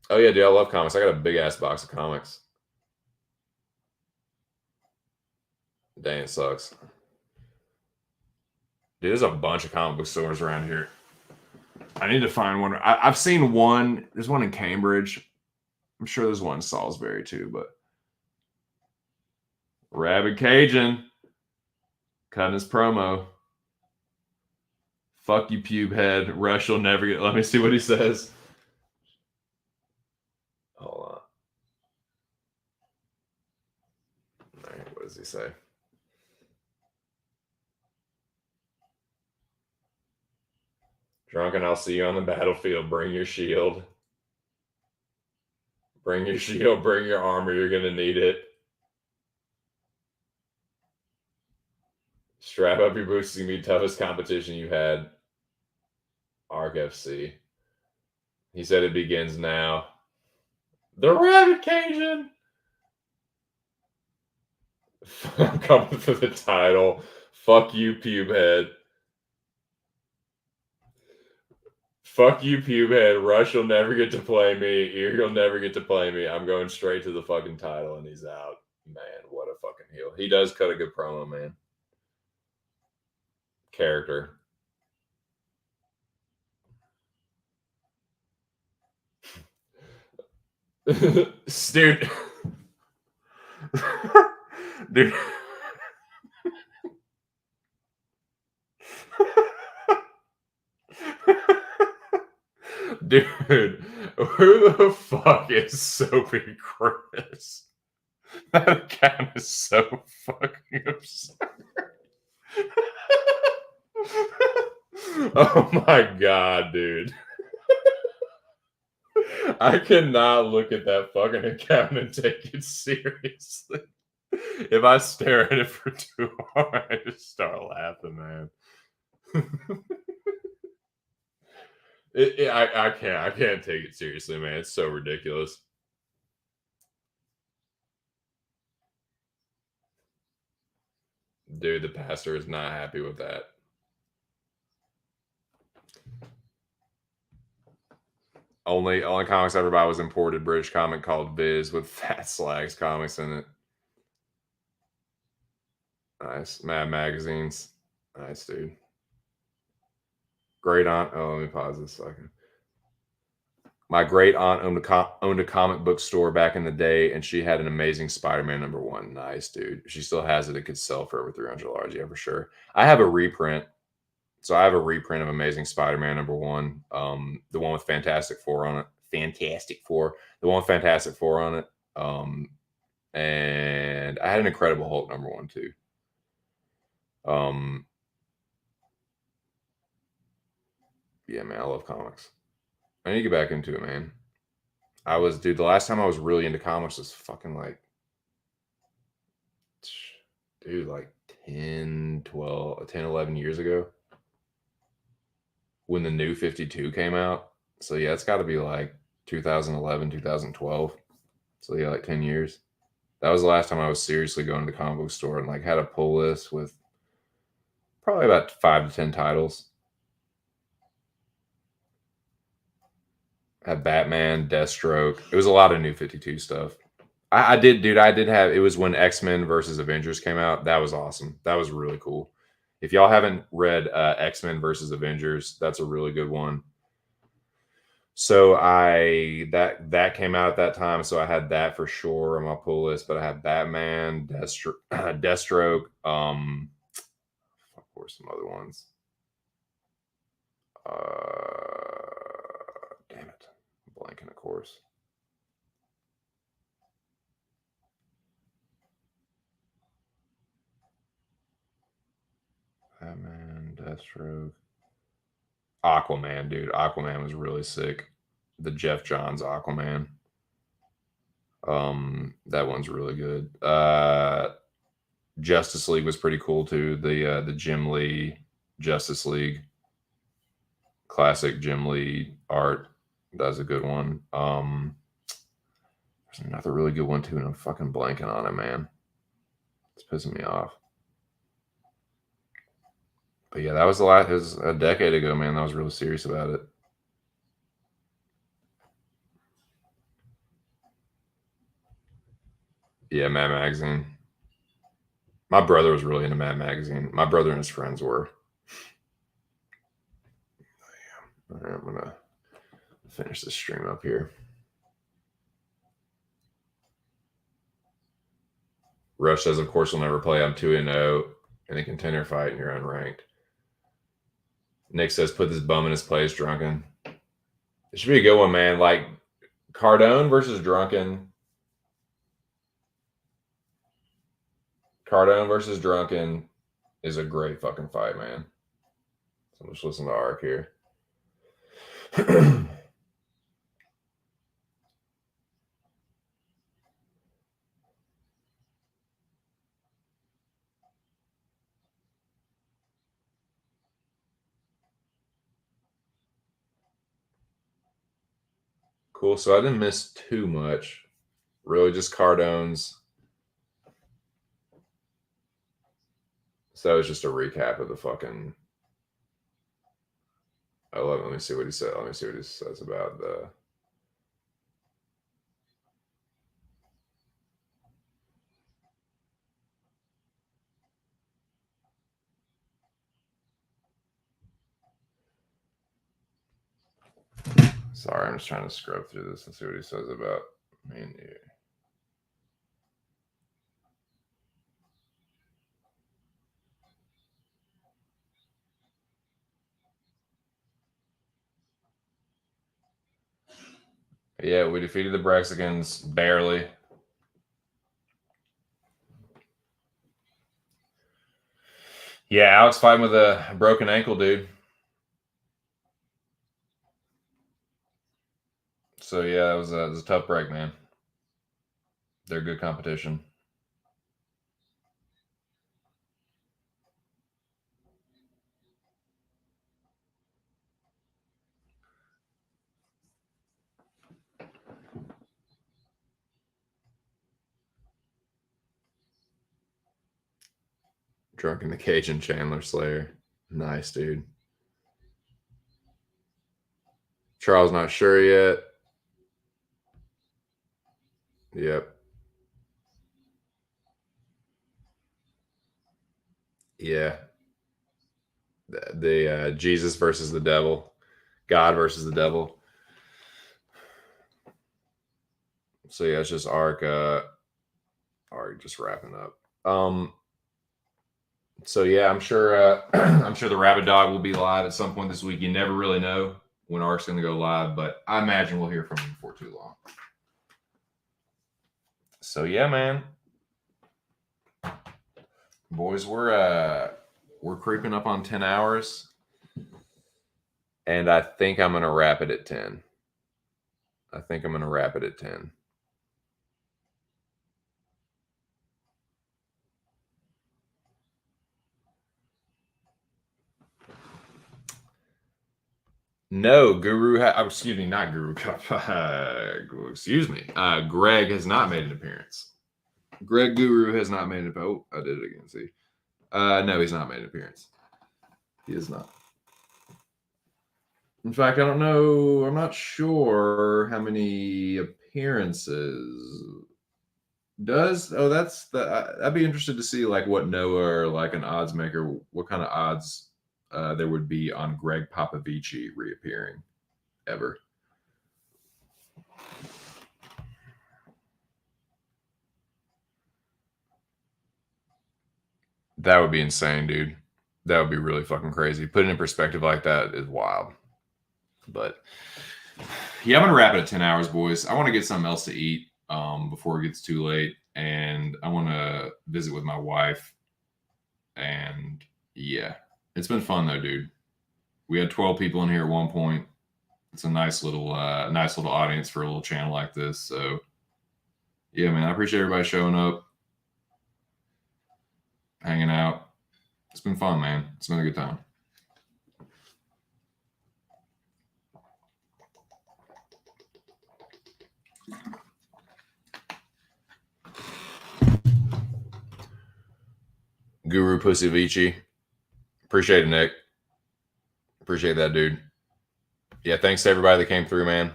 Oh yeah, dude, I love comics. I got a big ass box of comics. Dang, it sucks. Dude, there's a bunch of comic book stores around here. I need to find one. I've seen one. There's one in Cambridge. I'm sure there's one in Salisbury too, but Rabid Cajun cutting his promo. Fuck you, pube head. Rush will never get. Let me see what he says. Hold on. All right, what does he say? Drunken, I'll see you on the battlefield. Bring your shield. Bring your shield. Bring your armor. You're going to need it. Strap up your boots. It's going to be the toughest competition you had. ARC FC. He said it begins now. The Rabid Cajun. I'm coming for the title. Fuck you, pube head. Fuck you, pube head. Rush will never get to play me. You'll never get to play me. I'm going straight to the fucking title, and he's out. Man, what a fucking heel. He does cut a good promo, man. Character. Dude. Dude. Dude, who the fuck is Soapy Chris? That account is so fucking absurd. Oh my god, dude. I cannot look at that fucking account and take it seriously. If I stare at it for too long, I just start laughing, man. I can't take it seriously, man. It's so ridiculous. Dude, the pastor is not happy with that. Only comics I ever bought was imported British comic called Viz with Fat Slags comics in it. Nice. Mad Magazines. Nice, dude. Great aunt. Oh, let me pause this second. My great aunt owned a comic book store back in the day, and she had an amazing Spider-Man #1. Nice, dude. If she still has it. It could sell for over $300. Yeah, for sure. I have a reprint. So I have a reprint of Amazing Spider-Man #1. The one with Fantastic Four on it. Fantastic Four. The one with Fantastic Four on it. And I had an Incredible Hulk #1 too. Yeah, man, I love comics. I need to get back into it, man. Dude, the last time I was really into comics was fucking like, dude, like 10, 11 years ago when the new 52 came out. So yeah, it's got to be like 2011, 2012. So yeah, like 10 years. That was the last time I was seriously going to the comic book store and like had a pull list with probably about 5 to 10 titles. Had Batman, Deathstroke. It was a lot of new 52 stuff. I did, dude. I did have. It was when X-Men versus Avengers came out. That was awesome. That was really cool. If y'all haven't read X-Men versus Avengers, that's a really good one. So that came out at that time. So I had that for sure on my pull list. But I had Batman, Deathstroke. Of course, some other ones. Damn it, I'm blanking. Of course. Batman, Deathstroke. Aquaman, dude. Aquaman was really sick. The Jeff Johns Aquaman. That one's really good. Justice League was pretty cool too. The Jim Lee Justice League. Classic Jim Lee art. That's a good one. There's another really good one too, and I'm fucking blanking on it, man. It's pissing me off. But yeah, that was it was a decade ago, man. I was really serious about it. Yeah, Mad Magazine. My brother was really into Mad Magazine. My brother and his friends were. All right, I'm gonna finish this stream up here. Rush says, of course, we'll never play. I'm 2-0 in a contender fight and you're unranked. Nick says, put this bum in his place, Drunken. It should be a good one, man. Like Cardone versus Drunken. Cardone versus Drunken is a great fucking fight, man. So I'm just listening to Ark here. Cool. So I didn't miss too much. Really just Cardone's. So that was just a recap of the fucking. Let me see what he said. Let me see what he says about the. Sorry, I'm just trying to scrub through this and see what he says about me and you. Yeah, we defeated the Brexicans barely. Yeah, Alex fighting with a broken ankle, dude. So yeah, it was a tough break, man. They're good competition. Drunk in the Cajun Chandler Slayer. Nice, dude. Charles not sure yet. Yep. Yeah. The Jesus versus the devil. God versus the devil. So yeah, it's just Ark just wrapping up. So yeah, I'm sure I'm sure the Rabbit Dog will be live at some point this week. You never really know when Ark's gonna go live, but I imagine we'll hear from him before too long. So yeah, man. Boys, we're creeping up on 10 hours. And I think I'm gonna wrap it at 10. I think I'm gonna wrap it at 10. No, Guru. Excuse me, not Guru. Excuse me. Greg has not made an appearance. Greg Guru has not made an appearance. Oh, I did it again. See. No, he's not made an appearance. He is not. In fact, I don't know. I'm not sure how many appearances does. Oh, that's the. I'd be interested to see like what Noah or like an odds maker, what kind of odds there would be on Greg Popovich reappearing ever. That would be insane, dude. That would be really fucking crazy. Put it in perspective like that is wild. But yeah, I'm gonna wrap it at 10 hours, boys. I want to get something else to eat before it gets too late, and I want to visit with my wife. And yeah, it's been fun though, dude. We had 12 people in here at one point. It's a nice little audience for a little channel like this. So yeah, man, I appreciate everybody showing up, hanging out. It's been fun, man. It's been a good time. Guru Pussy appreciate it, Nick. Appreciate that, dude. Yeah, thanks to everybody that came through, man.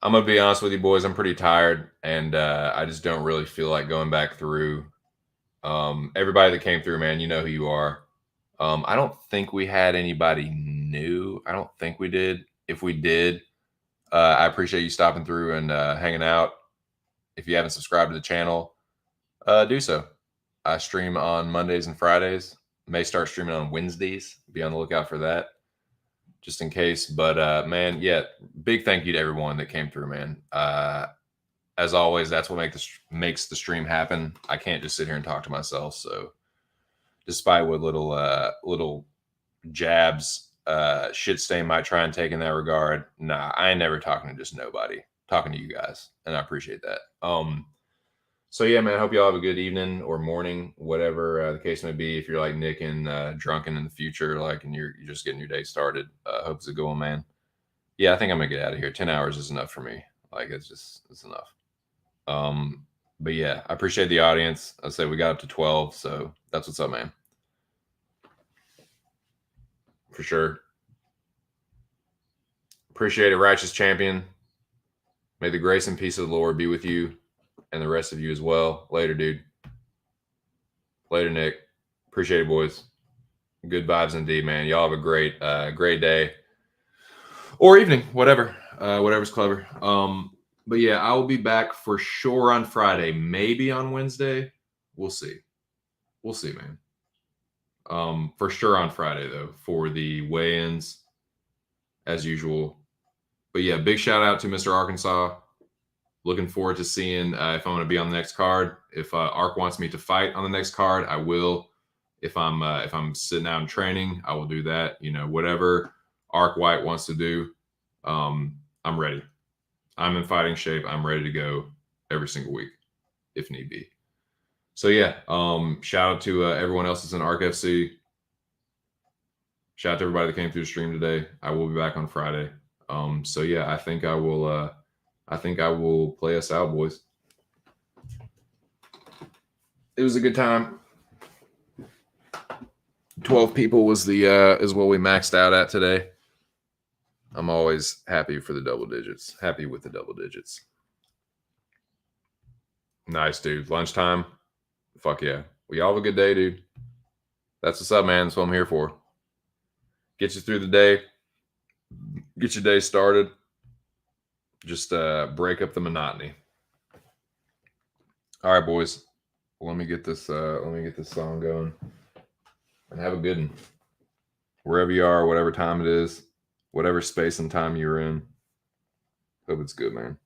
I'm gonna be honest with you, boys. I'm pretty tired, and I just don't really feel like going back through. Everybody that came through, man, you know who you are. I don't think we had anybody new. I don't think we did. If we did, I appreciate you stopping through and hanging out. If you haven't subscribed to the channel, do so. I stream on Mondays and Fridays. May start streaming on Wednesdays. Be on the lookout for that, just in case. But man, yeah, big thank you to everyone that came through, man. As always, that's what makes the stream happen. I can't just sit here and talk to myself. So, despite what little jabs Shitstain might try and take in that regard, nah, I ain't never talking to just nobody. Talking to you guys, and I appreciate that. So yeah, man, I hope y'all have a good evening or morning, whatever the case may be. If you're like Nick and drunken in the future, like, and you're just getting your day started, hope it's a good one, man. Yeah, I think I'm gonna get out of here. 10 hours is enough for me. Like, it's enough. But yeah, I appreciate the audience. I say we got up to 12, so that's what's up, man. For sure. Appreciate it, Righteous Champion. May the grace and peace of the Lord be with you and the rest of you as well. Later, dude. Later, Nick. Appreciate it, boys. Good vibes indeed, man. Y'all have a great day or evening, whatever. Whatever's clever. But yeah, I will be back for sure on Friday, maybe on Wednesday. We'll see. We'll see, man. For sure on Friday though, for the weigh-ins as usual. But yeah, big shout out to Mr. Arkansas. Looking forward to seeing if I'm going to be on the next card. If Ark wants me to fight on the next card, I will. If I'm sitting out in training, I will do that. Whatever Arc White wants to do, I'm ready. I'm in fighting shape. I'm ready to go every single week if need be. So yeah, shout out to everyone else that's in Arc FC. Shout out to everybody that came through the stream today. I will be back on Friday. So yeah, I think I will play us out, boys. It was a good time. 12 people is what we maxed out at today. I'm always happy for the double digits. Happy with the double digits. Nice, dude. Lunchtime. Fuck yeah. Well, y'all have a good day, dude. That's what's up, man. That's what I'm here for. Get you through the day. Get your day started. Just break up the monotony. All right, boys. Well, let me get this song going. And have a good one. Wherever you are, whatever time it is, whatever space and time you're in. Hope it's good, man.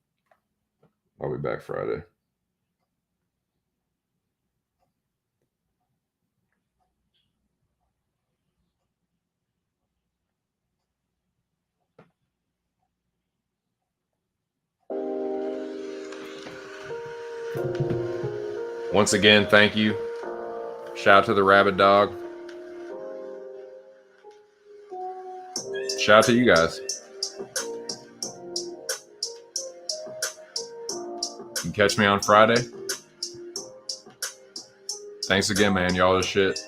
I'll be back Friday. Once again, thank you. Shout out to the Rabbit Dog. Shout out to you guys. You can catch me on Friday. Thanks again, man. Y'all are shit.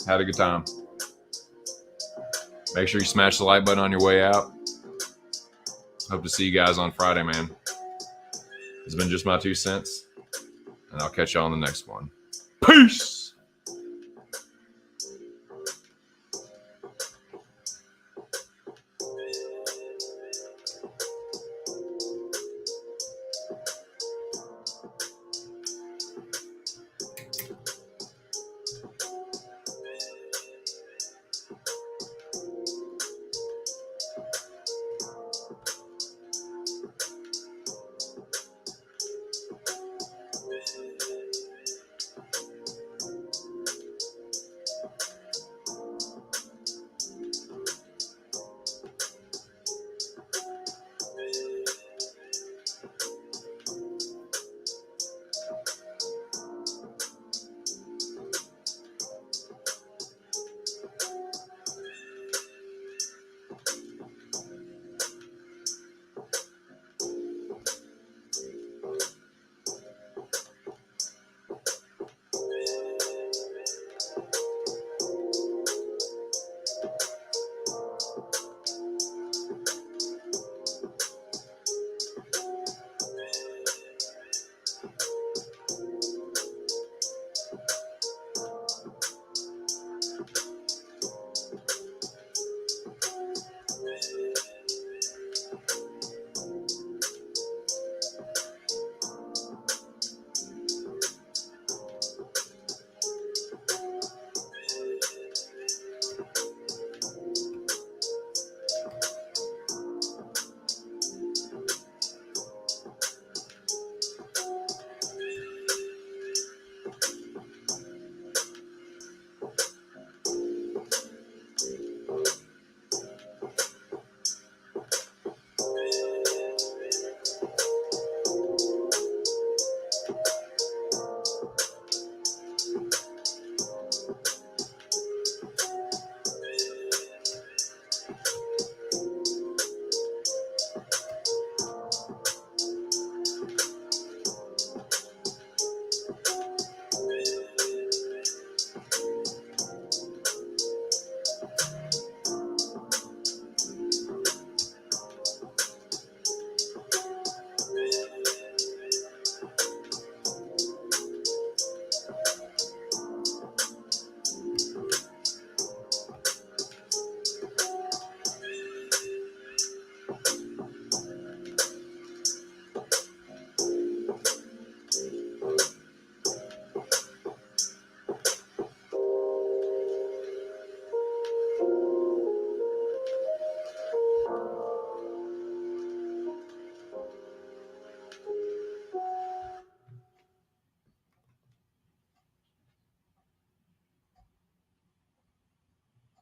Had a good time. Make sure you smash the like button on your way out. Hope to see you guys on Friday, man. It's been just my 2 cents. And I'll catch y'all on the next one. Peace!